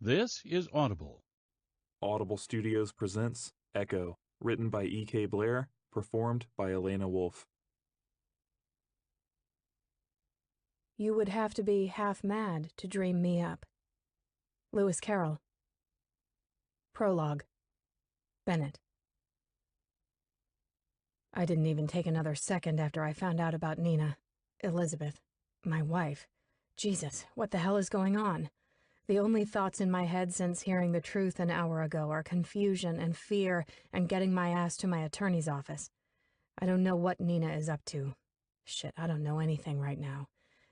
This is Audible. Audible Studios presents Echo, written by E.K. Blair, performed by Elena Wolf. You would have to be half mad to dream me up. Lewis Carroll. Prologue. Bennett. I didn't even take another second after I found out about Nina. Elizabeth. My wife. Jesus, what the hell is going on? The only thoughts in my head since hearing the truth an hour ago are confusion and fear and getting my ass to my attorney's office. I don't know what Nina is up to. Shit, I don't know anything right now.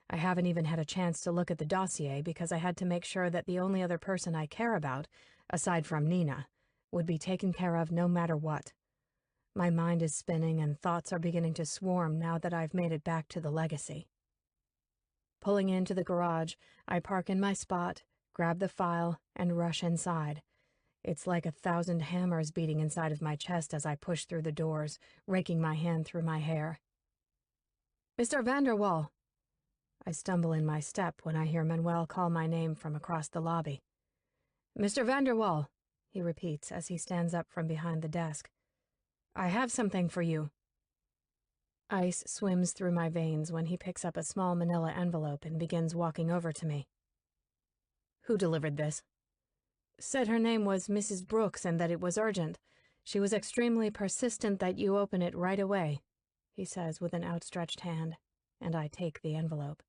I haven't even had a chance to look at the dossier because I had to make sure that the only other person I care about, aside from Nina, would be taken care of no matter what. My mind is spinning and thoughts are beginning to swarm now that I've made it back to the legacy. Pulling into the garage, I park in my spot, grab the file, and rush inside. It's like 1,000 hammers beating inside of my chest as I push through the doors, raking my hand through my hair. Mr. Vanderwall! I stumble in my step when I hear Manuel call my name from across the lobby. Mr. Vanderwall, he repeats as he stands up from behind the desk. I have something for you. Ice swims through my veins when he picks up a small manila envelope and begins walking over to me. Who delivered this? Said her name was Mrs. Brooks and that it was urgent. She was extremely persistent that you open it right away, he says with an outstretched hand, and I take the envelope.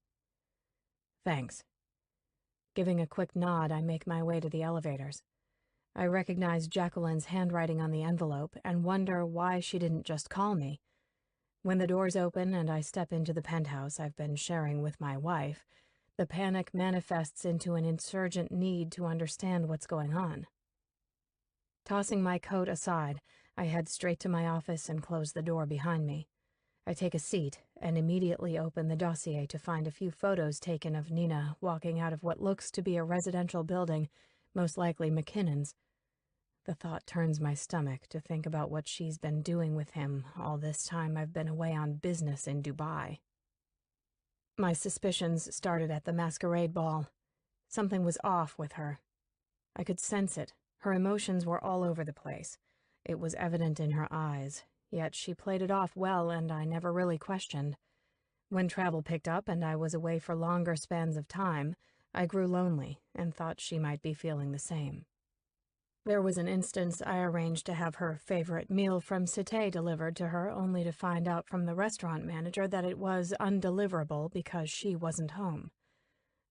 Thanks. Giving a quick nod, I make my way to the elevators. I recognize Jacqueline's handwriting on the envelope and wonder why she didn't just call me. When the doors open and I step into the penthouse I've been sharing with my wife, the panic manifests into an insurgent need to understand what's going on. Tossing my coat aside, I head straight to my office and close the door behind me. I take a seat and immediately open the dossier to find a few photos taken of Nina walking out of what looks to be a residential building, most likely McKinnon's. The thought turns my stomach to think about what she's been doing with him all this time I've been away on business in Dubai. My suspicions started at the masquerade ball. Something was off with her. I could sense it. Her emotions were all over the place. It was evident in her eyes, yet she played it off well and I never really questioned. When travel picked up and I was away for longer spans of time, I grew lonely and thought she might be feeling the same. There was an instance I arranged to have her favorite meal from Cité delivered to her, only to find out from the restaurant manager that it was undeliverable because she wasn't home.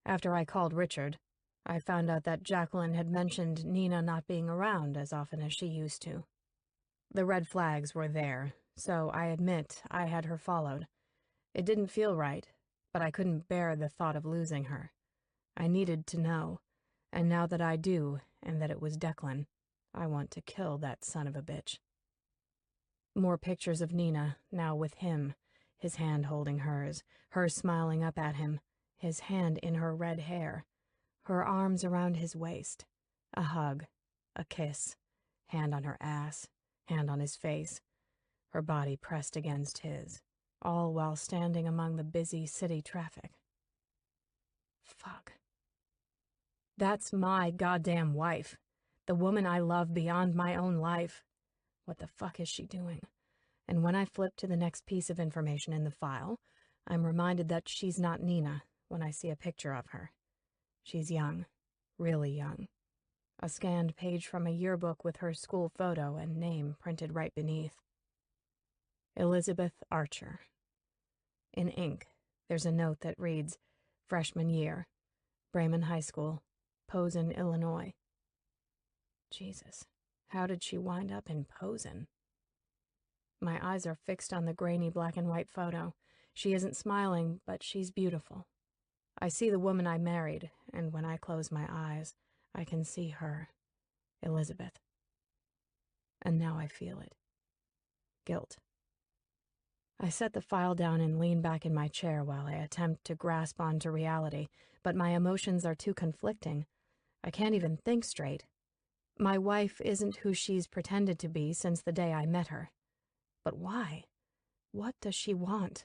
After I called Richard, I found out that Jacqueline had mentioned Nina not being around as often as she used to. The red flags were there, so I admit I had her followed. It didn't feel right, but I couldn't bear the thought of losing her. I needed to know, and now that I do, and that it was Declan, I want to kill that son of a bitch. More pictures of Nina, now with him, his hand holding hers, her smiling up at him, his hand in her red hair, her arms around his waist, a hug, a kiss, hand on her ass, hand on his face, her body pressed against his, all while standing among the busy city traffic. Fuck. That's my goddamn wife, the woman I love beyond my own life. What the fuck is she doing? And when I flip to the next piece of information in the file, I'm reminded that she's not Nina when I see a picture of her. She's young, really young. A scanned page from a yearbook with her school photo and name printed right beneath. Elizabeth Archer. In ink, there's a note that reads, freshman year, Bremen High School, Posen, Illinois. Jesus, how did she wind up in Posen? My eyes are fixed on the grainy black and white photo. She isn't smiling, but she's beautiful. I see the woman I married, and when I close my eyes, I can see her, Elizabeth. And now I feel it. Guilt. I set the file down and lean back in my chair while I attempt to grasp onto reality, but my emotions are too conflicting. I can't even think straight. My wife isn't who she's pretended to be since the day I met her. But why? What does she want?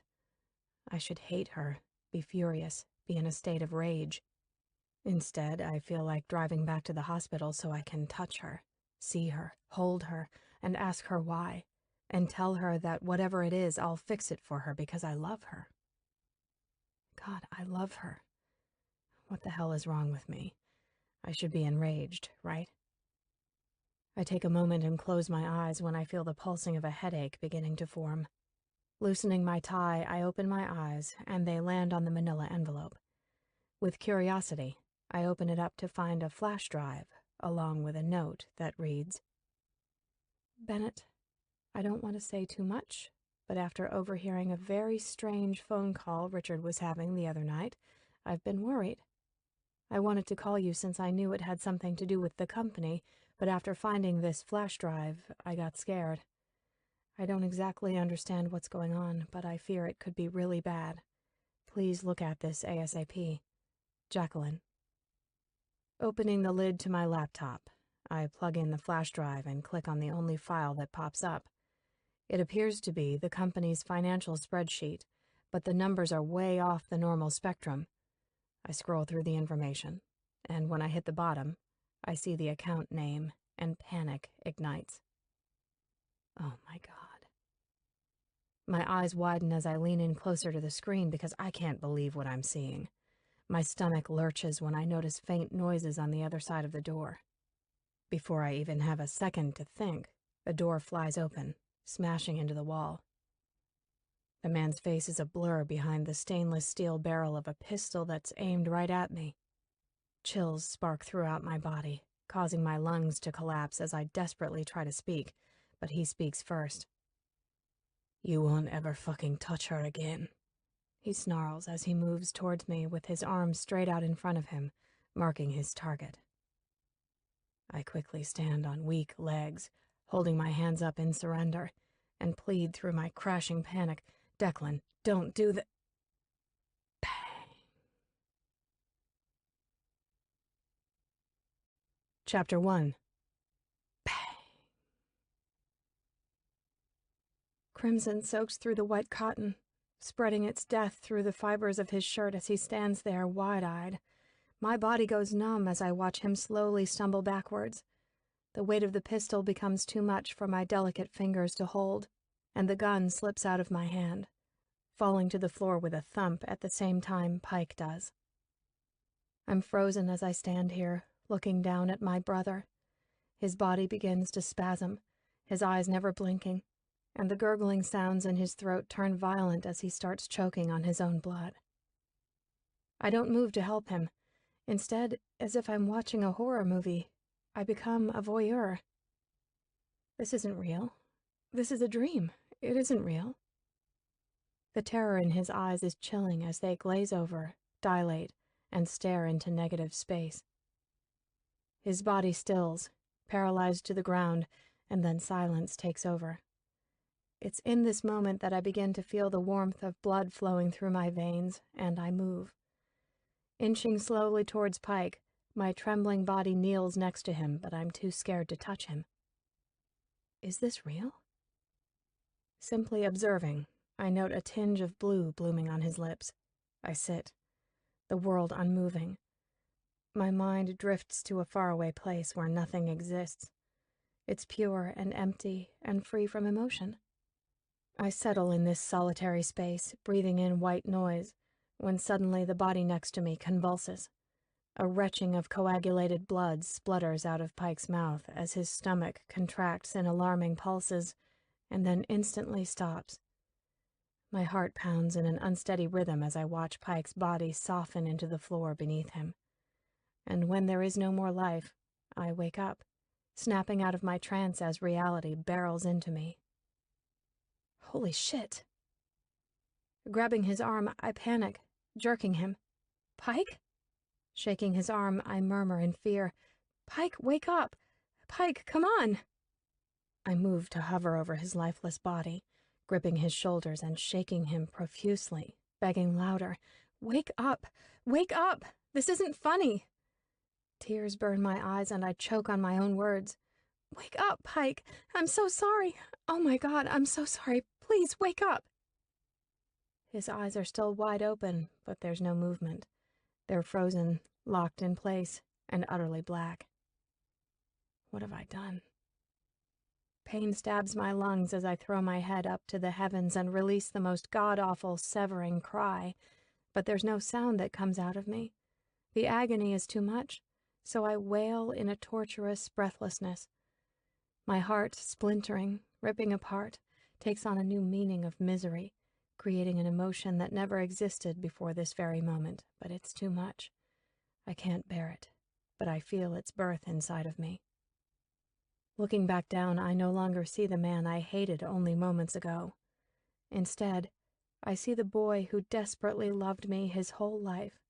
I should hate her, be furious, be in a state of rage. Instead, I feel like driving back to the hospital so I can touch her, see her, hold her, and ask her why, and tell her that whatever it is, I'll fix it for her because I love her. God, I love her. What the hell is wrong with me? I should be enraged, right? I take a moment and close my eyes when I feel the pulsing of a headache beginning to form. Loosening my tie, I open my eyes, and they land on the manila envelope. With curiosity, I open it up to find a flash drive, along with a note that reads, Bennett, I don't want to say too much, but after overhearing a very strange phone call Richard was having the other night, I've been worried. I wanted to call you since I knew it had something to do with the company, but after finding this flash drive, I got scared. I don't exactly understand what's going on, but I fear it could be really bad. Please look at this ASAP. Jacqueline. Opening the lid to my laptop, I plug in the flash drive and click on the only file that pops up. It appears to be the company's financial spreadsheet, but the numbers are way off the normal spectrum. I scroll through the information, and when I hit the bottom, I see the account name, and panic ignites. Oh my God. My eyes widen as I lean in closer to the screen because I can't believe what I'm seeing. My stomach lurches when I notice faint noises on the other side of the door. Before I even have a second to think, the door flies open, smashing into the wall. The man's face is a blur behind the stainless steel barrel of a pistol that's aimed right at me. Chills spark throughout my body, causing my lungs to collapse as I desperately try to speak, but he speaks first. You won't ever fucking touch her again, he snarls as he moves towards me with his arms straight out in front of him, marking his target. I quickly stand on weak legs, holding my hands up in surrender, and plead through my crashing panic, Declan, don't do that. Bang. Chapter 1. Bang. Crimson soaks through the white cotton, spreading its death through the fibers of his shirt as he stands there wide-eyed. My body goes numb as I watch him slowly stumble backwards. The weight of the pistol becomes too much for my delicate fingers to hold, and the gun slips out of my hand, falling to the floor with a thump at the same time Pike does. I'm frozen as I stand here, looking down at my brother. His body begins to spasm, his eyes never blinking, and the gurgling sounds in his throat turn violent as he starts choking on his own blood. I don't move to help him. Instead, as if I'm watching a horror movie, I become a voyeur. This isn't real. This is a dream. It isn't real. The terror in his eyes is chilling as they glaze over, dilate, and stare into negative space. His body stills, paralyzed to the ground, and then silence takes over. It's in this moment that I begin to feel the warmth of blood flowing through my veins, and I move. Inching slowly towards Pike, my trembling body kneels next to him, but I'm too scared to touch him. Is this real? Simply observing, I note a tinge of blue blooming on his lips. I sit, the world unmoving. My mind drifts to a faraway place where nothing exists. It's pure and empty and free from emotion. I settle in this solitary space, breathing in white noise, when suddenly the body next to me convulses. A retching of coagulated blood splutters out of Pike's mouth as his stomach contracts in alarming pulses, and then instantly stops. My heart pounds in an unsteady rhythm as I watch Pike's body soften into the floor beneath him. And when there is no more life, I wake up, snapping out of my trance as reality barrels into me. Holy shit. Grabbing his arm, I panic, jerking him. Pike? Shaking his arm, I murmur in fear, Pike, wake up! Pike, come on! I move to hover over his lifeless body, gripping his shoulders and shaking him profusely, begging louder, wake up! Wake up! This isn't funny! Tears burn my eyes and I choke on my own words. Wake up, Pike! I'm so sorry! Oh my God, I'm so sorry! Please, wake up! His eyes are still wide open, but there's no movement. They're frozen, locked in place and utterly black. What have I done? Pain stabs my lungs as I throw my head up to the heavens and release the most god-awful, severing cry, but there's no sound that comes out of me. The agony is too much, so I wail in a torturous breathlessness. My heart, splintering, ripping apart, takes on a new meaning of misery, creating an emotion that never existed before this very moment, but it's too much. I can't bear it, but I feel its birth inside of me. Looking back down, I no longer see the man I hated only moments ago. Instead, I see the boy who desperately loved me his whole life,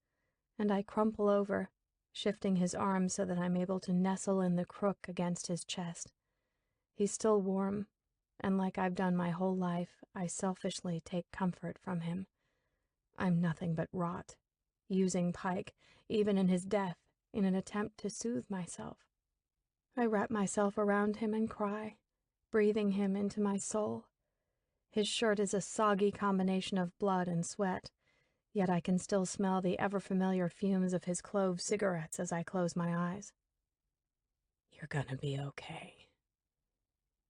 and I crumple over, shifting his arms so that I'm able to nestle in the crook against his chest. He's still warm, and like I've done my whole life, I selfishly take comfort from him. I'm nothing but rot, using Pike, even in his death, in an attempt to soothe myself. I wrap myself around him and cry, breathing him into my soul. His shirt is a soggy combination of blood and sweat, yet I can still smell the ever-familiar fumes of his clove cigarettes as I close my eyes. "You're gonna be okay."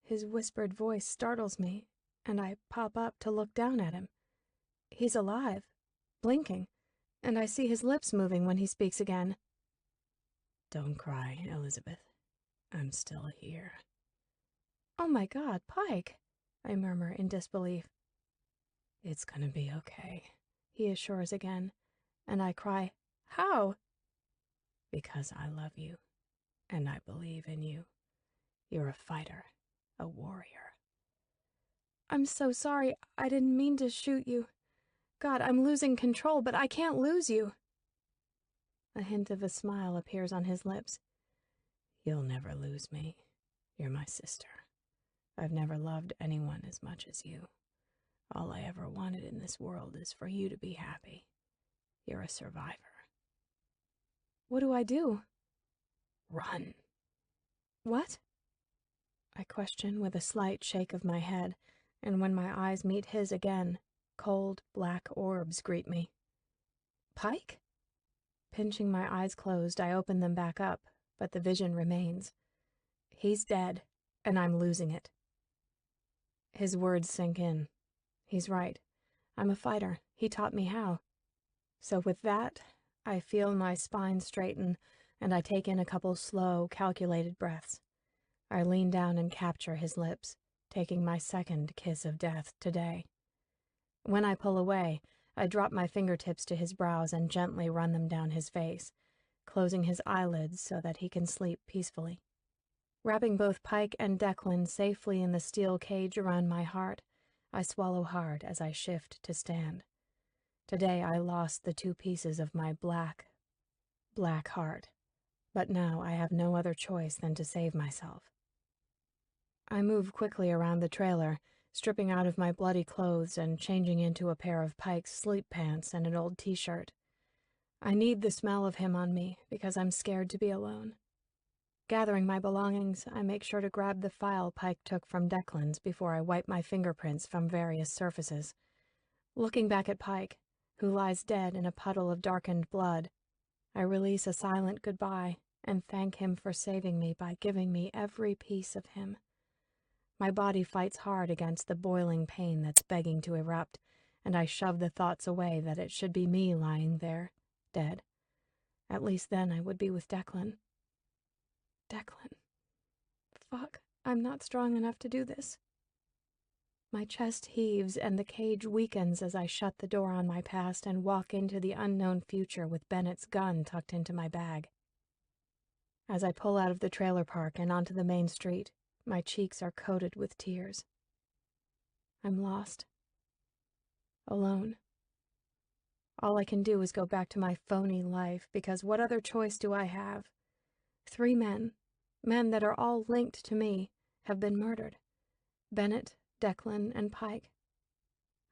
His whispered voice startles me, and I pop up to look down at him. He's alive, blinking, and I see his lips moving when he speaks again. "Don't cry, Elizabeth. I'm still here." "Oh my God, Pike," I murmur in disbelief. "It's gonna be okay," he assures again, and I cry, "How?" "Because I love you, and I believe in you. You're a fighter, a warrior." "I'm so sorry. I didn't mean to shoot you. God, I'm losing control, but I can't lose you." A hint of a smile appears on his lips. "You'll never lose me. You're my sister. I've never loved anyone as much as you. All I ever wanted in this world is for you to be happy. You're a survivor." "What do I do?" "Run." "What?" I question with a slight shake of my head, and when my eyes meet his again, cold, black orbs greet me. "Pike?" Pinching my eyes closed, I open them back up, but the vision remains. He's dead, and I'm losing it. His words sink in. He's right. I'm a fighter. He taught me how. So with that, I feel my spine straighten, and I take in a couple slow, calculated breaths. I lean down and capture his lips, taking my second kiss of death today. When I pull away, I drop my fingertips to his brows and gently run them down his face, closing his eyelids so that he can sleep peacefully. Wrapping both Pike and Declan safely in the steel cage around my heart, I swallow hard as I shift to stand. Today I lost the two pieces of my black, black heart, but now I have no other choice than to save myself. I move quickly around the trailer, stripping out of my bloody clothes and changing into a pair of Pike's sleep pants and an old t-shirt. I need the smell of him on me because I'm scared to be alone. Gathering my belongings, I make sure to grab the file Pike took from Declan's before I wipe my fingerprints from various surfaces. Looking back at Pike, who lies dead in a puddle of darkened blood, I release a silent goodbye and thank him for saving me by giving me every piece of him. My body fights hard against the boiling pain that's begging to erupt, and I shove the thoughts away that it should be me lying there, dead. At least then I would be with Declan. Declan. Fuck, I'm not strong enough to do this. My chest heaves and the cage weakens as I shut the door on my past and walk into the unknown future with Bennett's gun tucked into my bag. As I pull out of the trailer park and onto the main street, my cheeks are coated with tears. I'm lost. Alone. All I can do is go back to my phony life, because what other choice do I have? 3 men that are all linked to me, have been murdered. Bennett, Declan, and Pike.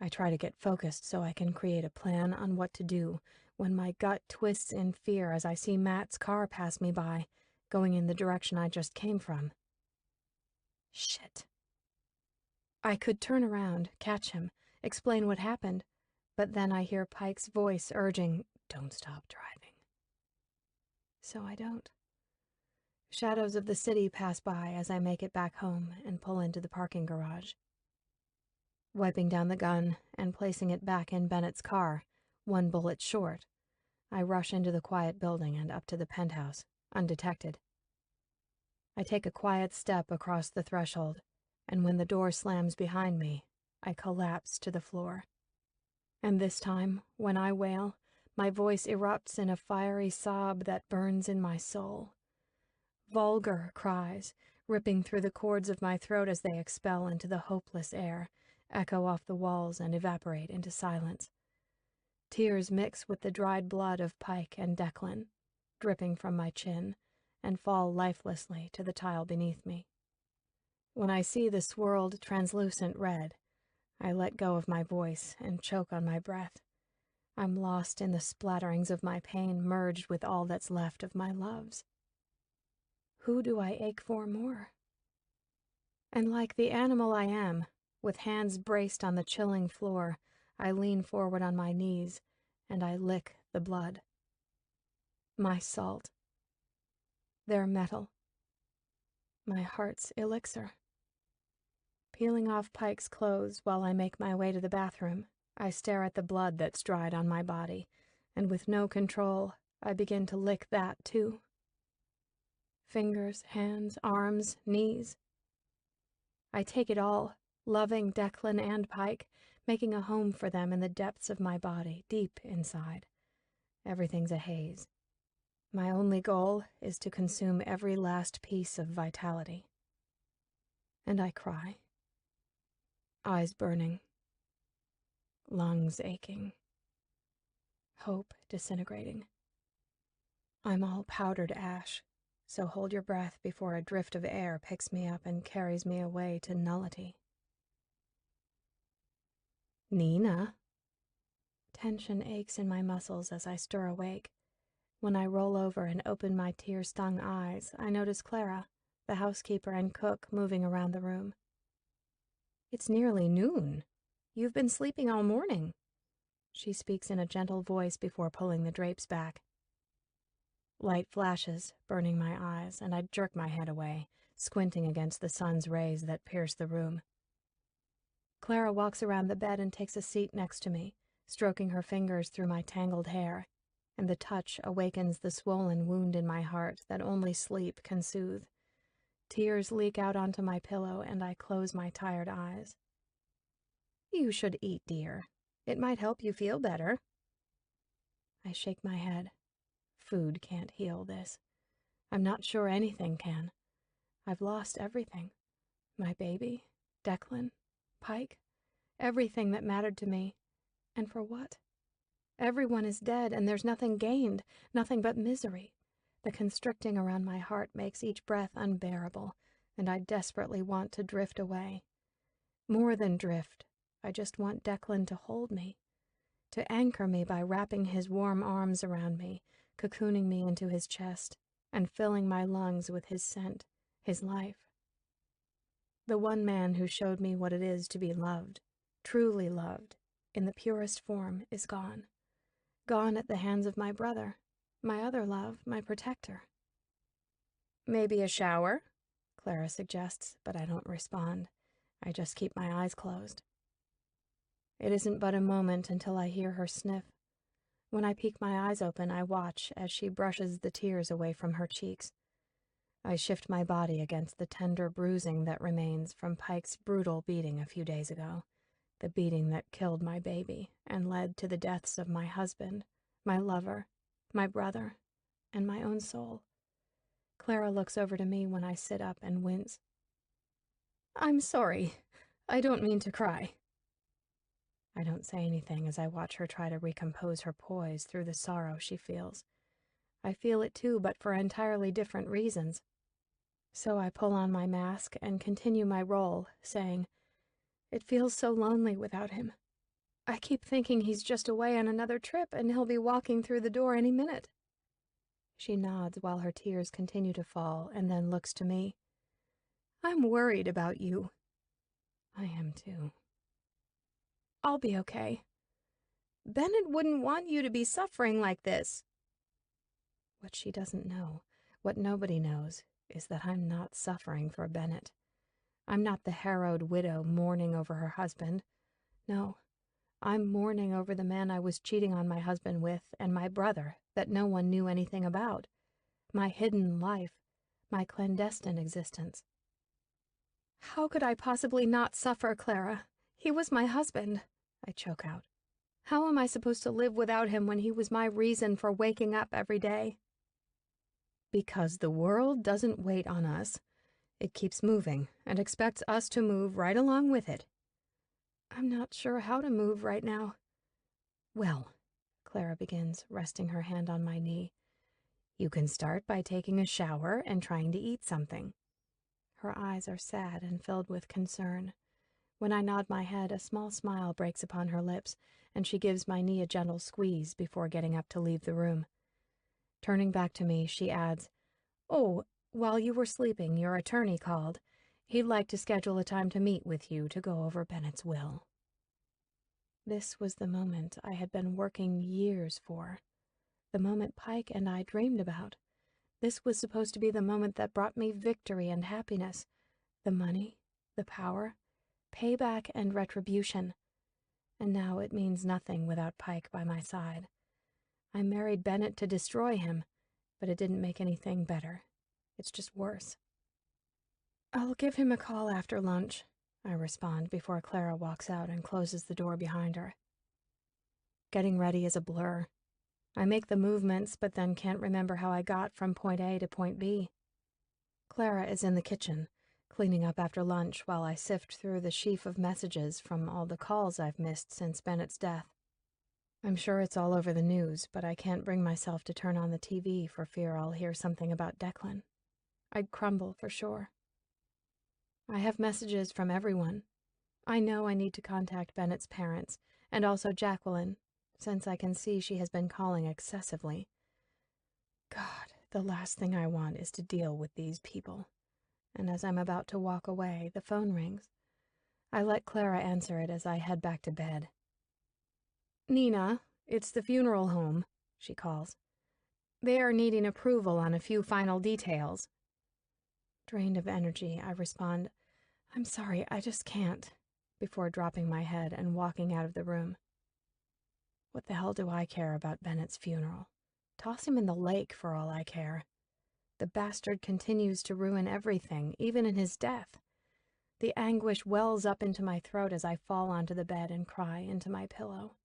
I try to get focused so I can create a plan on what to do when my gut twists in fear as I see Matt's car pass me by, going in the direction I just came from. Shit. I could turn around, catch him, explain what happened, but then I hear Pike's voice urging, "Don't stop driving." So I don't. Shadows of the city pass by as I make it back home and pull into the parking garage. Wiping down the gun and placing it back in Bennett's car, one bullet short, I rush into the quiet building and up to the penthouse, undetected. I take a quiet step across the threshold, and when the door slams behind me, I collapse to the floor. And this time, when I wail, my voice erupts in a fiery sob that burns in my soul. Vulgar cries, ripping through the cords of my throat as they expel into the hopeless air, echo off the walls and evaporate into silence. Tears mix with the dried blood of Pike and Declan, dripping from my chin, and fall lifelessly to the tile beneath me. When I see the swirled, translucent red, I let go of my voice and choke on my breath. I'm lost in the splatterings of my pain merged with all that's left of my loves. Who do I ache for more? And like the animal I am, with hands braced on the chilling floor, I lean forward on my knees and I lick the blood. My salt. Their metal. My heart's elixir. Peeling off Pike's clothes while I make my way to the bathroom, I stare at the blood that's dried on my body, and with no control, I begin to lick that too. Fingers, hands, arms, knees. I take it all, loving Declan and Pike, making a home for them in the depths of my body, deep inside. Everything's a haze. My only goal is to consume every last piece of vitality. And I cry. Eyes burning. Lungs aching. Hope disintegrating. I'm all powdered ash, so hold your breath before a drift of air picks me up and carries me away to nullity. Nina. Tension aches in my muscles as I stir awake. When I roll over and open my tear-stung eyes, I notice Clara, the housekeeper and cook, moving around the room. It's nearly noon. You've been sleeping all morning. She speaks in a gentle voice before pulling the drapes back. Light flashes, burning my eyes, and I jerk my head away, squinting against the sun's rays that pierce the room. Clara walks around the bed and takes a seat next to me, stroking her fingers through my tangled hair, and the touch awakens the swollen wound in my heart that only sleep can soothe. Tears leak out onto my pillow, and I close my tired eyes. You should eat, dear. It might help you feel better. I shake my head. Food can't heal this. I'm not sure anything can. I've lost everything. My baby, Declan, Pike, everything that mattered to me. And for what? Everyone is dead, and there's nothing gained, nothing but misery. The constricting around my heart makes each breath unbearable, and I desperately want to drift away. More than drift, I just want Declan to hold me, to anchor me by wrapping his warm arms around me, cocooning me into his chest, and filling my lungs with his scent, his life. The one man who showed me what it is to be loved, truly loved, in the purest form, is gone. Gone at the hands of my brother, my other love, my protector. Maybe a shower, Clara suggests, but I don't respond. I just keep my eyes closed. It isn't but a moment until I hear her sniff. When I peek my eyes open, I watch as she brushes the tears away from her cheeks. I shift my body against the tender bruising that remains from Pike's brutal beating a few days ago, the beating that killed my baby and led to the deaths of my husband, my lover, my brother, and my own soul. Clara looks over to me when I sit up and wince. I'm sorry. I don't mean to cry. I don't say anything as I watch her try to recompose her poise through the sorrow she feels. I feel it too, but for entirely different reasons. So I pull on my mask and continue my role, saying, It feels so lonely without him. I keep thinking he's just away on another trip and he'll be walking through the door any minute. She nods while her tears continue to fall and then looks to me. I'm worried about you. I am too. I'll be okay. Bennett wouldn't want you to be suffering like this. What she doesn't know, what nobody knows, is that I'm not suffering for Bennett. I'm not the harrowed widow mourning over her husband. No, I'm mourning over the man I was cheating on my husband with and my brother that no one knew anything about. My hidden life, my clandestine existence. How could I possibly not suffer, Clara? He was my husband, I choke out. How am I supposed to live without him when he was my reason for waking up every day? Because the world doesn't wait on us. It keeps moving and expects us to move right along with it. I'm not sure how to move right now. Well, Clara begins, resting her hand on my knee. You can start by taking a shower and trying to eat something. Her eyes are sad and filled with concern. When I nod my head, a small smile breaks upon her lips, and she gives my knee a gentle squeeze before getting up to leave the room. Turning back to me, she adds, "Oh, while you were sleeping, your attorney called. He'd like to schedule a time to meet with you to go over Bennett's will." This was the moment I had been working years for. The moment Pike and I dreamed about. This was supposed to be the moment that brought me victory and happiness. The money, the power, payback and retribution. And now it means nothing without Pike by my side. I married Bennett to destroy him, but it didn't make anything better. It's just worse. I'll give him a call after lunch, I respond before Clara walks out and closes the door behind her. Getting ready is a blur. I make the movements, but then can't remember how I got from point A to point B. Clara is in the kitchen, cleaning up after lunch while I sift through the sheaf of messages from all the calls I've missed since Bennett's death. I'm sure it's all over the news, but I can't bring myself to turn on the TV for fear I'll hear something about Declan. I'd crumble for sure. I have messages from everyone. I know I need to contact Bennett's parents, and also Jacqueline, since I can see she has been calling excessively. God, the last thing I want is to deal with these people. And as I'm about to walk away, the phone rings. I let Clara answer it as I head back to bed. "Nina, it's the funeral home," she calls. "They are needing approval on a few final details." Drained of energy, I respond, "I'm sorry, I just can't," before dropping my head and walking out of the room. What the hell do I care about Bennett's funeral? Toss him in the lake for all I care. The bastard continues to ruin everything, even in his death. The anguish wells up into my throat as I fall onto the bed and cry into my pillow.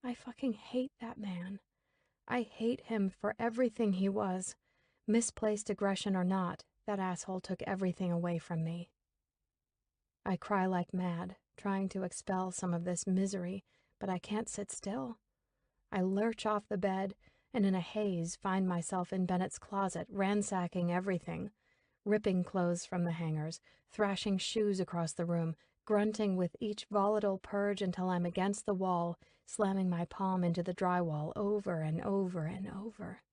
I fucking hate that man. I hate him for everything he was. Misplaced aggression or not, that asshole took everything away from me. I cry like mad, trying to expel some of this misery, but I can't sit still. I lurch off the bed and in a haze find myself in Bennett's closet, ransacking everything, ripping clothes from the hangers, thrashing shoes across the room, grunting with each volatile purge until I'm against the wall, slamming my palm into the drywall over and over and over.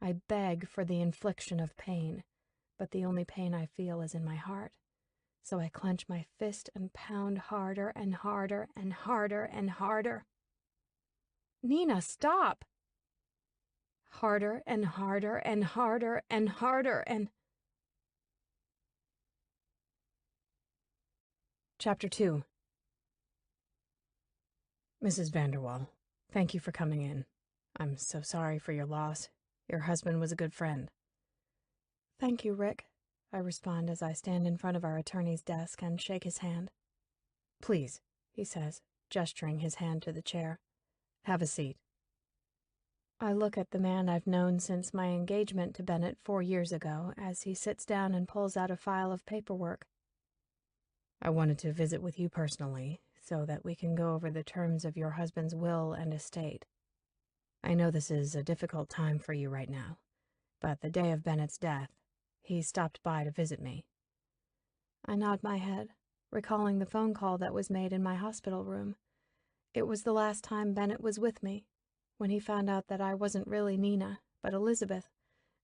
I beg for the infliction of pain, but the only pain I feel is in my heart. So I clench my fist and pound harder and harder and harder and harder. "Nina, stop!" Harder and harder and harder and harder and... Chapter 2. Mrs. Vanderwall, thank you for coming in. I'm so sorry for your loss. Your husband was a good friend. Thank you, Rick, I respond as I stand in front of our attorney's desk and shake his hand. Please, he says, gesturing his hand to the chair. Have a seat. I look at the man I've known since my engagement to Bennett 4 years ago as he sits down and pulls out a file of paperwork. I wanted to visit with you personally so that we can go over the terms of your husband's will and estate. I know this is a difficult time for you right now, but the day of Bennett's death, he stopped by to visit me. I nod my head, recalling the phone call that was made in my hospital room. It was the last time Bennett was with me, when he found out that I wasn't really Nina, but Elizabeth,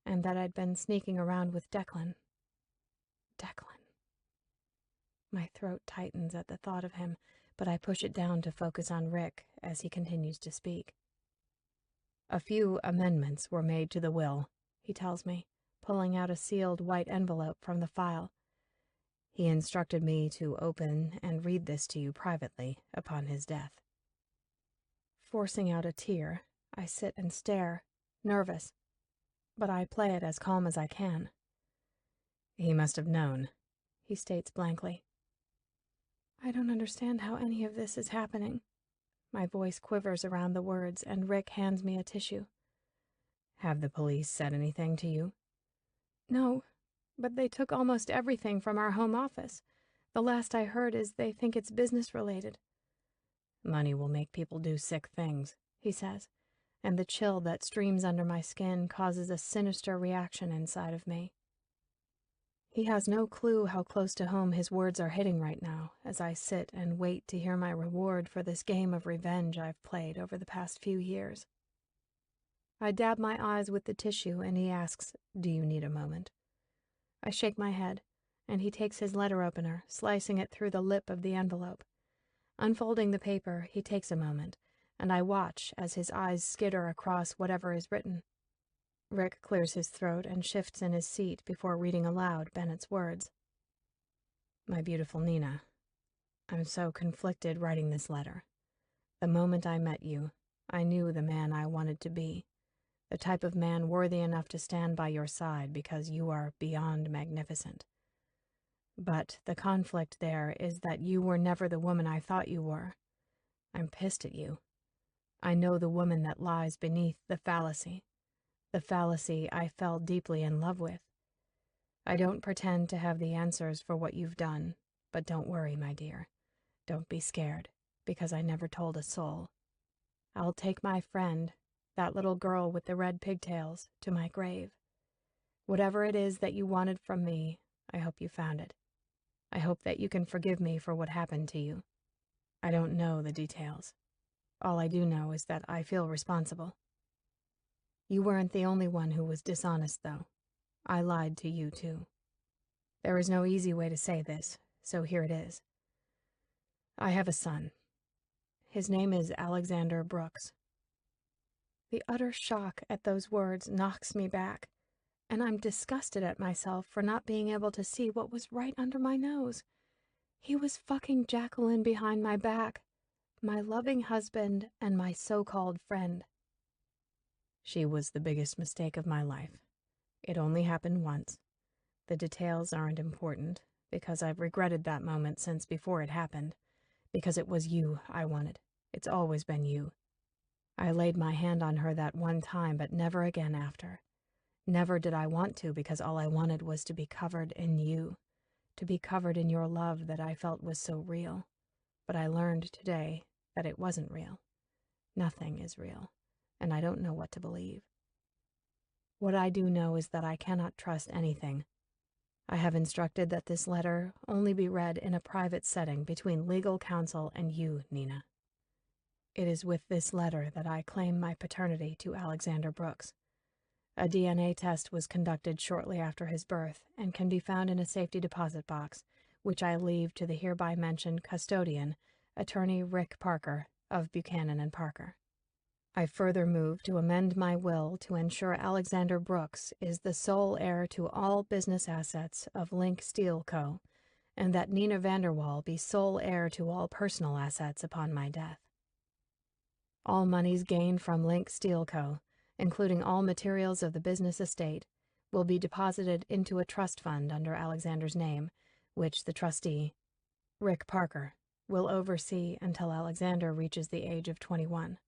and that I'd been sneaking around with Declan. Declan. My throat tightens at the thought of him, but I push it down to focus on Rick as he continues to speak. A few amendments were made to the will, he tells me, pulling out a sealed white envelope from the file. He instructed me to open and read this to you privately upon his death. Forcing out a tear, I sit and stare, nervous, but I play it as calm as I can. He must have known, he states blankly. I don't understand how any of this is happening. My voice quivers around the words, and Rick hands me a tissue. Have the police said anything to you? No, but they took almost everything from our home office. The last I heard is they think it's business-related. Money will make people do sick things, he says, and the chill that streams under my skin causes a sinister reaction inside of me. He has no clue how close to home his words are hitting right now as I sit and wait to hear my reward for this game of revenge I've played over the past few years. I dab my eyes with the tissue and he asks, "Do you need a moment?" I shake my head, and he takes his letter opener, slicing it through the lip of the envelope. Unfolding the paper, he takes a moment, and I watch as his eyes skitter across whatever is written. Rick clears his throat and shifts in his seat before reading aloud Bennett's words. My beautiful Nina, I'm so conflicted writing this letter. The moment I met you, I knew the man I wanted to be, the type of man worthy enough to stand by your side because you are beyond magnificent. But the conflict there is that you were never the woman I thought you were. I'm pissed at you. I know the woman that lies beneath the fallacy I fell deeply in love with. I don't pretend to have the answers for what you've done, but don't worry, my dear. Don't be scared, because I never told a soul. I'll take my friend, that little girl with the red pigtails, to my grave. Whatever it is that you wanted from me, I hope you found it. I hope that you can forgive me for what happened to you. I don't know the details. All I do know is that I feel responsible. You weren't the only one who was dishonest, though. I lied to you, too. There is no easy way to say this, so here it is. I have a son. His name is Alexander Brooks. The utter shock at those words knocks me back, and I'm disgusted at myself for not being able to see what was right under my nose. He was fucking Jacqueline behind my back, my loving husband and my so-called friend. She was the biggest mistake of my life. It only happened once. The details aren't important, because I've regretted that moment since before it happened, because it was you I wanted. It's always been you. I laid my hand on her that one time, but never again after. Never did I want to, because all I wanted was to be covered in you, to be covered in your love that I felt was so real. But I learned today that it wasn't real. Nothing is real, and I don't know what to believe. What I do know is that I cannot trust anything. I have instructed that this letter only be read in a private setting between legal counsel and you, Nina. It is with this letter that I claim my paternity to Alexander Brooks. A DNA test was conducted shortly after his birth and can be found in a safety deposit box, which I leave to the hereby mentioned custodian, attorney Rick Parker of Buchanan and Parker. I further move to amend my will to ensure Alexander Brooks is the sole heir to all business assets of Link Steel Co., and that Nina Vanderwall be sole heir to all personal assets upon my death. All monies gained from Link Steel Co., including all materials of the business estate, will be deposited into a trust fund under Alexander's name, which the trustee, Rick Parker, will oversee until Alexander reaches the age of 21.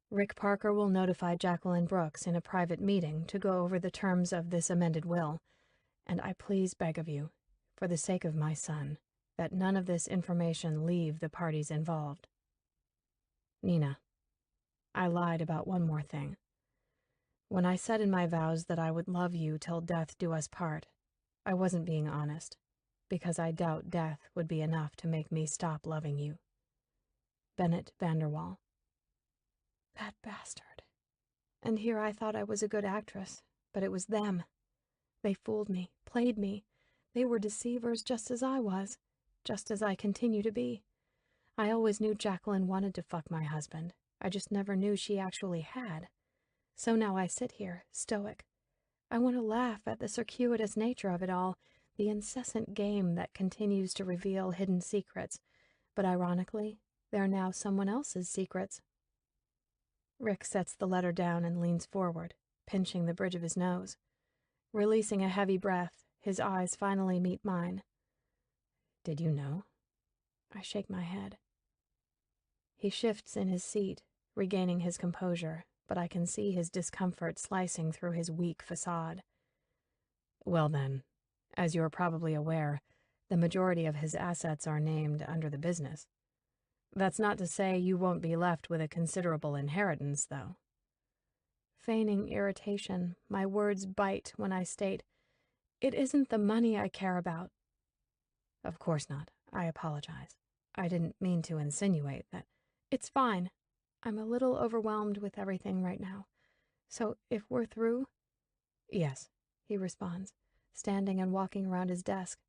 Rick Parker will notify Jacqueline Brooks in a private meeting to go over the terms of this amended will, and I please beg of you, for the sake of my son, that none of this information leave the parties involved. Nina, I lied about one more thing. When I said in my vows that I would love you till death do us part, I wasn't being honest, because I doubt death would be enough to make me stop loving you. Bennett Vanderwall. That bastard. And here I thought I was a good actress, but it was them. They fooled me, played me. They were deceivers just as I was, just as I continue to be. I always knew Jacqueline wanted to fuck my husband, I just never knew she actually had. So now I sit here, stoic. I want to laugh at the circuitous nature of it all, the incessant game that continues to reveal hidden secrets, but ironically, they're now someone else's secrets. Rick sets the letter down and leans forward, pinching the bridge of his nose. Releasing a heavy breath, his eyes finally meet mine. Did you know? I shake my head. He shifts in his seat, regaining his composure, but I can see his discomfort slicing through his weak facade. Well then, as you're probably aware, the majority of his assets are named under the business. That's not to say you won't be left with a considerable inheritance, though. Feigning irritation, my words bite when I state, it isn't the money I care about. Of course not. I apologize. I didn't mean to insinuate that. It's fine. I'm a little overwhelmed with everything right now. So if we're through... Yes, he responds, standing and walking around his desk.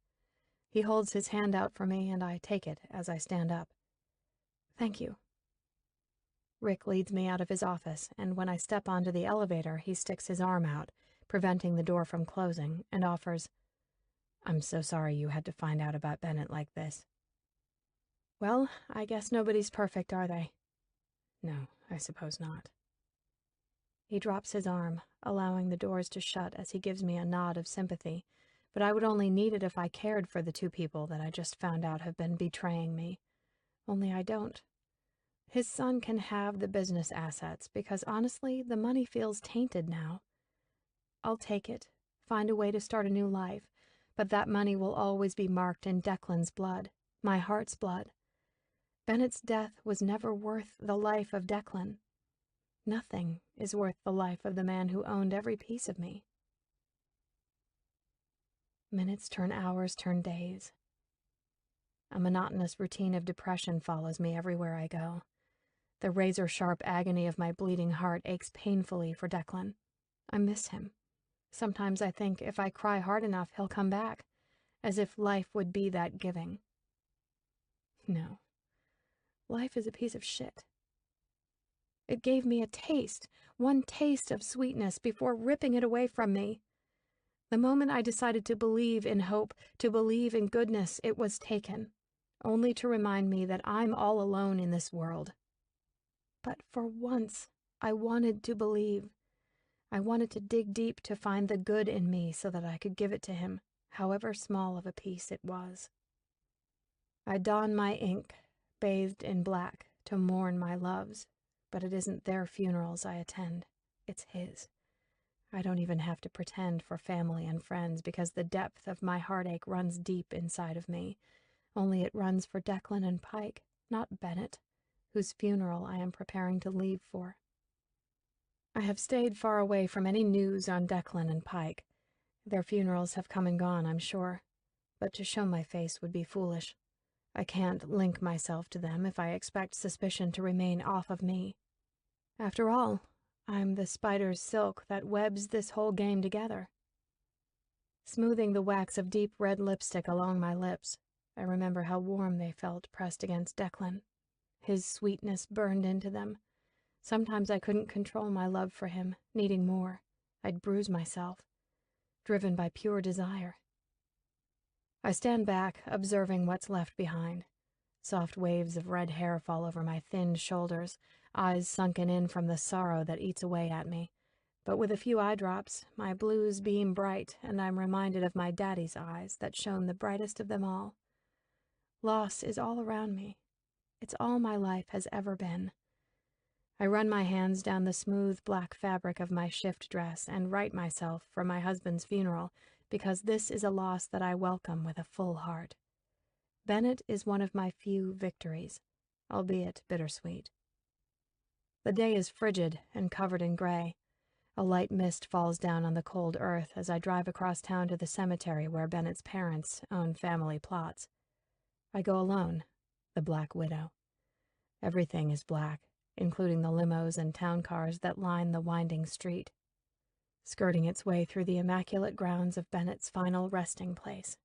He holds his hand out for me, and I take it as I stand up. Thank you. Rick leads me out of his office, and when I step onto the elevator, he sticks his arm out, preventing the door from closing, and offers, I'm so sorry you had to find out about Bennett like this. Well, I guess nobody's perfect, are they? No, I suppose not. He drops his arm, allowing the doors to shut as he gives me a nod of sympathy, but I would only need it if I cared for the two people that I just found out have been betraying me. Only I don't. His son can have the business assets because honestly, the money feels tainted now. I'll take it, find a way to start a new life, but that money will always be marked in Declan's blood, my heart's blood. Bennett's death was never worth the life of Declan. Nothing is worth the life of the man who owned every piece of me. Minutes turn hours, turn days. A monotonous routine of depression follows me everywhere I go. The razor-sharp agony of my bleeding heart aches painfully for Declan. I miss him. Sometimes I think if I cry hard enough, he'll come back, as if life would be that giving. No. Life is a piece of shit. It gave me a taste, one taste of sweetness before ripping it away from me. The moment I decided to believe in hope, to believe in goodness, it was taken, only to remind me that I'm all alone in this world. But for once, I wanted to believe. I wanted to dig deep to find the good in me so that I could give it to him, however small of a piece it was. I don my ink, bathed in black, to mourn my loves, but it isn't their funerals I attend, it's his. I don't even have to pretend for family and friends because the depth of my heartache runs deep inside of me, only it runs for Declan and Pike, not Bennett, whose funeral I am preparing to leave for. I have stayed far away from any news on Declan and Pike. Their funerals have come and gone, I'm sure, but to show my face would be foolish. I can't link myself to them if I expect suspicion to remain off of me. After all, I'm the spider's silk that webs this whole game together. Smoothing the wax of deep red lipstick along my lips, I remember how warm they felt pressed against Declan. His sweetness burned into them. Sometimes I couldn't control my love for him, needing more. I'd bruise myself, driven by pure desire. I stand back, observing what's left behind. Soft waves of red hair fall over my thinned shoulders, eyes sunken in from the sorrow that eats away at me. But with a few eye drops, my blues beam bright, and I'm reminded of my daddy's eyes that shone the brightest of them all. Loss is all around me. It's all my life has ever been. I run my hands down the smooth black fabric of my shift dress and right myself for my husband's funeral, because this is a loss that I welcome with a full heart. Bennett is one of my few victories, albeit bittersweet. The day is frigid and covered in gray. A light mist falls down on the cold earth as I drive across town to the cemetery where Bennett's parents own family plots. I go alone, the Black Widow. Everything is black, including the limos and town cars that line the winding street, skirting its way through the immaculate grounds of Bennett's final resting place.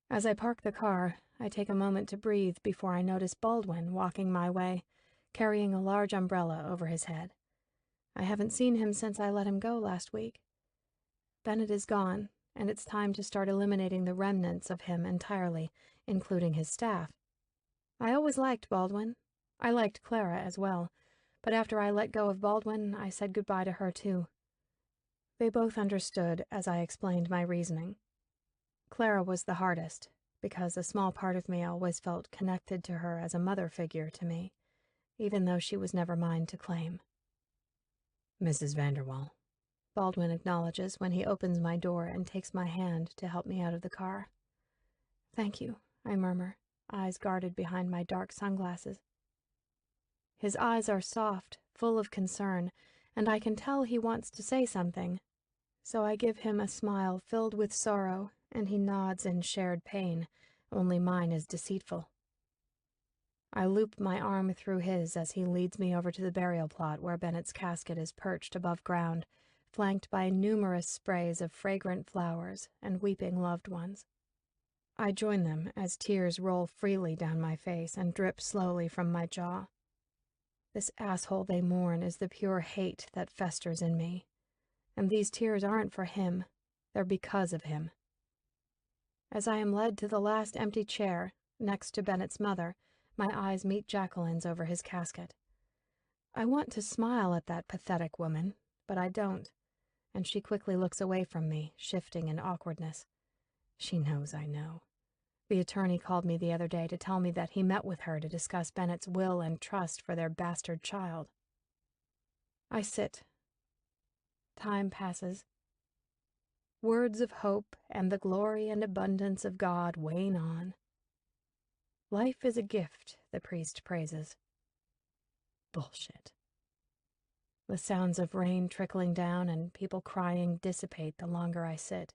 As I park the car, I take a moment to breathe before I notice Baldwin walking my way, carrying a large umbrella over his head. I haven't seen him since I let him go last week. Bennett is gone, and it's time to start eliminating the remnants of him entirely, including his staff. I always liked Baldwin. I liked Clara as well, but after I let go of Baldwin, I said goodbye to her too. They both understood as I explained my reasoning. Clara was the hardest, because a small part of me always felt connected to her as a mother figure to me, even though she was never mine to claim. Mrs. Vanderwall, Baldwin acknowledges when he opens my door and takes my hand to help me out of the car. Thank you, I murmur, eyes guarded behind my dark sunglasses. His eyes are soft, full of concern, and I can tell he wants to say something. So I give him a smile filled with sorrow, and he nods in shared pain, only mine is deceitful. I loop my arm through his as he leads me over to the burial plot where Bennett's casket is perched above ground, flanked by numerous sprays of fragrant flowers and weeping loved ones. I join them as tears roll freely down my face and drip slowly from my jaw. This asshole they mourn is the pure hate that festers in me. And these tears aren't for him, they're because of him. As I am led to the last empty chair, next to Bennett's mother, my eyes meet Jacqueline's over his casket. I want to smile at that pathetic woman, but I don't, and she quickly looks away from me, shifting in awkwardness. She knows I know. The attorney called me the other day to tell me that he met with her to discuss Bennett's will and trust for their bastard child. I sit. Time passes. Words of hope and the glory and abundance of God wane on. Life is a gift, the priest praises. Bullshit. The sounds of rain trickling down and people crying dissipate the longer I sit.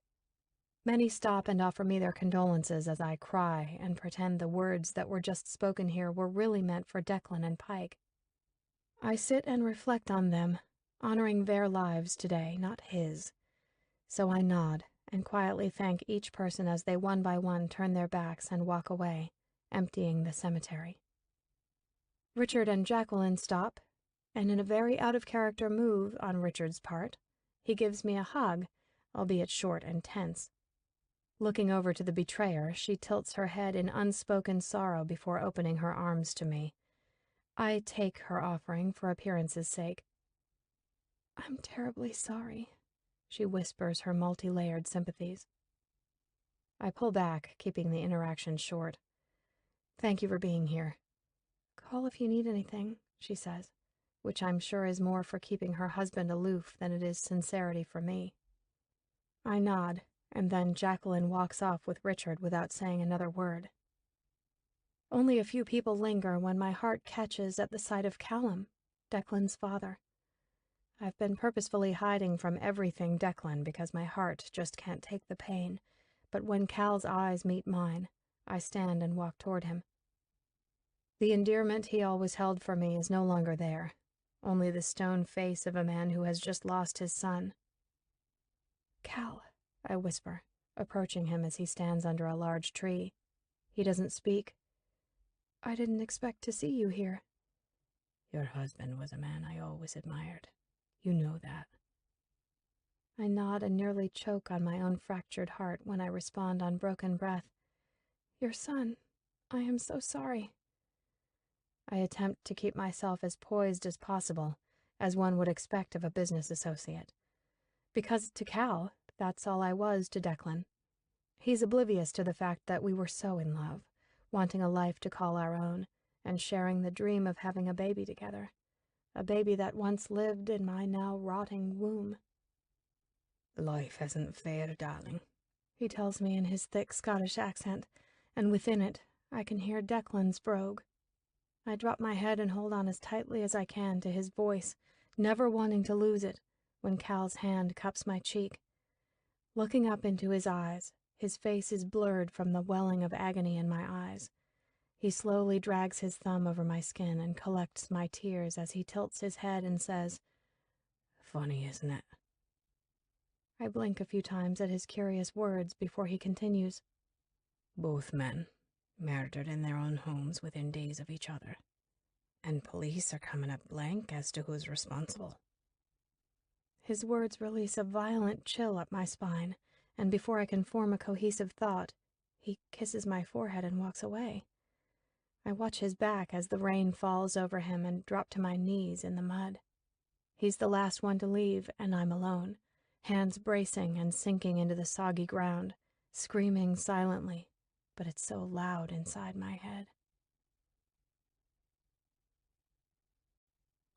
Many stop and offer me their condolences as I cry and pretend the words that were just spoken here were really meant for Declan and Pike. I sit and reflect on them, honoring their lives today, not his. So I nod and quietly thank each person as they one by one turn their backs and walk away, emptying the cemetery. Richard and Jacqueline stop, and in a very out-of-character move on Richard's part, he gives me a hug, albeit short and tense. Looking over to the betrayer, she tilts her head in unspoken sorrow before opening her arms to me. I take her offering for appearance's sake. I'm terribly sorry, she whispers her multi-layered sympathies. I pull back, keeping the interaction short. Thank you for being here. Call if you need anything, she says, which I'm sure is more for keeping her husband aloof than it is sincerity for me. I nod, and then Jacqueline walks off with Richard without saying another word. Only a few people linger when my heart catches at the sight of Callum, Declan's father. I've been purposefully hiding from everything Declan because my heart just can't take the pain, but when Cal's eyes meet mine, I stand and walk toward him. The endearment he always held for me is no longer there, only the stone face of a man who has just lost his son. Cal, I whisper, approaching him as he stands under a large tree. He doesn't speak. I didn't expect to see you here. Your husband was a man I always admired. You know that. I nod and nearly choke on my own fractured heart when I respond on broken breath. Your son. I am so sorry. I attempt to keep myself as poised as possible, as one would expect of a business associate. Because to Cal, that's all I was to Declan. He's oblivious to the fact that we were so in love, wanting a life to call our own, and sharing the dream of having a baby together. A baby that once lived in my now rotting womb. Life isn't fair, darling, he tells me in his thick Scottish accent, and within it, I can hear Declan's brogue. I drop my head and hold on as tightly as I can to his voice, never wanting to lose it, when Cal's hand cups my cheek. Looking up into his eyes, his face is blurred from the welling of agony in my eyes. He slowly drags his thumb over my skin and collects my tears as he tilts his head and says, Funny, isn't it? I blink a few times at his curious words before he continues. Both men, murdered in their own homes within days of each other. And police are coming up blank as to who's responsible. His words release a violent chill up my spine, and before I can form a cohesive thought, he kisses my forehead and walks away. I watch his back as the rain falls over him and drop to my knees in the mud. He's the last one to leave, and I'm alone, hands bracing and sinking into the soggy ground, screaming silently, but it's so loud inside my head.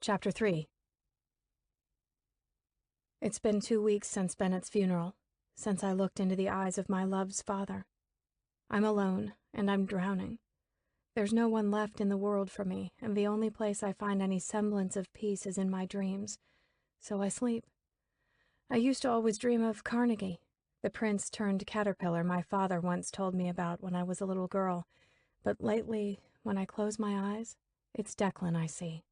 Chapter 3. It's been 2 weeks since Bennett's funeral, since I looked into the eyes of my love's father. I'm alone, and I'm drowning. There's no one left in the world for me, and the only place I find any semblance of peace is in my dreams, so I sleep. I used to always dream of Carnegie, the prince turned caterpillar my father once told me about when I was a little girl, but lately, when I close my eyes, it's Declan I see.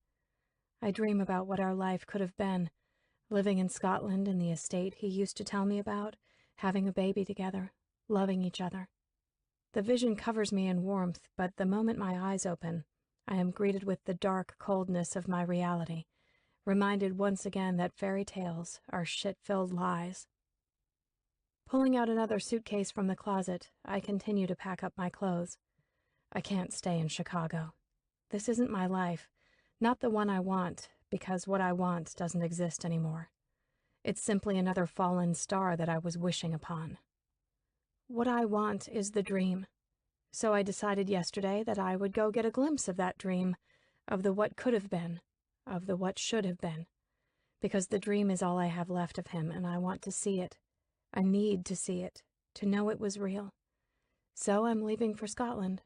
I dream about what our life could have been, living in Scotland in the estate he used to tell me about, having a baby together, loving each other. The vision covers me in warmth, but the moment my eyes open, I am greeted with the dark coldness of my reality, reminded once again that fairy tales are shit-filled lies. Pulling out another suitcase from the closet, I continue to pack up my clothes. I can't stay in Chicago. This isn't my life, not the one I want, because what I want doesn't exist anymore. It's simply another fallen star that I was wishing upon. What I want is the dream. So I decided yesterday that I would go get a glimpse of that dream, of the what could have been, of the what should have been, because the dream is all I have left of him, and I want to see it. I need to see it, to know it was real. So I'm leaving for Scotland.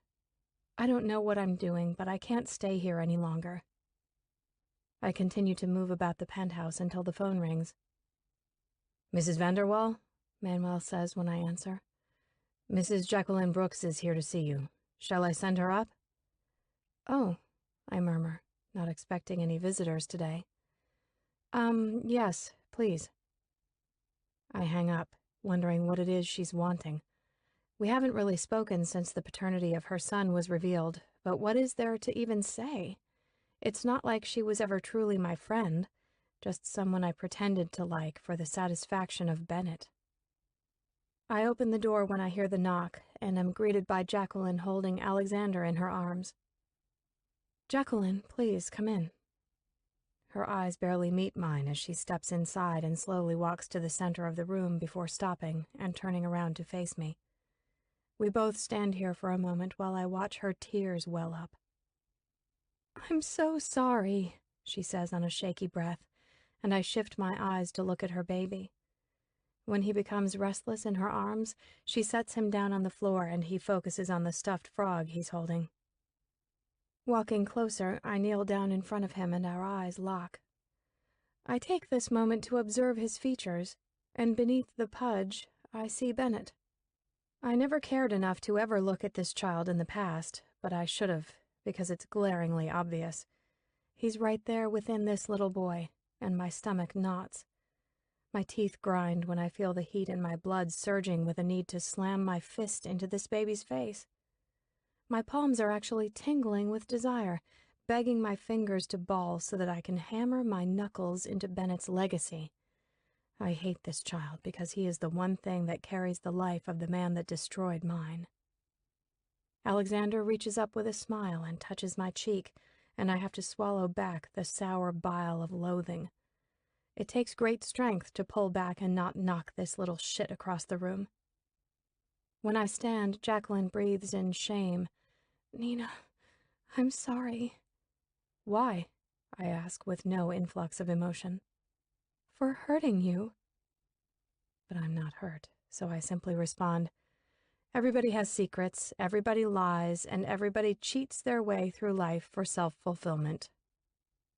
I don't know what I'm doing, but I can't stay here any longer. I continue to move about the penthouse until the phone rings. "Mrs. Vanderwall?" Manuel says when I answer. "Mrs. Jacqueline Brooks is here to see you. Shall I send her up?" "Oh," I murmur, not expecting any visitors today. Yes, please." I hang up, wondering what it is she's wanting. We haven't really spoken since the paternity of her son was revealed, but what is there to even say? It's not like she was ever truly my friend, just someone I pretended to like for the satisfaction of Bennett. I open the door when I hear the knock, and am greeted by Jacqueline holding Alexander in her arms. "Jacqueline, please, come in." Her eyes barely meet mine as she steps inside and slowly walks to the center of the room before stopping and turning around to face me. We both stand here for a moment while I watch her tears well up. "I'm so sorry," she says on a shaky breath, and I shift my eyes to look at her baby. When he becomes restless in her arms, she sets him down on the floor and he focuses on the stuffed frog he's holding. Walking closer, I kneel down in front of him and our eyes lock. I take this moment to observe his features, and beneath the pudge, I see Bennett. I never cared enough to ever look at this child in the past, but I should have, because it's glaringly obvious. He's right there within this little boy, and my stomach knots. My teeth grind when I feel the heat in my blood surging with a need to slam my fist into this baby's face. My palms are actually tingling with desire, begging my fingers to ball so that I can hammer my knuckles into Bennett's legacy. I hate this child because he is the one thing that carries the life of the man that destroyed mine. Alexander reaches up with a smile and touches my cheek, and I have to swallow back the sour bile of loathing. It takes great strength to pull back and not knock this little shit across the room. When I stand, Jacqueline breathes in shame. "Nina, I'm sorry." "Why?" I ask with no influx of emotion. "For hurting you." But I'm not hurt, so I simply respond, "Everybody has secrets, everybody lies, and everybody cheats their way through life for self-fulfillment.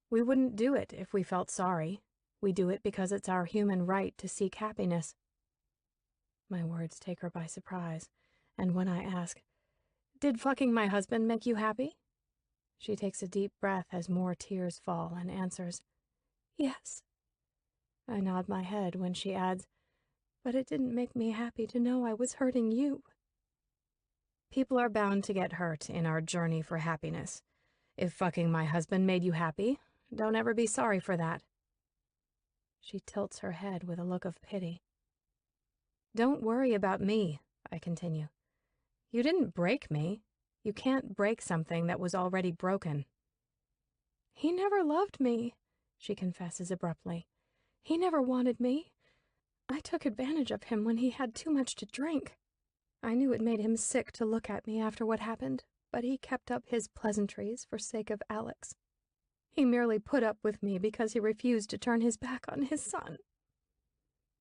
We wouldn't do it if we felt sorry. We do it because it's our human right to seek happiness." My words take her by surprise, and when I ask, "Did fucking my husband make you happy?" she takes a deep breath as more tears fall and answers, "Yes." I nod my head when she adds, "But it didn't make me happy to know I was hurting you." People are bound to get hurt in our journey for happiness. If fucking my husband made you happy, don't ever be sorry for that. She tilts her head with a look of pity. Don't worry about me, I continue. You didn't break me. You can't break something that was already broken. He never loved me, she confesses abruptly. He never wanted me. I took advantage of him when he had too much to drink. I knew it made him sick to look at me after what happened, but he kept up his pleasantries for sake of Alex. He merely put up with me because he refused to turn his back on his son.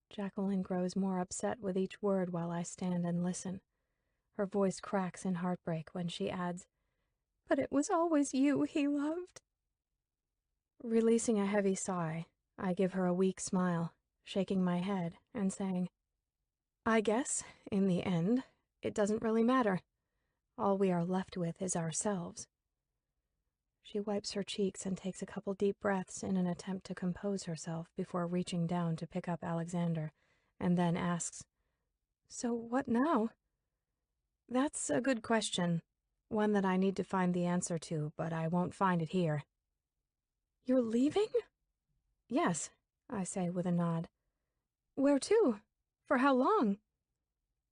Jacqueline grows more upset with each word while I stand and listen. Her voice cracks in heartbreak when she adds, "But it was always you he loved." Releasing a heavy sigh, I give her a weak smile, shaking my head and saying, I guess, in the end, it doesn't really matter. All we are left with is ourselves. She wipes her cheeks and takes a couple deep breaths in an attempt to compose herself before reaching down to pick up Alexander, and then asks, So what now? That's a good question, one that I need to find the answer to, but I won't find it here. You're leaving? Yes, I say with a nod. Where to? For how long?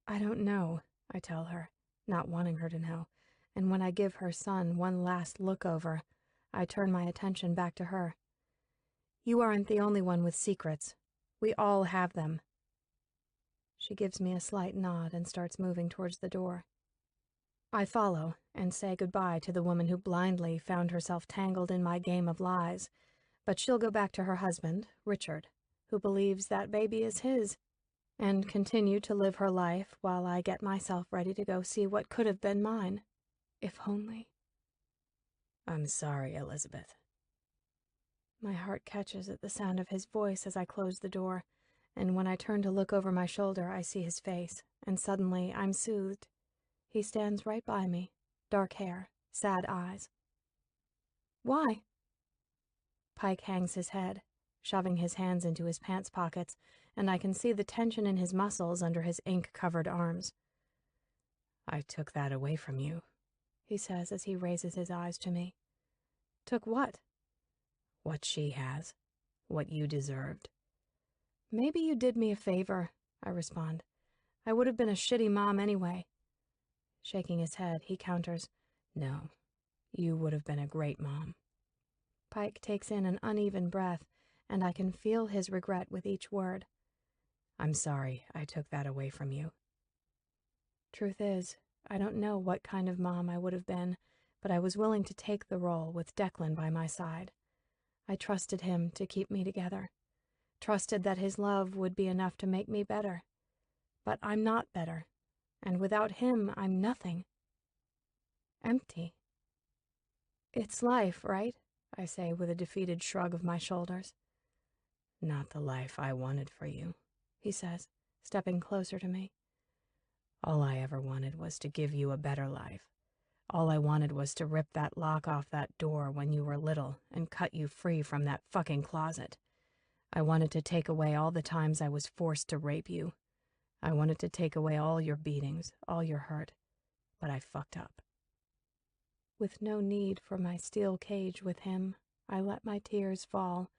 I don't know, I tell her, not wanting her to know, and when I give her son one last look over, I turn my attention back to her. You aren't the only one with secrets. We all have them. She gives me a slight nod and starts moving towards the door. I follow and say goodbye to the woman who blindly found herself tangled in my game of lies, but she'll go back to her husband, Richard, who believes that baby is his, and continue to live her life while I get myself ready to go see what could have been mine, if only. I'm sorry, Elizabeth. My heart catches at the sound of his voice as I close the door, and when I turn to look over my shoulder, I see his face, and suddenly I'm soothed. He stands right by me, dark hair, sad eyes. Why? Pike hangs his head, shoving his hands into his pants pockets, and I can see the tension in his muscles under his ink-covered arms. I took that away from you, he says as he raises his eyes to me. Took what? What she has. What you deserved. Maybe you did me a favor, I respond. I would have been a shitty mom anyway. Shaking his head, he counters, No, you would have been a great mom. Pike takes in an uneven breath, and I can feel his regret with each word. I'm sorry I took that away from you. Truth is, I don't know what kind of mom I would have been, but I was willing to take the role with Declan by my side. I trusted him to keep me together, trusted that his love would be enough to make me better. But I'm not better, and without him, I'm nothing. Empty. It's life, right? I say with a defeated shrug of my shoulders. Not the life I wanted for you, he says, stepping closer to me. All I ever wanted was to give you a better life. All I wanted was to rip that lock off that door when you were little and cut you free from that fucking closet. I wanted to take away all the times I was forced to rape you. I wanted to take away all your beatings, all your hurt, but I fucked up. With no need for my steel cage with him, I let my tears fall,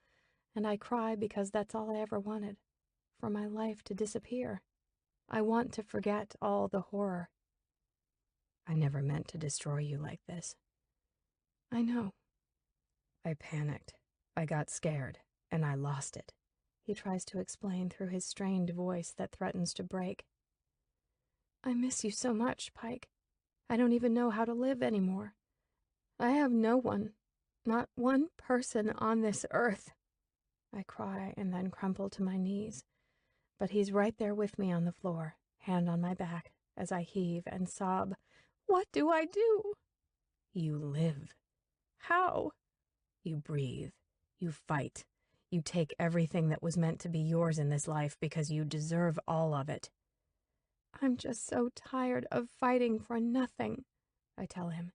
and I cry because that's all I ever wanted, for my life to disappear. I want to forget all the horror. I never meant to destroy you like this. I know. I panicked. I got scared, and I lost it. He tries to explain through his strained voice that threatens to break. I miss you so much, Pike. I don't even know how to live anymore. I have no one, not one person on this earth. I cry and then crumple to my knees, but he's right there with me on the floor, hand on my back, as I heave and sob. What do I do? You live. How? You breathe. You fight. You take everything that was meant to be yours in this life because you deserve all of it. I'm just so tired of fighting for nothing, I tell him.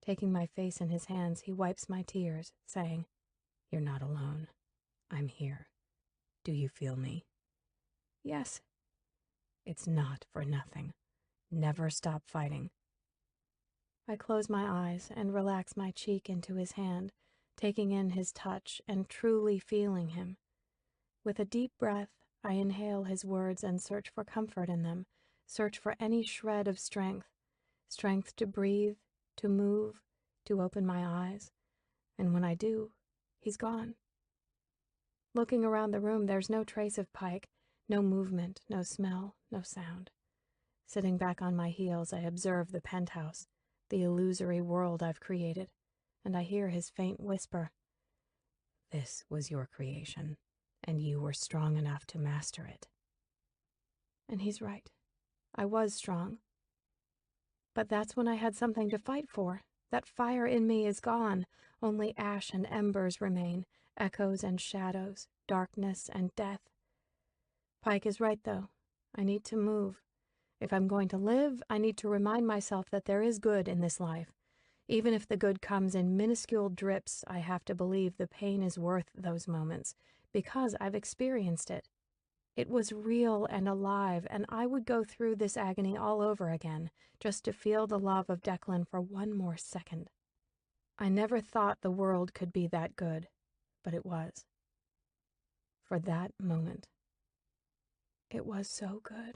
Taking my face in his hands, he wipes my tears, saying, You're not alone. I'm here. Do you feel me? Yes. It's not for nothing. Never stop fighting. I close my eyes and relax my cheek into his hand, taking in his touch and truly feeling him. With a deep breath, I inhale his words and search for comfort in them, search for any shred of strength, strength to breathe, to move, to open my eyes. And when I do, he's gone. Looking around the room, there's no trace of Pike, no movement, no smell, no sound. Sitting back on my heels, I observe the penthouse, the illusory world I've created, and I hear his faint whisper. This was your creation, and you were strong enough to master it. And he's right. I was strong. But that's when I had something to fight for. That fire in me is gone. Only ash and embers remain, echoes and shadows, darkness and death. Pike is right, though. I need to move. If I'm going to live, I need to remind myself that there is good in this life. Even if the good comes in minuscule drips, I have to believe the pain is worth those moments, because I've experienced it. It was real and alive, and I would go through this agony all over again, just to feel the love of Declan for one more second. I never thought the world could be that good, but it was. For that moment. It was so good.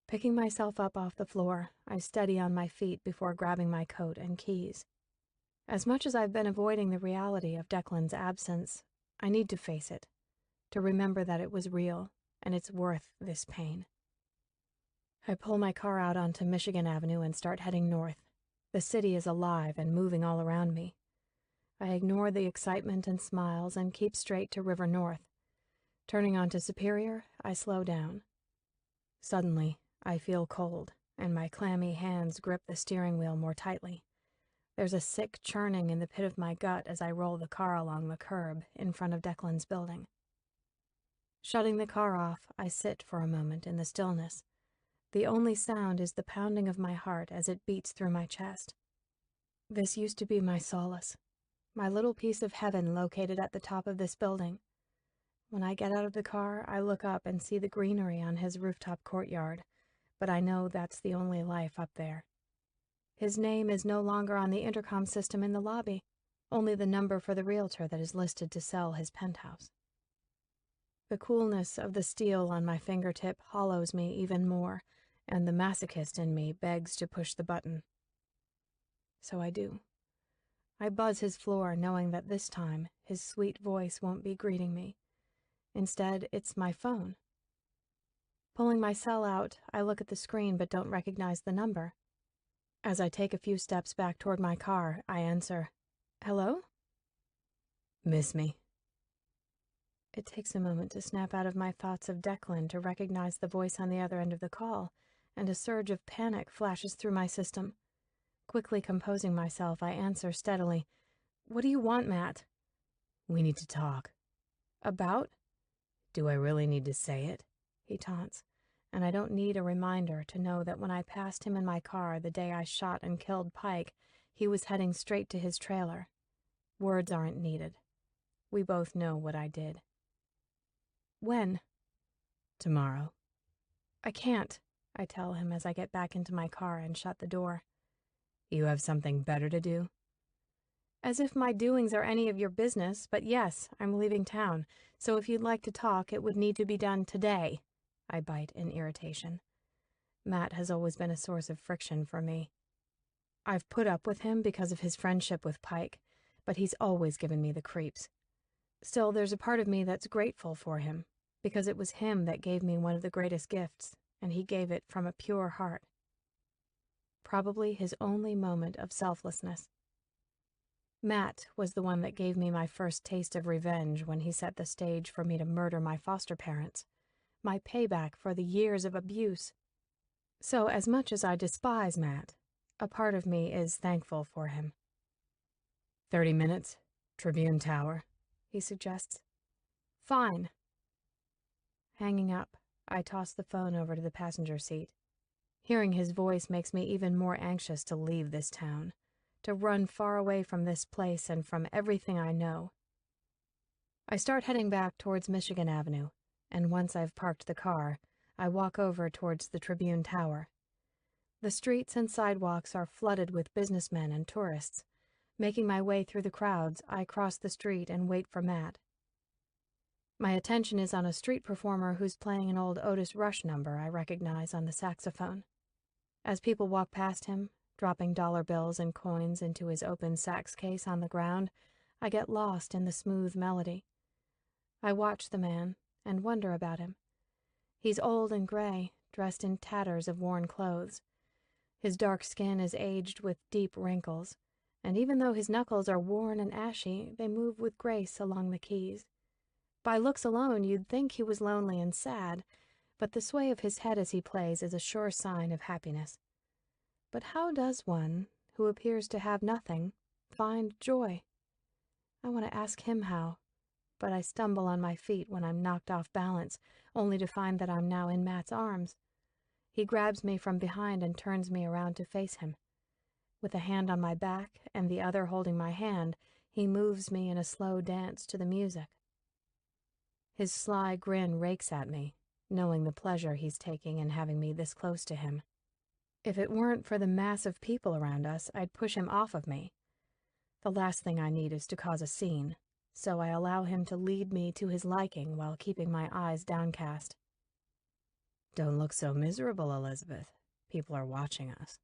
Picking myself up off the floor, I steady on my feet before grabbing my coat and keys. As much as I've been avoiding the reality of Declan's absence, I need to face it, to remember that it was real, and it's worth this pain. I pull my car out onto Michigan Avenue and start heading north. The city is alive and moving all around me. I ignore the excitement and smiles and keep straight to River North. Turning onto Superior, I slow down. Suddenly, I feel cold, and my clammy hands grip the steering wheel more tightly. There's a sick churning in the pit of my gut as I roll the car along the curb in front of Declan's building. Shutting the car off, I sit for a moment in the stillness. The only sound is the pounding of my heart as it beats through my chest. This used to be my solace, my little piece of heaven located at the top of this building. When I get out of the car, I look up and see the greenery on his rooftop courtyard, but I know that's the only life up there. His name is no longer on the intercom system in the lobby, only the number for the realtor that is listed to sell his penthouse. The coolness of the steel on my fingertip hollows me even more, and the masochist in me begs to push the button. So I do. I buzz his floor, knowing that this time his sweet voice won't be greeting me. Instead, it's my phone. Pulling my cell out, I look at the screen but don't recognize the number. As I take a few steps back toward my car, I answer, "Hello?" "Miss me?" It takes a moment to snap out of my thoughts of Declan to recognize the voice on the other end of the call, and a surge of panic flashes through my system. Quickly composing myself, I answer steadily, "What do you want, Matt?" "We need to talk." "About?" "Do I really need to say it?" he taunts, and I don't need a reminder to know that when I passed him in my car the day I shot and killed Pike, he was heading straight to his trailer. Words aren't needed. We both know what I did. "When?" "Tomorrow." "I can't," I tell him as I get back into my car and shut the door. "You have something better to do?" "As if my doings are any of your business, but yes, I'm leaving town, so if you'd like to talk, it would need to be done today," I bite in irritation. Matt has always been a source of friction for me. I've put up with him because of his friendship with Pike, but he's always given me the creeps. Still, there's a part of me that's grateful for him, because it was him that gave me one of the greatest gifts, and he gave it from a pure heart. Probably his only moment of selflessness. Matt was the one that gave me my first taste of revenge when he set the stage for me to murder my foster parents, my payback for the years of abuse. So as much as I despise Matt, a part of me is thankful for him. 30 minutes, Tribune Tower, he suggests. Fine. Hanging up, I toss the phone over to the passenger seat. Hearing his voice makes me even more anxious to leave this town, to run far away from this place and from everything I know. I start heading back towards Michigan Avenue, and once I've parked the car, I walk over towards the Tribune Tower. The streets and sidewalks are flooded with businessmen and tourists. Making my way through the crowds, I cross the street and wait for Matt. My attention is on a street performer who's playing an old Otis Rush number I recognize on the saxophone. As people walk past him, dropping dollar bills and coins into his open sax case on the ground, I get lost in the smooth melody. I watch the man and wonder about him. He's old and gray, dressed in tatters of worn clothes. His dark skin is aged with deep wrinkles, and even though his knuckles are worn and ashy, they move with grace along the keys. By looks alone, you'd think he was lonely and sad, but the sway of his head as he plays is a sure sign of happiness. But how does one, who appears to have nothing, find joy? I want to ask him how, but I stumble on my feet when I'm knocked off balance, only to find that I'm now in Matt's arms. He grabs me from behind and turns me around to face him. With a hand on my back and the other holding my hand, he moves me in a slow dance to the music. His sly grin rakes at me, knowing the pleasure he's taking in having me this close to him. If it weren't for the mass of people around us, I'd push him off of me. The last thing I need is to cause a scene, so I allow him to lead me to his liking while keeping my eyes downcast. "Don't look so miserable, Elizabeth. People are watching us."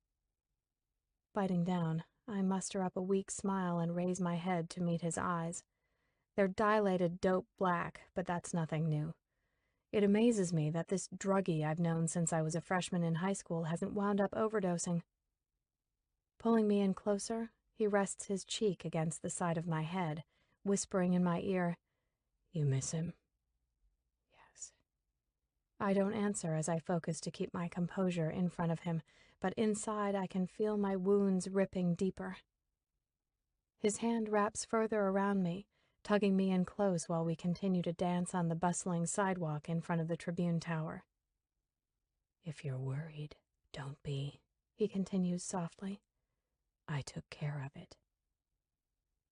Biting down, I muster up a weak smile and raise my head to meet his eyes. They're dilated dope black, but that's nothing new. It amazes me that this druggie I've known since I was a freshman in high school hasn't wound up overdosing. Pulling me in closer, he rests his cheek against the side of my head, whispering in my ear, "You miss him?" "Yes." I don't answer as I focus to keep my composure in front of him, but inside I can feel my wounds ripping deeper. His hand wraps further around me, tugging me in close while we continue to dance on the bustling sidewalk in front of the Tribune Tower. "If you're worried, don't be," he continues softly. "I took care of it."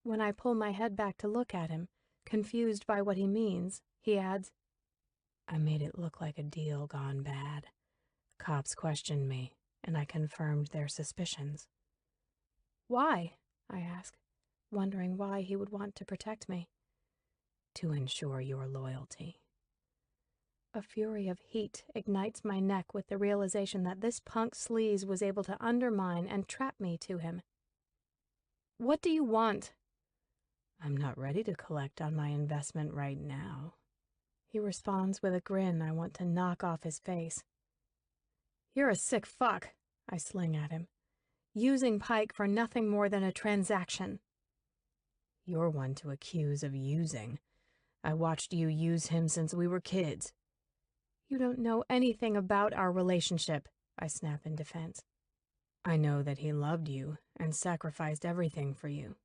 When I pull my head back to look at him, confused by what he means, he adds, "I made it look like a deal gone bad. Cops questioned me, and I confirmed their suspicions." "Why?" I ask, wondering why he would want to protect me. "To ensure your loyalty." A fury of heat ignites my neck with the realization that this punk sleaze was able to undermine and trap me to him. "What do you want?" "I'm not ready to collect on my investment right now." He responds with a grin I want to knock off his face. "You're a sick fuck," I sling at him. "Using Pike for nothing more than a transaction." "You're one to accuse of using. I watched you use him since we were kids." "You don't know anything about our relationship," I snap in defense. "I know that he loved you and sacrificed everything for you.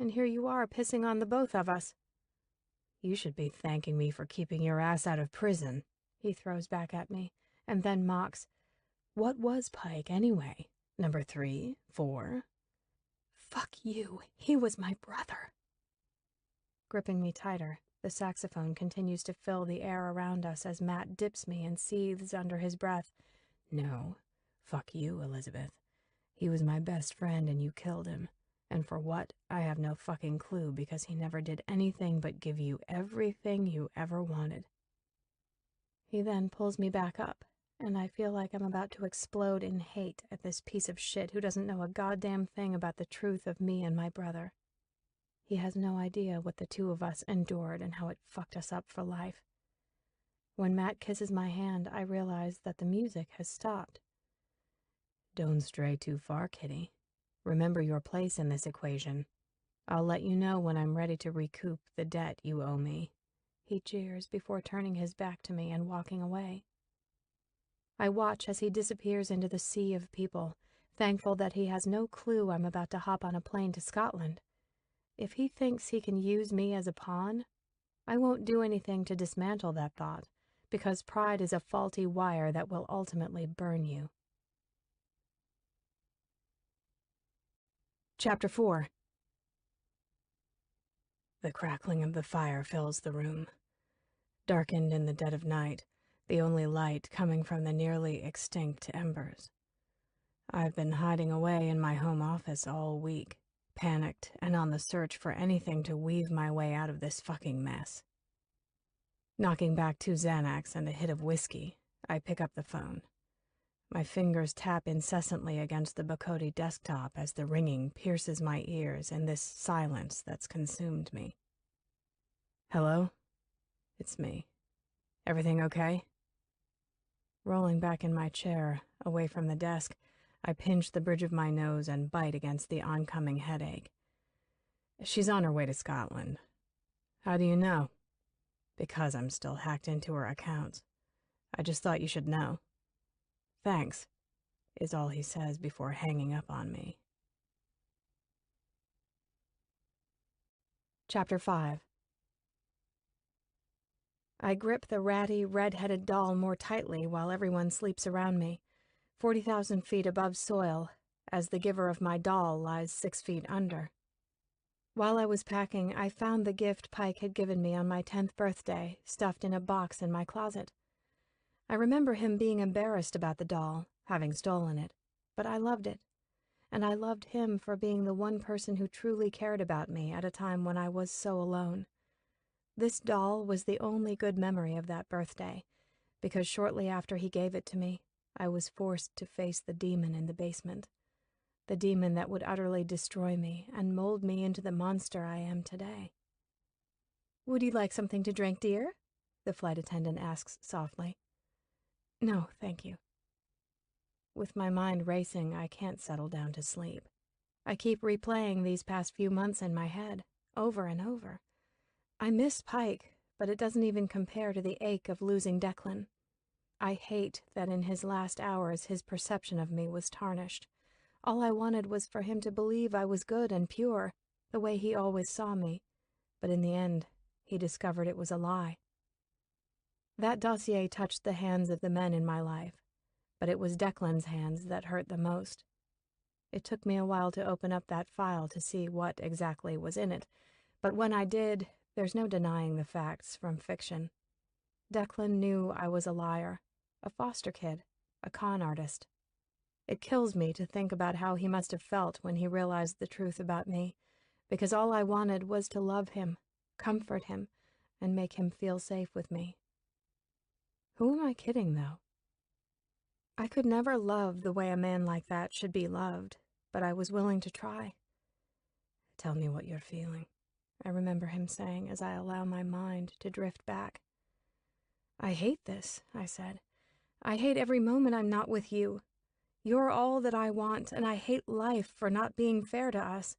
And here you are pissing on the both of us." "You should be thanking me for keeping your ass out of prison," he throws back at me, and then mocks. "What was Pike, anyway? Number 3, 4? "Fuck you, he was my brother." Gripping me tighter, the saxophone continues to fill the air around us as Matt dips me and seethes under his breath. "No, fuck you, Elizabeth. He was my best friend and you killed him. And for what, I have no fucking clue because he never did anything but give you everything you ever wanted." He then pulls me back up, and I feel like I'm about to explode in hate at this piece of shit who doesn't know a goddamn thing about the truth of me and my brother. He has no idea what the two of us endured and how it fucked us up for life. When Matt kisses my hand, I realize that the music has stopped. "Don't stray too far, Kitty. Remember your place in this equation. I'll let you know when I'm ready to recoup the debt you owe me." He jeers before turning his back to me and walking away. I watch as he disappears into the sea of people, thankful that he has no clue I'm about to hop on a plane to Scotland. If he thinks he can use me as a pawn, I won't do anything to dismantle that thought, because pride is a faulty wire that will ultimately burn you. Chapter 4. The crackling of the fire fills the room. Darkened in the dead of night, the only light coming from the nearly extinct embers. I've been hiding away in my home office all week, panicked and on the search for anything to weave my way out of this fucking mess. Knocking back 2 Xanax and a hit of whiskey, I pick up the phone. My fingers tap incessantly against the Bacote desktop as the ringing pierces my ears in this silence that's consumed me. Hello? It's me. Everything okay? Rolling back in my chair, away from the desk, I pinch the bridge of my nose and bite against the oncoming headache. She's on her way to Scotland. How do you know? Because I'm still hacked into her accounts. I just thought you should know. Thanks, is all he says before hanging up on me. Chapter 5. I grip the ratty, red-headed doll more tightly while everyone sleeps around me, 40,000 feet above soil, as the giver of my doll lies 6 feet under. While I was packing, I found the gift Pike had given me on my 10th birthday, stuffed in a box in my closet. I remember him being embarrassed about the doll, having stolen it, but I loved it, and I loved him for being the one person who truly cared about me at a time when I was so alone. This doll was the only good memory of that birthday, because shortly after he gave it to me, I was forced to face the demon in the basement. The demon that would utterly destroy me and mold me into the monster I am today. "Would you like something to drink, dear?" the flight attendant asks softly. "No, thank you." With my mind racing, I can't settle down to sleep. I keep replaying these past few months in my head, over and over. I miss Pike, but it doesn't even compare to the ache of losing Declan. I hate that in his last hours his perception of me was tarnished. All I wanted was for him to believe I was good and pure, the way he always saw me, but in the end, he discovered it was a lie. That dossier touched the hands of the men in my life, but it was Declan's hands that hurt the most. It took me a while to open up that file to see what exactly was in it, but when I did, there's no denying the facts from fiction. Declan knew I was a liar, a foster kid, a con artist. It kills me to think about how he must have felt when he realized the truth about me, because all I wanted was to love him, comfort him, and make him feel safe with me. Who am I kidding, though? I could never love the way a man like that should be loved, but I was willing to try. "Tell me what you're feeling," I remember him saying as I allow my mind to drift back. "I hate this," I said. "I hate every moment I'm not with you. You're all that I want, and I hate life for not being fair to us.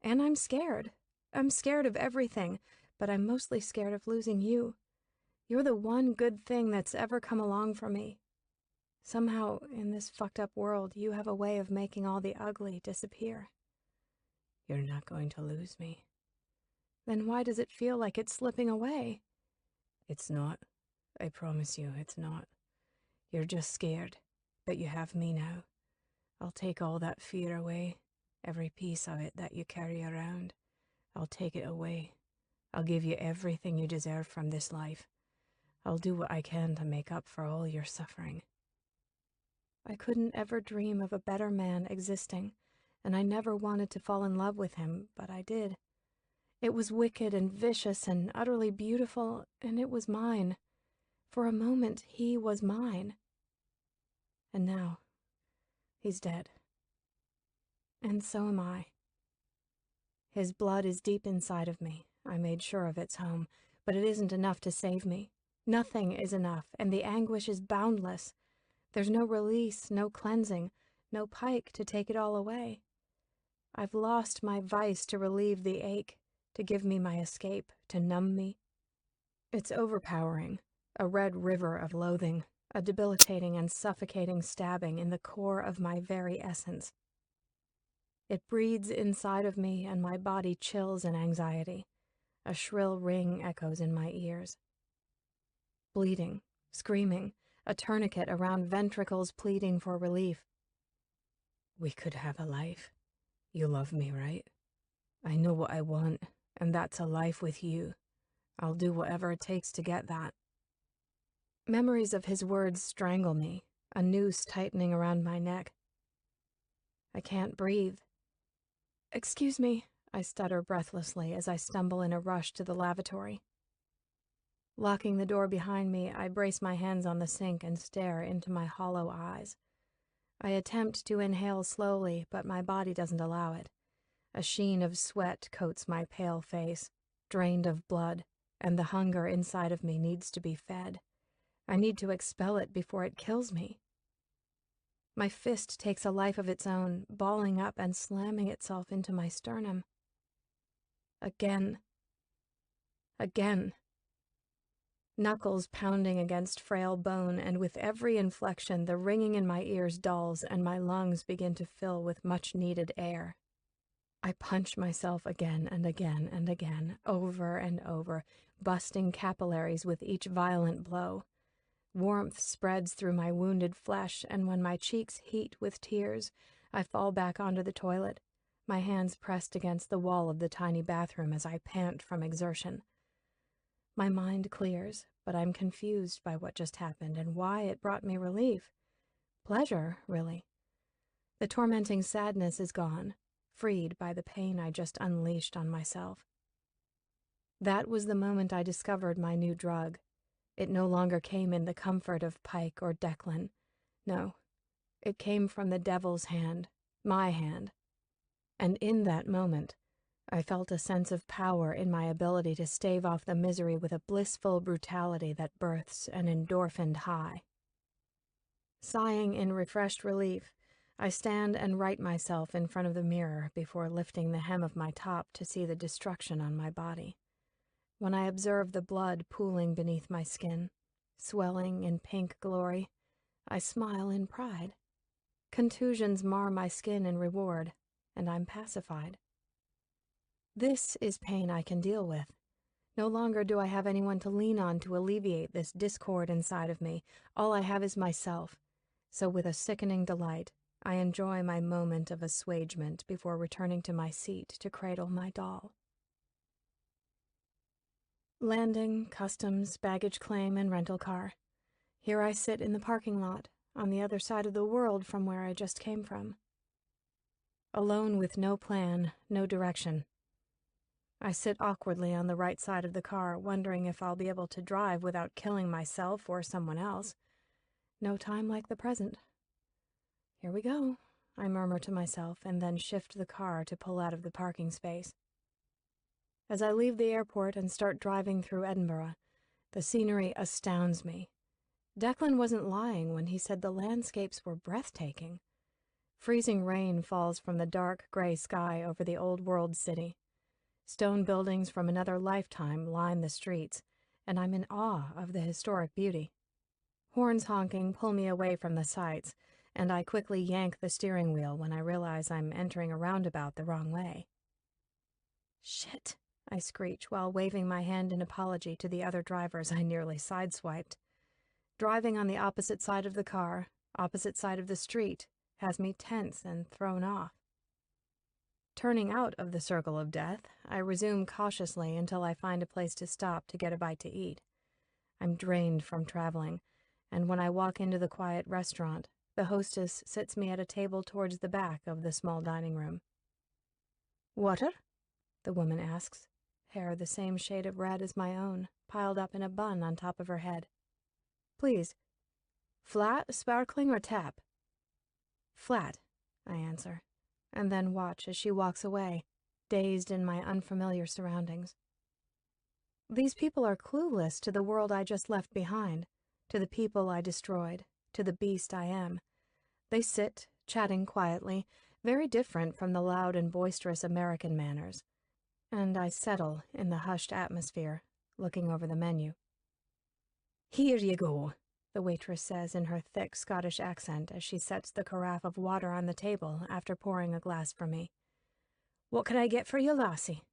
And I'm scared. I'm scared of everything, but I'm mostly scared of losing you. You're the one good thing that's ever come along for me. Somehow, in this fucked up world, you have a way of making all the ugly disappear." "You're not going to lose me." "Then why does it feel like it's slipping away?" "It's not. I promise you, it's not. You're just scared, but you have me now. I'll take all that fear away, every piece of it that you carry around. I'll take it away. I'll give you everything you deserve from this life. I'll do what I can to make up for all your suffering." I couldn't ever dream of a better man existing, and I never wanted to fall in love with him, but I did. It was wicked and vicious and utterly beautiful, and it was mine. For a moment, he was mine. And now, he's dead. And so am I. His blood is deep inside of me. I made sure of its home, but it isn't enough to save me. Nothing is enough, and the anguish is boundless. There's no release, no cleansing, no Pike to take it all away. I've lost my vice to relieve the ache, to give me my escape, to numb me. It's overpowering, a red river of loathing, a debilitating and suffocating stabbing in the core of my very essence. It breeds inside of me, and my body chills in anxiety. A shrill ring echoes in my ears. Bleeding, screaming, a tourniquet around ventricles pleading for relief. "We could have a life. You love me, right? I know what I want, and that's a life with you. I'll do whatever it takes to get that." Memories of his words strangle me, a noose tightening around my neck. I can't breathe. "Excuse me," I stutter breathlessly as I stumble in a rush to the lavatory. Locking the door behind me, I brace my hands on the sink and stare into my hollow eyes. I attempt to inhale slowly, but my body doesn't allow it. A sheen of sweat coats my pale face, drained of blood, and the hunger inside of me needs to be fed. I need to expel it before it kills me. My fist takes a life of its own, balling up and slamming itself into my sternum. Again. Again. Knuckles pounding against frail bone, and with every inflection the ringing in my ears dulls and my lungs begin to fill with much-needed air. I punch myself again and again and again, over and over, busting capillaries with each violent blow. Warmth spreads through my wounded flesh, and when my cheeks heat with tears, I fall back onto the toilet, my hands pressed against the wall of the tiny bathroom as I pant from exertion. My mind clears, but I'm confused by what just happened and why it brought me relief. Pleasure, really. The tormenting sadness is gone, freed by the pain I just unleashed on myself. That was the moment I discovered my new drug. It no longer came in the comfort of Pike or Declan. No, it came from the devil's hand, my hand. And in that moment, I felt a sense of power in my ability to stave off the misery with a blissful brutality that births an endorphined high. Sighing in refreshed relief, I stand and right myself in front of the mirror before lifting the hem of my top to see the destruction on my body. When I observe the blood pooling beneath my skin, swelling in pink glory, I smile in pride. Contusions mar my skin in reward, and I'm pacified. This is pain I can deal with. No longer do I have anyone to lean on to alleviate this discord inside of me. All I have is myself. So with a sickening delight, I enjoy my moment of assuagement before returning to my seat to cradle my doll. Landing, customs, baggage claim, and rental car. Here I sit in the parking lot, on the other side of the world from where I just came from. Alone with no plan, no direction. I sit awkwardly on the right side of the car, wondering if I'll be able to drive without killing myself or someone else. No time like the present. Here we go, I murmur to myself, and then shift the car to pull out of the parking space. As I leave the airport and start driving through Edinburgh, the scenery astounds me. Declan wasn't lying when he said the landscapes were breathtaking. Freezing rain falls from the dark gray sky over the old world city. Stone buildings from another lifetime line the streets, and I'm in awe of the historic beauty. Horns honking pull me away from the sights, and I quickly yank the steering wheel when I realize I'm entering a roundabout the wrong way. "Shit," I screech while waving my hand in apology to the other drivers I nearly sideswiped. Driving on the opposite side of the car, opposite side of the street, has me tense and thrown off. Turning out of the circle of death, I resume cautiously until I find a place to stop to get a bite to eat. I'm drained from traveling, and when I walk into the quiet restaurant, the hostess sits me at a table towards the back of the small dining room. "Water?" the woman asks, hair the same shade of red as my own, piled up in a bun on top of her head. "Please. Flat, sparkling, or tap?" "Flat," I answer, and then watch as she walks away, dazed in my unfamiliar surroundings. These people are clueless to the world I just left behind, to the people I destroyed, to the beast I am. They sit, chatting quietly, very different from the loud and boisterous American manners, and I settle in the hushed atmosphere, looking over the menu. "Here you go," the waitress says in her thick Scottish accent as she sets the carafe of water on the table after pouring a glass for me. "What can I get for you, lassie?"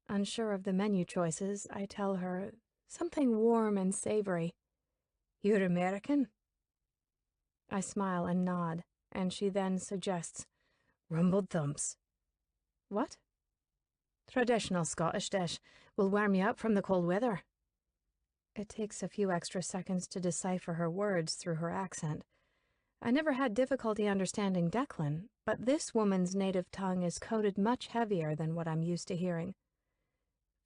Unsure of the menu choices, I tell her something warm and savory. "You're American?" I smile and nod, and she then suggests, "Rumbled thumps." "What?" "Traditional Scottish dish. Will warm you up from the cold weather." It takes a few extra seconds to decipher her words through her accent. I never had difficulty understanding Declan, but this woman's native tongue is coded much heavier than what I'm used to hearing.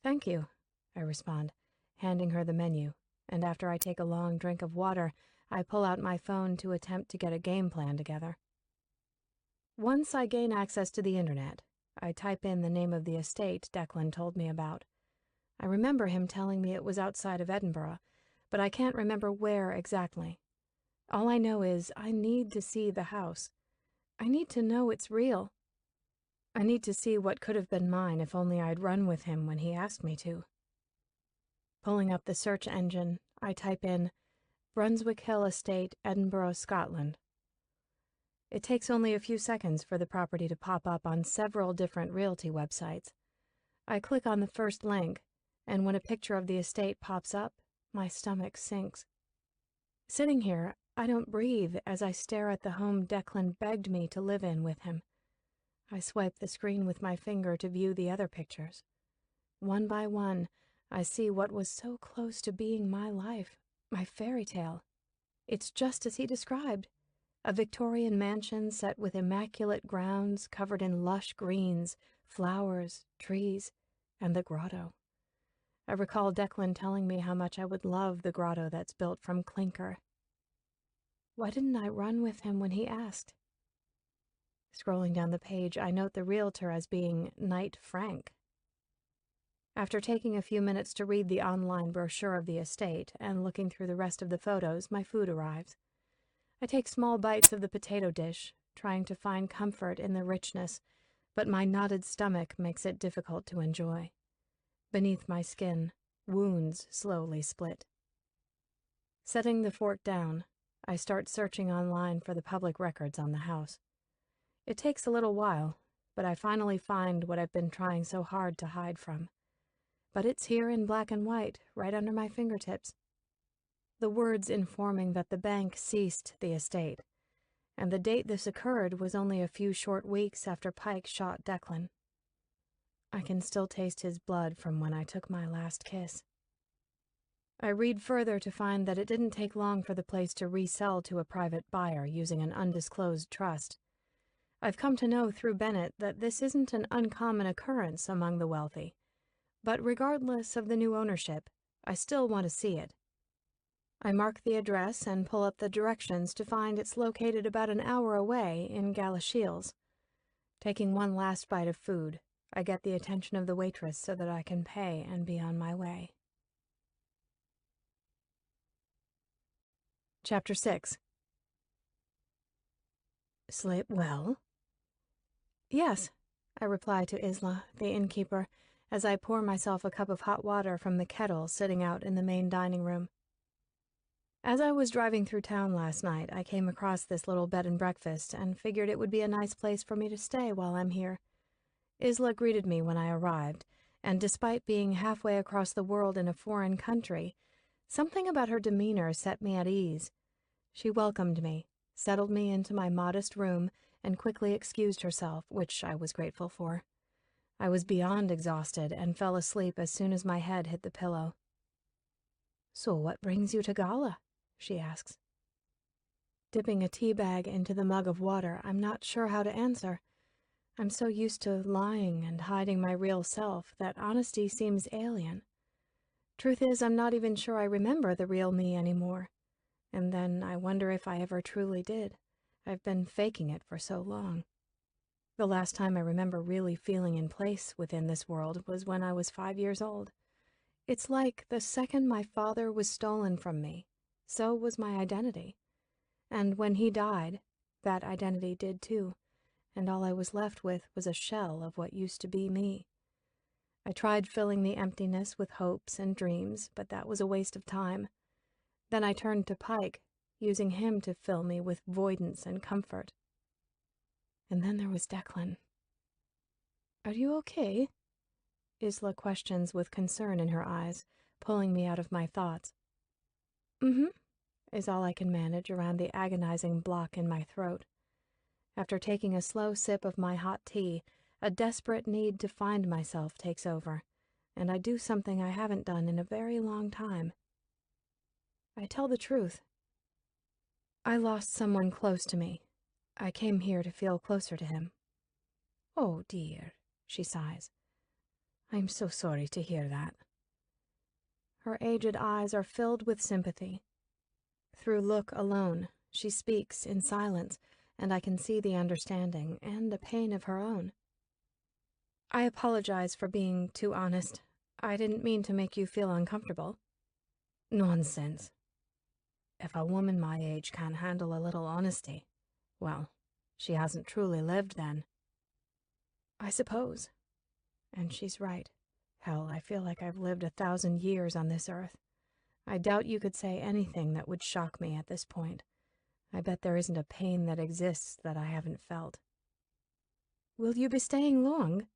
"Thank you," I respond, handing her the menu, and after I take a long drink of water, I pull out my phone to attempt to get a game plan together. Once I gain access to the internet, I type in the name of the estate Declan told me about. I remember him telling me it was outside of Edinburgh, but I can't remember where exactly. All I know is I need to see the house. I need to know it's real. I need to see what could have been mine if only I'd run with him when he asked me to. Pulling up the search engine, I type in Brunswick Hill Estate, Edinburgh, Scotland. It takes only a few seconds for the property to pop up on several different realty websites. I click on the first link, and when a picture of the estate pops up, my stomach sinks. Sitting here, I don't breathe as I stare at the home Declan begged me to live in with him. I swipe the screen with my finger to view the other pictures. One by one, I see what was so close to being my life, my fairy tale. It's just as he described. A Victorian mansion set with immaculate grounds covered in lush greens, flowers, trees, and the grotto. I recall Declan telling me how much I would love the grotto that's built from clinker. Why didn't I run with him when he asked? Scrolling down the page, I note the realtor as being Knight Frank. After taking a few minutes to read the online brochure of the estate and looking through the rest of the photos, my food arrives. I take small bites of the potato dish, trying to find comfort in the richness, but my knotted stomach makes it difficult to enjoy. Beneath my skin, wounds slowly split. Setting the fork down, I start searching online for the public records on the house. It takes a little while, but I finally find what I've been trying so hard to hide from. But it's here in black and white, right under my fingertips. The words informing that the bank ceased the estate, and the date this occurred was only a few short weeks after Pike shot Declan. I can still taste his blood from when I took my last kiss. I read further to find that it didn't take long for the place to resell to a private buyer using an undisclosed trust. I've come to know through Bennett that this isn't an uncommon occurrence among the wealthy, but regardless of the new ownership, I still want to see it. I mark the address and pull up the directions to find it's located about an hour away in Galashiels. Taking one last bite of food, I get the attention of the waitress so that I can pay and be on my way. Chapter 6. Sleep well? Yes, I reply to Isla, the innkeeper, as I pour myself a cup of hot water from the kettle sitting out in the main dining room. As I was driving through town last night, I came across this little bed and breakfast and figured it would be a nice place for me to stay while I'm here. Isla greeted me when I arrived, and despite being halfway across the world in a foreign country, something about her demeanor set me at ease. She welcomed me, settled me into my modest room, and quickly excused herself, which I was grateful for. I was beyond exhausted and fell asleep as soon as my head hit the pillow. "So what brings you to Gala?" she asks. Dipping a tea bag into the mug of water, I'm not sure how to answer. I'm so used to lying and hiding my real self that honesty seems alien. Truth is, I'm not even sure I remember the real me anymore. And then I wonder if I ever truly did. I've been faking it for so long. The last time I remember really feeling in place within this world was when I was 5 years old. It's like the second my father was stolen from me, so was my identity. And when he died, that identity did too, and all I was left with was a shell of what used to be me. I tried filling the emptiness with hopes and dreams, but that was a waste of time. Then I turned to Pike, using him to fill me with voidance and comfort. And then there was Declan. "Are you okay?" Isla questions with concern in her eyes, pulling me out of my thoughts. "Mm-hmm," is all I can manage around the agonizing block in my throat. After taking a slow sip of my hot tea, a desperate need to find myself takes over, and I do something I haven't done in a very long time. I tell the truth. I lost someone close to me. I came here to feel closer to him. Oh, dear, she sighs. I'm so sorry to hear that. Her aged eyes are filled with sympathy. Through look alone, she speaks in silence, and I can see the understanding and a pain of her own. I apologize for being too honest. I didn't mean to make you feel uncomfortable. Nonsense. If a woman my age can't handle a little honesty, well, she hasn't truly lived then. I suppose. And she's right. Hell, I feel like I've lived 1,000 years on this earth. I doubt you could say anything that would shock me at this point. I bet there isn't a pain that exists that I haven't felt. Will you be staying long?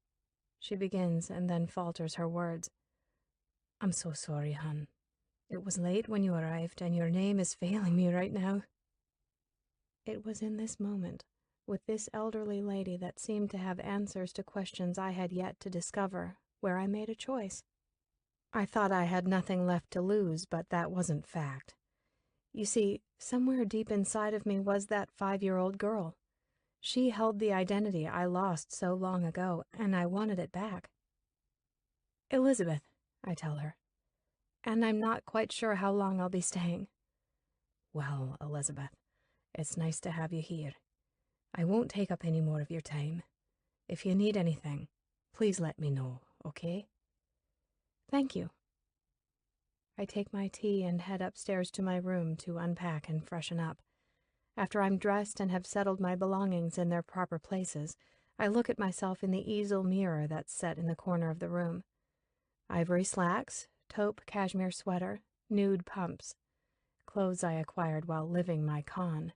She begins and then falters her words. I'm so sorry, hon. It was late when you arrived, and your name is failing me right now. It was in this moment, with this elderly lady that seemed to have answers to questions I had yet to discover, where I made a choice. I thought I had nothing left to lose, but that wasn't fact. You see, somewhere deep inside of me was that 5-year-old girl. She held the identity I lost so long ago, and I wanted it back. Elizabeth, I tell her, and I'm not quite sure how long I'll be staying. Well, Elizabeth, it's nice to have you here. I won't take up any more of your time. If you need anything, please let me know, okay? Thank you. I take my tea and head upstairs to my room to unpack and freshen up. After I'm dressed and have settled my belongings in their proper places, I look at myself in the easel mirror that's set in the corner of the room. Ivory slacks, taupe cashmere sweater, nude pumps. Clothes I acquired while living my con.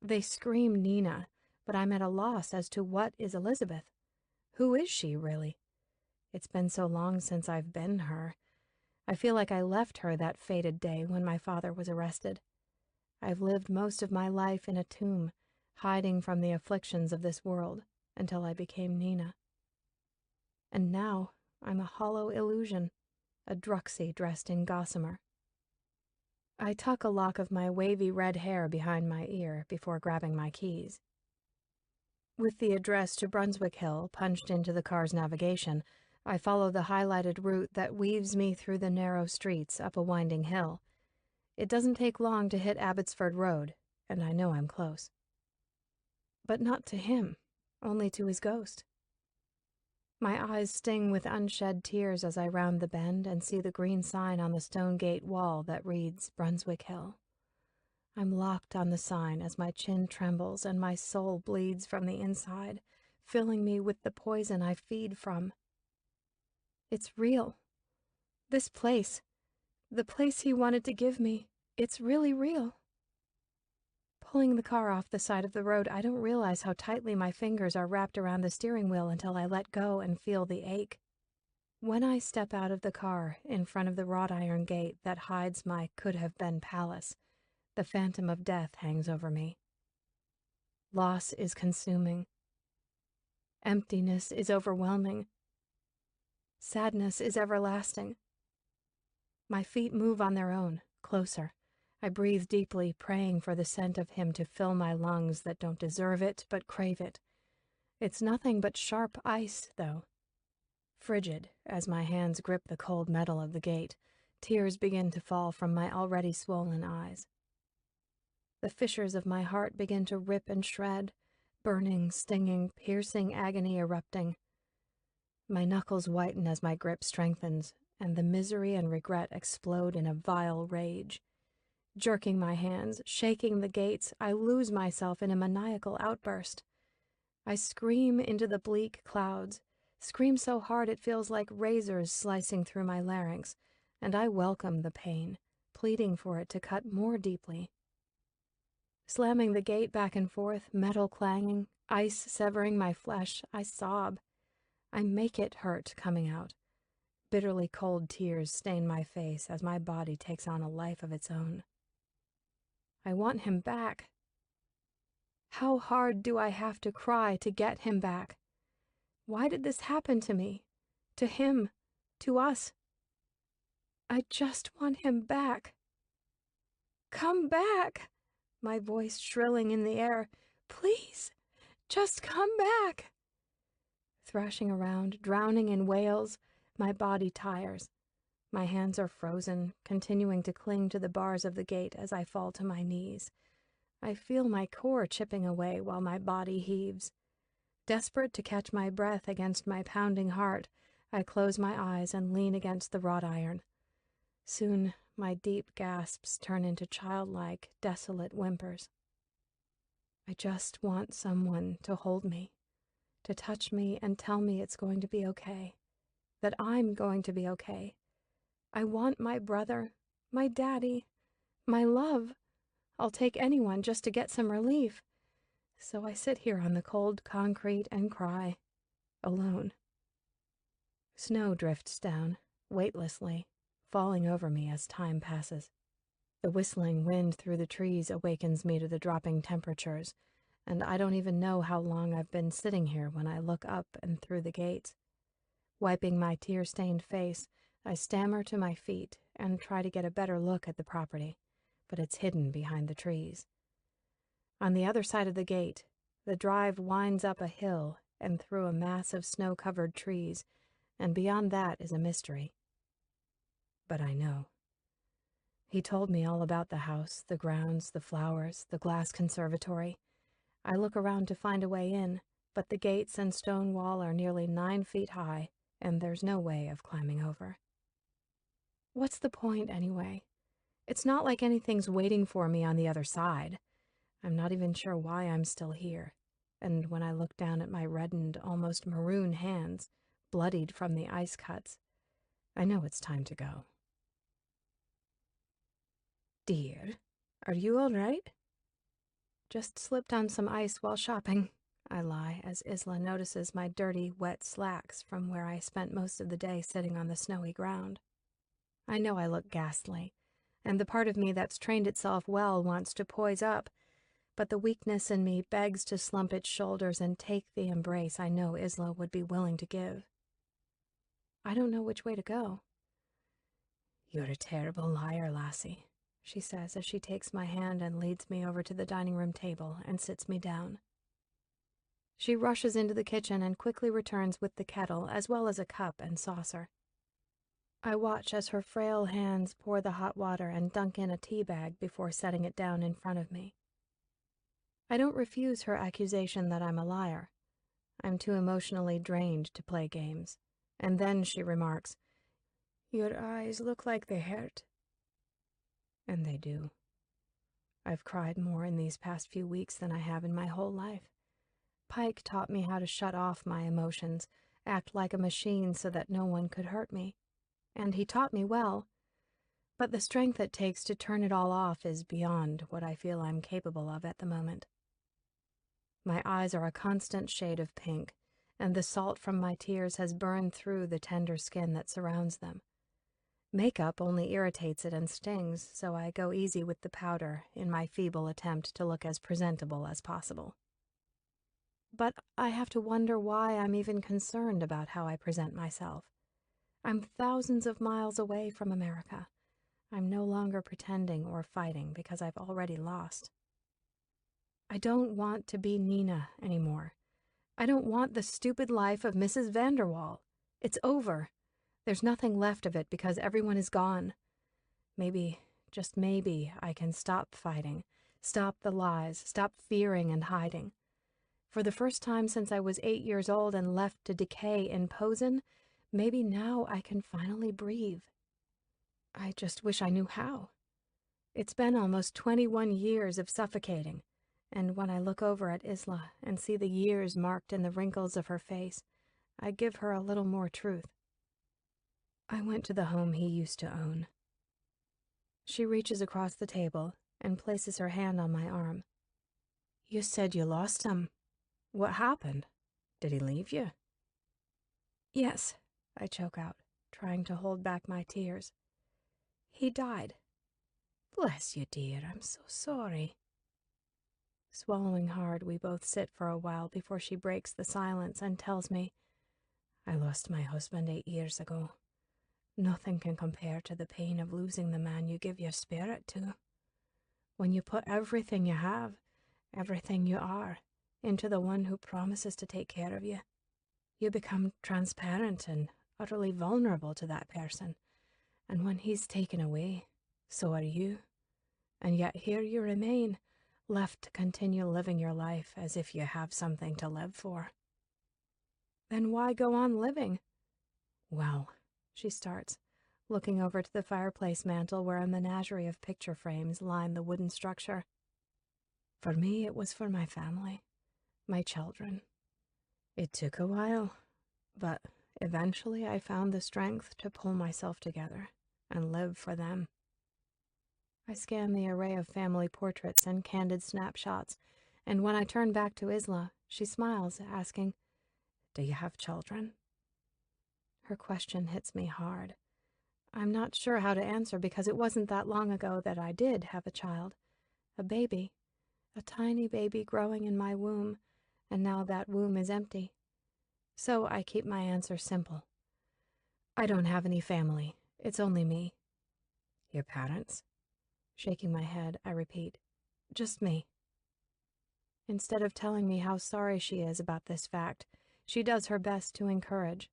They scream Nina, but I'm at a loss as to what is Elizabeth. Who is she, really? It's been so long since I've been her. I feel like I left her that fated day when my father was arrested. I've lived most of my life in a tomb, hiding from the afflictions of this world, until I became Nina. And now I'm a hollow illusion, a druxy dressed in gossamer. I tuck a lock of my wavy red hair behind my ear before grabbing my keys. With the address to Brunswick Hill punched into the car's navigation, I follow the highlighted route that weaves me through the narrow streets up a winding hill. It doesn't take long to hit Abbotsford Road, and I know I'm close. But not to him, only to his ghost. My eyes sting with unshed tears as I round the bend and see the green sign on the stone gate wall that reads Brunswick Hill. I'm locked on the sign as my chin trembles and my soul bleeds from the inside, filling me with the poison I feed from. It's real. This place, the place he wanted to give me, it's really real. Pulling the car off the side of the road, I don't realize how tightly my fingers are wrapped around the steering wheel until I let go and feel the ache. When I step out of the car in front of the wrought iron gate that hides my could-have-been palace, the phantom of death hangs over me. Loss is consuming. Emptiness is overwhelming. Sadness is everlasting. My feet move on their own, closer. I breathe deeply, praying for the scent of him to fill my lungs that don't deserve it but crave it. It's nothing but sharp ice, though. Frigid, as my hands grip the cold metal of the gate, tears begin to fall from my already swollen eyes. The fissures of my heart begin to rip and shred, burning, stinging, piercing agony erupting. My knuckles whiten as my grip strengthens, and the misery and regret explode in a vile rage. Jerking my hands, shaking the gates, I lose myself in a maniacal outburst. I scream into the bleak clouds, scream so hard it feels like razors slicing through my larynx, and I welcome the pain, pleading for it to cut more deeply. Slamming the gate back and forth, metal clanging, ice severing my flesh, I sob. I make it hurt coming out. Bitterly cold tears stain my face as my body takes on a life of its own. I want him back. How hard do I have to cry to get him back? Why did this happen to me? To him? To us? I just want him back. Come back! my voice shrilling in the air. Please, just come back. Thrashing around, drowning in wails, my body tires. My hands are frozen, continuing to cling to the bars of the gate as I fall to my knees. I feel my core chipping away while my body heaves. Desperate to catch my breath against my pounding heart, I close my eyes and lean against the wrought iron. Soon, my deep gasps turn into childlike, desolate whimpers. I just want someone to hold me, to touch me and tell me it's going to be okay, that I'm going to be okay. I want my brother, my daddy, my love. I'll take anyone just to get some relief. So I sit here on the cold concrete and cry, alone. Snow drifts down, weightlessly, falling over me as time passes. The whistling wind through the trees awakens me to the dropping temperatures, and I don't even know how long I've been sitting here when I look up and through the gates. Wiping my tear-stained face, I stammer to my feet and try to get a better look at the property, but it's hidden behind the trees. On the other side of the gate, the drive winds up a hill and through a mass of snow-covered trees, and beyond that is a mystery. But I know. He told me all about the house, the grounds, the flowers, the glass conservatory. I look around to find a way in, but the gates and stone wall are nearly 9 feet high, and there's no way of climbing over. What's the point, anyway? It's not like anything's waiting for me on the other side. I'm not even sure why I'm still here, and when I look down at my reddened, almost maroon hands, bloodied from the ice cuts, I know it's time to go. Dear, are you all right? Just slipped on some ice while shopping, I lie as Isla notices my dirty, wet slacks from where I spent most of the day sitting on the snowy ground. I know I look ghastly, and the part of me that's trained itself well wants to poise up, but the weakness in me begs to slump its shoulders and take the embrace I know Isla would be willing to give. I don't know which way to go. You're a terrible liar, lassie, she says as she takes my hand and leads me over to the dining room table and sits me down. She rushes into the kitchen and quickly returns with the kettle as well as a cup and saucer. I watch as her frail hands pour the hot water and dunk in a tea bag before setting it down in front of me. I don't refuse her accusation that I'm a liar. I'm too emotionally drained to play games. And then she remarks, Your eyes look like they hurt. And they do. I've cried more in these past few weeks than I have in my whole life. Pike taught me how to shut off my emotions, act like a machine so that no one could hurt me. And he taught me well. But the strength it takes to turn it all off is beyond what I feel I'm capable of at the moment. My eyes are a constant shade of pink, and the salt from my tears has burned through the tender skin that surrounds them. Makeup only irritates it and stings, so I go easy with the powder in my feeble attempt to look as presentable as possible. But I have to wonder why I'm even concerned about how I present myself. I'm thousands of miles away from America. I'm no longer pretending or fighting because I've already lost. I don't want to be Nina anymore. I don't want the stupid life of Mrs. Vanderwall. It's over. There's nothing left of it because everyone is gone. Maybe, just maybe, I can stop fighting, stop the lies, stop fearing and hiding. For the first time since I was 8 years old and left to decay in Posen, maybe now I can finally breathe. I just wish I knew how. It's been almost 21 years of suffocating, and when I look over at Isla and see the years marked in the wrinkles of her face, I give her a little more truth. I went to the home he used to own. She reaches across the table and places her hand on my arm. You said you lost him. What happened? Did he leave you? Yes, I choke out, trying to hold back my tears. He died. Bless you, dear, I'm so sorry. Swallowing hard, we both sit for a while before she breaks the silence and tells me, I lost my husband 8 years ago. Nothing can compare to the pain of losing the man you give your spirit to. When you put everything you have, everything you are, into the one who promises to take care of you, you become transparent and utterly vulnerable to that person. And when he's taken away, so are you. And yet here you remain, left to continue living your life as if you have something to live for. Then why go on living? Well, she starts, looking over to the fireplace mantel where a menagerie of picture frames line the wooden structure. For me, it was for my family, my children. It took a while, but eventually I found the strength to pull myself together and live for them. I scan the array of family portraits and candid snapshots, and when I turn back to Isla, she smiles, asking, "Do you have children?" Her question hits me hard. I'm not sure how to answer because it wasn't that long ago that I did have a child, a baby, a tiny baby growing in my womb, and now that womb is empty. So I keep my answer simple. I don't have any family. It's only me. Your parents? Shaking my head, I repeat, just me. Instead of telling me how sorry she is about this fact, she does her best to encourage.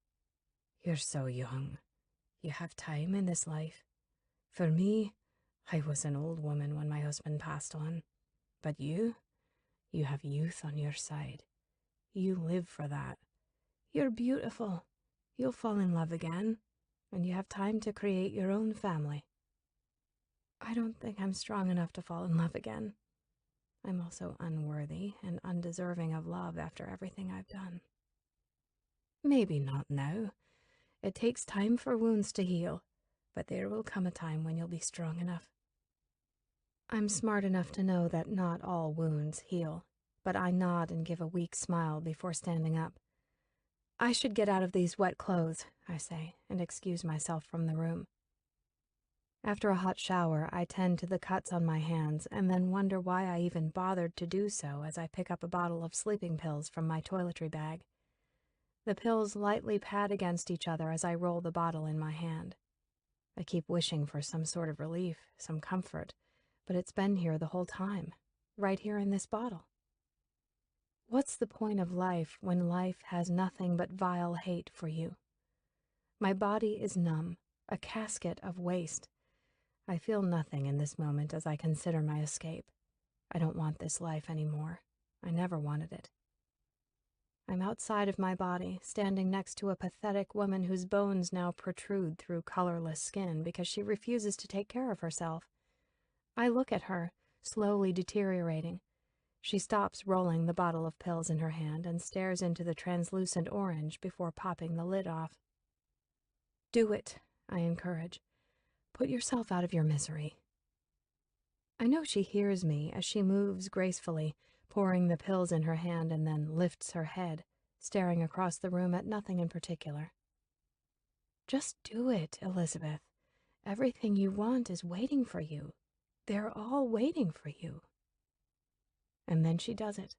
You're so young. You have time in this life. For me, I was an old woman when my husband passed on. But you have youth on your side. You live for that. You're beautiful. You'll fall in love again, and you have time to create your own family. I don't think I'm strong enough to fall in love again. I'm also unworthy and undeserving of love after everything I've done. Maybe not now. It takes time for wounds to heal, but there will come a time when you'll be strong enough. I'm smart enough to know that not all wounds heal, but I nod and give a weak smile before standing up. I should get out of these wet clothes, I say, and excuse myself from the room. After a hot shower, I tend to the cuts on my hands and then wonder why I even bothered to do so as I pick up a bottle of sleeping pills from my toiletry bag. The pills lightly pad against each other as I roll the bottle in my hand. I keep wishing for some sort of relief, some comfort, but it's been here the whole time, right here in this bottle. What's the point of life when life has nothing but vile hate for you? My body is numb, a casket of waste. I feel nothing in this moment as I consider my escape. I don't want this life anymore. I never wanted it. I'm outside of my body, standing next to a pathetic woman whose bones now protrude through colorless skin because she refuses to take care of herself. I look at her, slowly deteriorating. She stops rolling the bottle of pills in her hand and stares into the translucent orange before popping the lid off. Do it, I encourage. Put yourself out of your misery. I know she hears me as she moves gracefully, pouring the pills in her hand and then lifts her head, staring across the room at nothing in particular. Just do it, Elizabeth. Everything you want is waiting for you. They're all waiting for you. And then she does it.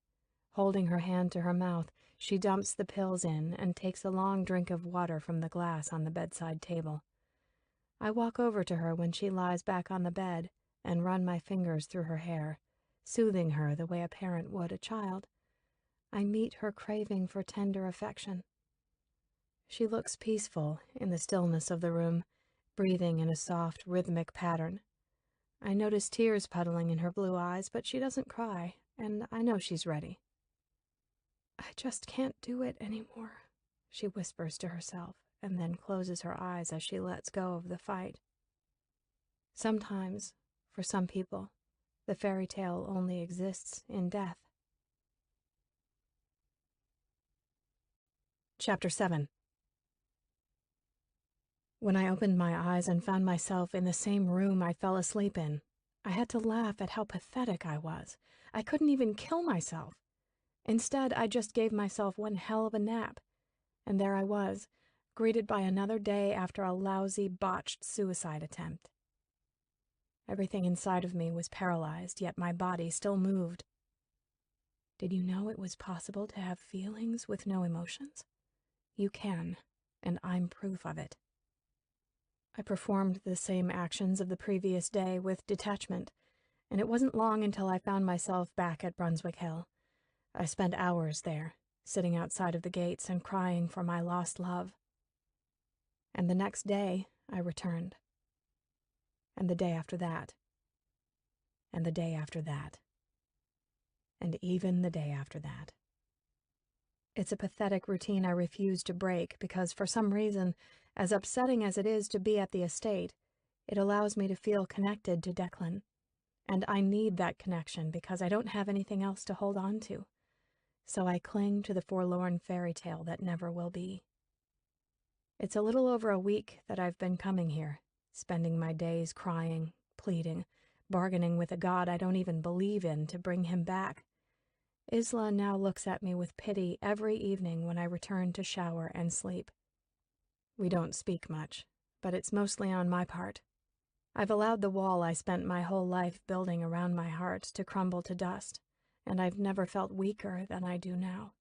Holding her hand to her mouth, she dumps the pills in and takes a long drink of water from the glass on the bedside table. I walk over to her when she lies back on the bed and run my fingers through her hair, soothing her the way a parent would a child. I meet her craving for tender affection. She looks peaceful in the stillness of the room, breathing in a soft, rhythmic pattern. I notice tears puddling in her blue eyes, but she doesn't cry, and I know she's ready. I just can't do it anymore, she whispers to herself, and then closes her eyes as she lets go of the fight. Sometimes, for some people, the fairy tale only exists in death. Chapter 7. When I opened my eyes and found myself in the same room I fell asleep in, I had to laugh at how pathetic I was. I couldn't even kill myself. Instead, I just gave myself one hell of a nap. And there I was, greeted by another day after a lousy, botched suicide attempt. Everything inside of me was paralyzed, yet my body still moved. Did you know it was possible to have feelings with no emotions? You can, and I'm proof of it. I performed the same actions of the previous day with detachment, and it wasn't long until I found myself back at Brunswick Hill. I spent hours there, sitting outside of the gates and crying for my lost love. And the next day, I returned. And the day after that. And the day after that. And even the day after that. It's a pathetic routine I refuse to break because, for some reason, as upsetting as it is to be at the estate, it allows me to feel connected to Declan. And I need that connection because I don't have anything else to hold on to. So I cling to the forlorn fairy tale that never will be. It's a little over a week that I've been coming here, spending my days crying, pleading, bargaining with a god I don't even believe in to bring him back. Isla now looks at me with pity every evening when I return to shower and sleep. We don't speak much, but it's mostly on my part. I've allowed the wall I spent my whole life building around my heart to crumble to dust, and I've never felt weaker than I do now.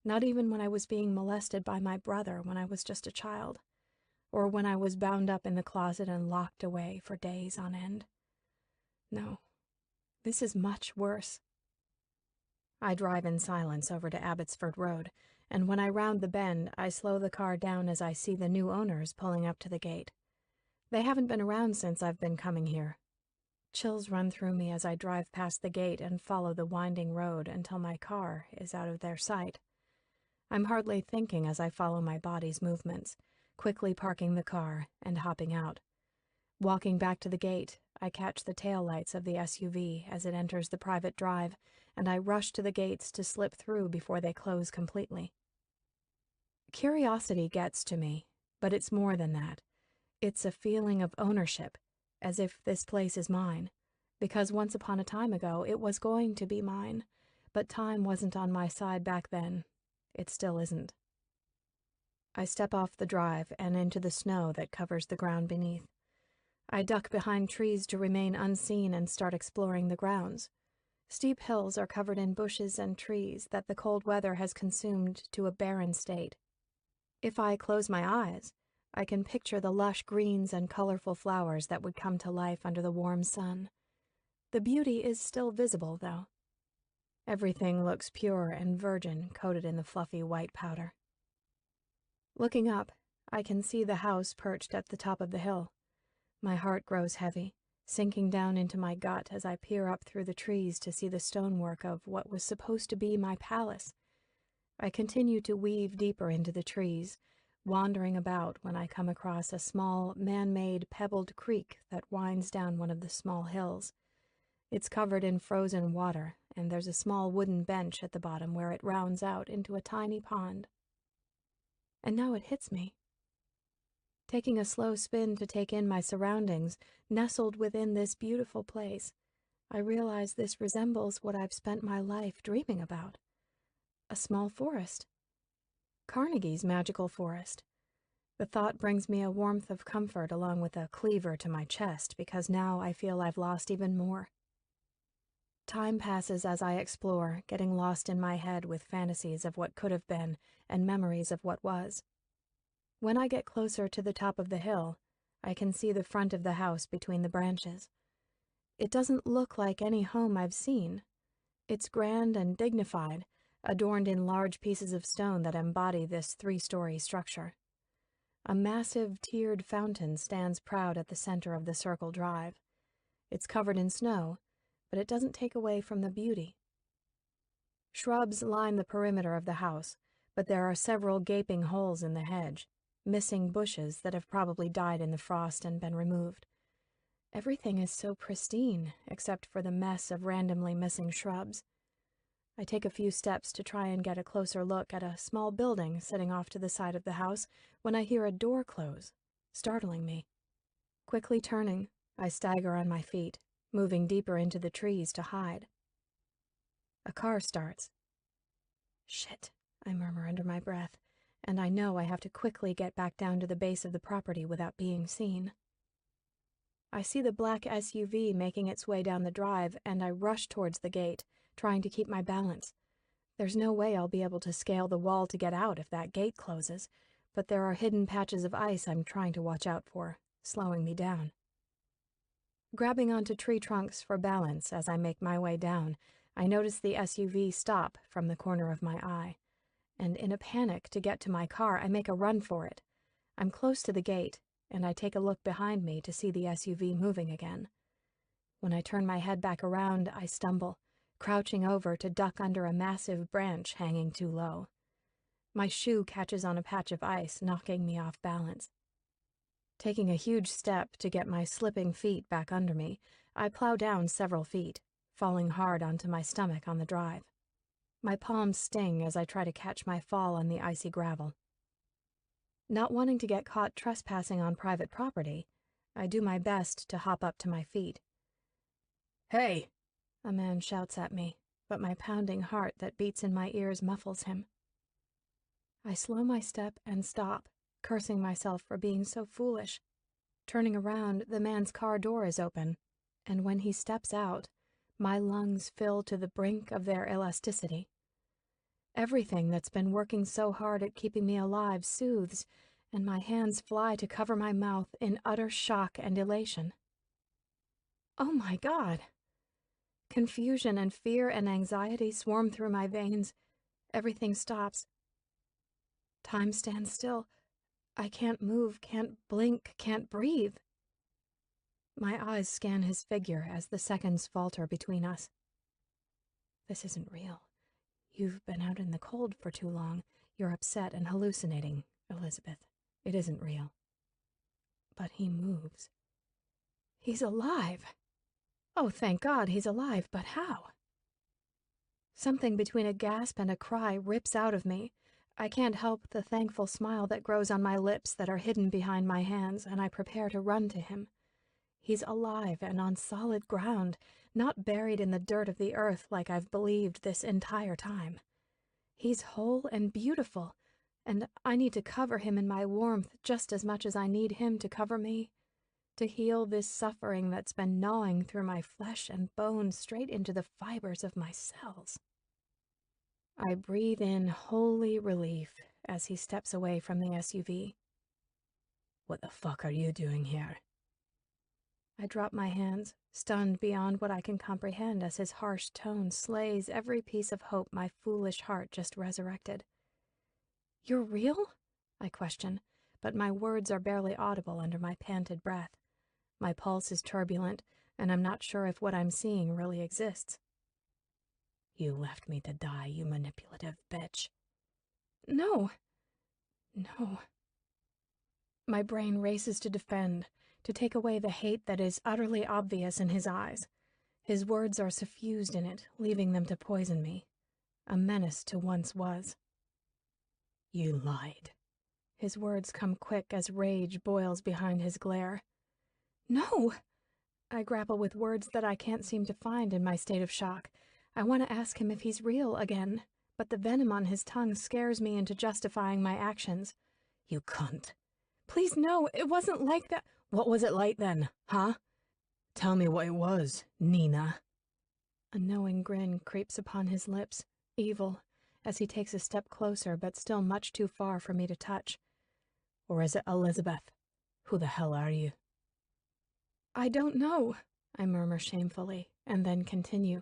Not even when I was being molested by my brother when I was just a child, or when I was bound up in the closet and locked away for days on end. No, this is much worse. I drive in silence over to Abbotsford Road, and when I round the bend, I slow the car down as I see the new owners pulling up to the gate. They haven't been around since I've been coming here. Chills run through me as I drive past the gate and follow the winding road until my car is out of their sight. I'm hardly thinking as I follow my body's movements, quickly parking the car and hopping out. Walking back to the gate, I catch the taillights of the SUV as it enters the private drive, and I rush to the gates to slip through before they close completely. Curiosity gets to me, but it's more than that. It's a feeling of ownership, as if this place is mine, because once upon a time ago it was going to be mine, but time wasn't on my side back then. It still isn't. I step off the drive and into the snow that covers the ground beneath. I duck behind trees to remain unseen and start exploring the grounds. Steep hills are covered in bushes and trees that the cold weather has consumed to a barren state. If I close my eyes, I can picture the lush greens and colorful flowers that would come to life under the warm sun. The beauty is still visible, though. Everything looks pure and virgin, coated in the fluffy white powder. Looking up, I can see the house perched at the top of the hill. My heart grows heavy, sinking down into my gut as I peer up through the trees to see the stonework of what was supposed to be my palace. I continue to weave deeper into the trees, wandering about when I come across a small, man-made pebbled creek that winds down one of the small hills. It's covered in frozen water, and there's a small wooden bench at the bottom where it rounds out into a tiny pond. And now it hits me. Taking a slow spin to take in my surroundings, nestled within this beautiful place, I realize this resembles what I've spent my life dreaming about. A small forest. Carnegie's magical forest. The thought brings me a warmth of comfort along with a cleaver to my chest because now I feel I've lost even more. Time passes as I explore, getting lost in my head with fantasies of what could have been and memories of what was. When I get closer to the top of the hill, I can see the front of the house between the branches. It doesn't look like any home I've seen. It's grand and dignified, adorned in large pieces of stone that embody this 3-story structure. A massive tiered fountain stands proud at the center of the circle drive. It's covered in snow, but it doesn't take away from the beauty. Shrubs line the perimeter of the house, but there are several gaping holes in the hedge, missing bushes that have probably died in the frost and been removed. Everything is so pristine, except for the mess of randomly missing shrubs. I take a few steps to try and get a closer look at a small building sitting off to the side of the house when I hear a door close, startling me. Quickly turning, I stagger on my feet, moving deeper into the trees to hide. A car starts. Shit, I murmur under my breath, and I know I have to quickly get back down to the base of the property without being seen. I see the black SUV making its way down the drive, and I rush towards the gate, trying to keep my balance. There's no way I'll be able to scale the wall to get out if that gate closes, but there are hidden patches of ice I'm trying to watch out for, slowing me down. Grabbing onto tree trunks for balance as I make my way down, I notice the SUV stop from the corner of my eye, and in a panic to get to my car, I make a run for it. I'm close to the gate, and I take a look behind me to see the SUV moving again. When I turn my head back around, I stumble, crouching over to duck under a massive branch hanging too low. My shoe catches on a patch of ice, knocking me off balance. Taking a huge step to get my slipping feet back under me, I plow down several feet, falling hard onto my stomach on the drive. My palms sting as I try to catch my fall on the icy gravel. Not wanting to get caught trespassing on private property, I do my best to hop up to my feet. "Hey!" a man shouts at me, but my pounding heart that beats in my ears muffles him. I slow my step and stop, cursing myself for being so foolish. Turning around, the man's car door is open, and when he steps out, my lungs fill to the brink of their elasticity. Everything that's been working so hard at keeping me alive soothes, and my hands fly to cover my mouth in utter shock and elation. Oh my God! Confusion and fear and anxiety swarm through my veins. Everything stops. Time stands still. I can't move, can't blink, can't breathe. My eyes scan his figure as the seconds falter between us. This isn't real. You've been out in the cold for too long. You're upset and hallucinating, Elizabeth. It isn't real. But he moves. He's alive. Oh, thank God he's alive, but how? Something between a gasp and a cry rips out of me. I can't help the thankful smile that grows on my lips that are hidden behind my hands, and I prepare to run to him. He's alive and on solid ground, not buried in the dirt of the earth like I've believed this entire time. He's whole and beautiful, and I need to cover him in my warmth just as much as I need him to cover me, to heal this suffering that's been gnawing through my flesh and bone straight into the fibers of my cells. I breathe in holy relief as he steps away from the SUV. "What the fuck are you doing here?" I drop my hands, stunned beyond what I can comprehend as his harsh tone slays every piece of hope my foolish heart just resurrected. "You're real?" I question, but my words are barely audible under my panted breath. My pulse is turbulent, and I'm not sure if what I'm seeing really exists. "You left me to die, you manipulative bitch." No. No. My brain races to defend, to take away the hate that is utterly obvious in his eyes. His words are suffused in it, leaving them to poison me. A menace to once was. "You lied." His words come quick as rage boils behind his glare. "No!" I grapple with words that I can't seem to find in my state of shock. I want to ask him if he's real again, but the venom on his tongue scares me into justifying my actions. "You cunt." "Please, no, it wasn't like that." "What was it like then, huh? Tell me what it was, Nina." A knowing grin creeps upon his lips, evil, as he takes a step closer but still much too far for me to touch. "Or is it Elizabeth? Who the hell are you?" "I don't know," I murmur shamefully, and then continue.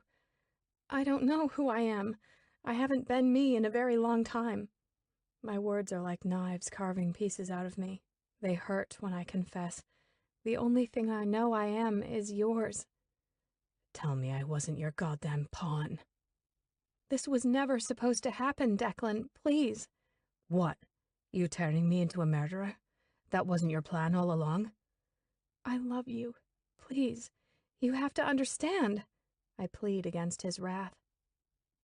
"I don't know who I am. I haven't been me in a very long time." My words are like knives carving pieces out of me. They hurt when I confess. The only thing I know I am is yours. "Tell me I wasn't your goddamn pawn." "This was never supposed to happen, Declan. Please." "What? You turning me into a murderer? That wasn't your plan all along?" "I love you. Please. You have to understand." I plead against his wrath.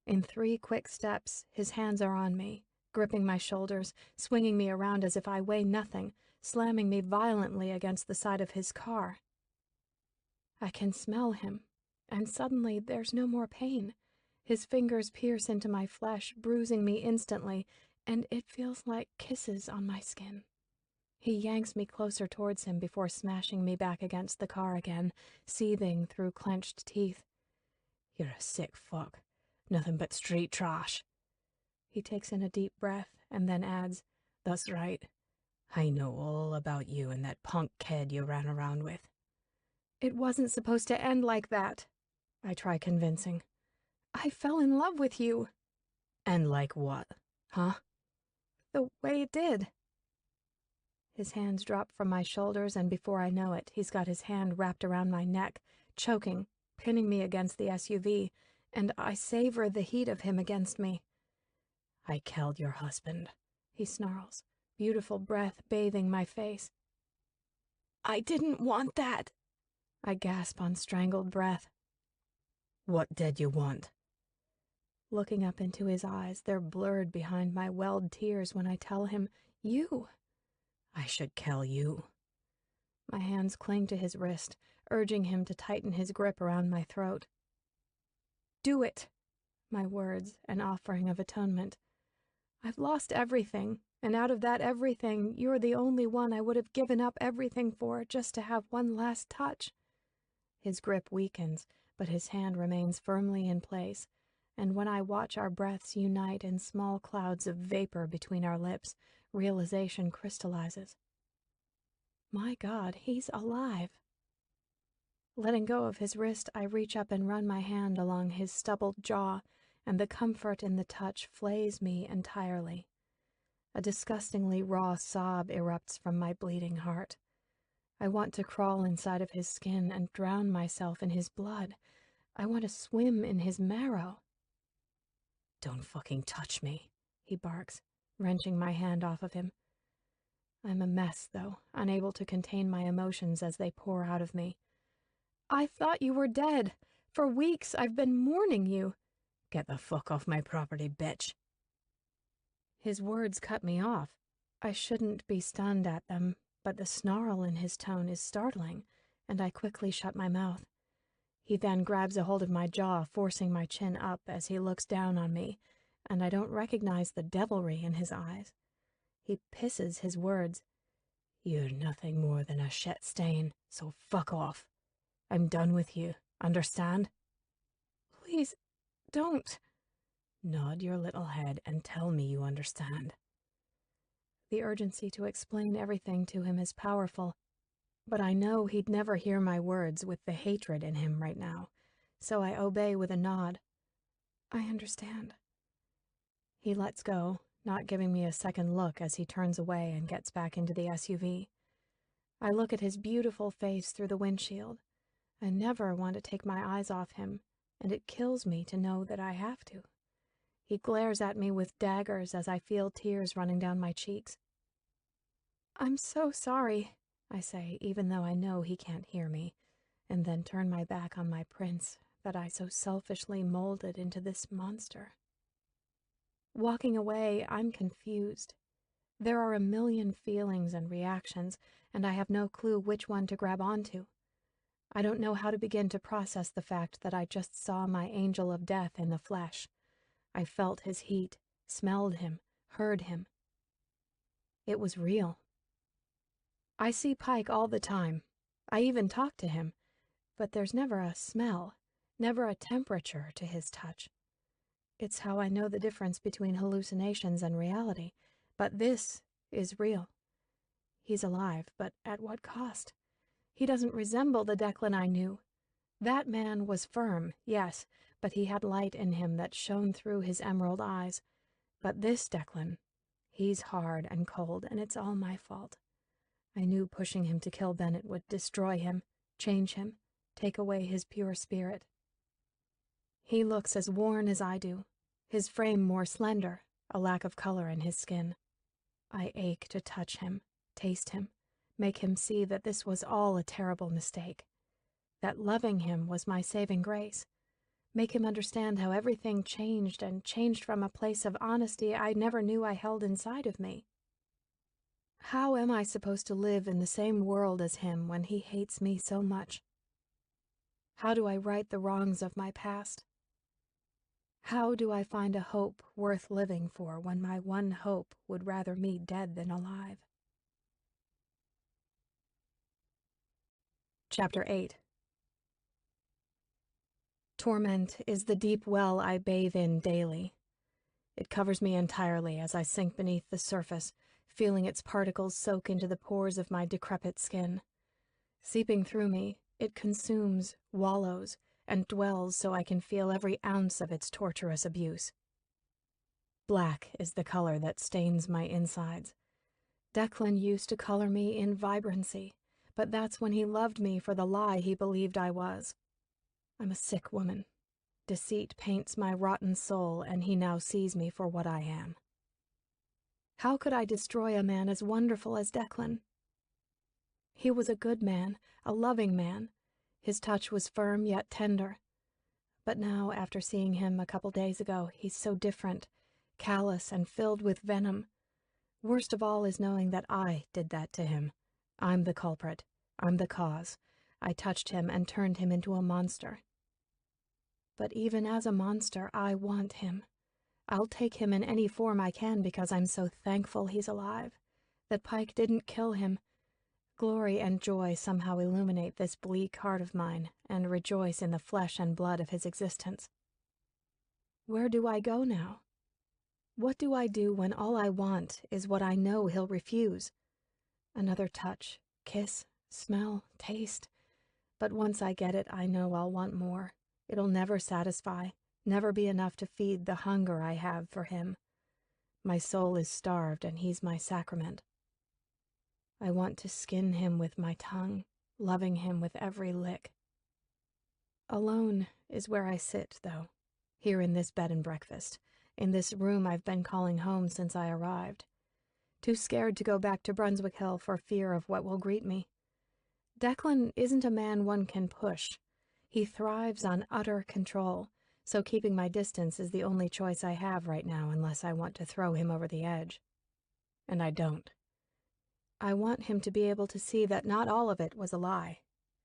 In 3 quick steps, his hands are on me, gripping my shoulders, swinging me around as if I weigh nothing, slamming me violently against the side of his car. I can smell him, and suddenly there's no more pain. His fingers pierce into my flesh, bruising me instantly, and it feels like kisses on my skin. He yanks me closer towards him before smashing me back against the car again, seething through clenched teeth. "You're a sick fuck. Nothing but street trash." He takes in a deep breath and then adds, "That's right. I know all about you and that punk kid you ran around with." It wasn't supposed to end like that, I try convincing. I fell in love with you. And like what? Huh? The way it did. His hands drop from my shoulders, and before I know it, he's got his hand wrapped around my neck, choking, pinning me against the SUV, and I savor the heat of him against me. I killed your husband, he snarls, beautiful breath bathing my face. I didn't want that, I gasp on strangled breath. What did you want? Looking up into his eyes, they're blurred behind my welled tears when I tell him, you. I should kill you. My hands cling to his wrist, urging him to tighten his grip around my throat. Do it, my words, an offering of atonement. I've lost everything, and out of that everything, you're the only one I would have given up everything for just to have one last touch. His grip weakens, but his hand remains firmly in place, and when I watch our breaths unite in small clouds of vapor between our lips, realization crystallizes. My God, he's alive. Letting go of his wrist, I reach up and run my hand along his stubbled jaw, and the comfort in the touch flays me entirely. A disgustingly raw sob erupts from my bleeding heart. I want to crawl inside of his skin and drown myself in his blood. I want to swim in his marrow. Don't fucking touch me, he barks, wrenching my hand off of him. I'm a mess, though, unable to contain my emotions as they pour out of me. I thought you were dead. For weeks I've been mourning you. Get the fuck off my property, bitch. His words cut me off. I shouldn't be stunned at them, but the snarl in his tone is startling, and I quickly shut my mouth. He then grabs a hold of my jaw, forcing my chin up as he looks down on me, and I don't recognize the devilry in his eyes. He pisses his words. You're nothing more than a shit stain, so fuck off. I'm done with you, understand? Please, don't. Nod your little head and tell me you understand. The urgency to explain everything to him is powerful, but I know he'd never hear my words with the hatred in him right now, so I obey with a nod. I understand. He lets go, not giving me a second look as he turns away and gets back into the SUV. I look at his beautiful face through the windshield. I never want to take my eyes off him, and it kills me to know that I have to. He glares at me with daggers as I feel tears running down my cheeks. I'm so sorry, I say, even though I know he can't hear me, and then turn my back on my prince that I so selfishly molded into this monster. Walking away, I'm confused. There are a million feelings and reactions, and I have no clue which one to grab onto. I don't know how to begin to process the fact that I just saw my angel of death in the flesh. I felt his heat, smelled him, heard him. It was real. I see Pike all the time. I even talk to him, but there's never a smell, never a temperature to his touch. It's how I know the difference between hallucinations and reality, but this is real. He's alive, but at what cost? He doesn't resemble the Declan I knew. That man was firm, yes, but he had light in him that shone through his emerald eyes. But this Declan, he's hard and cold, and it's all my fault. I knew pushing him to kill Bennett would destroy him, change him, take away his pure spirit. He looks as worn as I do, his frame more slender, a lack of color in his skin. I ache to touch him, taste him, make him see that this was all a terrible mistake, that loving him was my saving grace, make him understand how everything changed and changed from a place of honesty I never knew I held inside of me. How am I supposed to live in the same world as him when he hates me so much? How do I right the wrongs of my past? How do I find a hope worth living for when my one hope would rather me dead than alive? Chapter 8. Torment is the deep well I bathe in daily. It covers me entirely as I sink beneath the surface, feeling its particles soak into the pores of my decrepit skin. Seeping through me, It consumes, wallows, and dwells so I can feel every ounce of its torturous abuse. Black is the color that stains my insides. Declan used to color me in vibrancy, but that's when he loved me for the lie he believed I was. I'm a sick woman. Deceit paints my rotten soul, and he now sees me for what I am. How could I destroy a man as wonderful as Declan? He was a good man, a loving man. His touch was firm yet tender. But now, after seeing him a couple days ago, he's so different, callous and filled with venom. Worst of all is knowing that I did that to him. I'm the culprit. I'm the cause. I touched him and turned him into a monster. But even as a monster, I want him. I'll take him in any form I can because I'm so thankful he's alive, that Pike didn't kill him. Glory and joy somehow illuminate this bleak heart of mine and rejoice in the flesh and blood of his existence. Where do I go now? What do I do when all I want is what I know he'll refuse? Another touch, kiss, smell, taste. But once I get it, I know I'll want more. It'll never satisfy, never be enough to feed the hunger I have for him. My soul is starved, and he's my sacrament. I want to skin him with my tongue, loving him with every lick. Alone is where I sit, though, here in this bed and breakfast, in this room I've been calling home since I arrived. Too scared to go back to Brunswick Hill for fear of what will greet me. Declan isn't a man one can push. He thrives on utter control, so keeping my distance is the only choice I have right now unless I want to throw him over the edge. And I don't. I want him to be able to see that not all of it was a lie,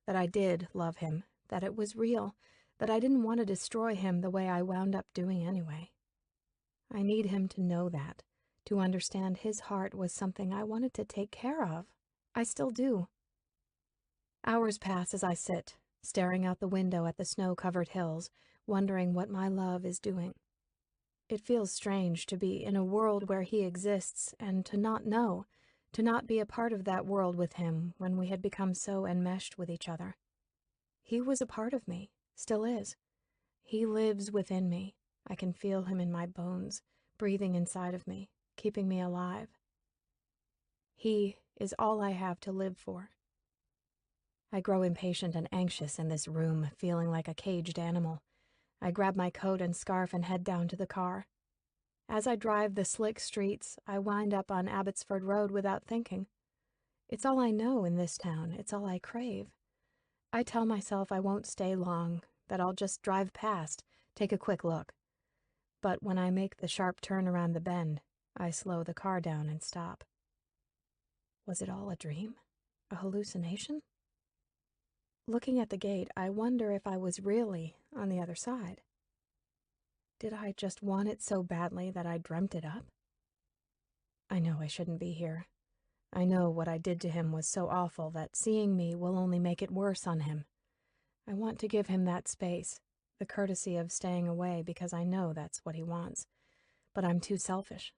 that I did love him, that it was real, that I didn't want to destroy him the way I wound up doing anyway. I need him to know that, to understand his heart was something I wanted to take care of. I still do. Hours pass as I sit, staring out the window at the snow-covered hills, wondering what my love is doing. It feels strange to be in a world where he exists and to not know, to not be a part of that world with him when we had become so enmeshed with each other. He was a part of me, still is. He lives within me. I can feel him in my bones, breathing inside of me, keeping me alive. He is all I have to live for. I grow impatient and anxious in this room, feeling like a caged animal. I grab my coat and scarf and head down to the car. As I drive the slick streets, I wind up on Abbotsford Road without thinking. It's all I know in this town. It's all I crave. I tell myself I won't stay long, that I'll just drive past, take a quick look. But when I make the sharp turn around the bend, I slow the car down and stop. Was it all a dream? A hallucination? Looking at the gate, I wonder if I was really on the other side. Did I just want it so badly that I dreamt it up? I know I shouldn't be here. I know what I did to him was so awful that seeing me will only make it worse on him. I want to give him that space, the courtesy of staying away because I know that's what he wants. But I'm too selfish.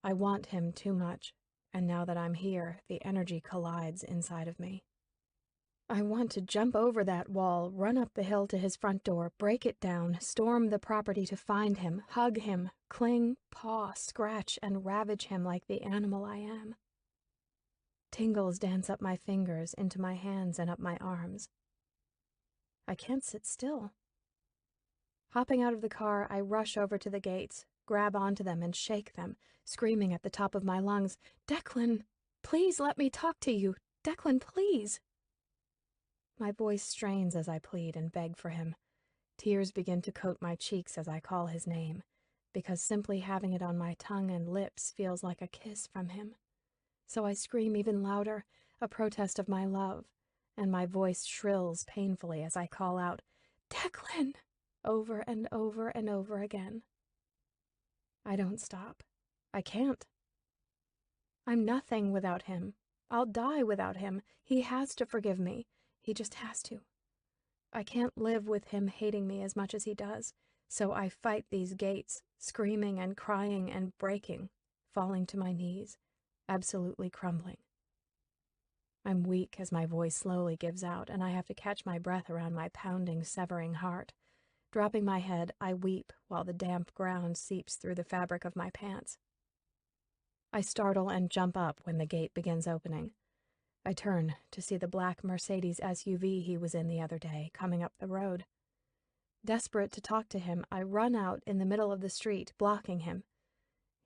I want him too much, and now that I'm here, the energy collides inside of me. I want to jump over that wall, run up the hill to his front door, break it down, storm the property to find him, hug him, cling, paw, scratch, and ravage him like the animal I am. Tingles dance up my fingers, into my hands, and up my arms. I can't sit still. Hopping out of the car, I rush over to the gates, grab onto them, and shake them, screaming at the top of my lungs, "Declan, please let me talk to you. Declan, please." My voice strains as I plead and beg for him. Tears begin to coat my cheeks as I call his name, because simply having it on my tongue and lips feels like a kiss from him. So I scream even louder, a protest of my love, and my voice shrills painfully as I call out, "Declan!" over and over and over again. I don't stop. I can't. I'm nothing without him. I'll die without him. He has to forgive me. He just has to. I can't live with him hating me as much as he does, so I fight these gates, screaming and crying and breaking, falling to my knees, absolutely crumbling. I'm weak as my voice slowly gives out, and I have to catch my breath around my pounding, severing heart. Dropping my head, I weep while the damp ground seeps through the fabric of my pants. I startle and jump up when the gate begins opening. I turn to see the black Mercedes SUV he was in the other day coming up the road. Desperate to talk to him, I run out in the middle of the street, blocking him.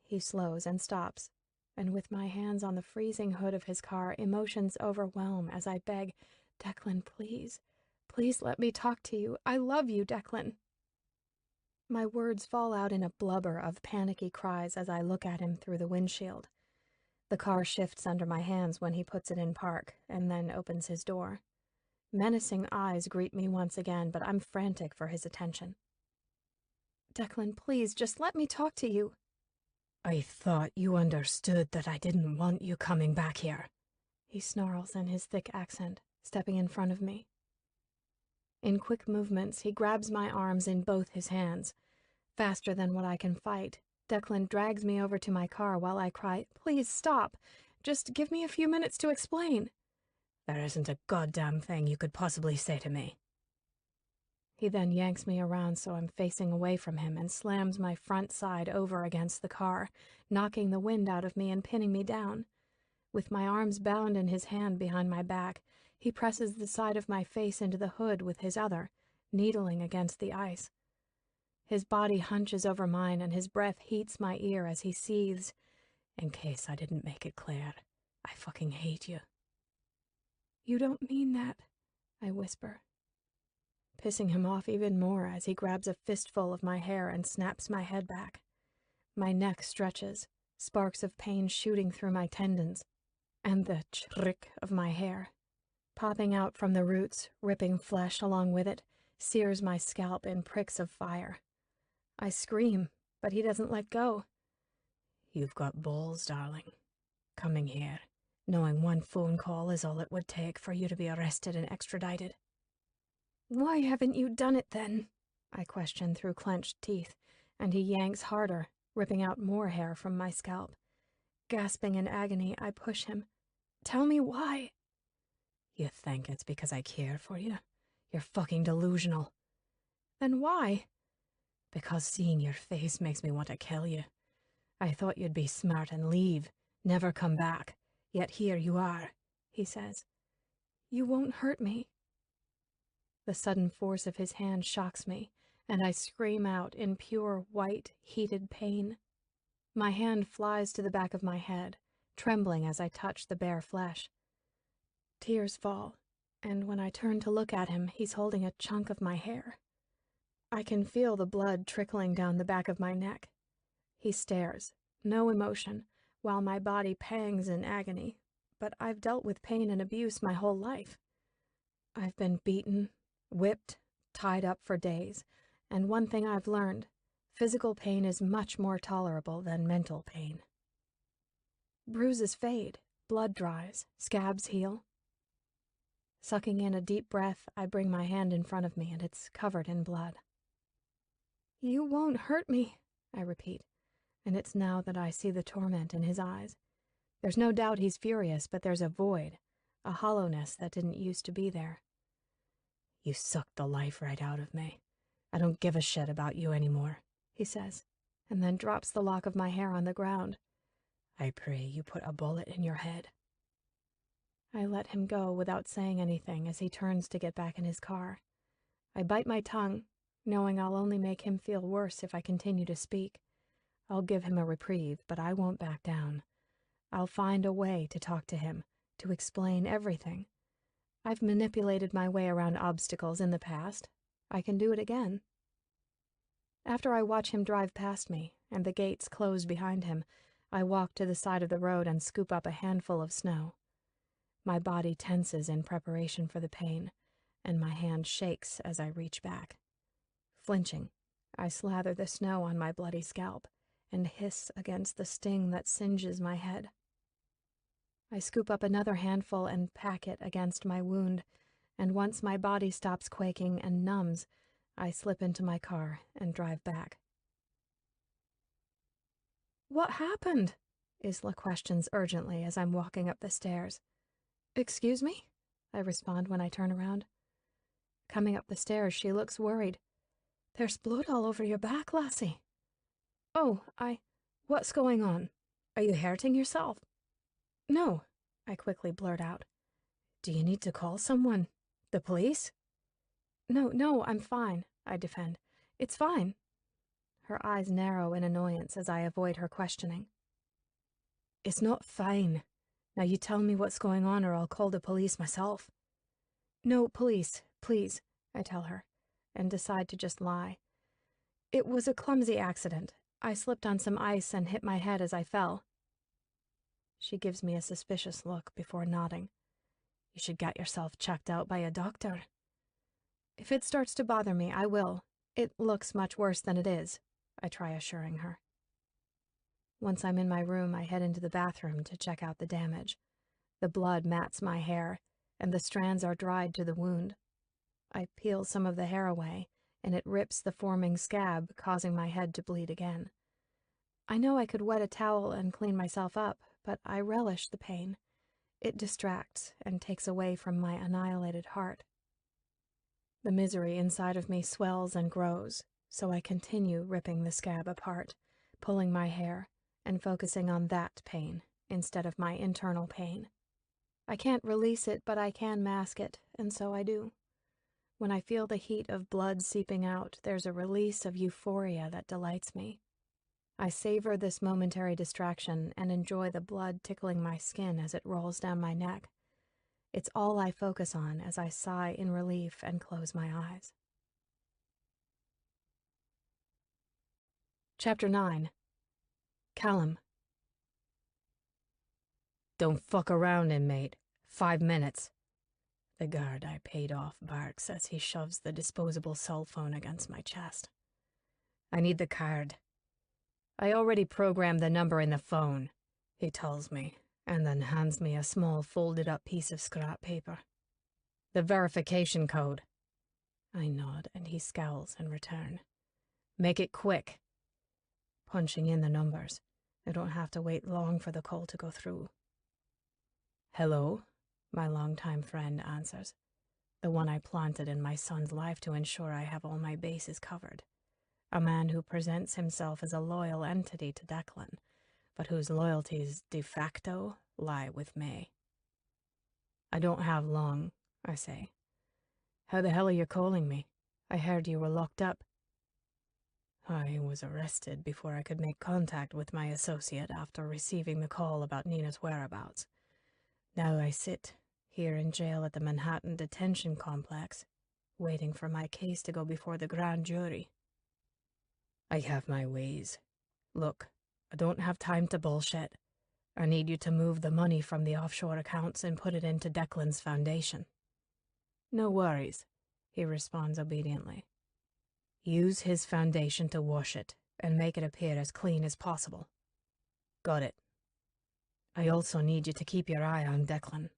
He slows and stops, and with my hands on the freezing hood of his car, emotions overwhelm as I beg, "Declan, please, please let me talk to you. I love you, Declan." My words fall out in a blubber of panicky cries as I look at him through the windshield. The car shifts under my hands when he puts it in park, and then opens his door. Menacing eyes greet me once again, but I'm frantic for his attention. "Declan, please, just let me talk to you." "I thought you understood that I didn't want you coming back here," he snarls in his thick accent, stepping in front of me. In quick movements, he grabs my arms in both his hands. Faster than what I can fight, Declan drags me over to my car while I cry, "Please stop. Just give me a few minutes to explain." "There isn't a goddamn thing you could possibly say to me." He then yanks me around so I'm facing away from him and slams my front side over against the car, knocking the wind out of me and pinning me down. With my arms bound in his hand behind my back, he presses the side of my face into the hood with his other, needling against the ice. His body hunches over mine and his breath heats my ear as he seethes, "In case I didn't make it clear, I fucking hate you." "You don't mean that," I whisper, pissing him off even more as he grabs a fistful of my hair and snaps my head back. My neck stretches, sparks of pain shooting through my tendons, and the chrick of my hair, popping out from the roots, ripping flesh along with it, sears my scalp in pricks of fire. I scream, but he doesn't let go. "You've got balls, darling. Coming here, knowing one phone call is all it would take for you to be arrested and extradited." "Why haven't you done it then?" I question through clenched teeth, and he yanks harder, ripping out more hair from my scalp. Gasping in agony, I push him. "Tell me why." "You think it's because I care for you? You're fucking delusional." "Then why?" "Because seeing your face makes me want to kill you. I thought you'd be smart and leave, never come back. Yet here you are," he says. "You won't hurt me." The sudden force of his hand shocks me, and I scream out in pure, white, heated pain. My hand flies to the back of my head, trembling as I touch the bare flesh. Tears fall, and when I turn to look at him, he's holding a chunk of my hair. I can feel the blood trickling down the back of my neck. He stares, no emotion, while my body pangs in agony, but I've dealt with pain and abuse my whole life. I've been beaten, whipped, tied up for days, and one thing I've learned, physical pain is much more tolerable than mental pain. Bruises fade, blood dries, scabs heal. Sucking in a deep breath, I bring my hand in front of me and it's covered in blood. "You won't hurt me," I repeat, and it's now that I see the torment in his eyes. There's no doubt he's furious, but there's a void, a hollowness that didn't used to be there. "You sucked the life right out of me. I don't give a shit about you anymore," he says, and then drops the lock of my hair on the ground. "I pray you put a bullet in your head." I let him go without saying anything as he turns to get back in his car. I bite my tongue, knowing I'll only make him feel worse if I continue to speak. I'll give him a reprieve, but I won't back down. I'll find a way to talk to him, to explain everything. I've manipulated my way around obstacles in the past. I can do it again. After I watch him drive past me, and the gates close behind him, I walk to the side of the road and scoop up a handful of snow. My body tenses in preparation for the pain, and my hand shakes as I reach back. Flinching, I slather the snow on my bloody scalp and hiss against the sting that singes my head. I scoop up another handful and pack it against my wound, and once my body stops quaking and numbs, I slip into my car and drive back. "What happened?" Isla questions urgently as I'm walking up the stairs. Excuse me? I respond when I turn around. Coming up the stairs, she looks worried. There's blood all over your back, lassie. Oh, what's going on? Are you hurting yourself? No, I quickly blurt out. Do you need to call someone? The police? No, I'm fine, I defend. It's fine. Her eyes narrow in annoyance as I avoid her questioning. It's not fine. Now you tell me what's going on or I'll call the police myself. No, police, please, I tell her, and decide to just lie. It was a clumsy accident. I slipped on some ice and hit my head as I fell. She gives me a suspicious look before nodding. You should get yourself checked out by a doctor. If it starts to bother me, I will. It looks much worse than it is, I try assuring her. Once I'm in my room, I head into the bathroom to check out the damage. The blood mats my hair, and the strands are dried to the wound. I peel some of the hair away, and it rips the forming scab, causing my head to bleed again. I know I could wet a towel and clean myself up, but I relish the pain. It distracts and takes away from my annihilated heart. The misery inside of me swells and grows, so I continue ripping the scab apart, pulling my hair, and focusing on that pain instead of my internal pain. I can't release it, but I can mask it, and so I do. When I feel the heat of blood seeping out, there's a release of euphoria that delights me. I savor this momentary distraction and enjoy the blood tickling my skin as it rolls down my neck. It's all I focus on as I sigh in relief and close my eyes. Chapter 9. Callum. Don't fuck around, inmate. 5 minutes. The guard I paid off barks as he shoves the disposable cell phone against my chest. I need the card. I already programmed the number in the phone, he tells me, and then hands me a small folded-up piece of scrap paper. The verification code. I nod, and he scowls in return. Make it quick. Punching in the numbers. I don't have to wait long for the call to go through. Hello, my longtime friend answers. The one I planted in my son's life to ensure I have all my bases covered. A man who presents himself as a loyal entity to Declan, but whose loyalties de facto lie with May. I don't have long, I say. How the hell are you calling me? I heard you were locked up. I was arrested before I could make contact with my associate after receiving the call about Nina's whereabouts. Now I sit here in jail at the Manhattan Detention Complex, waiting for my case to go before the grand jury. I have my ways. Look, I don't have time to bullshit. I need you to move the money from the offshore accounts and put it into Declan's foundation. No worries, he responds obediently. Use his foundation to wash it and make it appear as clean as possible. Got it. I also need you to keep your eye on Declan.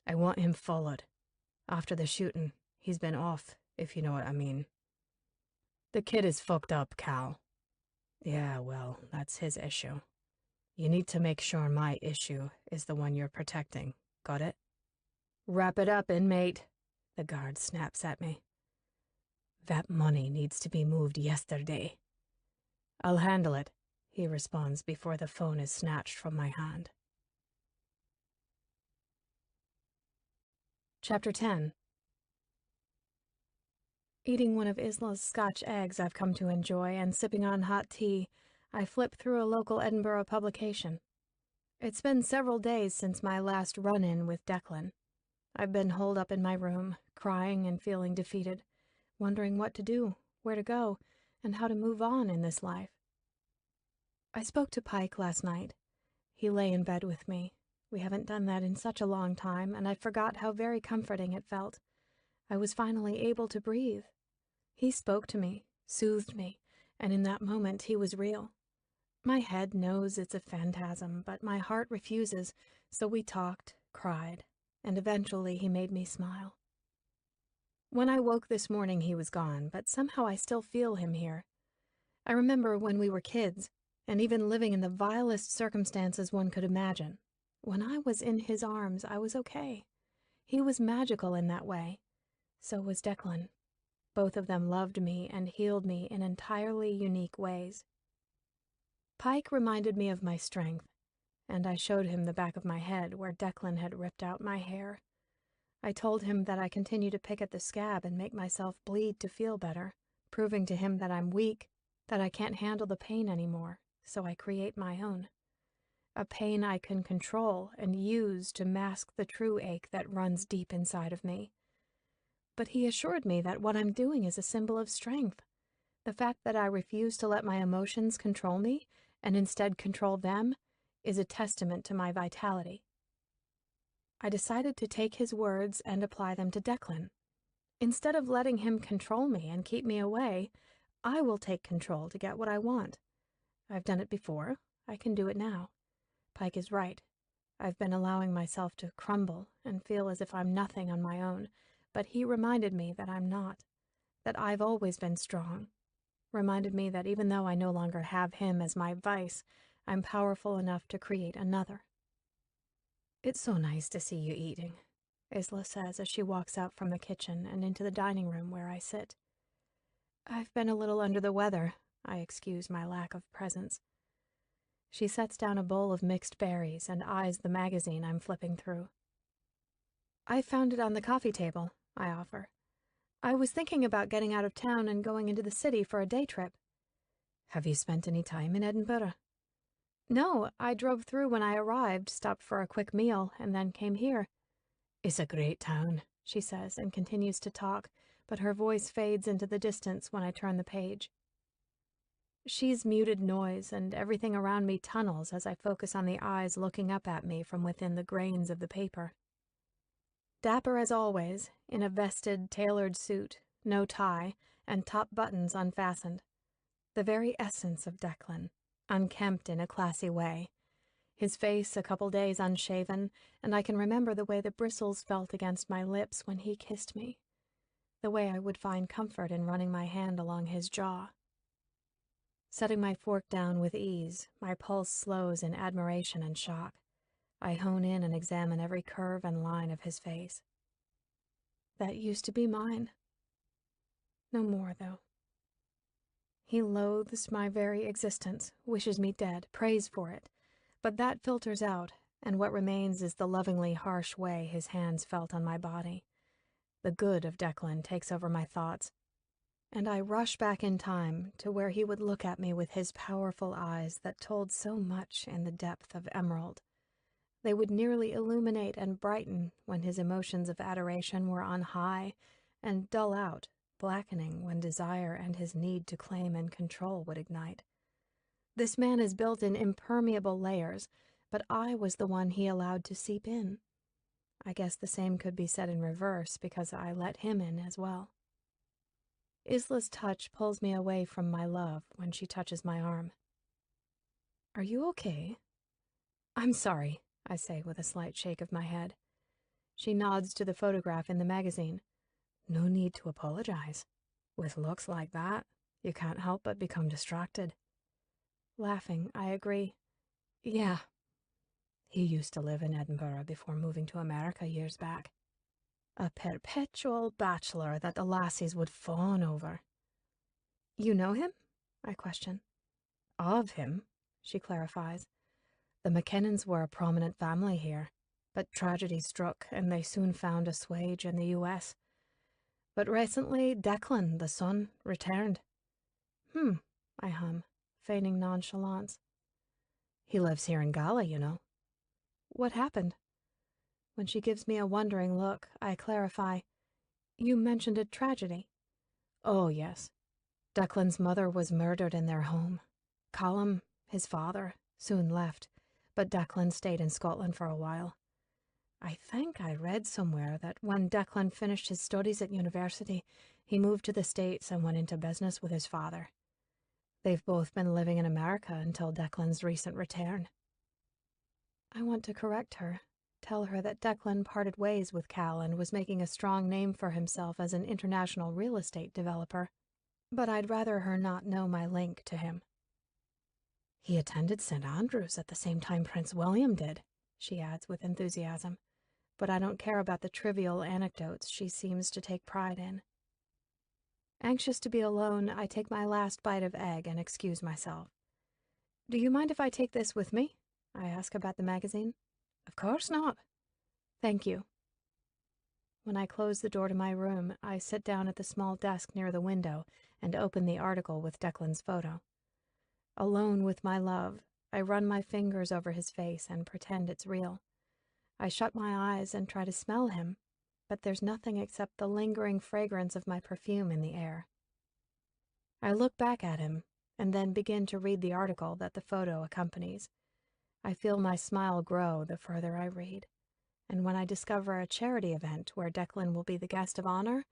I want him followed. After the shooting, he's been off, if you know what I mean. The kid is fucked up, Cal. Yeah, well, that's his issue. You need to make sure my issue is the one you're protecting. Got it? Wrap it up, inmate, the guard snaps at me. That money needs to be moved yesterday. I'll handle it, he responds before the phone is snatched from my hand. Chapter 10. Eating one of Isla's Scotch eggs I've come to enjoy and sipping on hot tea, I flip through a local Edinburgh publication. It's been several days since my last run-in with Declan. I've been holed up in my room, crying and feeling defeated, wondering what to do, where to go, and how to move on in this life. I spoke to Pike last night. He lay in bed with me. We haven't done that in such a long time, and I forgot how very comforting it felt. I was finally able to breathe. He spoke to me, soothed me, and in that moment he was real. My head knows it's a phantasm, but my heart refuses, so we talked, cried, and eventually he made me smile. When I woke this morning he was gone, but somehow I still feel him here. I remember when we were kids, and even living in the vilest circumstances one could imagine. When I was in his arms, I was okay. He was magical in that way. So was Declan. Both of them loved me and healed me in entirely unique ways. Pike reminded me of my strength, and I showed him the back of my head where Declan had ripped out my hair. I told him that I continue to pick at the scab and make myself bleed to feel better, proving to him that I'm weak, that I can't handle the pain anymore, so I create my own. A pain I can control and use to mask the true ache that runs deep inside of me. But he assured me that what I'm doing is a symbol of strength. The fact that I refuse to let my emotions control me and instead control them is a testament to my vitality. I decided to take his words and apply them to Declan. Instead of letting him control me and keep me away, I will take control to get what I want. I've done it before. I can do it now. Pike is right. I've been allowing myself to crumble and feel as if I'm nothing on my own, but he reminded me that I'm not, that I've always been strong. Reminded me that even though I no longer have him as my vice, I'm powerful enough to create another. "It's so nice to see you eating," Isla says as she walks out from the kitchen and into the dining room where I sit. "I've been a little under the weather," I excuse my lack of presence. She sets down a bowl of mixed berries and eyes the magazine I'm flipping through. "I found it on the coffee table," I offer. "I was thinking about getting out of town and going into the city for a day trip." "Have you spent any time in Edinburgh?" "No, I drove through when I arrived, stopped for a quick meal, and then came here." "It's a great town," she says, and continues to talk, but her voice fades into the distance when I turn the page. She's muted noise, and everything around me tunnels as I focus on the eyes looking up at me from within the grains of the paper. Dapper as always, in a vested, tailored suit, no tie, and top buttons unfastened. The very essence of Declan, unkempt in a classy way. His face a couple days unshaven, and I can remember the way the bristles felt against my lips when he kissed me. The way I would find comfort in running my hand along his jaw. Setting my fork down with ease, my pulse slows in admiration and shock. I hone in and examine every curve and line of his face. That used to be mine. No more, though. He loathes my very existence, wishes me dead, prays for it. But that filters out, and what remains is the lovingly harsh way his hands felt on my body. The good of Declan takes over my thoughts, and I rush back in time to where he would look at me with his powerful eyes that told so much in the depth of emerald. They would nearly illuminate and brighten when his emotions of adoration were on high, and dull out, blackening when desire and his need to claim and control would ignite. This man is built in impermeable layers, but I was the one he allowed to seep in. I guess the same could be said in reverse because I let him in as well. Isla's touch pulls me away from my love when she touches my arm. "Are you okay?" "I'm sorry," I say with a slight shake of my head. She nods to the photograph in the magazine. "No need to apologize. With looks like that, you can't help but become distracted." Laughing, I agree. "Yeah." "He used to live in Edinburgh before moving to America years back. A perpetual bachelor that the lassies would fawn over." "You know him?" I question. "Of him," she clarifies. "The McKinnons were a prominent family here, but tragedy struck and they soon found assuage in the U.S. But recently, Declan, the son, returned." I hum, feigning nonchalance. "He lives here in Gala, you know." "What happened?" When she gives me a wondering look, I clarify. "You mentioned a tragedy." "Oh, yes. Declan's mother was murdered in their home. Callum, his father, soon left, but Declan stayed in Scotland for a while. I think I read somewhere that when Declan finished his studies at university, he moved to the States and went into business with his father. They've both been living in America until Declan's recent return." I want to correct her, tell her that Declan parted ways with Cal and was making a strong name for himself as an international real estate developer, but I'd rather her not know my link to him. "He attended St. Andrews at the same time Prince William did," she adds with enthusiasm. but I don't care about the trivial anecdotes she seems to take pride in. Anxious to be alone, I take my last bite of egg and excuse myself. "Do you mind if I take this with me?" I ask about the magazine. "Of course not." "Thank you." When I close the door to my room, I sit down at the small desk near the window and open the article with Declan's photo. Alone with my love, I run my fingers over his face and pretend it's real. I shut my eyes and try to smell him, but there's nothing except the lingering fragrance of my perfume in the air. I look back at him and then begin to read the article that the photo accompanies. I feel my smile grow the further I read, and when I discover a charity event where Declan will be the guest of honor,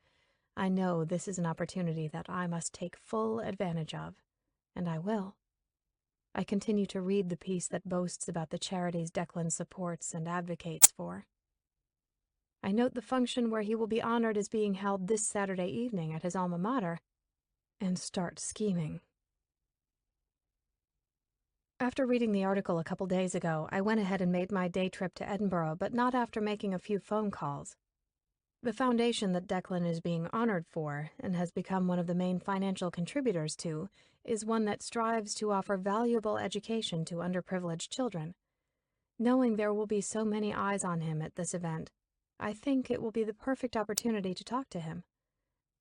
I know this is an opportunity that I must take full advantage of, and I will. I continue to read the piece that boasts about the charities Declan supports and advocates for. I note the function where he will be honored is being held this Saturday evening at his alma mater, and start scheming. After reading the article a couple days ago, I went ahead and made my day trip to Edinburgh, but not after making a few phone calls. The foundation that Declan is being honored for, and has become one of the main financial contributors to, is one that strives to offer valuable education to underprivileged children. Knowing there will be so many eyes on him at this event, I think it will be the perfect opportunity to talk to him.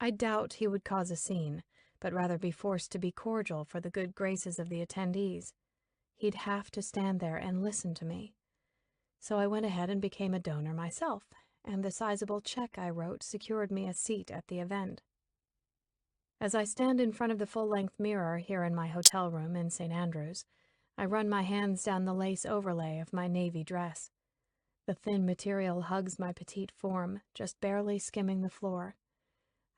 I doubt he would cause a scene, but rather be forced to be cordial for the good graces of the attendees. He'd have to stand there and listen to me. So I went ahead and became a donor myself, and the sizable check I wrote secured me a seat at the event. As I stand in front of the full-length mirror here in my hotel room in St. Andrews, I run my hands down the lace overlay of my navy dress. The thin material hugs my petite form, just barely skimming the floor.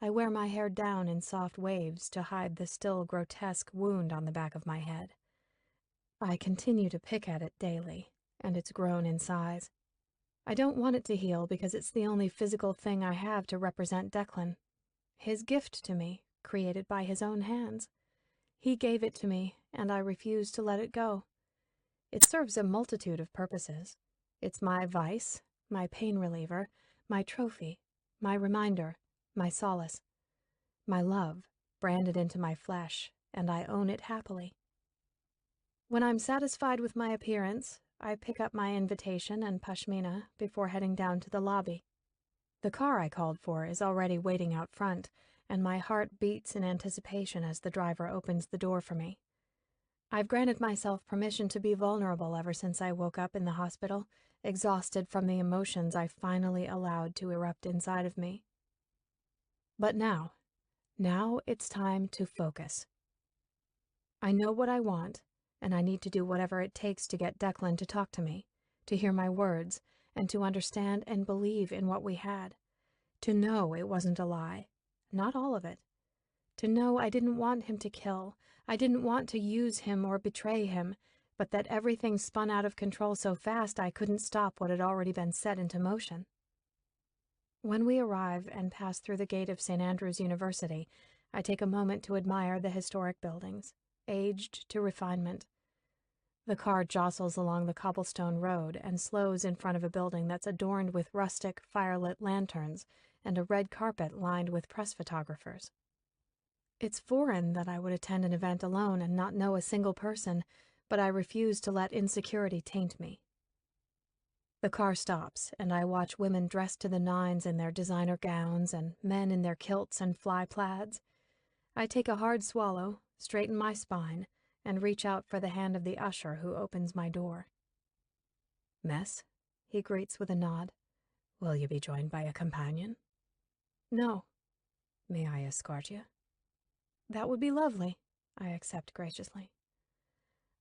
I wear my hair down in soft waves to hide the still grotesque wound on the back of my head. I continue to pick at it daily, and it's grown in size. I don't want it to heal because it's the only physical thing I have to represent Declan. His gift to me, created by his own hands. He gave it to me, and I refuse to let it go. It serves a multitude of purposes. It's my vice, my pain reliever, my trophy, my reminder, my solace. My love, branded into my flesh, and I own it happily. When I'm satisfied with my appearance, I pick up my invitation and pashmina before heading down to the lobby. The car I called for is already waiting out front, and my heart beats in anticipation as the driver opens the door for me. I've granted myself permission to be vulnerable ever since I woke up in the hospital, exhausted from the emotions I finally allowed to erupt inside of me. But now it's time to focus. I know what I want, and I need to do whatever it takes to get Declan to talk to me, to hear my words, and to understand and believe in what we had. To know it wasn't a lie. Not all of it. To know I didn't want him to kill. I didn't want to use him or betray him, but that everything spun out of control so fast I couldn't stop what had already been set into motion. When we arrive and pass through the gate of St. Andrews University, I take a moment to admire the historic buildings, aged to refinement. The car jostles along the cobblestone road and slows in front of a building that's adorned with rustic, firelit lanterns and a red carpet lined with press photographers. It's foreign that I would attend an event alone and not know a single person, but I refuse to let insecurity taint me. The car stops, and I watch women dressed to the nines in their designer gowns and men in their kilts and fly plaids. I take a hard swallow, straighten my spine, and reach out for the hand of the usher who opens my door. "Miss," he greets with a nod. "Will you be joined by a companion?" "No." "May I escort you?" "That would be lovely," I accept graciously.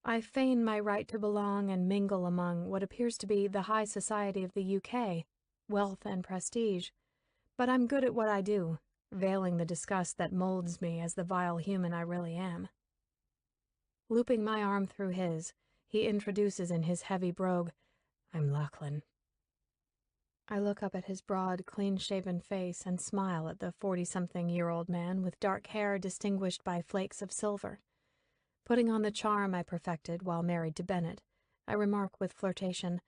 I feign my right to belong and mingle among what appears to be the high society of the UK, wealth and prestige, but I'm good at what I do, veiling the disgust that molds me as the vile human I really am. Looping my arm through his, he introduces in his heavy brogue, "I'm Lachlan." I look up at his broad, clean-shaven face and smile at the 40-something-year-old man with dark hair distinguished by flakes of silver. Putting on the charm I perfected while married to Bennett, I remark with flirtation,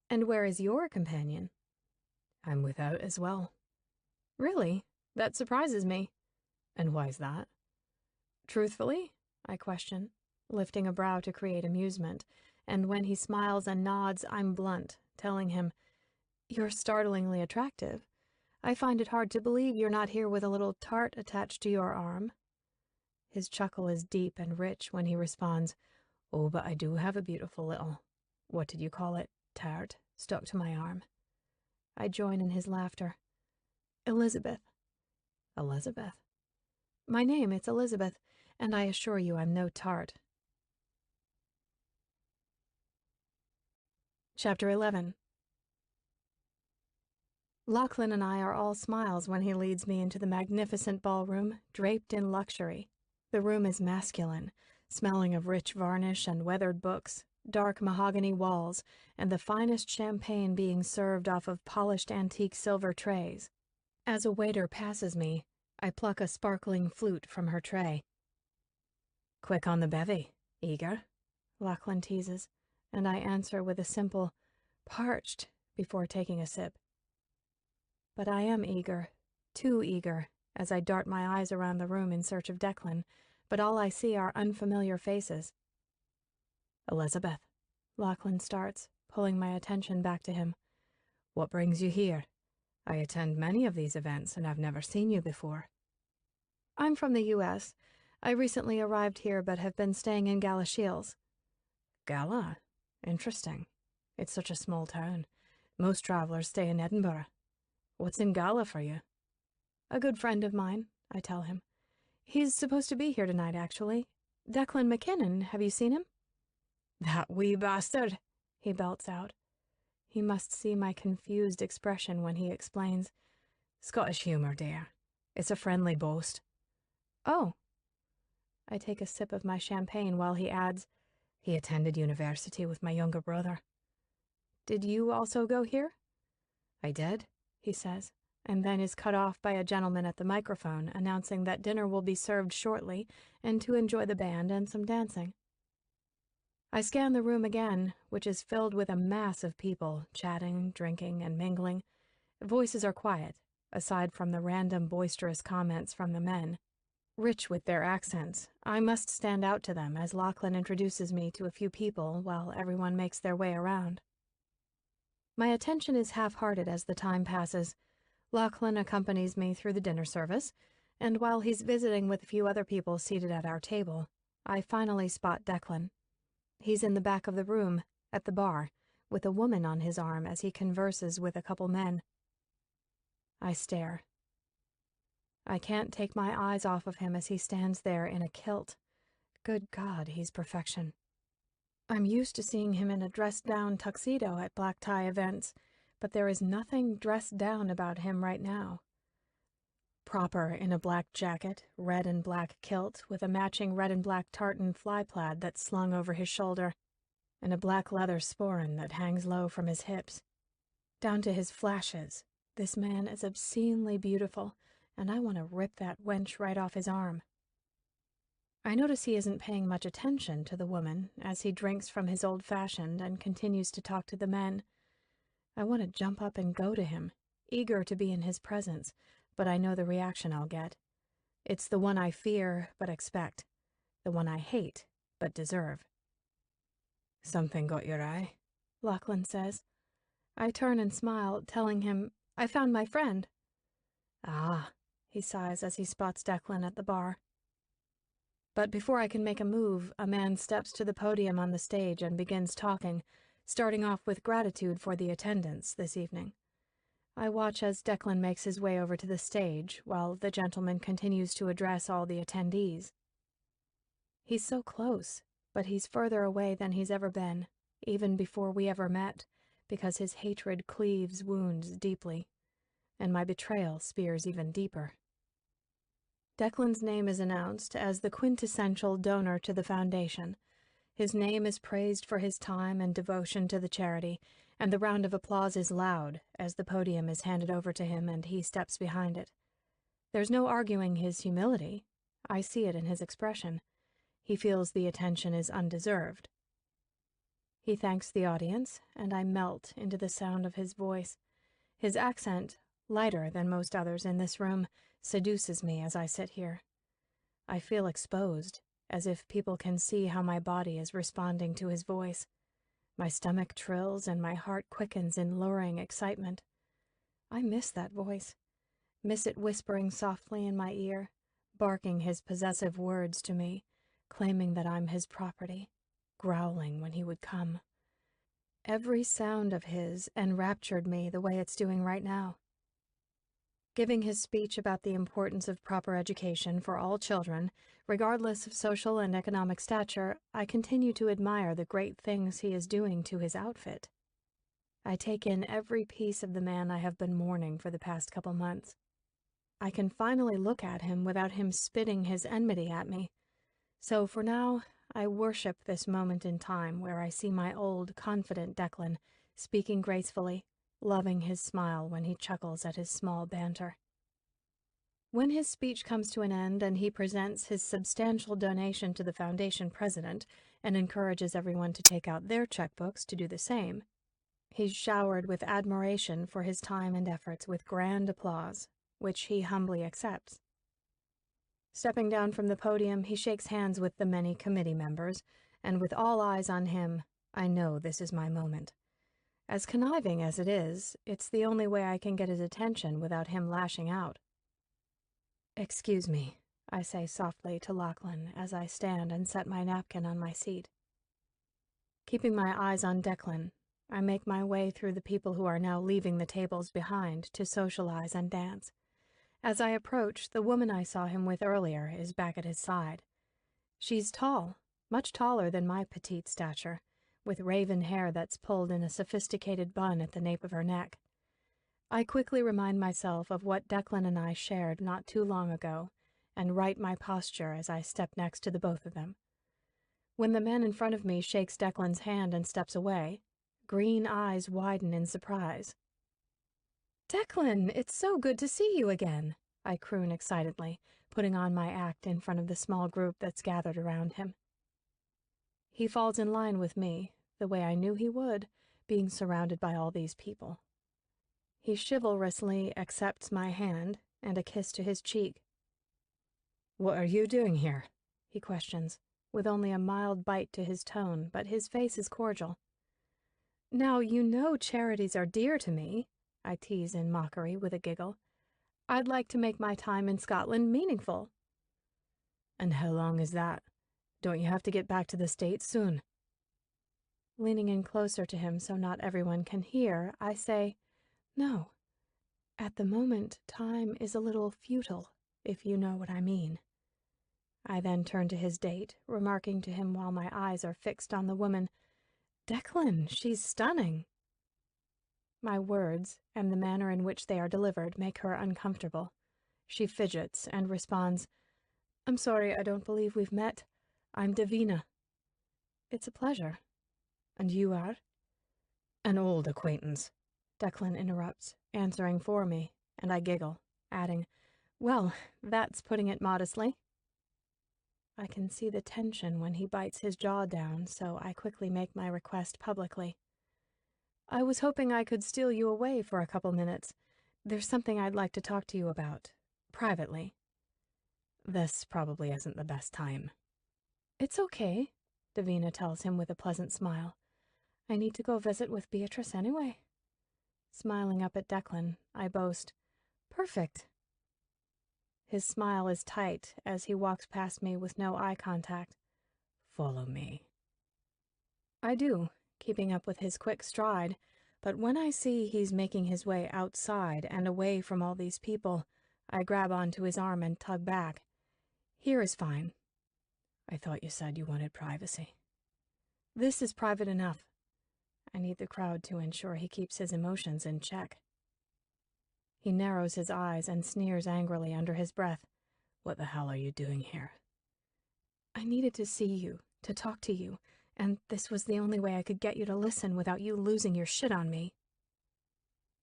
"And where is your companion?" I'm without as well. Really? That surprises me. And why's that? Truthfully? I question, lifting a brow to create amusement, and when he smiles and nods, I'm blunt, telling him, "You're startlingly attractive. I find it hard to believe you're not here with a little tart attached to your arm." His chuckle is deep and rich when he responds, "Oh, but I do have a beautiful little, what did you call it, tart, stuck to my arm." I join in his laughter. "Elizabeth." "Elizabeth?" "My name, it's Elizabeth, and I assure you I'm no tart." Chapter 11. Lachlan and I are all smiles when he leads me into the magnificent ballroom, draped in luxury. The room is masculine, smelling of rich varnish and weathered books, dark mahogany walls, and the finest champagne being served off of polished antique silver trays. As a waiter passes me, I pluck a sparkling flute from her tray. "Quick on the bevy, eager?" Lachlan teases, and I answer with a simple, "Parched," before taking a sip. But I am eager, too eager, as I dart my eyes around the room in search of Declan, but all I see are unfamiliar faces. "Elizabeth," Lachlan starts, pulling my attention back to him. "What brings you here? I attend many of these events and I've never seen you before." "I'm from the U.S. I recently arrived here but have been staying in Galashiels." "Gala? Interesting. It's such a small town. Most travelers stay in Edinburgh. What's in Gala for you?" "A good friend of mine," I tell him. "He's supposed to be here tonight, actually. Declan McKinnon, have you seen him?" "That wee bastard," he belts out. He must see my confused expression when he explains. "Scottish humour, dear. It's a friendly boast." "Oh." I take a sip of my champagne while he adds, "He attended university with my younger brother." "Did you also go here?" "I did," he says, and then is cut off by a gentleman at the microphone announcing that dinner will be served shortly and to enjoy the band and some dancing. I scan the room again, which is filled with a mass of people, chatting, drinking, and mingling. Voices are quiet, aside from the random boisterous comments from the men. Rich with their accents, I must stand out to them as Lachlan introduces me to a few people while everyone makes their way around. My attention is half-hearted as the time passes. Lachlan accompanies me through the dinner service, and while he's visiting with a few other people seated at our table, I finally spot Declan. He's in the back of the room, at the bar, with a woman on his arm as he converses with a couple men. I stare. I can't take my eyes off of him as he stands there in a kilt. Good God, he's perfection. I'm used to seeing him in a dressed-down tuxedo at black tie events, but there is nothing dressed down about him right now. Proper in a black jacket, red and black kilt with a matching red and black tartan fly plaid that's slung over his shoulder, and a black leather sporran that hangs low from his hips. Down to his flashes, this man is obscenely beautiful, and I want to rip that wench right off his arm. I notice he isn't paying much attention to the woman as he drinks from his old-fashioned and continues to talk to the men. I want to jump up and go to him, eager to be in his presence, but I know the reaction I'll get. It's the one I fear but expect, the one I hate but deserve. "Something got your eye?" Lachlan says. I turn and smile, telling him, "I found my friend." "Ah," he sighs as he spots Declan at the bar. But before I can make a move, a man steps to the podium on the stage and begins talking, starting off with gratitude for the attendance this evening. I watch as Declan makes his way over to the stage, while the gentleman continues to address all the attendees. He's so close, but he's further away than he's ever been, even before we ever met, because his hatred cleaves wounds deeply, and my betrayal spears even deeper. Declan's name is announced as the quintessential donor to the foundation. His name is praised for his time and devotion to the charity, and the round of applause is loud as the podium is handed over to him and he steps behind it. There's no arguing his humility. I see it in his expression. He feels the attention is undeserved. He thanks the audience, and I melt into the sound of his voice. His accent, lighter than most others in this room, seduces me as I sit here. I feel exposed, as if people can see how my body is responding to his voice. My stomach trills and my heart quickens in luring excitement. I miss that voice, miss it whispering softly in my ear, barking his possessive words to me, claiming that I'm his property, growling when he would come. Every sound of his enraptured me the way it's doing right now. Giving his speech about the importance of proper education for all children, regardless of social and economic stature, I continue to admire the great things he is doing to his outfit. I take in every piece of the man I have been mourning for the past couple months. I can finally look at him without him spitting his enmity at me. So for now, I worship this moment in time where I see my old, confident Declan speaking gracefully, loving his smile when he chuckles at his small banter. When his speech comes to an end and he presents his substantial donation to the Foundation president and encourages everyone to take out their checkbooks to do the same, he's showered with admiration for his time and efforts with grand applause, which he humbly accepts. Stepping down from the podium, he shakes hands with the many committee members, and with all eyes on him, I know this is my moment. As conniving as it is, it's the only way I can get his attention without him lashing out. "Excuse me," I say softly to Lachlan as I stand and set my napkin on my seat. Keeping my eyes on Declan, I make my way through the people who are now leaving the tables behind to socialize and dance. As I approach, the woman I saw him with earlier is back at his side. She's tall, much taller than my petite stature, with raven hair that's pulled in a sophisticated bun at the nape of her neck. I quickly remind myself of what Declan and I shared not too long ago, and right my posture as I step next to the both of them. When the man in front of me shakes Declan's hand and steps away, green eyes widen in surprise. "Declan, it's so good to see you again," I croon excitedly, putting on my act in front of the small group that's gathered around him. He falls in line with me, the way I knew he would, being surrounded by all these people. He chivalrously accepts my hand and a kiss to his cheek. "What are you doing here?" he questions, with only a mild bite to his tone, but his face is cordial. "Now, you know charities are dear to me," I tease in mockery with a giggle. "I'd like to make my time in Scotland meaningful." "And how long is that? Don't you have to get back to the States soon?" Leaning in closer to him so not everyone can hear, I say, "No. At the moment, time is a little futile, if you know what I mean." I then turn to his date, remarking to him while my eyes are fixed on the woman, "Declan, she's stunning." My words, and the manner in which they are delivered, make her uncomfortable. She fidgets and responds, "I'm sorry, I don't believe we've met. I'm Davina." "It's a pleasure." "And you are?" "An old acquaintance," Declan interrupts, answering for me, and I giggle, adding, "Well, that's putting it modestly." I can see the tension when he bites his jaw down, so I quickly make my request publicly. "I was hoping I could steal you away for a couple minutes. There's something I'd like to talk to you about, privately." "This probably isn't the best time." "It's okay," Davina tells him with a pleasant smile. "I need to go visit with Beatrice anyway." Smiling up at Declan, I boast, "Perfect." His smile is tight as he walks past me with no eye contact. "Follow me." I do, keeping up with his quick stride, but when I see he's making his way outside and away from all these people, I grab onto his arm and tug back. "Here is fine." "I thought you said you wanted privacy." "This is private enough." I need the crowd to ensure he keeps his emotions in check. He narrows his eyes and sneers angrily under his breath. "What the hell are you doing here?" "I needed to see you, to talk to you, and this was the only way I could get you to listen without you losing your shit on me."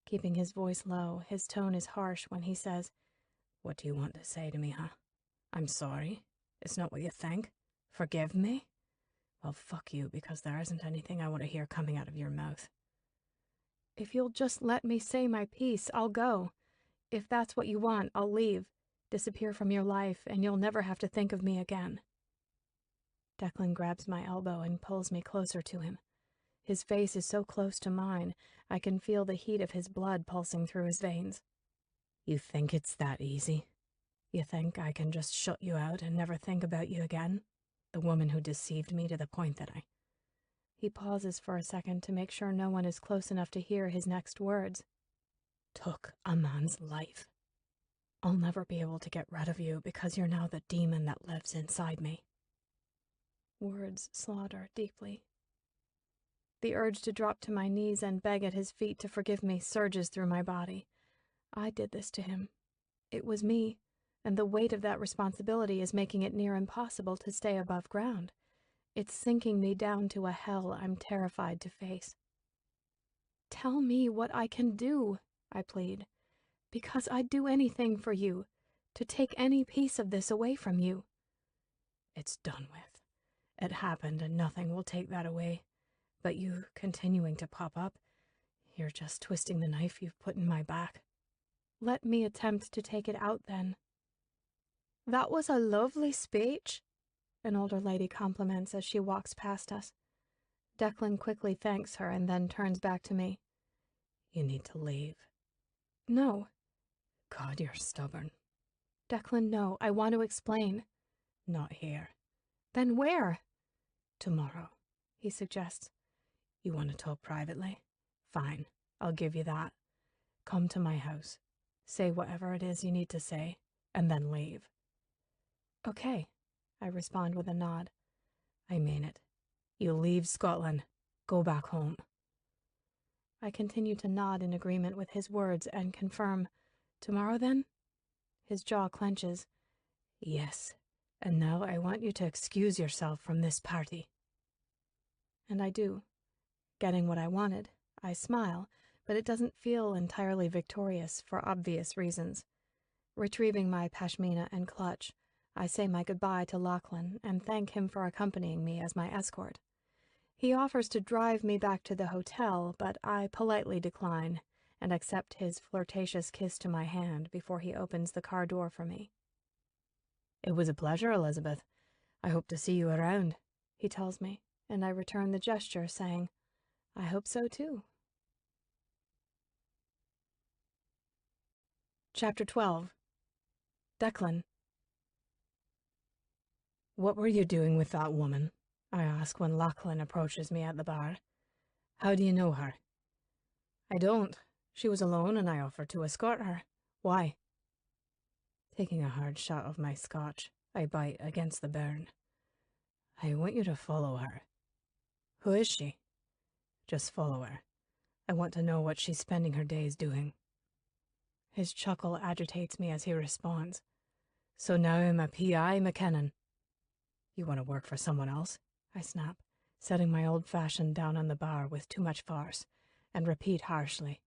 Keeping his voice low, his tone is harsh when he says, "What do you want to say to me, huh? I'm sorry? It's not what you think? Forgive me? Well, fuck you, because there isn't anything I want to hear coming out of your mouth." If you'll just let me say my piece, I'll go. If that's what you want, I'll leave, disappear from your life, and you'll never have to think of me again. Declan grabs my elbow and pulls me closer to him. His face is so close to mine, I can feel the heat of his blood pulsing through his veins. You think it's that easy? You think I can just shut you out and never think about you again? The woman who deceived me to the point that I... He pauses for a second to make sure no one is close enough to hear his next words. Took a man's life. I'll never be able to get rid of you because you're now the demon that lives inside me. Words slaughter deeply. The urge to drop to my knees and beg at his feet to forgive me surges through my body. I did this to him. It was me, and the weight of that responsibility is making it near impossible to stay above ground. It's sinking me down to a hell I'm terrified to face. Tell me what I can do, I plead, because I'd do anything for you, to take any piece of this away from you. It's done with. It happened and nothing will take that away. But you continuing to pop up, you're just twisting the knife you've put in my back. Let me attempt to take it out then. That was a lovely speech, an older lady compliments as she walks past us. Declan quickly thanks her and then turns back to me. You need to leave. No. God, you're stubborn. Declan, no, I want to explain. Not here. Then where? Tomorrow, he suggests. You want to talk privately? Fine, I'll give you that. Come to my house. Say whatever it is you need to say, and then leave. Okay, I respond with a nod. I mean it. You leave Scotland. Go back home. I continue to nod in agreement with his words and confirm, tomorrow then? His jaw clenches. Yes, and now I want you to excuse yourself from this party. And I do. Getting what I wanted, I smile, but it doesn't feel entirely victorious for obvious reasons. Retrieving my pashmina and clutch, I say my goodbye to Lachlan and thank him for accompanying me as my escort. He offers to drive me back to the hotel, but I politely decline and accept his flirtatious kiss to my hand before he opens the car door for me. It was a pleasure, Elizabeth. I hope to see you around, he tells me, and I return the gesture, saying, I hope so too. Chapter 12. Declan. What were you doing with that woman? I ask when Lachlan approaches me at the bar. How do you know her? I don't. She was alone and I offered to escort her. Why? Taking a hard shot of my scotch, I bite against the burn. I want you to follow her. Who is she? Just follow her. I want to know what she's spending her days doing. His chuckle agitates me as he responds. So now I'm a P.I., McKinnon. You want to work for someone else? I snap, setting my old-fashioned down on the bar with too much farce, and repeat harshly.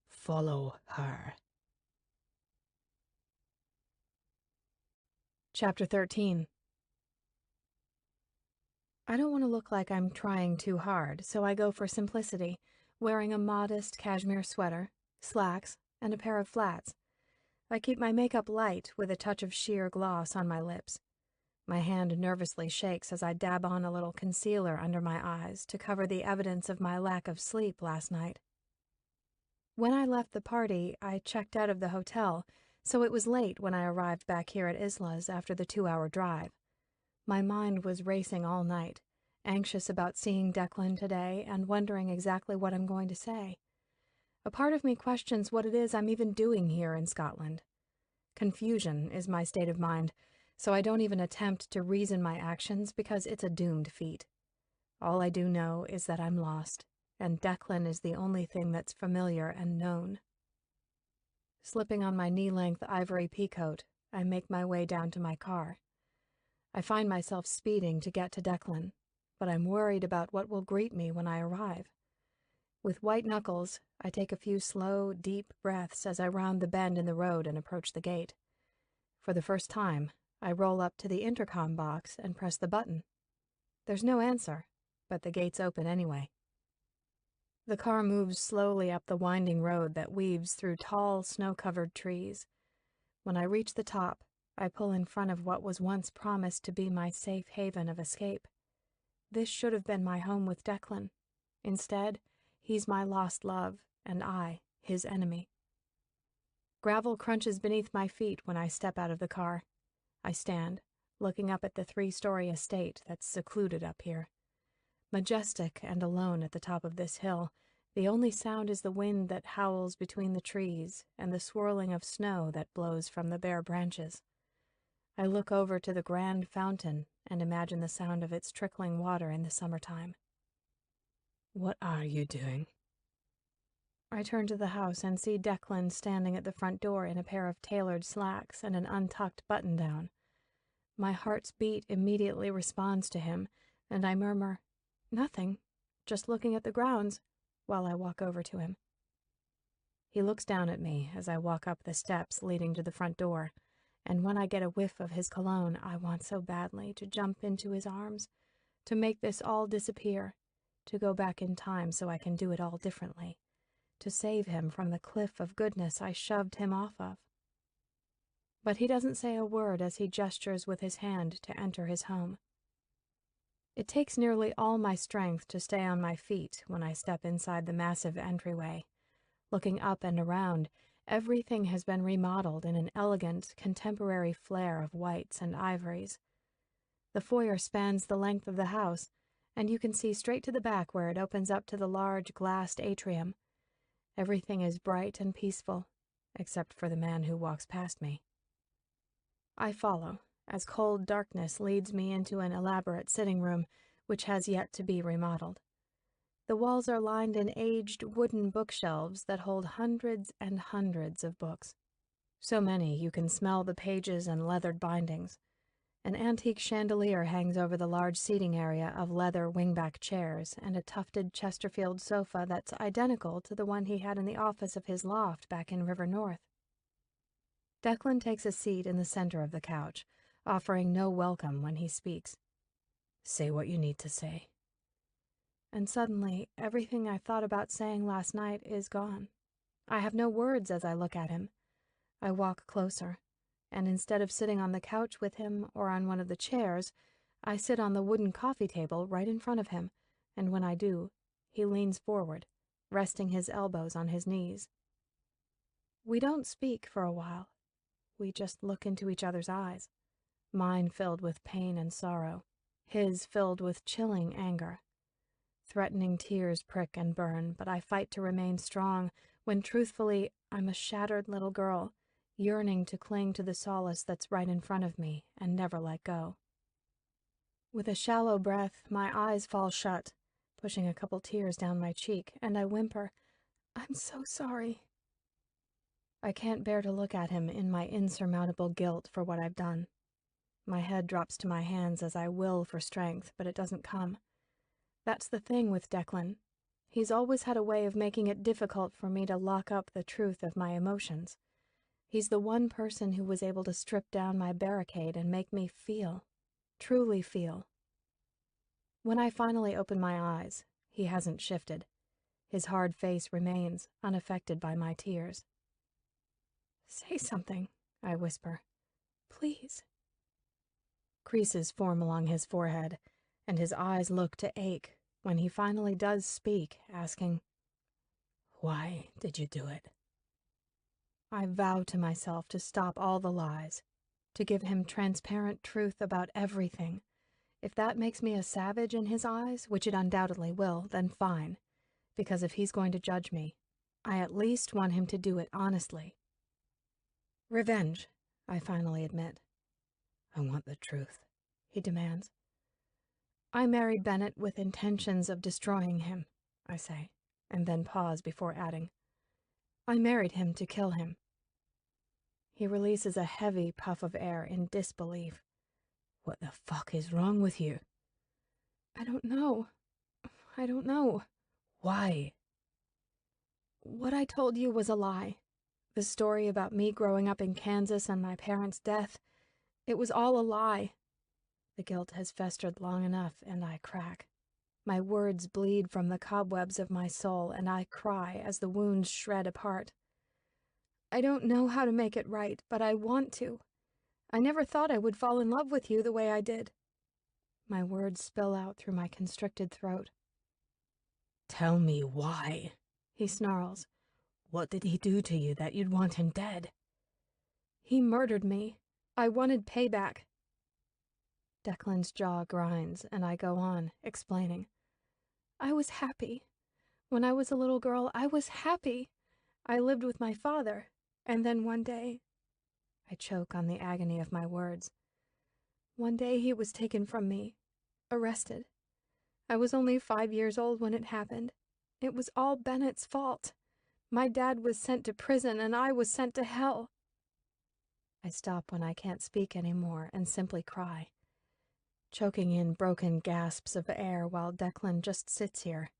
Follow her. Chapter 13. I don't want to look like I'm trying too hard, so I go for simplicity, wearing a modest cashmere sweater, slacks, and a pair of flats. I keep my makeup light with a touch of sheer gloss on my lips. My hand nervously shakes as I dab on a little concealer under my eyes to cover the evidence of my lack of sleep last night. When I left the party, I checked out of the hotel, so it was late when I arrived back here at Isla's after the 2-hour drive. My mind was racing all night, anxious about seeing Declan today and wondering exactly what I'm going to say. A part of me questions what it is I'm even doing here in Scotland. Confusion is my state of mind, so I don't even attempt to reason my actions because it's a doomed feat. All I do know is that I'm lost, and Declan is the only thing that's familiar and known. Slipping on my knee-length ivory peacoat, I make my way down to my car. I find myself speeding to get to Declan, but I'm worried about what will greet me when I arrive. With white knuckles, I take a few slow, deep breaths as I round the bend in the road and approach the gate. For the first time, I roll up to the intercom box and press the button. There's no answer, but the gate's open anyway. The car moves slowly up the winding road that weaves through tall, snow-covered trees. When I reach the top, I pull in front of what was once promised to be my safe haven of escape. This should have been my home with Declan. Instead, he's my lost love, and I, his enemy. Gravel crunches beneath my feet when I step out of the car. I stand, looking up at the 3-story estate that's secluded up here. Majestic and alone at the top of this hill, the only sound is the wind that howls between the trees and the swirling of snow that blows from the bare branches. I look over to the grand fountain and imagine the sound of its trickling water in the summertime. What are you doing? I turn to the house and see Declan standing at the front door in a pair of tailored slacks and an untucked button-down. My heart's beat immediately responds to him, and I murmur, "Nothing, just looking at the grounds," while I walk over to him. He looks down at me as I walk up the steps leading to the front door, and when I get a whiff of his cologne, I want so badly to jump into his arms, to make this all disappear, to go back in time so I can do it all differently, to save him from the cliff of goodness I shoved him off of. But he doesn't say a word as he gestures with his hand to enter his home. It takes nearly all my strength to stay on my feet when I step inside the massive entryway. Looking up and around, everything has been remodeled in an elegant, contemporary flair of whites and ivories. The foyer spans the length of the house, and you can see straight to the back where it opens up to the large glassed atrium. Everything is bright and peaceful, except for the man who walks past me. I follow, as cold darkness leads me into an elaborate sitting room, which has yet to be remodeled. The walls are lined in aged wooden bookshelves that hold hundreds and hundreds of books. So many you can smell the pages and leathered bindings. An antique chandelier hangs over the large seating area of leather wingback chairs and a tufted Chesterfield sofa that's identical to the one he had in the office of his loft back in River North. Declan takes a seat in the center of the couch, offering no welcome when he speaks. "Say what you need to say." And suddenly, everything I thought about saying last night is gone. I have no words as I look at him. I walk closer, and instead of sitting on the couch with him or on one of the chairs, I sit on the wooden coffee table right in front of him, and when I do, he leans forward, resting his elbows on his knees. We don't speak for a while. We just look into each other's eyes, mine filled with pain and sorrow, his filled with chilling anger. Threatening tears prick and burn, but I fight to remain strong when truthfully I'm a shattered little girl, yearning to cling to the solace that's right in front of me and never let go. With a shallow breath, my eyes fall shut, pushing a couple tears down my cheek, and I whimper, "I'm so sorry." I can't bear to look at him in my insurmountable guilt for what I've done. My head drops to my hands as I will for strength, but it doesn't come. That's the thing with Declan. He's always had a way of making it difficult for me to lock up the truth of my emotions. He's the one person who was able to strip down my barricade and make me feel, truly feel. When I finally open my eyes, he hasn't shifted. His hard face remains, unaffected by my tears. "Say something," I whisper. "Please." Creases form along his forehead, and his eyes look to ache when he finally does speak, asking, "Why did you do it?" I vow to myself to stop all the lies, to give him transparent truth about everything. If that makes me a savage in his eyes, which it undoubtedly will, then fine, because if he's going to judge me, I at least want him to do it honestly. "Revenge," I finally admit. "I want the truth," he demands. "I married Bennett with intentions of destroying him," I say, and then pause before adding, "I married him to kill him." He releases a heavy puff of air in disbelief. "What the fuck is wrong with you?" I don't know. "Why?" "What I told you was a lie. The story about me growing up in Kansas and my parents' death, it was all a lie." The guilt has festered long enough, and I crack. My words bleed from the cobwebs of my soul, and I cry as the wounds shred apart. I don't know how to make it right, but I want to. I never thought I would fall in love with you the way I did. My words spill out through my constricted throat. Tell me why, he snarls. What did he do to you that you'd want him dead? He murdered me. I wanted payback. Declan's jaw grinds, and I go on, explaining. I was happy. When I was a little girl, I was happy. I lived with my father, and then one day... I choke on the agony of my words. One day he was taken from me, arrested. I was only 5 years old when it happened. It was all Bennett's fault. My dad was sent to prison, and I was sent to hell. I stop when I can't speak anymore and simply cry, choking in broken gasps of air while Declan just sits here,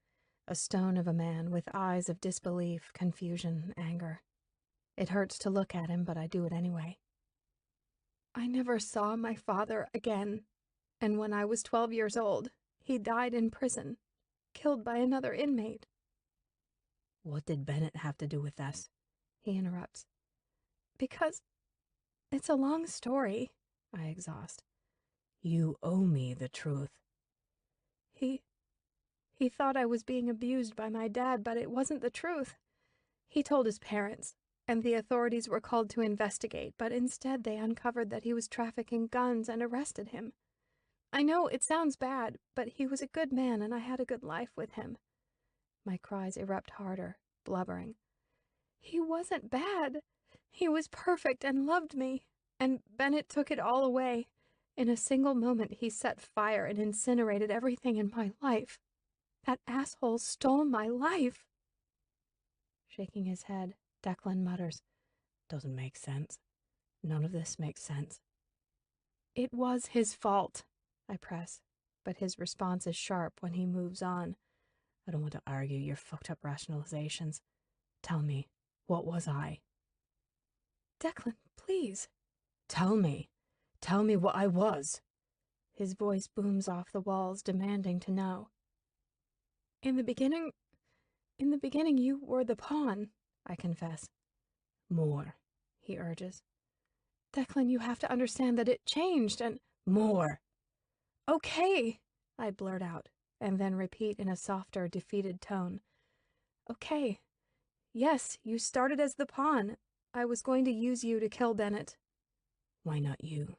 a stone of a man with eyes of disbelief, confusion, anger. It hurts to look at him, but I do it anyway. I never saw my father again, and when I was 12 years old, he died in prison, killed by another inmate. What did Bennett have to do with this? He interrupts. Because it's a long story, I exhaust. You owe me the truth. He thought I was being abused by my dad, but it wasn't the truth. He told his parents, and the authorities were called to investigate, but instead they uncovered that he was trafficking guns and arrested him. I know it sounds bad, but he was a good man and I had a good life with him. My cries erupt harder, blubbering. He wasn't bad. He was perfect and loved me, and Bennett took it all away. In a single moment, he set fire and incinerated everything in my life. That asshole stole my life. Shaking his head, Declan mutters, Doesn't make sense. None of this makes sense. It was his fault, I press, but his response is sharp when he moves on. I don't want to argue your fucked up rationalizations. Tell me, what was I? Declan, please. Tell me. Tell me what I was. His voice booms off the walls, demanding to know. In the beginning you were the pawn, I confess. More, he urges. Declan, you have to understand that it changed and... More. Okay, I blurt out, and then repeat in a softer, defeated tone. Okay. Yes, you started as the pawn. I was going to use you to kill Bennett. Why not you?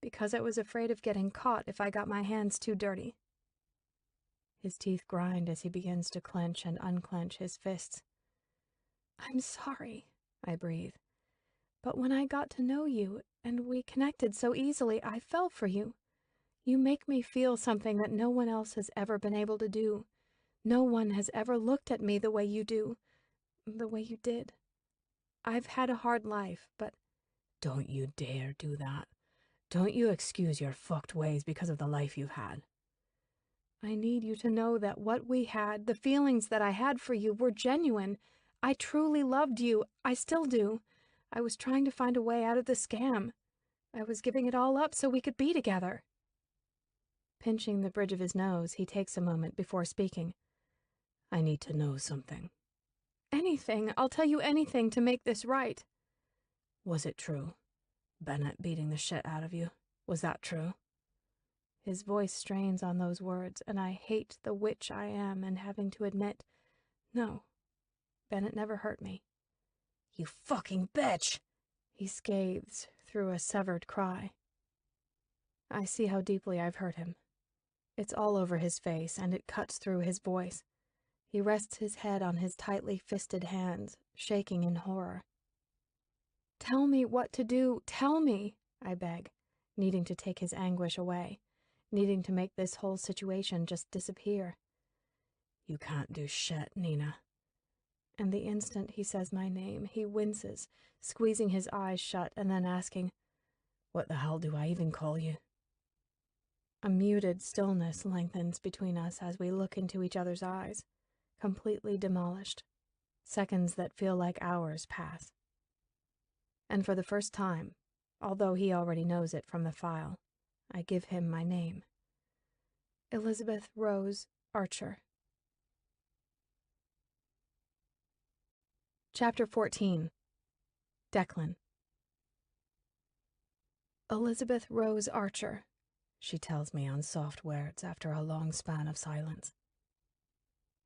Because I was afraid of getting caught if I got my hands too dirty. His teeth grind as he begins to clench and unclench his fists. I'm sorry, I breathe. But when I got to know you, and we connected so easily, I fell for you. You make me feel something that no one else has ever been able to do. No one has ever looked at me the way you do. The way you did. I've had a hard life, but... Don't you dare do that. Don't you excuse your fucked ways because of the life you've had. I need you to know that what we had, the feelings that I had for you, were genuine. I truly loved you. I still do. I was trying to find a way out of the scam. I was giving it all up so we could be together. Pinching the bridge of his nose, he takes a moment before speaking. I need to know something. Anything. I'll tell you anything to make this right. Was it true? Bennett beating the shit out of you? Was that true? His voice strains on those words, and I hate the witch I am and having to admit, no, Bennett never hurt me. You fucking bitch! He scathes through a severed cry. I see how deeply I've hurt him. It's all over his face, and it cuts through his voice. He rests his head on his tightly fisted hands, shaking in horror. Tell me what to do. Tell me, I beg, needing to take his anguish away, needing to make this whole situation just disappear. You can't do shit, Nina. And the instant he says my name, he winces, squeezing his eyes shut and then asking, What the hell do I even call you? A muted stillness lengthens between us as we look into each other's eyes, completely demolished. Seconds that feel like hours pass. And for the first time, although he already knows it from the file, I give him my name. Elizabeth Rose Archer. Chapter 14. Declan. Elizabeth Rose Archer, she tells me on soft words after a long span of silence.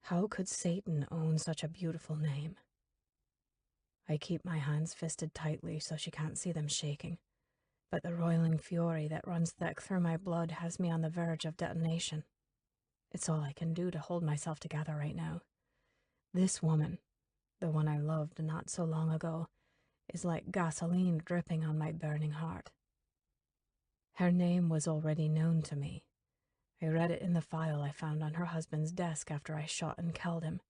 How could Satan own such a beautiful name? I keep my hands fisted tightly so she can't see them shaking, but the roiling fury that runs thick through my blood has me on the verge of detonation. It's all I can do to hold myself together right now. This woman, the one I loved not so long ago, is like gasoline dripping on my burning heart. Her name was already known to me. I read it in the file I found on her husband's desk after I shot and killed him.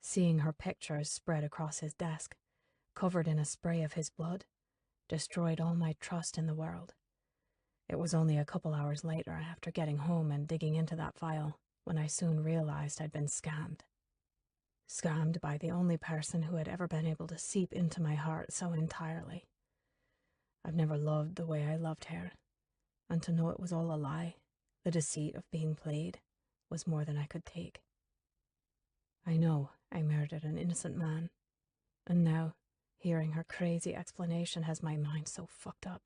Seeing her pictures spread across his desk, covered in a spray of his blood, destroyed all my trust in the world. It was only a couple hours later, after getting home and digging into that file, when I soon realized I'd been scammed. Scammed by the only person who had ever been able to seep into my heart so entirely. I've never loved the way I loved her, and to know it was all a lie, the deceit of being played, was more than I could take. I know I murdered an innocent man, and now, hearing her crazy explanation has my mind so fucked up.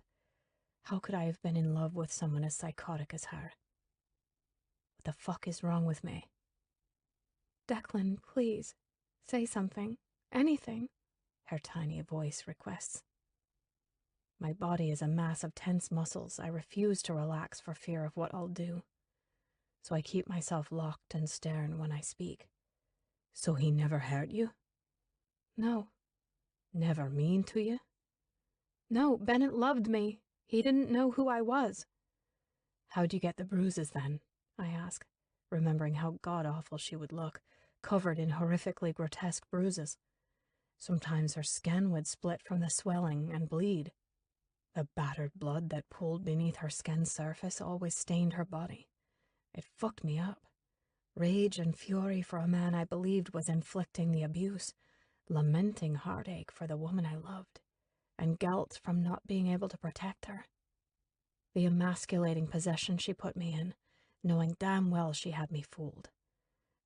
How could I have been in love with someone as psychotic as her? What the fuck is wrong with me? Declan, please, say something, anything, her tiny voice requests. My body is a mass of tense muscles I refuse to relax for fear of what I'll do. So I keep myself locked and stern when I speak. So he never hurt you? No. Never mean to you? No, Bennett loved me. He didn't know who I was. How'd you get the bruises then? I ask, remembering how god-awful she would look, covered in horrifically grotesque bruises. Sometimes her skin would split from the swelling and bleed. The battered blood that pooled beneath her skin's surface always stained her body. It fucked me up. Rage and fury for a man I believed was inflicting the abuse, lamenting heartache for the woman I loved, and guilt from not being able to protect her. The emasculating possession she put me in, knowing damn well she had me fooled.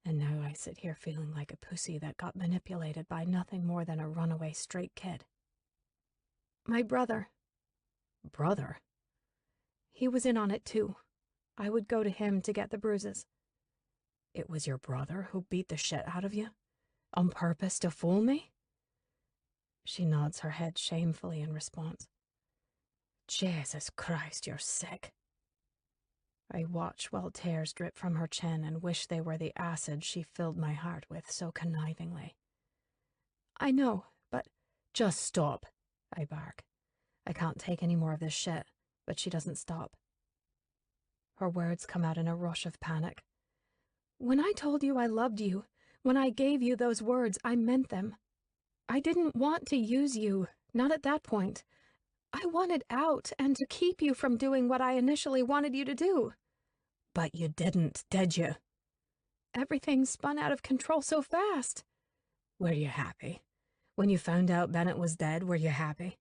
And now I sit here feeling like a pussy that got manipulated by nothing more than a runaway straight kid. My brother. Brother? He was in on it too. I would go to him to get the bruises. It was your brother who beat the shit out of you? On purpose to fool me? She nods her head shamefully in response. Jesus Christ, you're sick. I watch while tears drip from her chin and wish they were the acid she filled my heart with so connivingly. I know, but just stop, I bark. I can't take any more of this shit, but she doesn't stop. Her words come out in a rush of panic. When I told you I loved you, when I gave you those words, I meant them. I didn't want to use you, not at that point. I wanted out and to keep you from doing what I initially wanted you to do. But you didn't, did you? Everything spun out of control so fast. Were you happy? When you found out Bennett was dead, were you happy?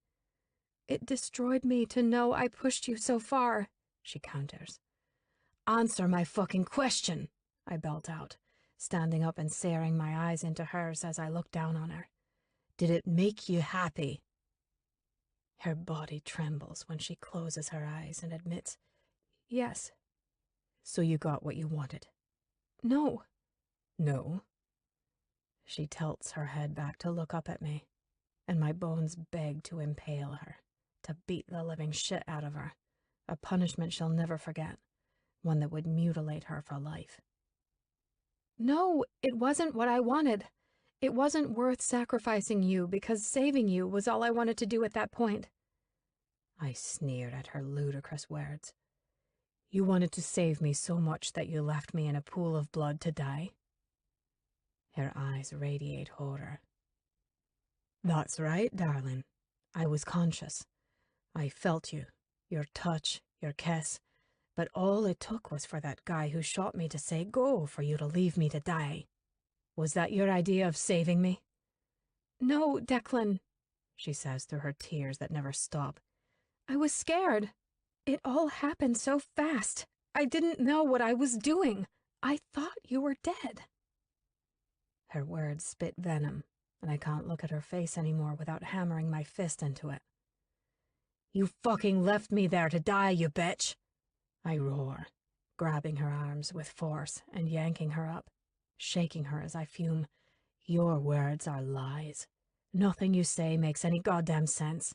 It destroyed me to know I pushed you so far, she counters. Answer my fucking question, I belt out, standing up and staring my eyes into hers as I looked down on her. Did it make you happy? Her body trembles when she closes her eyes and admits, yes. So you got what you wanted? No. No? She tilts her head back to look up at me, and my bones beg to impale her, to beat the living shit out of her, a punishment she'll never forget, one that would mutilate her for life. No, it wasn't what I wanted. It wasn't worth sacrificing you because saving you was all I wanted to do at that point. I sneered at her ludicrous words. You wanted to save me so much that you left me in a pool of blood to die? Her eyes radiate horror. That's right, darling. I was conscious. I felt you, your touch, your kiss, but all it took was for that guy who shot me to say go for you to leave me to die. Was that your idea of saving me? No, Declan, she says through her tears that never stop. I was scared. It all happened so fast. I didn't know what I was doing. I thought you were dead. Her words spit venom, and I can't look at her face anymore without hammering my fist into it. You fucking left me there to die, you bitch! I roar, grabbing her arms with force and yanking her up, shaking her as I fume. Your words are lies. Nothing you say makes any goddamn sense.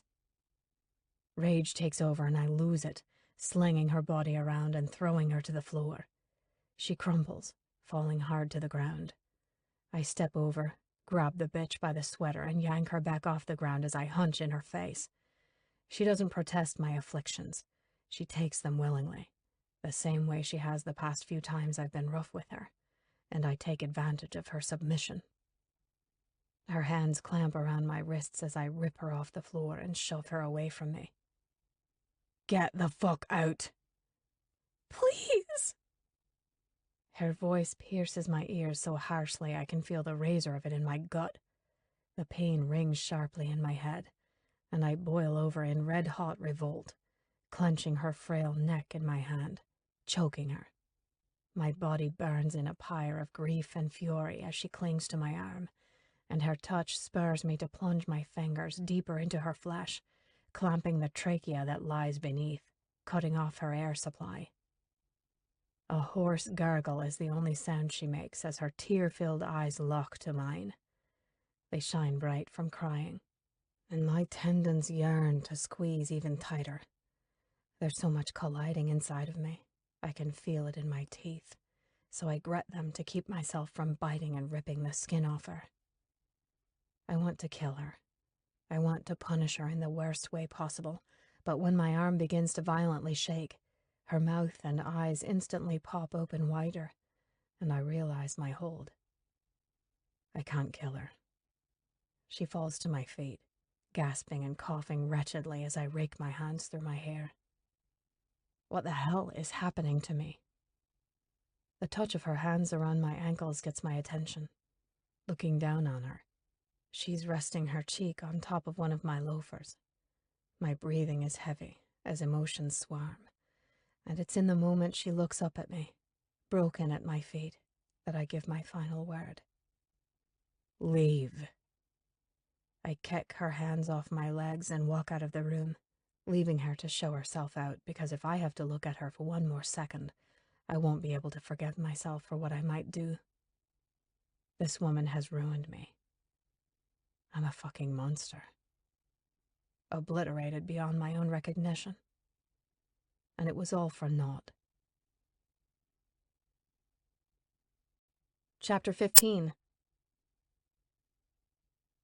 Rage takes over and I lose it, slinging her body around and throwing her to the floor. She crumples, falling hard to the ground. I step over, grab the bitch by the sweater and yank her back off the ground as I hunch in her face. She doesn't protest my afflictions. She takes them willingly, the same way she has the past few times I've been rough with her, and I take advantage of her submission. Her hands clamp around my wrists as I rip her off the floor and shove her away from me. Get the fuck out! Please! Her voice pierces my ears so harshly I can feel the razor of it in my gut. The pain rings sharply in my head, and I boil over in red-hot revolt, clenching her frail neck in my hand, choking her. My body burns in a pyre of grief and fury as she clings to my arm, and her touch spurs me to plunge my fingers deeper into her flesh, clamping the trachea that lies beneath, cutting off her air supply. A hoarse gargle is the only sound she makes as her tear-filled eyes lock to mine. They shine bright from crying, and my tendons yearn to squeeze even tighter. There's so much colliding inside of me. I can feel it in my teeth, so I grit them to keep myself from biting and ripping the skin off her. I want to kill her. I want to punish her in the worst way possible, but when my arm begins to violently shake, her mouth and eyes instantly pop open wider, and I realize my hold. I can't kill her. She falls to my feet, gasping and coughing wretchedly as I rake my hands through my hair. What the hell is happening to me? The touch of her hands around my ankles gets my attention. Looking down on her, she's resting her cheek on top of one of my loafers. My breathing is heavy as emotions swarm, and it's in the moment she looks up at me, broken at my feet, that I give my final word. Leave. I kick her hands off my legs and walk out of the room, leaving her to show herself out, because if I have to look at her for one more second, I won't be able to forgive myself for what I might do. This woman has ruined me. I'm a fucking monster. Obliterated beyond my own recognition. And it was all for naught. Chapter 15.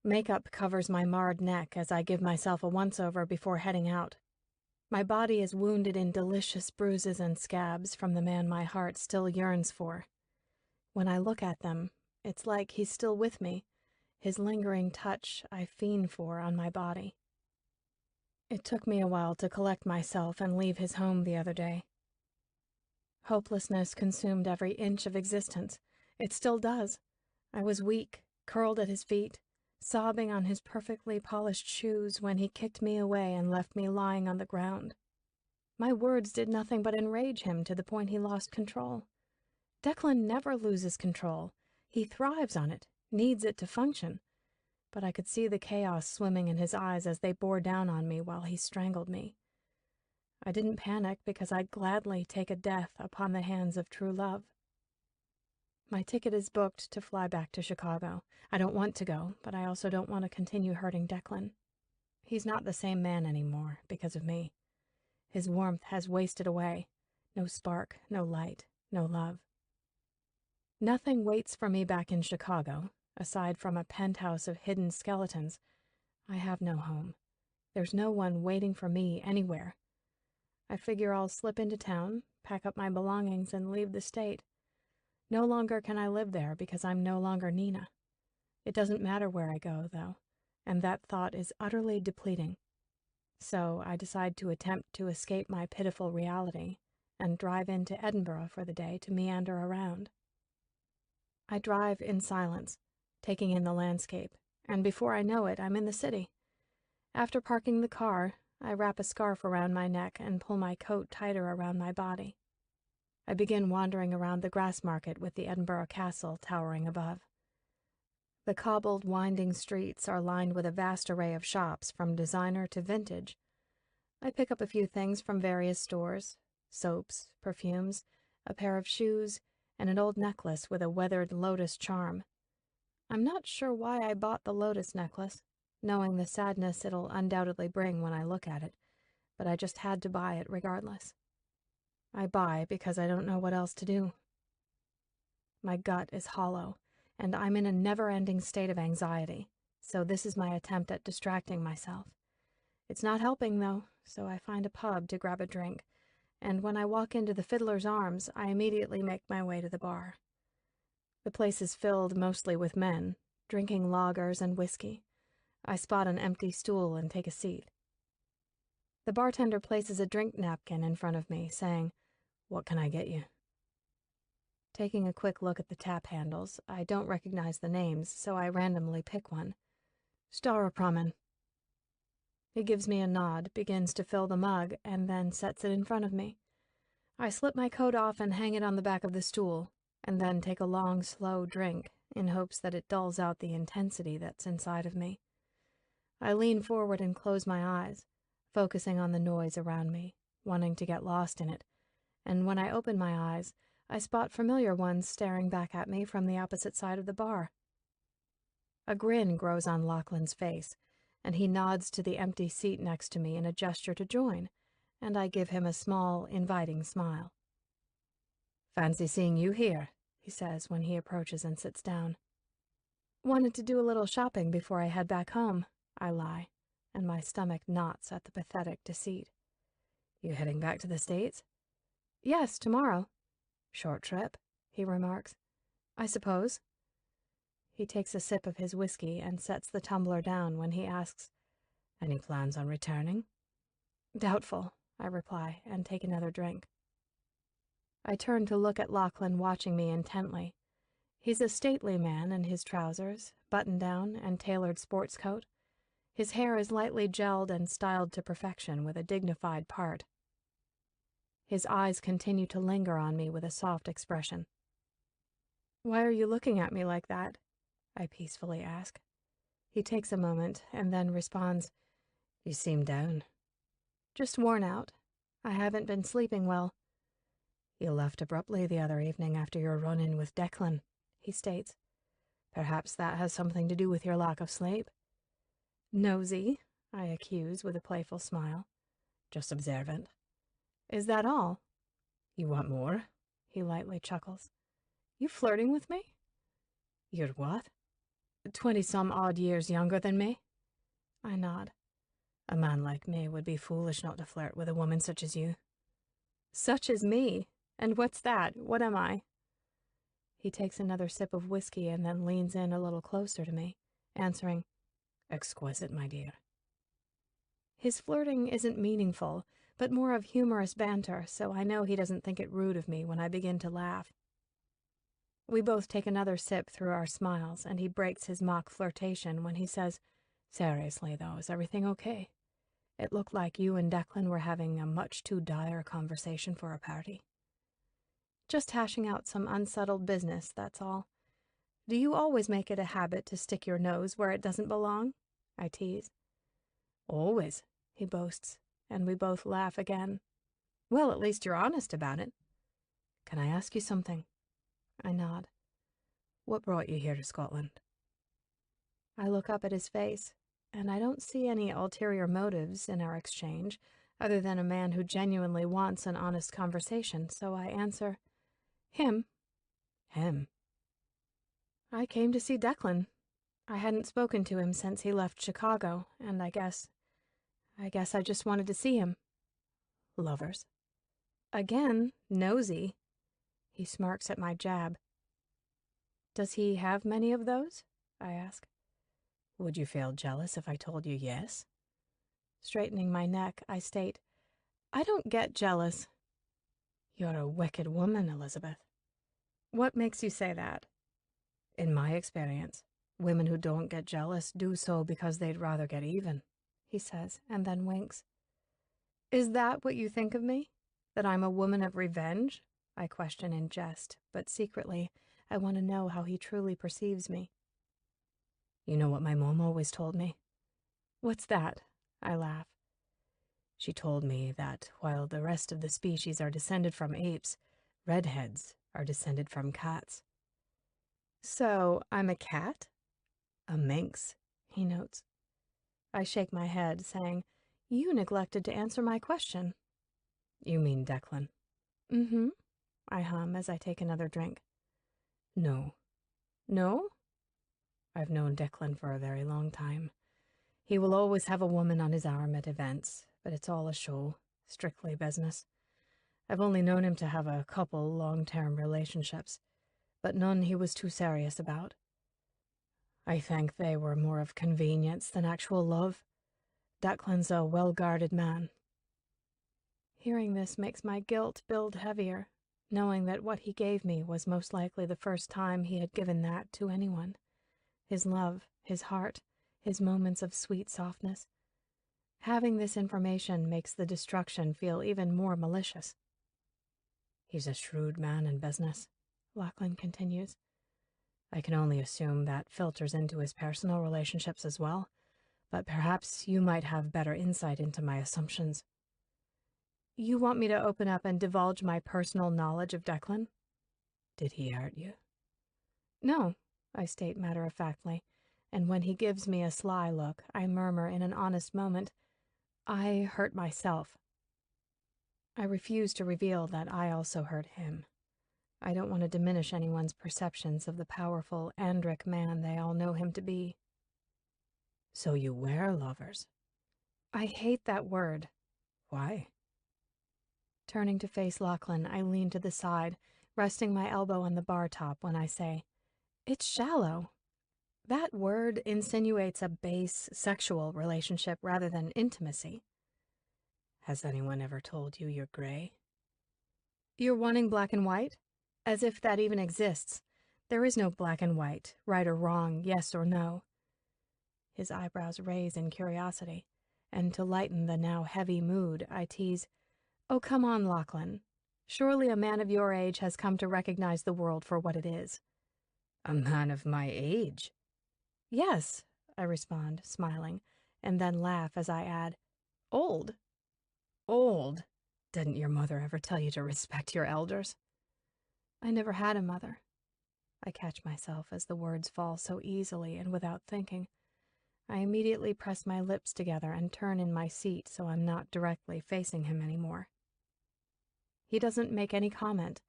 Makeup covers my marred neck as I give myself a once-over before heading out. My body is wounded in delicious bruises and scabs from the man my heart still yearns for. When I look at them, it's like he's still with me, his lingering touch I fiend for on my body. It took me a while to collect myself and leave his home the other day. Hopelessness consumed every inch of existence. It still does. I was weak, curled at his feet, sobbing on his perfectly polished shoes when he kicked me away and left me lying on the ground. My words did nothing but enrage him to the point he lost control. Declan never loses control. He thrives on it, needs it to function. But I could see the chaos swimming in his eyes as they bore down on me while he strangled me. I didn't panic because I'd gladly take a death upon the hands of true love. My ticket is booked to fly back to Chicago. I don't want to go, but I also don't want to continue hurting Declan. He's not the same man anymore because of me. His warmth has wasted away. No spark, no light, no love. Nothing waits for me back in Chicago, aside from a penthouse of hidden skeletons. I have no home. There's no one waiting for me anywhere. I figure I'll slip into town, pack up my belongings, and leave the state. No longer can I live there because I'm no longer Nina. It doesn't matter where I go, though, and that thought is utterly depleting. So I decide to attempt to escape my pitiful reality and drive into Edinburgh for the day to meander around. I drive in silence, taking in the landscape, and before I know it, I'm in the city. After parking the car, I wrap a scarf around my neck and pull my coat tighter around my body. I begin wandering around the grass market with the Edinburgh Castle towering above. The cobbled, winding streets are lined with a vast array of shops, from designer to vintage. I pick up a few things from various stores: soaps, perfumes, a pair of shoes, and an old necklace with a weathered lotus charm. I'm not sure why I bought the lotus necklace, knowing the sadness it'll undoubtedly bring when I look at it, but I just had to buy it regardless. I buy because I don't know what else to do. My gut is hollow, and I'm in a never-ending state of anxiety, so this is my attempt at distracting myself. It's not helping, though, so I find a pub to grab a drink, and when I walk into the Fiddler's Arms, I immediately make my way to the bar. The place is filled mostly with men, drinking lagers and whiskey. I spot an empty stool and take a seat. The bartender places a drink napkin in front of me, saying, "What can I get you?" Taking a quick look at the tap handles, I don't recognize the names, so I randomly pick one. "Staropramen." He gives me a nod, begins to fill the mug, and then sets it in front of me. I slip my coat off and hang it on the back of the stool, and then take a long, slow drink, in hopes that it dulls out the intensity that's inside of me. I lean forward and close my eyes, focusing on the noise around me, wanting to get lost in it, and when I open my eyes, I spot familiar ones staring back at me from the opposite side of the bar. A grin grows on Lachlan's face, and he nods to the empty seat next to me in a gesture to join, and I give him a small, inviting smile. "Fancy seeing you here," he says when he approaches and sits down. "Wanted to do a little shopping before I head back home," I lie, and my stomach knots at the pathetic deceit. "You heading back to the States?" "Yes, tomorrow." "Short trip," he remarks. "I suppose." He takes a sip of his whiskey and sets the tumbler down when he asks, "Any plans on returning?" "Doubtful," I reply, and take another drink. I turn to look at Lachlan watching me intently. He's a stately man in his trousers, button-down, and tailored sports coat. His hair is lightly gelled and styled to perfection with a dignified part. His eyes continue to linger on me with a soft expression. "Why are you looking at me like that?" I peacefully ask. He takes a moment and then responds, "You seem down." "Just worn out. I haven't been sleeping well." "You left abruptly the other evening after your run-in with Declan," he states. "Perhaps that has something to do with your lack of sleep." "Nosy," I accuse with a playful smile. "Just observant." "Is that all?" "You want more?" He lightly chuckles. "You flirting with me?" "You're what?" 20-some-odd years younger than me." I nod. "A man like me would be foolish not to flirt with a woman such as you." "Such as me? And what's that? What am I?" He takes another sip of whiskey and then leans in a little closer to me, answering, "Exquisite, my dear." His flirting isn't meaningful, but more of humorous banter, so I know he doesn't think it rude of me when I begin to laugh. We both take another sip through our smiles, and he breaks his mock flirtation when he says, "Seriously, though, is everything okay? It looked like you and Declan were having a much too dire conversation for a party." "Just hashing out some unsettled business, that's all. Do you always make it a habit to stick your nose where it doesn't belong?" I tease. "Always," he boasts, and we both laugh again. "Well, at least you're honest about it." "Can I ask you something?" I nod. "What brought you here to Scotland?" I look up at his face, and I don't see any ulterior motives in our exchange, other than a man who genuinely wants an honest conversation, so I answer, "Him." "Him?" "I came to see Declan. I hadn't spoken to him since he left Chicago, and I guess I just wanted to see him." "Lovers?" "Again, nosy." He smirks at my jab. "Does he have many of those?" I ask. "Would you feel jealous if I told you yes?" Straightening my neck, I state, "I don't get jealous." "You're a wicked woman, Elizabeth." "What makes you say that?" "In my experience, women who don't get jealous do so because they'd rather get even," he says, and then winks. "Is that what you think of me? That I'm a woman of revenge?" I question in jest, but secretly, I want to know how he truly perceives me. You know what my mom always told me? What's that? I laugh. She told me that while the rest of the species are descended from apes, redheads are descended from cats. So, I'm a cat? A minx, he notes. I shake my head, saying, You neglected to answer my question. You mean Declan? Mm-hmm, I hum as I take another drink. No. No? I've known Declan for a very long time. He will always have a woman on his arm at events, but it's all a show, strictly business. I've only known him to have a couple long-term relationships, but none he was too serious about. I think they were more of convenience than actual love. Declan's a well-guarded man. Hearing this makes my guilt build heavier, knowing that what he gave me was most likely the first time he had given that to anyone. His love, his heart, his moments of sweet softness. Having this information makes the destruction feel even more malicious. He's a shrewd man in business, Lachlan continues. I can only assume that filters into his personal relationships as well, but perhaps you might have better insight into my assumptions. You want me to open up and divulge my personal knowledge of Declan? Did he hurt you? No, I state matter-of-factly, and when he gives me a sly look, I murmur in an honest moment, I hurt myself. I refuse to reveal that I also hurt him. I don't want to diminish anyone's perceptions of the powerful Andric man they all know him to be. So you were lovers? I hate that word. Why? Turning to face Lachlan, I lean to the side, resting my elbow on the bar top when I say, It's shallow. That word insinuates a base, sexual relationship rather than intimacy. Has anyone ever told you you're gray? You're wanting black and white? As if that even exists. There is no black and white, right or wrong, yes or no. His eyebrows raise in curiosity, and to lighten the now heavy mood, I tease, Oh, come on, Lachlan. Surely a man of your age has come to recognize the world for what it is. A man of my age? Yes, I respond, smiling, and then laugh as I add, Old? Old? Didn't your mother ever tell you to respect your elders? I never had a mother. I catch myself as the words fall so easily and without thinking. I immediately press my lips together and turn in my seat so I'm not directly facing him anymore. He doesn't make any comment,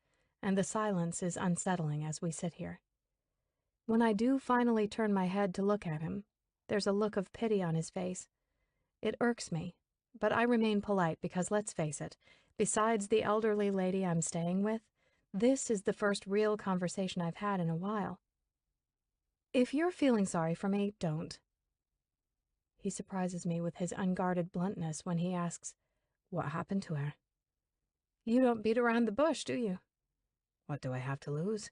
and the silence is unsettling as we sit here. When I do finally turn my head to look at him, there's a look of pity on his face. It irks me, but I remain polite because, let's face it, besides the elderly lady I'm staying with, this is the first real conversation I've had in a while. If you're feeling sorry for me, don't. He surprises me with his unguarded bluntness when he asks, What happened to her? You don't beat around the bush, do you? What do I have to lose?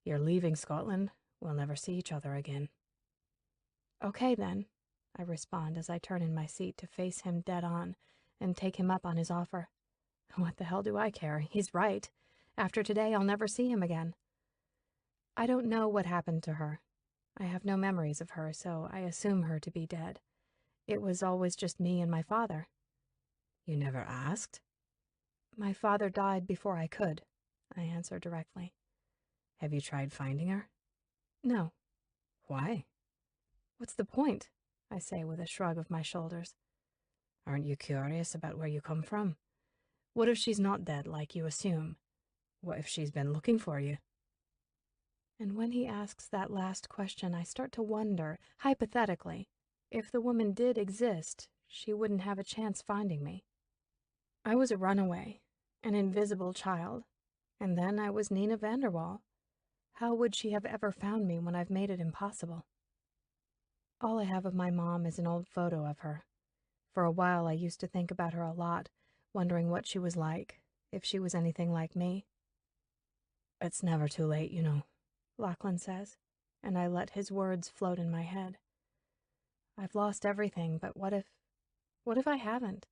You're leaving Scotland. We'll never see each other again. Okay, then, I respond as I turn in my seat to face him dead on and take him up on his offer. What the hell do I care? He's right. After today, I'll never see him again. I don't know what happened to her. I have no memories of her, so I assume her to be dead. It was always just me and my father. You never asked? My father died before I could, I answer directly. Have you tried finding her? No. Why? What's the point? I say with a shrug of my shoulders. Aren't you curious about where you come from? What if she's not dead like you assume? What if she's been looking for you? And when he asks that last question, I start to wonder, hypothetically, if the woman did exist, she wouldn't have a chance finding me. I was a runaway, an invisible child, and then I was Nina Vanderwall. How would she have ever found me when I've made it impossible? All I have of my mom is an old photo of her. For a while I used to think about her a lot, wondering what she was like, if she was anything like me. It's never too late, you know, Lachlan says, and I let his words float in my head. I've lost everything, but what if I haven't?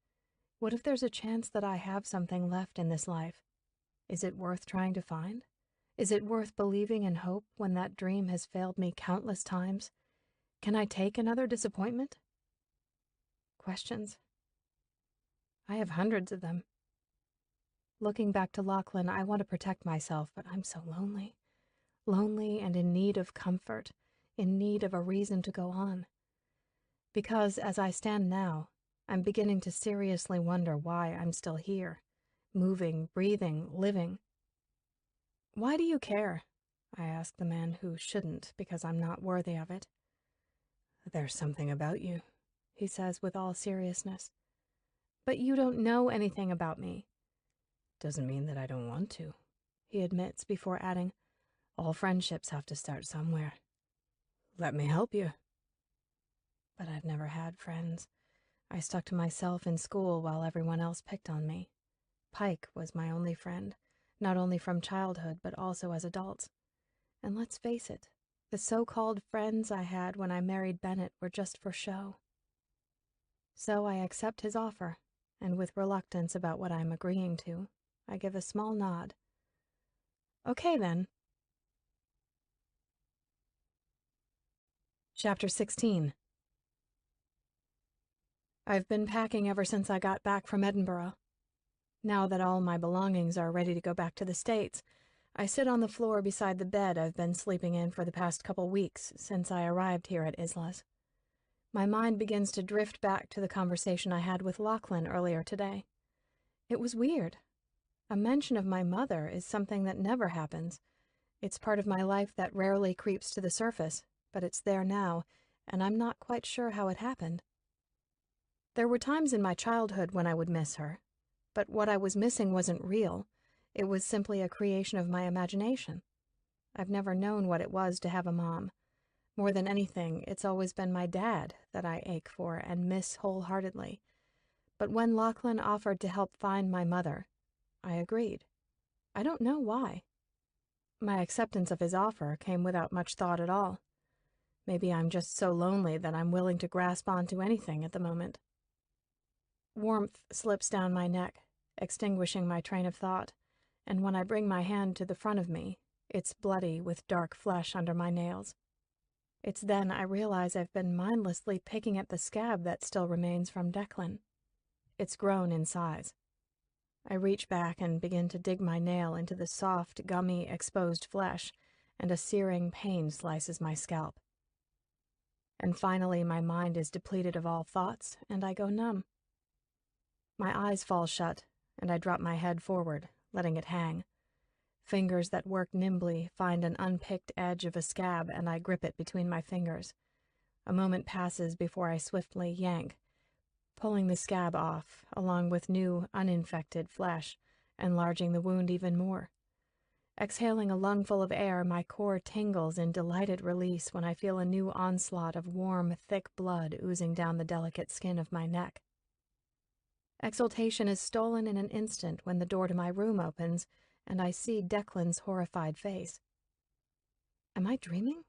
What if there's a chance that I have something left in this life? Is it worth trying to find? Is it worth believing in hope when that dream has failed me countless times? Can I take another disappointment? Questions. I have hundreds of them. Looking back to Lachlan, I want to protect myself, but I'm so lonely. Lonely and in need of comfort, in need of a reason to go on. Because as I stand now, I'm beginning to seriously wonder why I'm still here, moving, breathing, living. Why do you care? I ask the man who shouldn't because I'm not worthy of it. There's something about you, he says with all seriousness. But you don't know anything about me. Doesn't mean that I don't want to, he admits before adding, all friendships have to start somewhere. Let me help you. But I've never had friends. I stuck to myself in school while everyone else picked on me. Pike was my only friend, not only from childhood but also as adults. And let's face it, the so-called friends I had when I married Bennett were just for show. So I accept his offer, and with reluctance about what I'm agreeing to, I give a small nod. Okay then. Chapter 16. I've been packing ever since I got back from Edinburgh. Now that all my belongings are ready to go back to the States, I sit on the floor beside the bed I've been sleeping in for the past couple weeks since I arrived here at Isla's. My mind begins to drift back to the conversation I had with Lachlan earlier today. It was weird. A mention of my mother is something that never happens. It's part of my life that rarely creeps to the surface, but it's there now, and I'm not quite sure how it happened. There were times in my childhood when I would miss her, but what I was missing wasn't real. It was simply a creation of my imagination. I've never known what it was to have a mom. More than anything, it's always been my dad that I ache for and miss wholeheartedly. But when Lachlan offered to help find my mother, I agreed. I don't know why. My acceptance of his offer came without much thought at all. Maybe I'm just so lonely that I'm willing to grasp onto anything at the moment. Warmth slips down my neck, extinguishing my train of thought, and when I bring my hand to the front of me, it's bloody with dark flesh under my nails. It's then I realize I've been mindlessly picking at the scab that still remains from Declan. It's grown in size. I reach back and begin to dig my nail into the soft, gummy, exposed flesh, and a searing pain slices my scalp. And finally my mind is depleted of all thoughts, and I go numb. My eyes fall shut, and I drop my head forward, letting it hang. Fingers that work nimbly find an unpicked edge of a scab, and I grip it between my fingers. A moment passes before I swiftly yank, pulling the scab off, along with new, uninfected flesh, enlarging the wound even more. Exhaling a lungful of air, my core tingles in delighted release when I feel a new onslaught of warm, thick blood oozing down the delicate skin of my neck. Exultation is stolen in an instant when the door to my room opens, and I see Declan's horrified face. Am I dreaming?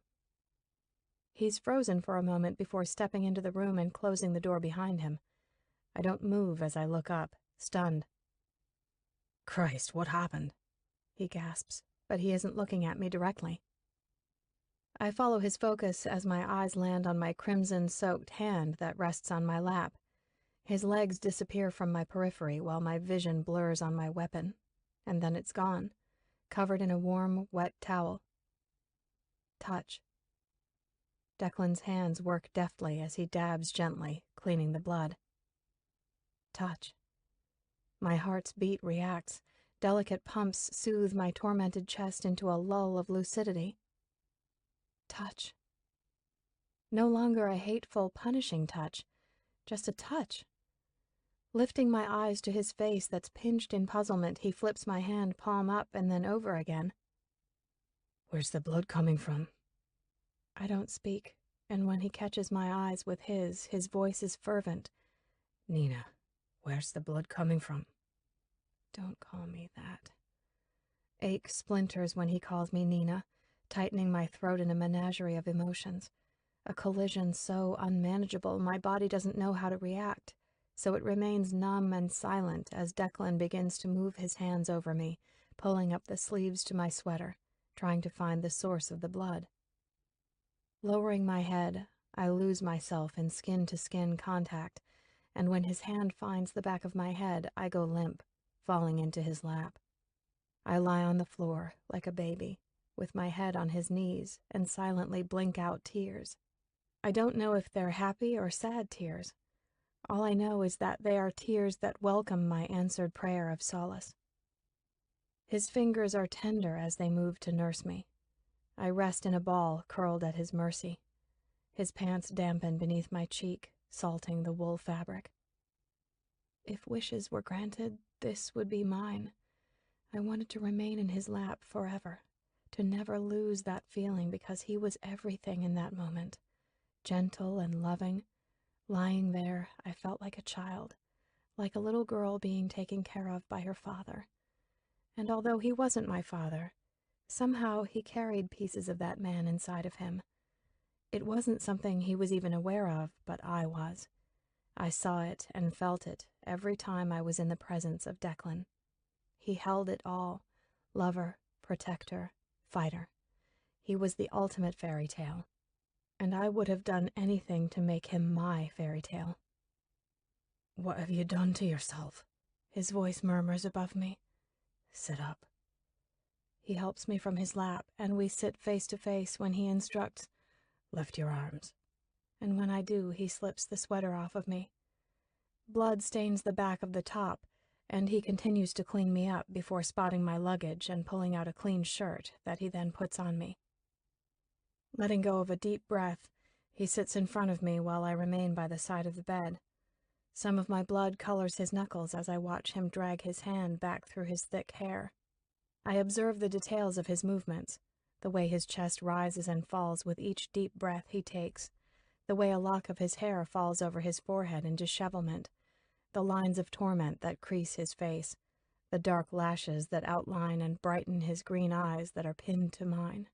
He's frozen for a moment before stepping into the room and closing the door behind him. I don't move as I look up, stunned. Christ, what happened? He gasps, but he isn't looking at me directly. I follow his focus as my eyes land on my crimson-soaked hand that rests on my lap. His legs disappear from my periphery while my vision blurs on my weapon, and then it's gone, covered in a warm, wet towel. Touch. Declan's hands work deftly as he dabs gently, cleaning the blood. Touch. My heart's beat reacts. Delicate pumps soothe my tormented chest into a lull of lucidity. Touch. No longer a hateful, punishing touch, just a touch. Lifting my eyes to his face that's pinched in puzzlement, he flips my hand palm up and then over again. Where's the blood coming from? I don't speak, and when he catches my eyes with his voice is fervent. Nina, where's the blood coming from? Don't call me that. Ache splinters when he calls me Nina, tightening my throat in a menagerie of emotions. A collision so unmanageable my body doesn't know how to react, so it remains numb and silent as Declan begins to move his hands over me, pulling up the sleeves to my sweater, trying to find the source of the blood. Lowering my head, I lose myself in skin-to-skin contact, and when his hand finds the back of my head, I go limp, falling into his lap. I lie on the floor like a baby, with my head on his knees, and silently blink out tears. I don't know if they're happy or sad tears. All I know is that they are tears that welcome my answered prayer of solace. His fingers are tender as they move to nurse me. I rest in a ball curled at his mercy. His pants dampen beneath my cheek, salting the wool fabric. If wishes were granted, this would be mine. I wanted to remain in his lap forever, to never lose that feeling because he was everything in that moment. Gentle and loving, lying there, I felt like a child, like a little girl being taken care of by her father. And although he wasn't my father, somehow he carried pieces of that man inside of him. It wasn't something he was even aware of, but I was. I saw it and felt it every time I was in the presence of Declan. He held it all, lover, protector, fighter. He was the ultimate fairy tale, and I would have done anything to make him my fairy tale. "What have you done to yourself?" His voice murmurs above me. "Sit up." He helps me from his lap, and we sit face to face when he instructs, "Lift your arms." And when I do, he slips the sweater off of me. Blood stains the back of the top, and he continues to clean me up before spotting my luggage and pulling out a clean shirt that he then puts on me. Letting go of a deep breath, he sits in front of me while I remain by the side of the bed. Some of my blood colors his knuckles as I watch him drag his hand back through his thick hair. I observe the details of his movements, the way his chest rises and falls with each deep breath he takes, the way a lock of his hair falls over his forehead in dishevelment, the lines of torment that crease his face, the dark lashes that outline and brighten his green eyes that are pinned to mine.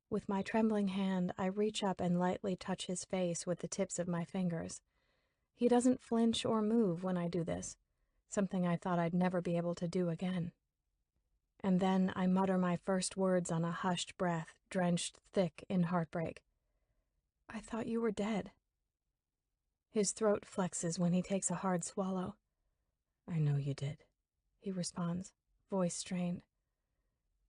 With my trembling hand, I reach up and lightly touch his face with the tips of my fingers. He doesn't flinch or move when I do this, something I thought I'd never be able to do again. And then I mutter my first words on a hushed breath, drenched thick in heartbreak. "I thought you were dead." His throat flexes when he takes a hard swallow. "I know you did," he responds, voice strained.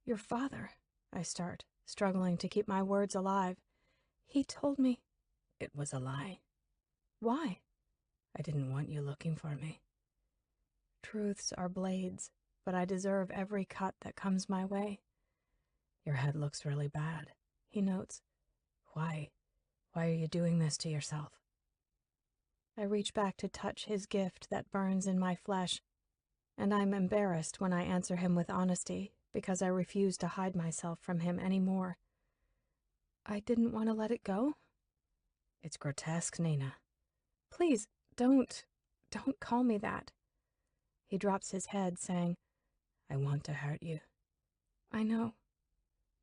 "Your father," I start, struggling to keep my words alive. "He told me—" "It was a lie." "Why?" "I didn't want you looking for me." Truths are blades, but I deserve every cut that comes my way. "Your head looks really bad," he notes. Why? Why are you doing this to yourself?" I reach back to touch his gift that burns in my flesh, and I'm embarrassed when I answer him with honesty because I refuse to hide myself from him anymore. "I didn't want to let it go." "It's grotesque, Nina." "Please, don't call me that." He drops his head, saying, "I want to hurt you." "I know."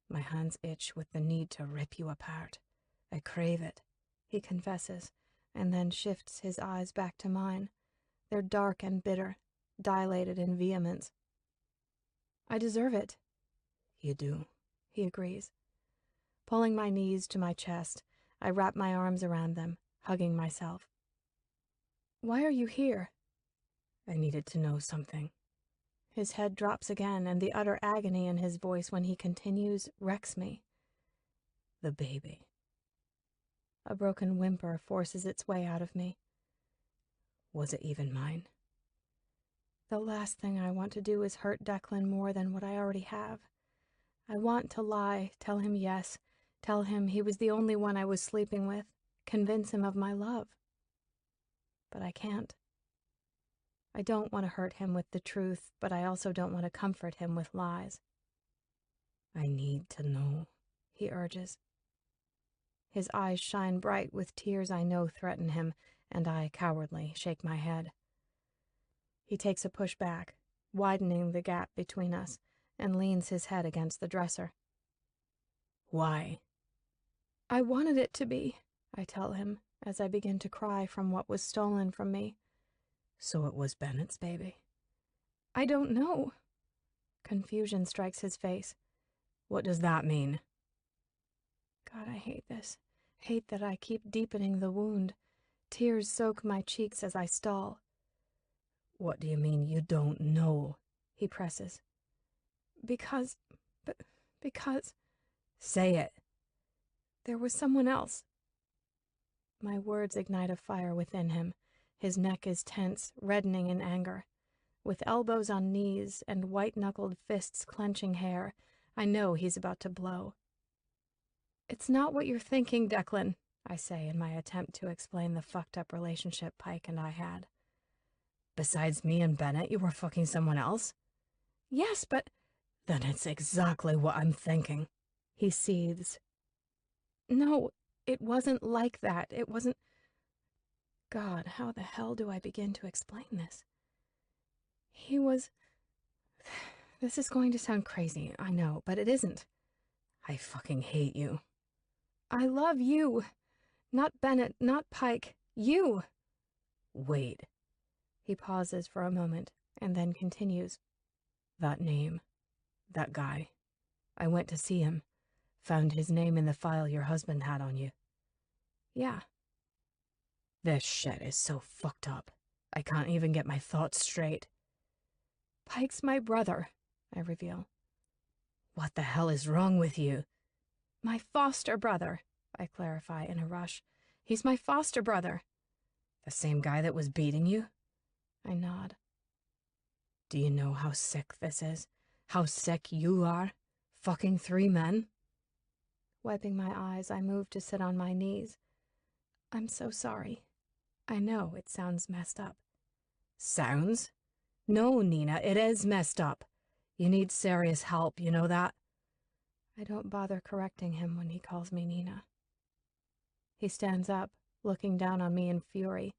"My hands itch with the need to rip you apart. I crave it," he confesses, and then shifts his eyes back to mine. They're dark and bitter, dilated in vehemence. "I deserve it." "You do," he agrees. Pulling my knees to my chest, I wrap my arms around them, hugging myself. "Why are you here?" "I needed to know something." His head drops again, and the utter agony in his voice when he continues wrecks me. "The baby." A broken whimper forces its way out of me. "Was it even mine?" The last thing I want to do is hurt Declan more than what I already have. I want to lie, tell him yes, tell him he was the only one I was sleeping with, convince him of my love. But I can't. I don't want to hurt him with the truth, but I also don't want to comfort him with lies. "I need to know," he urges. His eyes shine bright with tears I know threaten him, and I, cowardly, shake my head. He takes a push back, widening the gap between us, and leans his head against the dresser. "Why?" "I wanted it to be," I tell him, as I begin to cry from what was stolen from me. "So it was Bennett's baby?" "I don't know." Confusion strikes his face. What does that mean? God, I hate this. Hate that I keep deepening the wound. Tears soak my cheeks as I stall. What do you mean you don't know? He presses. Because... Say it. There was someone else. My words ignite a fire within him. His neck is tense, reddening in anger. With elbows on knees and white-knuckled fists clenching hair, I know he's about to blow. It's not what you're thinking, Declan, I say in my attempt to explain the fucked-up relationship Pike and I had. Besides me and Bennett, you were fucking someone else? Yes, but... Then it's exactly what I'm thinking. He seethes. No, it wasn't like that. It wasn't... God, how the hell do I begin to explain this? He was... This is going to sound crazy, I know, but it isn't. I fucking hate you. I love you. Not Bennett, not Pike. You. Wait. He pauses for a moment, and then continues. That name. That guy. I went to see him. Found his name in the file your husband had on you. Yeah. This shit is so fucked up. I can't even get my thoughts straight. Pike's my brother, I reveal. What the hell is wrong with you? My foster brother, I clarify in a rush. He's my foster brother. The same guy that was beating you? I nod. Do you know how sick this is? How sick you are? Fucking 3 men? Wiping my eyes, I move to sit on my knees. I'm so sorry. I know it sounds messed up. Sounds? No, Nina, it is messed up. You need serious help, you know that? I don't bother correcting him when he calls me Nina. He stands up, looking down on me in fury.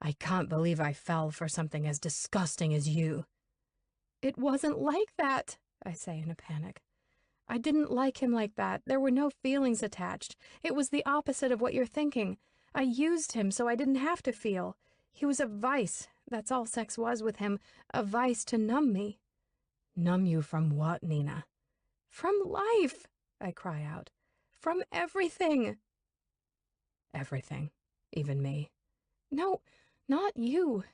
I can't believe I fell for something as disgusting as you. It wasn't like that, I say in a panic. I didn't like him like that. There were no feelings attached. It was the opposite of what you're thinking. I used him so I didn't have to feel. He was a vice. That's all sex was with him. A vice to numb me. Numb you from what, Nina? From life, I cry out. From everything. Everything. Even me. No, not you.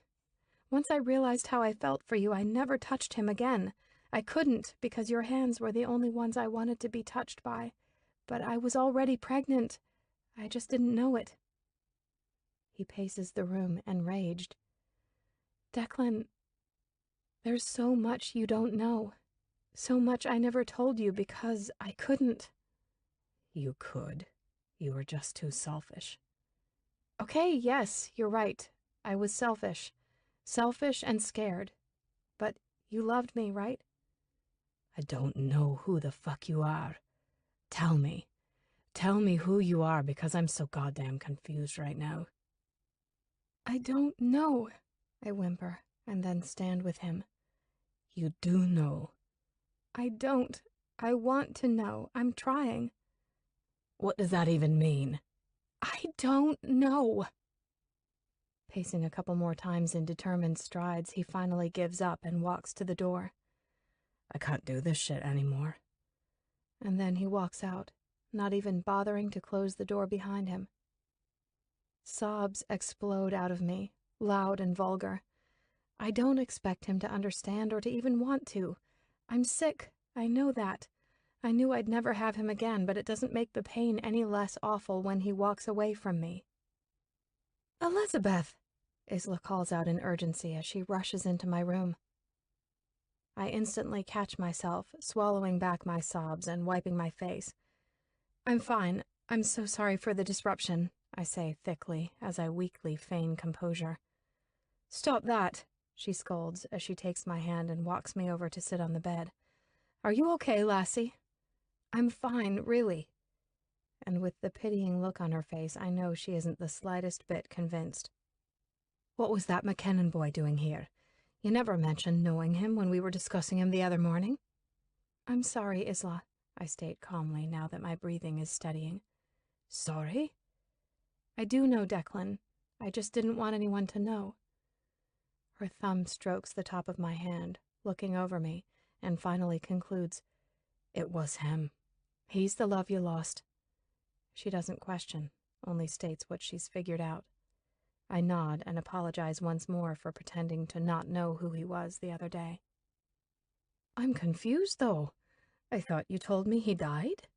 Once I realized how I felt for you, I never touched him again. I couldn't, because your hands were the only ones I wanted to be touched by. But I was already pregnant. I just didn't know it. He paces the room, enraged. Declan, there's so much you don't know. So much I never told you because I couldn't. You could. You were just too selfish. Okay, yes, you're right. I was selfish. Selfish and scared. But you loved me, right? I don't know who the fuck you are. Tell me. Tell me who you are because I'm so goddamn confused right now. I don't know, I whimper, and then stand with him. You do know. I don't. I want to know. I'm trying. What does that even mean? I don't know. Pacing a couple more times in determined strides, he finally gives up and walks to the door. I can't do this shit anymore. And then he walks out, not even bothering to close the door behind him. Sobs explode out of me, loud and vulgar. I don't expect him to understand or to even want to. I'm sick, I know that. I knew I'd never have him again, but it doesn't make the pain any less awful when he walks away from me. Elizabeth! Isla calls out in urgency as she rushes into my room. I instantly catch myself, swallowing back my sobs and wiping my face. I'm fine. I'm so sorry for the disruption, I say thickly as I weakly feign composure. Stop that, she scolds as she takes my hand and walks me over to sit on the bed. Are you okay, lassie? I'm fine, really. And with the pitying look on her face, I know she isn't the slightest bit convinced. What was that McKinnon boy doing here? You never mentioned knowing him when we were discussing him the other morning. I'm sorry, Isla, I state calmly now that my breathing is steadying. Sorry? I do know, Declan. I just didn't want anyone to know. Her thumb strokes the top of my hand, looking over me, and finally concludes, "It was him. He's the love you lost." She doesn't question, only states what she's figured out. I nod and apologize once more for pretending to not know who he was the other day. "I'm confused, though. I thought you told me he died?"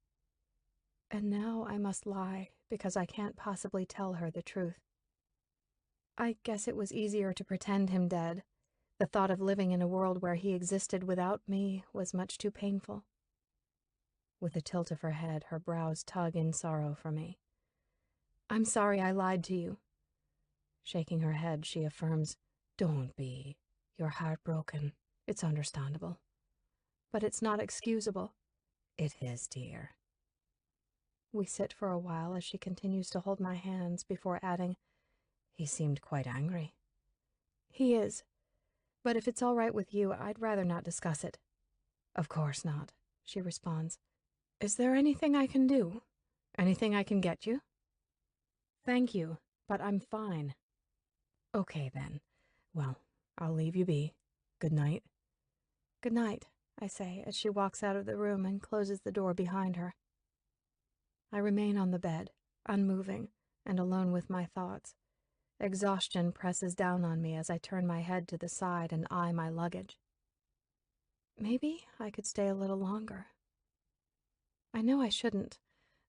And now I must lie, because I can't possibly tell her the truth. I guess it was easier to pretend him dead. The thought of living in a world where he existed without me was much too painful. With a tilt of her head, her brows tug in sorrow for me. "I'm sorry I lied to you." Shaking her head, she affirms, "Don't be. You're heartbroken. It's understandable." "But it's not excusable." "It is, dear." We sit for a while as she continues to hold my hands before adding, "He seemed quite angry." "He is. But if it's all right with you, I'd rather not discuss it." "Of course not," she responds. "Is there anything I can do? Anything I can get you?" "Thank you, but I'm fine." "Okay, then. Well, I'll leave you be. Good night." "Good night," I say as she walks out of the room and closes the door behind her. I remain on the bed, unmoving, and alone with my thoughts. Exhaustion presses down on me as I turn my head to the side and eye my luggage. Maybe I could stay a little longer. I know I shouldn't.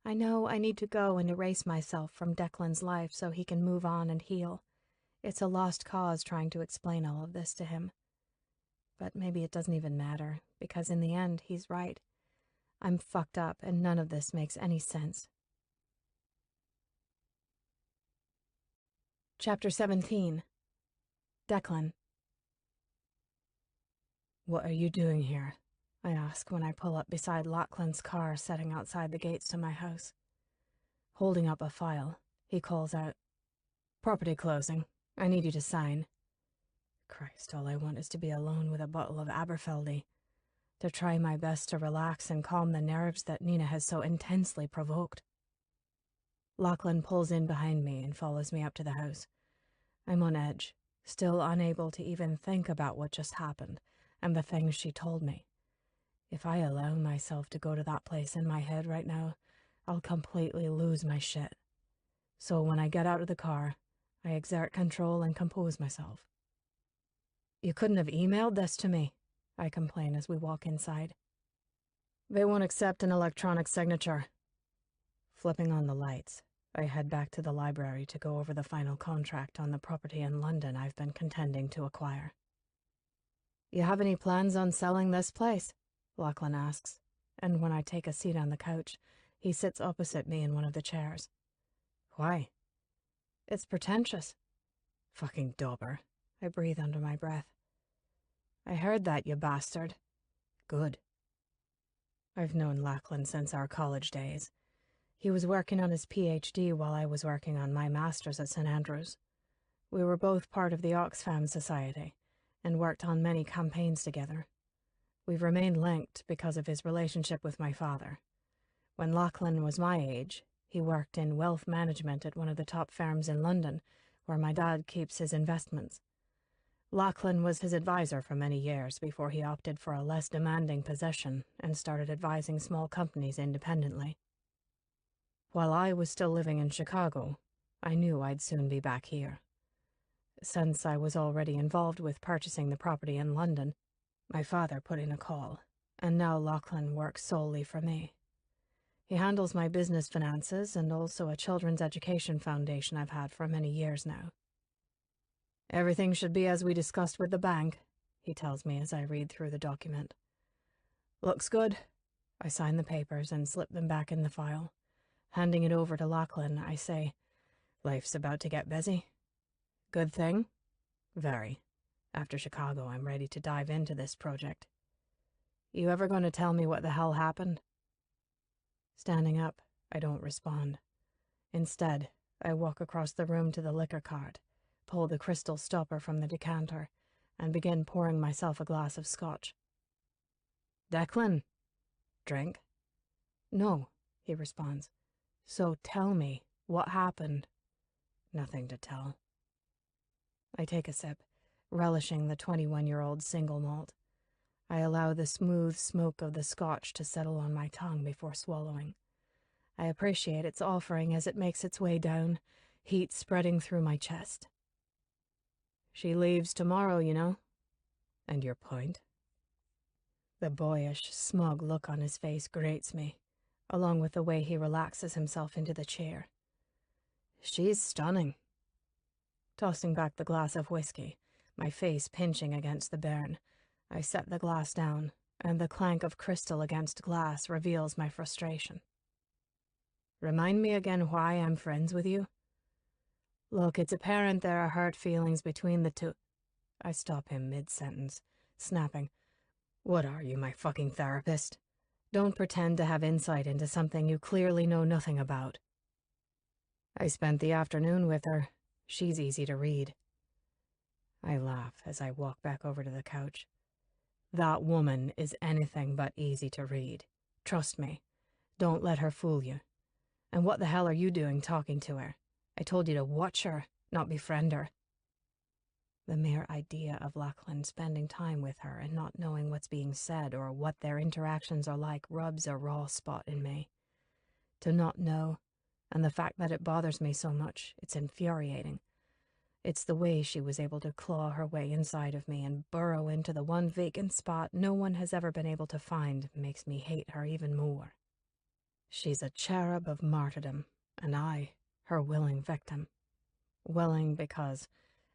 I know I need to go and erase myself from Declan's life so he can move on and heal. It's a lost cause trying to explain all of this to him. But maybe it doesn't even matter, because in the end, he's right. I'm fucked up, and none of this makes any sense. Chapter 17. Declan. "What are you doing here?" I ask when I pull up beside Lachlan's car setting outside the gates to my house. Holding up a file, he calls out, "Property closing. I need you to sign." Christ, all I want is to be alone with a bottle of Aberfeldy, to try my best to relax and calm the nerves that Nina has so intensely provoked. Lachlan pulls in behind me and follows me up to the house. I'm on edge, still unable to even think about what just happened and the things she told me. If I allow myself to go to that place in my head right now, I'll completely lose my shit. So when I get out of the car, I exert control and compose myself. "You couldn't have emailed this to me," I complain as we walk inside. "They won't accept an electronic signature." Flipping on the lights, I head back to the library to go over the final contract on the property in London I've been contending to acquire. "You have any plans on selling this place?" Lachlan asks, and when I take a seat on the couch, he sits opposite me in one of the chairs. "Why?" "It's pretentious." "Fucking dauber," I breathe under my breath. "I heard that, you bastard." "Good." I've known Lachlan since our college days. He was working on his PhD while I was working on my master's at St. Andrews. We were both part of the Oxfam Society and worked on many campaigns together. We've remained linked because of his relationship with my father. When Lachlan was my age, he worked in wealth management at one of the top firms in London, where my dad keeps his investments. Lachlan was his advisor for many years before he opted for a less demanding position and started advising small companies independently. While I was still living in Chicago, I knew I'd soon be back here. Since I was already involved with purchasing the property in London, my father put in a call, and now Lachlan works solely for me. He handles my business finances and also a children's education foundation I've had for many years now. "Everything should be as we discussed with the bank," he tells me as I read through the document. "Looks good." I sign the papers and slip them back in the file. Handing it over to Lachlan, I say, "Life's about to get busy." "Good thing?" "Very. After Chicago, I'm ready to dive into this project." "You ever going to tell me what the hell happened?" Standing up, I don't respond. Instead, I walk across the room to the liquor cart, pull the crystal stopper from the decanter, and begin pouring myself a glass of scotch. "Declan, drink?" "No," he responds. "So tell me, what happened?" "Nothing to tell." I take a sip, relishing the 21-year-old single malt. I allow the smooth smoke of the scotch to settle on my tongue before swallowing. I appreciate its offering as it makes its way down, heat spreading through my chest. She leaves tomorrow, you know. And your point? The boyish, smug look on his face grates me, along with the way he relaxes himself into the chair. She's stunning. Tossing back the glass of whiskey, my face pinching against the burn, I set the glass down, and the clank of crystal against glass reveals my frustration. Remind me again why I'm friends with you? Look, it's apparent there are hurt feelings between the two. I stop him mid-sentence, snapping. What are you, my fucking therapist? Don't pretend to have insight into something you clearly know nothing about. I spent the afternoon with her. She's easy to read. I laugh as I walk back over to the couch. That woman is anything but easy to read. Trust me. Don't let her fool you. And what the hell are you doing talking to her? I told you to watch her, not befriend her. The mere idea of Lachlan spending time with her and not knowing what's being said or what their interactions are like rubs a raw spot in me. To not know, and the fact that it bothers me so much, it's infuriating. It's the way she was able to claw her way inside of me and burrow into the one vacant spot no one has ever been able to find makes me hate her even more. She's a cherub of martyrdom, and I, her willing victim. Willing because,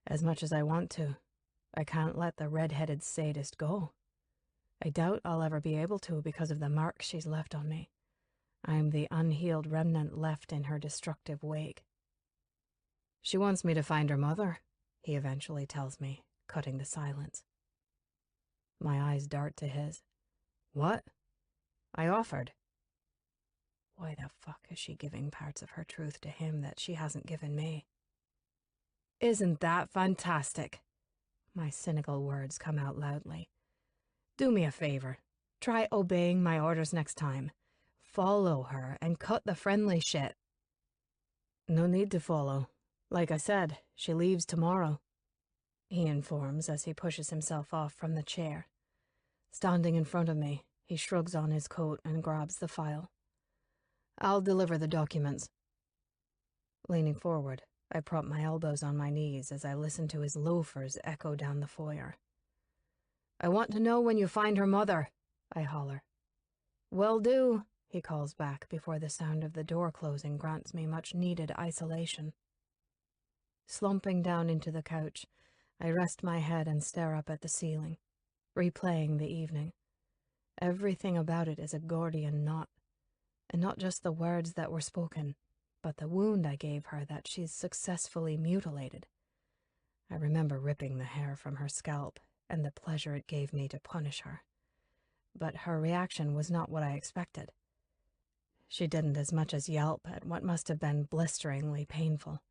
as much as I want to, I can't let the red-headed sadist go. I doubt I'll ever be able to because of the mark she's left on me. I'm the unhealed remnant left in her destructive wake. She wants me to find her mother, he eventually tells me, cutting the silence. My eyes dart to his. What? I offered. Why the fuck is she giving parts of her truth to him that she hasn't given me? Isn't that fantastic? My cynical words come out loudly. Do me a favor. Try obeying my orders next time. Follow her and cut the friendly shit. No need to follow. Like I said, she leaves tomorrow, he informs as he pushes himself off from the chair. Standing in front of me, he shrugs on his coat and grabs the file. I'll deliver the documents. Leaning forward, I prop my elbows on my knees as I listen to his loafers echo down the foyer. I want to know when you find her mother, I holler. Will do, he calls back before the sound of the door closing grants me much-needed isolation. Slumping down into the couch, I rest my head and stare up at the ceiling, replaying the evening. Everything about it is a Gordian knot, and not just the words that were spoken, but the wound I gave her that she's successfully mutilated. I remember ripping the hair from her scalp and the pleasure it gave me to punish her. But her reaction was not what I expected. She didn't as much as yelp at what must have been blisteringly painful.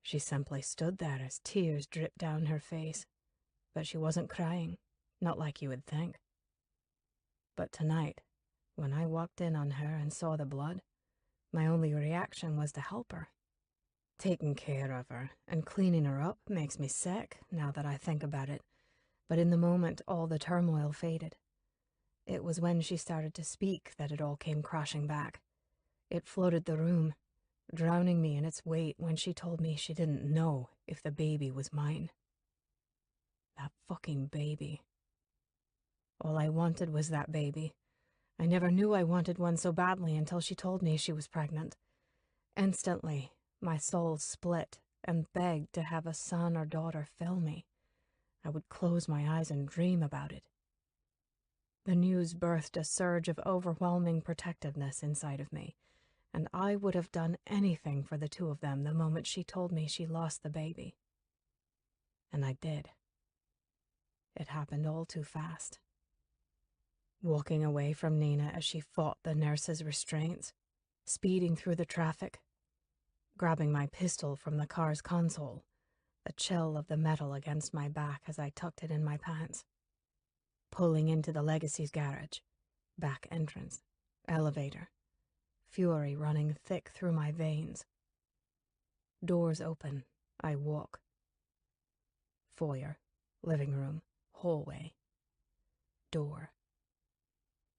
She simply stood there as tears dripped down her face, but she wasn't crying, not like you would think. But tonight, when I walked in on her and saw the blood, my only reaction was to help her. Taking care of her and cleaning her up makes me sick now that I think about it, but in the moment all the turmoil faded. It was when she started to speak that it all came crashing back. It flooded the room, drowning me in its weight when she told me she didn't know if the baby was mine. That fucking baby. All I wanted was that baby. I never knew I wanted one so badly until she told me she was pregnant. Instantly, my soul split and begged to have a son or daughter fill me. I would close my eyes and dream about it. The news birthed a surge of overwhelming protectiveness inside of me, and I would have done anything for the two of them the moment she told me she lost the baby. And I did. It happened all too fast. Walking away from Nina as she fought the nurse's restraints, speeding through the traffic, grabbing my pistol from the car's console, the chill of the metal against my back as I tucked it in my pants, pulling into the Legacy's garage, back entrance, elevator, fury running thick through my veins. Doors open, I walk. Foyer, living room, hallway. door.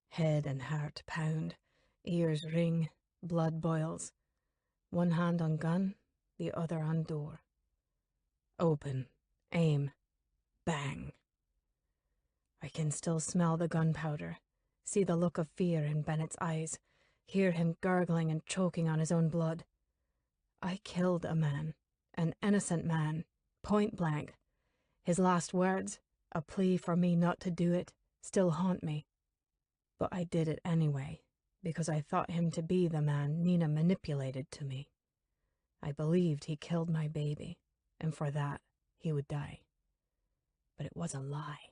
Head and heart pound, ears ring, blood boils. One hand on gun, the other on door. Open, aim, bang. I can still smell the gunpowder, see the look of fear in Bennett's eyes, hear him gurgling and choking on his own blood. I killed a man, an innocent man, point blank. His last words, a plea for me not to do it, still haunt me. But I did it anyway, because I thought him to be the man Nina manipulated to me. I believed he killed my baby, and for that he would die. But it was a lie.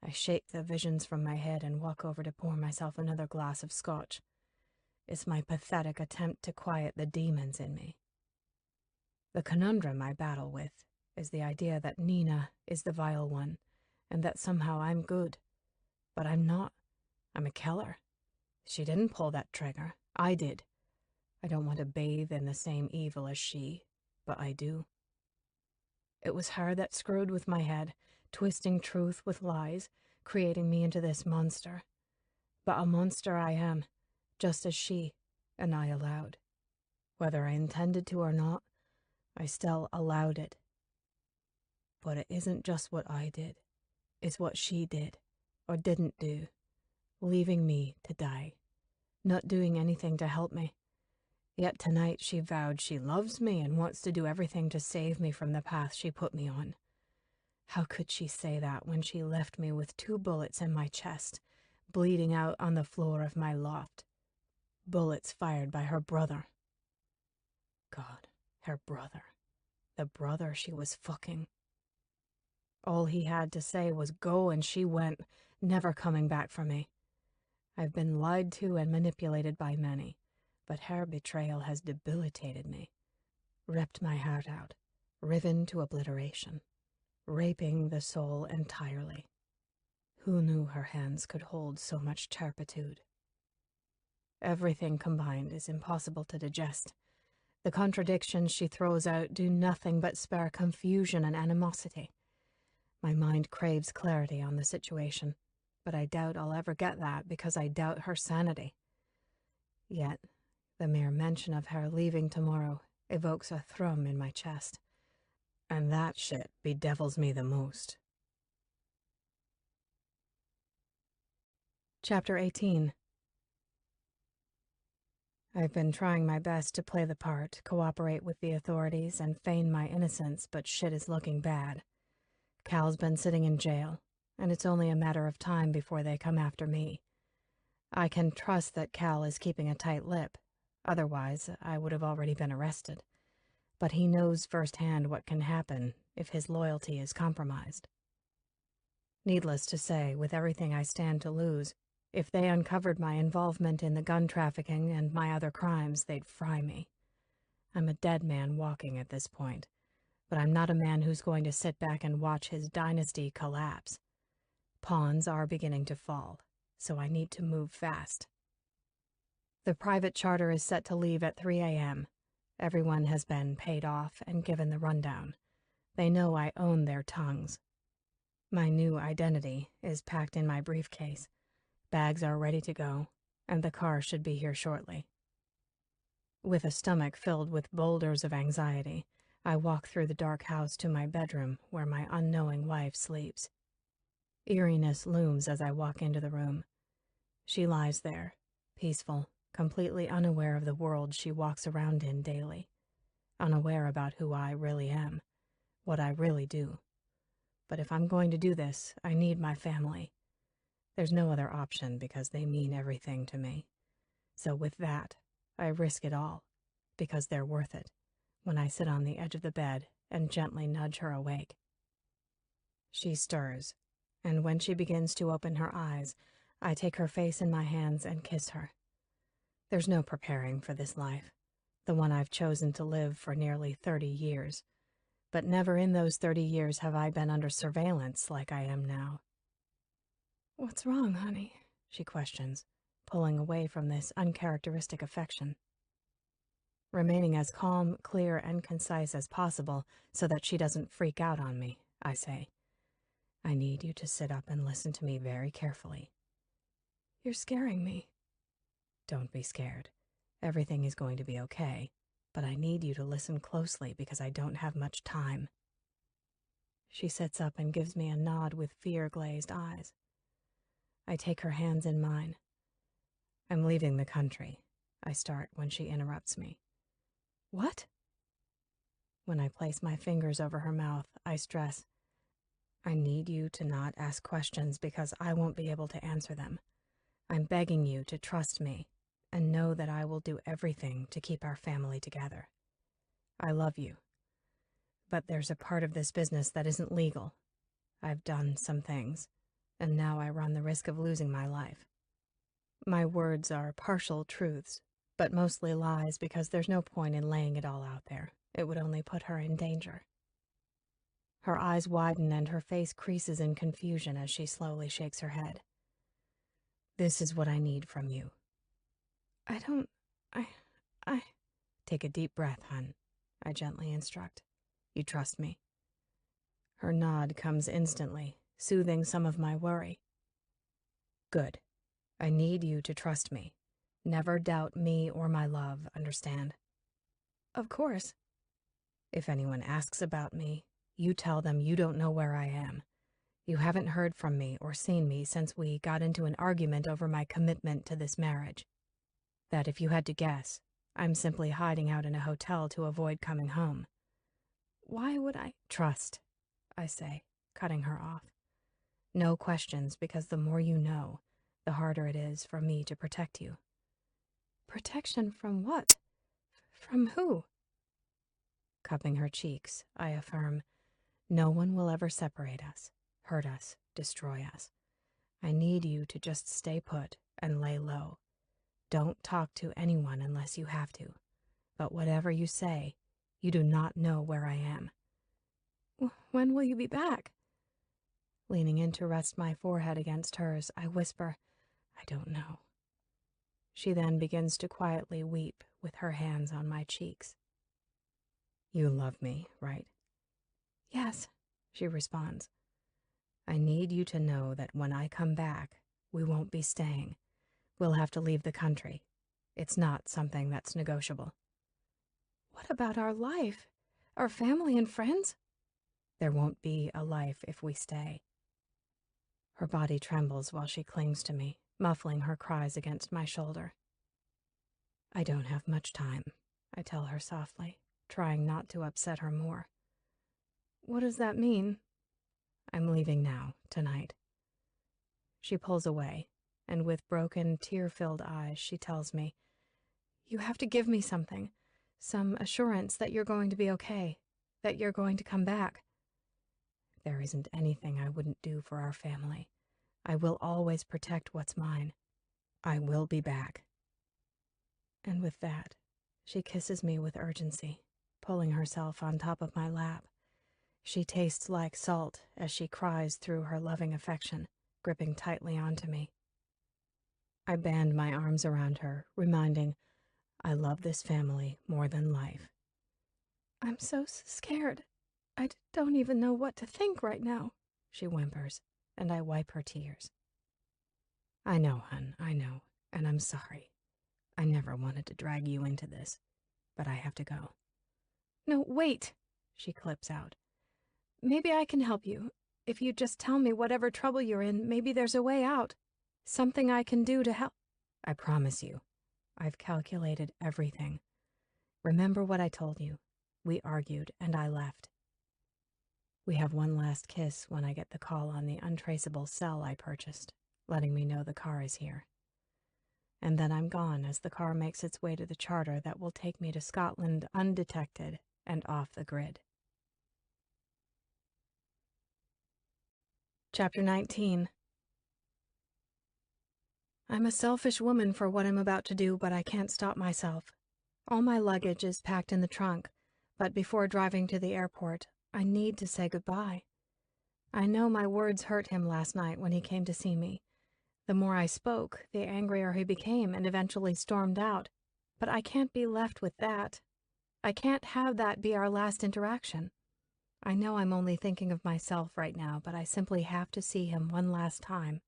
I shake the visions from my head and walk over to pour myself another glass of scotch. It's my pathetic attempt to quiet the demons in me. The conundrum I battle with is the idea that Nina is the vile one, and that somehow I'm good. But I'm not. I'm a killer. She didn't pull that trigger. I did. I don't want to bathe in the same evil as she, but I do. It was her that screwed with my head, twisting truth with lies, creating me into this monster. But a monster I am, just as she and I allowed. Whether I intended to or not, I still allowed it. But it isn't just what I did. It's what she did, or didn't do, leaving me to die, not doing anything to help me. Yet tonight she vowed she loves me and wants to do everything to save me from the path she put me on. How could she say that when she left me with 2 bullets in my chest, bleeding out on the floor of my loft? Bullets fired by her brother. God, her brother. The brother she was fucking. All he had to say was go, and she went, never coming back for me. I've been lied to and manipulated by many, but her betrayal has debilitated me, ripped my heart out, riven to obliteration, raping the soul entirely. Who knew her hands could hold so much turpitude? Everything combined is impossible to digest. The contradictions she throws out do nothing but spur confusion and animosity. My mind craves clarity on the situation, but I doubt I'll ever get that because I doubt her sanity. Yet, the mere mention of her leaving tomorrow evokes a thrum in my chest, and that shit bedevils me the most. Chapter 18. I've been trying my best to play the part, cooperate with the authorities, and feign my innocence, but shit is looking bad. Cal's been sitting in jail, and it's only a matter of time before they come after me. I can trust that Cal is keeping a tight lip. Otherwise, I would have already been arrested. But he knows firsthand what can happen if his loyalty is compromised. Needless to say, with everything I stand to lose, if they uncovered my involvement in the gun trafficking and my other crimes, they'd fry me. I'm a dead man walking at this point, but I'm not a man who's going to sit back and watch his dynasty collapse. Pawns are beginning to fall, so I need to move fast. The private charter is set to leave at 3 a.m. Everyone has been paid off and given the rundown. They know I own their tongues. My new identity is packed in my briefcase. Bags are ready to go, and the car should be here shortly. With a stomach filled with boulders of anxiety, I walk through the dark house to my bedroom where my unknowing wife sleeps. Eeriness looms as I walk into the room. She lies there, peaceful, completely unaware of the world she walks around in daily, unaware about who I really am, what I really do. But if I'm going to do this, I need my family. There's no other option because they mean everything to me. So with that, I risk it all, because they're worth it, when I sit on the edge of the bed and gently nudge her awake. She stirs, and when she begins to open her eyes, I take her face in my hands and kiss her. There's no preparing for this life, the one I've chosen to live for nearly 30 years. But never in those 30 years have I been under surveillance like I am now. "What's wrong, honey?" she questions, pulling away from this uncharacteristic affection. Remaining as calm, clear, and concise as possible so that she doesn't freak out on me, I say. I need you to sit up and listen to me very carefully. You're scaring me. Don't be scared. Everything is going to be okay, but I need you to listen closely because I don't have much time. She sits up and gives me a nod with fear-glazed eyes. I take her hands in mine. I'm leaving the country, I start when she interrupts me. What? When I place my fingers over her mouth, I stress, I need you to not ask questions because I won't be able to answer them. I'm begging you to trust me and know that I will do everything to keep our family together. I love you, but there's a part of this business that isn't legal. I've done some things, and now I run the risk of losing my life. My words are partial truths, but mostly lies because there's no point in laying it all out there. It would only put her in danger. Her eyes widen and her face creases in confusion as she slowly shakes her head. This is what I need from you. I... Take a deep breath, hun, I gently instruct. You trust me? Her nod comes instantly, soothing some of my worry. Good. I need you to trust me. Never doubt me or my love, understand? Of course. If anyone asks about me, you tell them you don't know where I am. You haven't heard from me or seen me since we got into an argument over my commitment to this marriage. That if you had to guess, I'm simply hiding out in a hotel to avoid coming home. Why would I? Trust, I say, cutting her off. No questions, because the more you know, the harder it is for me to protect you. Protection from what? From who? Cupping her cheeks, I affirm, no one will ever separate us, hurt us, destroy us. I need you to just stay put and lay low. Don't talk to anyone unless you have to. But whatever you say, you do not know where I am. When will you be back? Leaning in to rest my forehead against hers, I whisper, I don't know. She then begins to quietly weep with her hands on my cheeks. You love me, right? Yes, she responds. I need you to know that when I come back, we won't be staying. We'll have to leave the country. It's not something that's negotiable. What about our life? Our family and friends? There won't be a life if we stay. Her body trembles while she clings to me, muffling her cries against my shoulder. I don't have much time, I tell her softly, trying not to upset her more. What does that mean? I'm leaving now, tonight. She pulls away, and with broken, tear-filled eyes, she tells me, You have to give me something, some assurance that you're going to be okay, that you're going to come back. There isn't anything I wouldn't do for our family. I will always protect what's mine. I will be back. And with that, she kisses me with urgency, pulling herself on top of my lap. She tastes like salt as she cries through her loving affection, gripping tightly onto me. I band my arms around her, reminding, I love this family more than life. I'm so scared. I don't even know what to think right now, she whimpers, and I wipe her tears. I know, hun, I know, and I'm sorry. I never wanted to drag you into this, but I have to go. No, wait, she clips out. Maybe I can help you. If you just tell me whatever trouble you're in, maybe there's a way out. Something I can do to help. I promise you, I've calculated everything. Remember what I told you. We argued, and I left. We have one last kiss when I get the call on the untraceable cell I purchased, letting me know the car is here. And then I'm gone as the car makes its way to the charter that will take me to Scotland undetected and off the grid. Chapter 19. I'm a selfish woman for what I'm about to do, but I can't stop myself. All my luggage is packed in the trunk, but before driving to the airport, I need to say goodbye. I know my words hurt him last night when he came to see me. The more I spoke, the angrier he became and eventually stormed out. But I can't be left with that. I can't have that be our last interaction. I know I'm only thinking of myself right now, but I simply have to see him one last time.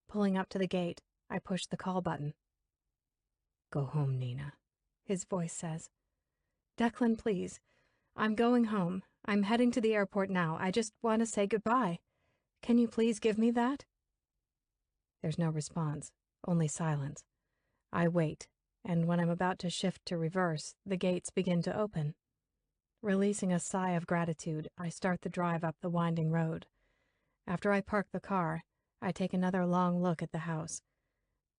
Pulling up to the gate, I push the call button. "Go home, Nina," his voice says. "Declan, please. I'm going home. I'm heading to the airport now. I just want to say goodbye. Can you please give me that?" There's no response, only silence. I wait, and when I'm about to shift to reverse, the gates begin to open. Releasing a sigh of gratitude, I start the drive up the winding road. After I park the car, I take another long look at the house.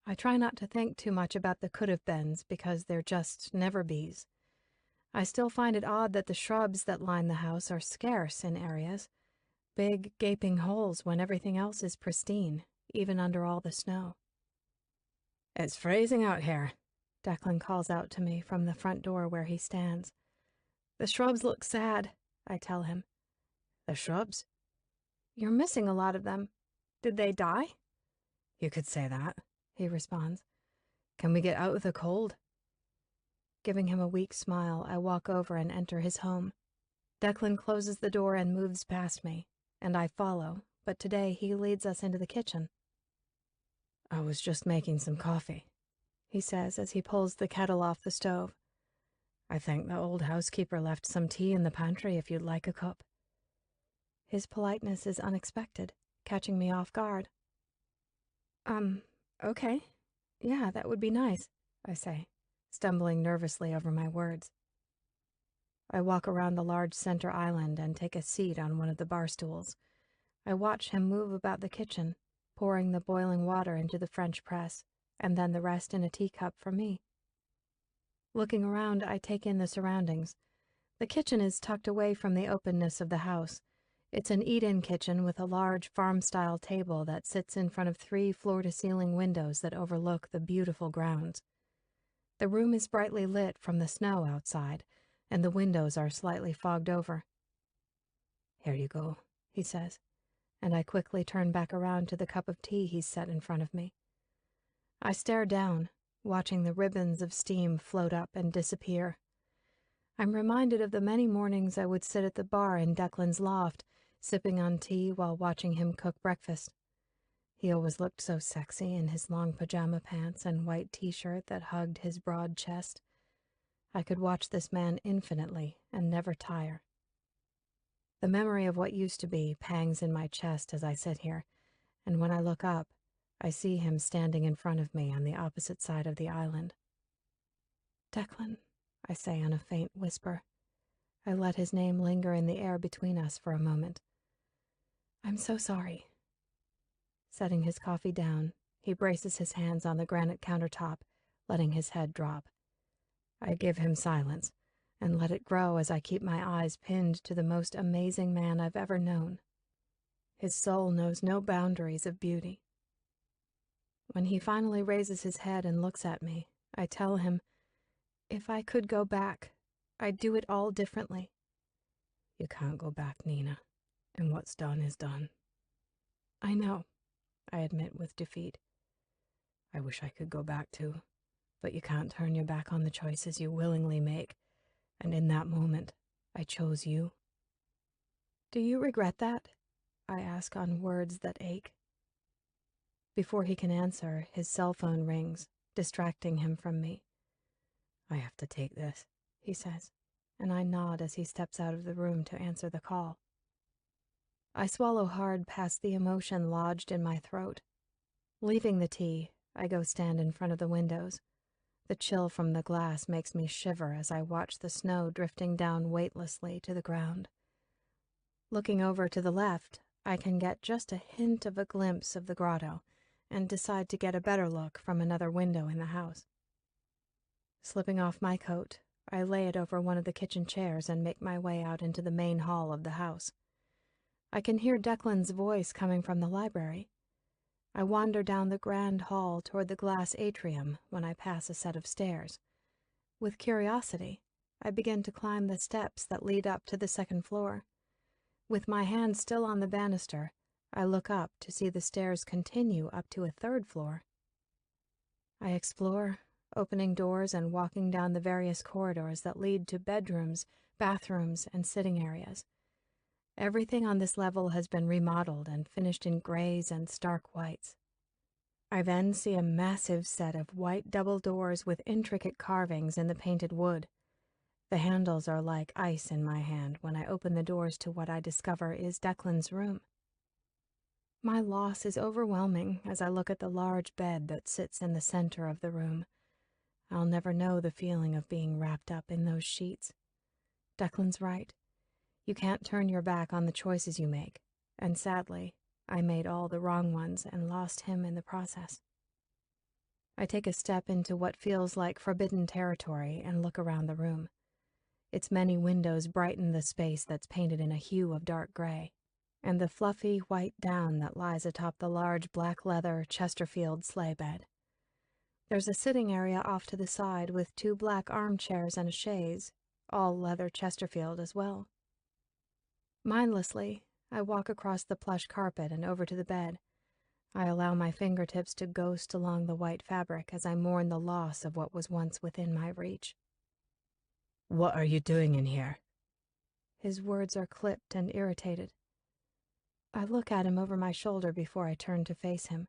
I try not to think too much about the could-have-beens because they're just never-bees. I still find it odd that the shrubs that line the house are scarce in areas. Big, gaping holes when everything else is pristine, even under all the snow. "It's freezing out here," Declan calls out to me from the front door where he stands. "The shrubs look sad," I tell him. "The shrubs?" "You're missing a lot of them. Did they die?" "You could say that," he responds. "Can we get out of the cold?" Giving him a weak smile, I walk over and enter his home. Declan closes the door and moves past me, and I follow, but today he leads us into the kitchen. "I was just making some coffee," he says as he pulls the kettle off the stove. "I think the old housekeeper left some tea in the pantry if you'd like a cup." His politeness is unexpected, catching me off guard. Okay. Yeah, that would be nice," I say, stumbling nervously over my words. I walk around the large center island and take a seat on one of the bar stools. I watch him move about the kitchen, pouring the boiling water into the French press, and then the rest in a teacup for me. Looking around, I take in the surroundings. The kitchen is tucked away from the openness of the house. It's an eat-in kitchen with a large farm-style table that sits in front of 3 floor-to-ceiling windows that overlook the beautiful grounds. The room is brightly lit from the snow outside, and the windows are slightly fogged over. "Here you go," he says, and I quickly turn back around to the cup of tea he's set in front of me. I stare down, watching the ribbons of steam float up and disappear. I'm reminded of the many mornings I would sit at the bar in Declan's loft, sipping on tea while watching him cook breakfast. He always looked so sexy in his long pajama pants and white t-shirt that hugged his broad chest. I could watch this man infinitely and never tire. The memory of what used to be pangs in my chest as I sit here, and when I look up, I see him standing in front of me on the opposite side of the island. "Declan," I say in a faint whisper. I let his name linger in the air between us for a moment. "I'm so sorry." Setting his coffee down, he braces his hands on the granite countertop, letting his head drop. I give him silence, and let it grow as I keep my eyes pinned to the most amazing man I've ever known. His soul knows no boundaries of beauty. When he finally raises his head and looks at me, I tell him, if I could go back, I'd do it all differently. "You can't go back, Nina, and what's done is done." "I know," I admit with defeat. "I wish I could go back too, but you can't turn your back on the choices you willingly make, and in that moment, I chose you." "Do you regret that?" I ask on words that ache. Before he can answer, his cell phone rings, distracting him from me. "I have to take this," he says, and I nod as he steps out of the room to answer the call. I swallow hard past the emotion lodged in my throat. Leaving the tea, I go stand in front of the windows. The chill from the glass makes me shiver as I watch the snow drifting down weightlessly to the ground. Looking over to the left, I can get just a hint of a glimpse of the grotto and decide to get a better look from another window in the house. Slipping off my coat, I lay it over one of the kitchen chairs and make my way out into the main hall of the house. I can hear Declan's voice coming from the library. I wander down the grand hall toward the glass atrium when I pass a set of stairs. With curiosity, I begin to climb the steps that lead up to the second floor. With my hand still on the banister, I look up to see the stairs continue up to a third floor. I explore, opening doors and walking down the various corridors that lead to bedrooms, bathrooms, and sitting areas. Everything on this level has been remodeled and finished in grays and stark whites. I then see a massive set of white double doors with intricate carvings in the painted wood. The handles are like ice in my hand when I open the doors to what I discover is Declan's room. My loss is overwhelming as I look at the large bed that sits in the center of the room. I'll never know the feeling of being wrapped up in those sheets. Declan's right. You can't turn your back on the choices you make, and sadly, I made all the wrong ones and lost him in the process. I take a step into what feels like forbidden territory and look around the room. Its many windows brighten the space that's painted in a hue of dark gray, and the fluffy white down that lies atop the large black leather Chesterfield sleigh bed. There's a sitting area off to the side with 2 black armchairs and a chaise, all leather Chesterfield as well. Mindlessly, I walk across the plush carpet and over to the bed. I allow my fingertips to ghost along the white fabric as I mourn the loss of what was once within my reach. "What are you doing in here?" His words are clipped and irritated. I look at him over my shoulder before I turn to face him.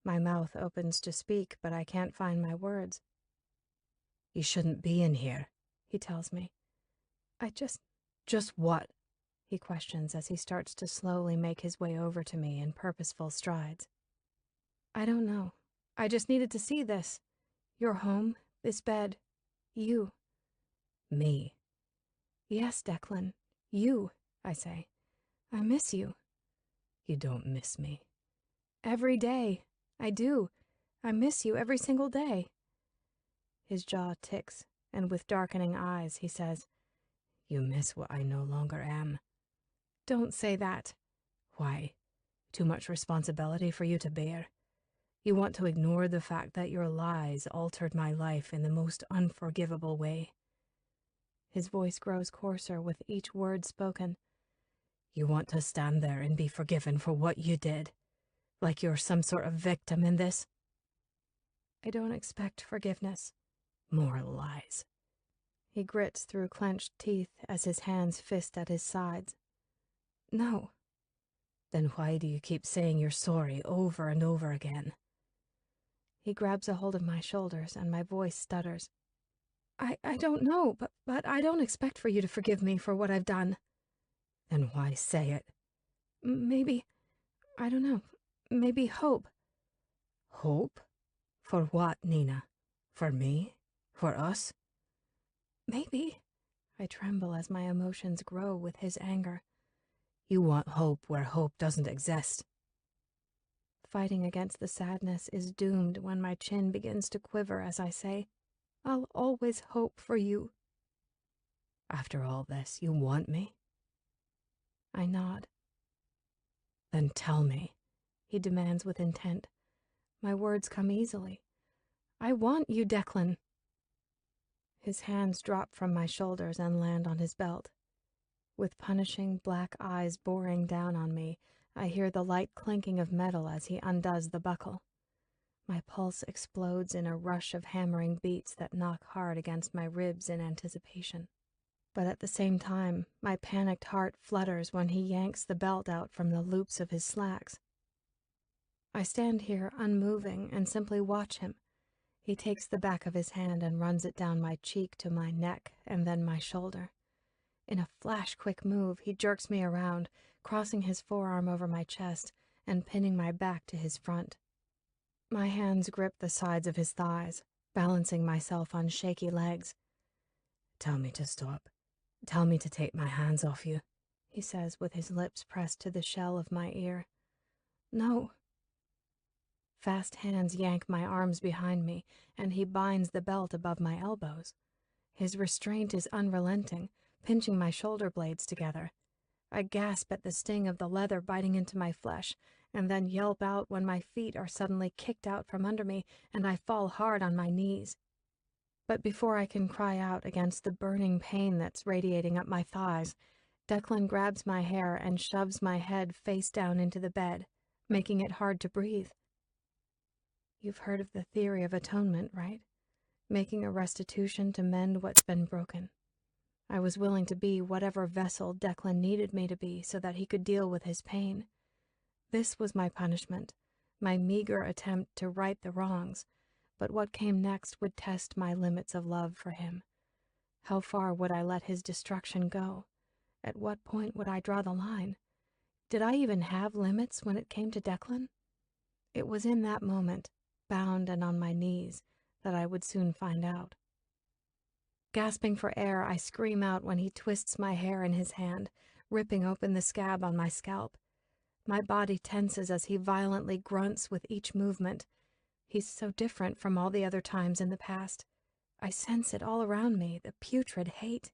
My mouth opens to speak, but I can't find my words. "You shouldn't be in here," he tells me. Just what?" he questions as he starts to slowly make his way over to me in purposeful strides. I don't know. I just needed to see this. Your home, this bed, you. "Me?" Yes, Declan, you, I say. I miss you. "You don't miss me." Every day. I do. I miss you every single day. His jaw ticks, and with darkening eyes, he says, "You miss what I no longer am." Don't say that. "Why? Too much responsibility for you to bear? You want to ignore the fact that your lies altered my life in the most unforgivable way?" His voice grows coarser with each word spoken. "You want to stand there and be forgiven for what you did, like you're some sort of victim in this?" I don't expect forgiveness. "More lies." He grits through clenched teeth as his hands fist at his sides. No. "Then why do you keep saying you're sorry over and over again?" He grabs a hold of my shoulders and my voice stutters. I don't know, but I don't expect for you to forgive me for what I've done. "Then why say it?" Maybe, I don't know, maybe hope." "Hope? For what, Nina? For me? For us?" Maybe. I tremble as my emotions grow with his anger. "You want hope where hope doesn't exist." Fighting against the sadness is doomed when my chin begins to quiver as I say, I'll always hope for you. "After all this, you want me?" I nod. "Then tell me," he demands with intent. My words come easily. I want you, Declan. His hands drop from my shoulders and land on his belt. With punishing black eyes boring down on me, I hear the light clinking of metal as he undoes the buckle. My pulse explodes in a rush of hammering beats that knock hard against my ribs in anticipation. But at the same time, my panicked heart flutters when he yanks the belt out from the loops of his slacks. I stand here unmoving and simply watch him. He takes the back of his hand and runs it down my cheek to my neck and then my shoulder. In a flash-quick move, he jerks me around, crossing his forearm over my chest and pinning my back to his front. My hands grip the sides of his thighs, balancing myself on shaky legs. "Tell me to stop. Tell me to take my hands off you," he says with his lips pressed to the shell of my ear. No. Fast hands yank my arms behind me, and he binds the belt above my elbows. His restraint is unrelenting, pinching my shoulder blades together. I gasp at the sting of the leather biting into my flesh, and then yelp out when my feet are suddenly kicked out from under me and I fall hard on my knees. But before I can cry out against the burning pain that's radiating up my thighs, Declan grabs my hair and shoves my head face down into the bed, making it hard to breathe. You've heard of the theory of atonement, right? making a restitution to mend what's been broken. I was willing to be whatever vessel Declan needed me to be so that he could deal with his pain. This was my punishment, my meager attempt to right the wrongs, but what came next would test my limits of love for him. How far would I let his destruction go? At what point would I draw the line? Did I even have limits when it came to Declan? It was in that moment, bound and on my knees, that I would soon find out. Gasping for air, I scream out when he twists my hair in his hand, ripping open the scab on my scalp. My body tenses as he violently grunts with each movement. He's so different from all the other times in the past. I sense it all around me, the putrid hate.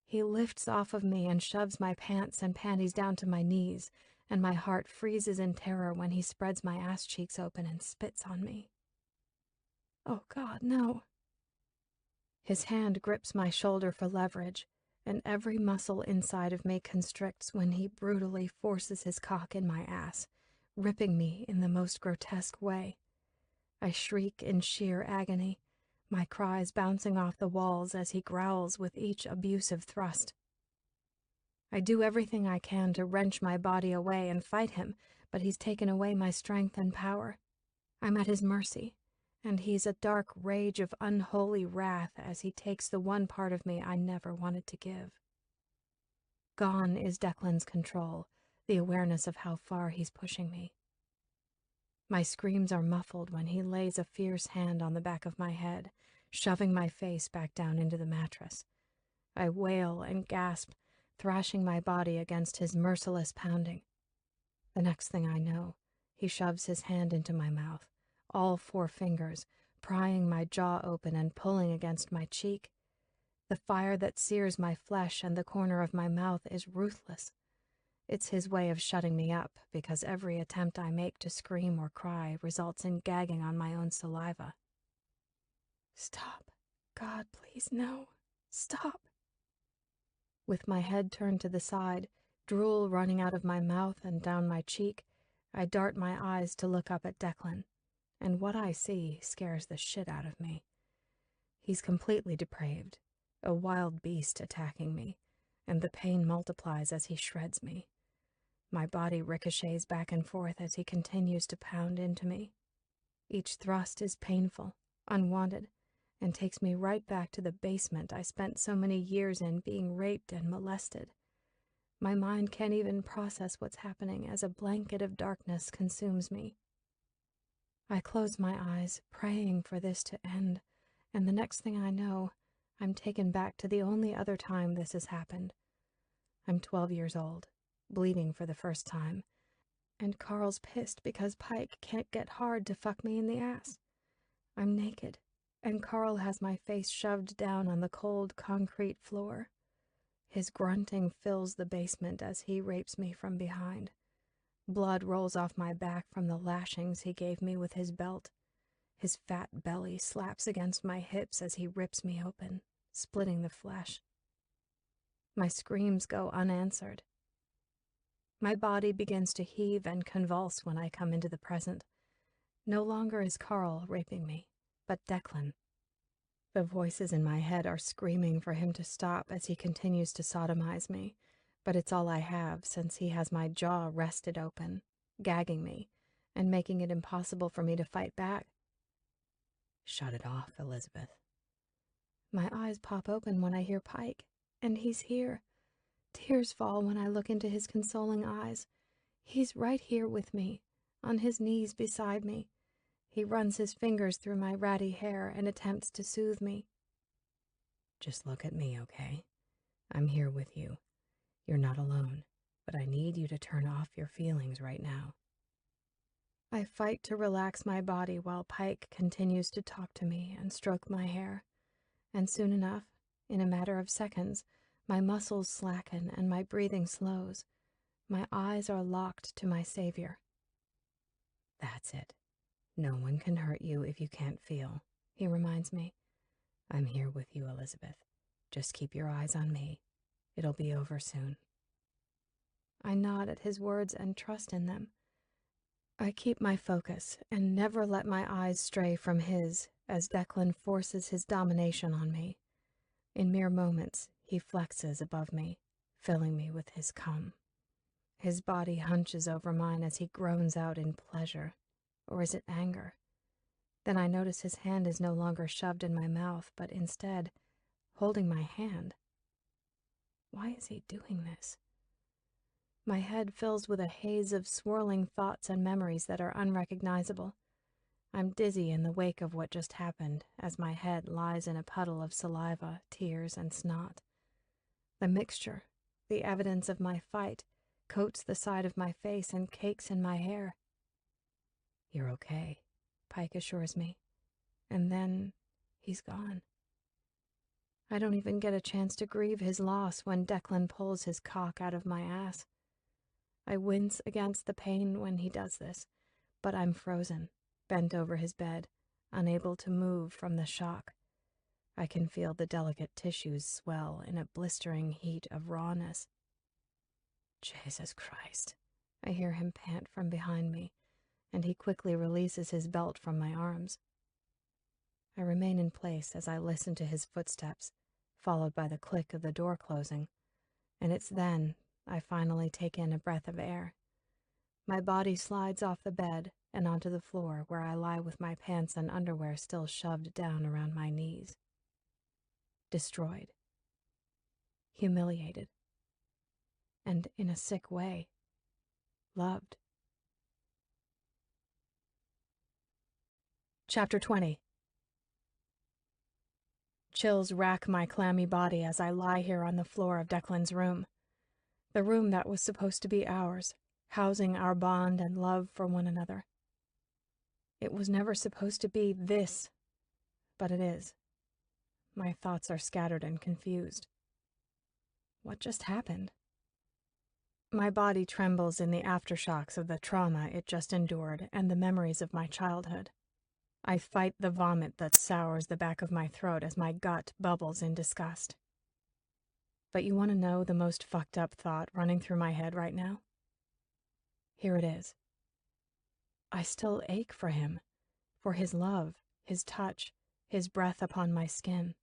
He lifts off of me and shoves my pants and panties down to my knees, and my heart freezes in terror when he spreads my ass cheeks open and spits on me. Oh God, no. His hand grips my shoulder for leverage, and every muscle inside of me constricts when he brutally forces his cock in my ass, ripping me in the most grotesque way. I shriek in sheer agony, my cries bouncing off the walls as he growls with each abusive thrust. I do everything I can to wrench my body away and fight him, but he's taken away my strength and power. I'm at his mercy, and he's a dark rage of unholy wrath as he takes the one part of me I never wanted to give. Gone is Declan's control, the awareness of how far he's pushing me. My screams are muffled when he lays a fierce hand on the back of my head, shoving my face back down into the mattress. I wail and gasp, thrashing my body against his merciless pounding. The next thing I know, he shoves his hand into my mouth, all 4 fingers, prying my jaw open and pulling against my cheek. The fire that sears my flesh and the corner of my mouth is ruthless. It's his way of shutting me up, because every attempt I make to scream or cry results in gagging on my own saliva. Stop. God, please, no. Stop. With my head turned to the side, drool running out of my mouth and down my cheek, I dart my eyes to look up at Declan, and what I see scares the shit out of me. He's completely depraved, a wild beast attacking me, and the pain multiplies as he shreds me. My body ricochets back and forth as he continues to pound into me. Each thrust is painful, unwanted, and takes me right back to the basement I spent so many years in being raped and molested. My mind can't even process what's happening as a blanket of darkness consumes me. I close my eyes, praying for this to end, and the next thing I know, I'm taken back to the only other time this has happened. I'm 12 years old, bleeding for the first time, and Carl's pissed because Pike can't get hard to fuck me in the ass. I'm naked, and Carl has my face shoved down on the cold concrete floor. His grunting fills the basement as he rapes me from behind. Blood rolls off my back from the lashings he gave me with his belt. His fat belly slaps against my hips as he rips me open, splitting the flesh. My screams go unanswered. My body begins to heave and convulse when I come into the present. No longer is Carl raping me, but Declan. The voices in my head are screaming for him to stop as he continues to sodomize me, but it's all I have since he has my jaw wrested open, gagging me, and making it impossible for me to fight back. Shut it off, Elizabeth. My eyes pop open when I hear Pike, and he's here. Tears fall when I look into his consoling eyes. He's right here with me, on his knees beside me. He runs his fingers through my ratty hair and attempts to soothe me. Just look at me, okay? I'm here with you. You're not alone, but I need you to turn off your feelings right now. I fight to relax my body while Pike continues to talk to me and stroke my hair, and soon enough, in a matter of seconds, my muscles slacken and my breathing slows. My eyes are locked to my savior. That's it. No one can hurt you if you can't feel, he reminds me. I'm here with you, Elizabeth. Just keep your eyes on me. It'll be over soon. I nod at his words and trust in them. I keep my focus and never let my eyes stray from his as Declan forces his domination on me. In mere moments, he flexes above me, filling me with his cum. His body hunches over mine as he groans out in pleasure. Or is it anger? Then I notice his hand is no longer shoved in my mouth, but instead holding my hand. Why is he doing this? My head fills with a haze of swirling thoughts and memories that are unrecognizable. I'm dizzy in the wake of what just happened, as my head lies in a puddle of saliva, tears, and snot. The mixture, the evidence of my fight, coats the side of my face and cakes in my hair. "You're okay," Pike assures me, and then he's gone. I don't even get a chance to grieve his loss when Declan pulls his cock out of my ass. I wince against the pain when he does this, but I'm frozen, bent over his bed, unable to move from the shock. I can feel the delicate tissues swell in a blistering heat of rawness. "Jesus Christ," I hear him pant from behind me, and he quickly releases his belt from my arms. I remain in place as I listen to his footsteps, followed by the click of the door closing, and it's then I finally take in a breath of air. My body slides off the bed and onto the floor where I lie with my pants and underwear still shoved down around my knees. Destroyed. Humiliated. And in a sick way, loved. Chapter 20. Chills rack my clammy body as I lie here on the floor of Declan's room. The room that was supposed to be ours, housing our bond and love for one another. It was never supposed to be this, but it is. My thoughts are scattered and confused. What just happened? My body trembles in the aftershocks of the trauma it just endured and the memories of my childhood. I fight the vomit that sours the back of my throat as my gut bubbles in disgust. But you want to know the most fucked up thought running through my head right now? Here it is. I still ache for him, for his love, his touch, his breath upon my skin.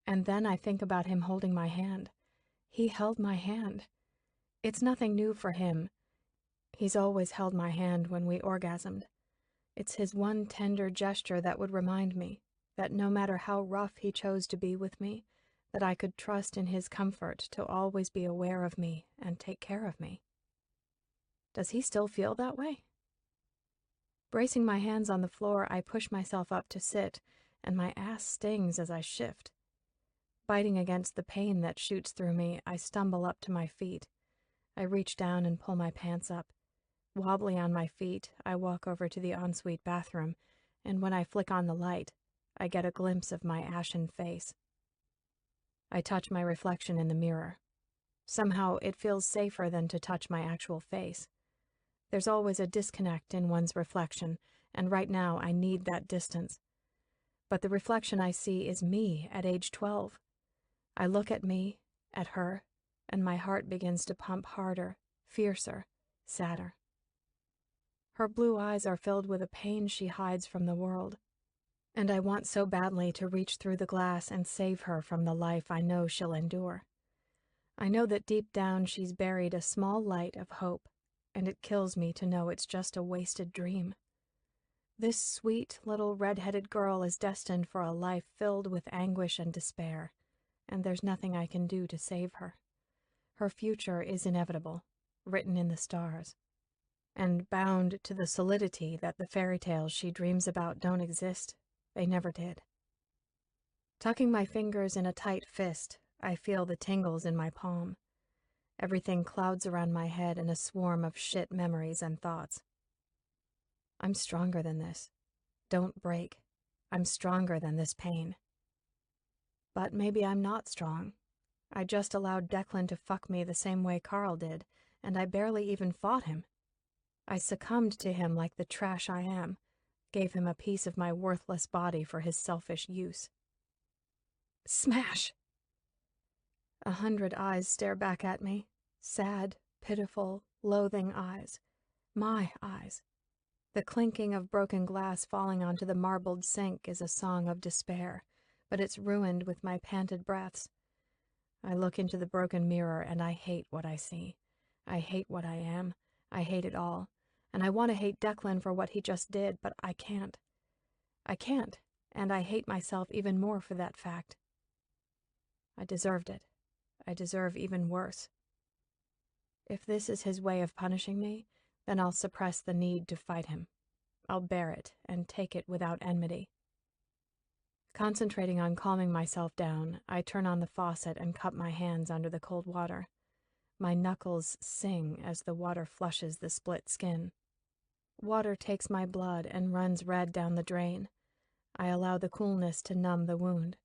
And then I think about him holding my hand. He held my hand. It's nothing new for him. He's always held my hand when we orgasmed. It's his one tender gesture that would remind me that no matter how rough he chose to be with me, that I could trust in his comfort to always be aware of me and take care of me. Does he still feel that way? Bracing my hands on the floor, I push myself up to sit, and my ass stings as I shift. Biting against the pain that shoots through me, I stumble up to my feet. I reach down and pull my pants up. Wobbly on my feet, I walk over to the ensuite bathroom, and when I flick on the light, I get a glimpse of my ashen face. I touch my reflection in the mirror. Somehow it feels safer than to touch my actual face. There's always a disconnect in one's reflection, and right now I need that distance. But the reflection I see is me at age 12. I look at me, at her, and my heart begins to pump harder, fiercer, sadder. Her blue eyes are filled with a pain she hides from the world, and I want so badly to reach through the glass and save her from the life I know she'll endure. I know that deep down she's buried a small light of hope, and it kills me to know it's just a wasted dream. This sweet little red-headed girl is destined for a life filled with anguish and despair, and there's nothing I can do to save her. Her future is inevitable, written in the stars, and bound to the solidity that the fairy tales she dreams about don't exist. They never did. Tucking my fingers in a tight fist, I feel the tingles in my palm. Everything clouds around my head in a swarm of shit memories and thoughts. I'm stronger than this. Don't break. I'm stronger than this pain. But maybe I'm not strong. I just allowed Declan to fuck me the same way Carl did, and I barely even fought him. I succumbed to him like the trash I am, gave him a piece of my worthless body for his selfish use. Smash! 100 eyes stare back at me, sad, pitiful, loathing eyes, My eyes. The clinking of broken glass falling onto the marbled sink is a song of despair, but it's ruined with my panted breaths. I look into the broken mirror and I hate what I see. I hate what I am. I hate it all. And I want to hate Declan for what he just did, but I can't. I can't, and I hate myself even more for that fact. I deserved it. I deserve even worse. If this is his way of punishing me, then I'll suppress the need to fight him. I'll bear it and take it without enmity. Concentrating on calming myself down, I turn on the faucet and cup my hands under the cold water. My knuckles sing as the water flushes the split skin. Water takes my blood and runs red down the drain. I allow the coolness to numb the wound.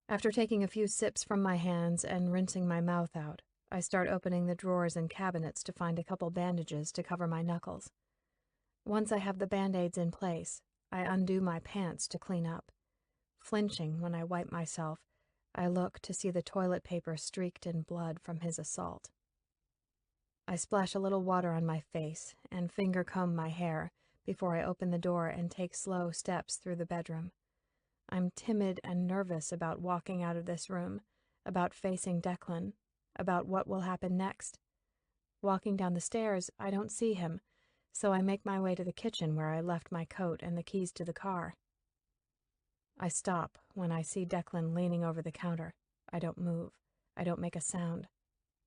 After taking a few sips from my hands and rinsing my mouth out, I start opening the drawers and cabinets to find a couple bandages to cover my knuckles. Once I have the band-aids in place, I undo my pants to clean up. Flinching when I wipe myself, I look to see the toilet paper streaked in blood from his assault. I splash a little water on my face and finger comb my hair before I open the door and take slow steps through the bedroom. I'm timid and nervous about walking out of this room, about facing Declan, about what will happen next. Walking down the stairs, I don't see him, so I make my way to the kitchen where I left my coat and the keys to the car. I stop when I see Declan leaning over the counter. I don't move. I don't make a sound.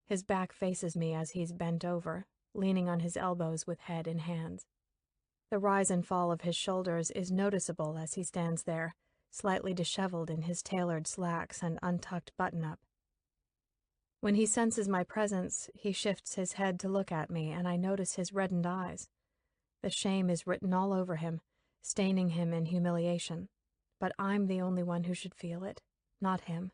His back faces me as he's bent over, leaning on his elbows with head in hands. The rise and fall of his shoulders is noticeable as he stands there, slightly disheveled in his tailored slacks and untucked button-up. When he senses my presence, he shifts his head to look at me, and I notice his reddened eyes. The shame is written all over him, staining him in humiliation. But I'm the only one who should feel it, not him.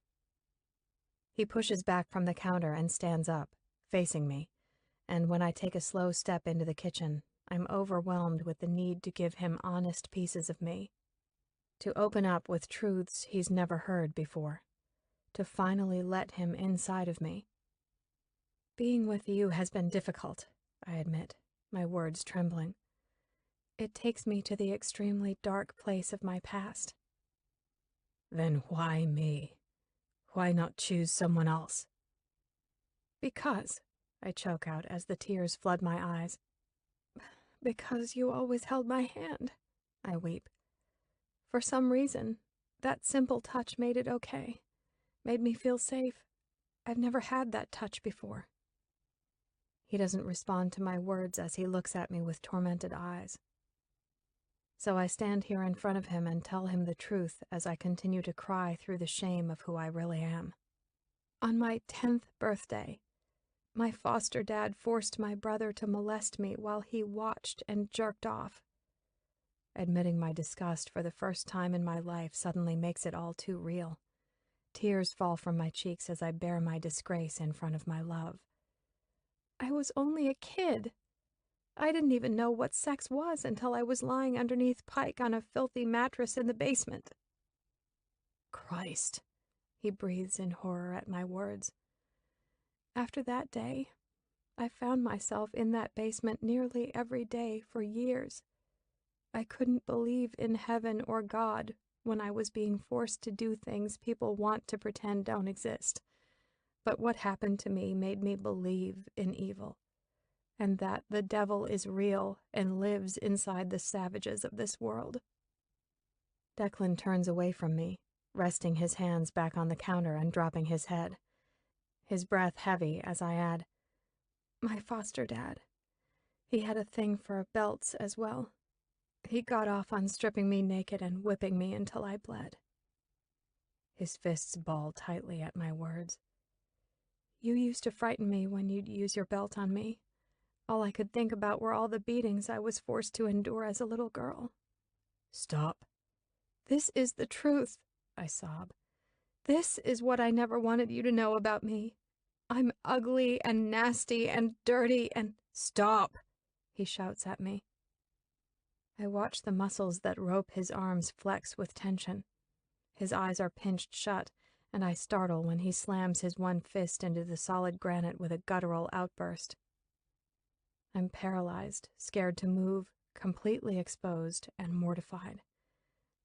He pushes back from the counter and stands up, facing me, and when I take a slow step into the kitchen, I'm overwhelmed with the need to give him honest pieces of me, to open up with truths he's never heard before, to finally let him inside of me. Being with you has been difficult, I admit, my words trembling. It takes me to the extremely dark place of my past. Then why me? Why not choose someone else? Because, I choke out as the tears flood my eyes. Because you always held my hand, I weep. For some reason, that simple touch made it okay, made me feel safe. I've never had that touch before. He doesn't respond to my words as he looks at me with tormented eyes. So I stand here in front of him and tell him the truth as I continue to cry through the shame of who I really am. On my 10th birthday, my foster dad forced my brother to molest me while he watched and jerked off. Admitting my disgust for the first time in my life suddenly makes it all too real. Tears fall from my cheeks as I bear my disgrace in front of my love. I was only a kid. I didn't even know what sex was until I was lying underneath Pike on a filthy mattress in the basement. Christ, he breathes in horror at my words. After that day, I found myself in that basement nearly every day for years. I couldn't believe in heaven or God when I was being forced to do things people want to pretend don't exist. But what happened to me made me believe in evil, and that the devil is real and lives inside the savages of this world. Declan turns away from me, resting his hands back on the counter and dropping his head. His breath heavy as I add, my foster dad. He had a thing for belts as well. He got off on stripping me naked and whipping me until I bled. His fists ball tightly at my words. You used to frighten me when you'd use your belt on me. All I could think about were all the beatings I was forced to endure as a little girl. Stop. This is the truth, I sob. This is what I never wanted you to know about me. I'm ugly and nasty and dirty and— Stop, he shouts at me. I watch the muscles that rope his arms flex with tension. His eyes are pinched shut, and I startle when he slams his one fist into the solid granite with a guttural outburst. I'm paralyzed, scared to move, completely exposed and mortified.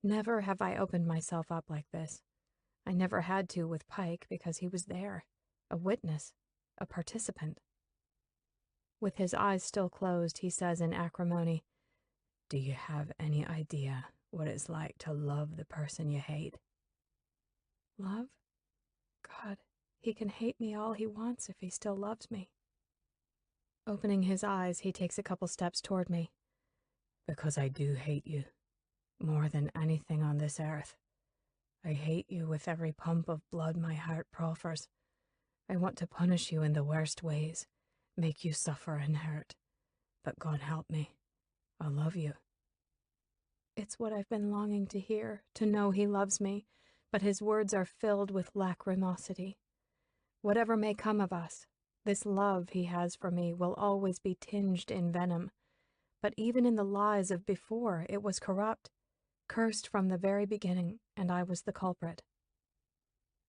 Never have I opened myself up like this. I never had to with Pike because he was there, a witness, a participant. With his eyes still closed, he says in acrimony, "Do you have any idea what it's like to love the person you hate?" Love? God, he can hate me all he wants if he still loves me. Opening his eyes, he takes a couple steps toward me. "Because I do hate you, more than anything on this earth. I hate you with every pump of blood my heart proffers. I want to punish you in the worst ways, make you suffer and hurt. But God help me, I love you." It's what I've been longing to hear, to know he loves me, but his words are filled with lachrymosity. Whatever may come of us, this love he has for me will always be tinged in venom. But even in the lies of before, it was corrupt, cursed from the very beginning, and I was the culprit.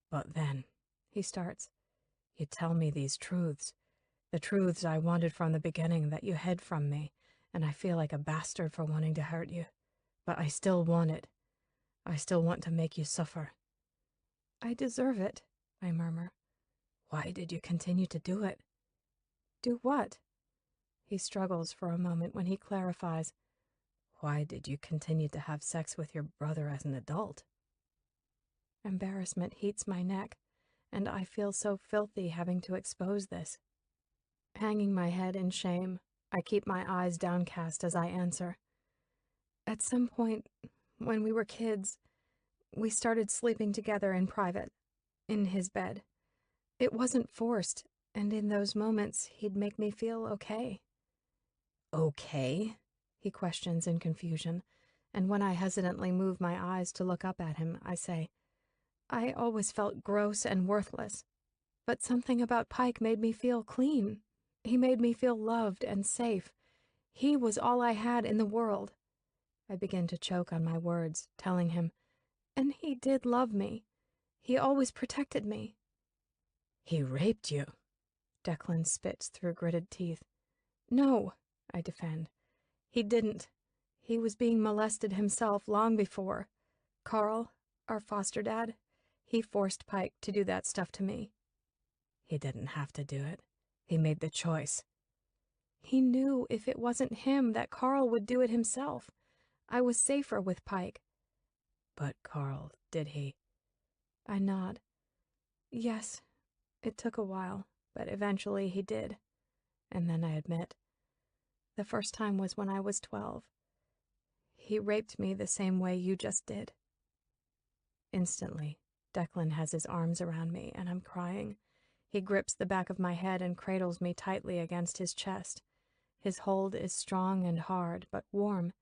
"But then," he starts, "you tell me these truths, the truths I wanted from the beginning that you hid from me, and I feel like a bastard for wanting to hurt you. But I still want it. I still want to make you suffer." "I deserve it," I murmur. "Why did you continue to do it?" "Do what?" He struggles for a moment when he clarifies. "Why did you continue to have sex with your brother as an adult?" Embarrassment heats my neck, and I feel so filthy having to expose this. Hanging my head in shame, I keep my eyes downcast as I answer. "At some point, when we were kids, we started sleeping together in private, in his bed. It wasn't forced, and in those moments, he'd make me feel okay." "Okay?" he questions in confusion, and when I hesitantly move my eyes to look up at him, I say, "I always felt gross and worthless, but something about Pike made me feel clean. He made me feel loved and safe. He was all I had in the world." I begin to choke on my words, telling him, "And he did love me. He always protected me." "He raped you?" Declan spits through gritted teeth. "No," I defend. "He didn't. He was being molested himself long before. Carl, our foster dad, he forced Pike to do that stuff to me." "He didn't have to do it. He made the choice." "He knew if it wasn't him that Carl would do it himself. I was safer with Pike." "But Carl, did he?" I nod. "Yes, it took a while, but eventually he did." And then I admit, "The first time was when I was 12. He raped me the same way you just did." Instantly, Declan has his arms around me, and I'm crying. He grips the back of my head and cradles me tightly against his chest. His hold is strong and hard, but warm.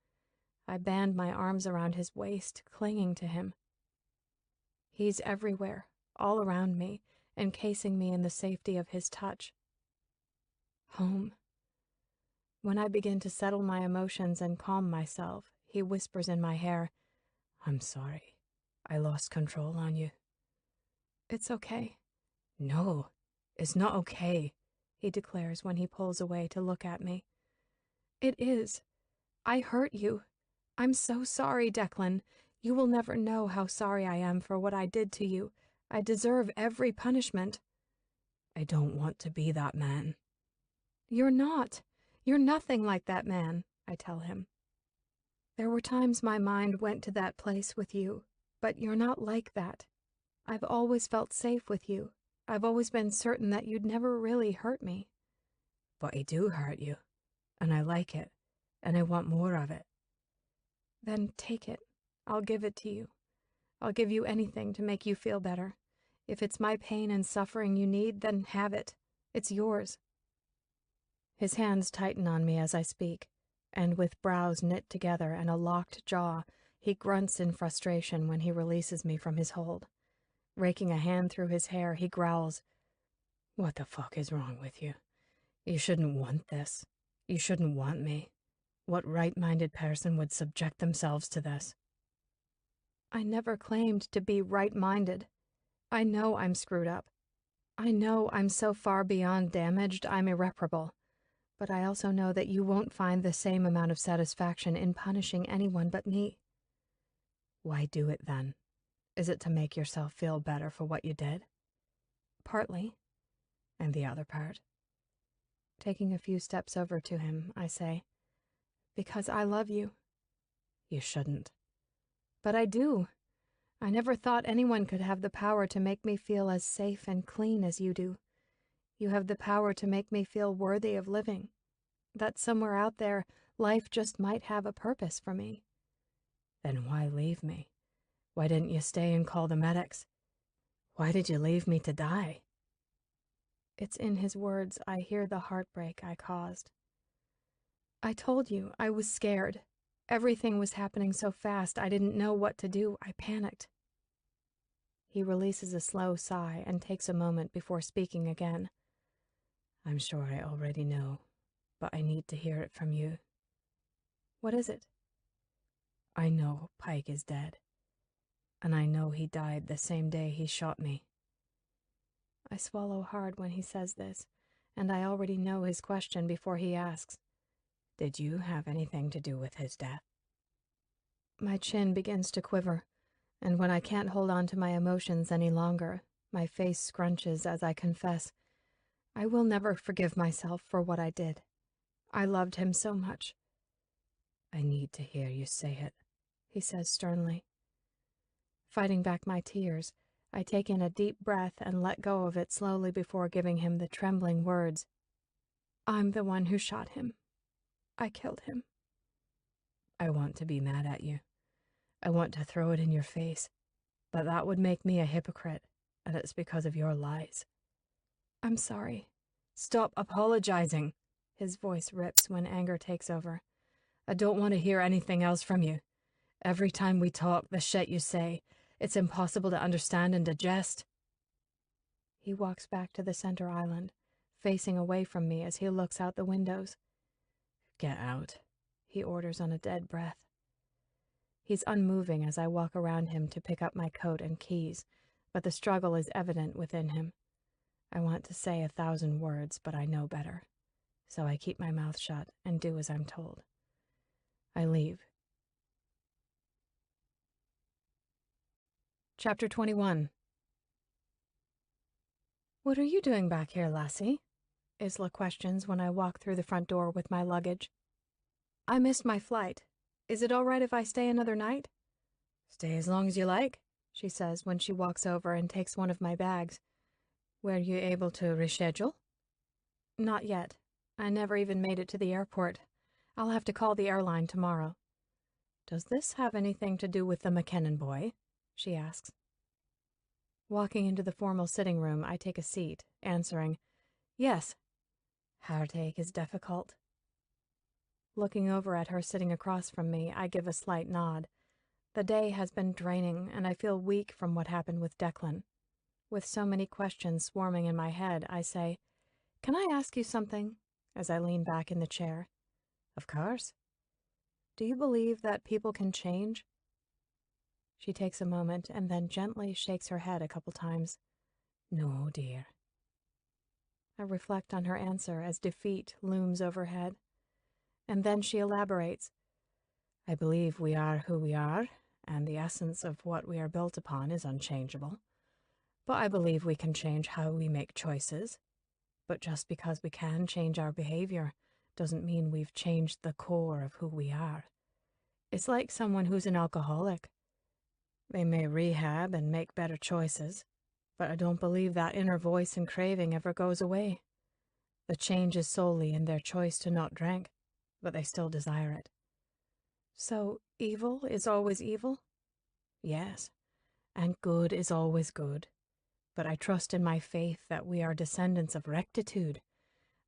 I band my arms around his waist, clinging to him. He's everywhere, all around me, encasing me in the safety of his touch. Home. When I begin to settle my emotions and calm myself, he whispers in my hair, "I'm sorry. I lost control on you." "It's okay." "No, it's not okay," he declares when he pulls away to look at me. "It is. I hurt you. I'm so sorry, Declan. You will never know how sorry I am for what I did to you. I deserve every punishment." "I don't want to be that man." "You're not. You're nothing like that man," I tell him. "There were times my mind went to that place with you, but you're not like that. I've always felt safe with you. I've always been certain that you'd never really hurt me." "But I do hurt you, and I like it, and I want more of it." "Then take it. I'll give it to you. I'll give you anything to make you feel better. If it's my pain and suffering you need, then have it. It's yours." His hands tighten on me as I speak, and with brows knit together and a locked jaw, he grunts in frustration when he releases me from his hold. Raking a hand through his hair, he growls, "What the fuck is wrong with you? You shouldn't want this. You shouldn't want me. What right-minded person would subject themselves to this?" I never claimed to be right-minded. I know I'm screwed up. I know I'm so far beyond damaged I'm irreparable. But I also know that you won't find the same amount of satisfaction in punishing anyone but me. Why do it then? Is it to make yourself feel better for what you did? Partly. And the other part? Taking a few steps over to him, I say, because I love you. You shouldn't. But I do. I never thought anyone could have the power to make me feel as safe and clean as you do. You have the power to make me feel worthy of living. That somewhere out there, life just might have a purpose for me. Then why leave me? Why didn't you stay and call the medics? Why did you leave me to die? It's in his words I hear the heartbreak I caused. I told you I was scared. Everything was happening so fast I didn't know what to do. I panicked. He releases a slow sigh and takes a moment before speaking again. I'm sure I already know, but I need to hear it from you. What is it? I know Pike is dead, and I know he died the same day he shot me. I swallow hard when he says this, and I already know his question before he asks. Did you have anything to do with his death? My chin begins to quiver, and when I can't hold on to my emotions any longer, my face scrunches as I confess, I will never forgive myself for what I did. I loved him so much. I need to hear you say it, he says sternly. Fighting back my tears, I take in a deep breath and let go of it slowly before giving him the trembling words. I'm the one who shot him. I killed him. I want to be mad at you. I want to throw it in your face, but that would make me a hypocrite, and it's because of your lies. I'm sorry. Stop apologizing. His voice rips when anger takes over. I don't want to hear anything else from you. Every time we talk, the shit you say, it's impossible to understand and digest. He walks back to the center island, facing away from me as he looks out the windows. Get out, he orders on a dead breath. He's unmoving as I walk around him to pick up my coat and keys, but the struggle is evident within him. I want to say 1,000 words, but I know better, so I keep my mouth shut and do as I'm told. I leave. Chapter 21. What are you doing back here, lassie? Isla questions when I walk through the front door with my luggage. I missed my flight. Is it all right if I stay another night? Stay as long as you like, she says when she walks over and takes one of my bags. Were you able to reschedule? Not yet. I never even made it to the airport. I'll have to call the airline tomorrow. Does this have anything to do with the McKinnon boy? She asks. Walking into the formal sitting room, I take a seat, answering, yes. Heartache is difficult. Looking over at her sitting across from me, I give a slight nod. The day has been draining, and I feel weak from what happened with Declan. With so many questions swarming in my head, I say, can I ask you something? As I lean back in the chair. Of course. Do you believe that people can change? She takes a moment and then gently shakes her head a couple times. No, dear. I reflect on her answer as defeat looms overhead. And then she elaborates. I believe we are who we are, and the essence of what we are built upon is unchangeable. But I believe we can change how we make choices. But just because we can change our behavior doesn't mean we've changed the core of who we are. It's like someone who's an alcoholic. They may rehab and make better choices, but I don't believe that inner voice and craving ever goes away. The change is solely in their choice to not drink, but they still desire it. So evil is always evil? Yes, and good is always good. But I trust in my faith that we are descendants of rectitude,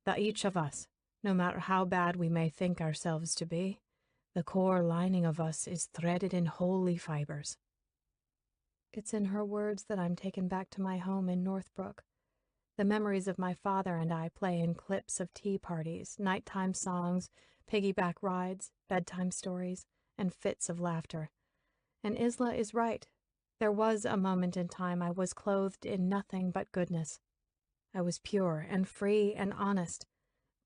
that each of us, no matter how bad we may think ourselves to be, the core lining of us is threaded in holy fibers. It's in her words that I'm taken back to my home in Northbrook. The memories of my father and I play in clips of tea parties, nighttime songs, piggyback rides, bedtime stories, and fits of laughter. And Isla is right. There was a moment in time I was clothed in nothing but goodness. I was pure and free and honest,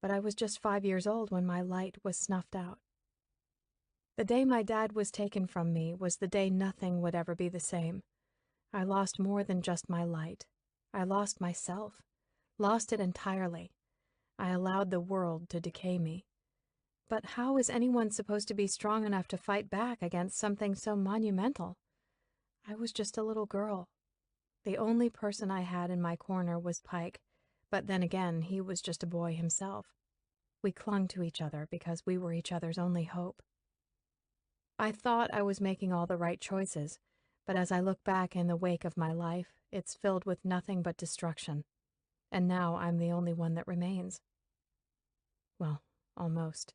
but I was just 5 years old when my light was snuffed out. The day my dad was taken from me was the day nothing would ever be the same. I lost more than just my light. I lost myself, lost it entirely. I allowed the world to decay me. But how is anyone supposed to be strong enough to fight back against something so monumental? I was just a little girl. The only person I had in my corner was Pike, but then again, he was just a boy himself. We clung to each other because we were each other's only hope. I thought I was making all the right choices, but as I look back in the wake of my life, it's filled with nothing but destruction. And now I'm the only one that remains. Well, almost.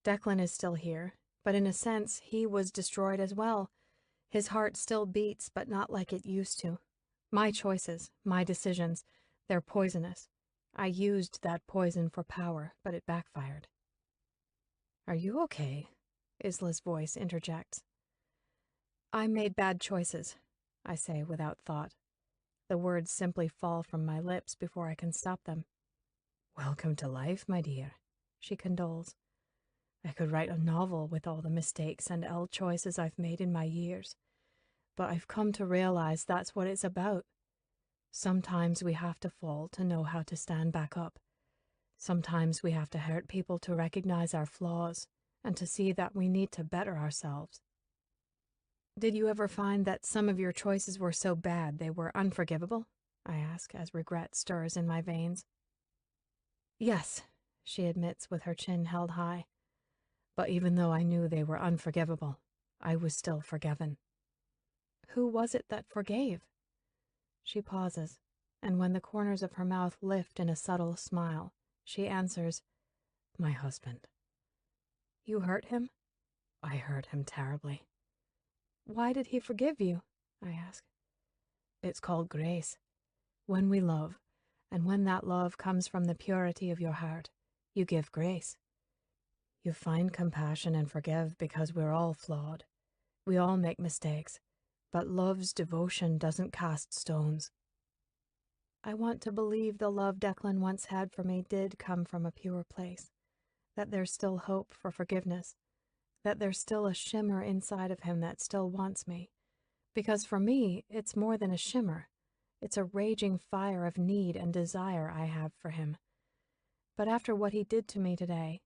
Declan is still here, but in a sense, he was destroyed as well. His heart still beats, but not like it used to. My choices, my decisions, they're poisonous. I used that poison for power, but it backfired. "Are you okay?" Isla's voice interjects. "I made bad choices," I say without thought. The words simply fall from my lips before I can stop them. "Welcome to life, my dear," she condoles. "I could write a novel with all the mistakes and ill choices I've made in my years. But I've come to realize that's what it's about. Sometimes we have to fall to know how to stand back up. Sometimes we have to hurt people to recognize our flaws and to see that we need to better ourselves." "Did you ever find that some of your choices were so bad they were unforgivable?" I ask as regret stirs in my veins. "Yes," she admits with her chin held high. "But even though I knew they were unforgivable, I was still forgiven." "Who was it that forgave?" She pauses, and when the corners of her mouth lift in a subtle smile, she answers, "My husband." "You hurt him?" "I hurt him terribly." "Why did he forgive you?" I ask. "It's called grace. When we love, and when that love comes from the purity of your heart, you give grace. You find compassion and forgive because we're all flawed. We all make mistakes, but love's devotion doesn't cast stones." I want to believe the love Declan once had for me did come from a pure place, that there's still hope for forgiveness, that there's still a shimmer inside of him that still wants me. Because for me, it's more than a shimmer. It's a raging fire of need and desire I have for him. But after what he did to me today,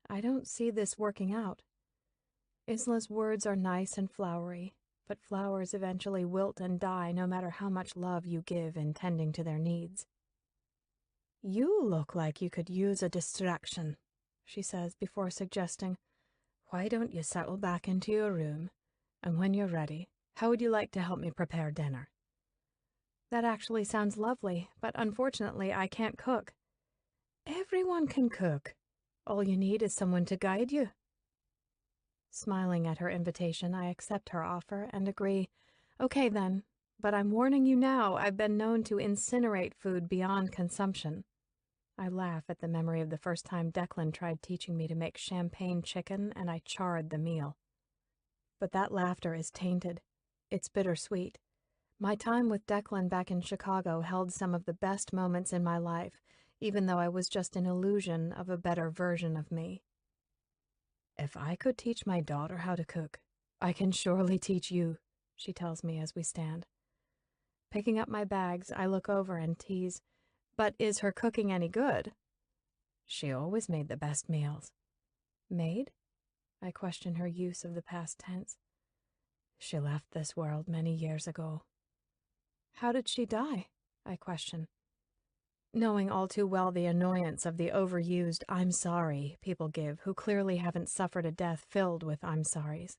I don't see this working out. Isla's words are nice and flowery, but flowers eventually wilt and die no matter how much love you give in tending to their needs. "You look like you could use a distraction," she says before suggesting, "Why don't you settle back into your room, and when you're ready, how would you like to help me prepare dinner?" That actually sounds lovely, but unfortunately I can't cook. "Everyone can cook. All you need is someone to guide you." Smiling at her invitation, I accept her offer and agree, "Okay then, but I'm warning you now, I've been known to incinerate food beyond consumption." I laugh at the memory of the first time Declan tried teaching me to make champagne chicken and I charred the meal. But that laughter is tainted. It's bittersweet. My time with Declan back in Chicago held some of the best moments in my life, even though I was just an illusion of a better version of me. "If I could teach my daughter how to cook, I can surely teach you," she tells me as we stand. Picking up my bags, I look over and tease, "But is her cooking any good?" "She always made the best meals." "Made?" I question her use of the past tense. "She left this world many years ago." "How did she die?" I question. Knowing all too well the annoyance of the overused "I'm sorry" people give who clearly haven't suffered a death filled with "I'm sorries."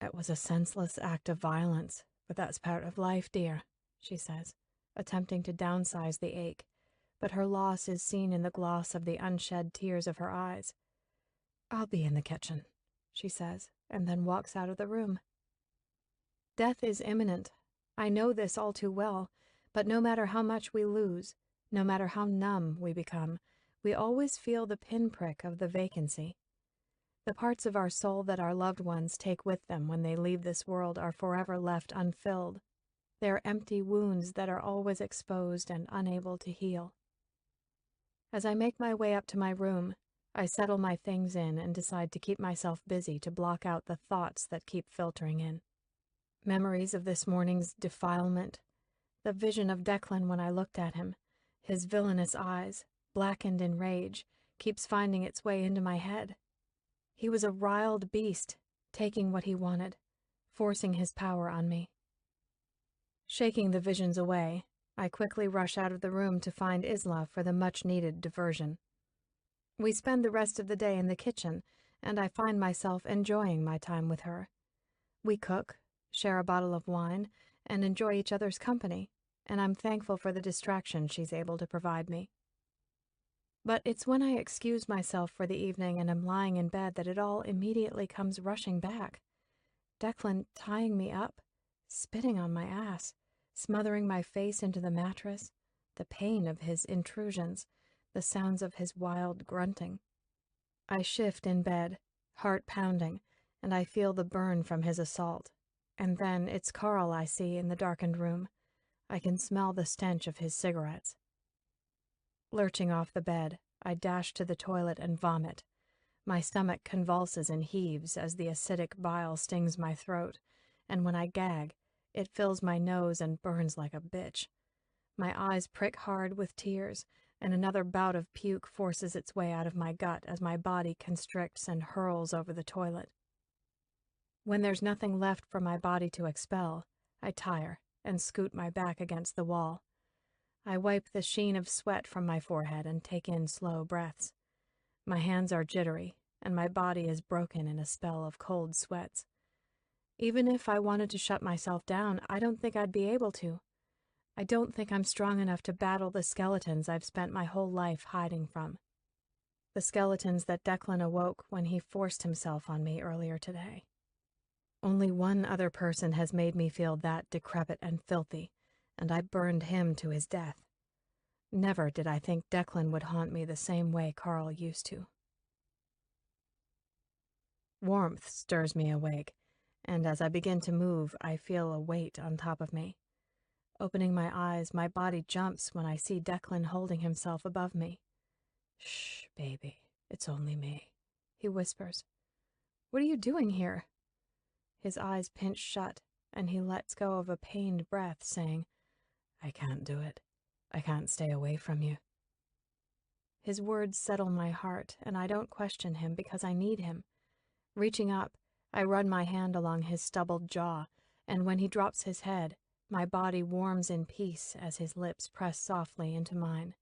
"It was a senseless act of violence, but that's part of life, dear," she says, attempting to downsize the ache, but her loss is seen in the gloss of the unshed tears of her eyes. "I'll be in the kitchen," she says, and then walks out of the room. Death is imminent. I know this all too well, but no matter how much we lose, no matter how numb we become, we always feel the pinprick of the vacancy. The parts of our soul that our loved ones take with them when they leave this world are forever left unfilled. They're empty wounds that are always exposed and unable to heal. As I make my way up to my room, I settle my things in and decide to keep myself busy to block out the thoughts that keep filtering in. Memories of this morning's defilement, the vision of Declan when I looked at him, his villainous eyes, blackened in rage, keeps finding its way into my head. He was a riled beast, taking what he wanted, forcing his power on me. Shaking the visions away, I quickly rush out of the room to find Isla for the much-needed diversion. We spend the rest of the day in the kitchen, and I find myself enjoying my time with her. We cook, share a bottle of wine, and enjoy each other's company, and I'm thankful for the distraction she's able to provide me. But it's when I excuse myself for the evening and am lying in bed that it all immediately comes rushing back. Declan tying me up, spitting on my ass, smothering my face into the mattress, the pain of his intrusions, the sounds of his wild grunting. I shift in bed, heart pounding, and I feel the burn from his assault. And then it's Carl I see in the darkened room. I can smell the stench of his cigarettes. Lurching off the bed, I dash to the toilet and vomit. My stomach convulses and heaves as the acidic bile stings my throat, and when I gag, it fills my nose and burns like a bitch. My eyes prick hard with tears, and another bout of puke forces its way out of my gut as my body constricts and hurls over the toilet. When there's nothing left for my body to expel, I tire and scoot my back against the wall. I wipe the sheen of sweat from my forehead and take in slow breaths. My hands are jittery, and my body is broken in a spell of cold sweats. Even if I wanted to shut myself down, I don't think I'd be able to. I don't think I'm strong enough to battle the skeletons I've spent my whole life hiding from. The skeletons that Declan awoke when he forced himself on me earlier today. Only one other person has made me feel that decrepit and filthy, and I burned him to his death. Never did I think Declan would haunt me the same way Carl used to. Warmth stirs me awake, and as I begin to move, I feel a weight on top of me. Opening my eyes, my body jumps when I see Declan holding himself above me. "Shh, baby, it's only me," he whispers. "What are you doing here?" His eyes pinch shut, and he lets go of a pained breath, saying, "I can't do it. I can't stay away from you." His words settle my heart, and I don't question him because I need him. Reaching up, I run my hand along his stubbled jaw, and when he drops his head, my body warms in peace as his lips press softly into mine.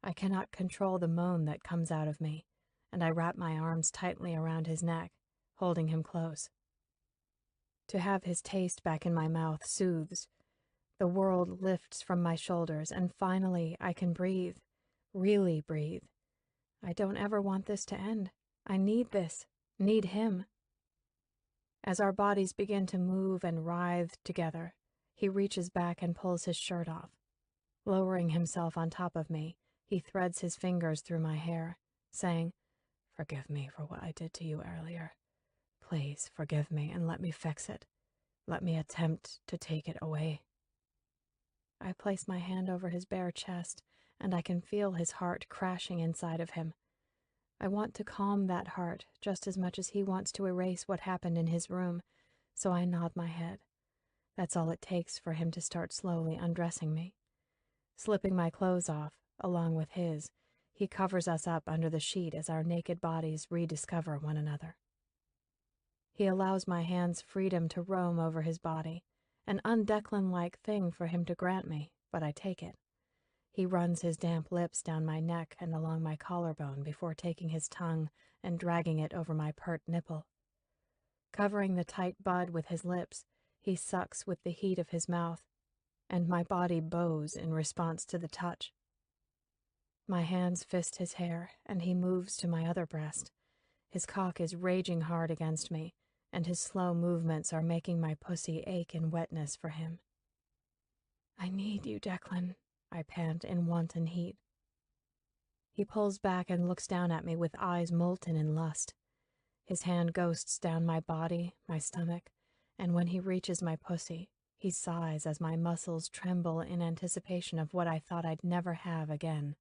I cannot control the moan that comes out of me, and I wrap my arms tightly around his neck, holding him close. To have his taste back in my mouth soothes. The world lifts from my shoulders, and finally I can breathe, really breathe. I don't ever want this to end. I need this, need him. As our bodies begin to move and writhe together, he reaches back and pulls his shirt off. Lowering himself on top of me, he threads his fingers through my hair, saying, "Forgive me for what I did to you earlier. Please forgive me and let me fix it. Let me attempt to take it away." I place my hand over his bare chest, and I can feel his heart crashing inside of him. I want to calm that heart just as much as he wants to erase what happened in his room, so I nod my head. That's all it takes for him to start slowly undressing me. Slipping my clothes off, along with his, he covers us up under the sheet as our naked bodies rediscover one another. He allows my hands freedom to roam over his body, an un-Declan-like thing for him to grant me, but I take it. He runs his damp lips down my neck and along my collarbone before taking his tongue and dragging it over my pert nipple. Covering the tight bud with his lips, he sucks with the heat of his mouth, and my body bows in response to the touch. My hands fist his hair, and he moves to my other breast. His cock is raging hard against me, and his slow movements are making my pussy ache in wetness for him. "I need you, Declan," I pant in wanton heat. He pulls back and looks down at me with eyes molten in lust. His hand ghosts down my body, my stomach, and when he reaches my pussy, he sighs as my muscles tremble in anticipation of what I thought I'd never have again.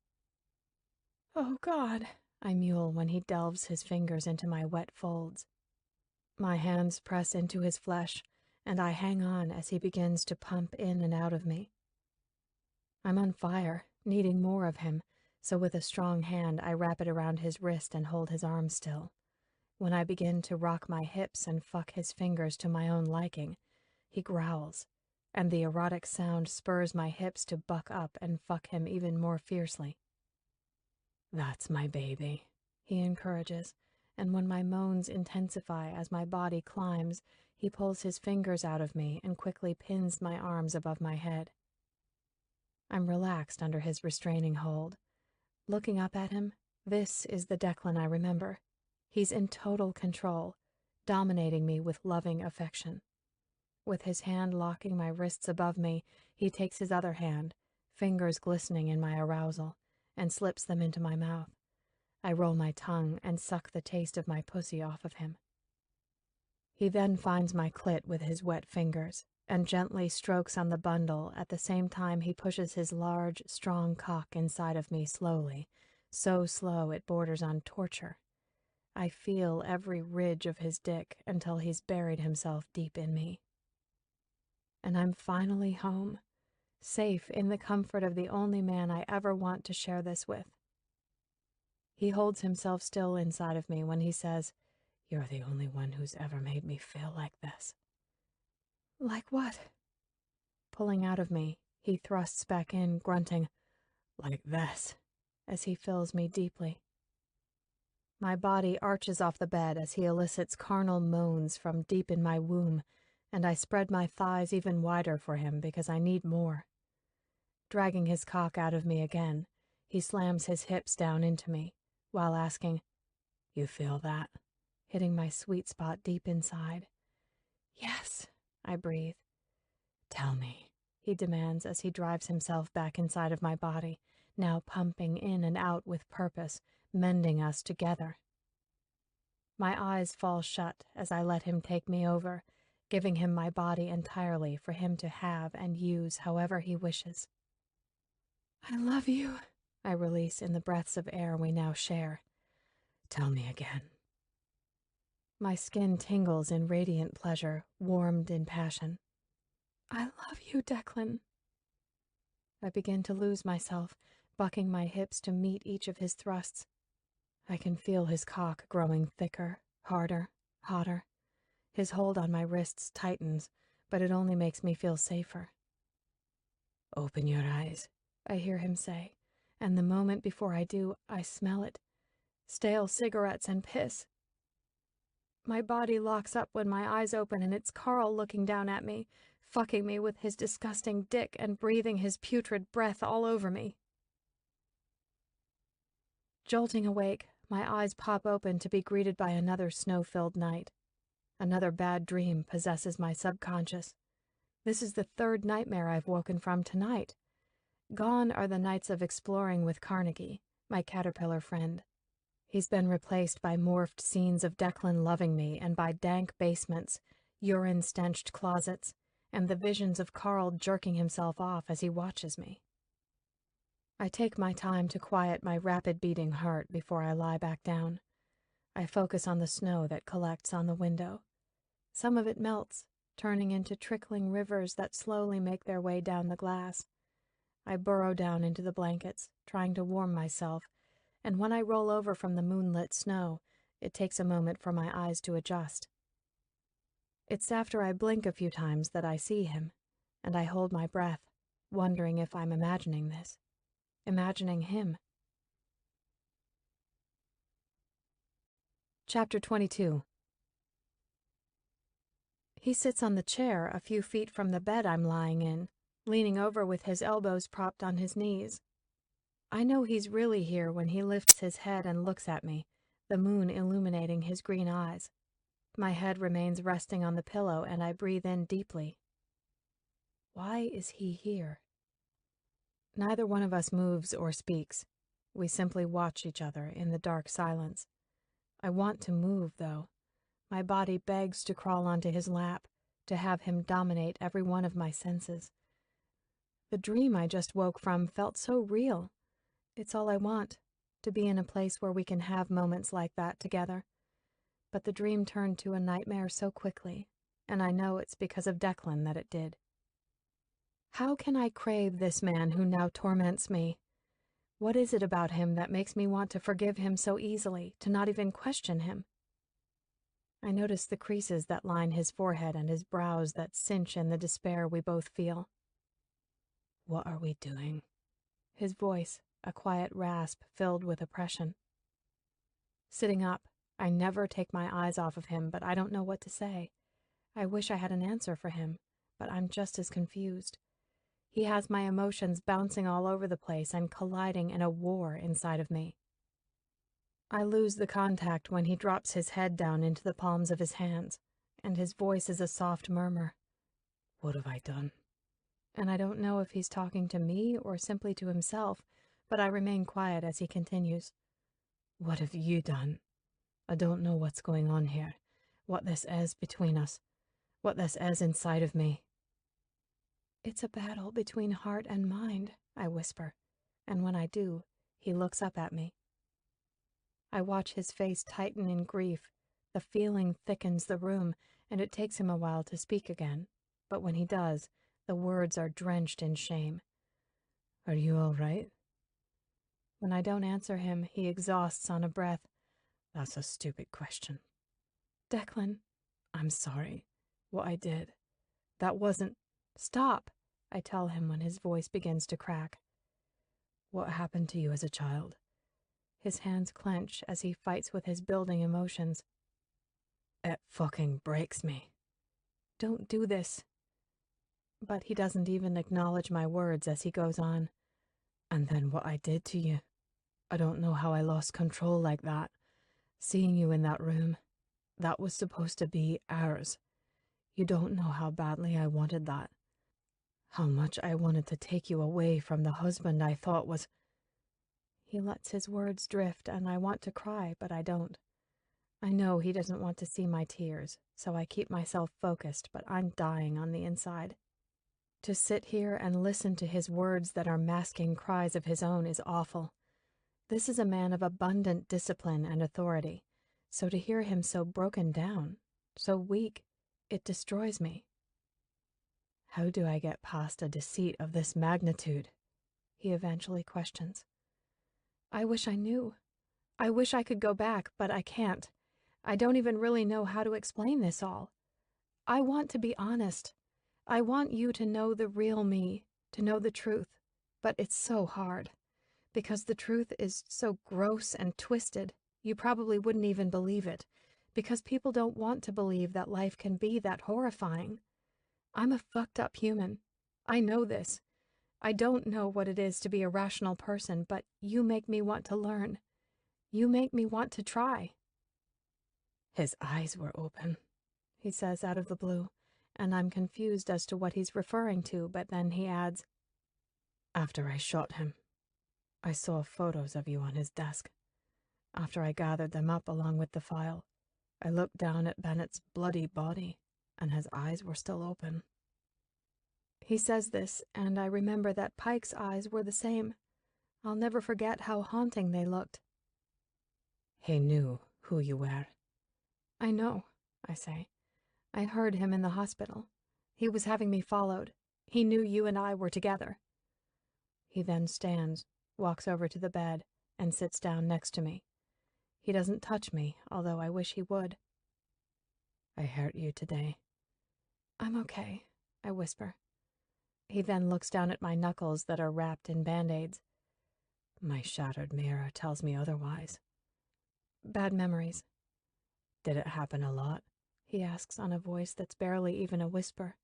Oh, God, I mewl when he delves his fingers into my wet folds. My hands press into his flesh, and I hang on as he begins to pump in and out of me. I'm on fire, needing more of him, so with a strong hand I wrap it around his wrist and hold his arm still. When I begin to rock my hips and fuck his fingers to my own liking, he growls, and the erotic sound spurs my hips to buck up and fuck him even more fiercely. "That's my baby," he encourages, and when my moans intensify as my body climbs, he pulls his fingers out of me and quickly pins my arms above my head. I'm relaxed under his restraining hold. Looking up at him, this is the Declan I remember. He's in total control, dominating me with loving affection. With his hand locking my wrists above me, he takes his other hand, fingers glistening in my arousal, and slips them into my mouth. I roll my tongue and suck the taste of my pussy off of him. He then finds my clit with his wet fingers and gently strokes on the bundle at the same time he pushes his large, strong cock inside of me slowly, so slow it borders on torture. I feel every ridge of his dick until he's buried himself deep in me. And I'm finally home, safe in the comfort of the only man I ever want to share this with. He holds himself still inside of me when he says, "You're the only one who's ever made me feel like this." "Like what?" Pulling out of me, he thrusts back in, grunting, "Like this," as he fills me deeply. My body arches off the bed as he elicits carnal moans from deep in my womb, and I spread my thighs even wider for him because I need more. Dragging his cock out of me again, he slams his hips down into me, while asking, "You feel that?" hitting my sweet spot deep inside. "Yes," I breathe. "Tell me," he demands as he drives himself back inside of my body, now pumping in and out with purpose, mending us together. My eyes fall shut as I let him take me over, giving him my body entirely for him to have and use however he wishes. "I love you," I release in the breaths of air we now share. "Tell me again." My skin tingles in radiant pleasure, warmed in passion. "I love you, Declan." I begin to lose myself, bucking my hips to meet each of his thrusts. I can feel his cock growing thicker, harder, hotter. His hold on my wrists tightens, but it only makes me feel safer. "Open your eyes," I hear him say, and the moment before I do, I smell it. Stale cigarettes and piss. My body locks up when my eyes open and it's Carl looking down at me, fucking me with his disgusting dick and breathing his putrid breath all over me. Jolting awake, my eyes pop open to be greeted by another snow-filled night. Another bad dream possesses my subconscious. This is the third nightmare I've woken from tonight. Gone are the nights of exploring with Carnegie, my caterpillar friend. He's been replaced by morphed scenes of Declan loving me and by dank basements, urine-stenched closets, and the visions of Carl jerking himself off as he watches me. I take my time to quiet my rapid beating heart before I lie back down. I focus on the snow that collects on the window. Some of it melts, turning into trickling rivers that slowly make their way down the glass. I burrow down into the blankets, trying to warm myself, and when I roll over from the moonlit snow, it takes a moment for my eyes to adjust. It's after I blink a few times that I see him, and I hold my breath, wondering if I'm imagining this. Imagining him. Chapter 22. He sits on the chair a few feet from the bed I'm lying in, leaning over with his elbows propped on his knees. I know he's really here when he lifts his head and looks at me, the moon illuminating his green eyes. My head remains resting on the pillow and I breathe in deeply. Why is he here? Neither one of us moves or speaks. We simply watch each other in the dark silence. I want to move, though. My body begs to crawl onto his lap, to have him dominate every one of my senses. The dream I just woke from felt so real. It's all I want, to be in a place where we can have moments like that together. But the dream turned to a nightmare so quickly, and I know it's because of Declan that it did. How can I crave this man who now torments me? What is it about him that makes me want to forgive him so easily, to not even question him? I notice the creases that line his forehead and his brows that cinch in the despair we both feel. What are we doing? His voice, a quiet rasp filled with oppression. Sitting up, I never take my eyes off of him, but I don't know what to say. I wish I had an answer for him, but I'm just as confused. He has my emotions bouncing all over the place and colliding in a war inside of me. I lose the contact when he drops his head down into the palms of his hands, and his voice is a soft murmur. What have I done? And I don't know if he's talking to me or simply to himself, but I remain quiet as he continues. What have you done? I don't know what's going on here, what this is between us, what this is inside of me. It's a battle between heart and mind, I whisper, and when I do, he looks up at me. I watch his face tighten in grief. The feeling thickens the room, and it takes him a while to speak again, but when he does, the words are drenched in shame. Are you all right? When I don't answer him, he exhausts on a breath. That's a stupid question. Declan, I'm sorry. What I did. That wasn't... Stop, I tell him when his voice begins to crack. What happened to you as a child? His hands clench as he fights with his building emotions. It fucking breaks me. Don't do this. But he doesn't even acknowledge my words as he goes on. And then what I did to you. I don't know how I lost control like that. Seeing you in that room, that was supposed to be ours. You don't know how badly I wanted that. How much I wanted to take you away from the husband I thought was... He lets his words drift, and I want to cry, but I don't. I know he doesn't want to see my tears, so I keep myself focused, but I'm dying on the inside. To sit here and listen to his words that are masking cries of his own is awful. This is a man of abundant discipline and authority, so to hear him so broken down, so weak, it destroys me. How do I get past a deceit of this magnitude? He eventually questions. I wish I knew. I wish I could go back, but I can't. I don't even really know how to explain this all. I want to be honest. I want you to know the real me, to know the truth, but it's so hard. Because the truth is so gross and twisted, you probably wouldn't even believe it, because people don't want to believe that life can be that horrifying. I'm a fucked up human. I know this. I don't know what it is to be a rational person, but you make me want to learn. You make me want to try. His eyes were open, he says out of the blue, and I'm confused as to what he's referring to, but then he adds, After I shot him, I saw photos of you on his desk. After I gathered them up along with the file, I looked down at Bennett's bloody body, and his eyes were still open. He says this, and I remember that Pike's eyes were the same. I'll never forget how haunting they looked. He knew who you were. I know, I say. I heard him in the hospital. He was having me followed. He knew you and I were together. He then stands, walks over to the bed, and sits down next to me. He doesn't touch me, although I wish he would. I hurt you today. I'm okay, I whisper. He then looks down at my knuckles that are wrapped in band-aids. My shattered mirror tells me otherwise. Bad memories. Did it happen a lot? He asks on a voice that's barely even a whisper,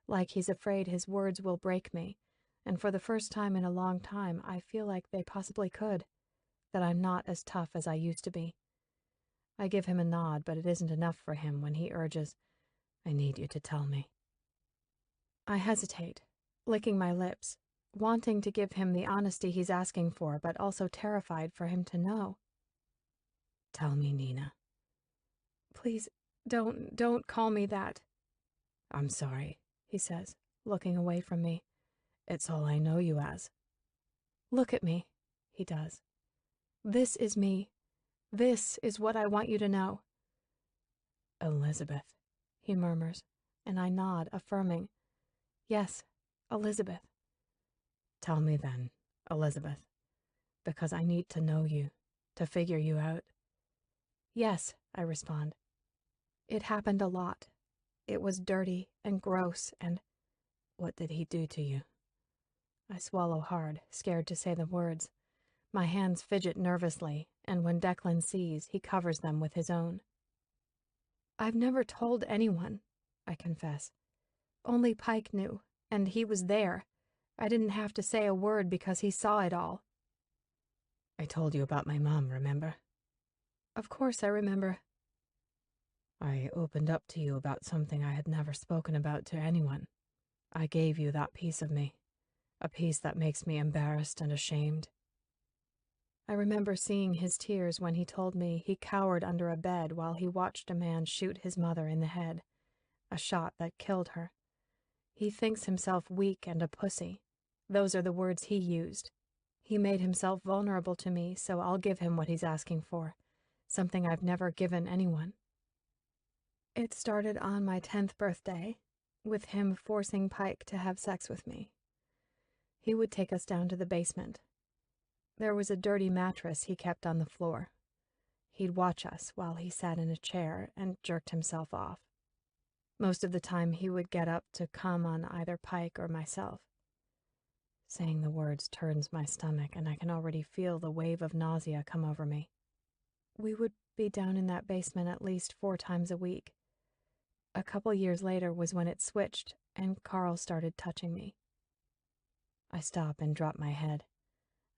like he's afraid his words will break me, and for the first time in a long time I feel like they possibly could, that I'm not as tough as I used to be. I give him a nod, but it isn't enough for him when he urges, I need you to tell me. I hesitate, licking my lips, wanting to give him the honesty he's asking for, but also terrified for him to know. Tell me, Nina. Please, don't call me that. I'm sorry, he says, looking away from me. It's all I know you as. Look at me, he does. This is me. This is what I want you to know. Elizabeth, he murmurs, and I nod, affirming. Yes, Elizabeth. Tell me then, Elizabeth, because I need to know you, to figure you out. Yes, I respond. It happened a lot. It was dirty and gross and... What did he do to you? I swallow hard, scared to say the words. My hands fidget nervously, and when Declan sees, he covers them with his own. I've never told anyone, I confess. Only Pike knew, and he was there. I didn't have to say a word because he saw it all. I told you about my mom, remember? Of course I remember. I opened up to you about something I had never spoken about to anyone. I gave you that piece of me, a piece that makes me embarrassed and ashamed. I remember seeing his tears when he told me he cowered under a bed while he watched a man shoot his mother in the head, a shot that killed her. He thinks himself weak and a pussy. Those are the words he used. He made himself vulnerable to me, so I'll give him what he's asking for, something I've never given anyone. It started on my 10th birthday, with him forcing Pike to have sex with me. He would take us down to the basement. There was a dirty mattress he kept on the floor. He'd watch us while he sat in a chair and jerked himself off. Most of the time he would get up to come on either Pike or myself. Saying the words turns my stomach, and I can already feel the wave of nausea come over me. We would be down in that basement at least 4 times a week. A couple years later was when it switched, and Carl started touching me. I stop and drop my head.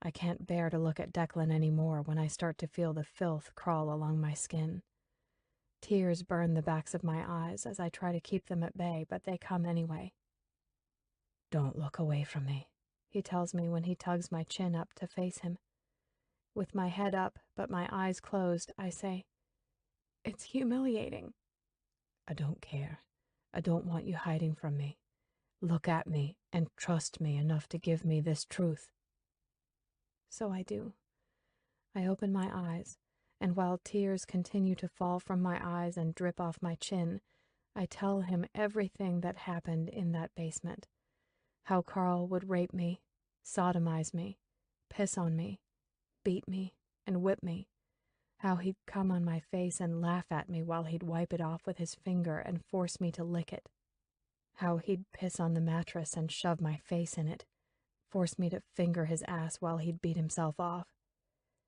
I can't bear to look at Declan anymore when I start to feel the filth crawl along my skin. Tears burn the backs of my eyes as I try to keep them at bay, but they come anyway. Don't look away from me, he tells me when he tugs my chin up to face him. With my head up, but my eyes closed, I say, "It's humiliating." I don't care. I don't want you hiding from me. Look at me and trust me enough to give me this truth. So I do. I open my eyes, and while tears continue to fall from my eyes and drip off my chin, I tell him everything that happened in that basement. How Carl would rape me, sodomize me, piss on me, beat me, and whip me. How he'd come on my face and laugh at me while he'd wipe it off with his finger and force me to lick it. How he'd piss on the mattress and shove my face in it, force me to finger his ass while he'd beat himself off.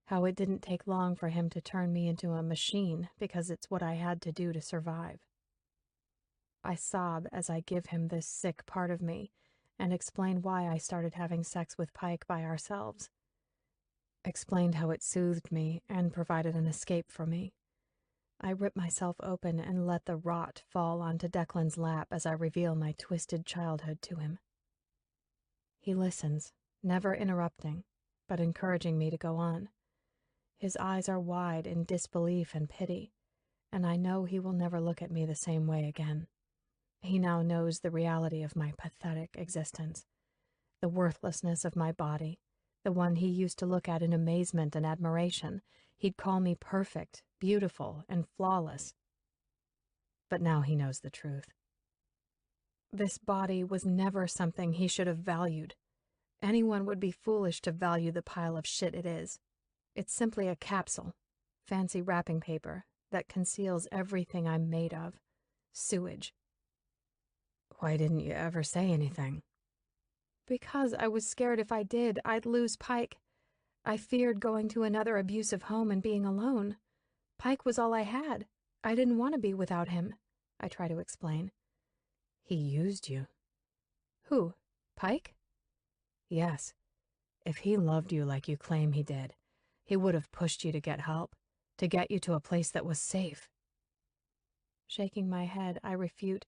How it didn't take long for him to turn me into a machine because it's what I had to do to survive. I sob as I give him this sick part of me and explain why I started having sex with Pike by ourselves. Explained how it soothed me and provided an escape for me. I rip myself open and let the rot fall onto Declan's lap as I reveal my twisted childhood to him. He listens, never interrupting, but encouraging me to go on. His eyes are wide in disbelief and pity, and I know he will never look at me the same way again. He now knows the reality of my pathetic existence, the worthlessness of my body, the one he used to look at in amazement and admiration. He'd call me perfect, beautiful, and flawless. But now he knows the truth. This body was never something he should have valued. Anyone would be foolish to value the pile of shit it is. It's simply a capsule, fancy wrapping paper, that conceals everything I'm made of. Sewage. Why didn't you ever say anything? Because I was scared if I did, I'd lose Pike. I feared going to another abusive home and being alone. Pike was all I had. I didn't want to be without him, I try to explain. He used you. Who? Pike? Yes. If he loved you like you claim he did, he would have pushed you to get help, to get you to a place that was safe. Shaking my head, I refute.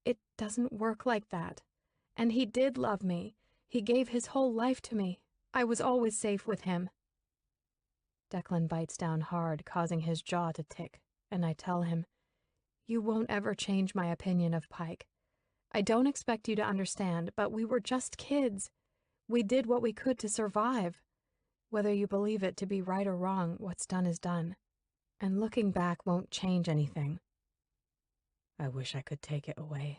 It doesn't work like that. And he did love me. He gave his whole life to me. I was always safe with him. Declan bites down hard, causing his jaw to tick, and I tell him, "You won't ever change my opinion of Pike. I don't expect you to understand, but we were just kids. We did what we could to survive. Whether you believe it to be right or wrong, what's done is done, and looking back won't change anything. I wish I could take it away.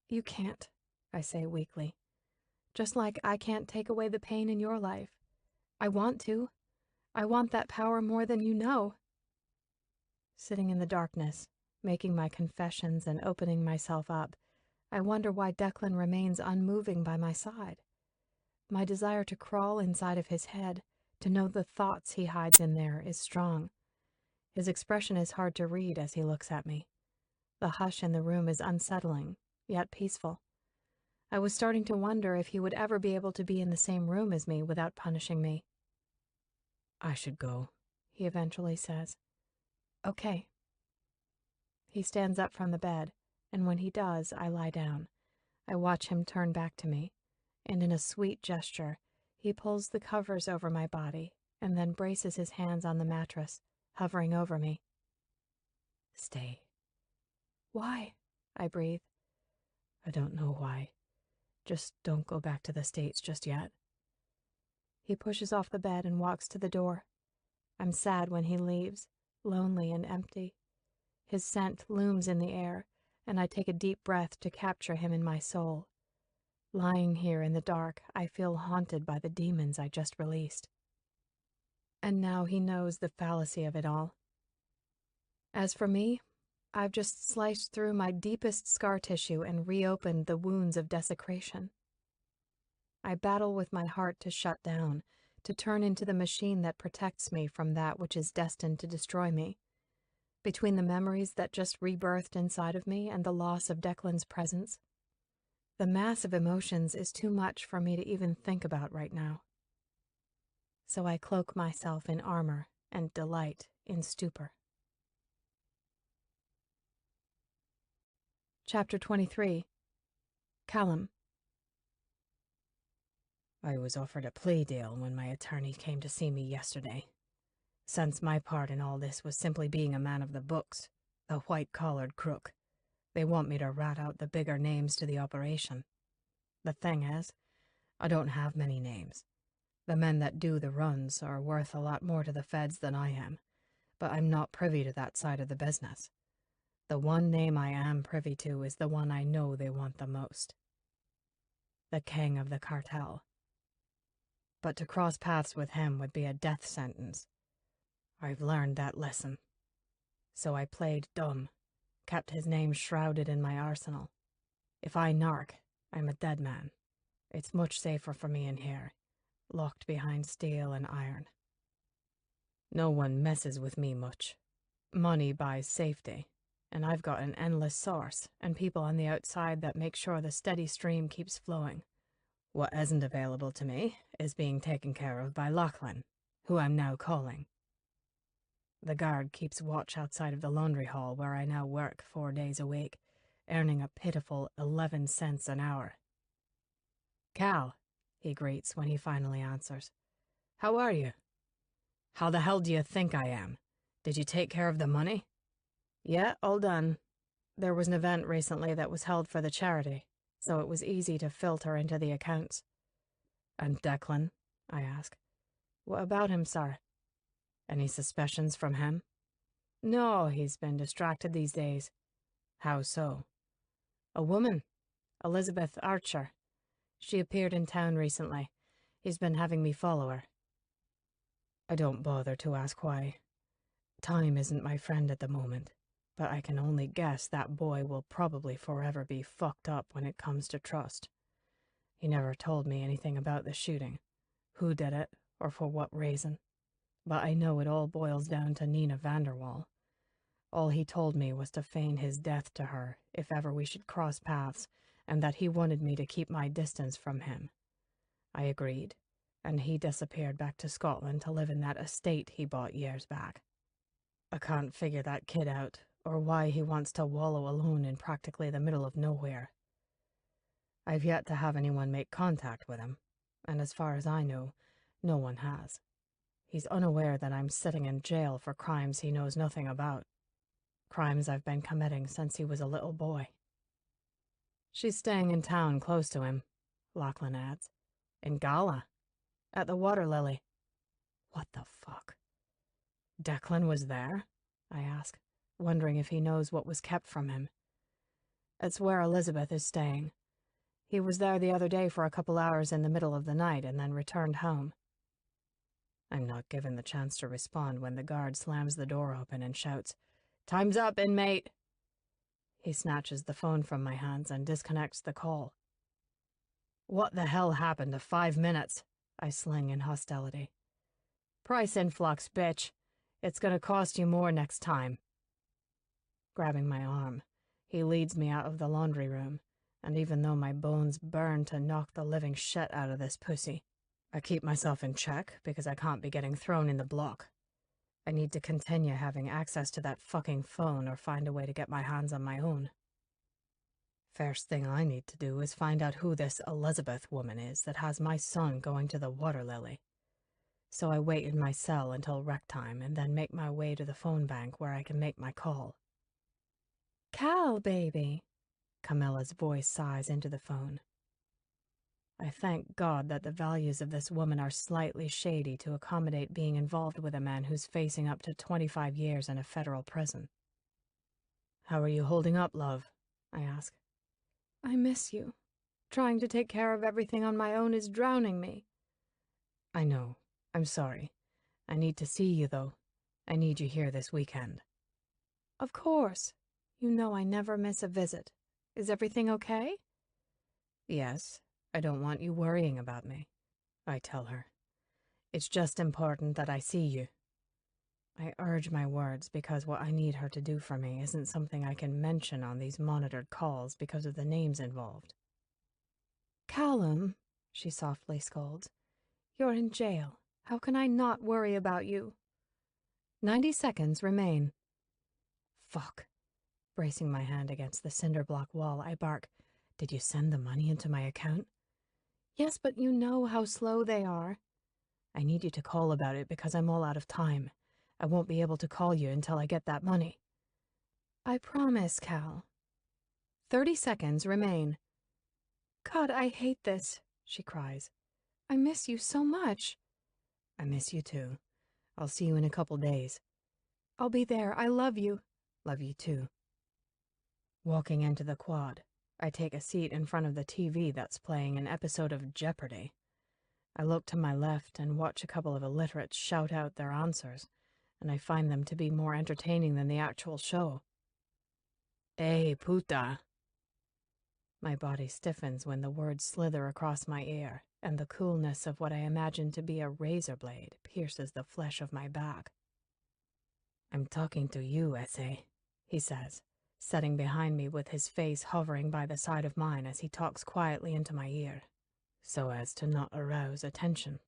You can't, I say weakly. Just like I can't take away the pain in your life. I want to. I want that power more than you know. Sitting in the darkness, making my confessions and opening myself up, I wonder why Declan remains unmoving by my side. My desire to crawl inside of his head, to know the thoughts he hides in there, is strong. His expression is hard to read as he looks at me. The hush in the room is unsettling, yet peaceful. I was starting to wonder if he would ever be able to be in the same room as me without punishing me. I should go, he eventually says. Okay. He stands up from the bed, and when he does, I lie down. I watch him turn back to me, and in a sweet gesture, he pulls the covers over my body and then braces his hands on the mattress, hovering over me. Stay. Why? I breathe. I don't know why. Just don't go back to the States just yet. He pushes off the bed and walks to the door. I'm sad when he leaves, lonely and empty. His scent looms in the air, and I take a deep breath to capture him in my soul. Lying here in the dark, I feel haunted by the demons I just released. And now he knows the fallacy of it all. As for me, I've just sliced through my deepest scar tissue and reopened the wounds of desecration. I battle with my heart to shut down, to turn into the machine that protects me from that which is destined to destroy me. Between the memories that just rebirthed inside of me and the loss of Declan's presence, the mass of emotions is too much for me to even think about right now. So I cloak myself in armor and delight in stupor. Chapter 23. Callum. I was offered a plea deal when my attorney came to see me yesterday. Since my part in all this was simply being a man of the books, a white-collared crook, they want me to rat out the bigger names to the operation. The thing is, I don't have many names. The men that do the runs are worth a lot more to the feds than I am, but I'm not privy to that side of the business. The one name I am privy to is the one I know they want the most. The king of the cartel. But to cross paths with him would be a death sentence. I've learned that lesson. So I played dumb, kept his name shrouded in my arsenal. If I narc, I'm a dead man. It's much safer for me in here, locked behind steel and iron. No one messes with me much. Money buys safety, and I've got an endless source and people on the outside that make sure the steady stream keeps flowing. What isn't available to me is being taken care of by Lachlan, who I'm now calling. The guard keeps watch outside of the laundry hall where I now work 4 days a week, earning a pitiful 11 cents an hour. "Cal," he greets when he finally answers. "How are you?" "How the hell do you think I am? Did you take care of the money?" "Yeah, all done. There was an event recently that was held for the charity, so it was easy to filter into the accounts." "And Declan?" I ask. "What about him, sir?" "Any suspicions from him?" "No, he's been distracted these days." "How so?" "A woman, Elizabeth Archer. She appeared in town recently. He's been having me follow her." I don't bother to ask why. Time isn't my friend at the moment, but I can only guess that boy will probably forever be fucked up when it comes to trust. He never told me anything about the shooting, who did it, or for what reason. But I know it all boils down to Nina Vanderwall. All he told me was to feign his death to her if ever we should cross paths, and that he wanted me to keep my distance from him. I agreed, and he disappeared back to Scotland to live in that estate he bought years back. I can't figure that kid out, or why he wants to wallow alone in practically the middle of nowhere. I've yet to have anyone make contact with him, and as far as I know, no one has. He's unaware that I'm sitting in jail for crimes he knows nothing about. Crimes I've been committing since he was a little boy. "She's staying in town close to him," Lachlan adds. "In Gala? At the Water Lily. What the fuck? Declan was there? I ask, wondering if he knows what was kept from him. It's where Elizabeth is staying. He was there the other day for a couple hours in the middle of the night and then returned home. I'm not given the chance to respond when the guard slams the door open and shouts, "Time's up, inmate!" He snatches the phone from my hands and disconnects the call. What the hell happened to 5 minutes? I sling in hostility. Price influx, bitch. It's gonna cost you more next time. Grabbing my arm, he leads me out of the laundry room, and even though my bones burn to knock the living shit out of this pussy, I keep myself in check because I can't be getting thrown in the block. I need to continue having access to that fucking phone or find a way to get my hands on my own. First thing I need to do is find out who this Elizabeth woman is that has my son going to the Water Lily. So I wait in my cell until rec time and then make my way to the phone bank where I can make my call. Cal, baby. Camilla's voice sighs into the phone. I thank God that the values of this woman are slightly shady to accommodate being involved with a man who's facing up to 25 years in a federal prison. How are you holding up, love? I ask. I miss you. Trying to take care of everything on my own is drowning me. I know. I'm sorry. I need to see you, though. I need you here this weekend. Of course. You know I never miss a visit. Is everything okay? Yes. I don't want you worrying about me, I tell her. It's just important that I see you. I urge my words because what I need her to do for me isn't something I can mention on these monitored calls because of the names involved. Callum, she softly scolds, you're in jail. How can I not worry about you? 90 seconds remain. Fuck. Bracing my hand against the cinder block wall, I bark, "Did you send the money into my account?" Yes, but you know how slow they are. I need you to call about it because I'm all out of time. I won't be able to call you until I get that money. I promise, Cal. 30 seconds remain. God, I hate this, she cries. I miss you so much. I miss you too. I'll see you in a couple days. I'll be there. I love you. Love you too. Walking into the quad, I take a seat in front of the TV that's playing an episode of Jeopardy! I look to my left and watch a couple of illiterates shout out their answers, and I find them to be more entertaining than the actual show. "Hey, puta." My body stiffens when the words slither across my ear, and the coolness of what I imagine to be a razor blade pierces the flesh of my back. "I'm talking to you, Essay," he says, sitting behind me with his face hovering by the side of mine as he talks quietly into my ear, so as to not arouse attention.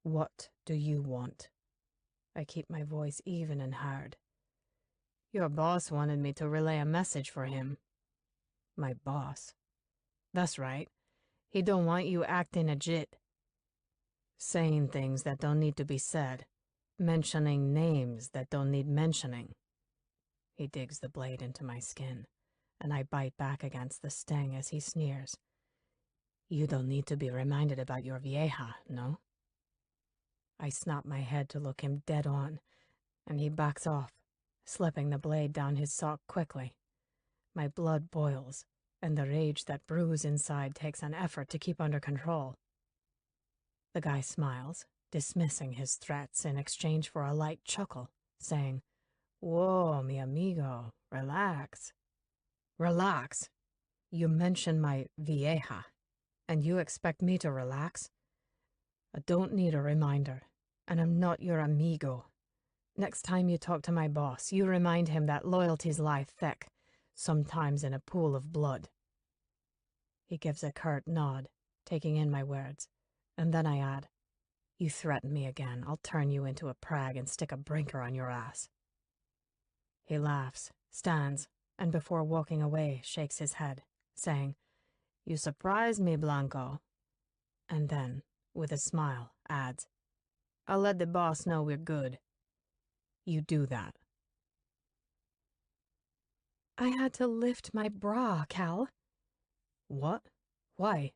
"What do you want?" I keep my voice even and hard. "Your boss wanted me to relay a message for him." "My boss?" "That's right. He don't want you acting a jit. Saying things that don't need to be said. Mentioning names that don't need mentioning." He digs the blade into my skin, and I bite back against the sting as he sneers. "You don't need to be reminded about your vieja, no?" I snap my head to look him dead on, and he backs off, slipping the blade down his sock quickly. My blood boils, and the rage that brews inside takes an effort to keep under control. The guy smiles, dismissing his threats in exchange for a light chuckle, saying, "Whoa, mi amigo, relax." "Relax? You mention my vieja, and you expect me to relax? I don't need a reminder, and I'm not your amigo. Next time you talk to my boss, you remind him that loyalties lie thick, sometimes in a pool of blood." He gives a curt nod, taking in my words, and then I add, "You threaten me again, I'll turn you into a prag and stick a brinker on your ass." He laughs, stands, and before walking away, shakes his head, saying, "You surprised me, Blanco." And then, with a smile, adds, "I'll let the boss know we're good." You do that. I had to lift my bra, Cal. What? Why?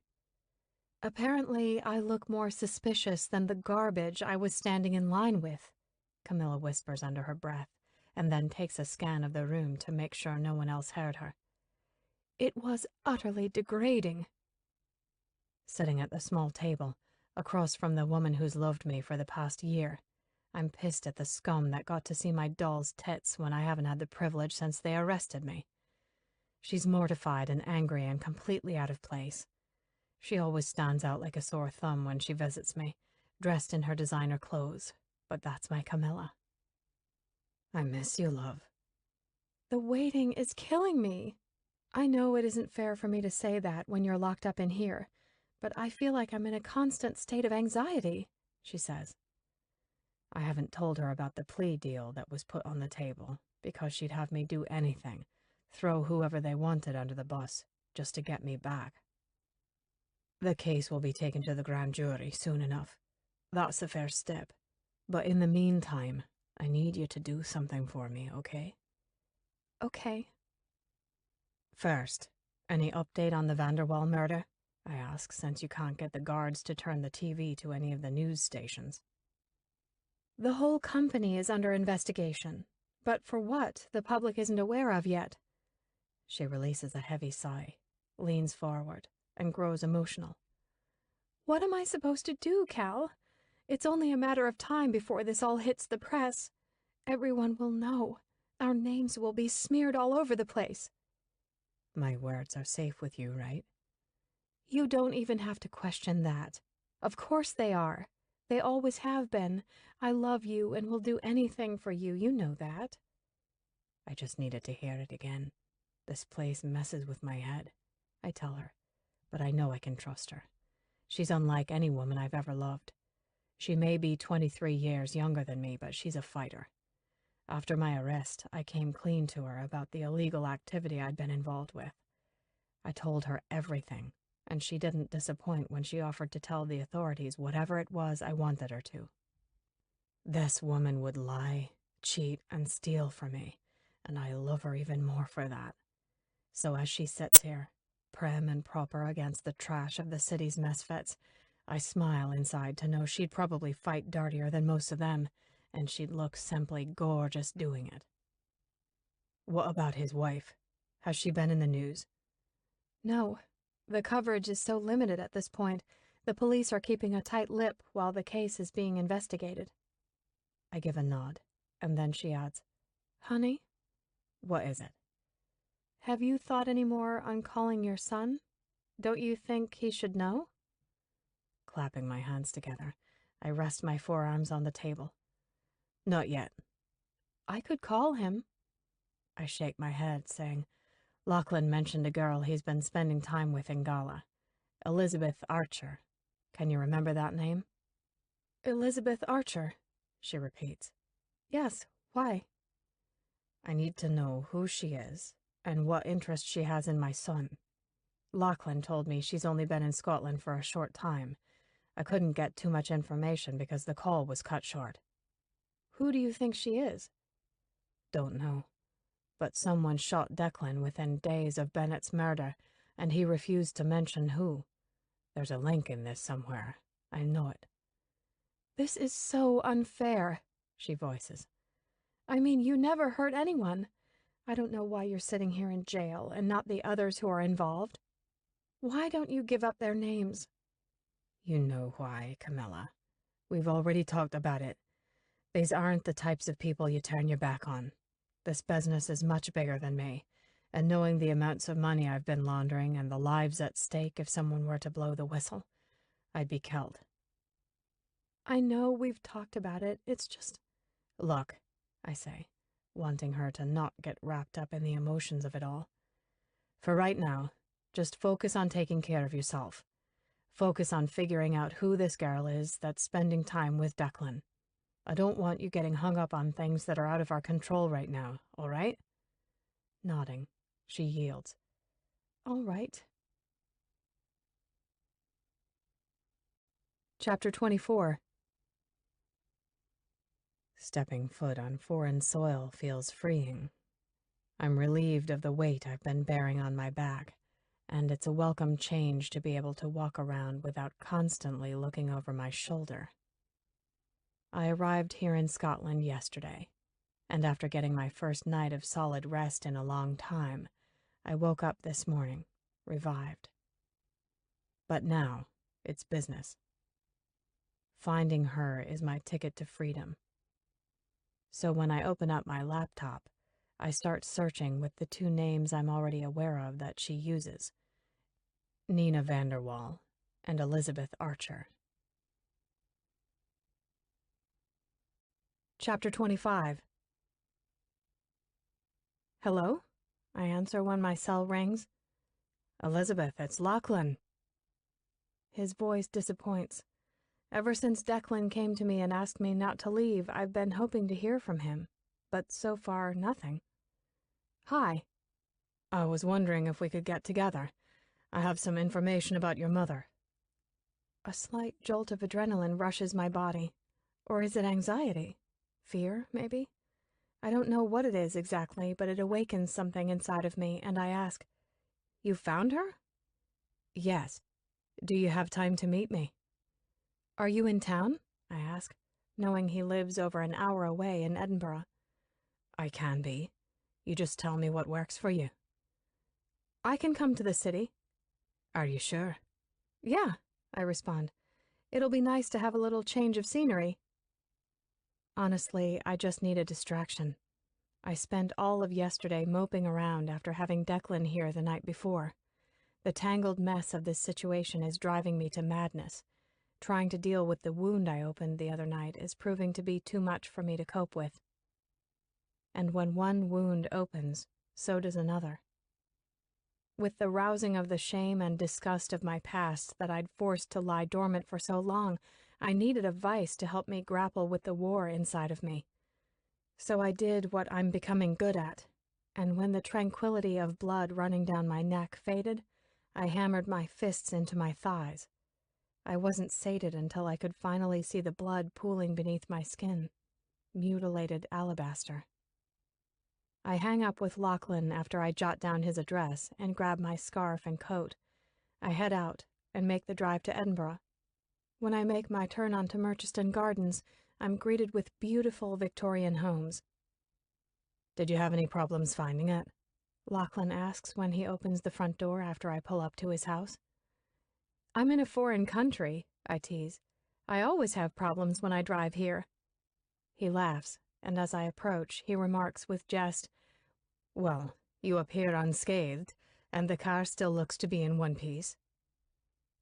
Apparently, I look more suspicious than the garbage I was standing in line with, Camilla whispers under her breath, and then takes a scan of the room to make sure no one else heard her. It was utterly degrading. Sitting at the small table, across from the woman who's loved me for the past year, I'm pissed at the scum that got to see my doll's tits when I haven't had the privilege since they arrested me. She's mortified and angry and completely out of place. She always stands out like a sore thumb when she visits me, dressed in her designer clothes, but that's my Camilla. I miss you, love. The waiting is killing me. I know it isn't fair for me to say that when you're locked up in here, but I feel like I'm in a constant state of anxiety, she says. I haven't told her about the plea deal that was put on the table, because she'd have me do anything, throw whoever they wanted under the bus, just to get me back. The case will be taken to the grand jury soon enough. That's the first step. But in the meantime, I need you to do something for me, okay? Okay. First, any update on the Vanderwall murder? I ask, since you can't get the guards to turn the TV to any of the news stations. The whole company is under investigation, but for what the public isn't aware of yet. She releases a heavy sigh, leans forward, and grows emotional. What am I supposed to do, Cal? It's only a matter of time before this all hits the press. Everyone will know. Our names will be smeared all over the place. My words are safe with you, right? You don't even have to question that. Of course they are. They always have been. I love you and will do anything for you. You know that. I just needed to hear it again. This place messes with my head, I tell her, but I know I can trust her. She's unlike any woman I've ever loved. She may be 23 years younger than me, but she's a fighter. After my arrest, I came clean to her about the illegal activity I'd been involved with. I told her everything, and she didn't disappoint when she offered to tell the authorities whatever it was I wanted her to. This woman would lie, cheat, and steal from me, and I love her even more for that. So as she sits here, prim and proper against the trash of the city's misfits, I smile inside to know she'd probably fight dirtier than most of them, and she'd look simply gorgeous doing it. What about his wife? Has she been in the news? No. The coverage is so limited at this point. The police are keeping a tight lip while the case is being investigated. I give a nod, and then she adds, Honey? What is it? Have you thought any more on calling your son? Don't you think he should know? Clapping my hands together, I rest my forearms on the table. Not yet. I could call him. I shake my head, saying, Lachlan mentioned a girl he's been spending time with in Gala. Elizabeth Archer. Can you remember that name? Elizabeth Archer, she repeats. Yes, why? I need to know who she is and what interest she has in my son. Lachlan told me she's only been in Scotland for a short time. I couldn't get too much information because the call was cut short. Who do you think she is? Don't know. But someone shot Declan within days of Bennett's murder, and he refused to mention who. There's a link in this somewhere. I know it. This is so unfair, she voices. I mean, you never hurt anyone. I don't know why you're sitting here in jail and not the others who are involved. Why don't you give up their names? You know why, Camilla. We've already talked about it. These aren't the types of people you turn your back on. This business is much bigger than me, and knowing the amounts of money I've been laundering and the lives at stake if someone were to blow the whistle, I'd be killed. I know we've talked about it, it's just... Look, I say, wanting her to not get wrapped up in the emotions of it all. For right now, just focus on taking care of yourself. Focus on figuring out who this girl is that's spending time with Declan. I don't want you getting hung up on things that are out of our control right now, all right? Nodding, she yields. All right. Chapter 24. Stepping foot on foreign soil feels freeing. I'm relieved of the weight I've been bearing on my back, and it's a welcome change to be able to walk around without constantly looking over my shoulder. I arrived here in Scotland yesterday, and after getting my first night of solid rest in a long time, I woke up this morning, revived. But now, it's business. Finding her is my ticket to freedom. So when I open up my laptop, I start searching with the two names I'm already aware of that she uses, Nina Vanderwall and Elizabeth Archer. Chapter 25. Hello? I answer when my cell rings. Elizabeth, it's Lachlan. His voice disappoints. Ever since Declan came to me and asked me not to leave, I've been hoping to hear from him, but so far, nothing. Hi. I was wondering if we could get together. I have some information about your mother. A slight jolt of adrenaline rushes my body. Or is it anxiety? Fear, maybe? I don't know what it is exactly, but it awakens something inside of me, and I ask, You found her? Yes. Do you have time to meet me? Are you in town? I ask, knowing he lives over an hour away in Edinburgh. I can be. You just tell me what works for you. I can come to the city. Are you sure? Yeah, I respond. It'll be nice to have a little change of scenery. Honestly, I just need a distraction. I spent all of yesterday moping around after having Declan here the night before. The tangled mess of this situation is driving me to madness. Trying to deal with the wound I opened the other night is proving to be too much for me to cope with. And when one wound opens, so does another. With the rousing of the shame and disgust of my past that I'd forced to lie dormant for so long, I needed a vice to help me grapple with the war inside of me. So I did what I'm becoming good at, and when the tranquility of blood running down my neck faded, I hammered my fists into my thighs. I wasn't sated until I could finally see the blood pooling beneath my skin. Mutilated alabaster. I hang up with Lachlan after I jot down his address and grab my scarf and coat. I head out and make the drive to Edinburgh. When I make my turn onto Merchiston Gardens, I'm greeted with beautiful Victorian homes. Did you have any problems finding it? Lachlan asks when he opens the front door after I pull up to his house. I'm in a foreign country, I tease. I always have problems when I drive here. He laughs, and as I approach, he remarks with jest, Well, you appear unscathed, and the car still looks to be in one piece.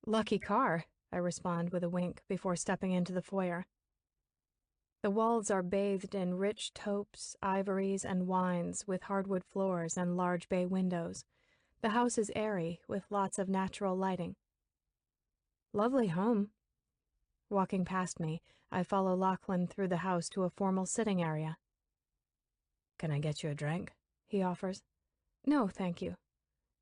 Lucky car, I respond with a wink before stepping into the foyer. The walls are bathed in rich taupes, ivories, and wines with hardwood floors and large bay windows. The house is airy, with lots of natural lighting. Lovely home. Walking past me, I follow Lachlan through the house to a formal sitting area. Can I get you a drink? He offers. No, thank you.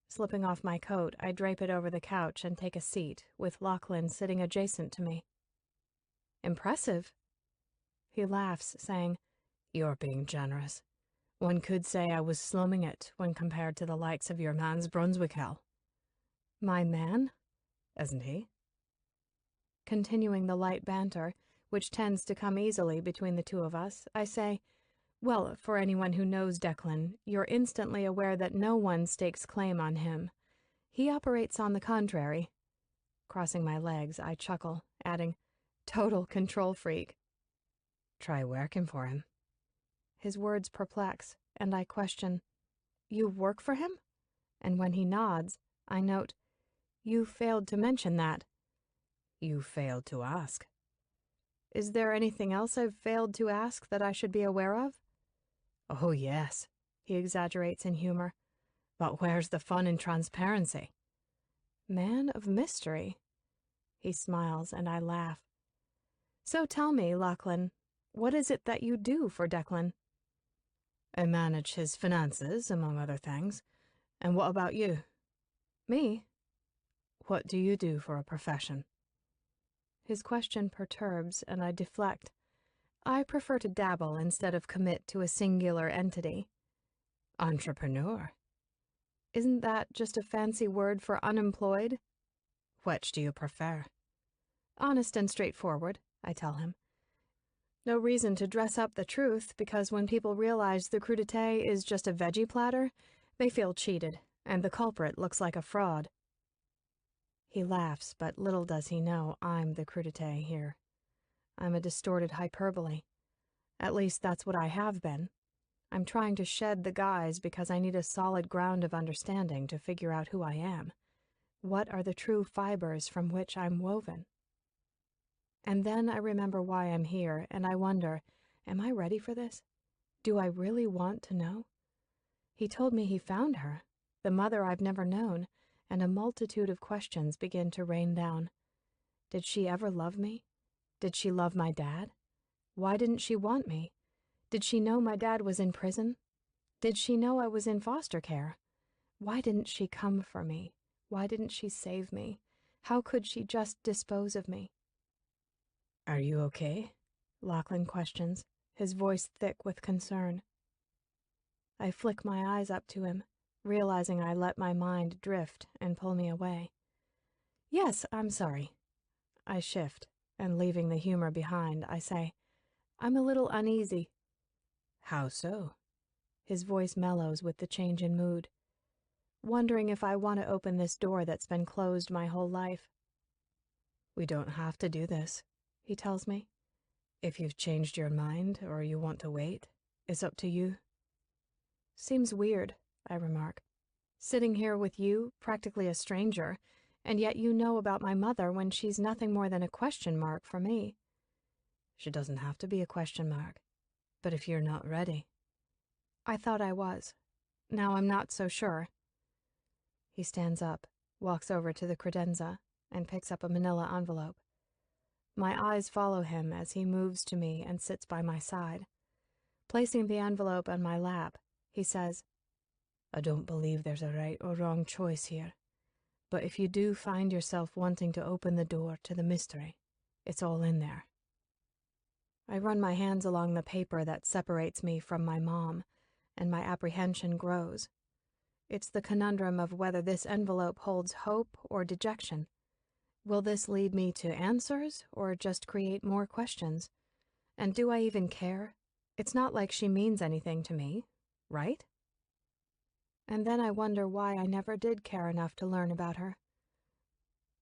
Slipping off my coat, I drape it over the couch and take a seat, with Lachlan sitting adjacent to me. Impressive. He laughs, saying, You're being generous. One could say I was slumming it when compared to the likes of your man's Brunswick hell. My man? Isn't he? Continuing the light banter, which tends to come easily between the two of us, I say, Well, for anyone who knows Declan, you're instantly aware that no one stakes claim on him. He operates on the contrary. Crossing my legs, I chuckle, adding, Total control freak. Try working for him. His words perplex, and I question, You work for him? And when he nods, I note, You failed to mention that. You failed to ask. Is there anything else I've failed to ask that I should be aware of? Oh, yes, he exaggerates in humor. But where's the fun in transparency? Man of mystery. He smiles, and I laugh. So tell me, Lachlan, what is it that you do for Declan? I manage his finances, among other things. And what about you? Me? What do you do for a profession? His question perturbs, and I deflect. I prefer to dabble instead of commit to a singular entity. Entrepreneur. Isn't that just a fancy word for unemployed? Which do you prefer? Honest and straightforward, I tell him. No reason to dress up the truth, because when people realize the crudité is just a veggie platter, they feel cheated, and the culprit looks like a fraud. He laughs, but little does he know I'm the crudité here. I'm a distorted hyperbole. At least that's what I have been. I'm trying to shed the guise because I need a solid ground of understanding to figure out who I am. What are the true fibers from which I'm woven? And then I remember why I'm here, and I wonder, am I ready for this? Do I really want to know? He told me he found her, the mother I've never known, and a multitude of questions begin to rain down. Did she ever love me? Did she love my dad? Why didn't she want me? Did she know my dad was in prison? Did she know I was in foster care? Why didn't she come for me? Why didn't she save me? How could she just dispose of me? Are you okay? Lachlan questions, his voice thick with concern. I flick my eyes up to him, realizing I let my mind drift and pull me away. Yes, I'm sorry. I shift, and leaving the humor behind, I say, I'm a little uneasy. How so? His voice mellows with the change in mood. Wondering if I want to open this door that's been closed my whole life. We don't have to do this, he tells me. If you've changed your mind or you want to wait, it's up to you. Seems weird, I remark. Sitting here with you, practically a stranger, and yet you know about my mother when she's nothing more than a question mark for me. She doesn't have to be a question mark, but if you're not ready. I thought I was. Now I'm not so sure. He stands up, walks over to the credenza, and picks up a manila envelope. My eyes follow him as he moves to me and sits by my side. Placing the envelope on my lap, he says, I don't believe there's a right or wrong choice here, but if you do find yourself wanting to open the door to the mystery, it's all in there. I run my hands along the paper that separates me from my mom, and my apprehension grows. It's the conundrum of whether this envelope holds hope or dejection. Will this lead me to answers or just create more questions? And do I even care? It's not like she means anything to me, right? And then I wonder why I never did care enough to learn about her.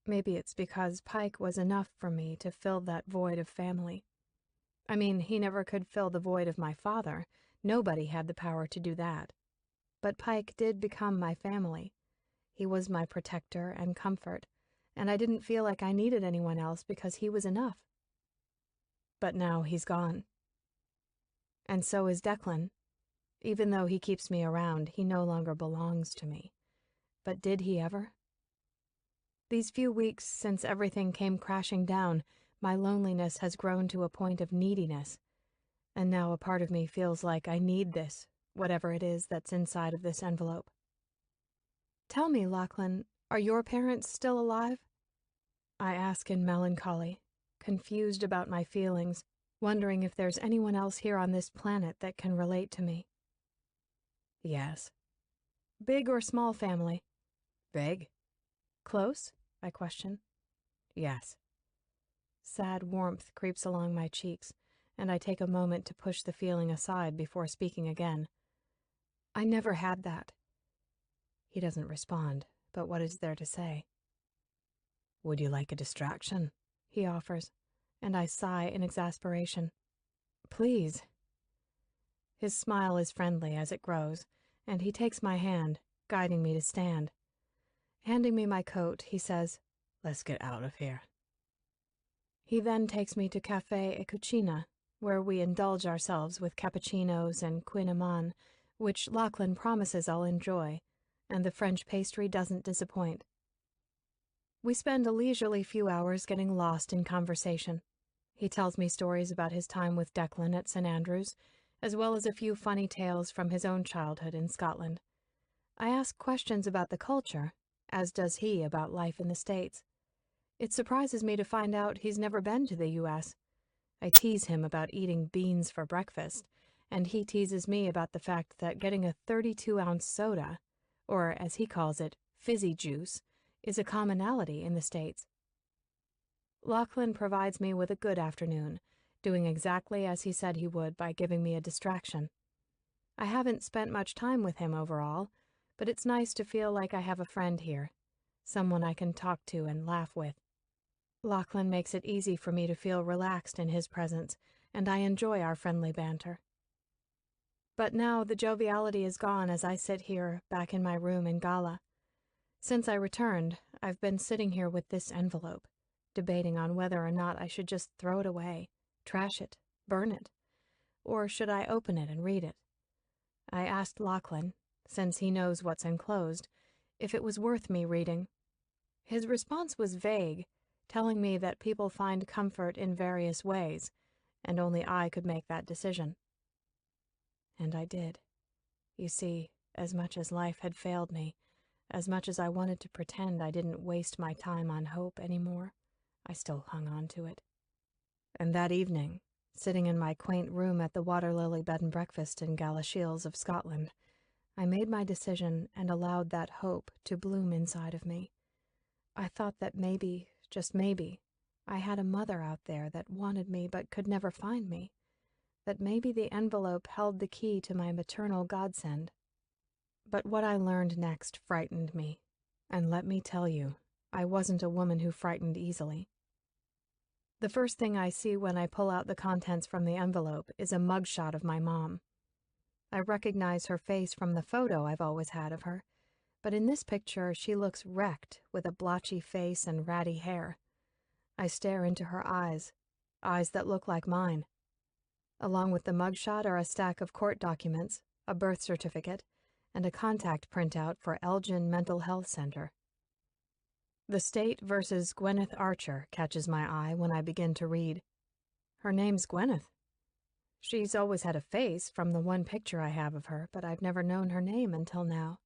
Maybe it's because Pike was enough for me to fill that void of family. I mean, he never could fill the void of my father. Nobody had the power to do that. But Pike did become my family. He was my protector and comfort, and I didn't feel like I needed anyone else because he was enough. But now he's gone. And so is Declan. Even though he keeps me around, he no longer belongs to me. But did he ever? These few weeks since everything came crashing down, my loneliness has grown to a point of neediness. And now a part of me feels like I need this, whatever it is that's inside of this envelope. Tell me, Lachlan, are your parents still alive? I ask in melancholy, confused about my feelings, wondering if there's anyone else here on this planet that can relate to me. Yes. Big or small family? Big? Close? I question. Yes. Sad warmth creeps along my cheeks, and I take a moment to push the feeling aside before speaking again. I never had that. He doesn't respond, but what is there to say? Would you like a distraction? He offers, and I sigh in exasperation. Please. His smile is friendly as it grows, and he takes my hand, guiding me to stand. Handing me my coat, he says, Let's get out of here. He then takes me to Café e Cucina, where we indulge ourselves with cappuccinos and quinaman, which Lachlan promises I'll enjoy, and the French pastry doesn't disappoint. We spend a leisurely few hours getting lost in conversation. He tells me stories about his time with Declan at St. Andrews, as well as a few funny tales from his own childhood in Scotland. I ask questions about the culture, as does he about life in the States. It surprises me to find out he's never been to the U.S. I tease him about eating beans for breakfast, and he teases me about the fact that getting a 32-ounce soda, or as he calls it, fizzy juice, is a commonality in the States. Lachlan provides me with a good afternoon, doing exactly as he said he would by giving me a distraction. I haven't spent much time with him overall, but it's nice to feel like I have a friend here, someone I can talk to and laugh with. Lachlan makes it easy for me to feel relaxed in his presence, and I enjoy our friendly banter. But now the joviality is gone as I sit here back in my room in Gala. Since I returned, I've been sitting here with this envelope, debating on whether or not I should just throw it away, trash it, burn it, or should I open it and read it. I asked Lachlan, since he knows what's enclosed, if it was worth me reading. His response was vague, telling me that people find comfort in various ways, and only I could make that decision. And I did. You see, as much as life had failed me, as much as I wanted to pretend I didn't waste my time on hope anymore, I still hung on to it. And that evening, sitting in my quaint room at the Water Lily Bed and Breakfast in Galashiels of Scotland, I made my decision and allowed that hope to bloom inside of me. I thought that maybe, just maybe, I had a mother out there that wanted me but could never find me, that maybe the envelope held the key to my maternal godsend. But what I learned next frightened me, and let me tell you, I wasn't a woman who frightened easily. The first thing I see when I pull out the contents from the envelope is a mugshot of my mom. I recognize her face from the photo I've always had of her, but in this picture she looks wrecked with a blotchy face and ratty hair. I stare into her eyes that look like mine. Along with the mugshot are a stack of court documents, a birth certificate, and a contact printout for Elgin Mental Health Center. The State versus Gwyneth Archer catches my eye when I begin to read. Her name's Gwyneth. She's always had a face from the one picture I have of her, but I've never known her name until now.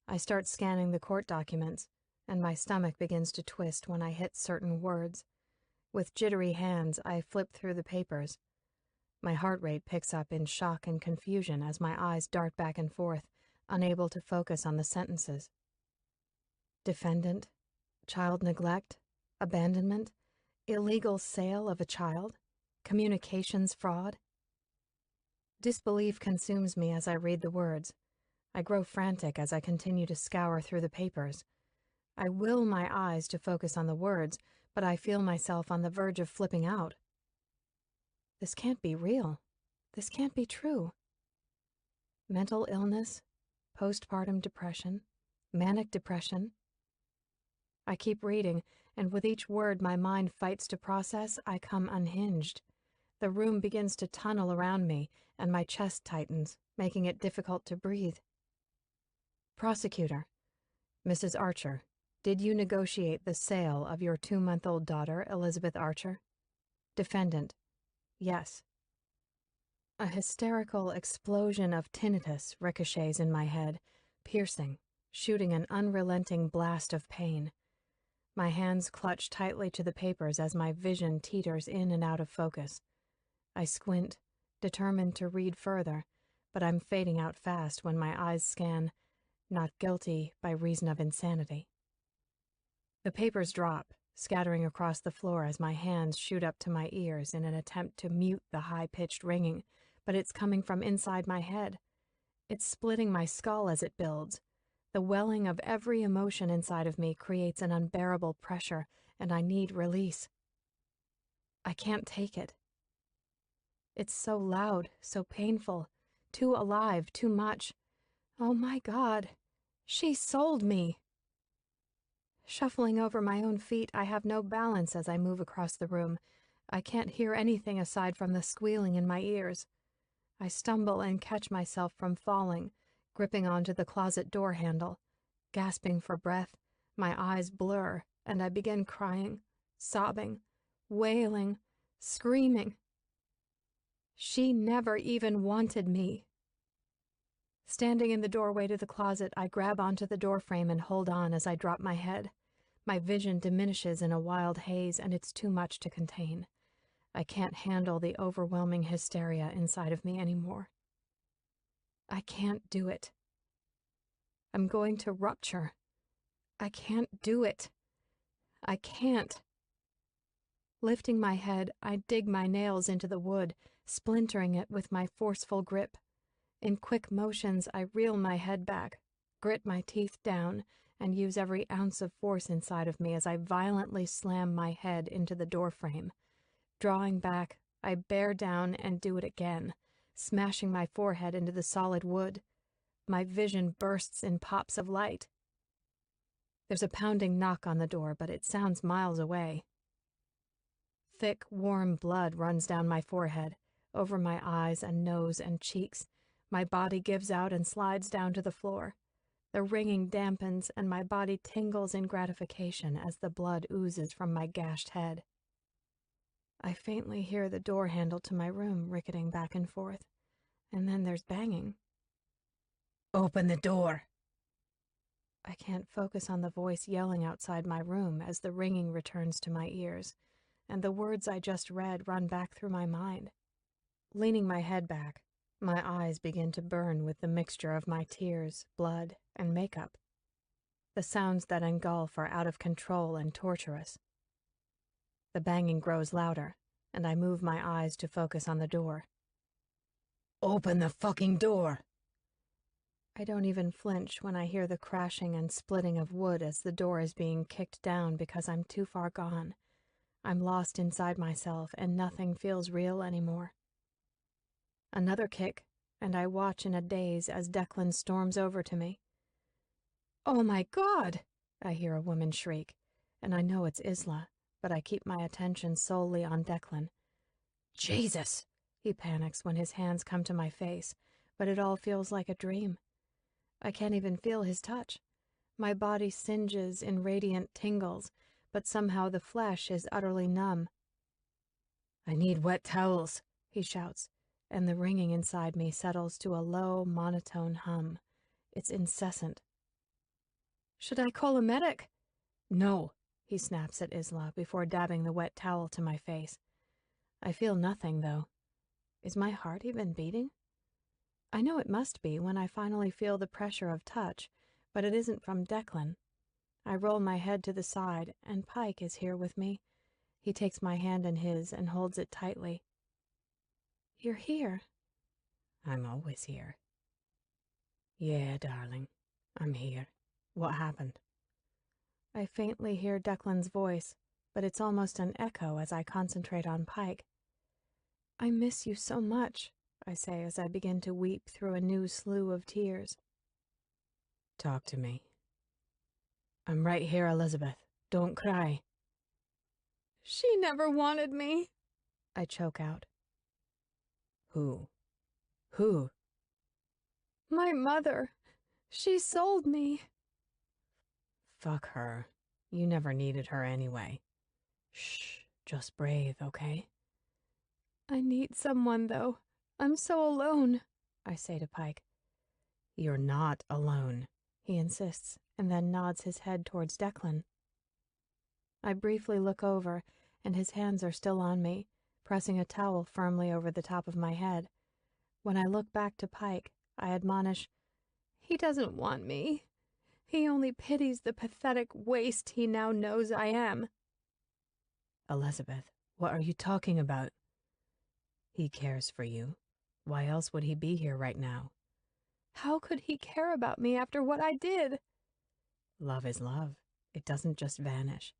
I start scanning the court documents, and my stomach begins to twist when I hit certain words. With jittery hands, I flip through the papers. My heart rate picks up in shock and confusion as my eyes dart back and forth, unable to focus on the sentences. Defendant, child neglect, abandonment, illegal sale of a child, communications fraud. Disbelief consumes me as I read the words. I grow frantic as I continue to scour through the papers. I will my eyes to focus on the words, but I feel myself on the verge of flipping out. This can't be real. This can't be true. Mental illness, postpartum depression, manic depression. I keep reading, and with each word my mind fights to process, I come unhinged. The room begins to tunnel around me, and my chest tightens, making it difficult to breathe. Prosecutor: Mrs. Archer, did you negotiate the sale of your 2-month-old daughter, Elizabeth Archer? Defendant: yes. A hysterical explosion of tinnitus ricochets in my head, piercing, shooting an unrelenting blast of pain. My hands clutch tightly to the papers as my vision teeters in and out of focus. I squint, determined to read further, but I'm fading out fast when my eyes scan, not guilty by reason of insanity. The papers drop, scattering across the floor as my hands shoot up to my ears in an attempt to mute the high-pitched ringing, but it's coming from inside my head. It's splitting my skull as it builds. The welling of every emotion inside of me creates an unbearable pressure, and I need release. I can't take it. It's so loud, so painful, too alive, too much. Oh my God, she sold me. Shuffling over my own feet, I have no balance as I move across the room. I can't hear anything aside from the squealing in my ears. I stumble and catch myself from falling, gripping onto the closet door handle. Gasping for breath, my eyes blur, and I begin crying, sobbing, wailing, screaming. She never even wanted me. Standing in the doorway to the closet, I grab onto the doorframe and hold on as I drop my head. My vision diminishes in a wild haze, and it's too much to contain. I can't handle the overwhelming hysteria inside of me anymore. I can't do it. I'm going to rupture. I can't do it. I can't. Lifting my head, I dig my nails into the wood, splintering it with my forceful grip. In quick motions, I reel my head back, grit my teeth down, and use every ounce of force inside of me as I violently slam my head into the doorframe. Drawing back, I bear down and do it again, smashing my forehead into the solid wood. My vision bursts in pops of light. There's a pounding knock on the door, but it sounds miles away. Thick, warm blood runs down my forehead, over my eyes and nose and cheeks. My body gives out and slides down to the floor. The ringing dampens, and my body tingles in gratification as the blood oozes from my gashed head. I faintly hear the door handle to my room ricketing back and forth, and then there's banging. Open the door! I can't focus on the voice yelling outside my room as the ringing returns to my ears, and the words I just read run back through my mind. Leaning my head back, my eyes begin to burn with the mixture of my tears, blood, and makeup. The sounds that engulf are out of control and torturous. The banging grows louder, and I move my eyes to focus on the door. Open the fucking door! I don't even flinch when I hear the crashing and splitting of wood as the door is being kicked down because I'm too far gone. I'm lost inside myself, and nothing feels real anymore. Another kick, and I watch in a daze as Declan storms over to me. "Oh my God!" I hear a woman shriek, and I know it's Isla, but I keep my attention solely on Declan. "Jesus!" he panics when his hands come to my face, but it all feels like a dream. I can't even feel his touch. My body singes in radiant tingles, but somehow the flesh is utterly numb. "I need wet towels," he shouts, and the ringing inside me settles to a low, monotone hum. It's incessant. "Should I call a medic?" "No," he snaps at Isla before dabbing the wet towel to my face. I feel nothing, though. Is my heart even beating? I know it must be when I finally feel the pressure of touch, but it isn't from Declan. I roll my head to the side, and Pike is here with me. He takes my hand in his and holds it tightly. "You're here." "I'm always here." "Yeah, darling, I'm here. What happened?" I faintly hear Declan's voice, but it's almost an echo as I concentrate on Pike. "I miss you so much," I say as I begin to weep through a new slew of tears. "Talk to me." "I'm right here, Elizabeth. Don't cry." "She never wanted me," I choke out. Who? Who? "My mother. She sold me." Fuck her. You never needed her anyway. Shh, just breathe, okay? "I need someone, though. I'm so alone," I say to Pike. "You're not alone," he insists, and then nods his head towards Declan. I briefly look over, and his hands are still on me, pressing a towel firmly over the top of my head. When I look back to Pike, I admonish, "He doesn't want me. He only pities the pathetic waste he now knows I am." "Elizabeth, what are you talking about? He cares for you. Why else would he be here right now?" "How could he care about me after what I did?" Love is love. It doesn't just vanish.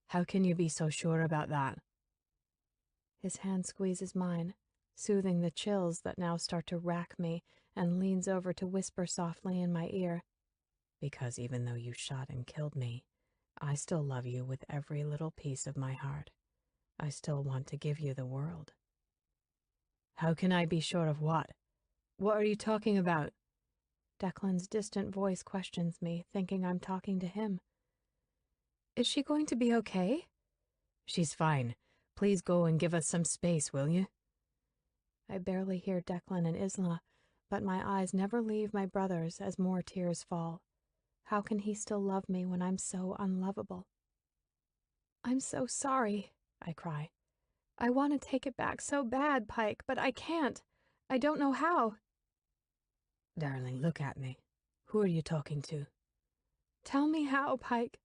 How can you be so sure about that? His hand squeezes mine, soothing the chills that now start to rack me, and leans over to whisper softly in my ear. "Because even though you shot and killed me, I still love you with every little piece of my heart. I still want to give you the world." "How can I be sure of what? What are you talking about?" Declan's distant voice questions me, thinking I'm talking to him. "Is she going to be okay?" "She's fine. Please go and give us some space, will you?" I barely hear Declan and Isla, but my eyes never leave my brother's as more tears fall. How can he still love me when I'm so unlovable? "I'm so sorry," I cry. "I want to take it back so bad, Pike, but I can't. I don't know how." "Darling, look at me. Who are you talking to? Tell me how, Pike.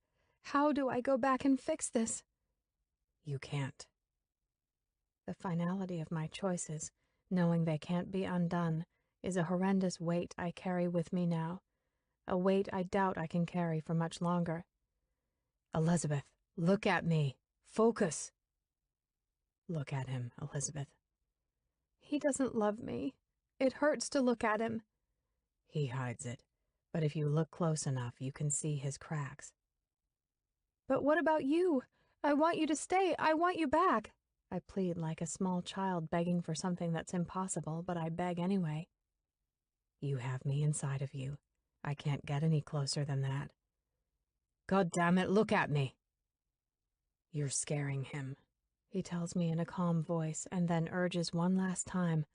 How do I go back and fix this? You can't. The finality of my choices, knowing they can't be undone, is a horrendous weight I carry with me now, a weight I doubt I can carry for much longer. Elizabeth, look at me. Focus. Look at him, Elizabeth. He doesn't love me. It hurts to look at him. He hides it, but if you look close enough, you can see his cracks. But what about you? I want you to stay. I want you back. I plead like a small child begging for something that's impossible, but I beg anyway. You have me inside of you. I can't get any closer than that. God damn it, look at me. You're scaring him, he tells me in a calm voice, and then urges one last time,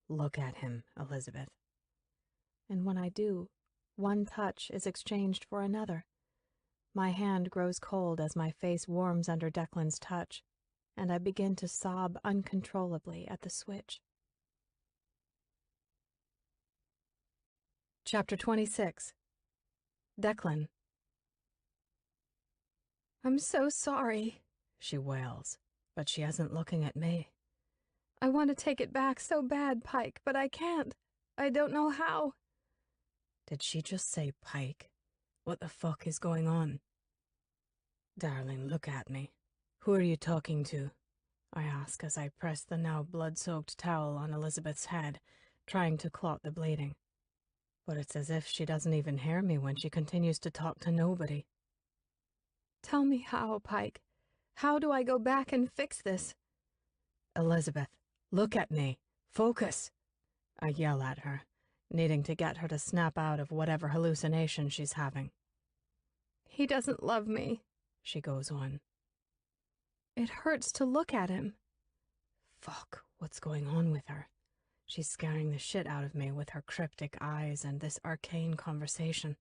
look at him, Elizabeth. And when I do, one touch is exchanged for another. My hand grows cold as my face warms under Declan's touch, and I begin to sob uncontrollably at the switch. Chapter 26. Declan. I'm so sorry, she wails, but she isn't looking at me. I want to take it back so bad, Pike, but I can't. I don't know how. Did she just say Pike? What the fuck is going on? Darling, look at me. Who are you talking to? I ask as I press the now blood-soaked towel on Elizabeth's head, trying to clot the bleeding. But it's as if she doesn't even hear me when she continues to talk to nobody. Tell me how, Pike. How do I go back and fix this? Elizabeth, look at me. Focus. I yell at her, needing to get her to snap out of whatever hallucination she's having. He doesn't love me, she goes on. It hurts to look at him. Fuck, what's going on with her? She's scaring the shit out of me with her cryptic eyes and this arcane conversation.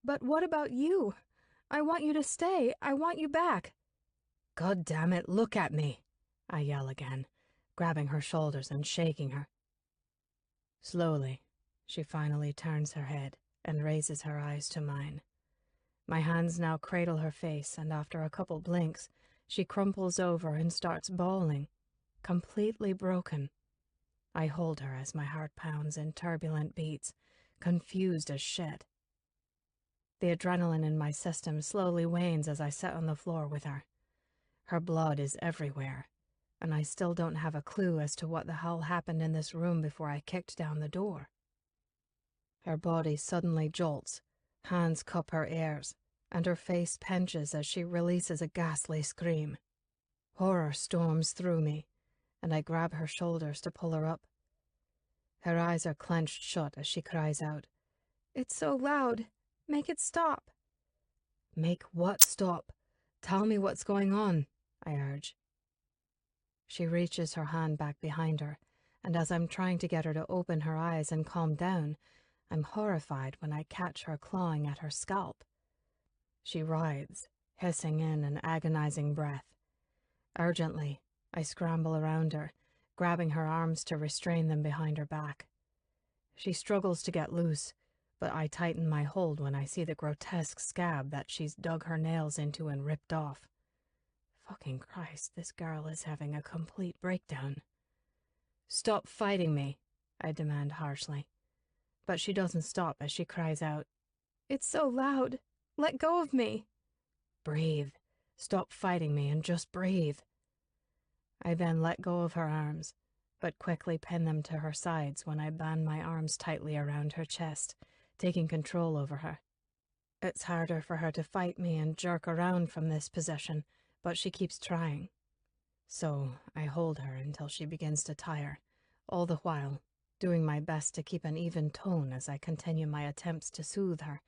But what about you? I want you to stay. I want you back. God damn it, look at me, I yell again, grabbing her shoulders and shaking her. Slowly, she finally turns her head and raises her eyes to mine. My hands now cradle her face, and after a couple blinks, she crumples over and starts bawling, completely broken. I hold her as my heart pounds in turbulent beats, confused as shit. The adrenaline in my system slowly wanes as I sit on the floor with her. Her blood is everywhere, and I still don't have a clue as to what the hell happened in this room before I kicked down the door. Her body suddenly jolts, hands cup her ears, and her face pinches as she releases a ghastly scream. Horror storms through me, and I grab her shoulders to pull her up. Her eyes are clenched shut as she cries out, "It's so loud. Make it stop." "Make what stop? Tell me what's going on," I urge. She reaches her hand back behind her, and as I'm trying to get her to open her eyes and calm down, I'm horrified when I catch her clawing at her scalp. She writhes, hissing in an agonizing breath. Urgently, I scramble around her, grabbing her arms to restrain them behind her back. She struggles to get loose, but I tighten my hold when I see the grotesque scab that she's dug her nails into and ripped off. Fucking Christ, this girl is having a complete breakdown. "Stop fighting me," I demand harshly. But she doesn't stop as she cries out, "It's so loud. Let go of me." "Breathe. Stop fighting me and just breathe." I then let go of her arms, but quickly pin them to her sides when I band my arms tightly around her chest, taking control over her. It's harder for her to fight me and jerk around from this position, but she keeps trying. So I hold her until she begins to tire, all the while doing my best to keep an even tone as I continue my attempts to soothe her,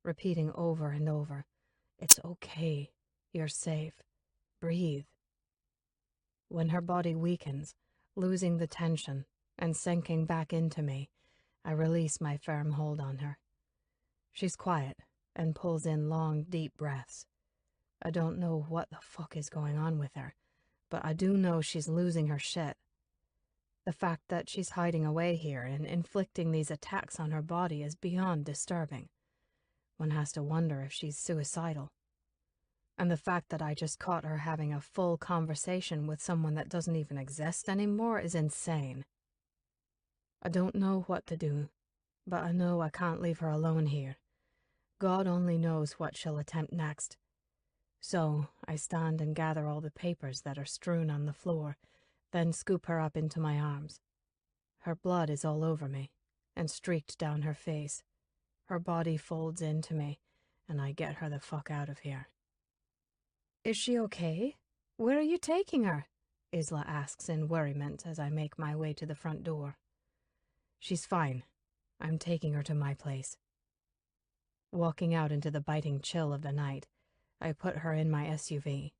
repeating over and over, "It's okay. You're safe. Breathe." When her body weakens, losing the tension and sinking back into me, I release my firm hold on her. She's quiet and pulls in long, deep breaths. I don't know what the fuck is going on with her, but I do know she's losing her shit. The fact that she's hiding away here and inflicting these attacks on her body is beyond disturbing. One has to wonder if she's suicidal. And the fact that I just caught her having a full conversation with someone that doesn't even exist anymore is insane. I don't know what to do, but I know I can't leave her alone here. God only knows what she'll attempt next. So I stand and gather all the papers that are strewn on the floor, then scoop her up into my arms. Her blood is all over me and streaked down her face. Her body folds into me, and I get her the fuck out of here. Is she okay? Where are you taking her? Isla asks in worriment as I make my way to the front door. She's fine. I'm taking her to my place. Walking out into the biting chill of the night, I put her in my SUV.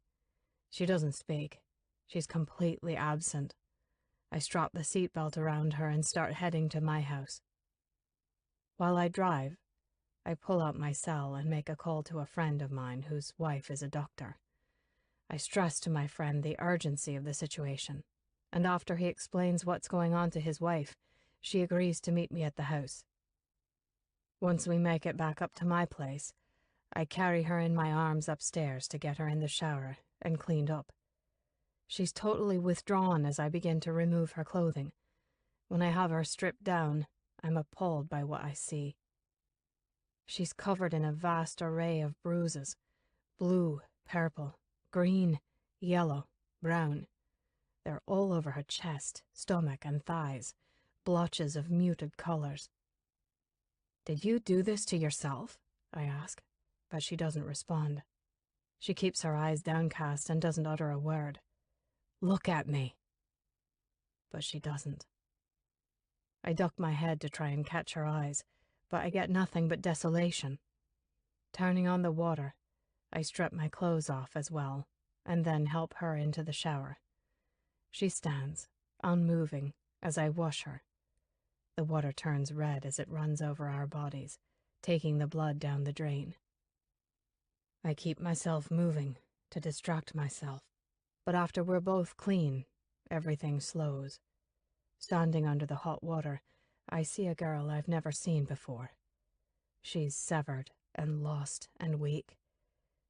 She doesn't speak. She's completely absent. I strap the seatbelt around her and start heading to my house. While I drive, I pull out my cell and make a call to a friend of mine whose wife is a doctor. I stress to my friend the urgency of the situation, and after he explains what's going on to his wife, she agrees to meet me at the house. Once we make it back up to my place, I carry her in my arms upstairs to get her in the shower and cleaned up. She's totally withdrawn as I begin to remove her clothing. When I have her stripped down, I'm appalled by what I see. She's covered in a vast array of bruises: blue, purple, green, yellow, brown. They're all over her chest, stomach, and thighs, blotches of muted colors. Did you do this to yourself? I ask, but she doesn't respond. She keeps her eyes downcast and doesn't utter a word. Look at me. But she doesn't. I duck my head to try and catch her eyes, but I get nothing but desolation. Turning on the water, I strip my clothes off as well, and then help her into the shower. She stands, unmoving, as I wash her. The water turns red as it runs over our bodies, taking the blood down the drain. I keep myself moving to distract myself, but after we're both clean, everything slows. Standing under the hot water, I see a girl I've never seen before. She's severed and lost and weak.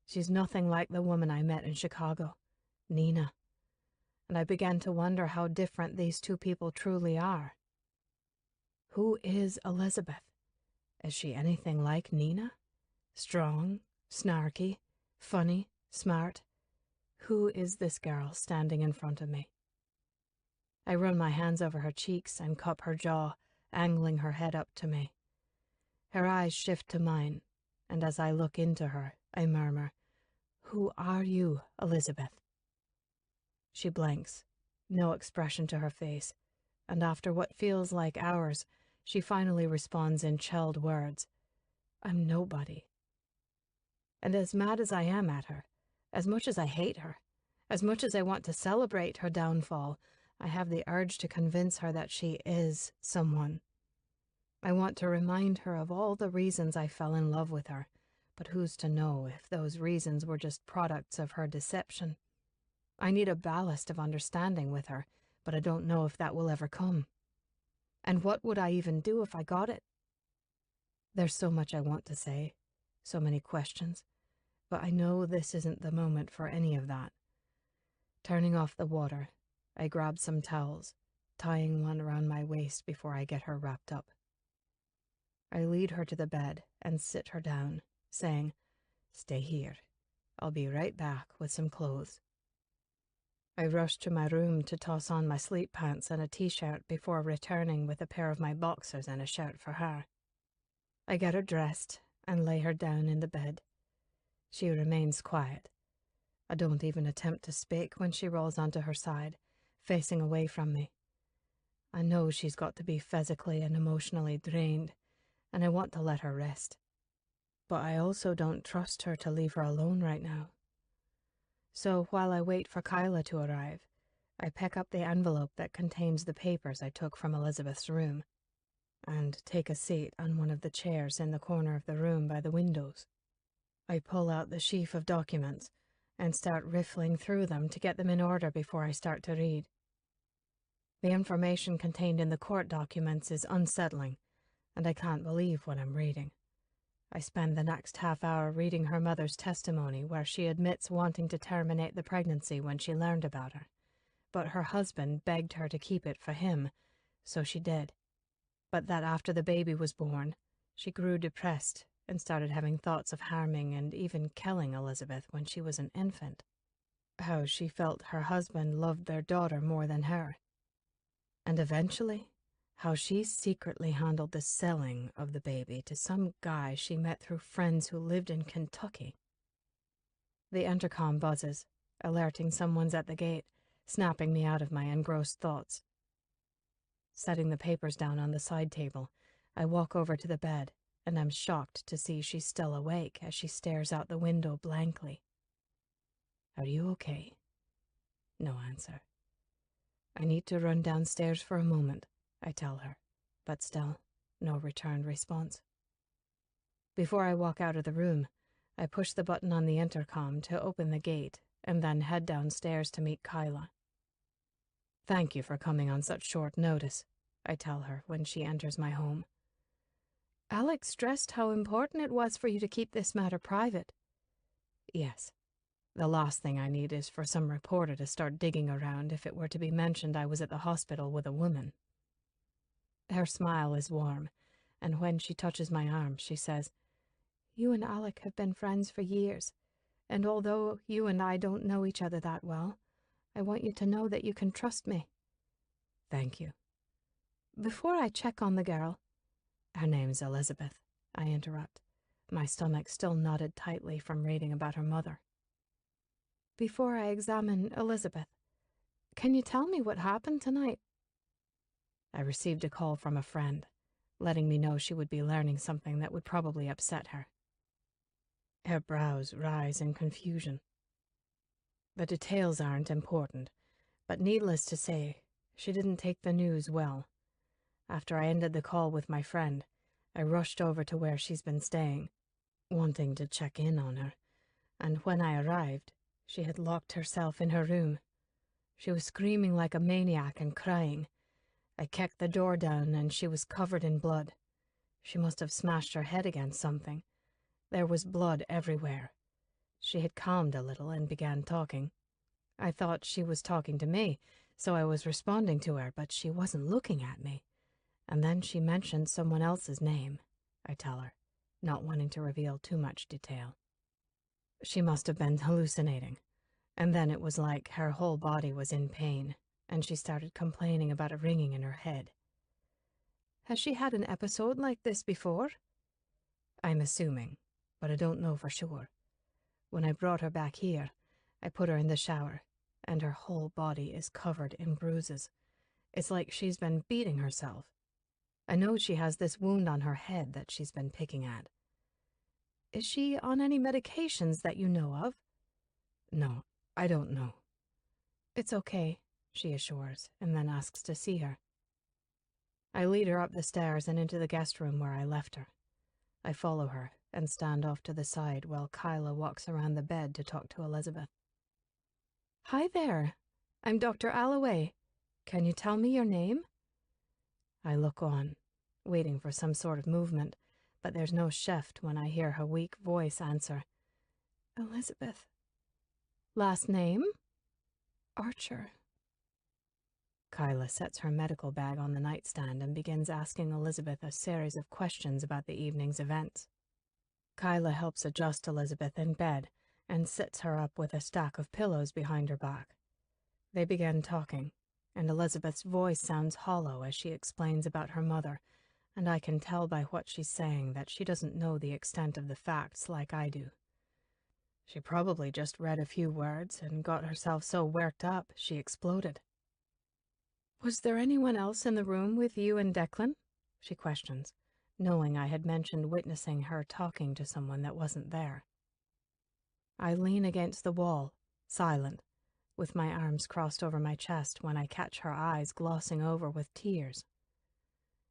She's nothing like the woman I met in Chicago, Nina. And I began to wonder how different these two people truly are. Who is Elizabeth? Is she anything like Nina? Strong, snarky, funny, smart? Who is this girl standing in front of me? I run my hands over her cheeks and cup her jaw, angling her head up to me. Her eyes shift to mine, and as I look into her, I murmur, "Who are you, Elizabeth?" She blinks, no expression to her face, and after what feels like hours, she finally responds in chilled words, "I'm nobody." And as mad as I am at her, as much as I hate her, as much as I want to celebrate her downfall, I have the urge to convince her that she is someone. I want to remind her of all the reasons I fell in love with her, but who's to know if those reasons were just products of her deception? I need a ballast of understanding with her, but I don't know if that will ever come. And what would I even do if I got it? There's so much I want to say, so many questions, but I know this isn't the moment for any of that. Turning off the water, I grab some towels, tying one around my waist before I get her wrapped up. I lead her to the bed and sit her down, saying, "Stay here. I'll be right back with some clothes." I rush to my room to toss on my sleep pants and a t-shirt before returning with a pair of my boxers and a shirt for her. I get her dressed and lay her down in the bed. She remains quiet. I don't even attempt to speak when she rolls onto her side, facing away from me. I know she's got to be physically and emotionally drained, and I want to let her rest. But I also don't trust her to leave her alone right now. So while I wait for Kyla to arrive, I pick up the envelope that contains the papers I took from Elizabeth's room, and take a seat on one of the chairs in the corner of the room by the windows. I pull out the sheaf of documents and start riffling through them to get them in order before I start to read. The information contained in the court documents is unsettling, and I can't believe what I'm reading. I spend the next half hour reading her mother's testimony where she admits wanting to terminate the pregnancy when she learned about her, but her husband begged her to keep it for him, so she did. But that after the baby was born, she grew depressed and started having thoughts of harming and even killing Elizabeth when she was an infant. How she felt her husband loved their daughter more than her. And eventually, how she secretly handled the selling of the baby to some guy she met through friends who lived in Kentucky. The intercom buzzes, alerting someone's at the gate, snapping me out of my engrossed thoughts. Setting the papers down on the side table, I walk over to the bed, and I'm shocked to see she's still awake as she stares out the window blankly. "Are you okay?" No answer. "I need to run downstairs for a moment," I tell her, but still, no returned response. Before I walk out of the room, I push the button on the intercom to open the gate and then head downstairs to meet Kyla. "Thank you for coming on such short notice," I tell her when she enters my home. "Alex stressed how important it was for you to keep this matter private." "Yes. The last thing I need is for some reporter to start digging around if it were to be mentioned I was at the hospital with a woman." Her smile is warm, and when she touches my arm, she says, "You and Alec have been friends for years, and although you and I don't know each other that well, I want you to know that you can trust me." "Thank you." "Before I check on the girl—" "Her name's Elizabeth," I interrupt, my stomach still knotted tightly from reading about her mother. "Before I examine Elizabeth, can you tell me what happened tonight?" I received a call from a friend, letting me know she would be learning something that would probably upset her. Her brows rise in confusion. The details aren't important, but needless to say, she didn't take the news well. After I ended the call with my friend, I rushed over to where she's been staying, wanting to check in on her, and when I arrived, she had locked herself in her room. She was screaming like a maniac and crying. I kicked the door down and she was covered in blood. She must have smashed her head against something. There was blood everywhere. She had calmed a little and began talking. I thought she was talking to me, so I was responding to her, but she wasn't looking at me. And then she mentioned someone else's name, I tell her, not wanting to reveal too much detail. She must have been hallucinating. And then it was like her whole body was in pain, and she started complaining about a ringing in her head. "Has she had an episode like this before?" "I'm assuming, but I don't know for sure. When I brought her back here, I put her in the shower, and her whole body is covered in bruises. It's like she's been beating herself. I know she has this wound on her head that she's been picking at." "Is she on any medications that you know of?" "No, I don't know." "It's okay," she assures, and then asks to see her. I lead her up the stairs and into the guest room where I left her. I follow her and stand off to the side while Kyla walks around the bed to talk to Elizabeth. "Hi there. I'm Dr. Alloway. Can you tell me your name?" I look on, waiting for some sort of movement, but there's no shift when I hear her weak voice answer, "Elizabeth." "Last name?" "Archer." Kyla sets her medical bag on the nightstand and begins asking Elizabeth a series of questions about the evening's events. Kyla helps adjust Elizabeth in bed and sits her up with a stack of pillows behind her back. They begin talking, and Elizabeth's voice sounds hollow as she explains about her mother, and I can tell by what she's saying that she doesn't know the extent of the facts like I do. She probably just read a few words and got herself so worked up she exploded. "Was there anyone else in the room with you and Declan?" she questions, knowing I had mentioned witnessing her talking to someone that wasn't there. I lean against the wall, silent, with my arms crossed over my chest when I catch her eyes glossing over with tears.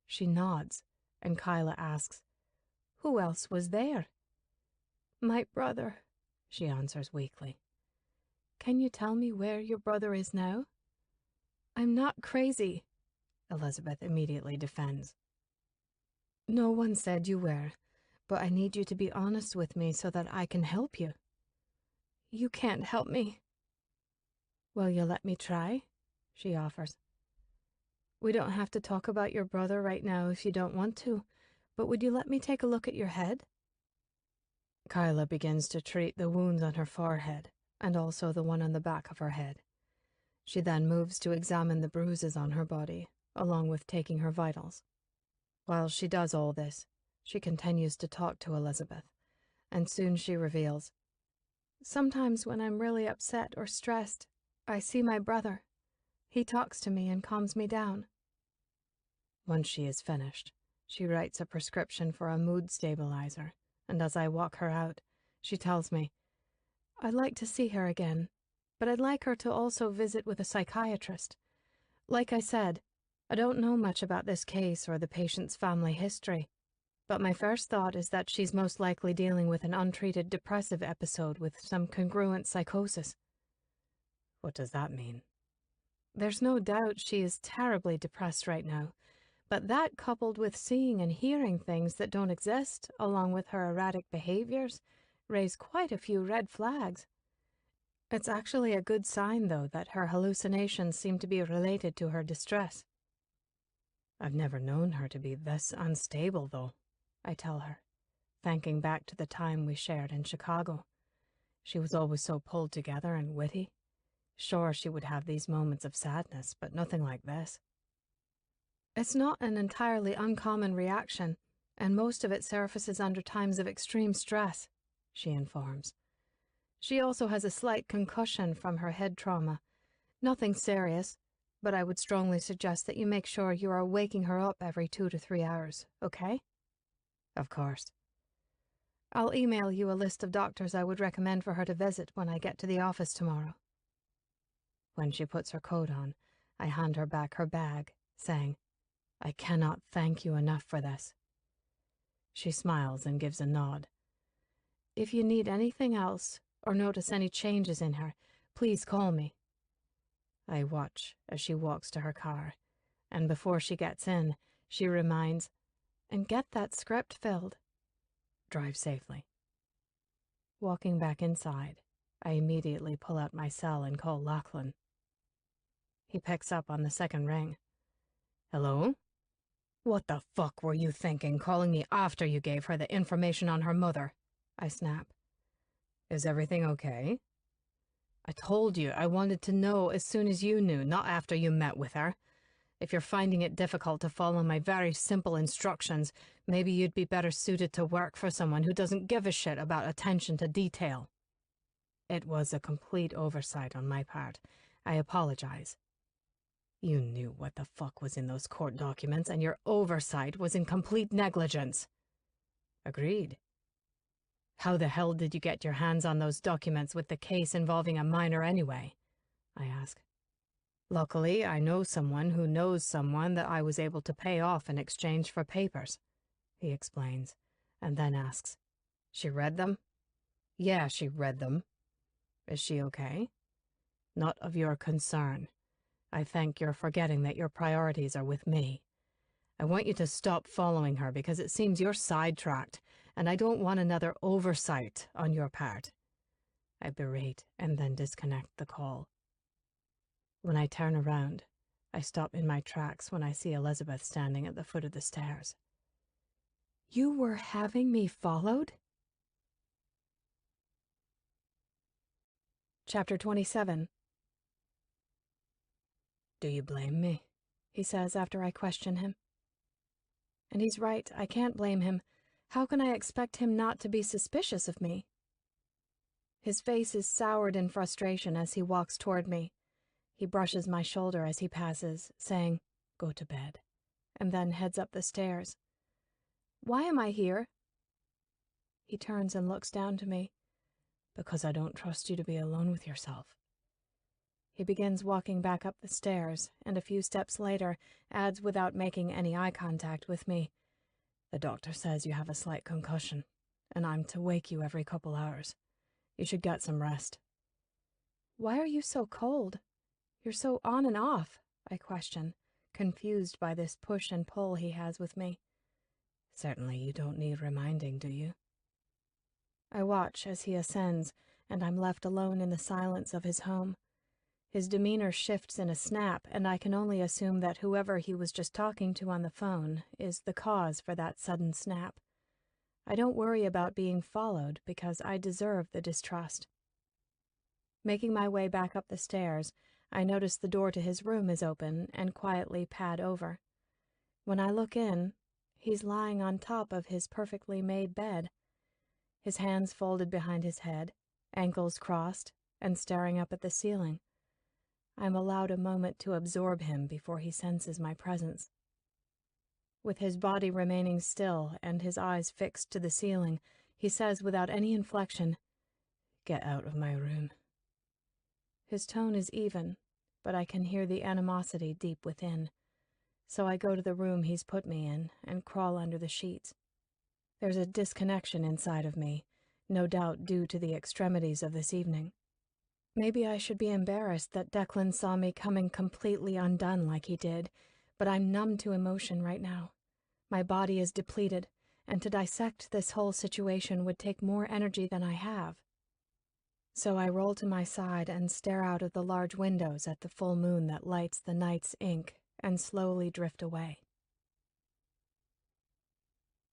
She nods, and Kyla asks, "Who else was there?" "My brother," she answers weakly. "Can you tell me where your brother is now?" I'm not crazy, Elizabeth immediately defends. No one said you were, but I need you to be honest with me so that I can help you. You can't help me. Will you let me try? She offers. We don't have to talk about your brother right now if you don't want to, but would you let me take a look at your head? Kyla begins to treat the wounds on her forehead and also the one on the back of her head. She then moves to examine the bruises on her body, along with taking her vitals. While she does all this, she continues to talk to Elizabeth, and soon she reveals, sometimes when I'm really upset or stressed, I see my brother. He talks to me and calms me down. Once she is finished, she writes a prescription for a mood stabilizer, and as I walk her out, she tells me, I'd like to see her again, but I'd like her to also visit with a psychiatrist. Like I said, I don't know much about this case or the patient's family history, but my first thought is that she's most likely dealing with an untreated depressive episode with some congruent psychosis. What does that mean? There's no doubt she is terribly depressed right now, but that coupled with seeing and hearing things that don't exist, along with her erratic behaviors, raise quite a few red flags. It's actually a good sign, though, that her hallucinations seem to be related to her distress. I've never known her to be this unstable, though, I tell her, thinking back to the time we shared in Chicago. She was always so pulled together and witty. Sure, she would have these moments of sadness, but nothing like this. It's not an entirely uncommon reaction, and most of it surfaces under times of extreme stress, she informs. She also has a slight concussion from her head trauma. Nothing serious, but I would strongly suggest that you make sure you are waking her up every 2 to 3 hours, okay? Of course. I'll email you a list of doctors I would recommend for her to visit when I get to the office tomorrow. When she puts her coat on, I hand her back her bag, saying, I cannot thank you enough for this. She smiles and gives a nod. If you need anything else, or notice any changes in her, please call me. I watch as she walks to her car, and before she gets in, she reminds, and get that script filled. Drive safely. Walking back inside, I immediately pull out my cell and call Lachlan. He picks up on the second ring. Hello? What the fuck were you thinking, calling me after you gave her the information on her mother? I snap. Is everything okay? I told you I wanted to know as soon as you knew, not after you met with her. If you're finding it difficult to follow my very simple instructions, maybe you'd be better suited to work for someone who doesn't give a shit about attention to detail. It was a complete oversight on my part. I apologize. You knew what the fuck was in those court documents, and your oversight was in complete negligence. Agreed. How the hell did you get your hands on those documents with the case involving a minor anyway? I ask. Luckily, I know someone who knows someone that I was able to pay off in exchange for papers, he explains, and then asks, She read them? Yeah, she read them. Is she okay? Not of your concern. I think you're forgetting that your priorities are with me. I want you to stop following her because it seems you're sidetracked, and I don't want another oversight on your part. I berate and then disconnect the call. When I turn around, I stop in my tracks when I see Elizabeth standing at the foot of the stairs. You were having me followed? Chapter 27. Do you blame me? He says after I question him. And he's right, I can't blame him. How can I expect him not to be suspicious of me? His face is soured in frustration as he walks toward me. He brushes my shoulder as he passes, saying, Go to bed, and then heads up the stairs. Why am I here? He turns and looks down to me. Because I don't trust you to be alone with yourself. He begins walking back up the stairs, and a few steps later adds without making any eye contact with me, The doctor says you have a slight concussion, and I'm to wake you every couple hours. You should get some rest. Why are you so cold? You're so on and off, I question, confused by this push and pull he has with me. Certainly you don't need reminding, do you? I watch as he ascends, and I'm left alone in the silence of his home. His demeanor shifts in a snap, and I can only assume that whoever he was just talking to on the phone is the cause for that sudden snap. I don't worry about being followed because I deserve the distrust. Making my way back up the stairs, I notice the door to his room is open and quietly pad over. When I look in, he's lying on top of his perfectly made bed, his hands folded behind his head, ankles crossed, and staring up at the ceiling. I'm allowed a moment to absorb him before he senses my presence. With his body remaining still and his eyes fixed to the ceiling, he says without any inflection, "Get out of my room." His tone is even, but I can hear the animosity deep within. So I go to the room he's put me in and crawl under the sheets. There's a disconnection inside of me, no doubt due to the extremities of this evening. Maybe I should be embarrassed that Declan saw me coming completely undone like he did, but I'm numb to emotion right now. My body is depleted, and to dissect this whole situation would take more energy than I have. So I roll to my side and stare out of the large windows at the full moon that lights the night's ink and slowly drift away.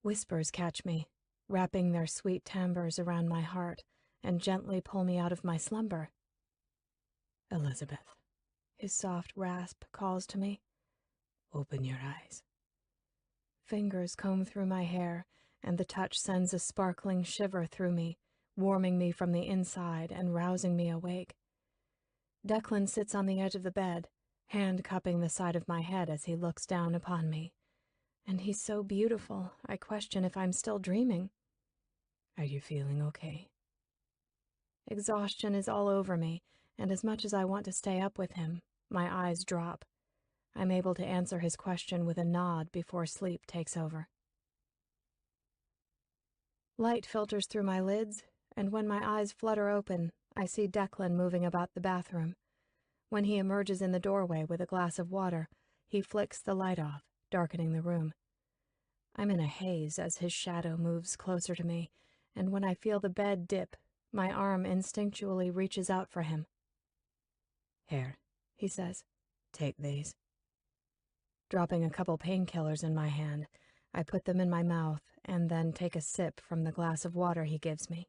Whispers catch me, wrapping their sweet timbres around my heart, and gently pull me out of my slumber. "Elizabeth," His soft rasp calls to me. "open your eyes." Fingers comb through my hair, and the touch sends a sparkling shiver through me, warming me from the inside and rousing me awake. Declan sits on the edge of the bed, hand cupping the side of my head as he looks down upon me. And he's so beautiful, I question if I'm still dreaming. "Are you feeling okay?" Exhaustion is all over me, and as much as I want to stay up with him, my eyes drop. I'm able to answer his question with a nod before sleep takes over. Light filters through my lids, and when my eyes flutter open, I see Declan moving about the bathroom. When he emerges in the doorway with a glass of water, he flicks the light off, darkening the room. I'm in a haze as his shadow moves closer to me, and when I feel the bed dip, my arm instinctually reaches out for him. "Here," He says. "take these." Dropping a couple painkillers in my hand, I put them in my mouth and then take a sip from the glass of water he gives me.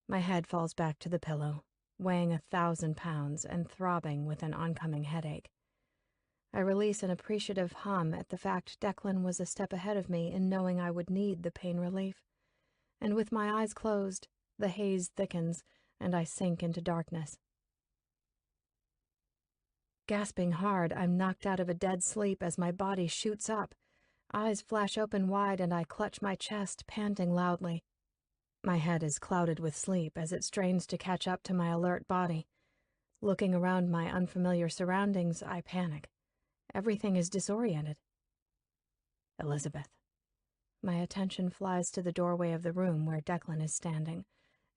My head falls back to the pillow, weighing 1,000 pounds and throbbing with an oncoming headache. I release an appreciative hum at the fact Declan was a step ahead of me in knowing I would need the pain relief. And with my eyes closed, the haze thickens and I sink into darkness. Gasping hard, I'm knocked out of a dead sleep as my body shoots up. Eyes flash open wide and I clutch my chest, panting loudly. My head is clouded with sleep as it strains to catch up to my alert body. Looking around my unfamiliar surroundings, I panic. Everything is disoriented. "Elizabeth." My attention flies to the doorway of the room where Declan is standing,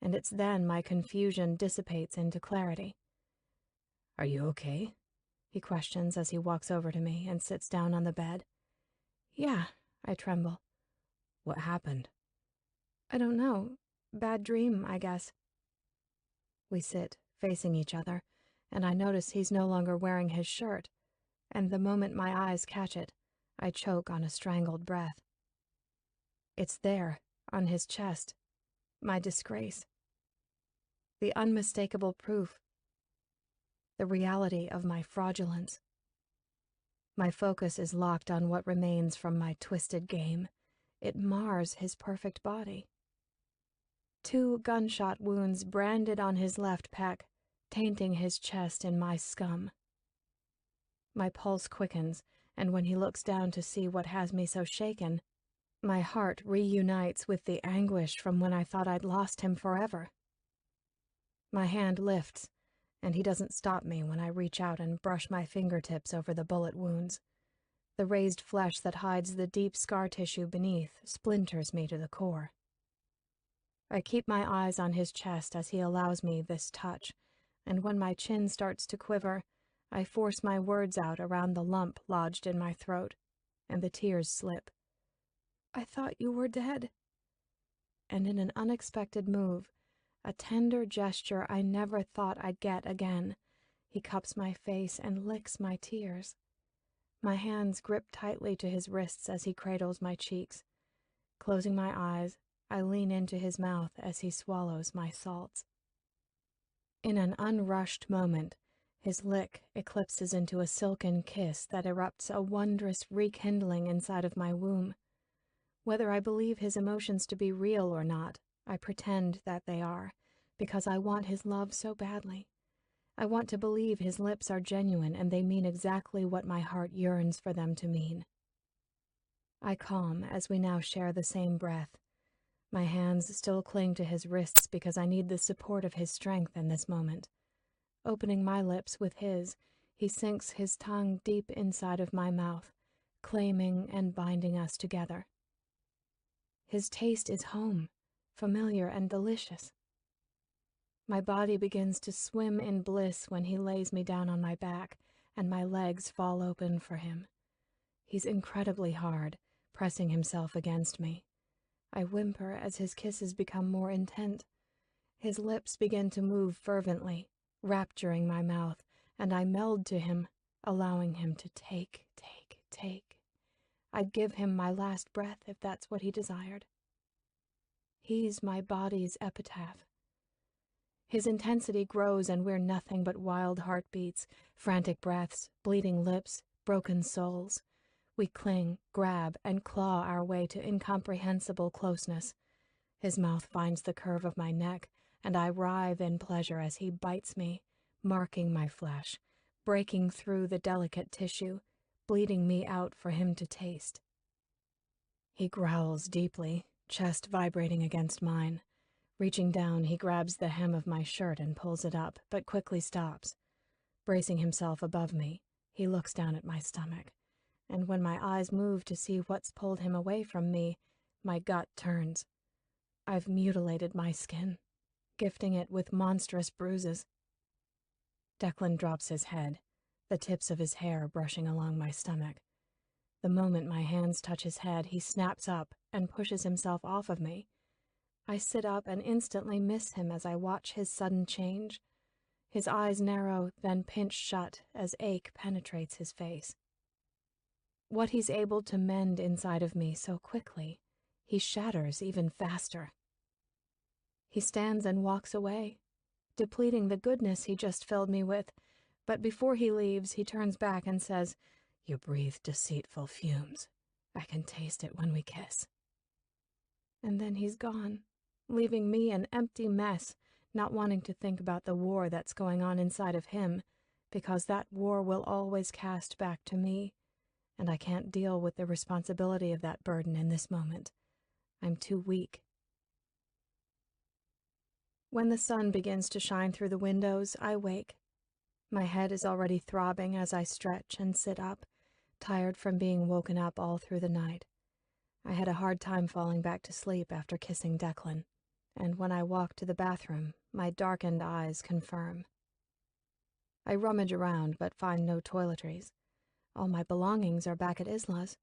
and it's then my confusion dissipates into clarity. "Are you okay?" He questions as he walks over to me and sits down on the bed. "Yeah," I tremble. "What happened?" "I don't know. Bad dream, I guess." We sit, facing each other, and I notice he's no longer wearing his shirt, and the moment my eyes catch it, I choke on a strangled breath. It's there, on his chest, my disgrace. The unmistakable proof. The reality of my fraudulence. My focus is locked on what remains from my twisted game. It mars his perfect body. 2 gunshot wounds branded on his left pec, tainting his chest in my scum. My pulse quickens, and when he looks down to see what has me so shaken, my heart reunites with the anguish from when I thought I'd lost him forever. My hand lifts, and he doesn't stop me when I reach out and brush my fingertips over the bullet wounds. The raised flesh that hides the deep scar tissue beneath splinters me to the core. I keep my eyes on his chest as he allows me this touch, and when my chin starts to quiver, I force my words out around the lump lodged in my throat, and the tears slip. "I thought you were dead." And in an unexpected move, a tender gesture I never thought I'd get again, he cups my face and licks my tears. My hands grip tightly to his wrists as he cradles my cheeks. Closing my eyes, I lean into his mouth as he swallows my salts. In an unrushed moment, his lick eclipses into a silken kiss that erupts a wondrous rekindling inside of my womb. Whether I believe his emotions to be real or not, I pretend that they are, because I want his love so badly. I want to believe his lips are genuine and they mean exactly what my heart yearns for them to mean. I calm as we now share the same breath. My hands still cling to his wrists because I need the support of his strength in this moment. Opening my lips with his, he sinks his tongue deep inside of my mouth, claiming and binding us together. His taste is home, familiar and delicious. My body begins to swim in bliss when he lays me down on my back and my legs fall open for him. He's incredibly hard, pressing himself against me. I whimper as his kisses become more intent. His lips begin to move fervently, rapturing my mouth, and I meld to him, allowing him to take. I'd give him my last breath if that's what he desired. He's my body's epitaph. His intensity grows and we're nothing but wild heartbeats, frantic breaths, bleeding lips, broken souls. We cling, grab, and claw our way to incomprehensible closeness. His mouth finds the curve of my neck, and I writhe in pleasure as he bites me, marking my flesh, breaking through the delicate tissue, bleeding me out for him to taste. He growls deeply, chest vibrating against mine. Reaching down, he grabs the hem of my shirt and pulls it up, but quickly stops. Bracing himself above me, he looks down at my stomach, and when my eyes move to see what's pulled him away from me, my gut turns. I've mutilated my skin, gifting it with monstrous bruises. Declan drops his head, the tips of his hair brushing along my stomach. The moment my hands touch his head, he snaps up and pushes himself off of me. I sit up and instantly miss him as I watch his sudden change. His eyes narrow, then pinch shut as ache penetrates his face. What he's able to mend inside of me so quickly, he shatters even faster. He stands and walks away, depleting the goodness he just filled me with, but before he leaves, he turns back and says, "You breathe deceitful fumes. I can taste it when we kiss." And then he's gone, leaving me an empty mess, not wanting to think about the war that's going on inside of him, because that war will always cast back to me, and I can't deal with the responsibility of that burden in this moment. I'm too weak. When the sun begins to shine through the windows, I wake. My head is already throbbing as I stretch and sit up, tired from being woken up all through the night. I had a hard time falling back to sleep after kissing Declan, and when I walk to the bathroom, my darkened eyes confirm. I rummage around but find no toiletries. All my belongings are back at Isla's.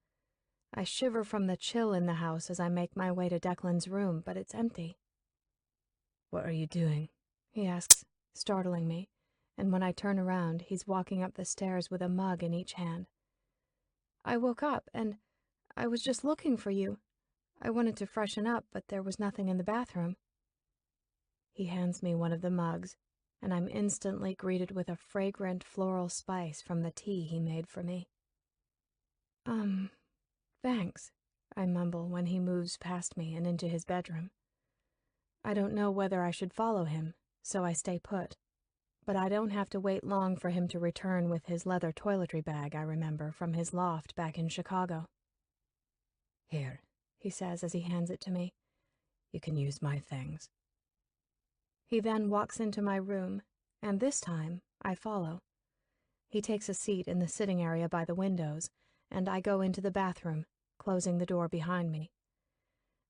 I shiver from the chill in the house as I make my way to Declan's room, but it's empty. "What are you doing?" he asks, startling me, and when I turn around, he's walking up the stairs with a mug in each hand. "I woke up, and I was just looking for you. I wanted to freshen up, but there was nothing in the bathroom." He hands me one of the mugs, and I'm instantly greeted with a fragrant floral spice from the tea he made for me. Thanks," I mumble when he moves past me and into his bedroom. I don't know whether I should follow him, so I stay put. But I don't have to wait long for him to return with his leather toiletry bag I remember from his loft back in Chicago. "Here," he says as he hands it to me. "You can use my things." He then walks into my room, and this time I follow. He takes a seat in the sitting area by the windows, and I go into the bathroom, closing the door behind me.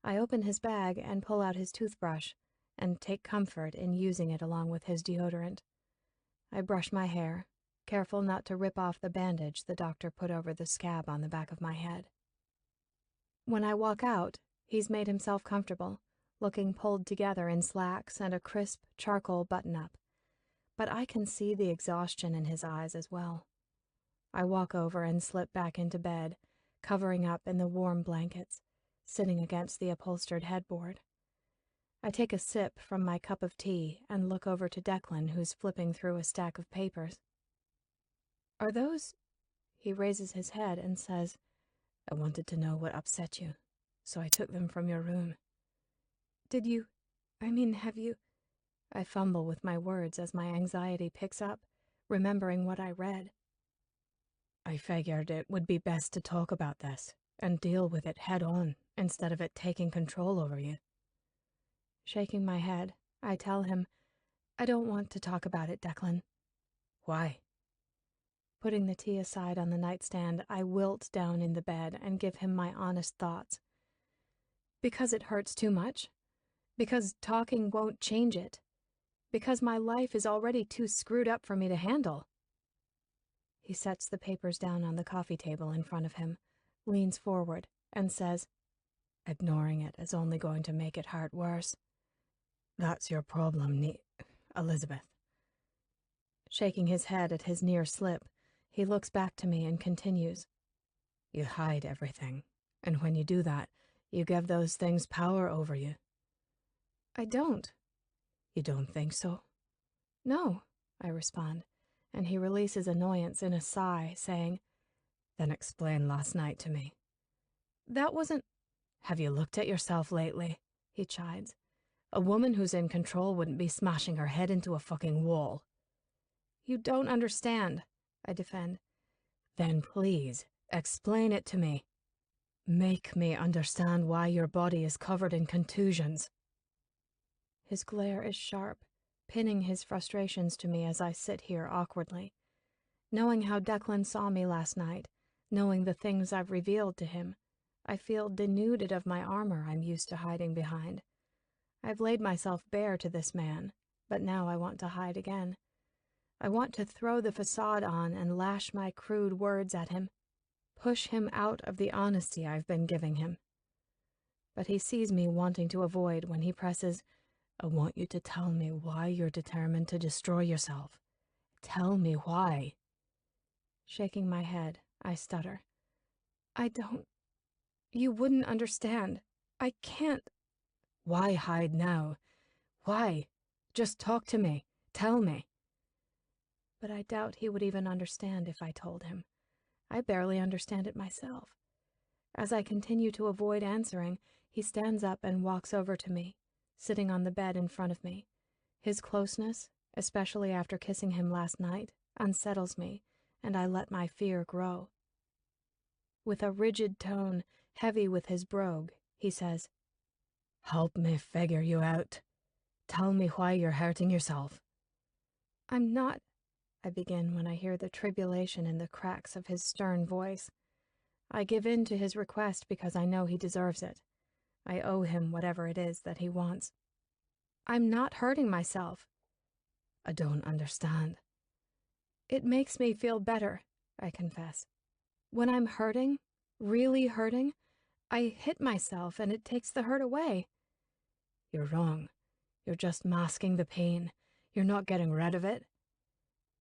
I open his bag and pull out his toothbrush, and take comfort in using it along with his deodorant. I brush my hair, careful not to rip off the bandage the doctor put over the scab on the back of my head. When I walk out, he's made himself comfortable, looking pulled together in slacks and a crisp charcoal button-up. But I can see the exhaustion in his eyes as well. I walk over and slip back into bed, covering up in the warm blankets, sitting against the upholstered headboard. I take a sip from my cup of tea and look over to Declan, who's flipping through a stack of papers. "Are those—" He raises his head and says, "I wanted to know what upset you, so I took them from your room." "Did you— have you—" I fumble with my words as my anxiety picks up, remembering what I read. "I figured it would be best to talk about this and deal with it head on instead of it taking control over you." Shaking my head, I tell him, "I don't want to talk about it, Declan." "Why?" Putting the tea aside on the nightstand, I wilt down in the bed and give him my honest thoughts. "Because it hurts too much. Because talking won't change it. Because my life is already too screwed up for me to handle." He sets the papers down on the coffee table in front of him, leans forward, and says, "Ignoring it is only going to make it hurt worse. That's your problem, Elizabeth." Shaking his head at his near slip, he looks back to me and continues, "You hide everything, and when you do that, you give those things power over you." "I don't." "You don't think so?" "No," I respond, and he releases annoyance in a sigh, saying, "Then explain last night to me." "That wasn't—" "Have you looked at yourself lately?" he chides. "A woman who's in control wouldn't be smashing her head into a fucking wall." "You don't understand," I defend. "Then please, explain it to me. Make me understand why your body is covered in contusions." His glare is sharp, pinning his frustrations to me as I sit here awkwardly. Knowing how Declan saw me last night, knowing the things I've revealed to him, I feel denuded of my armor I'm used to hiding behind. I've laid myself bare to this man, but now I want to hide again. I want to throw the facade on and lash my crude words at him, push him out of the honesty I've been giving him. But he sees me wanting to avoid when he presses, "I want you to tell me why you're determined to destroy yourself. Tell me why." Shaking my head, I stutter. "I don't— You wouldn't understand. I can't—" "Why hide now? Why? Just talk to me. Tell me." But I doubt he would even understand if I told him. I barely understand it myself. As I continue to avoid answering, he stands up and walks over to me, sitting on the bed in front of me. His closeness, especially after kissing him last night, unsettles me, and I let my fear grow. With a rigid tone, heavy with his brogue, he says, "Help me figure you out. Tell me why you're hurting yourself." "I'm not—" I begin when I hear the tribulation in the cracks of his stern voice. I give in to his request because I know he deserves it. I owe him whatever it is that he wants. "I'm not hurting myself." "I don't understand." "It makes me feel better," I confess. "When I'm hurting, really hurting, I hit myself and it takes the hurt away." "You're wrong. You're just masking the pain. You're not getting rid of it."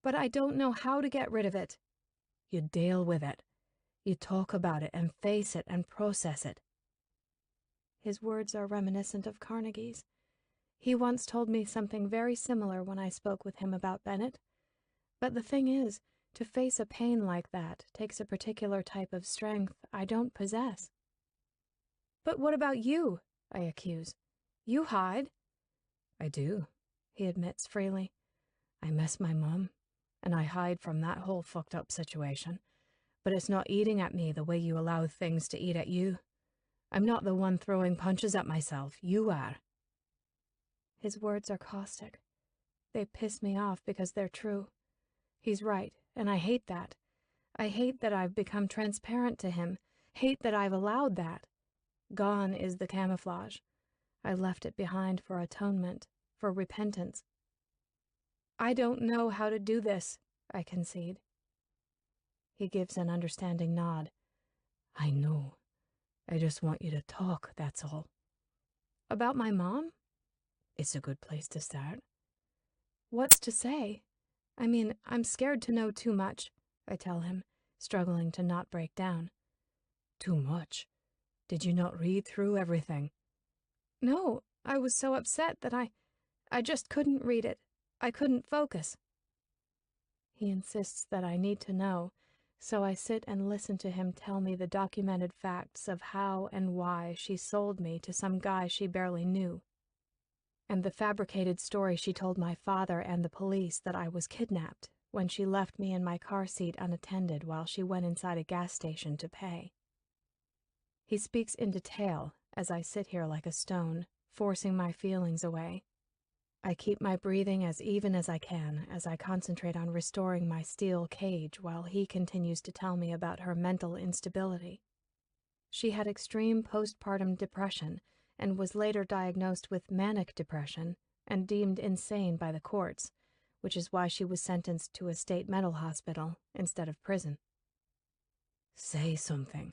"But I don't know how to get rid of it." "You deal with it. You talk about it and face it and process it." His words are reminiscent of Carnegie's. He once told me something very similar when I spoke with him about Bennett. But the thing is, to face a pain like that takes a particular type of strength I don't possess. "But what about you?" I accuse. "You hide." "I do," he admits freely. "I miss my mom, and I hide from that whole fucked up situation. But it's not eating at me the way you allow things to eat at you. I'm not the one throwing punches at myself. You are." His words are caustic. They piss me off because they're true. He's right, and I hate that. I hate that I've become transparent to him, hate that I've allowed that. Gone is the camouflage. I left it behind for atonement, for repentance. "I don't know how to do this," I concede. He gives an understanding nod. I know. I just want you to talk, that's all. About my mom? It's a good place to start. What's to say? I mean, I'm scared to know too much, I tell him, struggling to not break down. Too much? Did you not read through everything? No, I was so upset that I just couldn't read it. I couldn't focus. He insists that I need to know, so I sit and listen to him tell me the documented facts of how and why she sold me to some guy she barely knew, and the fabricated story she told my father and the police that I was kidnapped when she left me in my car seat unattended while she went inside a gas station to pay. He speaks in detail as I sit here like a stone, forcing my feelings away. I keep my breathing as even as I can as I concentrate on restoring my steel cage while he continues to tell me about her mental instability. She had extreme postpartum depression and was later diagnosed with manic depression and deemed insane by the courts, which is why she was sentenced to a state mental hospital instead of prison. Say something.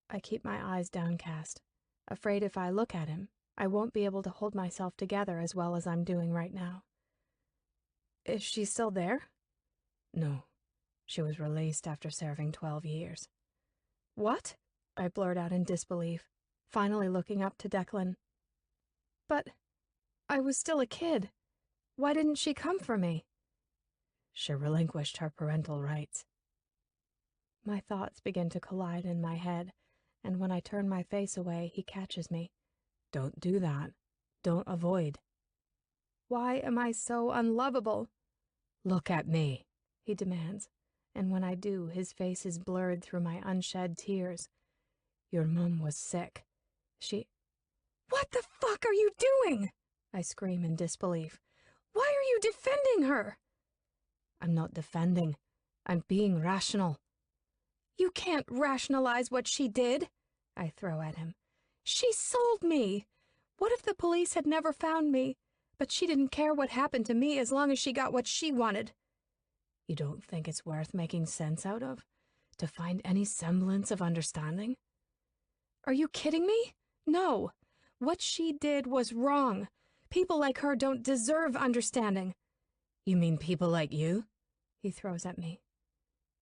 I keep my eyes downcast, afraid if I look at him, I won't be able to hold myself together as well as I'm doing right now. Is she still there? No. She was released after serving 12 years. What? I blurt out in disbelief, finally looking up to Declan. But I was still a kid. Why didn't she come for me? She relinquished her parental rights. My thoughts begin to collide in my head, and when I turn my face away, he catches me. Don't do that. Don't avoid. Why am I so unlovable? Look at me, he demands, and when I do, his face is blurred through my unshed tears. Your mom was sick. What the fuck are you doing? I scream in disbelief. Why are you defending her? I'm not defending. I'm being rational. You can't rationalize what she did, I throw at him. She sold me. What if the police had never found me, but she didn't care what happened to me as long as she got what she wanted? You don't think it's worth making sense out of? To find any semblance of understanding? Are you kidding me? No. What she did was wrong. People like her don't deserve understanding. You mean people like you? He throws at me.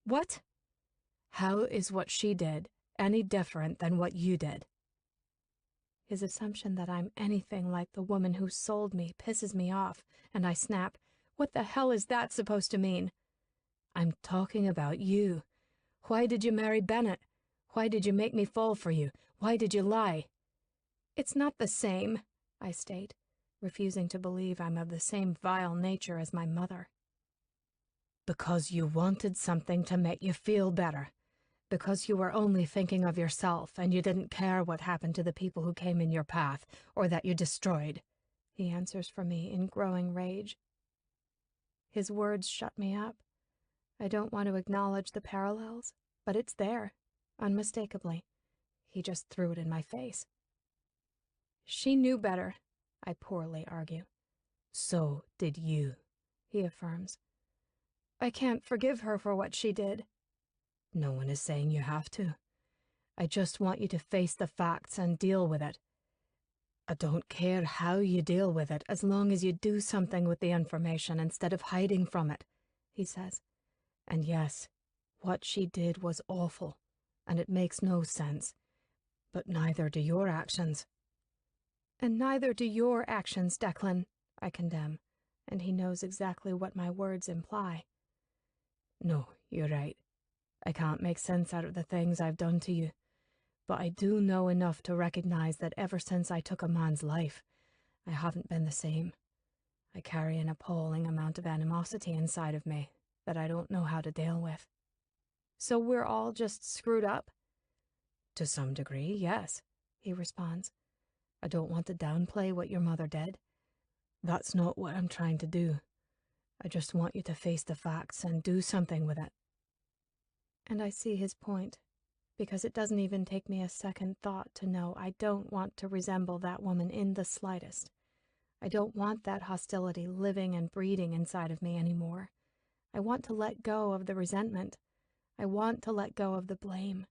What? How is what she did any different than what you did? His assumption that I'm anything like the woman who sold me pisses me off, and I snap. What the hell is that supposed to mean? I'm talking about you. Why did you marry Bennett? Why did you make me fall for you? Why did you lie? It's not the same, I state, refusing to believe I'm of the same vile nature as my mother. Because you wanted something to make you feel better. Because you were only thinking of yourself and you didn't care what happened to the people who came in your path or that you destroyed, he answers for me in growing rage. His words shut me up. I don't want to acknowledge the parallels, but it's there, unmistakably. He just threw it in my face. She knew better, I poorly argue. So did you, he affirms. I can't forgive her for what she did. No one is saying you have to. I just want you to face the facts and deal with it. I don't care how you deal with it as long as you do something with the information instead of hiding from it, he says. And yes, what she did was awful, and it makes no sense. But neither do your actions. And neither do your actions, Declan, I condemn, and he knows exactly what my words imply. No, you're right. I can't make sense out of the things I've done to you, but I do know enough to recognize that ever since I took a man's life, I haven't been the same. I carry an appalling amount of animosity inside of me that I don't know how to deal with. So we're all just screwed up? To some degree, yes, he responds. I don't want to downplay what your mother did. That's not what I'm trying to do. I just want you to face the facts and do something with it. And I see his point, because it doesn't even take me a second thought to know I don't want to resemble that woman in the slightest. I don't want that hostility living and breeding inside of me anymore. I want to let go of the resentment. I want to let go of the blame.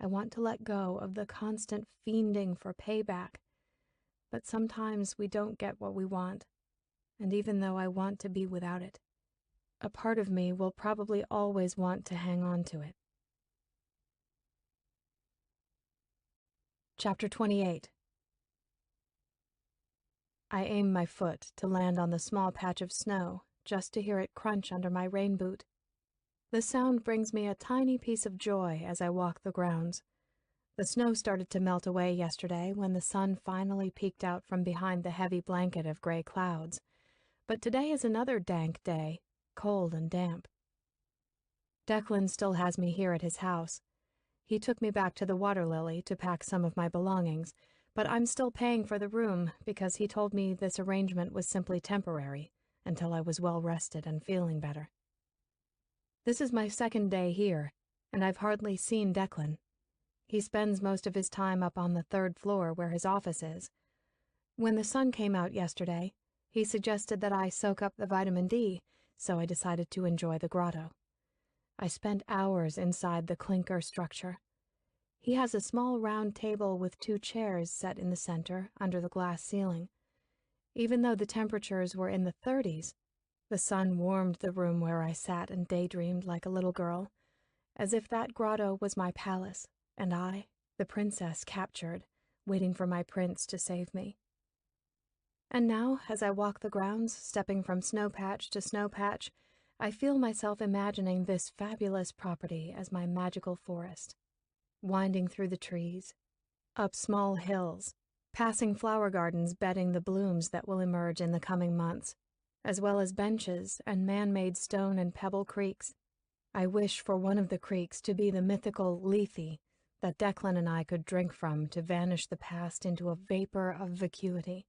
I want to let go of the constant fiending for payback. But sometimes we don't get what we want, and even though I want to be without it, a part of me will probably always want to hang on to it. Chapter 28. I aim my foot to land on the small patch of snow, just to hear it crunch under my rain boot. The sound brings me a tiny piece of joy as I walk the grounds. The snow started to melt away yesterday when the sun finally peeked out from behind the heavy blanket of gray clouds. But today is another dank day, cold and damp. Declan still has me here at his house. He took me back to the Water Lily to pack some of my belongings, but I'm still paying for the room because he told me this arrangement was simply temporary until I was well rested and feeling better. This is my second day here, and I've hardly seen Declan. He spends most of his time up on the third floor where his office is. When the sun came out yesterday, he suggested that I soak up the vitamin D, so I decided to enjoy the grotto. I spent hours inside the clinker structure. He has a small round table with 2 chairs set in the center under the glass ceiling. Even though the temperatures were in the 30s, the sun warmed the room where I sat and daydreamed like a little girl, as if that grotto was my palace, and I, the princess captured, waiting for my prince to save me. And now, as I walk the grounds, stepping from snowpatch to snowpatch, I feel myself imagining this fabulous property as my magical forest, winding through the trees, up small hills, passing flower gardens bedding the blooms that will emerge in the coming months, as well as benches and man-made stone and pebble creeks. I wish for one of the creeks to be the mythical Lethe that Declan and I could drink from to vanish the past into a vapor of vacuity,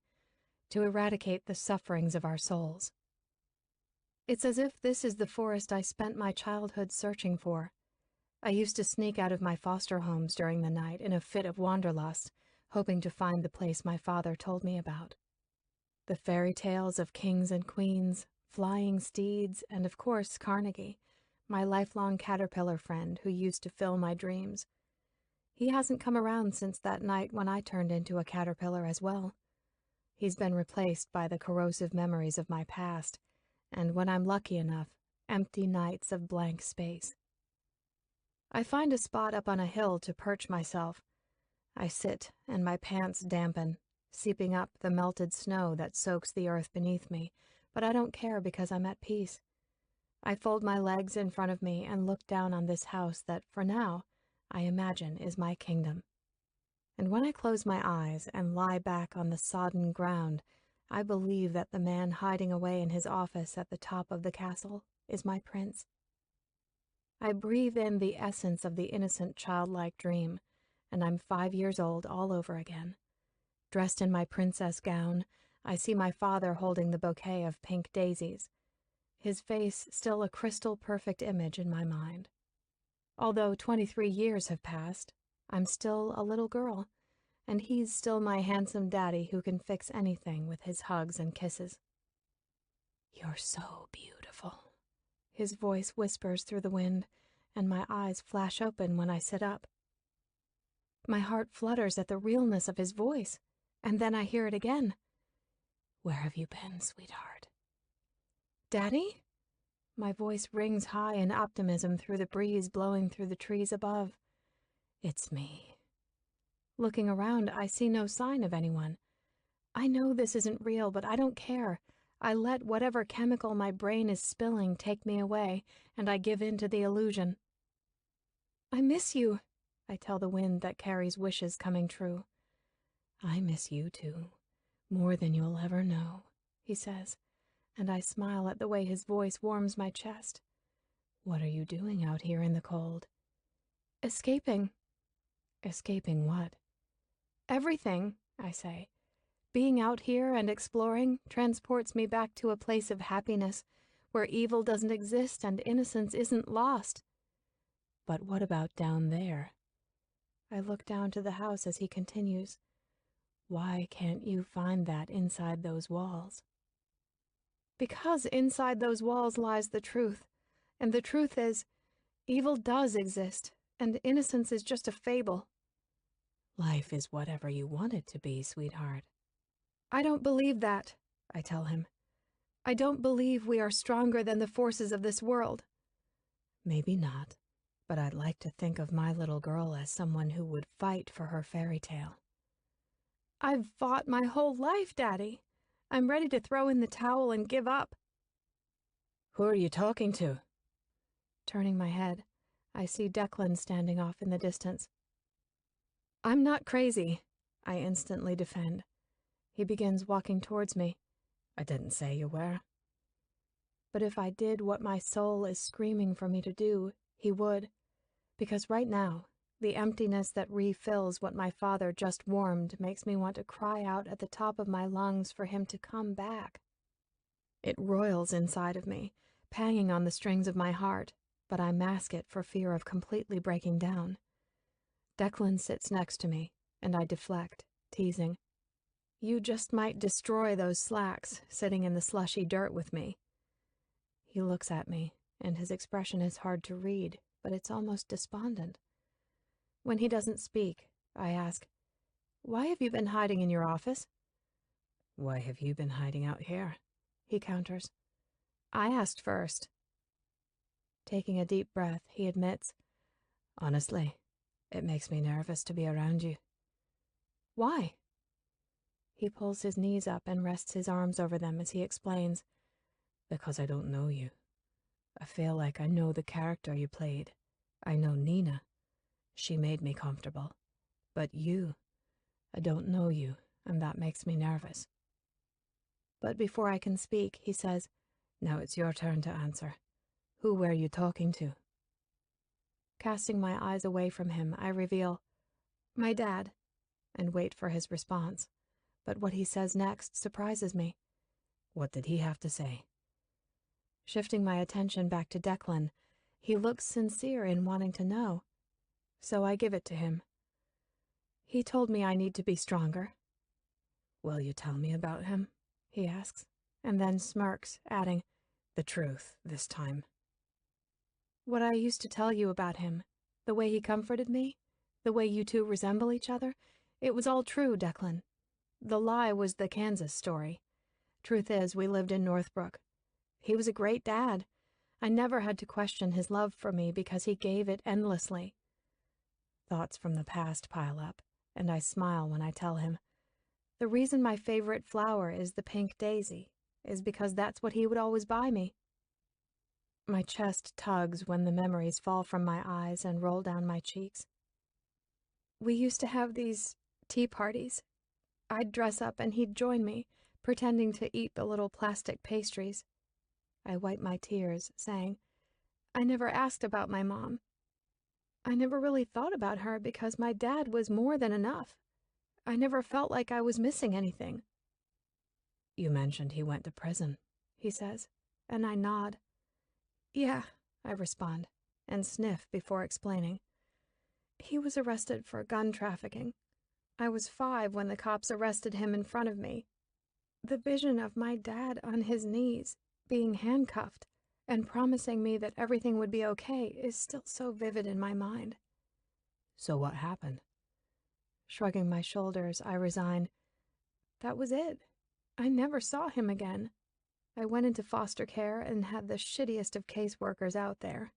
to eradicate the sufferings of our souls. It's as if this is the forest I spent my childhood searching for. I used to sneak out of my foster homes during the night in a fit of wanderlust, hoping to find the place my father told me about. The fairy tales of kings and queens, flying steeds, and of course Carnegie, my lifelong caterpillar friend who used to fill my dreams. He hasn't come around since that night when I turned into a caterpillar as well. He's been replaced by the corrosive memories of my past, and when I'm lucky enough, empty nights of blank space. I find a spot up on a hill to perch myself. I sit, and my pants dampen, seeping up the melted snow that soaks the earth beneath me, but I don't care because I'm at peace. I fold my legs in front of me and look down on this house that, for now, I imagine is my kingdom. And when I close my eyes and lie back on the sodden ground, I believe that the man hiding away in his office at the top of the castle is my prince. I breathe in the essence of the innocent childlike dream, and I'm 5 years old all over again. Dressed in my princess gown, I see my father holding the bouquet of pink daisies, his face still a crystal-perfect image in my mind. Although 23 years have passed, I'm still a little girl, and he's still my handsome daddy who can fix anything with his hugs and kisses. "You're so beautiful," his voice whispers through the wind, and my eyes flash open when I sit up. My heart flutters at the realness of his voice, and then I hear it again. "Where have you been, sweetheart?" "Daddy?" My voice rings high in optimism through the breeze blowing through the trees above. "It's me." Looking around, I see no sign of anyone. I know this isn't real, but I don't care. I let whatever chemical my brain is spilling take me away, and I give in to the illusion. "I miss you," I tell the wind that carries wishes coming true. "I miss you too, more than you'll ever know," he says, and I smile at the way his voice warms my chest. "What are you doing out here in the cold?" "Escaping." "Escaping what?" "Everything," I say. "Being out here and exploring transports me back to a place of happiness, where evil doesn't exist and innocence isn't lost." "But what about down there?" I look down to the house as he continues. "Why can't you find that inside those walls?" "Because inside those walls lies the truth. And the truth is, evil does exist, and innocence is just a fable. Life is whatever you want it to be, sweetheart. I don't believe that, I tell him. I don't believe we are stronger than the forces of this world. Maybe not, but I'd like to think of my little girl as someone who would fight for her fairy tale. I've fought my whole life, Daddy. I'm ready to throw in the towel and give up. Who are you talking to? Turning my head, I see Declan standing off in the distance. I'm not crazy, I instantly defend. He begins walking towards me. I didn't say you were. But if I did what my soul is screaming for me to do, he would. Because right now, the emptiness that refills what my father just warmed makes me want to cry out at the top of my lungs for him to come back. It roils inside of me, panging on the strings of my heart, but I mask it for fear of completely breaking down. Declan sits next to me, and I deflect, teasing. You just might destroy those slacks sitting in the slushy dirt with me. He looks at me, and his expression is hard to read, but it's almost despondent. When he doesn't speak, I ask, "Why have you been hiding in your office?" Why have you been hiding out here? He counters. I asked first. Taking a deep breath, he admits, Honestly, it makes me nervous to be around you. Why? He pulls his knees up and rests his arms over them as he explains. Because I don't know you. I feel like I know the character you played. I know Nina. She made me comfortable. But you, I don't know you, and that makes me nervous. But before I can speak, he says, Now it's your turn to answer. Who were you talking to? Casting my eyes away from him, I reveal, my dad, and wait for his response. But what he says next surprises me. What did he have to say? Shifting my attention back to Declan, he looks sincere in wanting to know. So I give it to him. He told me I need to be stronger. Will you tell me about him? He asks, and then smirks, adding, The truth, this time. What I used to tell you about him, the way he comforted me, the way you two resemble each other, it was all true, Declan. The lie was the Kansas story. Truth is, we lived in Northbrook. He was a great dad. I never had to question his love for me because he gave it endlessly. Thoughts from the past pile up, and I smile when I tell him. The reason my favorite flower is the pink daisy is because that's what he would always buy me. My chest tugs when the memories fall from my eyes and roll down my cheeks. We used to have these tea parties. I'd dress up and he'd join me, pretending to eat the little plastic pastries. I wipe my tears, saying, I never asked about my mom. I never really thought about her because my dad was more than enough. I never felt like I was missing anything. You mentioned he went to prison, he says, and I nod. Yeah, I respond, and sniff before explaining. He was arrested for gun trafficking. I was 5 when the cops arrested him in front of me. The vision of my dad on his knees, being handcuffed, and promising me that everything would be okay is still so vivid in my mind. So what happened? Shrugging my shoulders, I resign. That was it. I never saw him again. I went into foster care and had the shittiest of caseworkers out there.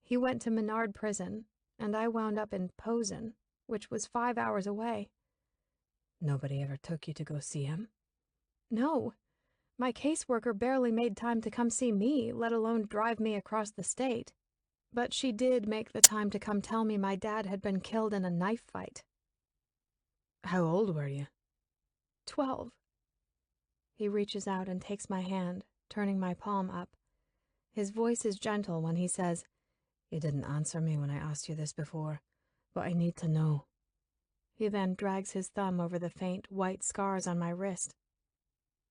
He went to Menard Prison, and I wound up in Posen, which was 5 hours away. Nobody ever took you to go see him? No. My caseworker barely made time to come see me, let alone drive me across the state. But she did make the time to come tell me my dad had been killed in a knife fight. How old were you? 12. He reaches out and takes my hand, turning my palm up. His voice is gentle when he says, You didn't answer me when I asked you this before, but I need to know. He then drags his thumb over the faint, white scars on my wrist.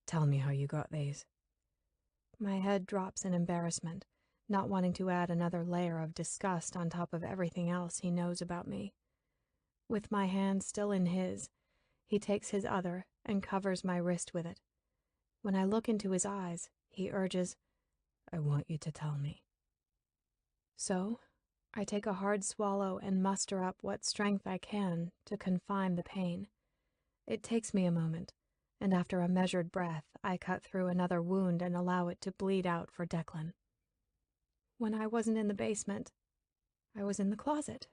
Tell me how you got these. My head drops in embarrassment, not wanting to add another layer of disgust on top of everything else he knows about me. With my hand still in his, he takes his other and covers my wrist with it. When I look into his eyes, he urges, I want you to tell me. So, I take a hard swallow and muster up what strength I can to confine the pain. It takes me a moment, and after a measured breath, I cut through another wound and allow it to bleed out for Declan. When I wasn't in the basement, I was in the closet.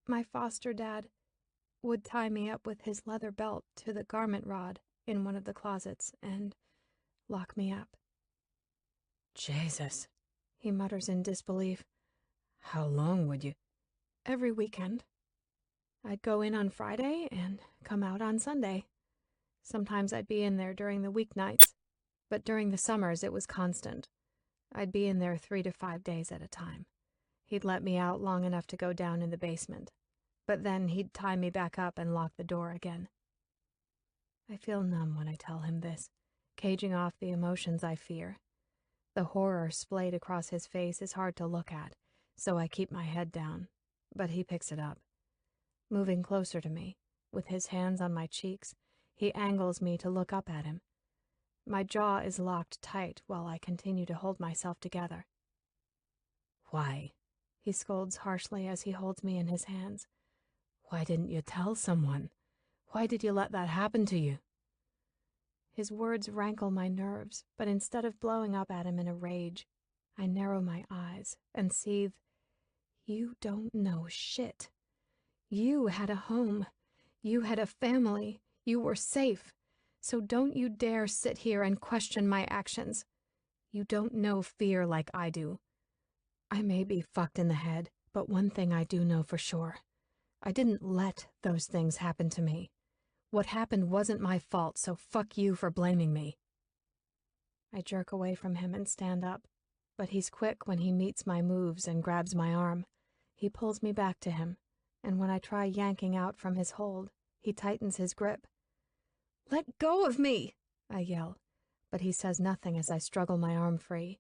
My foster dad would tie me up with his leather belt to the garment rod in one of the closets and lock me up. Jesus, He mutters in disbelief. how long would you? Every weekend. I'd go in on Friday and come out on Sunday. Sometimes I'd be in there during the weeknights, but during the summers it was constant. I'd be in there 3 to 5 days at a time. He'd let me out long enough to go down in the basement, but then he'd tie me back up and lock the door again. I feel numb when I tell him this, caging off the emotions I fear. The horror splayed across his face is hard to look at, so I keep my head down, but he picks it up. Moving closer to me, with his hands on my cheeks, he angles me to look up at him. My jaw is locked tight while I continue to hold myself together. Why? He scolds harshly as he holds me in his hands. Why didn't you tell someone? Why did you let that happen to you? His words rankle my nerves, but instead of blowing up at him in a rage, I narrow my eyes and seethe. You don't know shit. You had a home. You had a family. You were safe. So don't you dare sit here and question my actions. You don't know fear like I do. I may be fucked in the head, but one thing I do know for sure. I didn't let those things happen to me. What happened wasn't my fault, so fuck you for blaming me. I jerk away from him and stand up, but he's quick when he meets my moves and grabs my arm. He pulls me back to him, and when I try yanking out from his hold, he tightens his grip. Let go of me, I yell, but he says nothing as I struggle my arm free.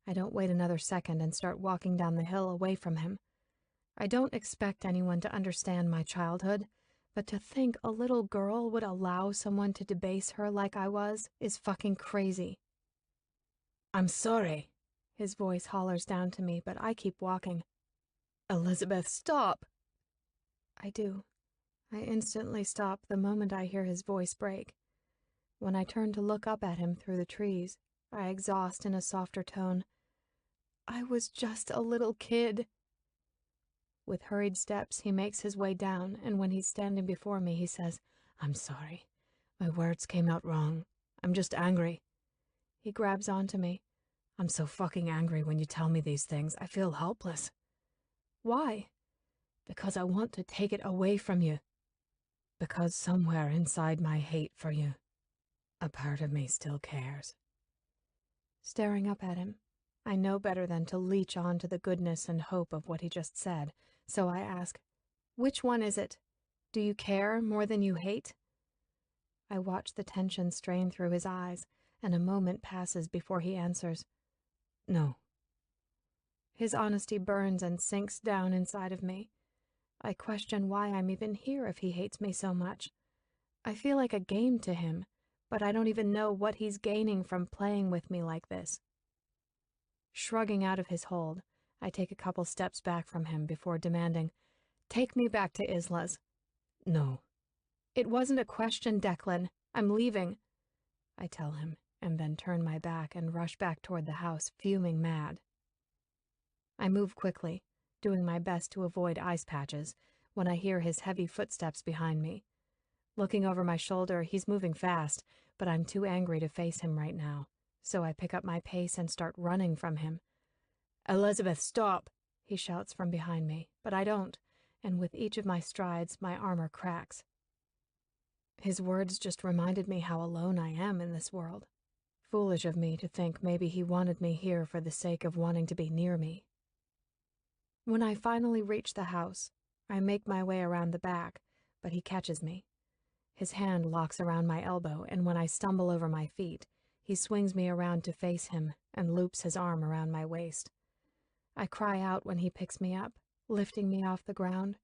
I don't wait another second and start walking down the hill away from him. I don't expect anyone to understand my childhood, but to think a little girl would allow someone to debase her like I was is fucking crazy. I'm sorry. His voice hollers down to me, but I keep walking. Elizabeth, stop! I do. I instantly stop the moment I hear his voice break. When I turn to look up at him through the trees, I exhaust in a softer tone. I was just a little kid. With hurried steps, he makes his way down, and when he's standing before me, he says, I'm sorry. My words came out wrong. I'm just angry. He grabs onto me. I'm so fucking angry when you tell me these things. I feel helpless. Why? Because I want to take it away from you. Because somewhere inside my hate for you, a part of me still cares. Staring up at him, I know better than to leech on to the goodness and hope of what he just said, so I ask, which one is it? Do you care more than you hate? I watch the tension strain through his eyes, and a moment passes before he answers, No. His honesty burns and sinks down inside of me. I question why I'm even here if he hates me so much. I feel like a game to him, but I don't even know what he's gaining from playing with me like this. Shrugging out of his hold, I take a couple steps back from him before demanding, Take me back to Isla's. No. It wasn't a question, Declan. I'm leaving. I tell him, and then turn my back and rush back toward the house, fuming mad. I move quickly, doing my best to avoid ice patches, when I hear his heavy footsteps behind me. Looking over my shoulder, he's moving fast, but I'm too angry to face him right now, so I pick up my pace and start running from him. Elizabeth, stop! He shouts from behind me, but I don't, and with each of my strides, my armor cracks. His words just reminded me how alone I am in this world. Foolish of me to think maybe he wanted me here for the sake of wanting to be near me. When I finally reach the house, I make my way around the back, but he catches me. His hand locks around my elbow, and when I stumble over my feet, he swings me around to face him and loops his arm around my waist. I cry out when he picks me up, lifting me off the ground.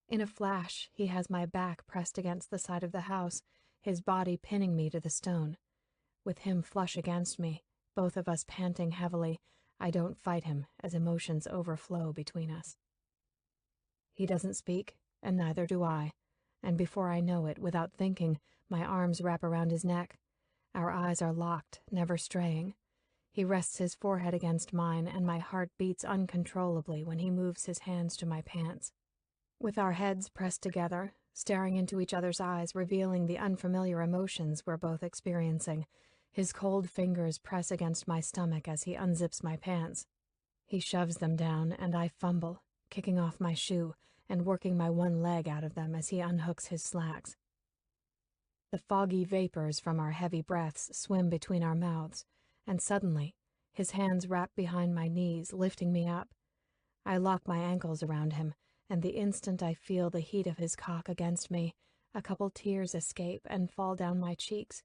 In a flash, he has my back pressed against the side of the house, his body pinning me to the stone. With him flush against me, both of us panting heavily, I don't fight him as emotions overflow between us. He doesn't speak, and neither do I, and before I know it, without thinking, my arms wrap around his neck. Our eyes are locked, never straying. He rests his forehead against mine, and my heart beats uncontrollably when he moves his hands to my pants. With our heads pressed together, staring into each other's eyes, revealing the unfamiliar emotions we're both experiencing, his cold fingers press against my stomach as he unzips my pants. He shoves them down, and I fumble, kicking off my shoe and working my one leg out of them as he unhooks his slacks. The foggy vapors from our heavy breaths swim between our mouths, and suddenly, his hands wrap behind my knees, lifting me up. I lock my ankles around him, and the instant I feel the heat of his cock against me, a couple tears escape and fall down my cheeks.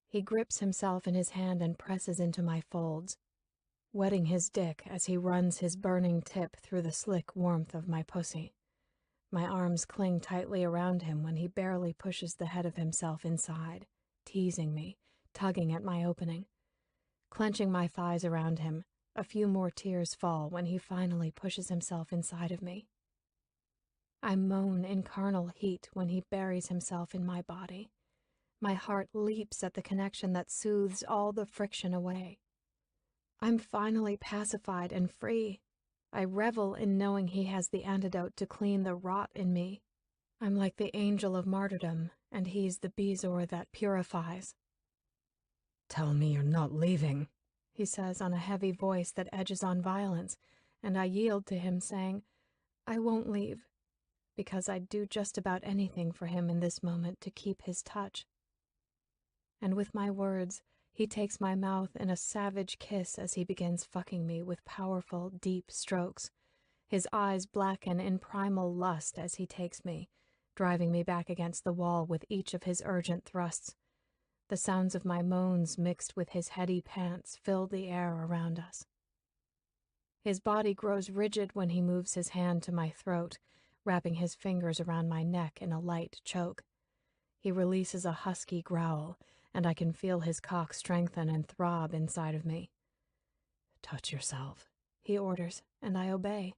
He grips himself in his hand and presses into my folds, wetting his dick as he runs his burning tip through the slick warmth of my pussy. My arms cling tightly around him when he barely pushes the head of himself inside, teasing me, tugging at my opening. Clenching my thighs around him, a few more tears fall when he finally pushes himself inside of me. I moan in carnal heat when he buries himself in my body. My heart leaps at the connection that soothes all the friction away. I'm finally pacified and free. I revel in knowing he has the antidote to clean the rot in me. I'm like the angel of martyrdom, and he's the bezoar that purifies. "Tell me you're not leaving," he says on a heavy voice that edges on violence, and I yield to him, saying, "I won't leave," because I'd do just about anything for him in this moment to keep his touch. And with my words, he takes my mouth in a savage kiss as he begins fucking me with powerful, deep strokes. His eyes blacken in primal lust as he takes me, driving me back against the wall with each of his urgent thrusts. The sounds of my moans mixed with his heady pants fill the air around us. His body grows rigid when he moves his hand to my throat, wrapping his fingers around my neck in a light choke. He releases a husky growl, and I can feel his cock strengthen and throb inside of me. "Touch yourself," he orders, and I obey.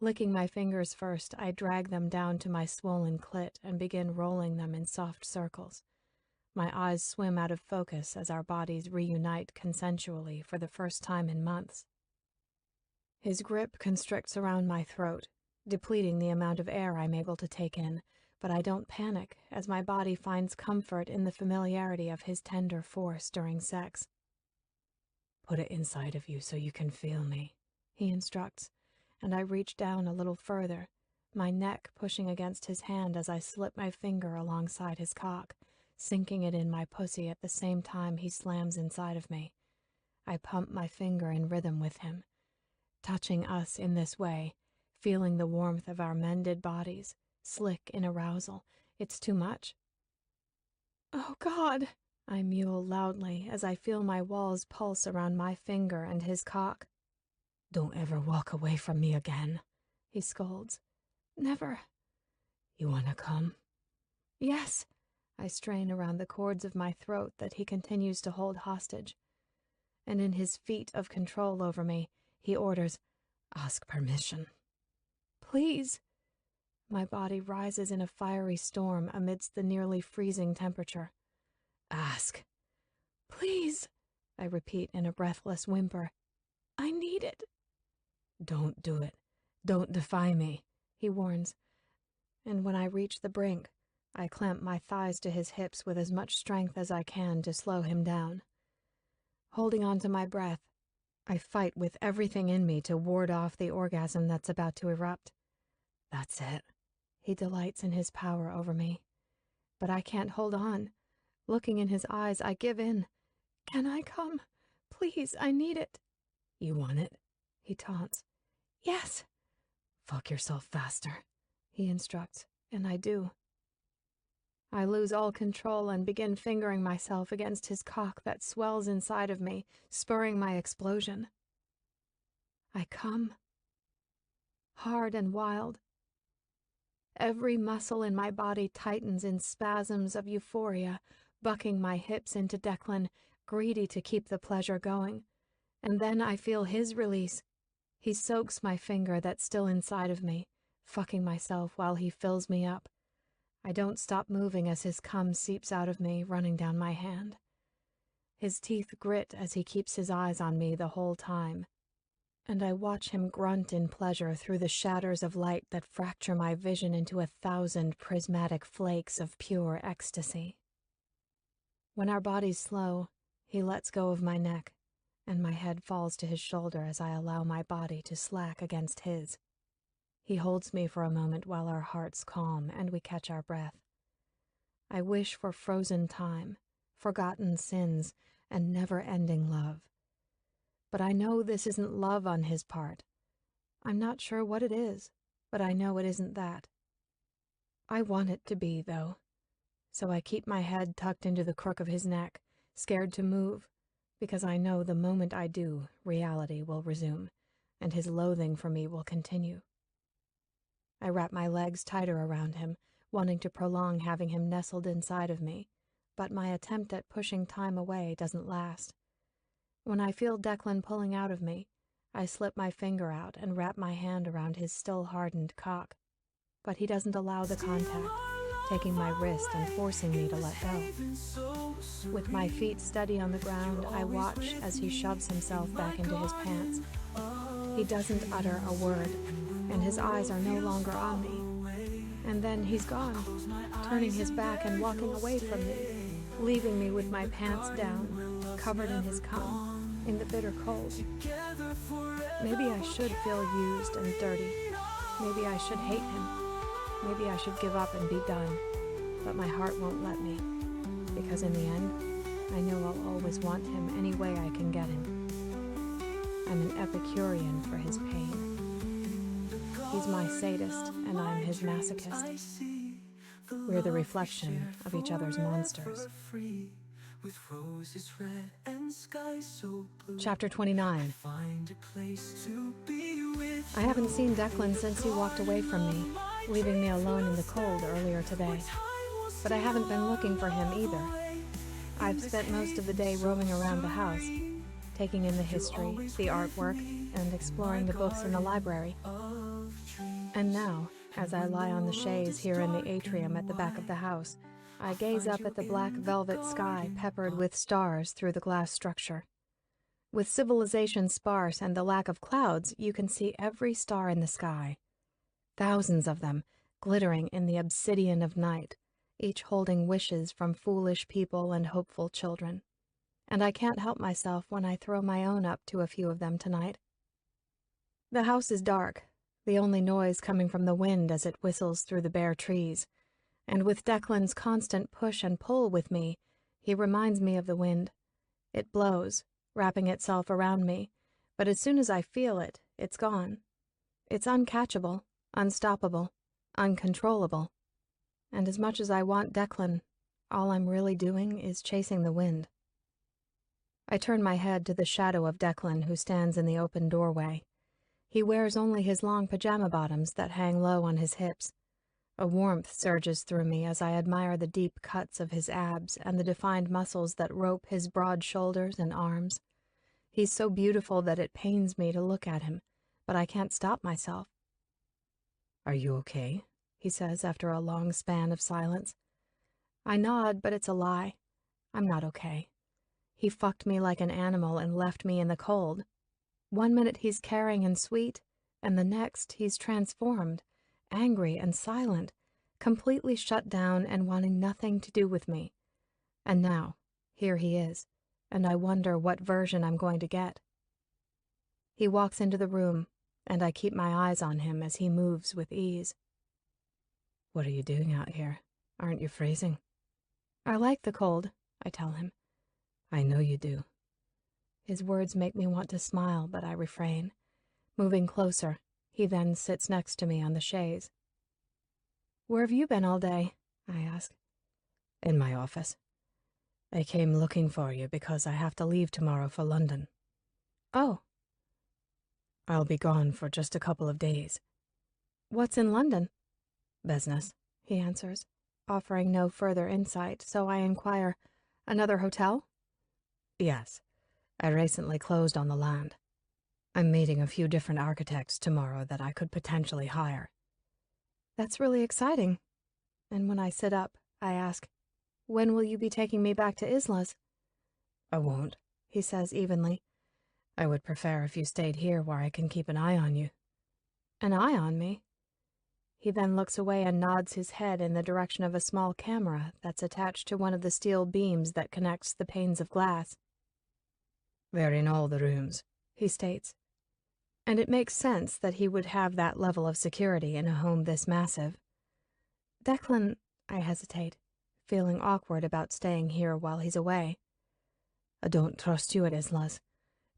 Licking my fingers first, I drag them down to my swollen clit and begin rolling them in soft circles. My eyes swim out of focus as our bodies reunite consensually for the first time in months. His grip constricts around my throat, depleting the amount of air I'm able to take in, but I don't panic as my body finds comfort in the familiarity of his tender force during sex. "Put it inside of you so you can feel me," he instructs, and I reach down a little further, my neck pushing against his hand as I slip my finger alongside his cock, sinking it in my pussy at the same time he slams inside of me. I pump my finger in rhythm with him, touching us in this way, feeling the warmth of our mended bodies, slick in arousal. It's too much. "Oh, God," I mewl loudly as I feel my walls pulse around my finger and his cock. "Don't ever walk away from me again," he scolds. "Never." "You wanna come?" "Yes." I strain around the cords of my throat that he continues to hold hostage. And in his feat of control over me, he orders, "Ask permission." "Please." My body rises in a fiery storm amidst the nearly freezing temperature. "Ask." "Please," I repeat in a breathless whimper. "I need it." "Don't do it. Don't defy me," he warns. And when I reach the brink, I clamp my thighs to his hips with as much strength as I can to slow him down. Holding on to my breath, I fight with everything in me to ward off the orgasm that's about to erupt. "That's it." He delights in his power over me. But I can't hold on. Looking in his eyes, I give in. "Can I come? Please, I need it." "You want it?" he taunts. "Yes." "Fuck yourself faster," he instructs, and I do. I lose all control and begin fingering myself against his cock that swells inside of me, spurring my explosion. I come. Hard and wild. Every muscle in my body tightens in spasms of euphoria, bucking my hips into Declan, greedy to keep the pleasure going. And then I feel his release. He soaks my finger that's still inside of me, fucking myself while he fills me up. I don't stop moving as his cum seeps out of me, running down my hand. His teeth grit as he keeps his eyes on me the whole time, and I watch him grunt in pleasure through the shatters of light that fracture my vision into 1,000 prismatic flakes of pure ecstasy. When our bodies slow, he lets go of my neck, and my head falls to his shoulder as I allow my body to slack against his. He holds me for a moment while our hearts calm and we catch our breath. I wish for frozen time, forgotten sins, and never-ending love. But I know this isn't love on his part. I'm not sure what it is, but I know it isn't that. I want it to be, though. So I keep my head tucked into the crook of his neck, scared to move, because I know the moment I do, reality will resume, and his loathing for me will continue. I wrap my legs tighter around him, wanting to prolong having him nestled inside of me, but my attempt at pushing time away doesn't last. When I feel Declan pulling out of me, I slip my finger out and wrap my hand around his still hardened cock, but he doesn't allow the contact, taking my wrist and forcing me to let go. With my feet steady on the ground, I watch as he shoves himself back into his pants. He doesn't utter a word, and his eyes are no longer on me. And then he's gone, turning his back and walking away from me, leaving me with my pants down, covered in his cum, in the bitter cold. Maybe I should feel used and dirty. Maybe I should hate him. Maybe I should give up and be done. But my heart won't let me, because in the end, I know I'll always want him any way I can get him. I'm an Epicurean for his pain. He's my sadist, and I'm his masochist. We're the reflection of each other's monsters. Chapter 29. I haven't seen Declan since he walked away from me, leaving me alone in the cold earlier today. But I haven't been looking for him either. I've spent most of the day roaming around the house, taking in the history, the artwork, and exploring the books in the library. And now, as I lie on the chaise here in the atrium at the back of the house, I gaze up at the black velvet sky peppered with stars through the glass structure. With civilization sparse and the lack of clouds, you can see every star in the sky. Thousands of them, glittering in the obsidian of night, each holding wishes from foolish people and hopeful children. And I can't help myself when I throw my own up to a few of them tonight. The house is dark, the only noise coming from the wind as it whistles through the bare trees. And with Declan's constant push and pull with me, he reminds me of the wind. It blows, wrapping itself around me, but as soon as I feel it, it's gone. It's uncatchable, unstoppable, uncontrollable. And as much as I want Declan, all I'm really doing is chasing the wind. I turn my head to the shadow of Declan who stands in the open doorway. He wears only his long pajama bottoms that hang low on his hips. A warmth surges through me as I admire the deep cuts of his abs and the defined muscles that rope his broad shoulders and arms. He's so beautiful that it pains me to look at him, but I can't stop myself. "Are you okay?" he says after a long span of silence. I nod, but it's a lie. I'm not okay. He fucked me like an animal and left me in the cold. 1 minute he's caring and sweet, and the next he's transformed, angry and silent, completely shut down and wanting nothing to do with me. And now, here he is, and I wonder what version I'm going to get. He walks into the room, and I keep my eyes on him as he moves with ease. "What are you doing out here? Aren't you freezing?" "I like the cold," I tell him. "I know you do." His words make me want to smile, but I refrain. Moving closer, he then sits next to me on the chaise. "Where have you been all day?" I ask. "In my office. I came looking for you because I have to leave tomorrow for London." "Oh." "I'll be gone for just a couple of days." "What's in London?" "Business," he answers, offering no further insight, so I inquire, "Another hotel?" "Yes. I recently closed on the land. I'm meeting a few different architects tomorrow that I could potentially hire. That's really exciting. And when I sit up, I ask, when will you be taking me back to Isla's? I won't, he says evenly. I would prefer if you stayed here where I can keep an eye on you. An eye on me? He then looks away and nods his head in the direction of a small camera that's attached to one of the steel beams that connects the panes of glass. They're in all the rooms, he states. And it makes sense that he would have that level of security in a home this massive. Declan, I hesitate, feeling awkward about staying here while he's away. I don't trust you at Isla's.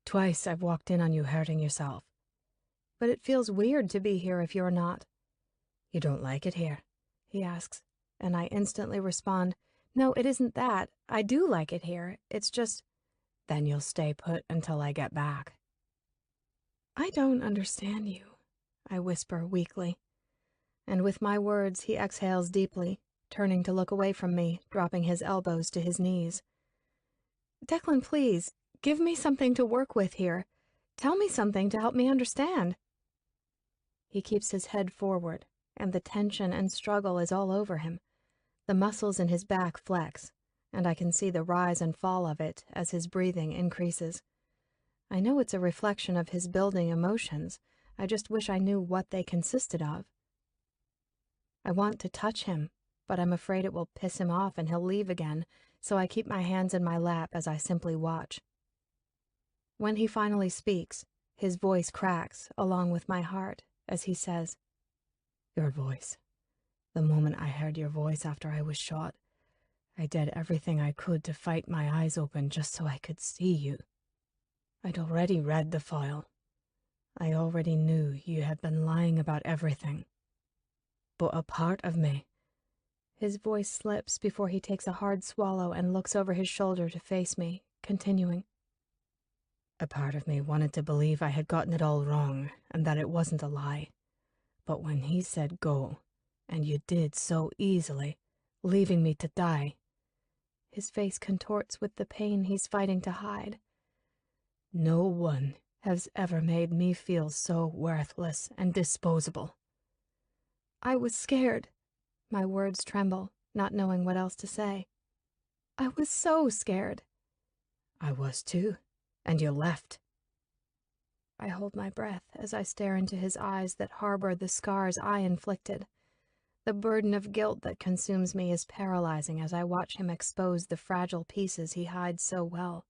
Twice I've walked in on you hurting yourself. But it feels weird to be here if you're not. You don't like it here? He asks, and I instantly respond, no, it isn't that. I do like it here. It's just... Then you'll stay put until I get back. I don't understand you, I whisper weakly. And with my words, he exhales deeply, turning to look away from me, dropping his elbows to his knees. Declan, please, give me something to work with here. Tell me something to help me understand. He keeps his head forward, and the tension and struggle is all over him. The muscles in his back flex, and I can see the rise and fall of it as his breathing increases. I know it's a reflection of his building emotions. I just wish I knew what they consisted of. I want to touch him, but I'm afraid it will piss him off and he'll leave again, so I keep my hands in my lap as I simply watch. When he finally speaks, his voice cracks along with my heart as he says, Your voice. The moment I heard your voice after I was shot, I did everything I could to fight my eyes open just so I could see you. I'd already read the file. I already knew you had been lying about everything. But a part of me... His voice slips before he takes a hard swallow and looks over his shoulder to face me, continuing. A part of me wanted to believe I had gotten it all wrong and that it wasn't a lie. But when he said go, and you did so easily, leaving me to die... His face contorts with the pain he's fighting to hide. No one has ever made me feel so worthless and disposable. I was scared. My words tremble, not knowing what else to say. I was so scared. I was too, and you left. I hold my breath as I stare into his eyes that harbor the scars I inflicted. The burden of guilt that consumes me is paralyzing as I watch him expose the fragile pieces he hides so well.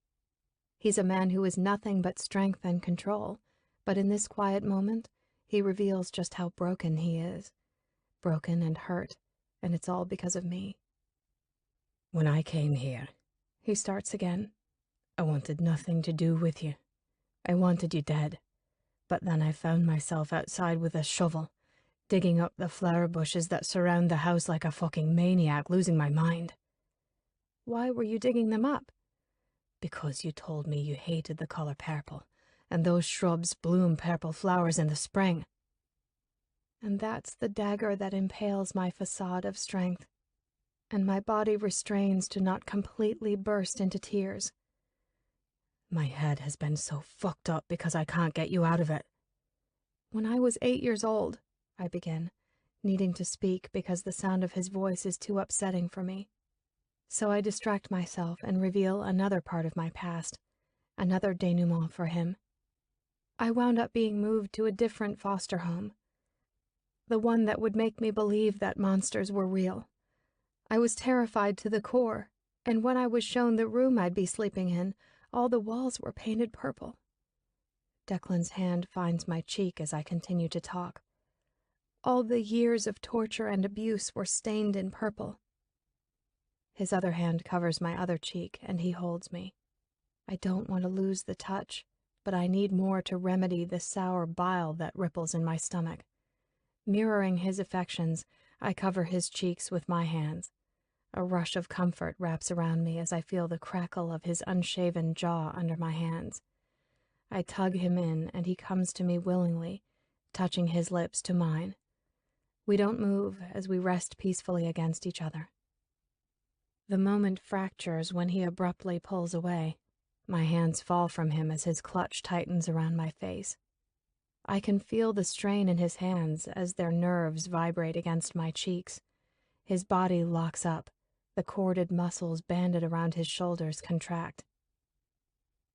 He's a man who is nothing but strength and control, but in this quiet moment, he reveals just how broken he is. Broken and hurt, and it's all because of me. When I came here, he starts again. I wanted nothing to do with you. I wanted you dead. But then I found myself outside with a shovel, digging up the flower bushes that surround the house like a fucking maniac, losing my mind. Why were you digging them up? Because you told me you hated the color purple, and those shrubs bloom purple flowers in the spring. And that's the dagger that impales my facade of strength, and my body restrains to not completely burst into tears. My head has been so fucked up because I can't get you out of it. When I was 8 years old, I begin, needing to speak because the sound of his voice is too upsetting for me. So I distract myself and reveal another part of my past, another denouement for him. I wound up being moved to a different foster home, the one that would make me believe that monsters were real. I was terrified to the core, and when I was shown the room I'd be sleeping in, all the walls were painted purple. Declan's hand finds my cheek as I continue to talk. All the years of torture and abuse were stained in purple. His other hand covers my other cheek, and he holds me. I don't want to lose the touch, but I need more to remedy the sour bile that ripples in my stomach. Mirroring his affections, I cover his cheeks with my hands. A rush of comfort wraps around me as I feel the crackle of his unshaven jaw under my hands. I tug him in, and he comes to me willingly, touching his lips to mine. We don't move as we rest peacefully against each other. The moment fractures when he abruptly pulls away. My hands fall from him as his clutch tightens around my face. I can feel the strain in his hands as their nerves vibrate against my cheeks. His body locks up. The corded muscles banded around his shoulders contract.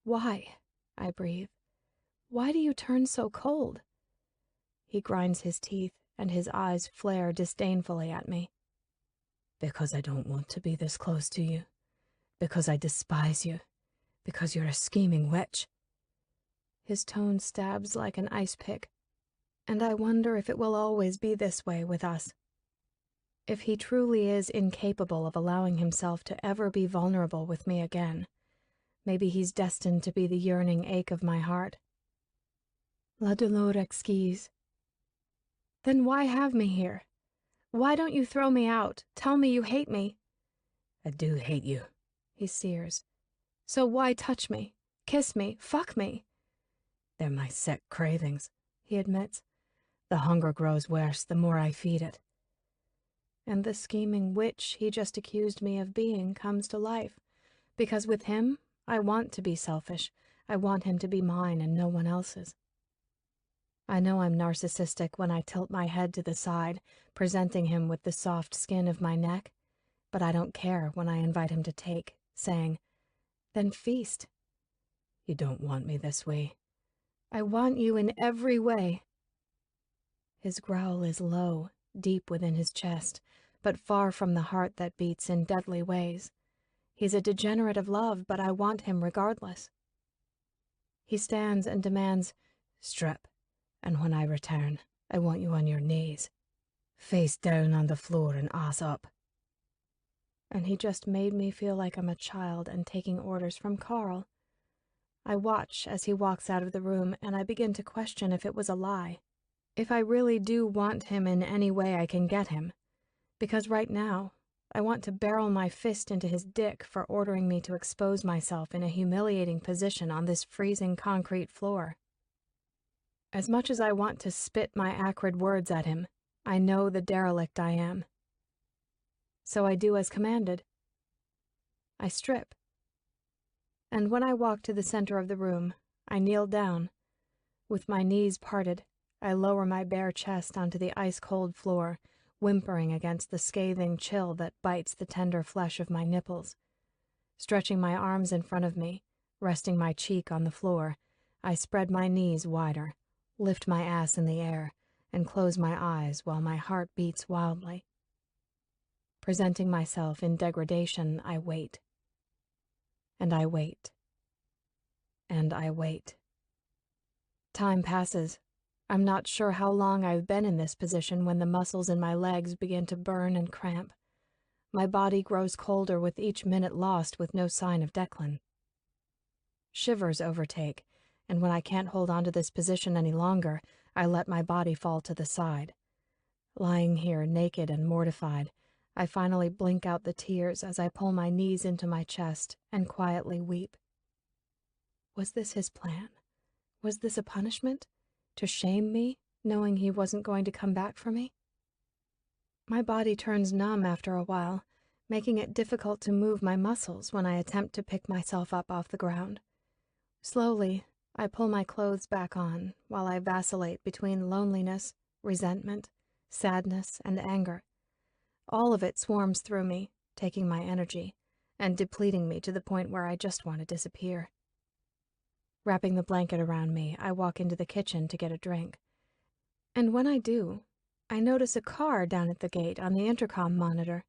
"Why?" I breathe. "Why do you turn so cold?" He grinds his teeth, and his eyes flare disdainfully at me. "Because I don't want to be this close to you. Because I despise you. Because you're a scheming witch." His tone stabs like an ice pick, and I wonder if it will always be this way with us. If he truly is incapable of allowing himself to ever be vulnerable with me again, maybe he's destined to be the yearning ache of my heart. La douleur exquise. Then why have me here? Why don't you throw me out? Tell me you hate me. "I do hate you," he sears. "So why touch me? Kiss me? Fuck me?" "They're my sick cravings," he admits. "The hunger grows worse the more I feed it." And the scheming witch he just accused me of being comes to life, because with him, I want to be selfish. I want him to be mine and no one else's. I know I'm narcissistic when I tilt my head to the side, presenting him with the soft skin of my neck, but I don't care when I invite him to take, saying, "Then feast." "You don't want me this way." "I want you in every way." His growl is low, deep within his chest, but far from the heart that beats in deadly ways. He's a degenerate of love, but I want him regardless. He stands and demands, "Strip, and when I return, I want you on your knees. Face down on the floor and ass up." And he just made me feel like I'm a child and taking orders from Carl. I watch as he walks out of the room, and I begin to question if it was a lie. If I really do want him in any way I can get him. Because right now, I want to barrel my fist into his dick for ordering me to expose myself in a humiliating position on this freezing concrete floor. As much as I want to spit my acrid words at him, I know the derelict I am. So I do as commanded. I strip. And when I walk to the center of the room, I kneel down. With my knees parted, I lower my bare chest onto the ice-cold floor, whimpering against the scathing chill that bites the tender flesh of my nipples. Stretching my arms in front of me, resting my cheek on the floor, I spread my knees wider, lift my ass in the air, and close my eyes while my heart beats wildly. Presenting myself in degradation, I wait. And I wait. And I wait. Time passes. I'm not sure how long I've been in this position when the muscles in my legs begin to burn and cramp. My body grows colder with each minute lost with no sign of Declan. Shivers overtake, and when I can't hold on to this position any longer, I let my body fall to the side. Lying here naked and mortified, I finally blink out the tears as I pull my knees into my chest and quietly weep. Was this his plan? Was this a punishment? To shame me, knowing he wasn't going to come back for me? My body turns numb after a while, making it difficult to move my muscles when I attempt to pick myself up off the ground. Slowly, I pull my clothes back on while I vacillate between loneliness, resentment, sadness, and anger. All of it swarms through me, taking my energy, and depleting me to the point where I just want to disappear. Wrapping the blanket around me, I walk into the kitchen to get a drink. And when I do, I notice a car down at the gate on the intercom monitor.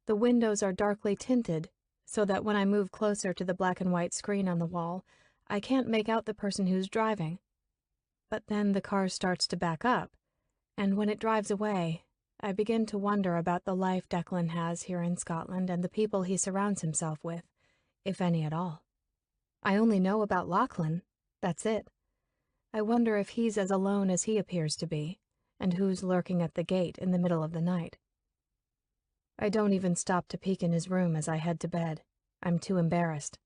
The windows are darkly tinted, so that when I move closer to the black and white screen on the wall, I can't make out the person who's driving. But then the car starts to back up, and when it drives away, I begin to wonder about the life Declan has here in Scotland and the people he surrounds himself with, if any at all. I only know about Lachlan, that's it. I wonder if he's as alone as he appears to be, and who's lurking at the gate in the middle of the night. I don't even stop to peek in his room as I head to bed. I'm too embarrassed.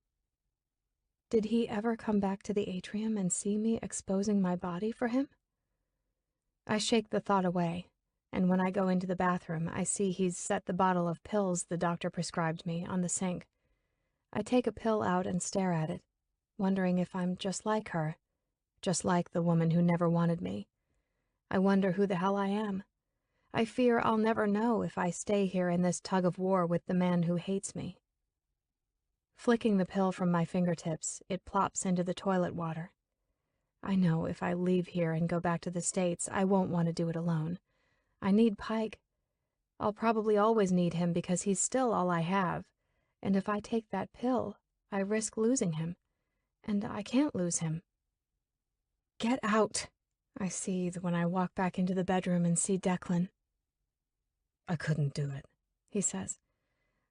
Did he ever come back to the atrium and see me exposing my body for him? I shake the thought away, and when I go into the bathroom, I see he's set the bottle of pills the doctor prescribed me on the sink. I take a pill out and stare at it, wondering if I'm just like her, just like the woman who never wanted me. I wonder who the hell I am. I fear I'll never know if I stay here in this tug of war with the man who hates me. Flicking the pill from my fingertips, it plops into the toilet water. I know if I leave here and go back to the States, I won't want to do it alone. I need Pike. I'll probably always need him because he's still all I have. And if I take that pill, I risk losing him. And I can't lose him. Get out, I seethe when I walk back into the bedroom and see Declan. I couldn't do it, he says.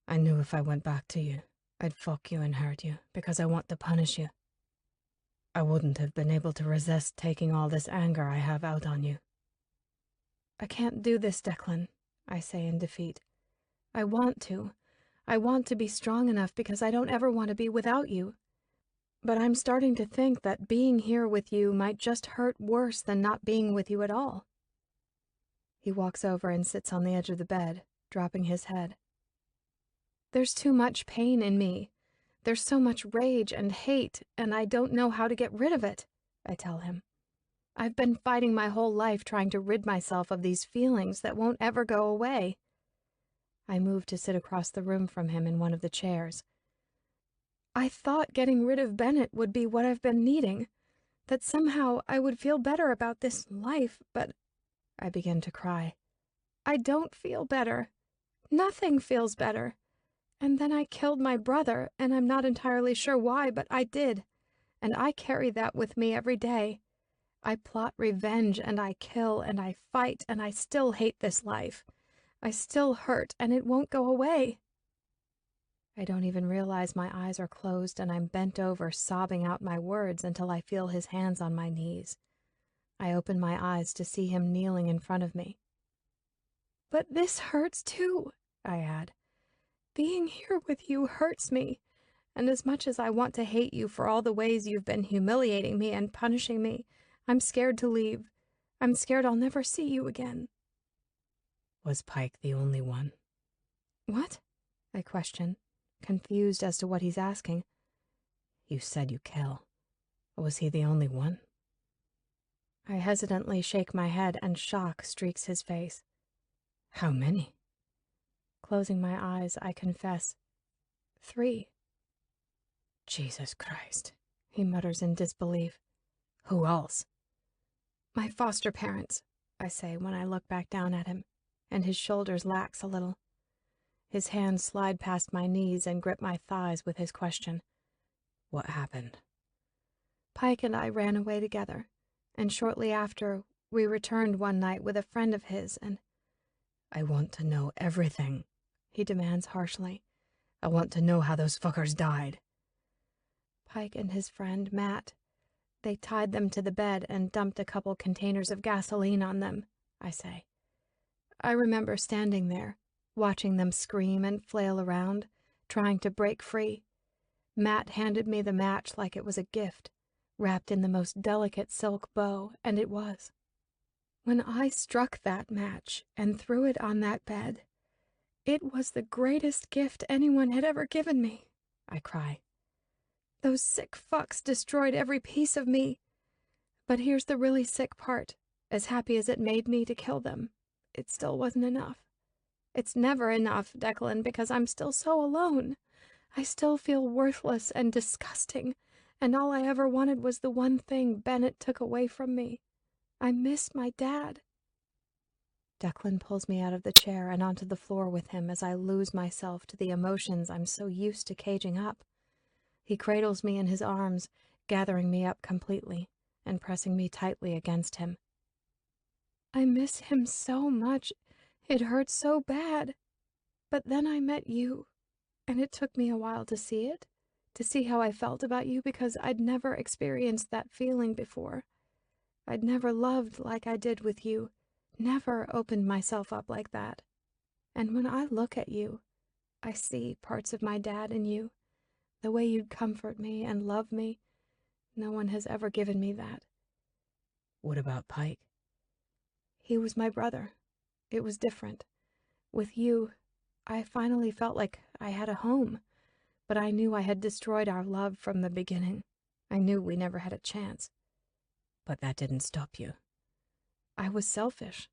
I knew if I went back to you, I'd fuck you and hurt you because I want to punish you. I wouldn't have been able to resist taking all this anger I have out on you. I can't do this, Declan, I say in defeat. I want to. I want to be strong enough because I don't ever want to be without you. But I'm starting to think that being here with you might just hurt worse than not being with you at all. He walks over and sits on the edge of the bed, dropping his head. There's too much pain in me. There's so much rage and hate, and I don't know how to get rid of it, I tell him. I've been fighting my whole life trying to rid myself of these feelings that won't ever go away. I move to sit across the room from him in one of the chairs. I thought getting rid of Bennett would be what I've been needing, that somehow I would feel better about this life, but I begin to cry. I don't feel better. Nothing feels better. And then I killed my brother, and I'm not entirely sure why, but I did. And I carry that with me every day. I plot revenge, and I kill, and I fight, and I still hate this life. I still hurt, and it won't go away. I don't even realize my eyes are closed, and I'm bent over, sobbing out my words until I feel his hands on my knees. I open my eyes to see him kneeling in front of me. But this hurts too, I add. Being here with you hurts me, and as much as I want to hate you for all the ways you've been humiliating me and punishing me, I'm scared to leave. I'm scared I'll never see you again. Was Pike the only one? What? I question, confused as to what he's asking. You said you kill. Was he the only one? I hesitantly shake my head and shock streaks his face. How many? Closing my eyes, I confess. 3. Jesus Christ, he mutters in disbelief. Who else? My foster parents, I say when I look back down at him, and his shoulders lax a little. His hands slide past my knees and grip my thighs with his question. What happened? Pike and I ran away together, and shortly after, we returned one night with a friend of his, and... I want to know everything, he demands harshly. I want to know how those fuckers died. Pike and his friend, Matt, they tied them to the bed and dumped a couple containers of gasoline on them, I say. I remember standing there, watching them scream and flail around, trying to break free. Matt handed me the match like it was a gift, wrapped in the most delicate silk bow, and it was. When I struck that match and threw it on that bed, it was the greatest gift anyone had ever given me, I cry. Those sick fucks destroyed every piece of me. But here's the really sick part. As happy as it made me to kill them, it still wasn't enough. It's never enough, Declan, because I'm still so alone. I still feel worthless and disgusting, and all I ever wanted was the one thing Bennett took away from me. I miss my dad. Declan pulls me out of the chair and onto the floor with him as I lose myself to the emotions I'm so used to caging up. He cradles me in his arms, gathering me up completely and pressing me tightly against him. I miss him so much. It hurts so bad. But then I met you, and it took me a while to see it, to see how I felt about you because I'd never experienced that feeling before. I'd never loved like I did with you, never opened myself up like that. And when I look at you, I see parts of my dad in you, the way you'd comfort me and love me. No one has ever given me that. What about Pike? He was my brother. It was different. With you, I finally felt like I had a home, but I knew I had destroyed our love from the beginning. I knew we never had a chance. But that didn't stop you. I was selfish.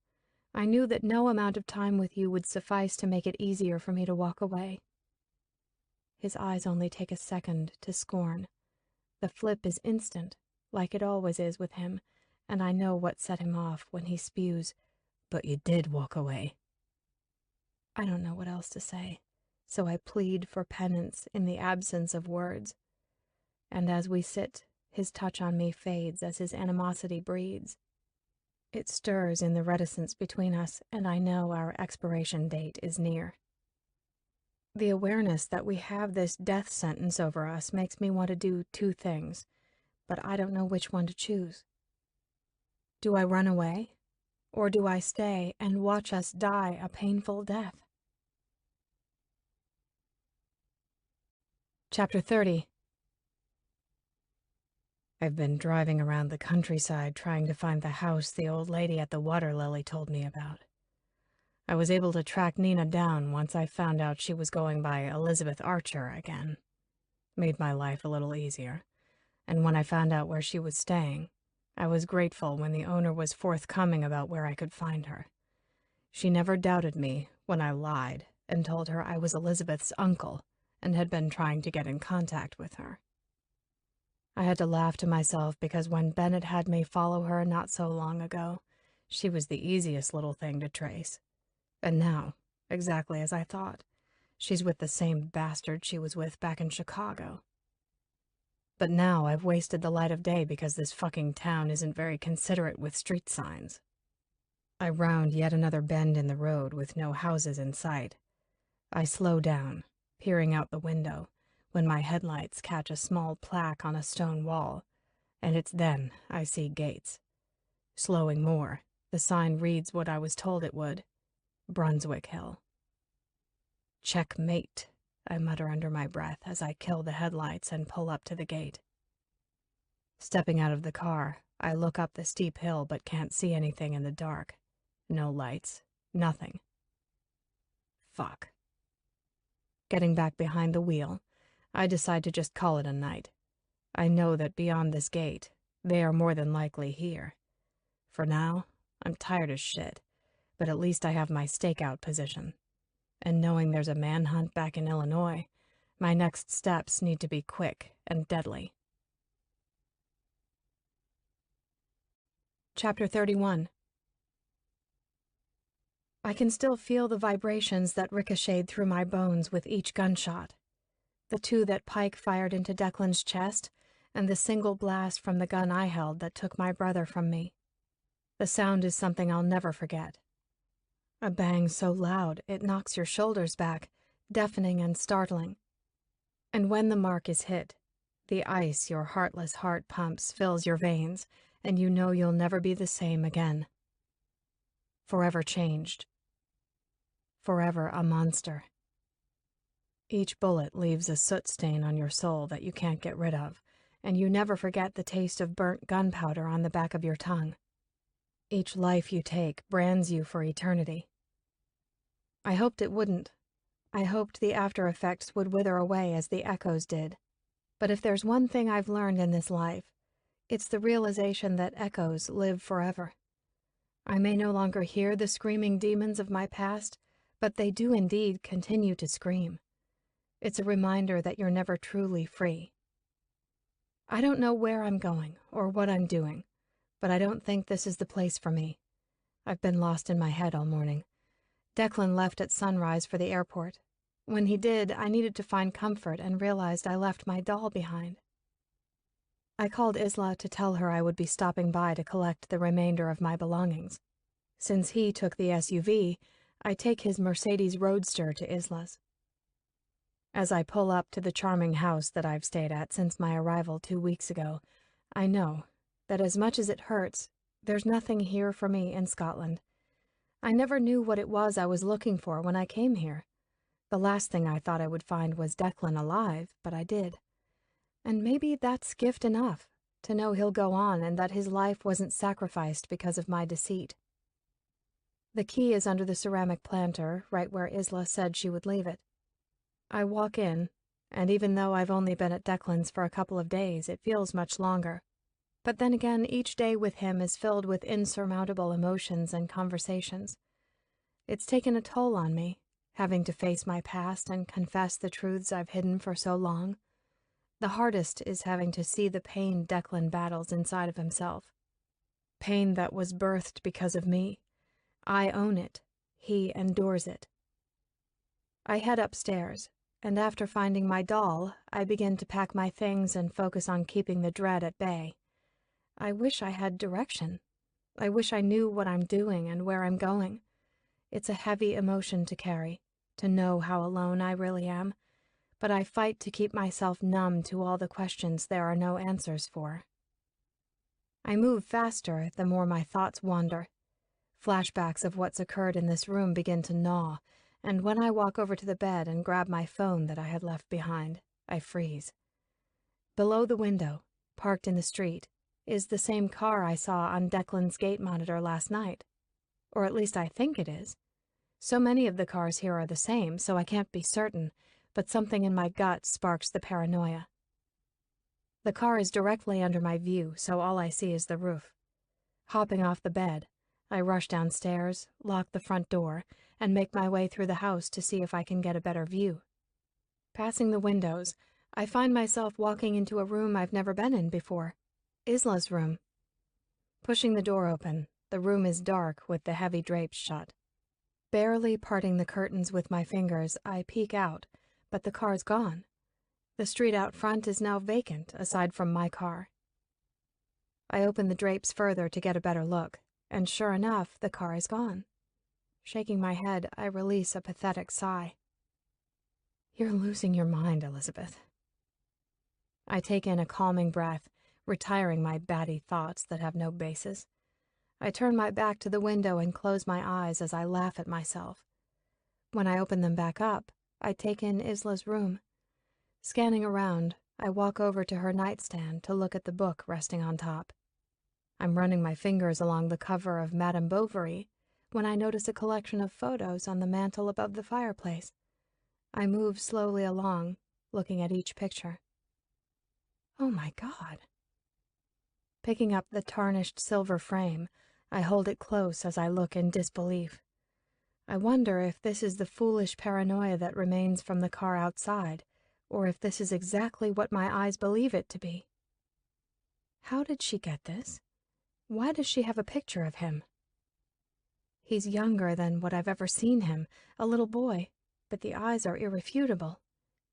I knew that no amount of time with you would suffice to make it easier for me to walk away. His eyes only take a second to scorn. The flip is instant, like it always is with him, and I know what set him off when he spews, "But you did walk away." I don't know what else to say, so I plead for penance in the absence of words. And as we sit, his touch on me fades as his animosity breeds. It stirs in the reticence between us, and I know our expiration date is near. The awareness that we have this death sentence over us makes me want to do two things, but I don't know which one to choose. Do I run away, or do I stay and watch us die a painful death? Chapter 30. I've been driving around the countryside trying to find the house the old lady at the water lily told me about. I was able to track Nina down once I found out she was going by Elizabeth Archer again. Made my life a little easier, and when I found out where she was staying, I was grateful when the owner was forthcoming about where I could find her. She never doubted me when I lied and told her I was Elizabeth's uncle and had been trying to get in contact with her. I had to laugh to myself because when Bennett had me follow her not so long ago, she was the easiest little thing to trace. And now, exactly as I thought, she's with the same bastard she was with back in Chicago. But now I've wasted the light of day because this fucking town isn't very considerate with street signs. I round yet another bend in the road with no houses in sight. I slow down, peering out the window, when my headlights catch a small plaque on a stone wall, and it's then I see Gates. Slowing more, the sign reads what I was told it would: Brunswick Hill. Checkmate, I mutter under my breath as I kill the headlights and pull up to the gate. Stepping out of the car, I look up the steep hill but can't see anything in the dark. No lights, nothing. Fuck. Getting back behind the wheel, I decide to just call it a night. I know that beyond this gate, they are more than likely here. For now, I'm tired as shit, but at least I have my stakeout position. And knowing there's a manhunt back in Illinois, my next steps need to be quick and deadly. Chapter 31. I can still feel the vibrations that ricocheted through my bones with each gunshot. The two that Pike fired into Declan's chest, and the single blast from the gun I held that took my brother from me. The sound is something I'll never forget. A bang so loud it knocks your shoulders back, deafening and startling. And when the mark is hit, the ice your heartless heart pumps fills your veins, and you know you'll never be the same again. Forever changed. Forever a monster. Each bullet leaves a soot stain on your soul that you can't get rid of, and you never forget the taste of burnt gunpowder on the back of your tongue. Each life you take brands you for eternity. I hoped it wouldn't. I hoped the after effects would wither away as the echoes did. But if there's one thing I've learned in this life, it's the realization that echoes live forever. I may no longer hear the screaming demons of my past, but they do indeed continue to scream. It's a reminder that you're never truly free. I don't know where I'm going or what I'm doing, but I don't think this is the place for me. I've been lost in my head all morning. Declan left at sunrise for the airport. When he did, I needed to find comfort and realized I left my doll behind. I called Isla to tell her I would be stopping by to collect the remainder of my belongings. Since he took the SUV, I take his Mercedes Roadster to Isla's. As I pull up to the charming house that I've stayed at since my arrival 2 weeks ago, I know that as much as it hurts, there's nothing here for me in Scotland. I never knew what it was I was looking for when I came here. The last thing I thought I would find was Declan alive, but I did. And maybe that's gift enough, to know he'll go on and that his life wasn't sacrificed because of my deceit. The key is under the ceramic planter, right where Isla said she would leave it. I walk in, And even though I've only been at Declan's for a couple of days, it feels much longer. But then again, each day with him is filled with insurmountable emotions and conversations. It's taken a toll on me, having to face my past and confess the truths I've hidden for so long. The hardest is having to see the pain Declan battles inside of himself. Pain that was birthed because of me. I own it. He endures it. I head upstairs, and after finding my doll, I begin to pack my things and focus on keeping the dread at bay. I wish I had direction. I wish I knew what I'm doing and where I'm going. It's a heavy emotion to carry, to know how alone I really am, but I fight to keep myself numb to all the questions there are no answers for. I move faster the more my thoughts wander. Flashbacks of what's occurred in this room begin to gnaw, and when I walk over to the bed and grab my phone that I had left behind, I freeze. Below the window, parked in the street, is the same car I saw on Declan's gate monitor last night. Or at least I think it is. So many of the cars here are the same, so I can't be certain, but something in my gut sparks the paranoia. The car is directly under my view, so all I see is the roof. Hopping off the bed, I rush downstairs, lock the front door, and make my way through the house to see if I can get a better view. Passing the windows, I find myself walking into a room I've never been in before. Isla's room. Pushing the door open, the room is dark with the heavy drapes shut. Barely parting the curtains with my fingers, I peek out, but the car's gone. The street out front is now vacant, aside from my car. I open the drapes further to get a better look, and sure enough, the car is gone. Shaking my head, I release a pathetic sigh. You're losing your mind, Elizabeth. I take in a calming breath, retiring my batty thoughts that have no basis. I turn my back to the window and close my eyes as I laugh at myself. When I open them back up, I take in Isla's room. Scanning around, I walk over to her nightstand to look at the book resting on top. I'm running my fingers along the cover of Madame Bovary when I notice a collection of photos on the mantel above the fireplace. I move slowly along, looking at each picture. Oh my God. Picking up the tarnished silver frame, I hold it close as I look in disbelief. I wonder if this is the foolish paranoia that remains from the car outside, or if this is exactly what my eyes believe it to be. How did she get this? Why does she have a picture of him? He's younger than what I've ever seen him, a little boy, but the eyes are irrefutable.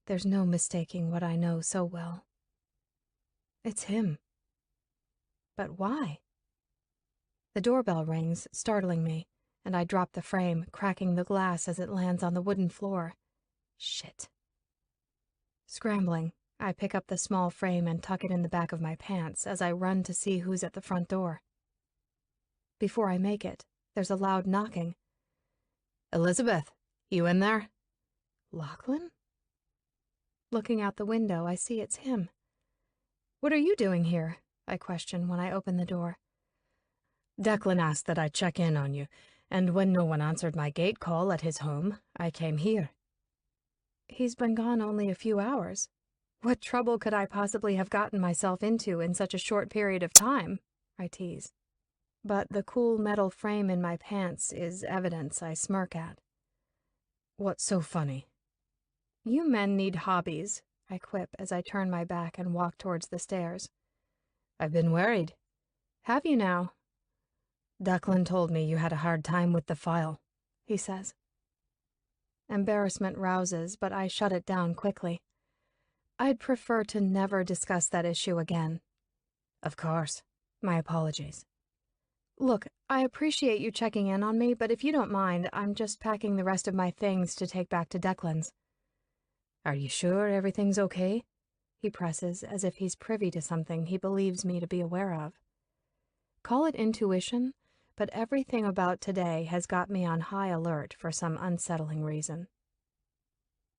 There's no mistaking what I know so well. It's him. But why? The doorbell rings, startling me, and I drop the frame, cracking the glass as it lands on the wooden floor. Shit. Scrambling, I pick up the small frame and tuck it in the back of my pants as I run to see who's at the front door. Before I make it, there's a loud knocking. Elizabeth, you in there? Lachlan? Looking out the window, I see it's him. What are you doing here? I question when I open the door. Declan asked that I check in on you, and when no one answered my gate call at his home, I came here. He's been gone only a few hours. What trouble could I possibly have gotten myself into in such a short period of time? I tease. But the cool metal frame in my pants is evidence I smirk at. What's so funny? You men need hobbies, I quip as I turn my back and walk towards the stairs. I've been worried. Have you now? Declan told me you had a hard time with the file, he says. Embarrassment rouses, but I shut it down quickly. I'd prefer to never discuss that issue again. Of course. My apologies. Look, I appreciate you checking in on me, but if you don't mind, I'm just packing the rest of my things to take back to Declan's. Are you sure everything's okay? He presses, as if he's privy to something he believes me to be aware of. Call it intuition, but everything about today has got me on high alert for some unsettling reason.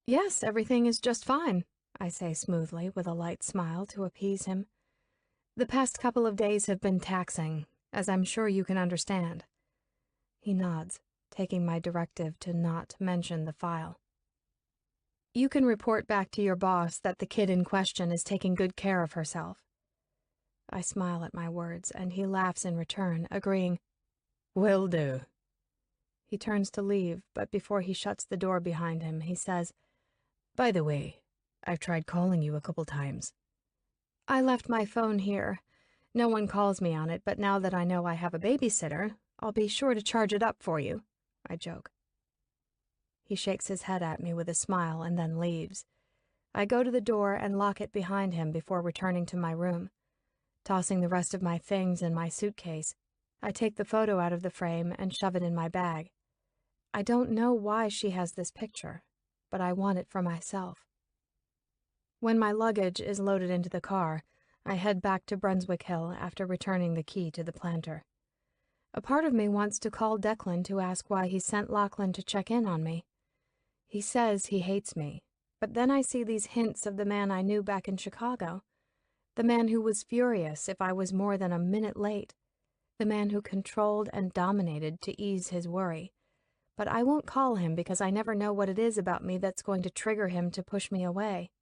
Yes, everything is just fine, I say smoothly with a light smile to appease him. The past couple of days have been taxing, as I'm sure you can understand. He nods, taking my directive to not mention the file. You can report back to your boss that the kid in question is taking good care of herself. I smile at my words, and he laughs in return, agreeing, "Will do." He turns to leave, but before he shuts the door behind him, he says, "By the way, I've tried calling you a couple times." "I left my phone here. No one calls me on it, but now that I know I have a babysitter, I'll be sure to charge it up for you," I joke. He shakes his head at me with a smile and then leaves. I go to the door and lock it behind him before returning to my room. Tossing the rest of my things in my suitcase, I take the photo out of the frame and shove it in my bag. I don't know why she has this picture, but I want it for myself. When my luggage is loaded into the car, I head back to Brunswick Hill after returning the key to the planter. A part of me wants to call Declan to ask why he sent Lachlan to check in on me. He says he hates me, but then I see these hints of the man I knew back in Chicago. The man who was furious if I was more than a minute late. The man who controlled and dominated to ease his worry. But I won't call him because I never know what it is about me that's going to trigger him to push me away.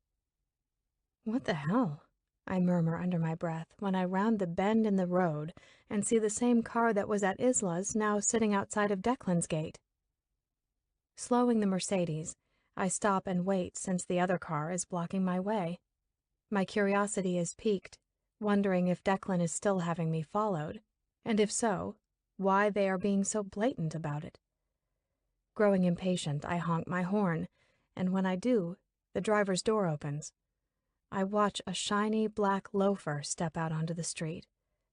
"What the hell?" I murmur under my breath when I round the bend in the road and see the same car that was at Isla's now sitting outside of Declan's gate. Slowing the Mercedes, I stop and wait since the other car is blocking my way. My curiosity is piqued, wondering if Declan is still having me followed, and if so, why they are being so blatant about it. Growing impatient, I honk my horn, and when I do, the driver's door opens. I watch a shiny black loafer step out onto the street,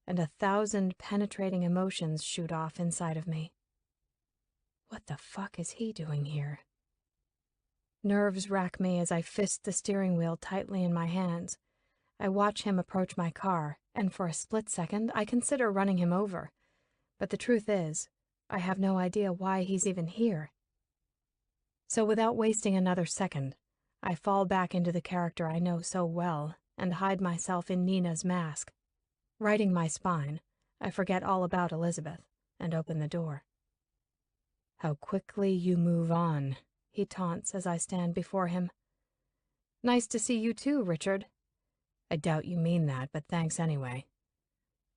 and 1,000 penetrating emotions shoot off inside of me. What the fuck is he doing here? Nerves rack me as I fist the steering wheel tightly in my hands. I watch him approach my car, and for a split second, I consider running him over. But the truth is, I have no idea why he's even here. So without wasting another second, I fall back into the character I know so well and hide myself in Nina's mask. Righting my spine, I forget all about Elizabeth and open the door. "How quickly you move on," he taunts as I stand before him. "Nice to see you too, Richard." "I doubt you mean that, but thanks anyway."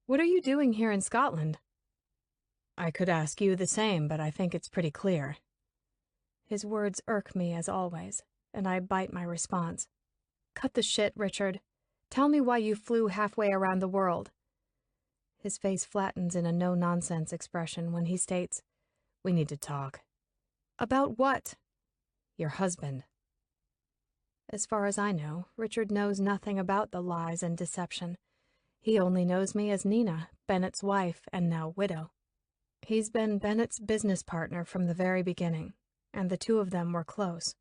"What are you doing here in Scotland?" "I could ask you the same, but I think it's pretty clear." His words irk me as always, and I bite my response. "Cut the shit, Richard. Tell me why you flew halfway around the world." His face flattens in a no-nonsense expression when he states, "We need to talk." "About what?" "Your husband." As far as I know, Richard knows nothing about the lies and deception. He only knows me as Nina, Bennett's wife and now widow. He's been Bennett's business partner from the very beginning, and the two of them were close.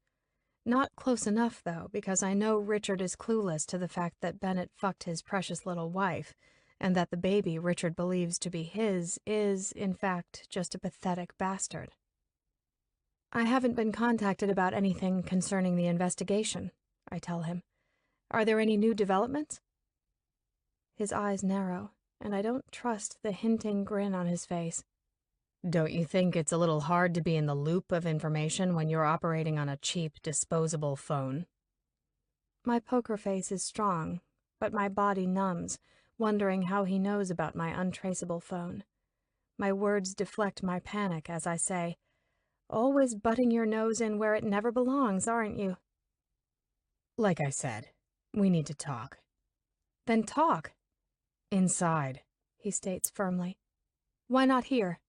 Not close enough, though, because I know Richard is clueless to the fact that Bennett fucked his precious little wife, and that the baby Richard believes to be his is, in fact, just a pathetic bastard. "I haven't been contacted about anything concerning the investigation," I tell him. "Are there any new developments?" His eyes narrow, and I don't trust the hinting grin on his face. "Don't you think it's a little hard to be in the loop of information when you're operating on a cheap, disposable phone?" My poker face is strong, but my body numbs, wondering how he knows about my untraceable phone. My words deflect my panic as I say, "Always butting your nose in where it never belongs, aren't you?" "Like I said, we need to talk." "Then talk." "Inside," he states firmly. "Why not here?"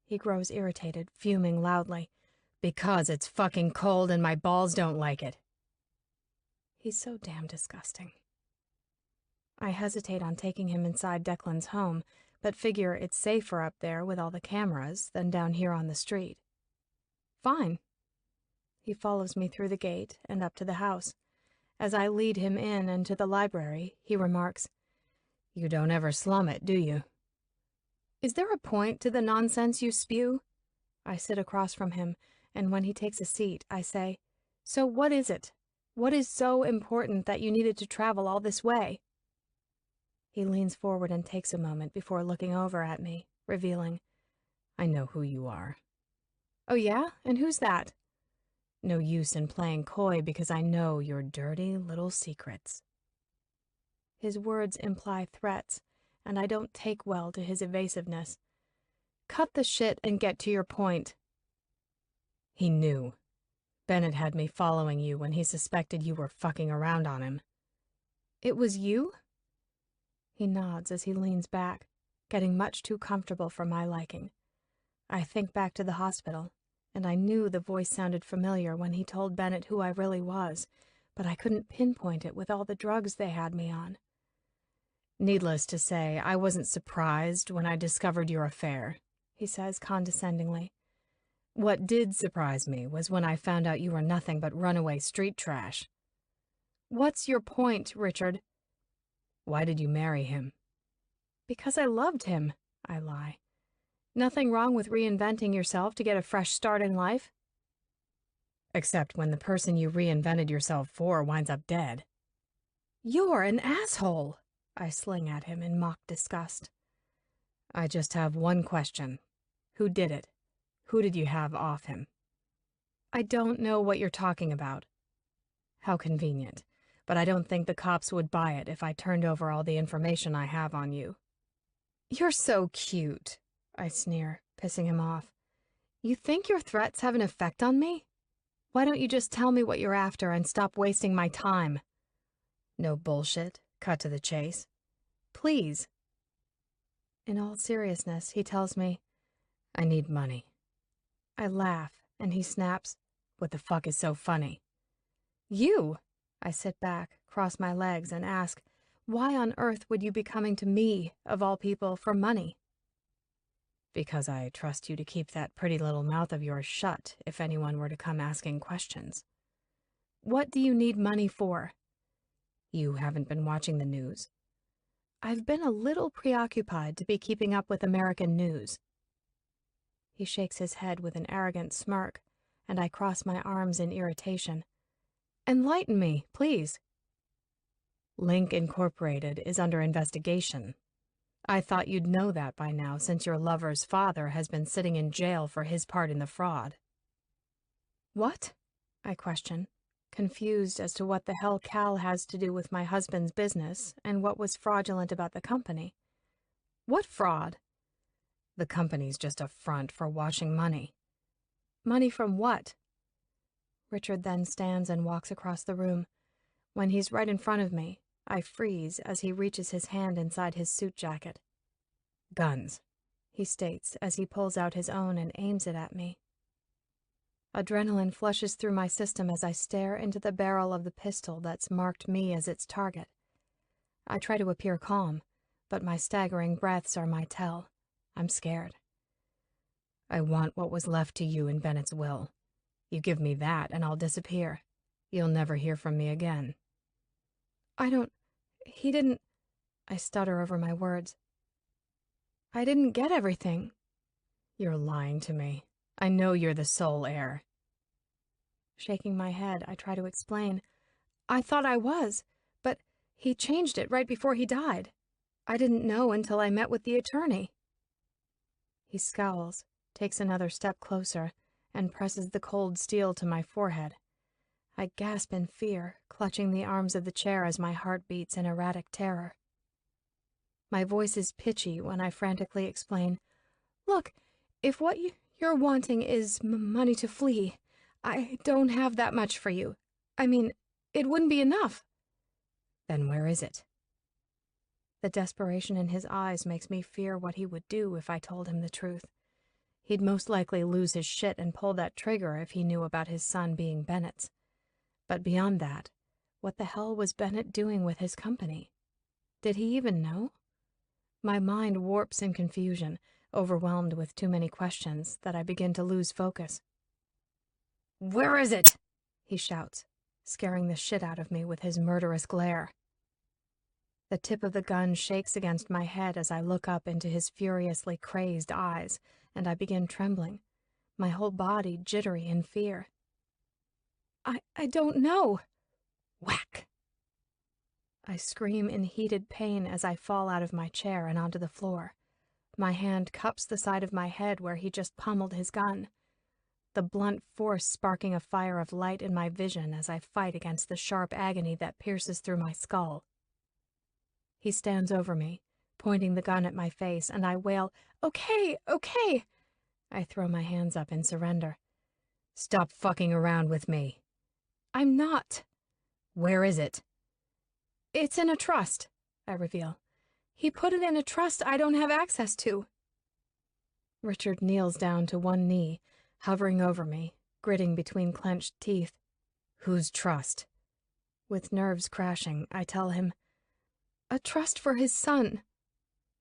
He grows irritated, fuming loudly. "Because it's fucking cold and my balls don't like it." He's so damn disgusting. I hesitate on taking him inside Declan's home, but figure it's safer up there with all the cameras than down here on the street. "Fine." He follows me through the gate and up to the house. As I lead him in and to the library, he remarks, "You don't ever slum it, do you?" "Is there a point to the nonsense you spew?" I sit across from him, and when he takes a seat, I say, "So what is it? What is so important that you needed to travel all this way?" He leans forward and takes a moment before looking over at me, revealing, "I know who you are." "Oh yeah? And who's that?" No use in playing coy because I know your dirty little secrets. His words imply threats, and I don't take well to his evasiveness. Cut the shit and get to your point. He knew. Bennett had me following you when he suspected you were fucking around on him. It was you? He nods as he leans back, getting much too comfortable for my liking. I think back to the hospital, and I knew the voice sounded familiar when he told Bennett who I really was, but I couldn't pinpoint it with all the drugs they had me on. Needless to say, I wasn't surprised when I discovered your affair, he says condescendingly. What did surprise me was when I found out you were nothing but runaway street trash. What's your point, Richard? Why did you marry him? Because I loved him, I lie. Nothing wrong with reinventing yourself to get a fresh start in life. Except when the person you reinvented yourself for winds up dead. You're an asshole, I sling at him in mock disgust. I just have one question. Who did it? Who did you have off him? I don't know what you're talking about. How convenient. But I don't think the cops would buy it if I turned over all the information I have on you. You're so cute, I sneer, pissing him off. You think your threats have an effect on me? Why don't you just tell me what you're after and stop wasting my time? No bullshit. Cut to the chase. Please. In all seriousness, he tells me, I need money. I laugh, and he snaps, what the fuck is so funny? You? I sit back, cross my legs, and ask, why on earth would you be coming to me, of all people, for money? Because I trust you to keep that pretty little mouth of yours shut if anyone were to come asking questions. What do you need money for? You haven't been watching the news. I've been a little preoccupied to be keeping up with American news. He shakes his head with an arrogant smirk, and I cross my arms in irritation. Enlighten me, please. Link Incorporated is under investigation. I thought you'd know that by now since your lover's father has been sitting in jail for his part in the fraud. What? I question, confused as to what the hell Cal has to do with my husband's business and what was fraudulent about the company. What fraud? The company's just a front for washing money. Money from what? Richard then stands and walks across the room. When he's right in front of me, I freeze as he reaches his hand inside his suit jacket. Guns, he states as he pulls out his own and aims it at me. Adrenaline flushes through my system as I stare into the barrel of the pistol that's marked me as its target. I try to appear calm, but my staggering breaths are my tell. I'm scared. I want what was left to you in Bennett's will. You give me that and I'll disappear. You'll never hear from me again. He didn't... I stutter over my words. I didn't get everything. You're lying to me. I know you're the sole heir. Shaking my head, I try to explain. I thought I was, but he changed it right before he died. I didn't know until I met with the attorney. He scowls, takes another step closer, and presses the cold steel to my forehead. I gasp in fear, clutching the arms of the chair as my heart beats in erratic terror. My voice is pitchy when I frantically explain, Look, if what you're wanting is money to flee, I don't have that much for you. I mean, it wouldn't be enough. Then where is it? The desperation in his eyes makes me fear what he would do if I told him the truth. He'd most likely lose his shit and pull that trigger if he knew about his son being Bennett's. But beyond that, what the hell was Bennett doing with his company? Did he even know? My mind warps in confusion, overwhelmed with too many questions that I begin to lose focus. Where is it? He shouts, scaring the shit out of me with his murderous glare. The tip of the gun shakes against my head as I look up into his furiously crazed eyes, and I begin trembling, my whole body jittery in fear. I don't know. Whack! I scream in heated pain as I fall out of my chair and onto the floor. My hand cups the side of my head where he just pummeled his gun. the blunt force sparking a fire of light in my vision as I fight against the sharp agony that pierces through my skull. He stands over me, pointing the gun at my face, and I wail, "Okay, okay!" I throw my hands up in surrender. "Stop fucking around with me." "I'm not." "Where is it?" "It's in a trust," I reveal. "He put it in a trust I don't have access to." Richard kneels down to one knee, hovering over me, gritting between clenched teeth. "Whose trust?" With nerves crashing, I tell him, "A trust for his son."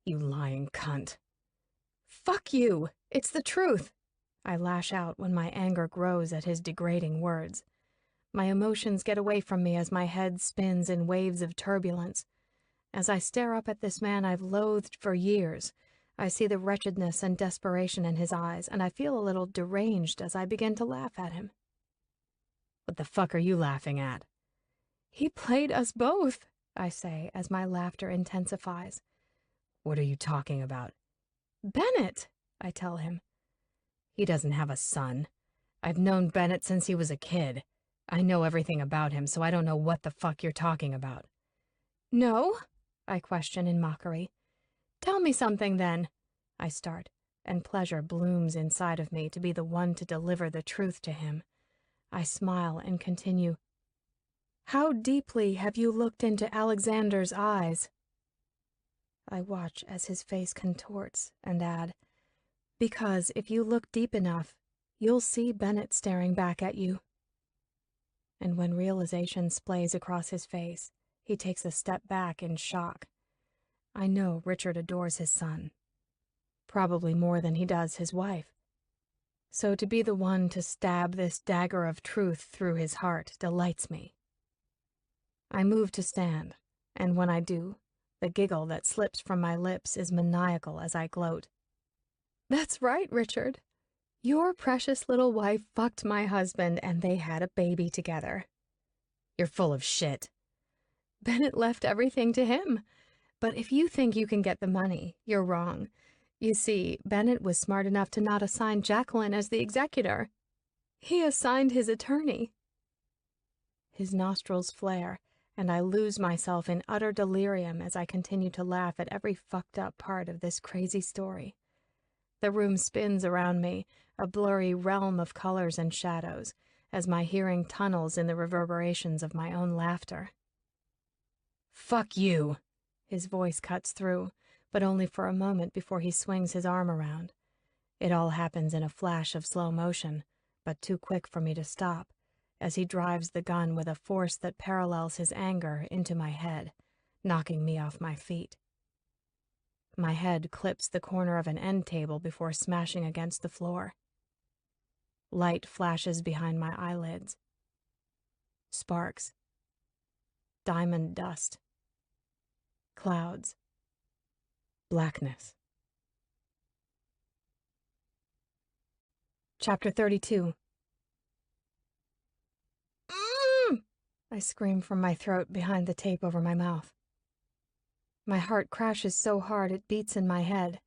"You lying cunt." "Fuck you! It's the truth!" I lash out when my anger grows at his degrading words. My emotions get away from me as my head spins in waves of turbulence. As I stare up at this man I've loathed for years, I see the wretchedness and desperation in his eyes, and I feel a little deranged as I begin to laugh at him. "What the fuck are you laughing at?" "He played us both," I say as my laughter intensifies. "What are you talking about?" "Bennett," I tell him. "He doesn't have a son. I've known Bennett since he was a kid. I know everything about him, so I don't know what the fuck you're talking about." "No?" I question in mockery. "Tell me something then," I start, and pleasure blooms inside of me to be the one to deliver the truth to him. I smile and continue. "How deeply have you looked into Alexander's eyes?" I watch as his face contorts and add, "Because if you look deep enough, you'll see Bennett staring back at you." And when realization splays across his face, he takes a step back in shock. I know Richard adores his son, probably more than he does his wife. So to be the one to stab this dagger of truth through his heart delights me. I move to stand, and when I do, the giggle that slips from my lips is maniacal as I gloat. "That's right, Richard. Your precious little wife fucked my husband and they had a baby together." "You're full of shit." "Bennett left everything to him. But if you think you can get the money, you're wrong. You see, Bennett was smart enough to not assign Jacqueline as the executor. He assigned his attorney." His nostrils flare, and I lose myself in utter delirium as I continue to laugh at every fucked up part of this crazy story. The room spins around me, a blurry realm of colors and shadows, as my hearing tunnels in the reverberations of my own laughter. "Fuck you!" His voice cuts through, but only for a moment before he swings his arm around. It all happens in a flash of slow motion, but too quick for me to stop, as he drives the gun with a force that parallels his anger into my head, knocking me off my feet. My head clips the corner of an end table before smashing against the floor. Light flashes behind my eyelids. Sparks. Diamond dust. Clouds. Blackness. Chapter 32. I scream from my throat behind the tape over my mouth. My heart crashes so hard it beats in my head.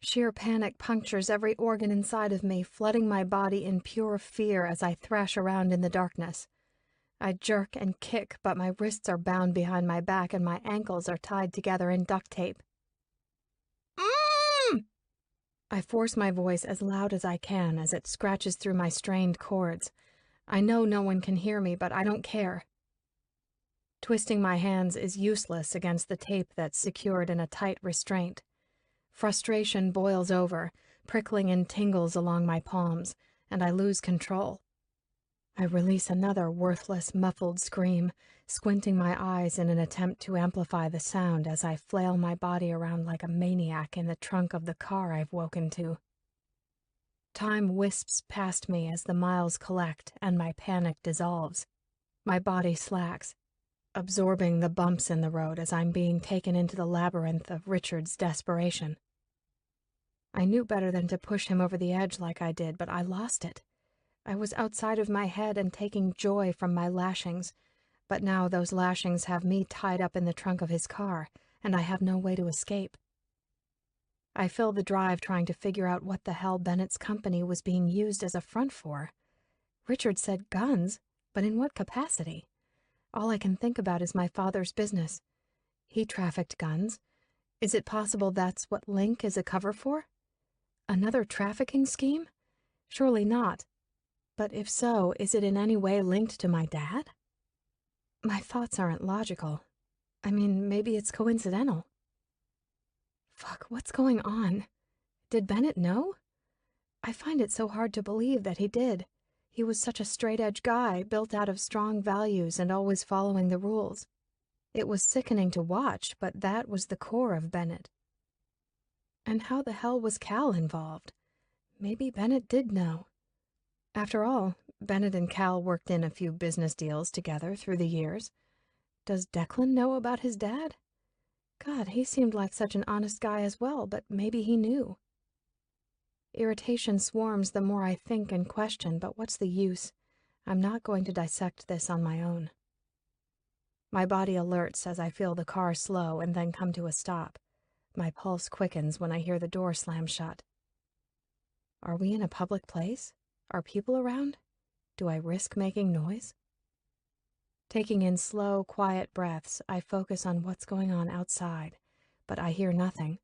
Sheer panic punctures every organ inside of me, flooding my body in pure fear as I thrash around in the darkness. I jerk and kick, but my wrists are bound behind my back and my ankles are tied together in duct tape. I force my voice as loud as I can as it scratches through my strained cords. I know no one can hear me, but I don't care. Twisting my hands is useless against the tape that's secured in a tight restraint. Frustration boils over, prickling in tingles along my palms, and I lose control. I release another worthless, muffled scream, squinting my eyes in an attempt to amplify the sound as I flail my body around like a maniac in the trunk of the car I've woken to. Time wisps past me as the miles collect and my panic dissolves. My body slacks, absorbing the bumps in the road as I'm being taken into the labyrinth of Richard's desperation. I knew better than to push him over the edge like I did, but I lost it. I was outside of my head and taking joy from my lashings, but now those lashings have me tied up in the trunk of his car, and I have no way to escape. I filled the drive trying to figure out what the hell Bennett's company was being used as a front for. Richard said guns, but in what capacity? All I can think about is my father's business. He trafficked guns. Is it possible that's what Link is a cover for? Another trafficking scheme? Surely not. But if so, is it in any way linked to my dad? My thoughts aren't logical. I mean, maybe it's coincidental. Fuck, what's going on? Did Bennett know? I find it so hard to believe that he did. He was such a straight-edge guy, built out of strong values and always following the rules. It was sickening to watch, but that was the core of Bennett. And how the hell was Cal involved? Maybe Bennett did know. After all, Bennett and Cal worked in a few business deals together through the years. Does Declan know about his dad? God, he seemed like such an honest guy as well, but maybe he knew. Irritation swarms the more I think and question, but what's the use? I'm not going to dissect this on my own. My body alerts as I feel the car slow and then come to a stop. My pulse quickens when I hear the door slam shut. Are we in a public place? Are people around? Do I risk making noise? Taking in slow, quiet breaths, I focus on what's going on outside, but I hear nothing.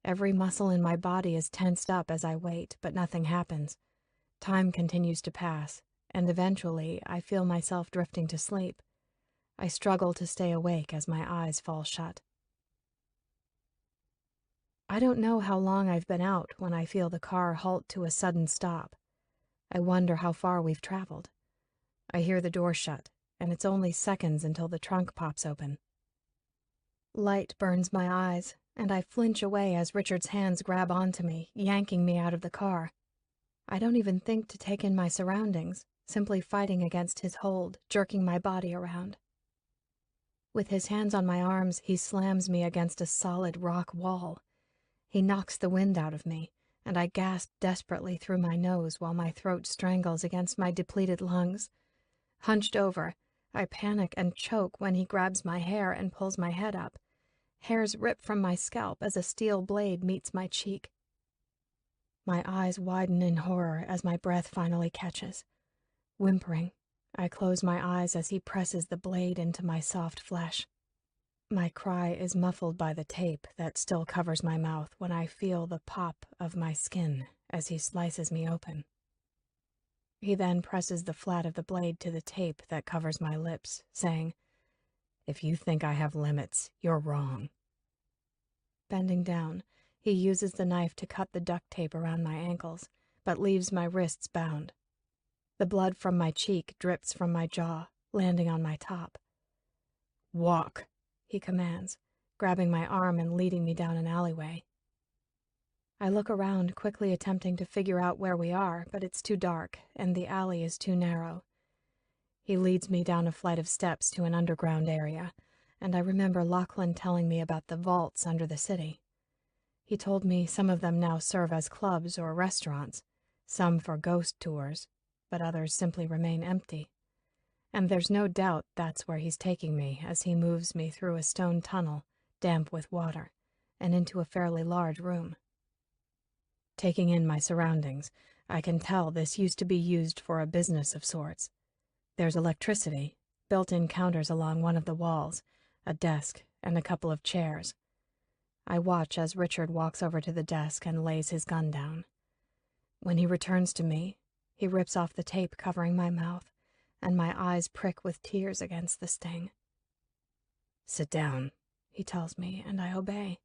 Every muscle in my body is tensed up as I wait, but nothing happens. Time continues to pass, and eventually I feel myself drifting to sleep. I struggle to stay awake as my eyes fall shut. I don't know how long I've been out when I feel the car halt to a sudden stop. I wonder how far we've traveled. I hear the door shut, and it's only seconds until the trunk pops open. Light burns my eyes, and I flinch away as Richard's hands grab onto me, yanking me out of the car. I don't even think to take in my surroundings, simply fighting against his hold, jerking my body around. With his hands on my arms, he slams me against a solid rock wall. He knocks the wind out of me, and I gasp desperately through my nose while my throat strangles against my depleted lungs. Hunched over, I panic and choke when he grabs my hair and pulls my head up. Hairs rip from my scalp as a steel blade meets my cheek. My eyes widen in horror as my breath finally catches. Whimpering, I close my eyes as he presses the blade into my soft flesh. My cry is muffled by the tape that still covers my mouth when I feel the pop of my skin as he slices me open. He then presses the flat of the blade to the tape that covers my lips, saying, "If you think I have limits, you're wrong." Bending down, he uses the knife to cut the duct tape around my ankles, but leaves my wrists bound. The blood from my cheek drips from my jaw, landing on my top. "Walk," he commands, grabbing my arm and leading me down an alleyway. I look around, quickly attempting to figure out where we are, but it's too dark, and the alley is too narrow. He leads me down a flight of steps to an underground area, and I remember Lachlan telling me about the vaults under the city. He told me some of them now serve as clubs or restaurants, some for ghost tours, but others simply remain empty. And there's no doubt that's where he's taking me as he moves me through a stone tunnel, damp with water, and into a fairly large room. Taking in my surroundings, I can tell this used to be used for a business of sorts. There's electricity, built-in counters along one of the walls, a desk, and a couple of chairs. I watch as Richard walks over to the desk and lays his gun down. When he returns to me, he rips off the tape covering my mouth, and my eyes prick with tears against the sting. "Sit down," he tells me, and I obey.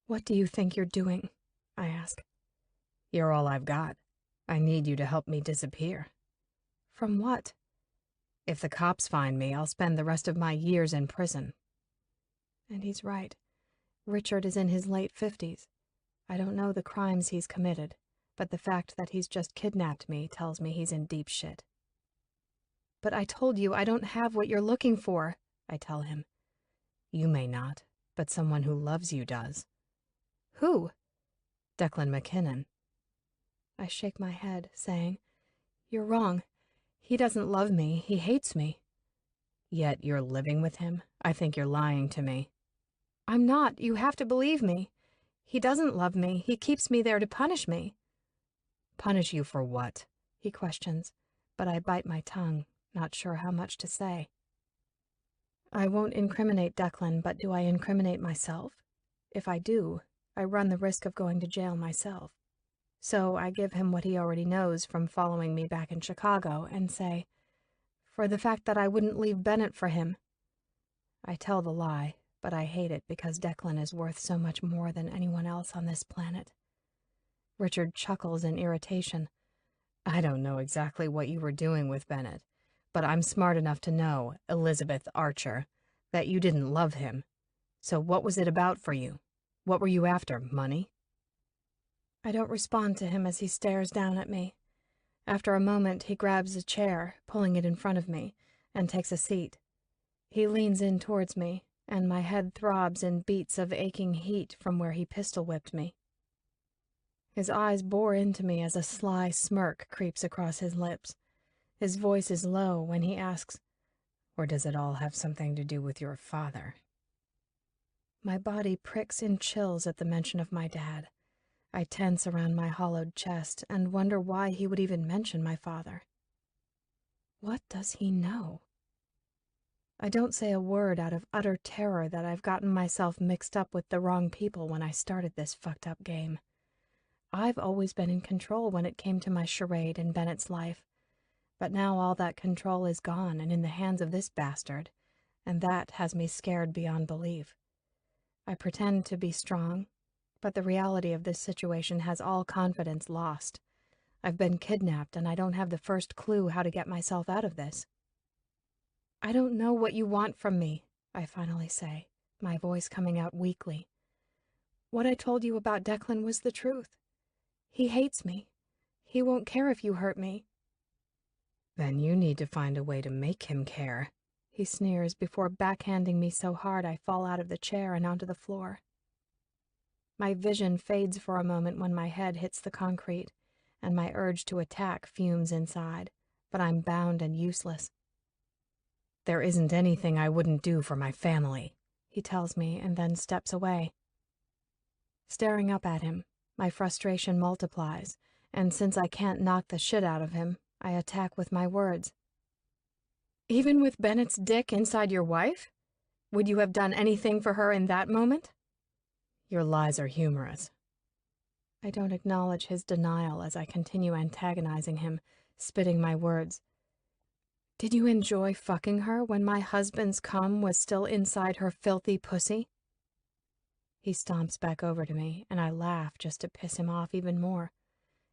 "What do you think you're doing?" I ask. "You're all I've got. I need you to help me disappear." "From what?" "If the cops find me, I'll spend the rest of my years in prison." And he's right. Richard is in his late 50s. I don't know the crimes he's committed, but the fact that he's just kidnapped me tells me he's in deep shit. "But I told you I don't have what you're looking for," I tell him. "You may not, but someone who loves you does." "Who?" "Declan McKinnon." I shake my head, saying, "You're wrong. He doesn't love me. He hates me." "Yet you're living with him? I think you're lying to me." "I'm not. You have to believe me. He doesn't love me. He keeps me there to punish me. Punish you for what? He questions, but I bite my tongue, not sure how much to say. I won't incriminate Declan, but do I incriminate myself? If I do, I run the risk of going to jail myself. So I give him what he already knows from following me back in Chicago and say, for the fact that I wouldn't leave Bennett for him. I tell the lie, but I hate it because Declan is worth so much more than anyone else on this planet. Richard chuckles in irritation. I don't know exactly what you were doing with Bennett, but I'm smart enough to know, Elizabeth Archer, that you didn't love him. So what was it about for you? What were you after, money? I don't respond to him as he stares down at me. After a moment, he grabs a chair, pulling it in front of me, and takes a seat. He leans in towards me, and my head throbs in beats of aching heat from where he pistol-whipped me. His eyes bore into me as a sly smirk creeps across his lips. His voice is low when he asks, "Or does it all have something to do with your father?" My body pricks in chills at the mention of my dad. I tense around my hollowed chest and wonder why he would even mention my father. What does he know? I don't say a word out of utter terror that I've gotten myself mixed up with the wrong people when I started this fucked up game. I've always been in control when it came to my charade in Bennett's life, but now all that control is gone and in the hands of this bastard, and that has me scared beyond belief. I pretend to be strong, but the reality of this situation has all confidence lost. I've been kidnapped and I don't have the first clue how to get myself out of this. I don't know what you want from me, I finally say, my voice coming out weakly. What I told you about Declan was the truth. He hates me. He won't care if you hurt me. Then you need to find a way to make him care, he sneers before backhanding me so hard I fall out of the chair and onto the floor. My vision fades for a moment when my head hits the concrete, and my urge to attack fumes inside, but I'm bound and useless. There isn't anything I wouldn't do for my family, he tells me and then steps away. Staring up at him, my frustration multiplies, and since I can't knock the shit out of him, I attack with my words. Even with Bennett's dick inside your wife? Would you have done anything for her in that moment? Your lies are humorous. I don't acknowledge his denial as I continue antagonizing him, spitting my words. Did you enjoy fucking her when my husband's cum was still inside her filthy pussy? He stomps back over to me, and I laugh just to piss him off even more.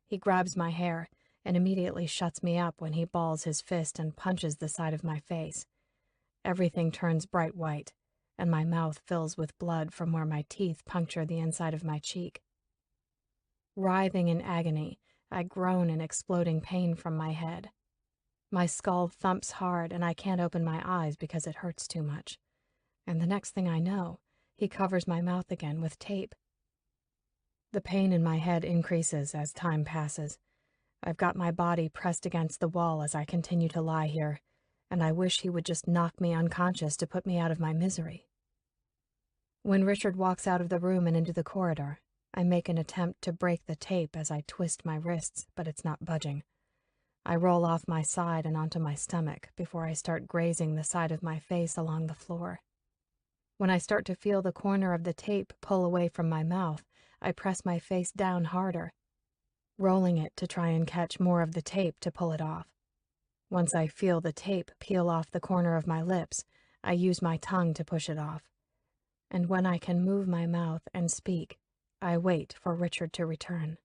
He grabs my hair and immediately shuts me up when he balls his fist and punches the side of my face. Everything turns bright white, and my mouth fills with blood from where my teeth puncture the inside of my cheek. Writhing in agony, I groan in exploding pain from my head. My skull thumps hard, and I can't open my eyes because it hurts too much. And the next thing I know, he covers my mouth again with tape. The pain in my head increases as time passes. I've got my body pressed against the wall as I continue to lie here, and I wish he would just knock me unconscious to put me out of my misery. When Richard walks out of the room and into the corridor, I make an attempt to break the tape as I twist my wrists, but it's not budging. I roll off my side and onto my stomach before I start grazing the side of my face along the floor. When I start to feel the corner of the tape pull away from my mouth, I press my face down harder, rolling it to try and catch more of the tape to pull it off. Once I feel the tape peel off the corner of my lips, I use my tongue to push it off. And when I can move my mouth and speak, I wait for Richard to return.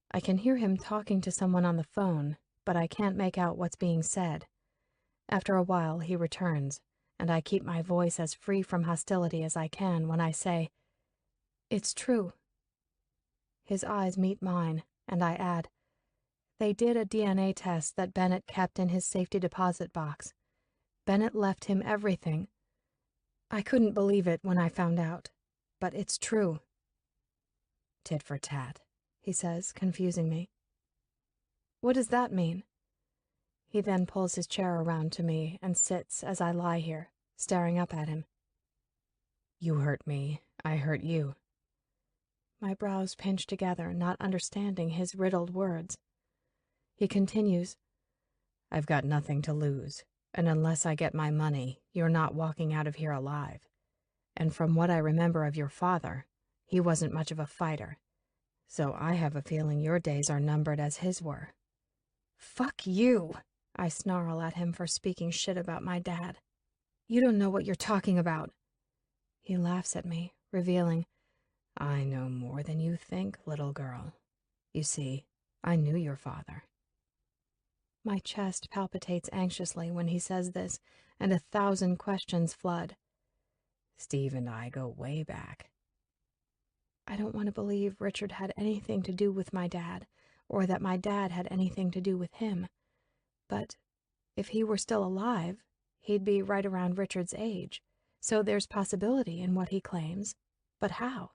I can hear him talking to someone on the phone, but I can't make out what's being said. After a while, he returns, and I keep my voice as free from hostility as I can when I say, "It's true." His eyes meet mine, and I add, "They did a DNA test that Bennett kept in his safety deposit box. Bennett left him everything. I couldn't believe it when I found out, but it's true." Tit for tat, he says, confusing me. What does that mean? He then pulls his chair around to me and sits as I lie here, staring up at him. You hurt me, I hurt you. my brows pinched together, not understanding his riddled words. He continues, I've got nothing to lose, and unless I get my money, you're not walking out of here alive. And from what I remember of your father, he wasn't much of a fighter. So I have a feeling your days are numbered as his were. Fuck you, I snarl at him for speaking shit about my dad. You don't know what you're talking about. He laughs at me, revealing, I know more than you think, little girl. You see, I knew your father. My chest palpitates anxiously when he says this, and 1,000 questions flood. Steve and I go way back. I don't want to believe Richard had anything to do with my dad, or that my dad had anything to do with him. But if he were still alive, he'd be right around Richard's age, so there's possibility in what he claims. But how?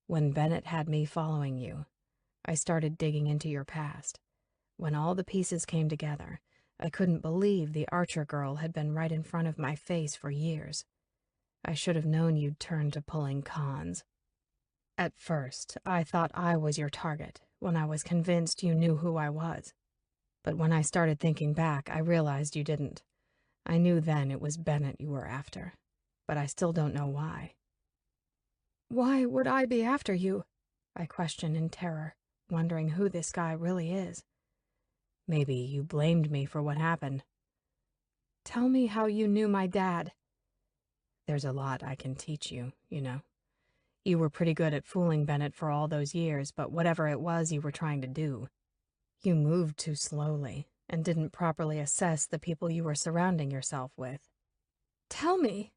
When Bennett had me following you, I started digging into your past. When all the pieces came together, I couldn't believe the Archer girl had been right in front of my face for years. I should have known you'd turn to pulling cons. At first, I thought I was your target, when I was convinced you knew who I was. But when I started thinking back, I realized you didn't. I knew then it was Bennett you were after, but I still don't know why. Why would I be after you? I question in terror, wondering who this guy really is. Maybe you blamed me for what happened. Tell me how you knew my dad. There's a lot I can teach you, you know. You were pretty good at fooling Bennett for all those years, but whatever it was you were trying to do, you moved too slowly and didn't properly assess the people you were surrounding yourself with. Tell me,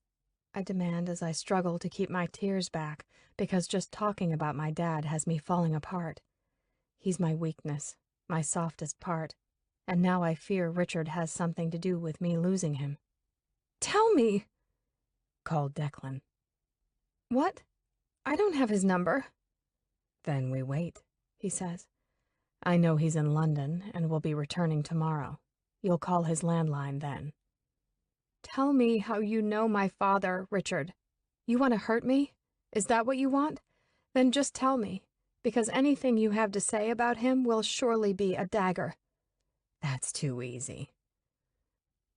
I demand as I struggle to keep my tears back, because just talking about my dad has me falling apart. He's my weakness, my softest part, and now I fear Richard has something to do with me losing him. Tell me! Call Declan. What? I don't have his number. Then we wait, he says. I know he's in London and will be returning tomorrow. You'll call his landline then. Tell me how you know my father, Richard. You want to hurt me? Is that what you want? Then just tell me, because anything you have to say about him will surely be a dagger. That's too easy.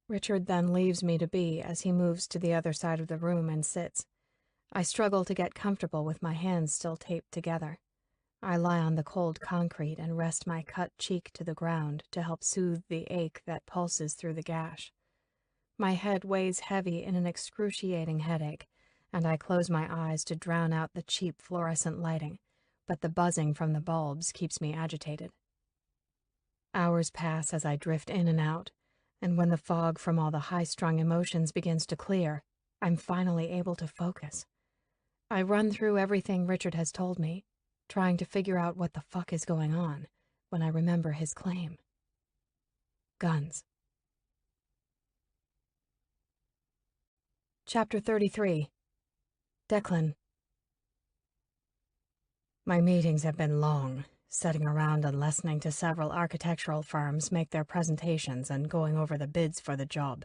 Richard then leaves me to be as he moves to the other side of the room and sits. I struggle to get comfortable with my hands still taped together. I lie on the cold concrete and rest my cut cheek to the ground to help soothe the ache that pulses through the gash. My head weighs heavy in an excruciating headache, and I close my eyes to drown out the cheap fluorescent lighting, but the buzzing from the bulbs keeps me agitated. Hours pass as I drift in and out, and when the fog from all the high-strung emotions begins to clear, I'm finally able to focus. I run through everything Richard has told me, trying to figure out what the fuck is going on, when I remember his claim. Guns. Chapter 33. Declan. My meetings have been long, sitting around and listening to several architectural firms make their presentations and going over the bids for the job.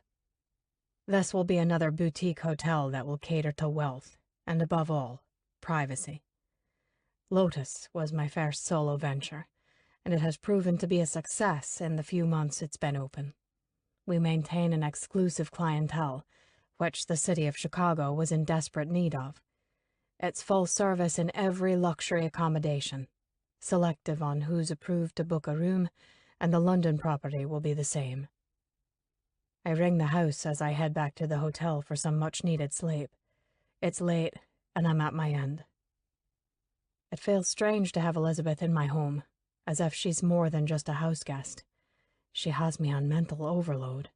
This will be another boutique hotel that will cater to wealth, and above all, privacy. Lotus was my first solo venture, and it has proven to be a success in the few months it's been open. We maintain an exclusive clientele, which the city of Chicago was in desperate need of. It's full service in every luxury accommodation, selective on who's approved to book a room, and the London property will be the same. I ring the house as I head back to the hotel for some much-needed sleep. It's late, and I'm at my end. It feels strange to have Elizabeth in my home, as if she's more than just a house guest. She has me on mental overload.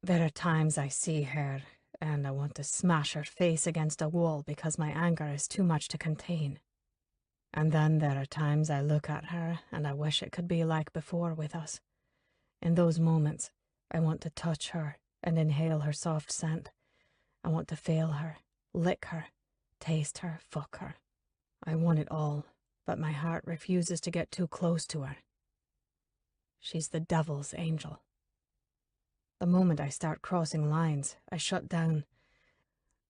There are times I see her, and I want to smash her face against a wall because my anger is too much to contain. And then there are times I look at her, and I wish it could be like before with us. In those moments, I want to touch her and inhale her soft scent. I want to feel her, lick her, taste her, fuck her. I want it all, but my heart refuses to get too close to her. She's the devil's angel. The moment I start crossing lines, I shut down.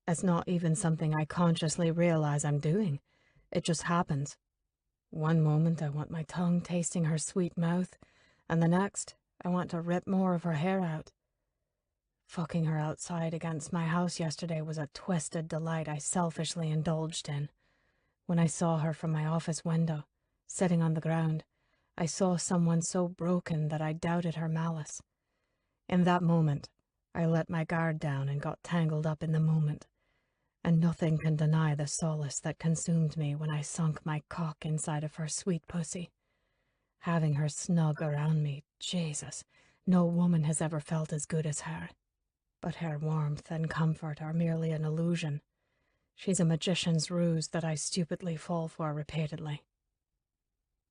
It's not even something I consciously realize I'm doing. It just happens. One moment I want my tongue tasting her sweet mouth, and the next I want to rip more of her hair out. Fucking her outside against my house yesterday was a twisted delight I selfishly indulged in. When I saw her from my office window, sitting on the ground, I saw someone so broken that I doubted her malice. In that moment, I let my guard down and got tangled up in the moment, and nothing can deny the solace that consumed me when I sunk my cock inside of her sweet pussy. Having her snug around me, Jesus, no woman has ever felt as good as her. But her warmth and comfort are merely an illusion. She's a magician's ruse that I stupidly fall for repeatedly.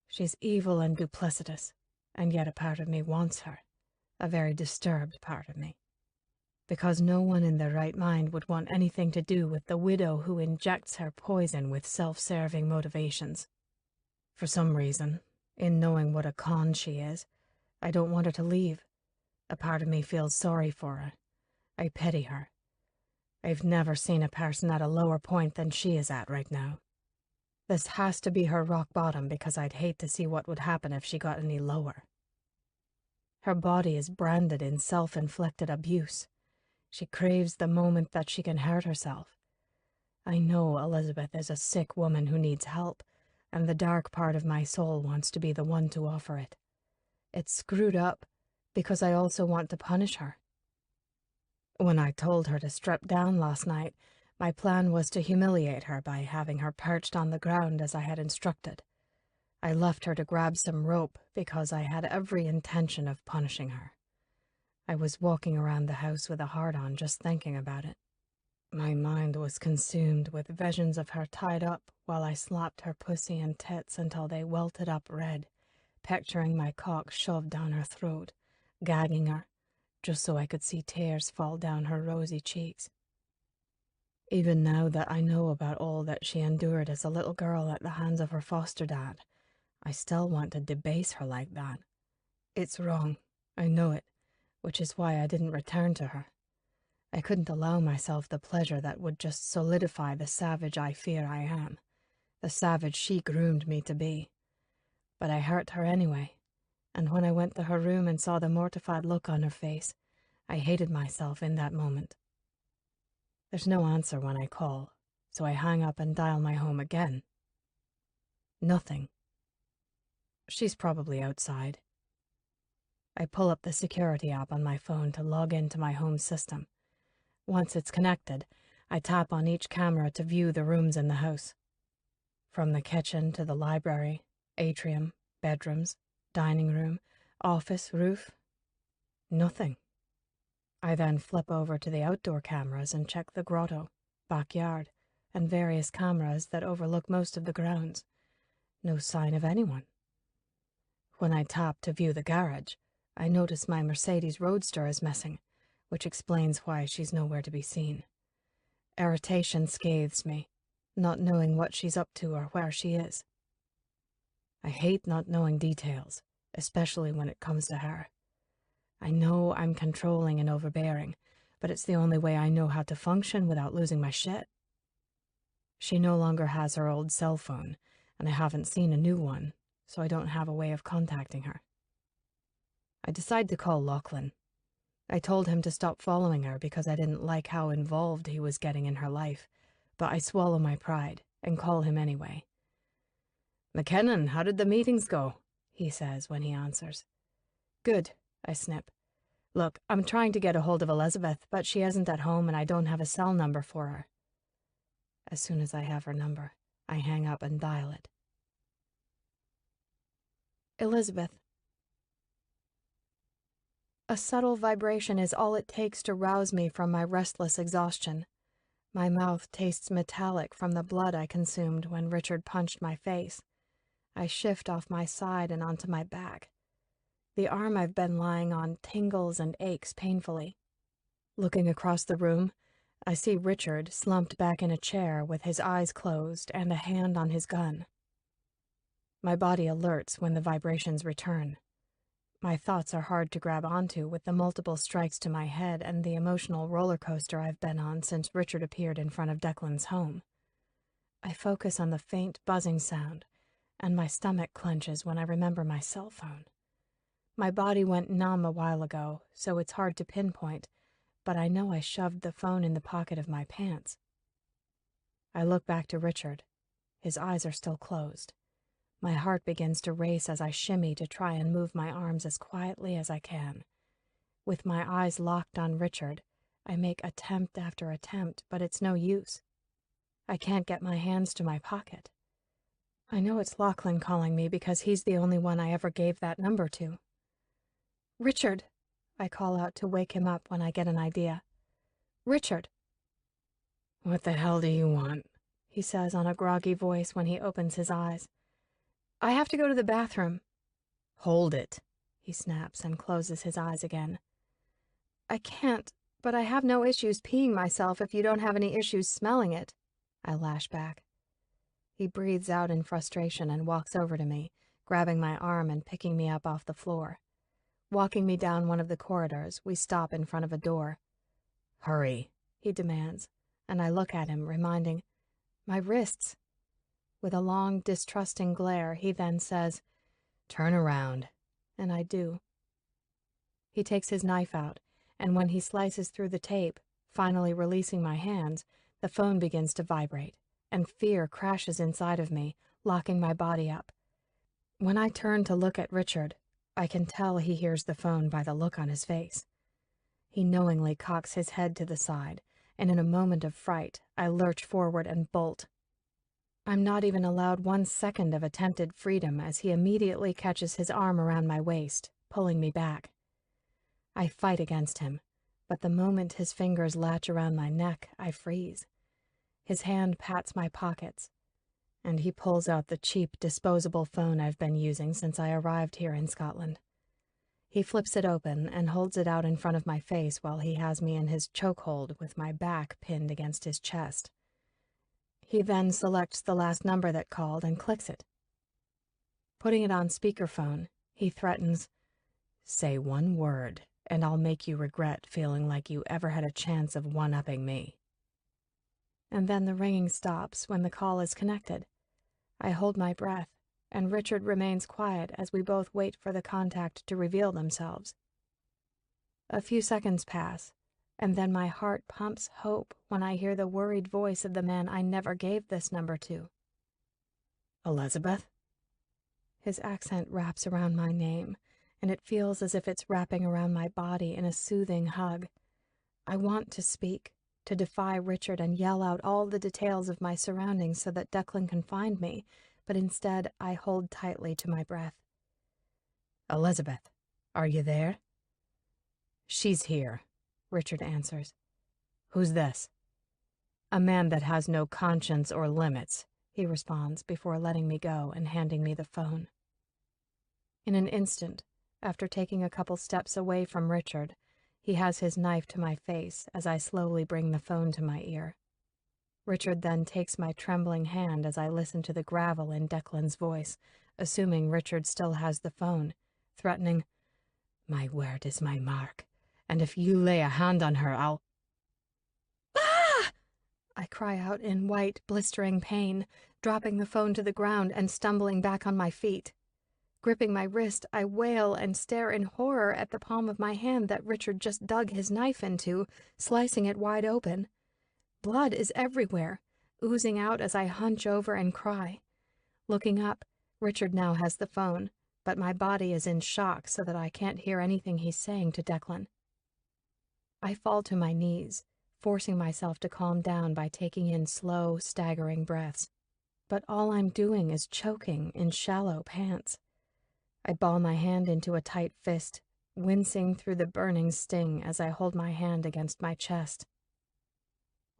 She's evil and duplicitous, and yet a part of me wants her, a very disturbed part of me. Because no one in their right mind would want anything to do with the widow who injects her poison with self-serving motivations. For some reason, in knowing what a con she is, I don't want her to leave. A part of me feels sorry for her. I pity her. I've never seen a person at a lower point than she is at right now. This has to be her rock bottom because I'd hate to see what would happen if she got any lower. Her body is branded in self-inflicted abuse. She craves the moment that she can hurt herself. I know Elizabeth is a sick woman who needs help, and the dark part of my soul wants to be the one to offer it. It's screwed up because I also want to punish her. When I told her to strip down last night, my plan was to humiliate her by having her perched on the ground as I had instructed. I left her to grab some rope because I had every intention of punishing her. I was walking around the house with a hard-on just thinking about it. My mind was consumed with visions of her tied up while I slapped her pussy and tits until they welted up red, picturing my cock shoved down her throat, gagging her, just so I could see tears fall down her rosy cheeks. Even now that I know about all that she endured as a little girl at the hands of her foster dad, I still want to debase her like that. It's wrong, I know it, which is why I didn't return to her. I couldn't allow myself the pleasure that would just solidify the savage I fear I am, the savage she groomed me to be. But I hurt her anyway, and when I went to her room and saw the mortified look on her face, I hated myself in that moment. There's no answer when I call, so I hang up and dial my home again. Nothing. She's probably outside. I pull up the security app on my phone to log into my home system. Once it's connected, I tap on each camera to view the rooms in the house. From the kitchen to the library, atrium, bedrooms, dining room, office, roof. Nothing. I then flip over to the outdoor cameras and check the grotto, backyard, and various cameras that overlook most of the grounds. No sign of anyone. When I tap to view the garage, I notice my Mercedes Roadster is missing, which explains why she's nowhere to be seen. Irritation scathes me, not knowing what she's up to or where she is. I hate not knowing details, especially when it comes to her. I know I'm controlling and overbearing, but it's the only way I know how to function without losing my shit. She no longer has her old cell phone, and I haven't seen a new one, so I don't have a way of contacting her. I decide to call Lachlan. I told him to stop following her because I didn't like how involved he was getting in her life, but I swallow my pride and call him anyway. "McKinnon, how did the meetings go?" he says when he answers. "Good," I snip. "Look, I'm trying to get a hold of Elizabeth, but she isn't at home and I don't have a cell number for her." As soon as I have her number, I hang up and dial it. Elizabeth. A subtle vibration is all it takes to rouse me from my restless exhaustion. My mouth tastes metallic from the blood I consumed when Richard punched my face. I shift off my side and onto my back. The arm I've been lying on tingles and aches painfully. Looking across the room, I see Richard slumped back in a chair with his eyes closed and a hand on his gun. My body alerts when the vibrations return. My thoughts are hard to grab onto with the multiple strikes to my head and the emotional roller coaster I've been on since Richard appeared in front of Declan's home. I focus on the faint buzzing sound, and my stomach clenches when I remember my cell phone. My body went numb a while ago, so it's hard to pinpoint, but I know I shoved the phone in the pocket of my pants. I look back to Richard. His eyes are still closed. My heart begins to race as I shimmy to try and move my arms as quietly as I can. With my eyes locked on Richard, I make attempt after attempt, but it's no use. I can't get my hands to my pocket. I know it's Lachlan calling me because he's the only one I ever gave that number to. "Richard," I call out to wake him up when I get an idea. "Richard." "What the hell do you want?" he says on a groggy voice when he opens his eyes. "I have to go to the bathroom." "Hold it," he snaps and closes his eyes again. "I can't, but I have no issues peeing myself if you don't have any issues smelling it," I lash back. He breathes out in frustration and walks over to me, grabbing my arm and picking me up off the floor. Walking me down one of the corridors, we stop in front of a door. "Hurry," he demands, and I look at him, reminding, "My wrists." With a long, distrusting glare, he then says, "Turn around," and I do. He takes his knife out, and when he slices through the tape, finally releasing my hands, the phone begins to vibrate, and fear crashes inside of me, locking my body up. When I turn to look at Richard, I can tell he hears the phone by the look on his face. He knowingly cocks his head to the side, and in a moment of fright, I lurch forward and bolt. I'm not even allowed 1 second of attempted freedom as he immediately catches his arm around my waist, pulling me back. I fight against him, but the moment his fingers latch around my neck, I freeze. His hand pats my pockets, and he pulls out the cheap, disposable phone I've been using since I arrived here in Scotland. He flips it open and holds it out in front of my face while he has me in his chokehold with my back pinned against his chest. He then selects the last number that called and clicks it. Putting it on speakerphone, he threatens, "Say 1 word, and I'll make you regret feeling like you ever had a chance of one-upping me." And then the ringing stops when the call is connected. I hold my breath, and Richard remains quiet as we both wait for the contact to reveal themselves. A few seconds pass, and then my heart pumps hope when I hear the worried voice of the man I never gave this number to. "Elizabeth?" His accent wraps around my name, and it feels as if it's wrapping around my body in a soothing hug. I want to speak, to defy Richard and yell out all the details of my surroundings so that Declan can find me, but instead I hold tightly to my breath. "Elizabeth, are you there?" "She's here," Richard answers. "Who's this?" "A man that has no conscience or limits," he responds before letting me go and handing me the phone. In an instant, after taking a couple steps away from Richard, he has his knife to my face as I slowly bring the phone to my ear. Richard then takes my trembling hand as I listen to the gravel in Declan's voice, assuming Richard still has the phone, threatening, "My word is my mark, and if you lay a hand on her, I'll—" "Ah!" I cry out in white, blistering pain, dropping the phone to the ground and stumbling back on my feet. Gripping my wrist, I wail and stare in horror at the palm of my hand that Richard just dug his knife into, slicing it wide open. Blood is everywhere, oozing out as I hunch over and cry. Looking up, Richard now has the phone, but my body is in shock so that I can't hear anything he's saying to Declan. I fall to my knees, forcing myself to calm down by taking in slow, staggering breaths. But all I'm doing is choking in shallow pants. I ball my hand into a tight fist, wincing through the burning sting as I hold my hand against my chest.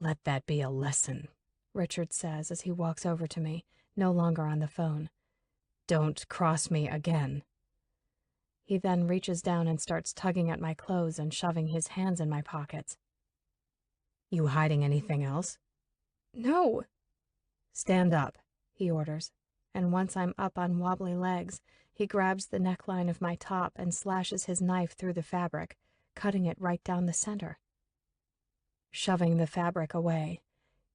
"Let that be a lesson," Richard says as he walks over to me, no longer on the phone. "Don't cross me again." He then reaches down and starts tugging at my clothes and shoving his hands in my pockets. "You hiding anything else?" "No." "Stand up," he orders, and once I'm up on wobbly legs, he grabs the neckline of my top and slashes his knife through the fabric, cutting it right down the center. Shoving the fabric away,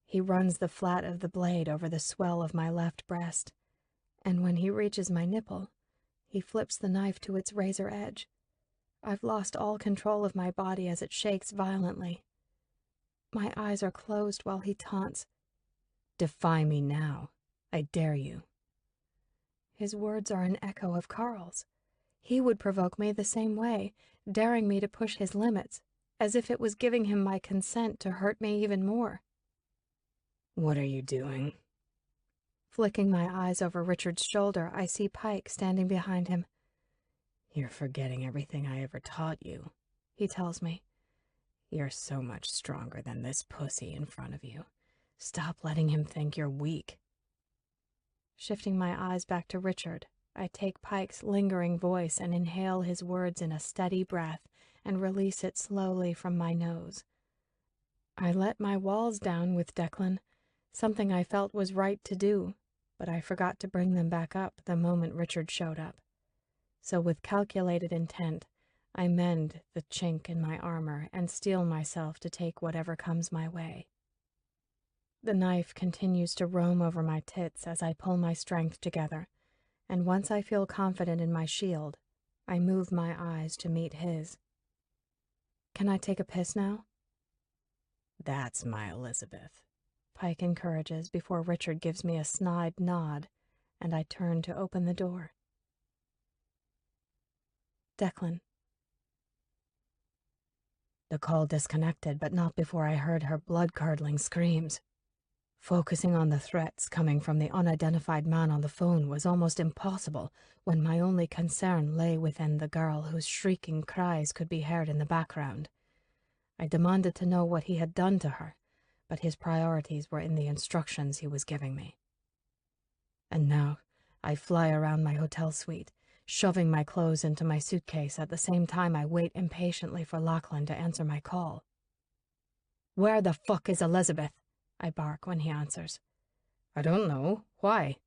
He runs the flat of the blade over the swell of my left breast, and when he reaches my nipple, he flips the knife to its razor edge. I've lost all control of my body as it shakes violently. My eyes are closed while he taunts. Defy me now. I dare you. His words are an echo of Carl's. He would provoke me the same way, daring me to push his limits, as if it was giving him my consent to hurt me even more. What are you doing? Flicking my eyes over Richard's shoulder, I see Pike standing behind him. You're forgetting everything I ever taught you, he tells me. You're so much stronger than this pussy in front of you. Stop letting him think you're weak. Shifting my eyes back to Richard, I take Pike's lingering voice and inhale his words in a steady breath and release it slowly from my nose. I let my walls down with Declan, something I felt was right to do, but I forgot to bring them back up the moment Richard showed up. So with calculated intent, I mend the chink in my armor and steel myself to take whatever comes my way. The knife continues to roam over my tits as I pull my strength together, and once I feel confident in my shield, I move my eyes to meet his. Can I take a piss now? That's my Elizabeth, Pike encourages before Richard gives me a snide nod, and I turn to open the door. Declan. The call disconnected, but not before I heard her blood-curdling screams. Focusing on the threats coming from the unidentified man on the phone was almost impossible when my only concern lay within the girl whose shrieking cries could be heard in the background. I demanded to know what he had done to her, but his priorities were in the instructions he was giving me. And now I fly around my hotel suite, shoving my clothes into my suitcase at the same time I wait impatiently for Lachlan to answer my call. "Where the fuck is Elizabeth?" I bark when he answers. "I don't know. Why?"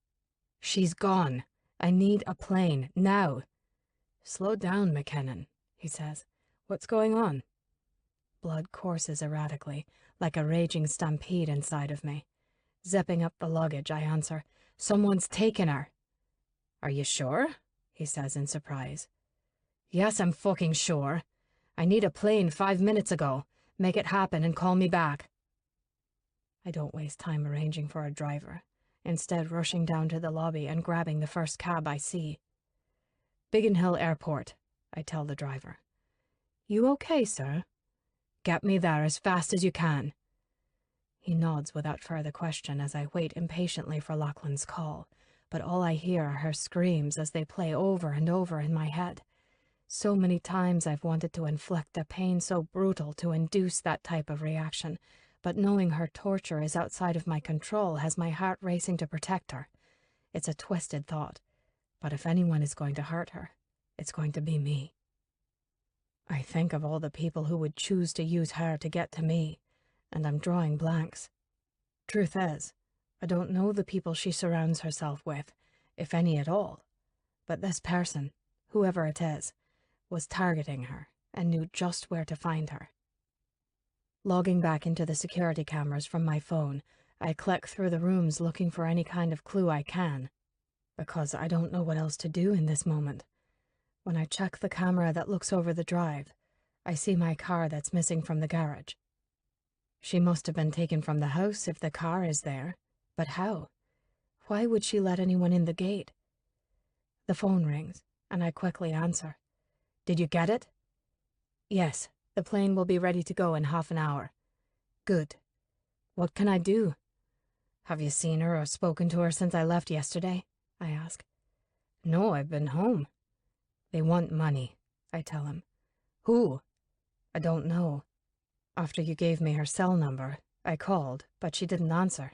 "She's gone. I need a plane, now." "Slow down, McKinnon," he says. "What's going on?" Blood courses erratically, like a raging stampede inside of me. Zipping up the luggage, I answer, "Someone's taken her." "Are you sure?" he says in surprise. "Yes, I'm fucking sure. I need a plane 5 minutes ago. Make it happen and call me back." I don't waste time arranging for a driver, instead rushing down to the lobby and grabbing the first cab I see. "Biggin Hill Airport," I tell the driver. "You okay, sir?" "Get me there as fast as you can." He nods without further question as I wait impatiently for Lachlan's call, but all I hear are her screams as they play over and over in my head. So many times I've wanted to inflict a pain so brutal to induce that type of reaction, but knowing her torture is outside of my control has my heart racing to protect her. It's a twisted thought, but if anyone is going to hurt her, it's going to be me. I think of all the people who would choose to use her to get to me, and I'm drawing blanks. Truth is, I don't know the people she surrounds herself with, if any at all, but this person, whoever it is, was targeting her and knew just where to find her. Logging back into the security cameras from my phone, I click through the rooms looking for any kind of clue I can, because I don't know what else to do in this moment. When I check the camera that looks over the drive, I see my car that's missing from the garage. She must have been taken from the house if the car is there, but how? Why would she let anyone in the gate? The phone rings, and I quickly answer. "Did you get it?" "Yes, the plane will be ready to go in half an hour." "Good. What can I do?" "Have you seen her or spoken to her since I left yesterday?" I ask. "No, I've been home." "They want money," I tell him. "Who?" "I don't know. After you gave me her cell number, I called, but she didn't answer.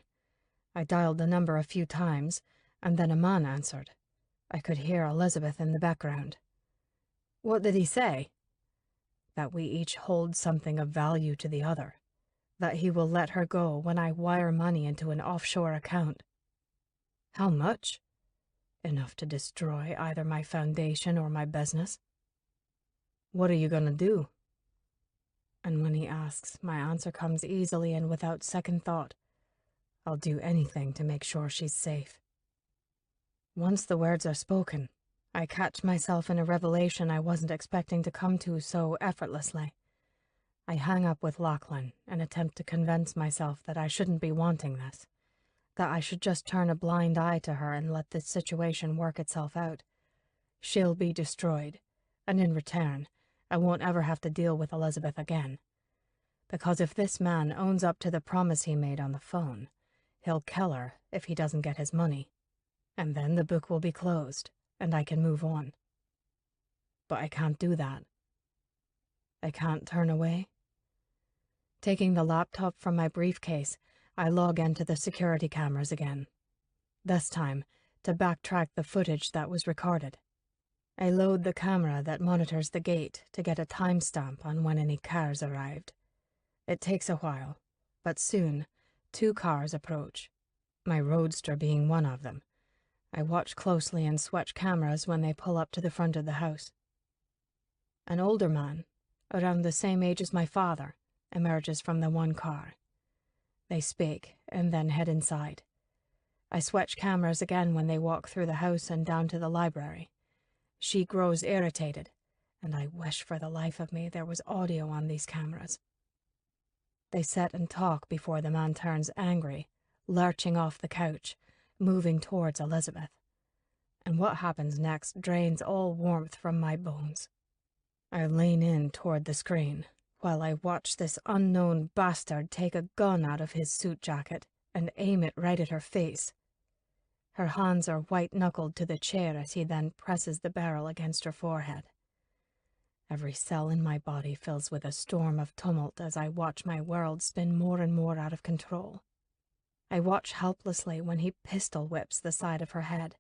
I dialed the number a few times, and then a man answered. I could hear Elizabeth in the background." "What did he say?" "That we each hold something of value to the other. That he will let her go when I wire money into an offshore account." "How much?" "Enough to destroy either my foundation or my business." "What are you gonna do?" And when he asks, my answer comes easily and without second thought. I'll do anything to make sure she's safe. Once the words are spoken, I catch myself in a revelation I wasn't expecting to come to so effortlessly. I hang up with Lachlan and attempt to convince myself that I shouldn't be wanting this, that I should just turn a blind eye to her and let this situation work itself out. She'll be destroyed, and in return, I won't ever have to deal with Elizabeth again. Because if this man owns up to the promise he made on the phone, he'll kill her if he doesn't get his money. And then the book will be closed, and I can move on. But I can't do that. I can't turn away. Taking the laptop from my briefcase, I log into the security cameras again. This time, to backtrack the footage that was recorded. I load the camera that monitors the gate to get a timestamp on when any cars arrived. It takes a while, but soon, 2 cars approach, my roadster being one of them. I watch closely and switch cameras when they pull up to the front of the house. An older man, around the same age as my father, emerges from the one car. They speak and then head inside. I switch cameras again when they walk through the house and down to the library. She grows irritated, and I wish for the life of me there was audio on these cameras. They sit and talk before the man turns angry, lurching off the couch, moving towards Elizabeth. And what happens next drains all warmth from my bones. I lean in toward the screen, while I watch this unknown bastard take a gun out of his suit jacket and aim it right at her face. Her hands are white-knuckled to the chair as he then presses the barrel against her forehead. Every cell in my body fills with a storm of tumult as I watch my world spin more and more out of control. I watch helplessly when he pistol whips the side of her head,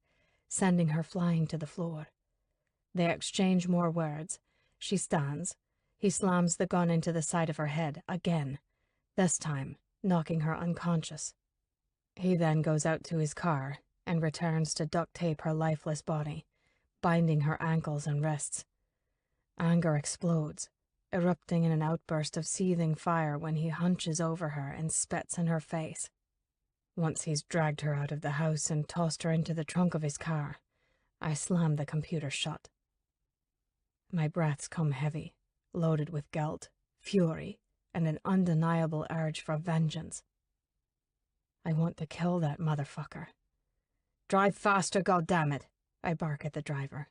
sending her flying to the floor. They exchange more words. She stands. He slams the gun into the side of her head again, this time knocking her unconscious. He then goes out to his car and returns to duct tape her lifeless body, binding her ankles and wrists. Anger explodes, erupting in an outburst of seething fire when he hunches over her and spits in her face. Once he's dragged her out of the house and tossed her into the trunk of his car, I slam the computer shut. My breaths come heavy, loaded with guilt, fury, and an undeniable urge for vengeance. I want to kill that motherfucker. "Drive faster, goddammit!" I bark at the driver.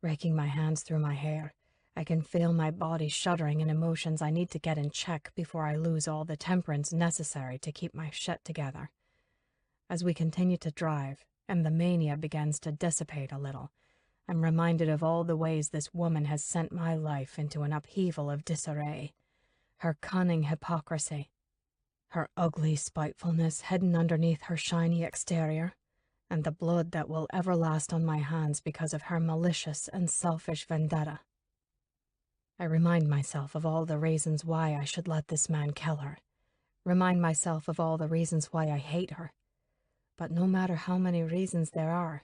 Raking my hands through my hair, I can feel my body shuddering in emotions I need to get in check before I lose all the temperance necessary to keep my shit together. As we continue to drive, and the mania begins to dissipate a little, I'm reminded of all the ways this woman has sent my life into an upheaval of disarray. Her cunning hypocrisy, her ugly spitefulness hidden underneath her shiny exterior, and the blood that will ever last on my hands because of her malicious and selfish vendetta. I remind myself of all the reasons why I should let this man kill her. Remind myself of all the reasons why I hate her. But no matter how many reasons there are,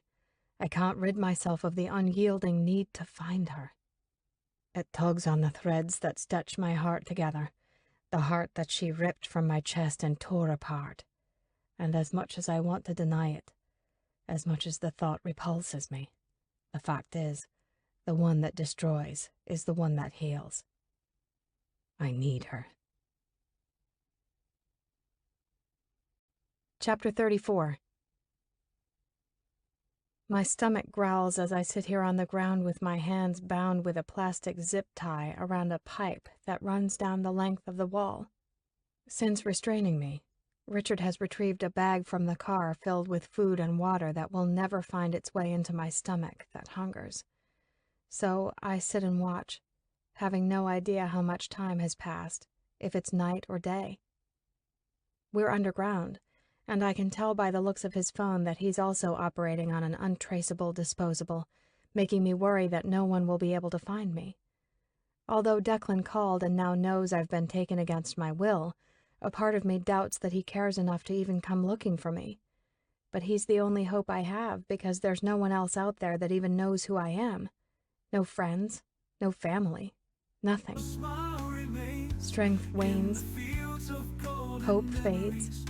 I can't rid myself of the unyielding need to find her. It tugs on the threads that stitch my heart together, the heart that she ripped from my chest and tore apart. And as much as I want to deny it, as much as the thought repulses me, the fact is, the one that destroys is the one that heals. I need her. Chapter 34. My stomach growls as I sit here on the ground with my hands bound with a plastic zip tie around a pipe that runs down the length of the wall. Since restraining me, Richard has retrieved a bag from the car filled with food and water that will never find its way into my stomach that hungers. So I sit and watch, having no idea how much time has passed, if it's night or day. We're underground, and I can tell by the looks of his phone that he's also operating on an untraceable disposable, making me worry that no one will be able to find me. Although Declan called and now knows I've been taken against my will, a part of me doubts that he cares enough to even come looking for me. But he's the only hope I have, because there's no one else out there that even knows who I am. No friends, no family, nothing. Strength wanes, hope fades.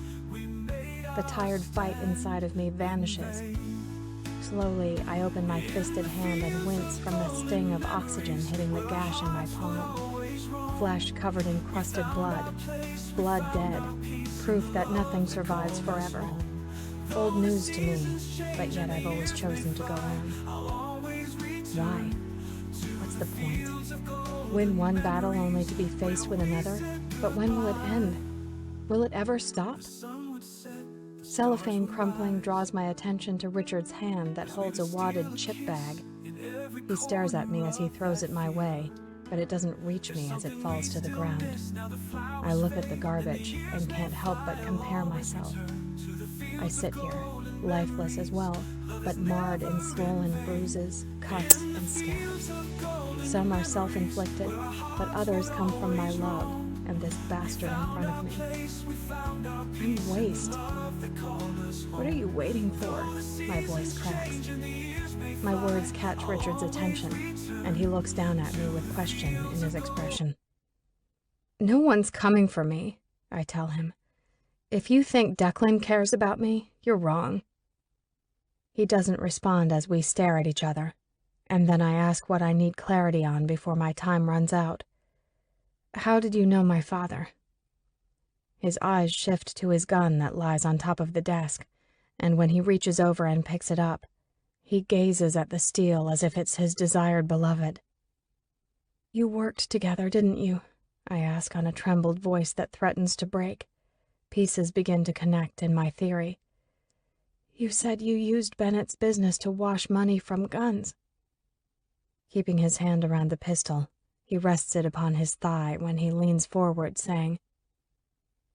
The tired fight inside of me vanishes. Slowly, I open my fisted hand and wince from the sting of oxygen hitting the gash in my palm. Flesh covered in crusted blood. Blood dead. Proof that nothing survives forever. Old news to me, but yet I've always chosen to go on. Why? What's the point? Win one battle only to be faced with another? But when will it end? Will it ever stop? Cellophane crumpling draws my attention to Richard's hand that holds a wadded chip bag. He stares at me as he throws it my way, but it doesn't reach me as it falls to the ground. I look at the garbage and can't help but compare myself. I sit here, lifeless as well, but marred in swollen bruises, cuts, and scabs. Some are self-inflicted, but others come from my love and this bastard in front of me. I'm waste. What are you waiting for? My voice cracks. My words catch Richard's attention, and he looks down at me with question in his expression. No one's coming for me, I tell him. If you think Declan cares about me, you're wrong. He doesn't respond as we stare at each other, and then I ask what I need clarity on before my time runs out. How did you know my father? His eyes shift to his gun that lies on top of the desk, and when he reaches over and picks it up, he gazes at the steel as if it's his desired beloved. You worked together, didn't you? I ask on a trembled voice that threatens to break. Pieces begin to connect in my theory. You said you used Bennett's business to wash money from guns. Keeping his hand around the pistol, he rests it upon his thigh when he leans forward, saying,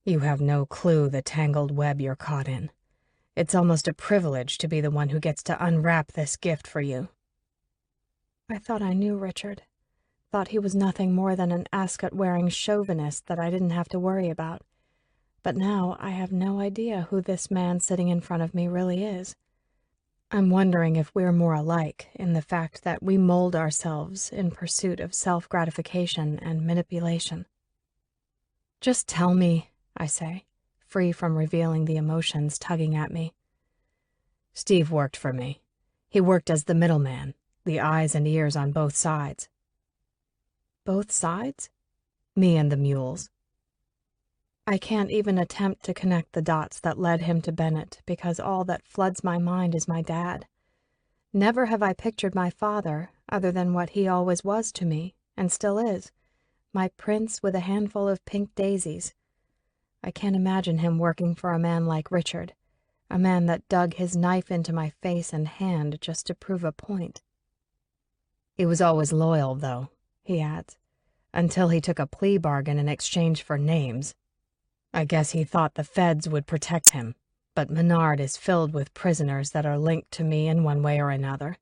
You have no clue the tangled web you're caught in. It's almost a privilege to be the one who gets to unwrap this gift for you. I thought I knew Richard. Thought he was nothing more than an ascot-wearing chauvinist that I didn't have to worry about. But now I have no idea who this man sitting in front of me really is. I'm wondering if we're more alike in the fact that we mold ourselves in pursuit of self-gratification and manipulation. Just tell me, I say, free from revealing the emotions tugging at me. Steve worked for me. He worked as the middleman, the eyes and ears on both sides. Both sides? Me and the mules. I can't even attempt to connect the dots that led him to Bennett because all that floods my mind is my dad. Never have I pictured my father other than what he always was to me, and still is, my prince with a handful of pink daisies. I can't imagine him working for a man like Richard, a man that dug his knife into my face and hand just to prove a point. He was always loyal, though, he adds, until he took a plea bargain in exchange for names. I guess he thought the feds would protect him, but Menard is filled with prisoners that are linked to me in one way or another.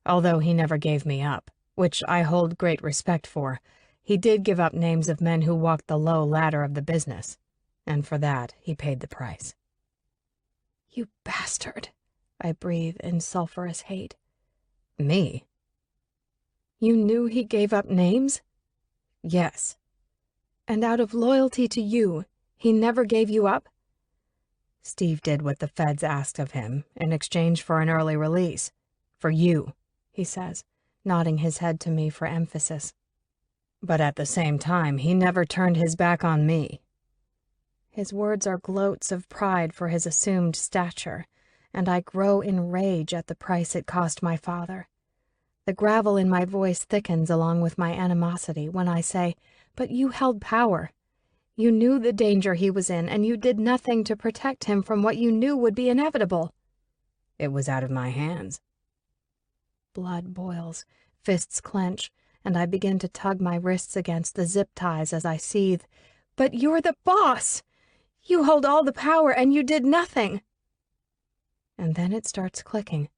Although he never gave me up, which I hold great respect for, he did give up names of men who walked the low ladder of the business, and for that he paid the price. You bastard, I breathe in sulphurous hate. Me? You knew he gave up names? Yes. And out of loyalty to you, he never gave you up? Steve did what the feds asked of him in exchange for an early release. For you, he says, nodding his head to me for emphasis. But at the same time, he never turned his back on me. His words are gloats of pride for his assumed stature, and I grow in rage at the price it cost my father. The gravel in my voice thickens along with my animosity when I say, But you held power. You knew the danger he was in, and you did nothing to protect him from what you knew would be inevitable. It was out of my hands. Blood boils, fists clench, and I begin to tug my wrists against the zip ties as I seethe. But you're the boss! You hold all the power, and you did nothing! And then it starts clicking.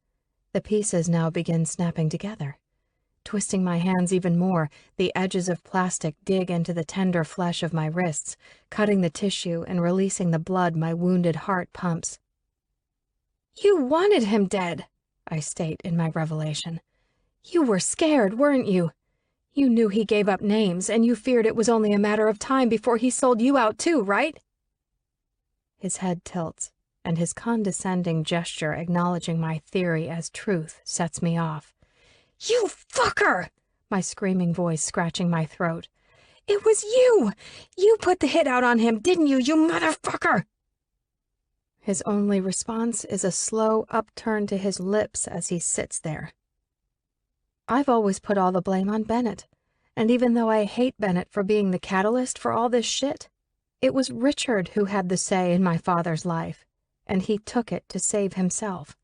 The pieces now begin snapping together. Twisting my hands even more, the edges of plastic dig into the tender flesh of my wrists, cutting the tissue and releasing the blood my wounded heart pumps. You wanted him dead, I state in my revelation. You were scared, weren't you? You knew he gave up names, and you feared it was only a matter of time before he sold you out too, right? His head tilts, and his condescending gesture acknowledging my theory as truth sets me off. "You fucker!" my screaming voice scratching my throat. "It was you! You put the hit out on him, didn't you, you motherfucker?" His only response is a slow upturn to his lips as he sits there. I've always put all the blame on Bennett, and even though I hate Bennett for being the catalyst for all this shit, it was Richard who had the say in my father's life, and he took it to save himself.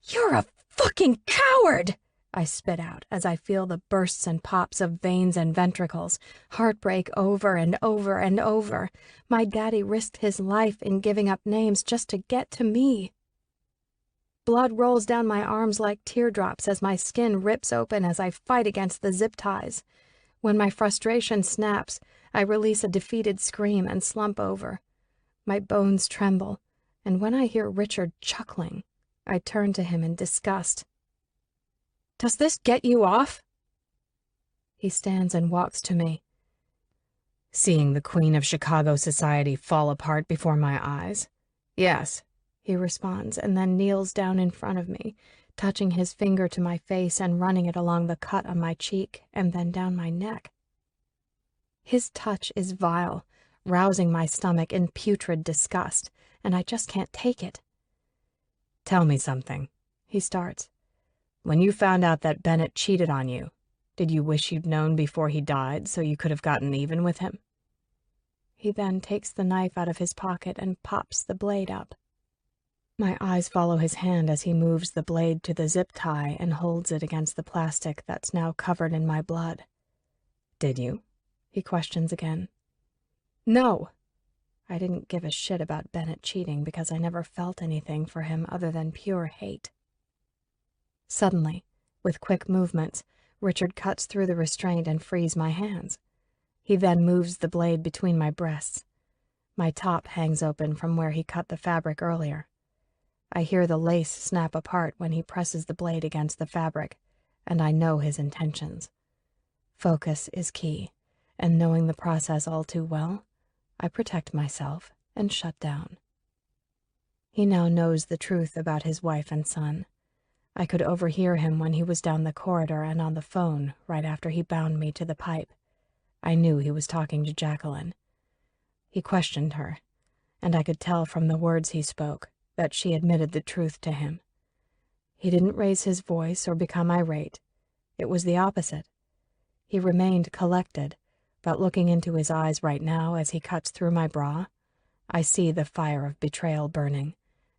"You're a fucking coward!" I spit out as I feel the bursts and pops of veins and ventricles, heartbreak over and over and over. My daddy risked his life in giving up names just to get to me. Blood rolls down my arms like teardrops as my skin rips open as I fight against the zip ties. When my frustration snaps, I release a defeated scream and slump over. My bones tremble, and when I hear Richard chuckling, I turn to him in disgust. "Does this get you off?" He stands and walks to me. "Seeing the Queen of Chicago society fall apart before my eyes? Yes," he responds, and then kneels down in front of me, touching his finger to my face and running it along the cut on my cheek and then down my neck. His touch is vile, rousing my stomach in putrid disgust, and I just can't take it. "Tell me something," he starts. "When you found out that Bennett cheated on you, did you wish you'd known before he died so you could have gotten even with him?" He then takes the knife out of his pocket and pops the blade up. My eyes follow his hand as he moves the blade to the zip tie and holds it against the plastic that's now covered in my blood. "Did you?" he questions again. "No." I didn't give a shit about Bennett cheating because I never felt anything for him other than pure hate. Suddenly, with quick movements, Richard cuts through the restraint and frees my hands. He then moves the blade between my breasts. My top hangs open from where he cut the fabric earlier. I hear the lace snap apart when he presses the blade against the fabric, and I know his intentions. Focus is key, and knowing the process all too well, I protect myself and shut down. He now knows the truth about his wife and son. I could overhear him when he was down the corridor and on the phone right after he bound me to the pipe. I knew he was talking to Jacqueline. He questioned her, and I could tell from the words he spoke that she admitted the truth to him. He didn't raise his voice or become irate. It was the opposite. He remained collected, but looking into his eyes right now as he cuts through my bra, I see the fire of betrayal burning,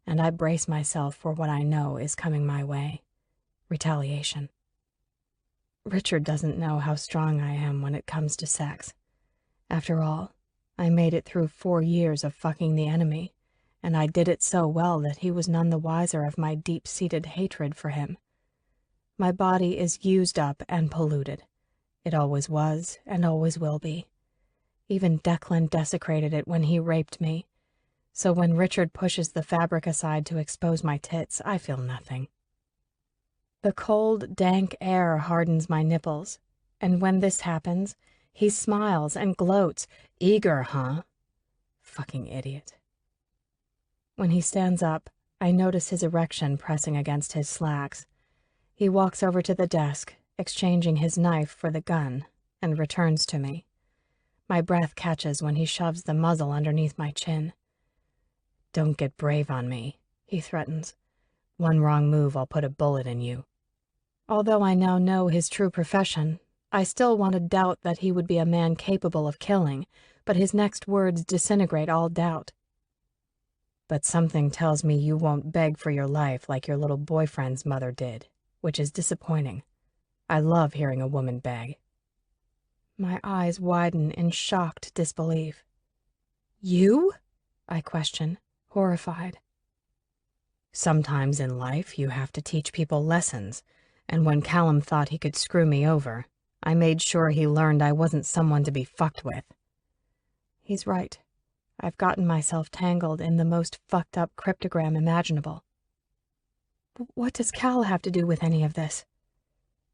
and I brace myself for what I know is coming my way. Retaliation. Richard doesn't know how strong I am when it comes to sex. After all, I made it through 4 years of fucking the enemy, and I did it so well that he was none the wiser of my deep-seated hatred for him. My body is used up and polluted. It always was and always will be. Even Declan desecrated it when he raped me. So when Richard pushes the fabric aside to expose my tits, I feel nothing. The cold, dank air hardens my nipples, and when this happens, he smiles and gloats. Eager, huh? Fucking idiot. When he stands up, I notice his erection pressing against his slacks. He walks over to the desk, exchanging his knife for the gun, and returns to me. My breath catches when he shoves the muzzle underneath my chin. "Don't get brave on me," he threatens. "One wrong move, I'll put a bullet in you." Although I now know his true profession, I still want to doubt that he would be a man capable of killing, but his next words disintegrate all doubt. "But something tells me you won't beg for your life like your little boyfriend's mother did, which is disappointing. I love hearing a woman beg." My eyes widen in shocked disbelief. "You?" I question, horrified. "Sometimes in life you have to teach people lessons, and when Callum thought he could screw me over, I made sure he learned I wasn't someone to be fucked with." He's right. I've gotten myself tangled in the most fucked up cryptogram imaginable. "What does Cal have to do with any of this?"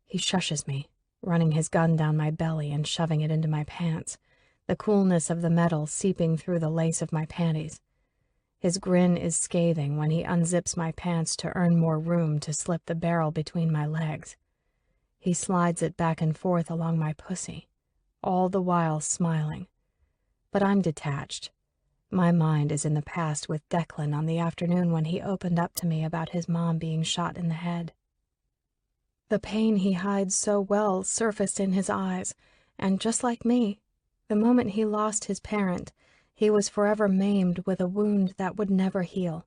He shushes me, running his gun down my belly and shoving it into my pants, the coolness of the metal seeping through the lace of my panties. His grin is scathing when he unzips my pants to earn more room to slip the barrel between my legs. He slides it back and forth along my pussy, all the while smiling. But I'm detached. My mind is in the past with Declan on the afternoon when he opened up to me about his mom being shot in the head. The pain he hides so well surfaced in his eyes, and just like me, the moment he lost his parent, he was forever maimed with a wound that would never heal.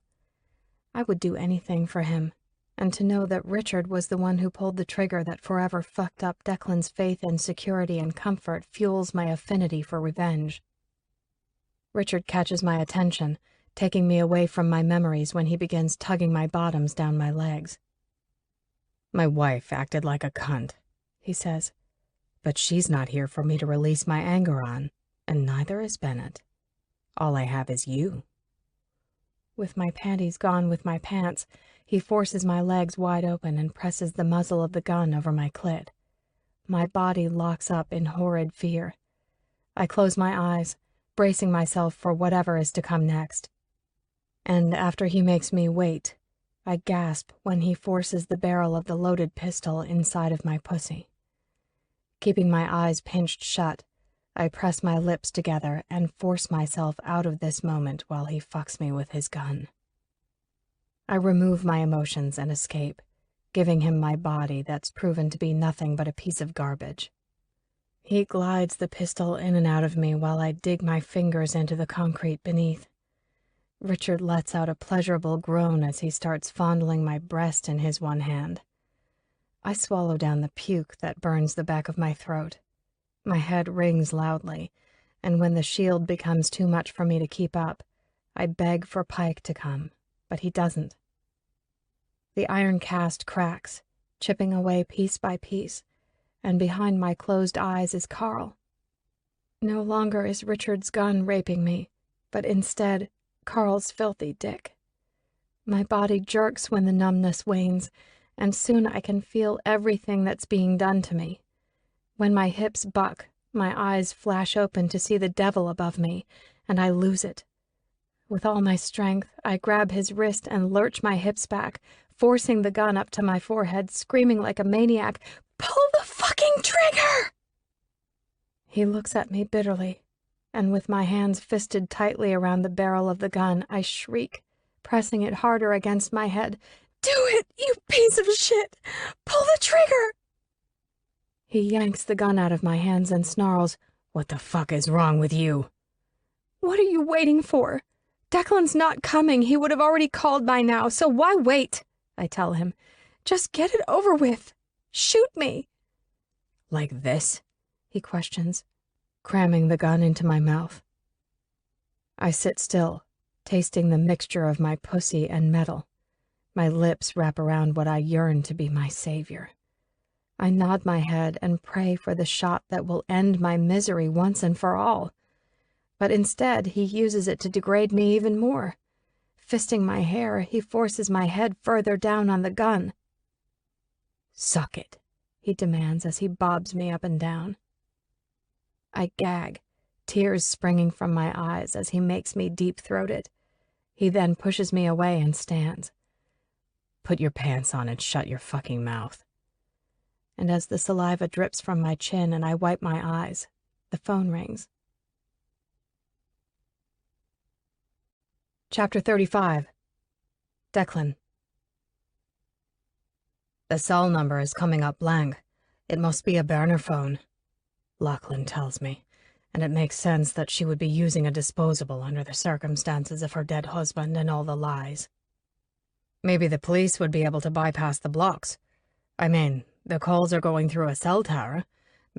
I would do anything for him, and to know that Richard was the one who pulled the trigger that forever fucked up Declan's faith in security and comfort fuels my affinity for revenge. Richard catches my attention, taking me away from my memories when he begins tugging my bottoms down my legs. "My wife acted like a cunt," he says, "but she's not here for me to release my anger on, and neither is Bennett. All I have is you." With my panties gone with my pants, he forces my legs wide open and presses the muzzle of the gun over my clit. My body locks up in horrid fear. I close my eyes, bracing myself for whatever is to come next. And after he makes me wait, I gasp when he forces the barrel of the loaded pistol inside of my pussy. Keeping my eyes pinched shut, I press my lips together and force myself out of this moment while he fucks me with his gun. I remove my emotions and escape, giving him my body that's proven to be nothing but a piece of garbage. He glides the pistol in and out of me while I dig my fingers into the concrete beneath. Richard lets out a pleasurable groan as he starts fondling my breast in his one hand. I swallow down the puke that burns the back of my throat. My head rings loudly, and when the shield becomes too much for me to keep up, I beg for Pike to come, but he doesn't. The iron cast cracks, chipping away piece by piece, and behind my closed eyes is Carl. No longer is Richard's gun raping me, but instead Carl's filthy dick. My body jerks when the numbness wanes, and soon I can feel everything that's being done to me. When my hips buck, my eyes flash open to see the devil above me, and I lose it. With all my strength, I grab his wrist and lurch my hips back, forcing the gun up to my forehead, screaming like a maniac, "Pull the fucking trigger!" He looks at me bitterly, and with my hands fisted tightly around the barrel of the gun, I shriek, pressing it harder against my head. "Do it, you piece of shit! Pull the trigger!" He yanks the gun out of my hands and snarls, "What the fuck is wrong with you?" "What are you waiting for? Declan's not coming. He would have already called by now, so why wait?" I tell him. "Just get it over with. Shoot me." "Like this?" he questions, cramming the gun into my mouth. I sit still, tasting the mixture of my pussy and metal. My lips wrap around what I yearn to be my savior. I nod my head and pray for the shot that will end my misery once and for all. But instead, he uses it to degrade me even more. Fisting my hair, he forces my head further down on the gun. "Suck it," he demands as he bobs me up and down. I gag, tears springing from my eyes as he makes me deep-throated. He then pushes me away and stands. "Put your pants on and shut your fucking mouth." And as the saliva drips from my chin and I wipe my eyes, the phone rings. Chapter 35. Declan. "The cell number is coming up blank. It must be a burner phone," Lachlan tells me, and it makes sense that she would be using a disposable under the circumstances of her dead husband and all the lies. "Maybe the police would be able to bypass the blocks. I mean, the calls are going through a cell tower.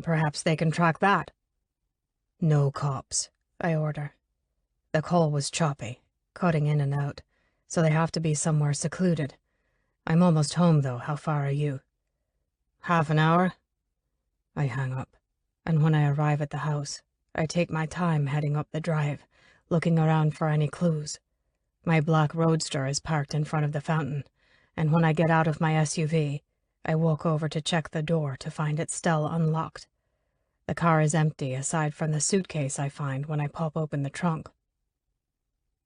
Perhaps they can track that." "No cops," I order. The call was choppy, cutting in and out, so they have to be somewhere secluded. "I'm almost home, though. How far are you?" "Half an hour." I hang up, and when I arrive at the house, I take my time heading up the drive, looking around for any clues. My black roadster is parked in front of the fountain, and when I get out of my SUV, I walk over to check the door to find it still unlocked. The car is empty aside from the suitcase I find when I pop open the trunk.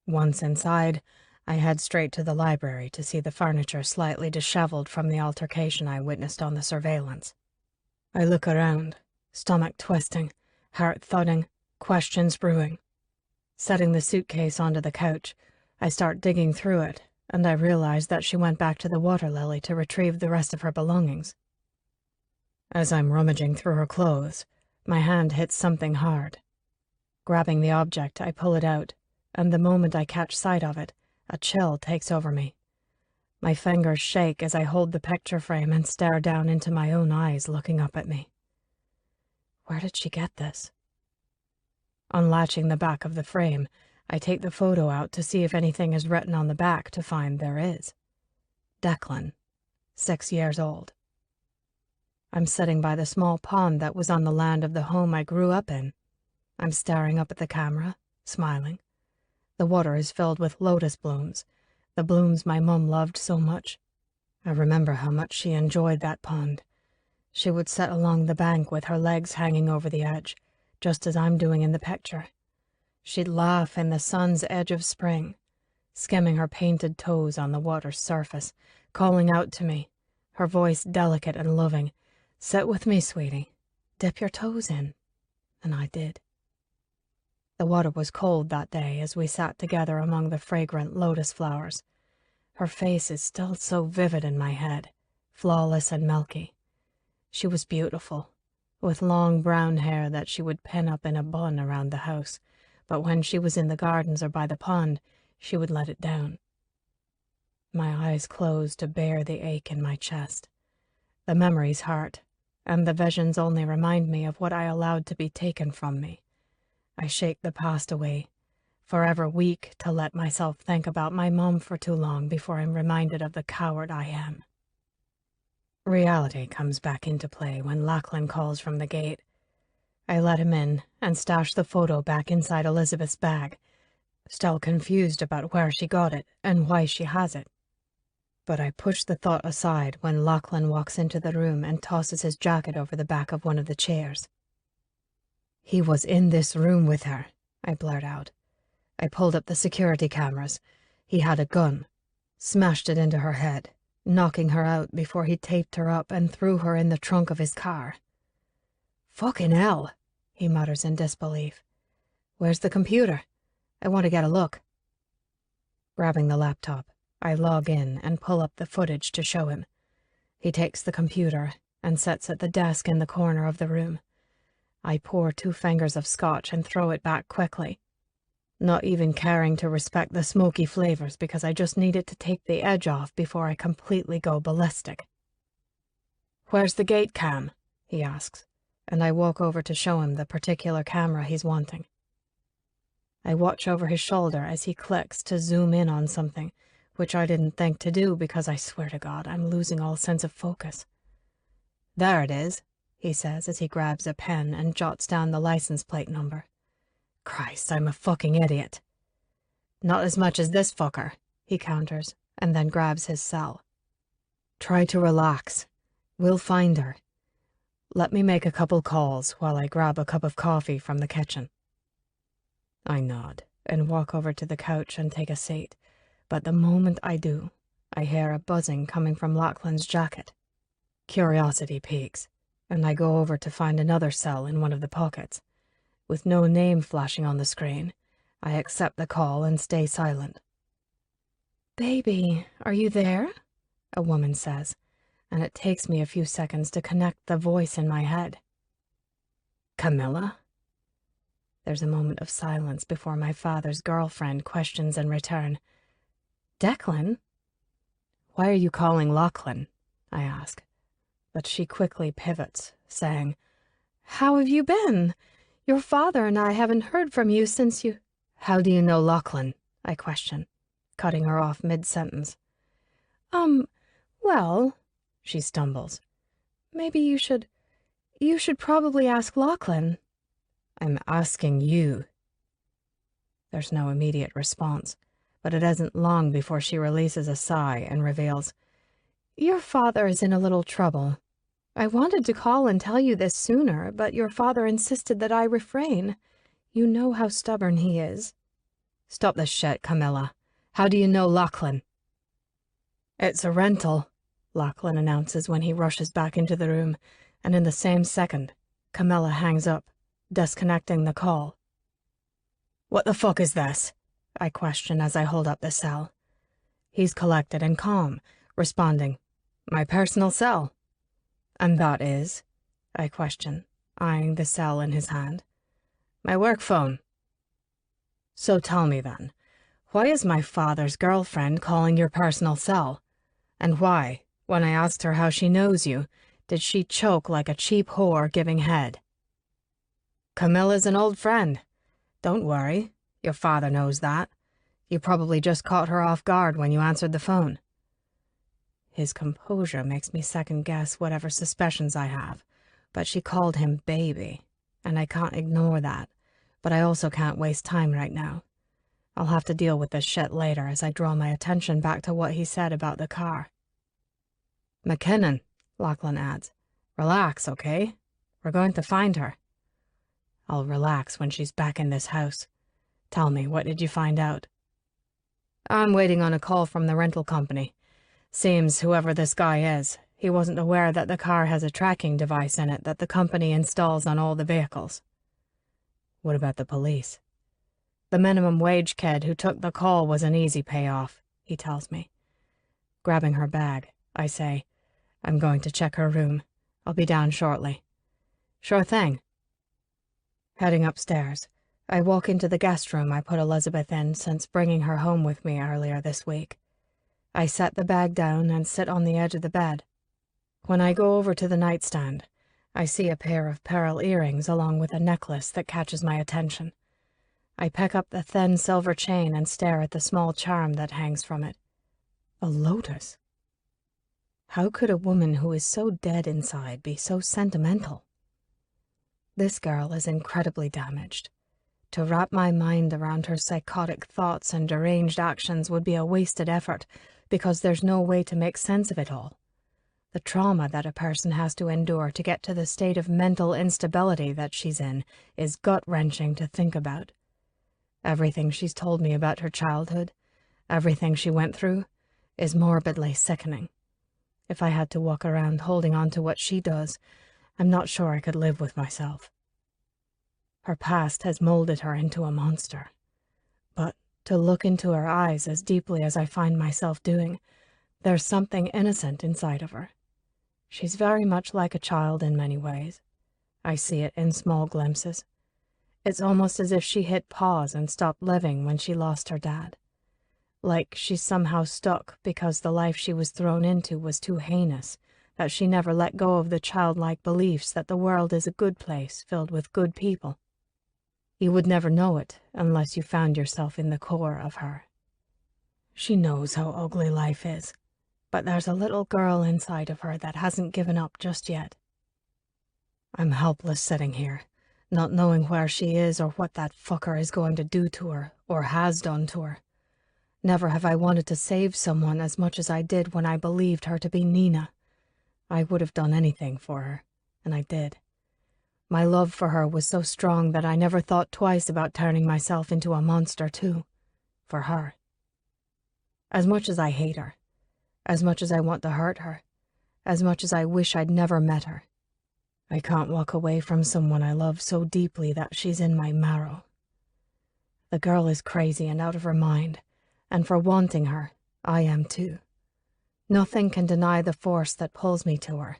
Once inside, I head straight to the library to see the furniture slightly disheveled from the altercation I witnessed on the surveillance. I look around, stomach twisting, heart thudding, questions brewing. Setting the suitcase onto the couch, I start digging through it, and I realize that she went back to the water lily to retrieve the rest of her belongings. As I'm rummaging through her clothes, my hand hits something hard. Grabbing the object, I pull it out, and the moment I catch sight of it, a chill takes over me. My fingers shake as I hold the picture frame and stare down into my own eyes looking up at me. Where did she get this? Unlatching the back of the frame, I take the photo out to see if anything is written on the back to find there is. Declan, 6 years old. I'm sitting by the small pond that was on the land of the home I grew up in. I'm staring up at the camera, smiling. The water is filled with lotus blooms, the blooms my mum loved so much. I remember how much she enjoyed that pond. She would sit along the bank with her legs hanging over the edge, just as I'm doing in the picture. She'd laugh in the sun's edge of spring, skimming her painted toes on the water's surface, calling out to me, her voice delicate and loving, "Sit with me, sweetie. Dip your toes in." And I did. The water was cold that day as we sat together among the fragrant lotus flowers. Her face is still so vivid in my head, flawless and milky. She was beautiful, with long brown hair that she would pin up in a bun around the house, but when she was in the gardens or by the pond, she would let it down. My eyes closed to bear the ache in my chest. The memories hurt, and the visions only remind me of what I allowed to be taken from me. I shake the past away, forever weak to let myself think about my mom for too long before I'm reminded of the coward I am. Reality comes back into play when Lachlan calls from the gate. I let him in and stash the photo back inside Elizabeth's bag, still confused about where she got it and why she has it. But I push the thought aside when Lachlan walks into the room and tosses his jacket over the back of one of the chairs. "He was in this room with her," I blurt out. I pulled up the security cameras. He had a gun, smashed it into her head, knocking her out before he taped her up and threw her in the trunk of his car. "Fucking hell," he mutters in disbelief. "Where's the computer? I want to get a look." Grabbing the laptop, I log in and pull up the footage to show him. He takes the computer and sits at the desk in the corner of the room. I pour 2 fingers of scotch and throw it back quickly, not even caring to respect the smoky flavors because I just need it to take the edge off before I completely go ballistic. "Where's the gate cam?" he asks, and I walk over to show him the particular camera he's wanting. I watch over his shoulder as he clicks to zoom in on something, which I didn't think to do because I swear to God I'm losing all sense of focus. "There it is," he says as he grabs a pen and jots down the license plate number. Christ, I'm a fucking idiot. "Not as much as this fucker," he counters, and then grabs his cell. "Try to relax. We'll find her. Let me make a couple calls while I grab a cup of coffee from the kitchen." I nod and walk over to the couch and take a seat, but the moment I do, I hear a buzzing coming from Lachlan's jacket. Curiosity peaks, and I go over to find another cell in one of the pockets. With no name flashing on the screen, I accept the call and stay silent. "Baby, are you there?" a woman says, and it takes me a few seconds to connect the voice in my head. "Camilla?" There's a moment of silence before my father's girlfriend questions in return. "Declan?" "Why are you calling Lachlan?" I ask, but she quickly pivots, saying, "How have you been? Your father and I haven't heard from you since you—" "How do you know Lachlan?" I question, cutting her off mid-sentence. Well," she stumbles. "maybe you should probably ask Lachlan." "I'm asking you." There's no immediate response, but it isn't long before she releases a sigh and reveals, "Your father is in a little trouble. I wanted to call and tell you this sooner, but your father insisted that I refrain. You know how stubborn he is. Stop this shit, Camilla. How do you know Lachlan? It's a rental, Lachlan announces when he rushes back into the room, and in the same second, Camilla hangs up, disconnecting the call. What the fuck is this? I question as I hold up the cell. He's collected and calm, responding, My personal cell. And that is? I question, eyeing the cell in his hand. My work phone. So tell me then, why is my father's girlfriend calling your personal cell? And why, when I asked her how she knows you, did she choke like a cheap whore giving head? Camilla's an old friend. Don't worry, your father knows that. You probably just caught her off guard when you answered the phone. His composure makes me second-guess whatever suspicions I have, but she called him baby, and I can't ignore that, but I also can't waste time right now. I'll have to deal with this shit later as I draw my attention back to what he said about the car. McKinnon, Lachlan adds. Relax, okay? We're going to find her. I'll relax when she's back in this house. Tell me, what did you find out? I'm waiting on a call from the rental company. Seems whoever this guy is, he wasn't aware that the car has a tracking device in it that the company installs on all the vehicles. What about the police? The minimum wage kid who took the call was an easy payoff, he tells me. Grabbing her bag, I say, I'm going to check her room. I'll be down shortly. Sure thing. Heading upstairs, I walk into the guest room I put Elizabeth in since bringing her home with me earlier this week. I set the bag down and sit on the edge of the bed. When I go over to the nightstand, I see a pair of pearl earrings along with a necklace that catches my attention. I pick up the thin silver chain and stare at the small charm that hangs from it. A lotus. How could a woman who is so dead inside be so sentimental? This girl is incredibly damaged. To wrap my mind around her psychotic thoughts and deranged actions would be a wasted effort, because there's no way to make sense of it all. The trauma that a person has to endure to get to the state of mental instability that she's in is gut-wrenching to think about. Everything she's told me about her childhood, everything she went through, is morbidly sickening. If I had to walk around holding on to what she does, I'm not sure I could live with myself. Her past has molded her into a monster. But to look into her eyes as deeply as I find myself doing, there's something innocent inside of her. She's very much like a child in many ways. I see it in small glimpses. It's almost as if she hit pause and stopped living when she lost her dad. Like she's somehow stuck because the life she was thrown into was too heinous, that she never let go of the childlike beliefs that the world is a good place filled with good people. You would never know it unless you found yourself in the core of her. She knows how ugly life is, but there's a little girl inside of her that hasn't given up just yet. I'm helpless sitting here, not knowing where she is or what that fucker is going to do to her, or has done to her. Never have I wanted to save someone as much as I did when I believed her to be Nina. I would have done anything for her, and I did. My love for her was so strong that I never thought twice about turning myself into a monster too, for her. As much as I hate her, as much as I want to hurt her, as much as I wish I'd never met her, I can't walk away from someone I love so deeply that she's in my marrow. The girl is crazy and out of her mind, and for wanting her, I am too. Nothing can deny the force that pulls me to her.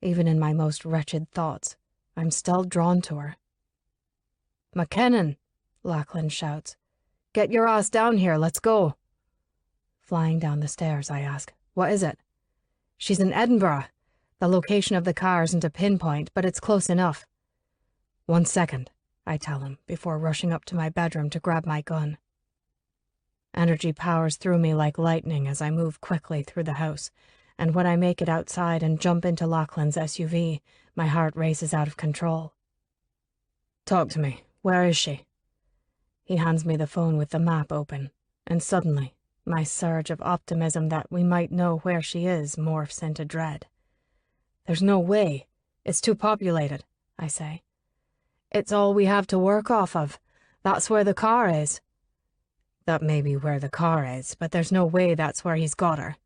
Even in my most wretched thoughts, I'm still drawn to her. McKinnon, Lachlan shouts. Get your ass down here, let's go. Flying down the stairs, I ask, what is it? She's in Edinburgh. The location of the car isn't a pinpoint, but it's close enough. 1 second, I tell him, before rushing up to my bedroom to grab my gun. Energy powers through me like lightning as I move quickly through the house, and when I make it outside and jump into Lachlan's SUV, my heart races out of control. Talk to me. Where is she? He hands me the phone with the map open, and suddenly, my surge of optimism that we might know where she is morphs into dread. There's no way. It's too populated, I say. It's all we have to work off of. That's where the car is. That may be where the car is, but there's no way that's where he's got her,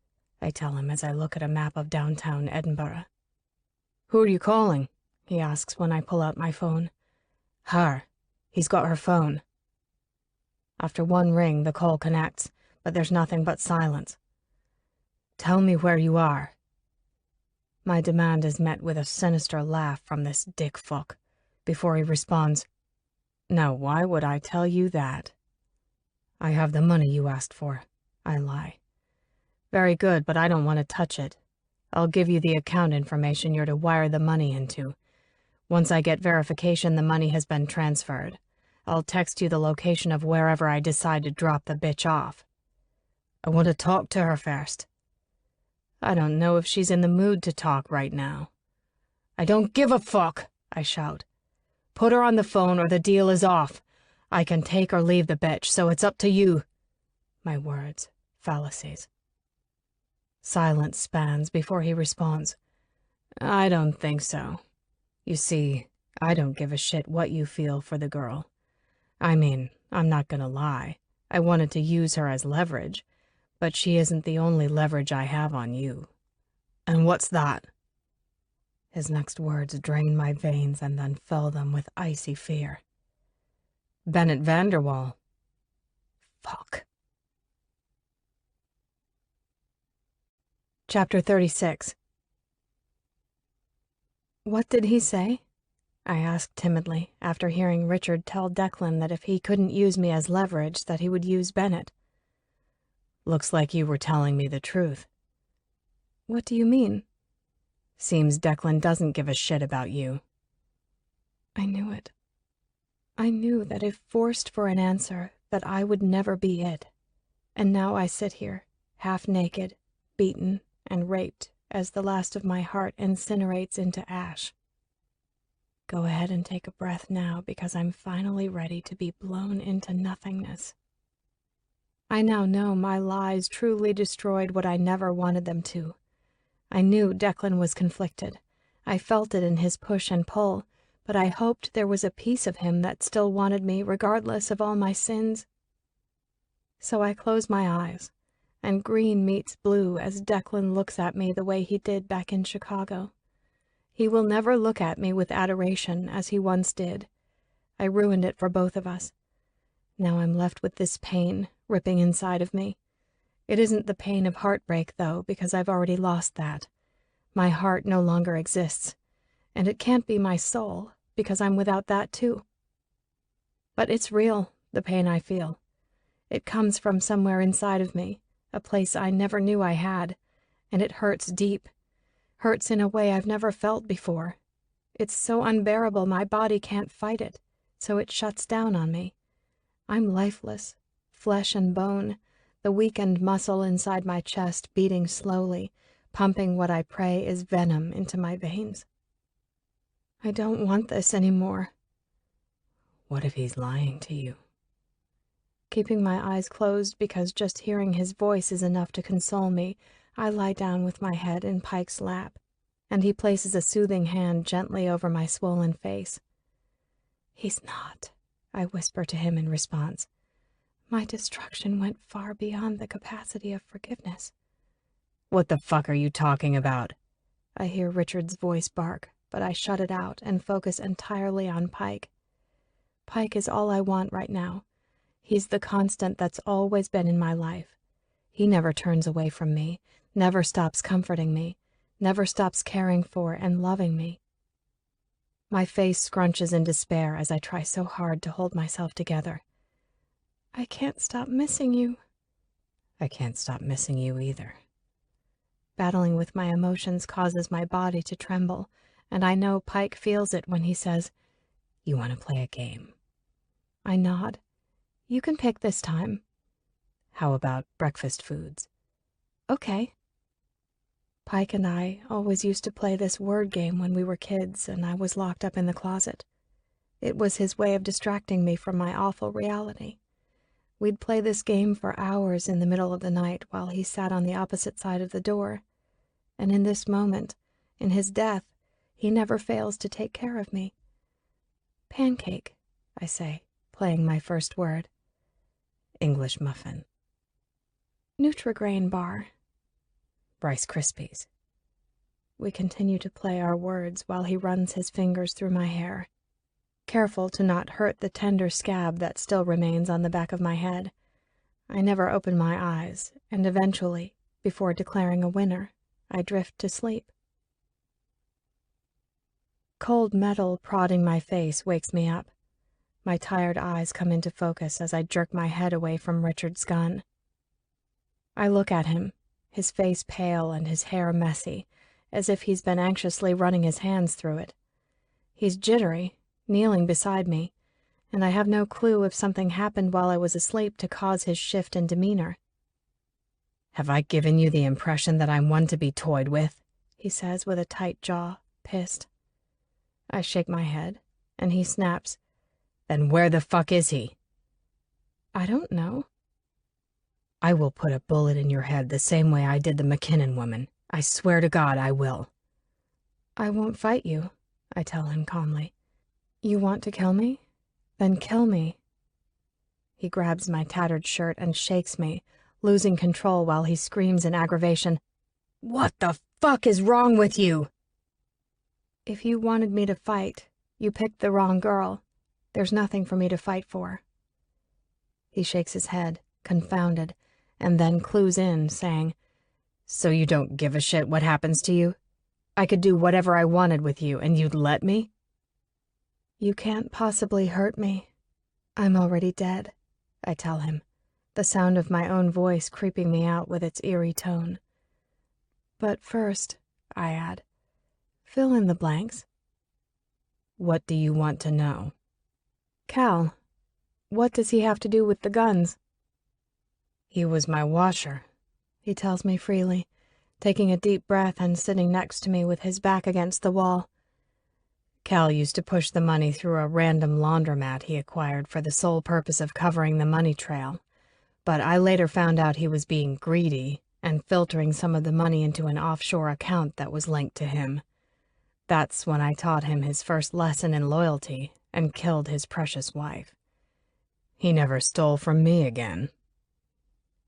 I tell him as I look at a map of downtown Edinburgh. Who are you calling? He asks when I pull out my phone. Her. He's got her phone. After one ring, the call connects, but there's nothing but silence. Tell me where you are. My demand is met with a sinister laugh from this dick fuck, before he responds, Now why would I tell you that? I have the money you asked for, I lie. Very good, but I don't want to touch it. I'll give you the account information you're to wire the money into. Once I get verification the money has been transferred, I'll text you the location of wherever I decide to drop the bitch off. I want to talk to her first. I don't know if she's in the mood to talk right now. I don't give a fuck, I shout. Put her on the phone or the deal is off. I can take or leave the bitch, so it's up to you. My words, fallacies. Silence spans before he responds. I don't think so. You see, I don't give a shit what you feel for the girl. I mean, I'm not gonna lie. I wanted to use her as leverage, but she isn't the only leverage I have on you. And what's that? His next words drain my veins and then fill them with icy fear. Bennett Vanderwall. Fuck. Chapter 36. What did he say? I asked timidly, after hearing Richard tell Declan that if he couldn't use me as leverage, that he would use Bennett. Looks like you were telling me the truth. What do you mean? Seems Declan doesn't give a shit about you. I knew it. I knew that if forced for an answer, that I would never be it. And now I sit here, half naked, beaten, and raped, as the last of my heart incinerates into ash. Go ahead and take a breath now, because I'm finally ready to be blown into nothingness. I now know my lies truly destroyed what I never wanted them to. I knew Declan was conflicted. I felt it in his push and pull, but I hoped there was a piece of him that still wanted me regardless of all my sins. So I close my eyes, and green meets blue as Declan looks at me the way he did back in Chicago. He will never look at me with adoration as he once did. I ruined it for both of us. Now I'm left with this pain ripping inside of me. It isn't the pain of heartbreak, though, because I've already lost that. My heart no longer exists, and it can't be my soul, because I'm without that too. But it's real, the pain I feel. It comes from somewhere inside of me, a place I never knew I had, and it hurts deep. Hurts in a way I've never felt before. It's so unbearable my body can't fight it, so it shuts down on me. I'm lifeless, flesh and bone, the weakened muscle inside my chest beating slowly, pumping what I pray is venom into my veins. I don't want this anymore. What if he's lying to you? Keeping my eyes closed because just hearing his voice is enough to console me, I lie down with my head in Pike's lap, and he places a soothing hand gently over my swollen face. He's not, I whisper to him in response. My destruction went far beyond the capacity of forgiveness. What the fuck are you talking about? I hear Richard's voice bark, but I shut it out and focus entirely on Pike. Pike is all I want right now. He's the constant that's always been in my life. He never turns away from me, never stops comforting me, never stops caring for and loving me. My face scrunches in despair as I try so hard to hold myself together. I can't stop missing you. I can't stop missing you either. Battling with my emotions causes my body to tremble, and I know Pike feels it when he says, You want to play a game? I nod. You can pick this time. How about breakfast foods? Okay. Pike and I always used to play this word game when we were kids and I was locked up in the closet. It was his way of distracting me from my awful reality. We'd play this game for hours in the middle of the night while he sat on the opposite side of the door. And in this moment, in his death, he never fails to take care of me. Pancake, I say, playing my first word. English muffin. Nutri-Grain bar. Rice Krispies. We continue to play our words while he runs his fingers through my hair, careful to not hurt the tender scab that still remains on the back of my head. I never open my eyes, and eventually, before declaring a winner, I drift to sleep. Cold metal prodding my face wakes me up. My tired eyes come into focus as I jerk my head away from Richard's gun. I look at him, his face pale and his hair messy, as if he's been anxiously running his hands through it. He's jittery, kneeling beside me, and I have no clue if something happened while I was asleep to cause his shift in demeanor. "Have I given you the impression that I'm one to be toyed with?" he says with a tight jaw, pissed. I shake my head, and he snaps, "Then where the fuck is he?" "I don't know." "I will put a bullet in your head the same way I did the McKinnon woman. I swear to God I will." "I won't fight you," I tell him calmly. "You want to kill me? Then kill me." He grabs my tattered shirt and shakes me, losing control while he screams in aggravation, "What the fuck is wrong with you?" "If you wanted me to fight, you picked the wrong girl. There's nothing for me to fight for." He shakes his head, confounded, and then clues in, saying, "So you don't give a shit what happens to you? I could do whatever I wanted with you, and you'd let me?" "You can't possibly hurt me. I'm already dead," I tell him, the sound of my own voice creeping me out with its eerie tone. "But first," I add, "fill in the blanks." "What do you want to know?" "Cal, what does he have to do with the guns?" "He was my washer," he tells me freely, taking a deep breath and sitting next to me with his back against the wall. "Cal used to push the money through a random laundromat he acquired for the sole purpose of covering the money trail. But I later found out he was being greedy and filtering some of the money into an offshore account that was linked to him. That's when I taught him his first lesson in loyalty and killed his precious wife. He never stole from me again."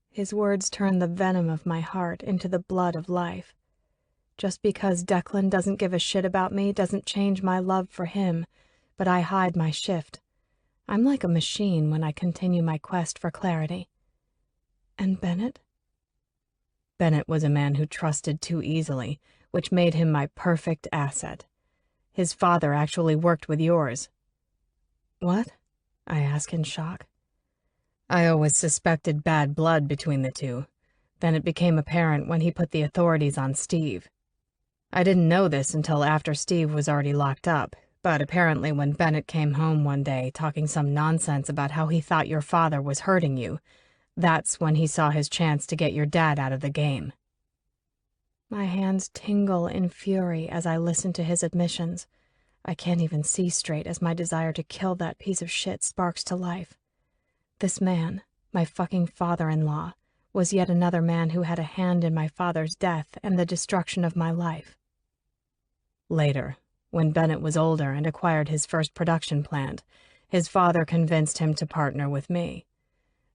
His words turn the venom of my heart into the blood of life. Just because Declan doesn't give a shit about me doesn't change my love for him, but I hide my shift. I'm like a machine when I continue my quest for clarity. "And Bennett?" "Bennett was a man who trusted too easily, which made him my perfect asset. His father actually worked with yours." "What?" I ask in shock. "I always suspected bad blood between the two. Then it became apparent when he put the authorities on Steve. I didn't know this until after Steve was already locked up, but apparently when Bennett came home one day talking some nonsense about how he thought your father was hurting you, that's when he saw his chance to get your dad out of the game." My hands tingle in fury as I listen to his admissions. I can't even see straight as my desire to kill that piece of shit sparks to life. This man, my fucking father-in-law, was yet another man who had a hand in my father's death and the destruction of my life. Later, when Bennett was older and acquired his first production plant, his father convinced him to partner with me.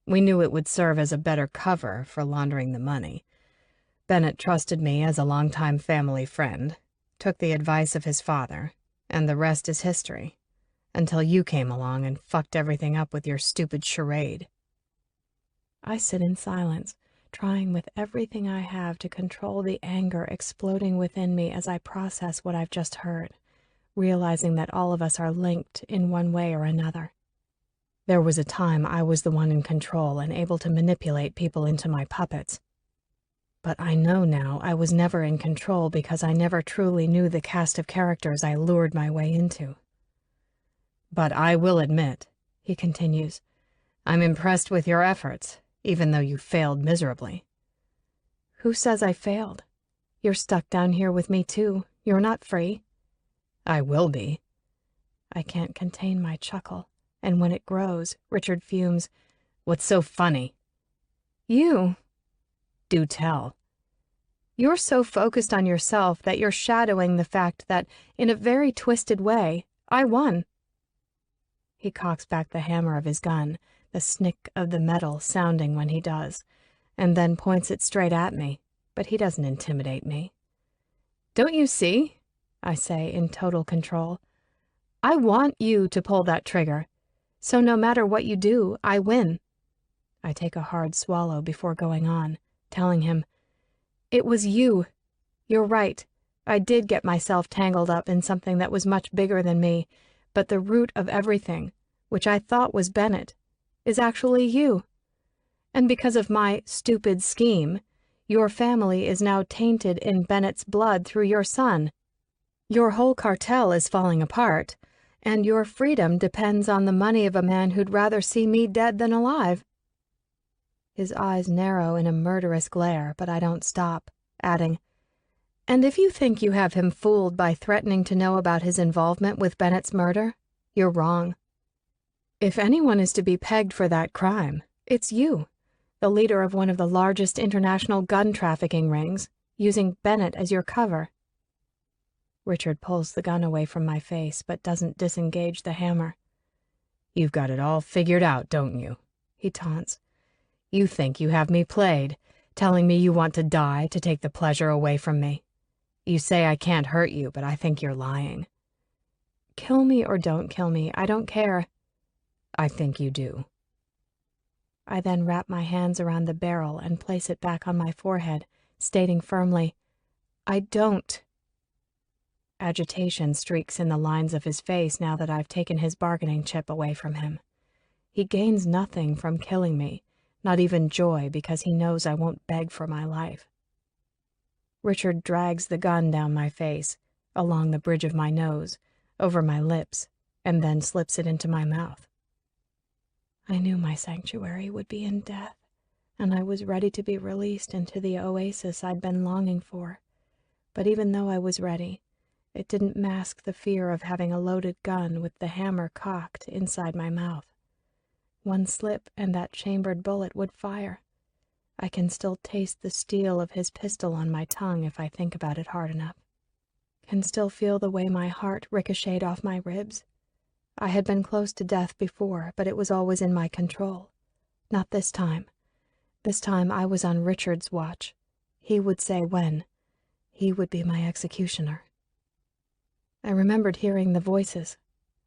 We knew it would serve as a better cover for laundering the money. Bennett trusted me as a longtime family friend, took the advice of his father, and the rest is history, until you came along and fucked everything up with your stupid charade. I sit in silence, trying with everything I have to control the anger exploding within me as I process what I've just heard, realizing that all of us are linked in one way or another. There was a time I was the one in control and able to manipulate people into my puppets. But I know now I was never in control because I never truly knew the cast of characters I lured my way into. "But I will admit," he continues, "I'm impressed with your efforts, even though you failed miserably." "Who says I failed? You're stuck down here with me too. You're not free." "I will be." I can't contain my chuckle, and when it grows, Richard fumes, "What's so funny?" "You." "Do tell." "You're so focused on yourself that you're shadowing the fact that, in a very twisted way, I won." He cocks back the hammer of his gun, the snick of the metal sounding when he does, and then points it straight at me, but he doesn't intimidate me. "Don't you see?" I say in total control. "I want you to pull that trigger, so no matter what you do, I win." I take a hard swallow before going on, telling him, "It was you. You're right. I did get myself tangled up in something that was much bigger than me, but the root of everything, which I thought was Bennett, is actually you. And because of my stupid scheme, your family is now tainted in Bennett's blood through your son. Your whole cartel is falling apart, and your freedom depends on the money of a man who'd rather see me dead than alive." His eyes narrow in a murderous glare, but I don't stop, adding, "And if you think you have him fooled by threatening to know about his involvement with Bennett's murder, you're wrong. If anyone is to be pegged for that crime, it's you, the leader of one of the largest international gun trafficking rings, using Bennett as your cover." Richard pulls the gun away from my face, but doesn't disengage the hammer. "You've got it all figured out, don't you?" he taunts. "You think you have me played, telling me you want to die to take the pleasure away from me. You say I can't hurt you, but I think you're lying." "Kill me or don't kill me, I don't care." "I think you do." I then wrap my hands around the barrel and place it back on my forehead, stating firmly, "I don't." Agitation streaks in the lines of his face now that I've taken his bargaining chip away from him. He gains nothing from killing me, not even joy, because he knows I won't beg for my life. Richard drags the gun down my face, along the bridge of my nose, over my lips, and then slips it into my mouth. I knew my sanctuary would be in death, and I was ready to be released into the oasis I'd been longing for. But even though I was ready, it didn't mask the fear of having a loaded gun with the hammer cocked inside my mouth. One slip and that chambered bullet would fire. I can still taste the steel of his pistol on my tongue if I think about it hard enough. Can still feel the way my heart ricocheted off my ribs. I had been close to death before, but it was always in my control. Not this time. This time I was on Richard's watch. He would say when. He would be my executioner. I remembered hearing the voices.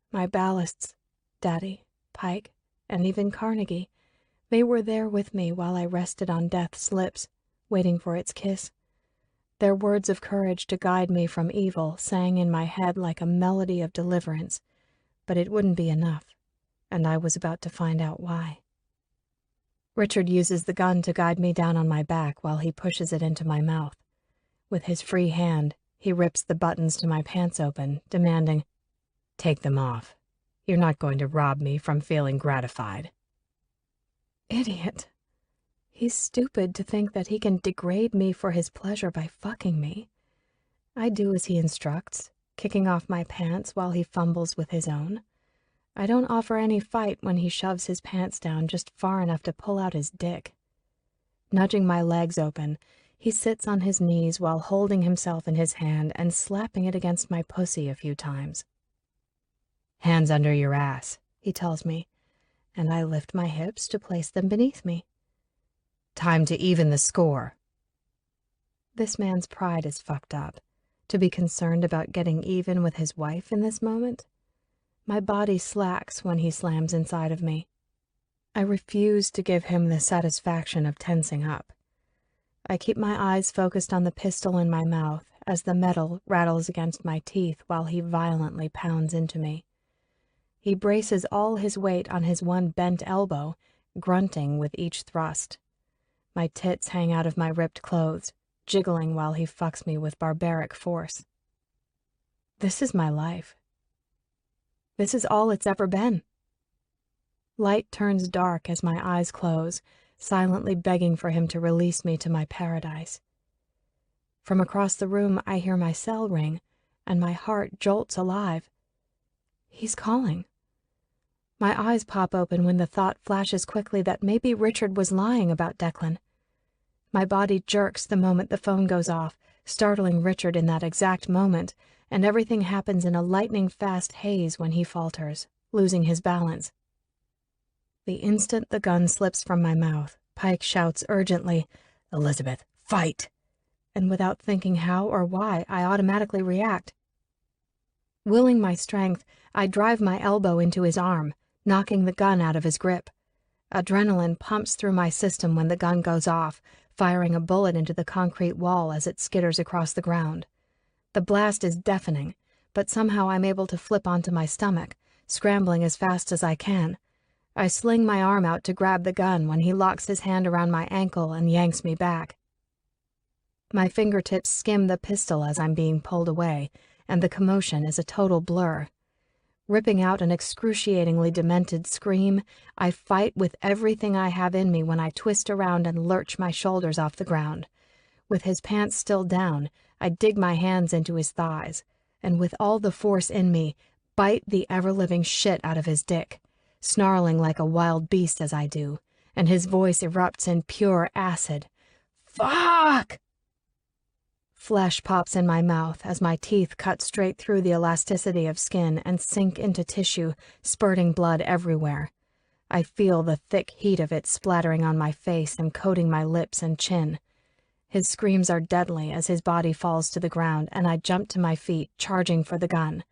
My ballasts, Daddy, Pike, and even Carnegie. They were there with me while I rested on death's lips, waiting for its kiss. Their words of courage to guide me from evil sang in my head like a melody of deliverance, but it wouldn't be enough, and I was about to find out why. Richard uses the gun to guide me down on my back while he pushes it into my mouth. With his free hand, he rips the buttons to my pants open, demanding, "Take them off. You're not going to rob me from feeling gratified." Idiot. He's stupid to think that he can degrade me for his pleasure by fucking me. I do as he instructs, kicking off my pants while he fumbles with his own. I don't offer any fight when he shoves his pants down just far enough to pull out his dick. Nudging my legs open, he sits on his knees while holding himself in his hand and slapping it against my pussy a few times. "Hands under your ass," he tells me, and I lift my hips to place them beneath me. "Time to even the score." This man's pride is fucked up. To be concerned about getting even with his wife in this moment? My body slacks when he slams inside of me. I refuse to give him the satisfaction of tensing up. I keep my eyes focused on the pistol in my mouth as the metal rattles against my teeth while he violently pounds into me. He braces all his weight on his one bent elbow, grunting with each thrust. My tits hang out of my ripped clothes, jiggling while he fucks me with barbaric force. This is my life. This is all it's ever been. Light turns dark as my eyes close, silently begging for him to release me to my paradise. From across the room, I hear my cell ring, and my heart jolts alive. He's calling. My eyes pop open when the thought flashes quickly that maybe Richard was lying about Declan. My body jerks the moment the phone goes off, startling Richard in that exact moment, and everything happens in a lightning-fast haze when he falters, losing his balance. The instant the gun slips from my mouth, Pike shouts urgently, "Elizabeth, fight!" And without thinking how or why, I automatically react. Willing my strength, I drive my elbow into his arm, knocking the gun out of his grip. Adrenaline pumps through my system when the gun goes off, firing a bullet into the concrete wall as it skitters across the ground. The blast is deafening, but somehow I'm able to flip onto my stomach, scrambling as fast as I can. I sling my arm out to grab the gun when he locks his hand around my ankle and yanks me back. My fingertips skim the pistol as I'm being pulled away, and the commotion is a total blur. Ripping out an excruciatingly demented scream, I fight with everything I have in me when I twist around and lurch my shoulders off the ground. With his pants still down, I dig my hands into his thighs, and with all the force in me, bite the ever-living shit out of his dick, snarling like a wild beast as I do, and his voice erupts in pure acid. Fuck! Flesh pops in my mouth as my teeth cut straight through the elasticity of skin and sink into tissue, spurting blood everywhere. I feel the thick heat of it splattering on my face and coating my lips and chin. His screams are deadly as his body falls to the ground, and I jump to my feet, charging for the gun.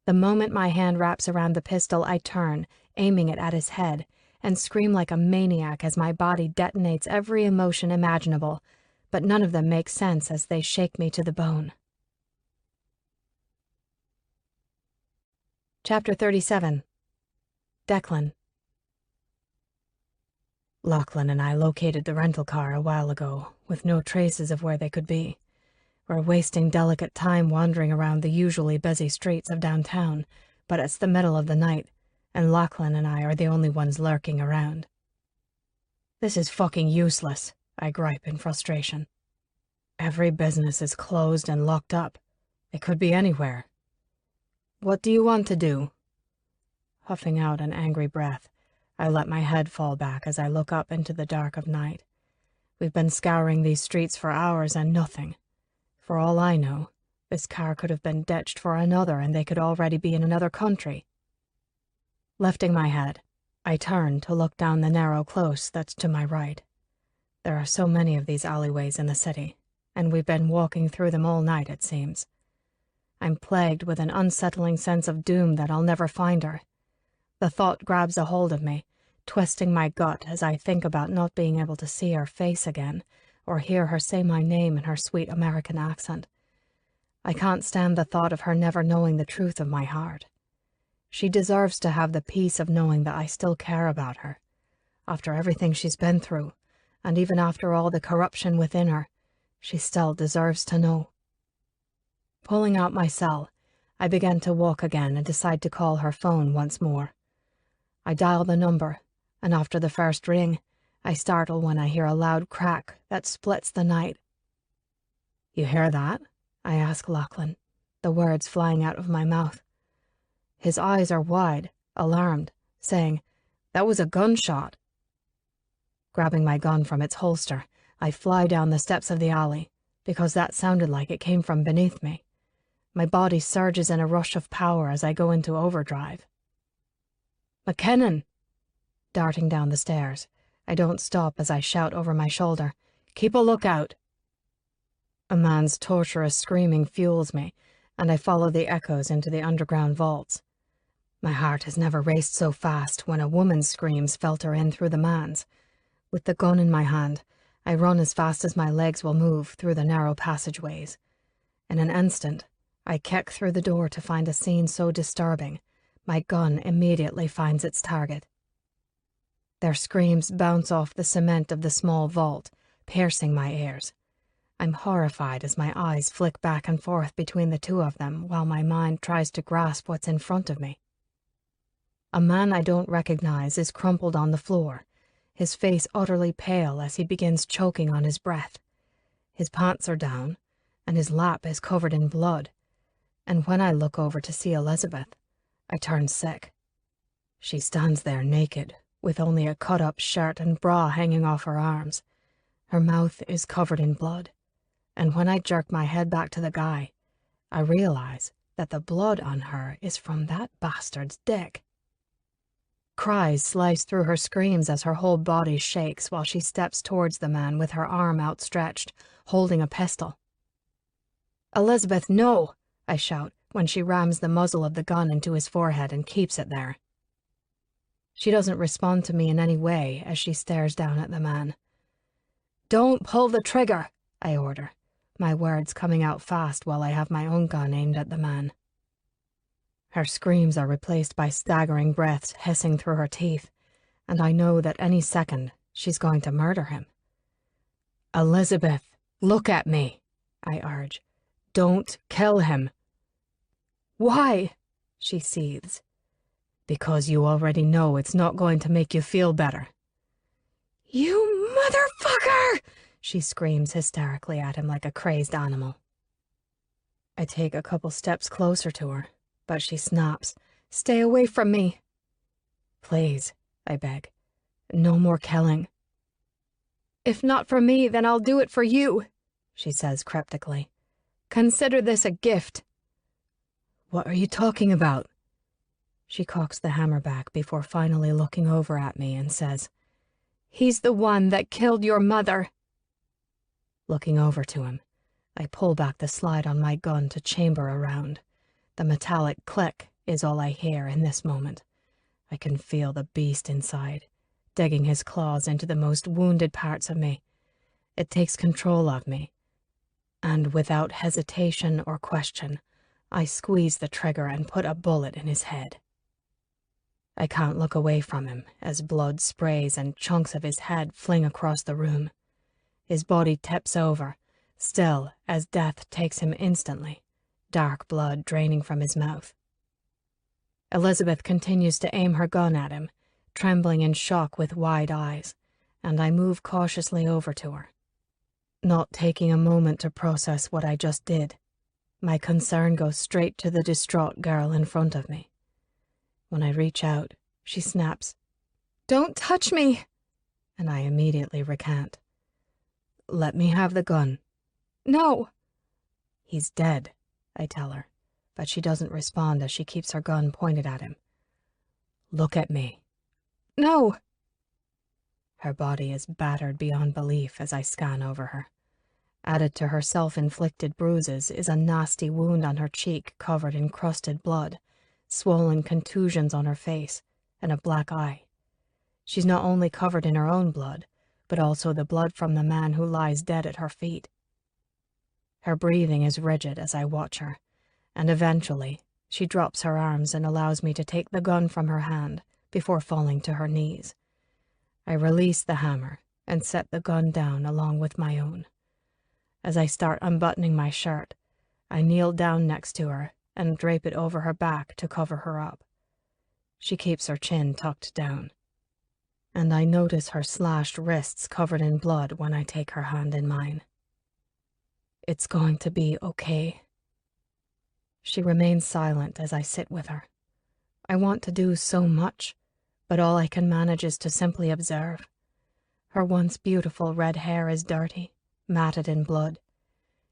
The moment my hand wraps around the pistol, I turn, aiming it at his head, and scream like a maniac as my body detonates every emotion imaginable, but none of them make sense as they shake me to the bone. Chapter 37. Declan. Lachlan and I located the rental car a while ago, with no traces of where they could be. We're wasting delicate time wandering around the usually busy streets of downtown, but it's the middle of the night, and Lachlan and I are the only ones lurking around. This is fucking useless, I gripe in frustration. Every business is closed and locked up. It could be anywhere. What do you want to do? Huffing out an angry breath, I let my head fall back as I look up into the dark of night. We've been scouring these streets for hours and nothing. For all I know, this car could have been ditched for another and they could already be in another country. Lifting my head, I turn to look down the narrow close that's to my right. There are so many of these alleyways in the city, and we've been walking through them all night, it seems. I'm plagued with an unsettling sense of doom that I'll never find her. The thought grabs a hold of me, twisting my gut as I think about not being able to see her face again, or hear her say my name in her sweet American accent. I can't stand the thought of her never knowing the truth of my heart. She deserves to have the peace of knowing that I still care about her. After everything she's been through, and even after all the corruption within her, she still deserves to know. Pulling out my cell, I begin to walk again and decide to call her phone once more. I dial the number, and after the first ring, I startle when I hear a loud crack that splits the night. You hear that? I ask Lachlan, the words flying out of my mouth. His eyes are wide, alarmed, saying, "That was a gunshot." Grabbing my gun from its holster, I fly down the steps of the alley, because that sounded like it came from beneath me. My body surges in a rush of power as I go into overdrive. "McKinnon!" Darting down the stairs, I don't stop as I shout over my shoulder, "Keep a lookout!" A man's torturous screaming fuels me, and I follow the echoes into the underground vaults. My heart has never raced so fast when a woman's screams filter in through the man's. With the gun in my hand, I run as fast as my legs will move through the narrow passageways. In an instant, I kick through the door to find a scene so disturbing, my gun immediately finds its target. Their screams bounce off the cement of the small vault, piercing my ears. I'm horrified as my eyes flick back and forth between the two of them while my mind tries to grasp what's in front of me. A man I don't recognize is crumpled on the floor, his face utterly pale as he begins choking on his breath. His pants are down, and his lap is covered in blood. And when I look over to see Elizabeth, I turn sick. She stands there naked, with only a cut-up shirt and bra hanging off her arms. Her mouth is covered in blood, and when I jerk my head back to the guy, I realize that the blood on her is from that bastard's dick. Cries slice through her screams as her whole body shakes while she steps towards the man with her arm outstretched, holding a pistol. "Elizabeth, no!" I shout when she rams the muzzle of the gun into his forehead and keeps it there. She doesn't respond to me in any way as she stares down at the man. "Don't pull the trigger," I order, my words coming out fast while I have my own gun aimed at the man. Her screams are replaced by staggering breaths hissing through her teeth, and I know that any second she's going to murder him. "Elizabeth, look at me," I urge. "Don't kill him." "Why?" she seethes. "Because you already know it's not going to make you feel better." "You motherfucker!" she screams hysterically at him like a crazed animal. I take a couple steps closer to her, but she snaps. "Stay away from me." "Please," I beg. "No more killing." "If not for me, then I'll do it for you," she says cryptically. "Consider this a gift." "What are you talking about?" She cocks the hammer back before finally looking over at me and says, "He's the one that killed your mother." Looking over to him, I pull back the slide on my gun to chamber a round. The metallic click is all I hear in this moment. I can feel the beast inside, digging his claws into the most wounded parts of me. It takes control of me, and without hesitation or question, I squeeze the trigger and put a bullet in his head. I can't look away from him as blood sprays and chunks of his head fling across the room. His body tips over, still as death takes him instantly, dark blood draining from his mouth. Elizabeth continues to aim her gun at him, trembling in shock with wide eyes, and I move cautiously over to her. Not taking a moment to process what I just did, my concern goes straight to the distraught girl in front of me. When I reach out, she snaps, "Don't touch me!" and I immediately recant. "Let me have the gun." "No!" "He's dead," I tell her, but she doesn't respond as she keeps her gun pointed at him. "Look at me." "No!" Her body is battered beyond belief as I scan over her. Added to her self-inflicted bruises is a nasty wound on her cheek covered in crusted blood, swollen contusions on her face, and a black eye. She's not only covered in her own blood, but also the blood from the man who lies dead at her feet. Her breathing is rigid as I watch her, and eventually she drops her arms and allows me to take the gun from her hand before falling to her knees. I release the hammer and set the gun down along with my own. As I start unbuttoning my shirt, I kneel down next to her and drape it over her back to cover her up. She keeps her chin tucked down, and I notice her slashed wrists covered in blood when I take her hand in mine. "It's going to be okay." She remains silent as I sit with her. I want to do so much, but all I can manage is to simply observe. Her once beautiful red hair is dirty, matted in blood.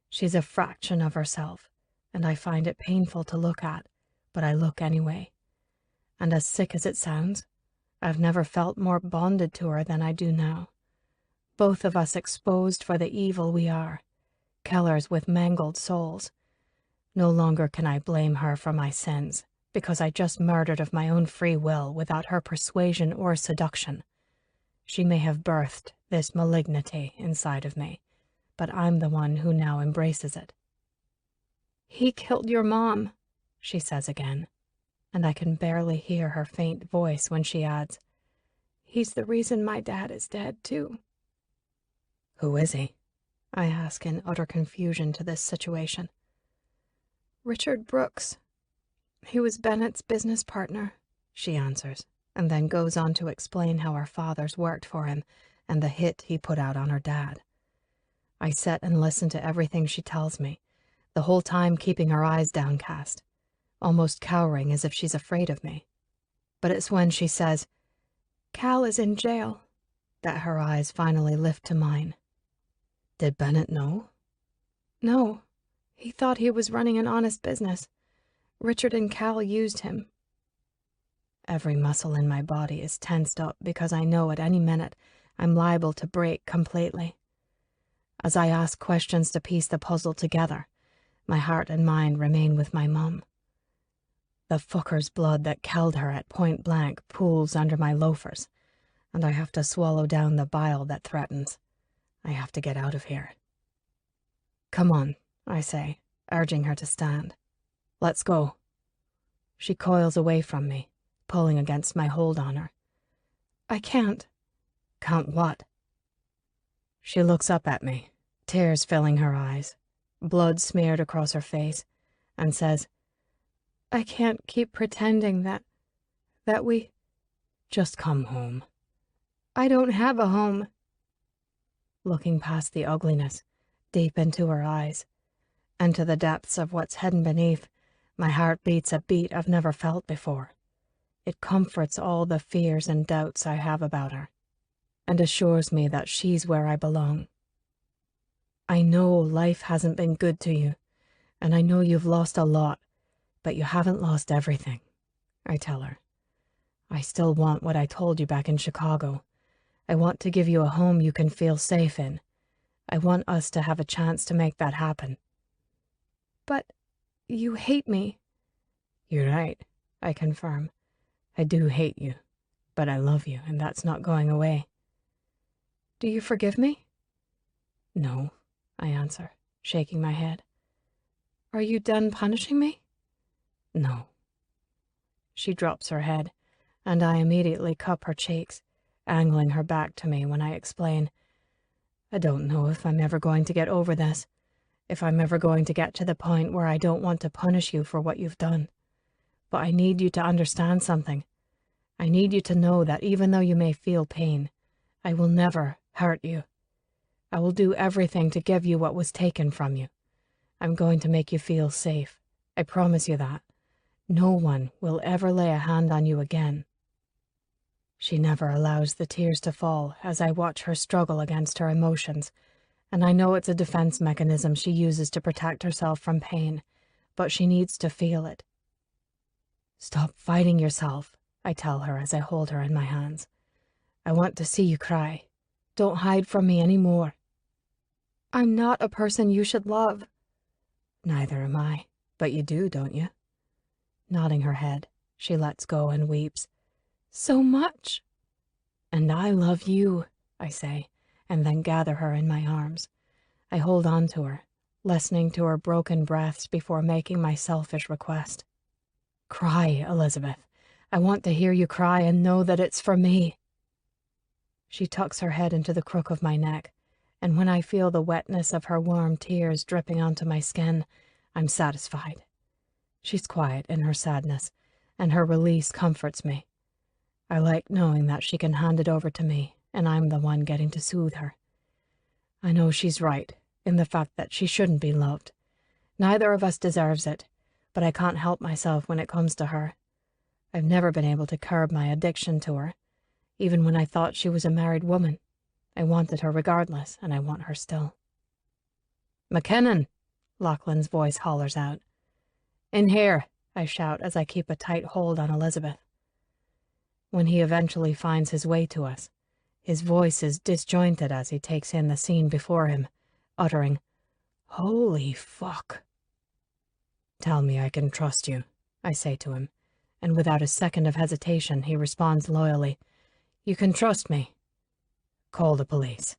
She's a fraction of herself, and I find it painful to look at, but I look anyway. And as sick as it sounds, I've never felt more bonded to her than I do now. Both of us exposed for the evil we are, killers with mangled souls. No longer can I blame her for my sins, because I just murdered of my own free will without her persuasion or seduction. She may have birthed this malignity inside of me, but I'm the one who now embraces it. "He killed your mom," she says again, and I can barely hear her faint voice when she adds, "He's the reason my dad is dead, too." "Who is he?" I ask in utter confusion to this situation. "Richard Brooks. He was Bennett's business partner," she answers, and then goes on to explain how our fathers worked for him and the hit he put out on her dad. I sit and listen to everything she tells me, the whole time keeping her eyes downcast, almost cowering as if she's afraid of me. But it's when she says, "Cal is in jail," that her eyes finally lift to mine. "Did Bennett know?" "No. He thought he was running an honest business. Richard and Cal used him." Every muscle in my body is tensed up because I know at any minute I'm liable to break completely. As I ask questions to piece the puzzle together, my heart and mind remain with my mum. The fucker's blood that killed her at point blank pools under my loafers, and I have to swallow down the bile that threatens. I have to get out of here. Come on, I say, urging her to stand. Let's go. She coils away from me, pulling against my hold on her. I can't. Can't what? She looks up at me, tears filling her eyes, blood smeared across her face, and says, I can't keep pretending that we... Just come home. I don't have a home. Looking past the ugliness, deep into her eyes, and to the depths of what's hidden beneath, my heart beats a beat I've never felt before. It comforts all the fears and doubts I have about her, and assures me that she's where I belong. I know life hasn't been good to you, and I know you've lost a lot, but you haven't lost everything, I tell her. I still want what I told you back in Chicago. I want to give you a home you can feel safe in. I want us to have a chance to make that happen. But you hate me. You're right, I confirm. I do hate you, but I love you, and that's not going away. Do you forgive me? No, I answer, shaking my head. Are you done punishing me? No. She drops her head, and I immediately cup her cheeks, angling her back to me when I explain. I don't know if I'm ever going to get over this, if I'm ever going to get to the point where I don't want to punish you for what you've done. But I need you to understand something. I need you to know that even though you may feel pain, I will never hurt you. I will do everything to give you what was taken from you. I'm going to make you feel safe. I promise you that. No one will ever lay a hand on you again. She never allows the tears to fall as I watch her struggle against her emotions, and I know it's a defense mechanism she uses to protect herself from pain, but she needs to feel it. Stop fighting yourself, I tell her as I hold her in my hands. I want to see you cry. Don't hide from me anymore. I'm not a person you should love. Neither am I, but you do, don't you? Nodding her head, she lets go and weeps. So much. And I love you, I say, and then gather her in my arms. I hold on to her, listening to her broken breaths before making my selfish request. Cry, Elizabeth. I want to hear you cry and know that it's for me. She tucks her head into the crook of my neck, and when I feel the wetness of her warm tears dripping onto my skin, I'm satisfied. She's quiet in her sadness, and her release comforts me. I like knowing that she can hand it over to me, and I'm the one getting to soothe her. I know she's right in the fact that she shouldn't be loved. Neither of us deserves it, but I can't help myself when it comes to her. I've never been able to curb my addiction to her, even when I thought she was a married woman. I wanted her regardless, and I want her still. McKinnon, Lachlan's voice hollers out. In here, I shout as I keep a tight hold on Elizabeth. When he eventually finds his way to us, his voice is disjointed as he takes in the scene before him, uttering, Holy fuck. Tell me I can trust you, I say to him, and without a second of hesitation he responds loyally, You can trust me. Call the police.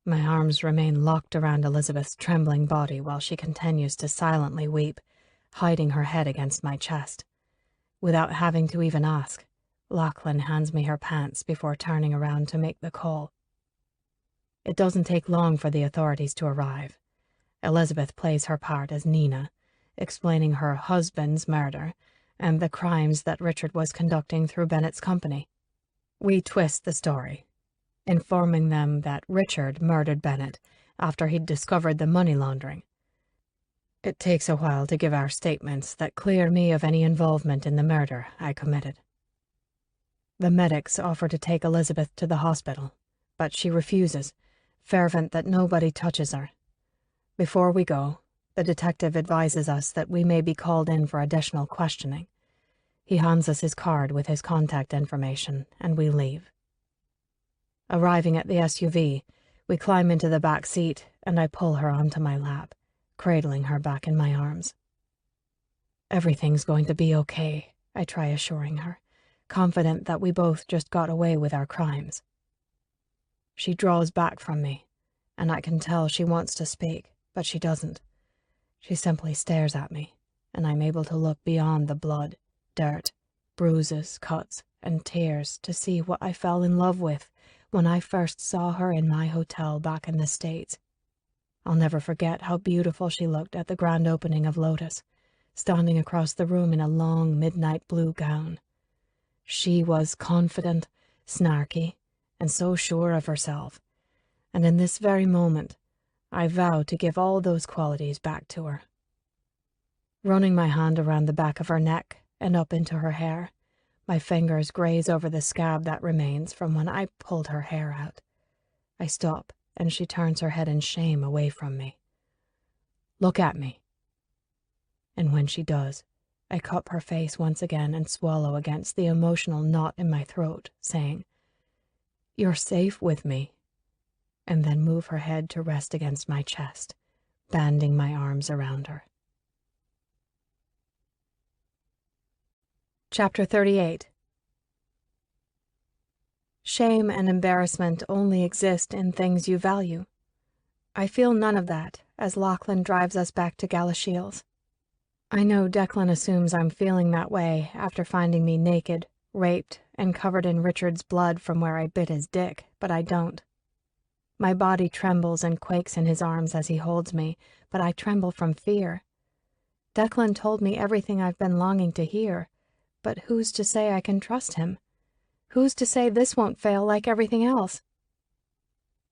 My arms remain locked around Elizabeth's trembling body while she continues to silently weep, hiding her head against my chest. Without having to even ask, Lachlan hands me her pants before turning around to make the call. It doesn't take long for the authorities to arrive. Elizabeth plays her part as Nina, explaining her husband's murder and the crimes that Richard was conducting through Bennett's company. We twist the story, informing them that Richard murdered Bennett after he'd discovered the money laundering. It takes a while to give our statements that clear me of any involvement in the murder I committed. The medics offer to take Elizabeth to the hospital, but she refuses, fervent that nobody touches her. Before we go, the detective advises us that we may be called in for additional questioning. He hands us his card with his contact information, and we leave. Arriving at the SUV, we climb into the back seat, and I pull her onto my lap, cradling her back in my arms. Everything's going to be okay, I try assuring her, confident that we both just got away with our crimes. She draws back from me, and I can tell she wants to speak, but she doesn't. She simply stares at me, and I'm able to look beyond the blood, dirt, bruises, cuts, and tears to see what I fell in love with when I first saw her in my hotel back in the States. I'll never forget how beautiful she looked at the grand opening of Lotus, standing across the room in a long midnight blue gown. She was confident, snarky, and so sure of herself, and in this very moment, I vow to give all those qualities back to her. Running my hand around the back of her neck and up into her hair, my fingers graze over the scab that remains from when I pulled her hair out. I stop, and she turns her head in shame away from me. "Look at me." And when she does, I cup her face once again and swallow against the emotional knot in my throat, saying, "You're safe with me," and then move her head to rest against my chest, banding my arms around her. Chapter 38. Shame and embarrassment only exist in things you value. I feel none of that as Lachlan drives us back to Galashiels. I know Declan assumes I'm feeling that way after finding me naked, raped, and covered in Richard's blood from where I bit his dick, but I don't. My body trembles and quakes in his arms as he holds me, but I tremble from fear. Declan told me everything I've been longing to hear, but who's to say I can trust him? Who's to say this won't fail like everything else?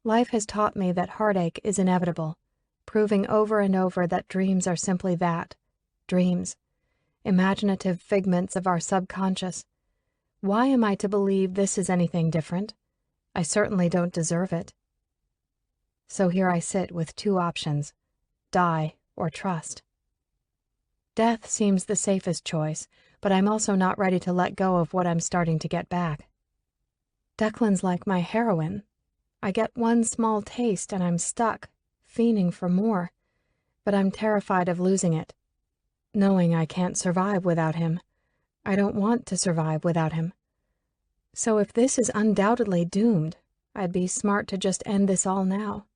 Life has taught me that heartache is inevitable, proving over and over that dreams are simply that, dreams, imaginative figments of our subconscious. Why am I to believe this is anything different? I certainly don't deserve it. So here I sit with two options, die or trust. Death seems the safest choice, but I'm also not ready to let go of what I'm starting to get back. Declan's like my heroin. I get one small taste and I'm stuck, fiending for more, but I'm terrified of losing it, knowing I can't survive without him. I don't want to survive without him. So if this is undoubtedly doomed, I'd be smart to just end this all now.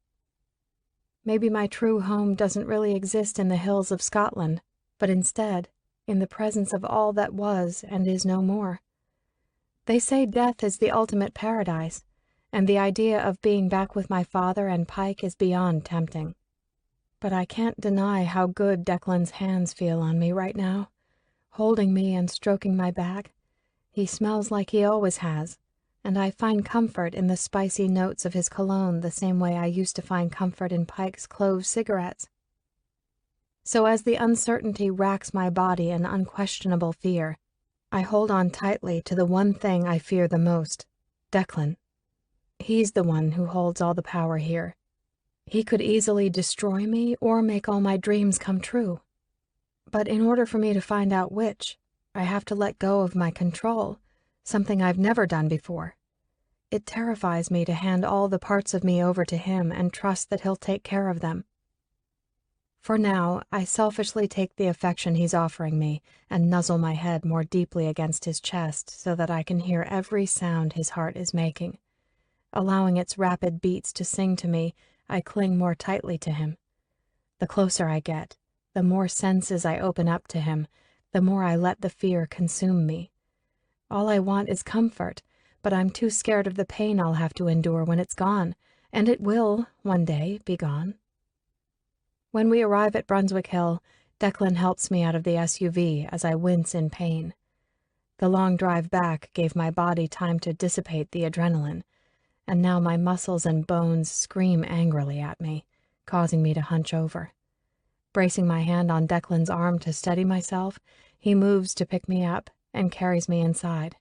Maybe my true home doesn't really exist in the hills of Scotland, but instead, in the presence of all that was and is no more. They say death is the ultimate paradise, and the idea of being back with my father and Pike is beyond tempting. But I can't deny how good Declan's hands feel on me right now, holding me and stroking my back. He smells like he always has, and I find comfort in the spicy notes of his cologne the same way I used to find comfort in Pike's clove cigarettes. So as the uncertainty racks my body in unquestionable fear, I hold on tightly to the one thing I fear the most, Declan. He's the one who holds all the power here. He could easily destroy me or make all my dreams come true. But in order for me to find out which, I have to let go of my control, something I've never done before. It terrifies me to hand all the parts of me over to him and trust that he'll take care of them. For now, I selfishly take the affection he's offering me and nuzzle my head more deeply against his chest so that I can hear every sound his heart is making. Allowing its rapid beats to sing to me, I cling more tightly to him. The closer I get, the more senses I open up to him, the more I let the fear consume me. All I want is comfort, but I'm too scared of the pain I'll have to endure when it's gone, and it will, one day, be gone. When we arrive at Brunswick Hill, Declan helps me out of the SUV as I wince in pain. The long drive back gave my body time to dissipate the adrenaline, and now my muscles and bones scream angrily at me, causing me to hunch over. Bracing my hand on Declan's arm to steady myself, he moves to pick me up and carries me inside.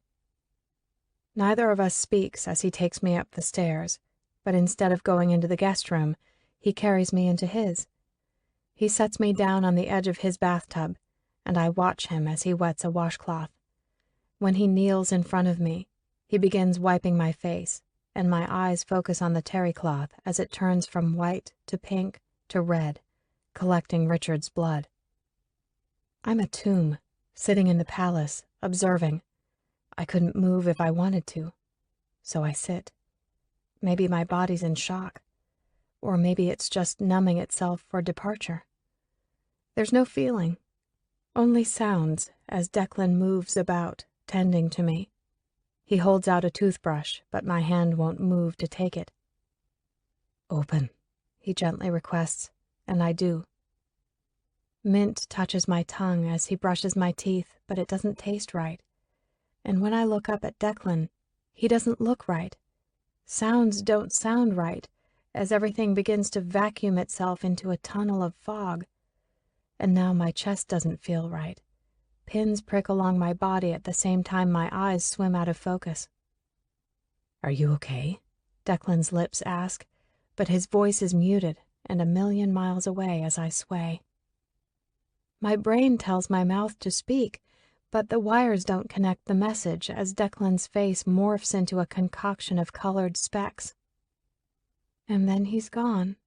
Neither of us speaks as he takes me up the stairs, but instead of going into the guest room, he carries me into his. He sets me down on the edge of his bathtub, and I watch him as he wets a washcloth. When he kneels in front of me, he begins wiping my face, and my eyes focus on the terry cloth as it turns from white to pink to red, collecting Richard's blood. I'm a tomb, sitting in the palace, observing. I couldn't move if I wanted to, so I sit. Maybe my body's in shock, or maybe it's just numbing itself for departure. There's no feeling, only sounds as Declan moves about, tending to me. He holds out a toothbrush, but my hand won't move to take it. "Open," he gently requests, and I do. Mint touches my tongue as he brushes my teeth, but it doesn't taste right. And when I look up at Declan, he doesn't look right. Sounds don't sound right, as everything begins to vacuum itself into a tunnel of fog. And now my chest doesn't feel right. Pins prick along my body at the same time my eyes swim out of focus. "Are you okay?" Declan's lips ask, but his voice is muted and a million miles away as I sway. My brain tells my mouth to speak, but the wires don't connect the message as Declan's face morphs into a concoction of colored specks. And then he's gone.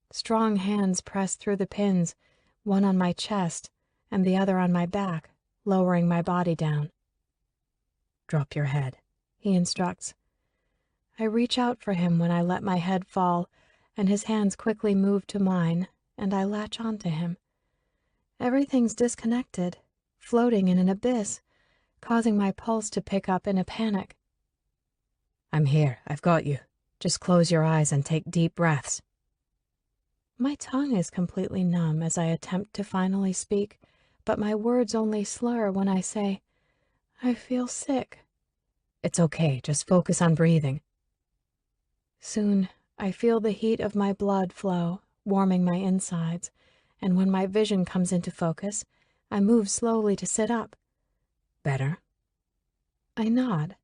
Strong hands press through the pins, one on my chest and the other on my back, lowering my body down. "Drop your head," he instructs. I reach out for him when I let my head fall, and his hands quickly move to mine, and I latch onto him. Everything's disconnected, floating in an abyss, causing my pulse to pick up in a panic. "I'm here, I've got you. Just close your eyes and take deep breaths." My tongue is completely numb as I attempt to finally speak, but my words only slur when I say, "I feel sick." "It's okay, just focus on breathing." Soon, I feel the heat of my blood flow, warming my insides, and when my vision comes into focus, I move slowly to sit up. "Better?" I nod.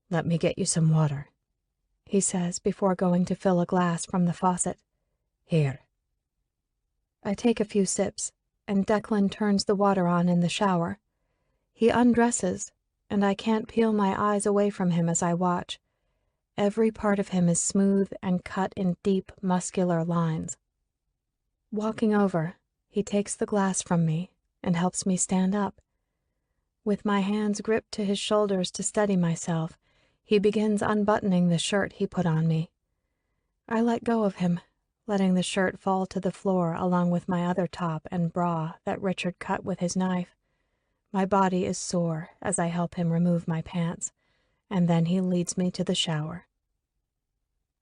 "Let me get you some water," he says before going to fill a glass from the faucet. "Here." I take a few sips, and Declan turns the water on in the shower. He undresses, and I can't peel my eyes away from him as I watch. Every part of him is smooth and cut in deep, muscular lines. Walking over, he takes the glass from me and helps me stand up. With my hands gripped to his shoulders to steady myself, he begins unbuttoning the shirt he put on me. I let go of him, letting the shirt fall to the floor along with my other top and bra that Richard cut with his knife. My body is sore as I help him remove my pants, and then he leads me to the shower.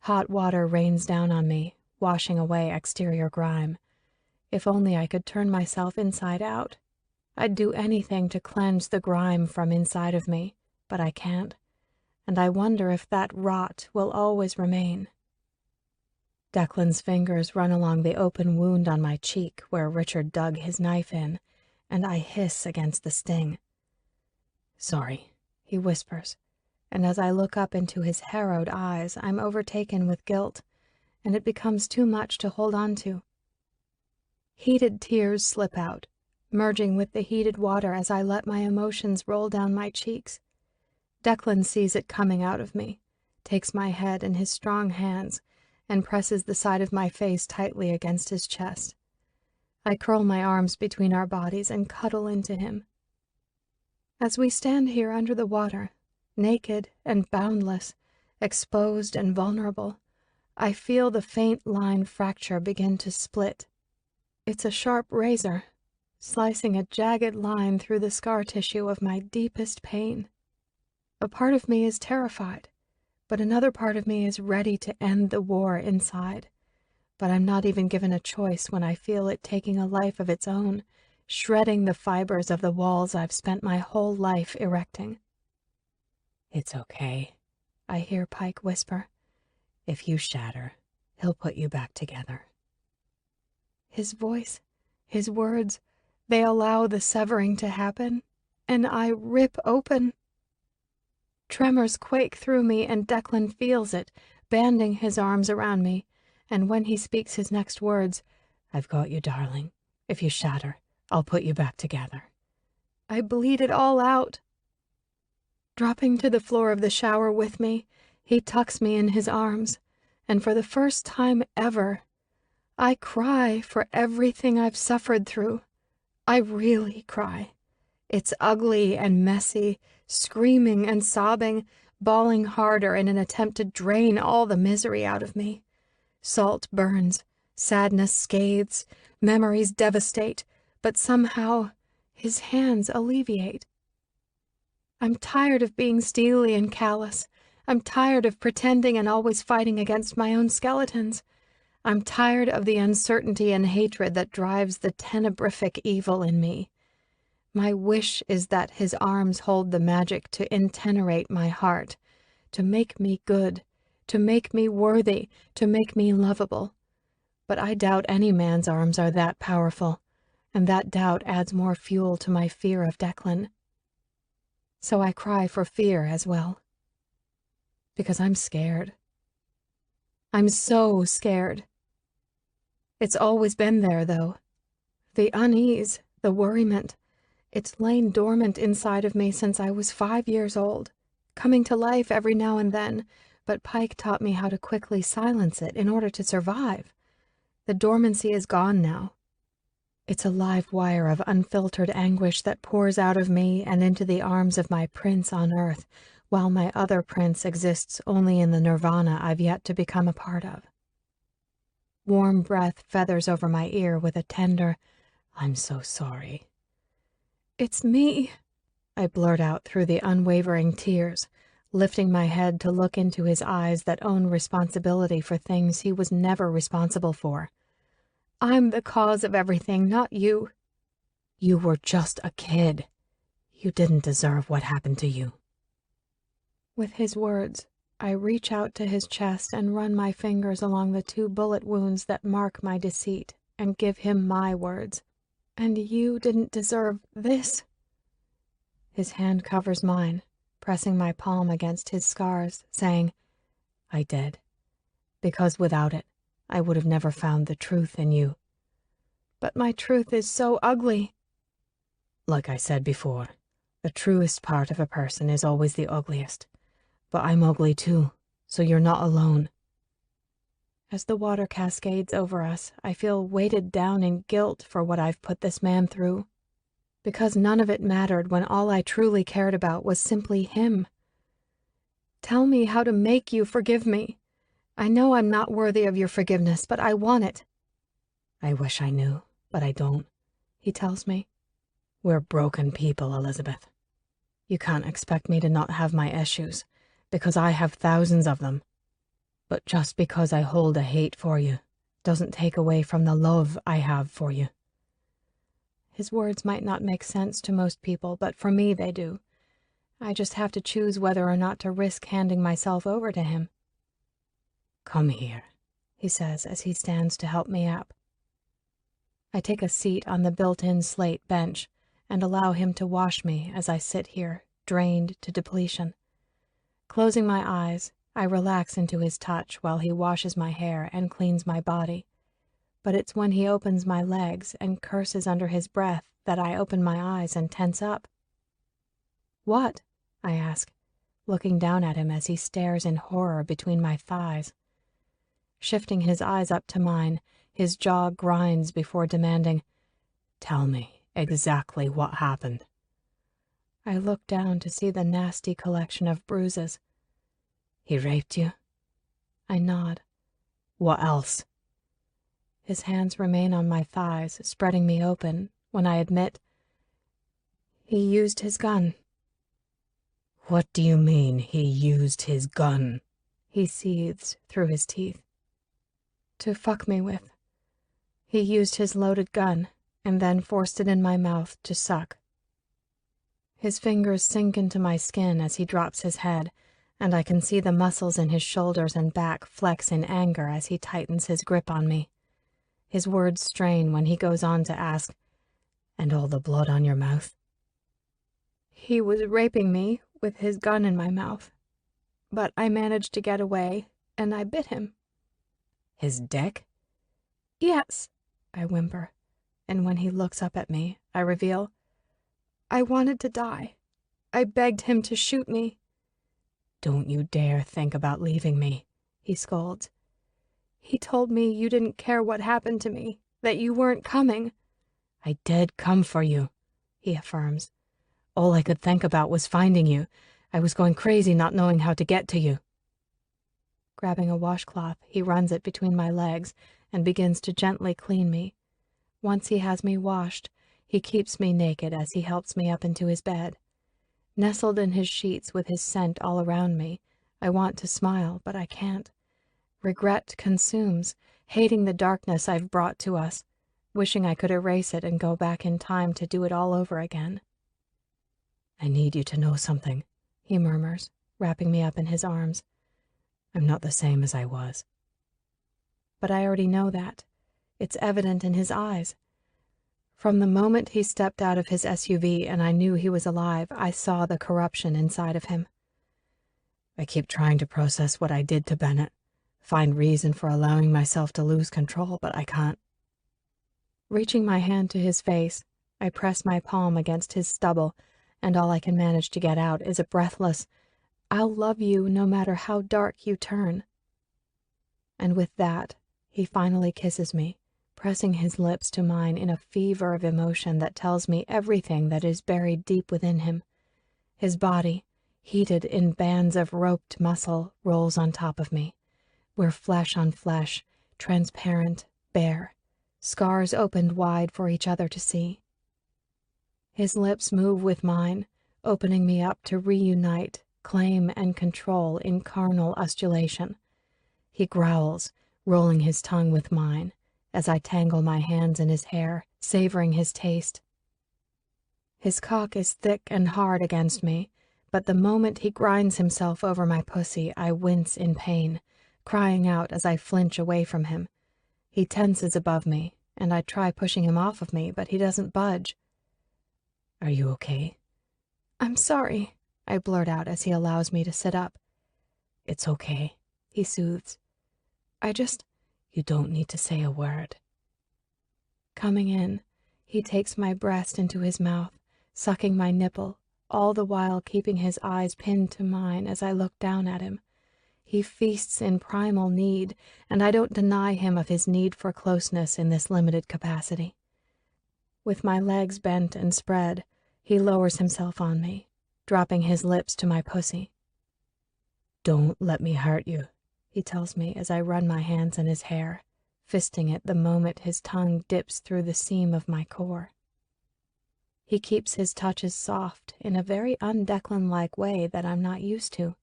Hot water rains down on me, washing away exterior grime. If only I could turn myself inside out. I'd do anything to cleanse the grime from inside of me, but I can't, and I wonder if that rot will always remain. Declan's fingers run along the open wound on my cheek where Richard dug his knife in, and I hiss against the sting. "Sorry," he whispers, and as I look up into his harrowed eyes, I'm overtaken with guilt, and it becomes too much to hold on to. Heated tears slip out, merging with the heated water as I let my emotions roll down my cheeks. Declan sees it coming out of me, takes my head in his strong hands, and presses the side of my face tightly against his chest. I curl my arms between our bodies and cuddle into him. As we stand here under the water, naked and boundless, exposed and vulnerable, I feel the faint line fracture begin to split. It's a sharp razor, slicing a jagged line through the scar tissue of my deepest pain. A part of me is terrified, but another part of me is ready to end the war inside. But I'm not even given a choice when I feel it taking a life of its own, shredding the fibers of the walls I've spent my whole life erecting. "It's okay," I hear Pike whisper. "If you shatter, he'll put you back together." His voice, his words, they allow the severing to happen, and I rip open. Tremors quake through me, and Declan feels it, banding his arms around me, and when he speaks his next words, "I've got you, darling. If you shatter, I'll put you back together." I bleed it all out. Dropping to the floor of the shower with me, he tucks me in his arms, and for the first time ever, I cry for everything I've suffered through. I really cry. It's ugly and messy, screaming and sobbing, bawling harder in an attempt to drain all the misery out of me. Salt burns, sadness scathes, memories devastate, but somehow his hands alleviate. I'm tired of being steely and callous. I'm tired of pretending and always fighting against my own skeletons. I'm tired of the uncertainty and hatred that drives the tenebrific evil in me. My wish is that his arms hold the magic to intenerate my heart, to make me good, to make me worthy, to make me lovable. But I doubt any man's arms are that powerful, and that doubt adds more fuel to my fear of Declan. So I cry for fear as well. Because I'm scared. I'm so scared. It's always been there, though. The unease, the worriment, it's lain dormant inside of me since I was 5 years old, coming to life every now and then, but Pike taught me how to quickly silence it in order to survive. The dormancy is gone now. It's a live wire of unfiltered anguish that pours out of me and into the arms of my prince on earth, while my other prince exists only in the nirvana I've yet to become a part of. Warm breath feathers over my ear with a tender, "I'm so sorry." "It's me," I blurt out through the unwavering tears, lifting my head to look into his eyes that own responsibility for things he was never responsible for. "I'm the cause of everything, not you." "You were just a kid. You didn't deserve what happened to you." With his words, I reach out to his chest and run my fingers along the 2 bullet wounds that mark my deceit and give him my words. "And you didn't deserve this." His hand covers mine, pressing my palm against his scars, saying, "I did, because without it, I would have never found the truth in you." "But my truth is so ugly." "Like I said before, the truest part of a person is always the ugliest. But I'm ugly too, so you're not alone." As the water cascades over us, I feel weighted down in guilt for what I've put this man through. Because none of it mattered when all I truly cared about was simply him. "Tell me how to make you forgive me. I know I'm not worthy of your forgiveness, but I want it." "I wish I knew, but I don't," he tells me. "We're broken people, Elizabeth. You can't expect me to not have my issues, because I have thousands of them. But just because I hold a hate for you doesn't take away from the love I have for you." His words might not make sense to most people, but for me they do. I just have to choose whether or not to risk handing myself over to him. "Come here," he says as he stands to help me up. I take a seat on the built-in slate bench and allow him to wash me as I sit here, drained to depletion. Closing my eyes, I relax into his touch while he washes my hair and cleans my body. But it's when he opens my legs and curses under his breath that I open my eyes and tense up. "What?" I ask, looking down at him as he stares in horror between my thighs. Shifting his eyes up to mine, his jaw grinds before demanding, "Tell me exactly what happened." I look down to see the nasty collection of bruises. "He raped you?" I nod. "What else?" His hands remain on my thighs, spreading me open, when I admit, "He used his gun." "What do you mean, he used his gun?" he seethes through his teeth. "To fuck me with. He used his loaded gun, and then forced it in my mouth to suck." His fingers sink into my skin as he drops his head, and I can see the muscles in his shoulders and back flex in anger as he tightens his grip on me. His words strain when he goes on to ask, "And all the blood on your mouth?" "He was raping me with his gun in my mouth, but I managed to get away, and I bit him." "His dick?" "Yes," I whimper, and when he looks up at me, I reveal, I wanted to die. I begged him to shoot me. Don't you dare think about leaving me, he scolds. He told me you didn't care what happened to me, that you weren't coming. I did come for you, he affirms. All I could think about was finding you. I was going crazy not knowing how to get to you. Grabbing a washcloth, he runs it between my legs and begins to gently clean me. Once he has me washed, he keeps me naked as he helps me up into his bed. Nestled in his sheets with his scent all around me, I want to smile, but I can't. Regret consumes, hating the darkness I've brought to us, wishing I could erase it and go back in time to do it all over again. I need you to know something, he murmurs, wrapping me up in his arms. I'm not the same as I was. But I already know that. It's evident in his eyes. From the moment he stepped out of his SUV and I knew he was alive, I saw the corruption inside of him. I keep trying to process what I did to Bennett, find reason for allowing myself to lose control, but I can't. Reaching my hand to his face, I press my palm against his stubble, and all I can manage to get out is a breathless, "I'll love you no matter how dark you turn." And with that, he finally kisses me, pressing his lips to mine in a fever of emotion that tells me everything that is buried deep within him. His body, heated in bands of roped muscle, rolls on top of me. We're flesh on flesh, transparent, bare, scars opened wide for each other to see. His lips move with mine, opening me up to reunite, claim, and control in carnal ustulation. He growls, rolling his tongue with mine, as I tangle my hands in his hair, savoring his taste. His cock is thick and hard against me, but the moment he grinds himself over my pussy, I wince in pain, crying out as I flinch away from him. He tenses above me, and I try pushing him off of me, but he doesn't budge. Are you okay? I'm sorry, I blurt out as he allows me to sit up. It's okay, he soothes. You don't need to say a word. Coming in, he takes my breast into his mouth, sucking my nipple, all the while keeping his eyes pinned to mine as I look down at him. He feasts in primal need, and I don't deny him of his need for closeness in this limited capacity. With my legs bent and spread, he lowers himself on me, dropping his lips to my pussy. Don't let me hurt you, he tells me as I run my hands in his hair, fisting it the moment his tongue dips through the seam of my core. He keeps his touches soft in a very un-Declan-like way that I'm not used to,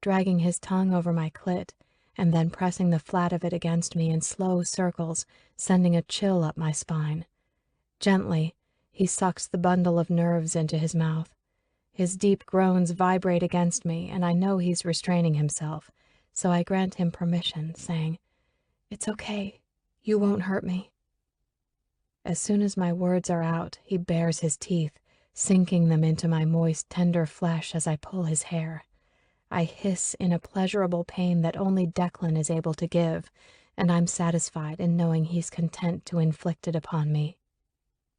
dragging his tongue over my clit and then pressing the flat of it against me in slow circles, sending a chill up my spine. Gently, he sucks the bundle of nerves into his mouth. His deep groans vibrate against me, and I know he's restraining himself, so I grant him permission, saying, "It's okay. You won't hurt me." As soon as my words are out, he bares his teeth, sinking them into my moist, tender flesh as I pull his hair. I hiss in a pleasurable pain that only Declan is able to give, and I'm satisfied in knowing he's content to inflict it upon me.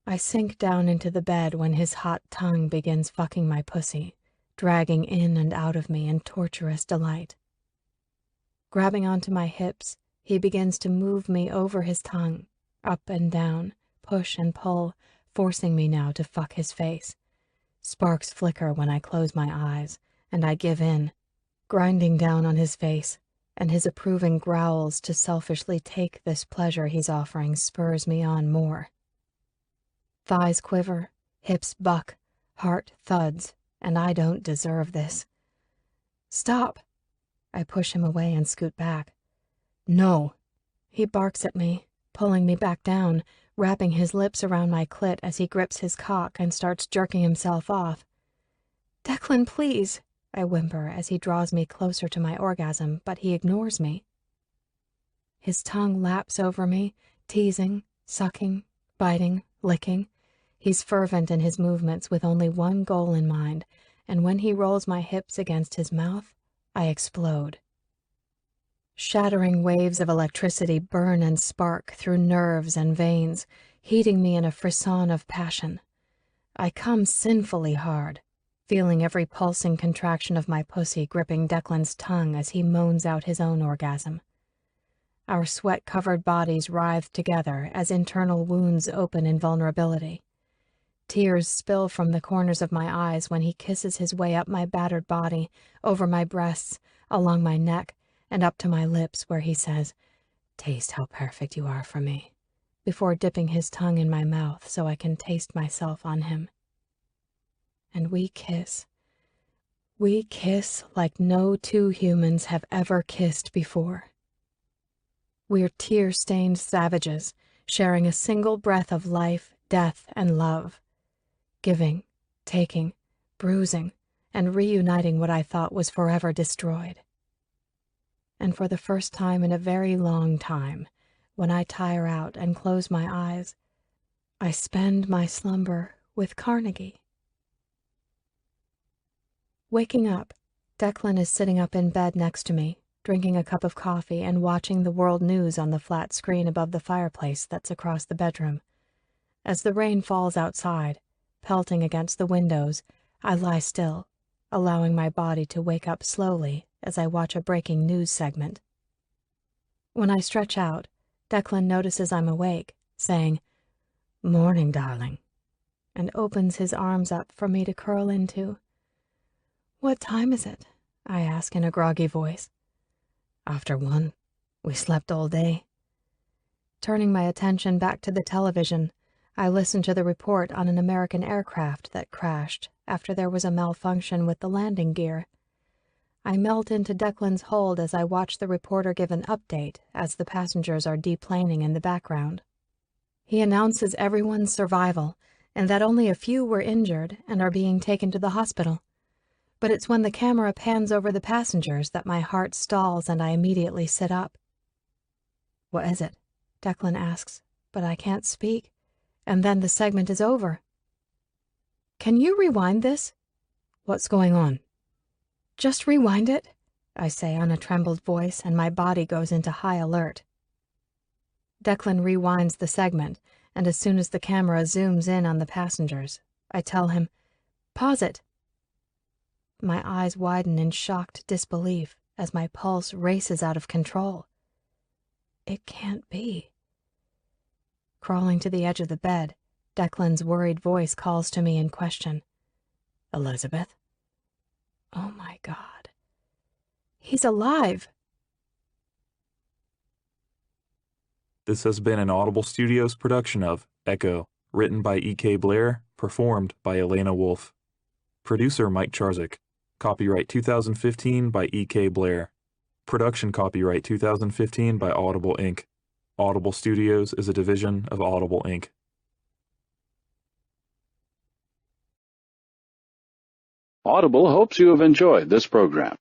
I sink down into the bed when his hot tongue begins fucking my pussy, dragging in and out of me in torturous delight. Grabbing onto my hips, he begins to move me over his tongue, up and down, push and pull, forcing me now to fuck his face. Sparks flicker when I close my eyes, and I give in, grinding down on his face, and his approving growls to selfishly take this pleasure he's offering spurs me on more. Thighs quiver, hips buck, heart thuds, and I don't deserve this. "Stop!" I push him away and scoot back. "No!" He barks at me, pulling me back down, wrapping his lips around my clit as he grips his cock and starts jerking himself off. "Declan, please!" I whimper as he draws me closer to my orgasm, but he ignores me. His tongue laps over me, teasing, sucking, biting, licking. He's fervent in his movements with only one goal in mind, and when he rolls my hips against his mouth, I explode. Shattering waves of electricity burn and spark through nerves and veins, heating me in a frisson of passion. I come sinfully hard, feeling every pulsing contraction of my pussy gripping Declan's tongue as he moans out his own orgasm. Our sweat-covered bodies writhe together as internal wounds open in vulnerability. Tears spill from the corners of my eyes when he kisses his way up my battered body, over my breasts, along my neck, and up to my lips where he says, "Taste how perfect you are for me," before dipping his tongue in my mouth so I can taste myself on him. And we kiss. We kiss like no two humans have ever kissed before. We're tear-stained savages, sharing a single breath of life, death, and love. Giving, taking, bruising, and reuniting what I thought was forever destroyed. And for the first time in a very long time, when I tire out and close my eyes, I spend my slumber with Carnegie. Waking up, Declan is sitting up in bed next to me, drinking a cup of coffee and watching the world news on the flat screen above the fireplace that's across the bedroom. As the rain falls outside, pelting against the windows, I lie still, allowing my body to wake up slowly as I watch a breaking news segment. When I stretch out, Declan notices I'm awake, saying, "Morning, darling," and opens his arms up for me to curl into. "What time is it?" I ask in a groggy voice. "After 1. We slept all day." Turning my attention back to the television, I listen to the report on an American aircraft that crashed after there was a malfunction with the landing gear. I melt into Declan's hold as I watch the reporter give an update as the passengers are deplaning in the background. He announces everyone's survival and that only a few were injured and are being taken to the hospital. But it's when the camera pans over the passengers that my heart stalls and I immediately sit up. "What is it?" Declan asks, but I can't speak. And then the segment is over. "Can you rewind this?" "What's going on?" "Just rewind it," I say on a trembled voice, and my body goes into high alert. Declan rewinds the segment, and as soon as the camera zooms in on the passengers, I tell him, "Pause it." My eyes widen in shocked disbelief as my pulse races out of control. It can't be. Crawling to the edge of the bed, Declan's worried voice calls to me in question. "Elizabeth?" Oh my God. He's alive! This has been an Audible Studios production of Echo, written by E.K. Blair, performed by Elena Wolf. Producer Mike Charzik. Copyright 2015 by E.K. Blair. Production copyright 2015 by Audible Inc. Audible Studios is a division of Audible Inc. Audible hopes you have enjoyed this program.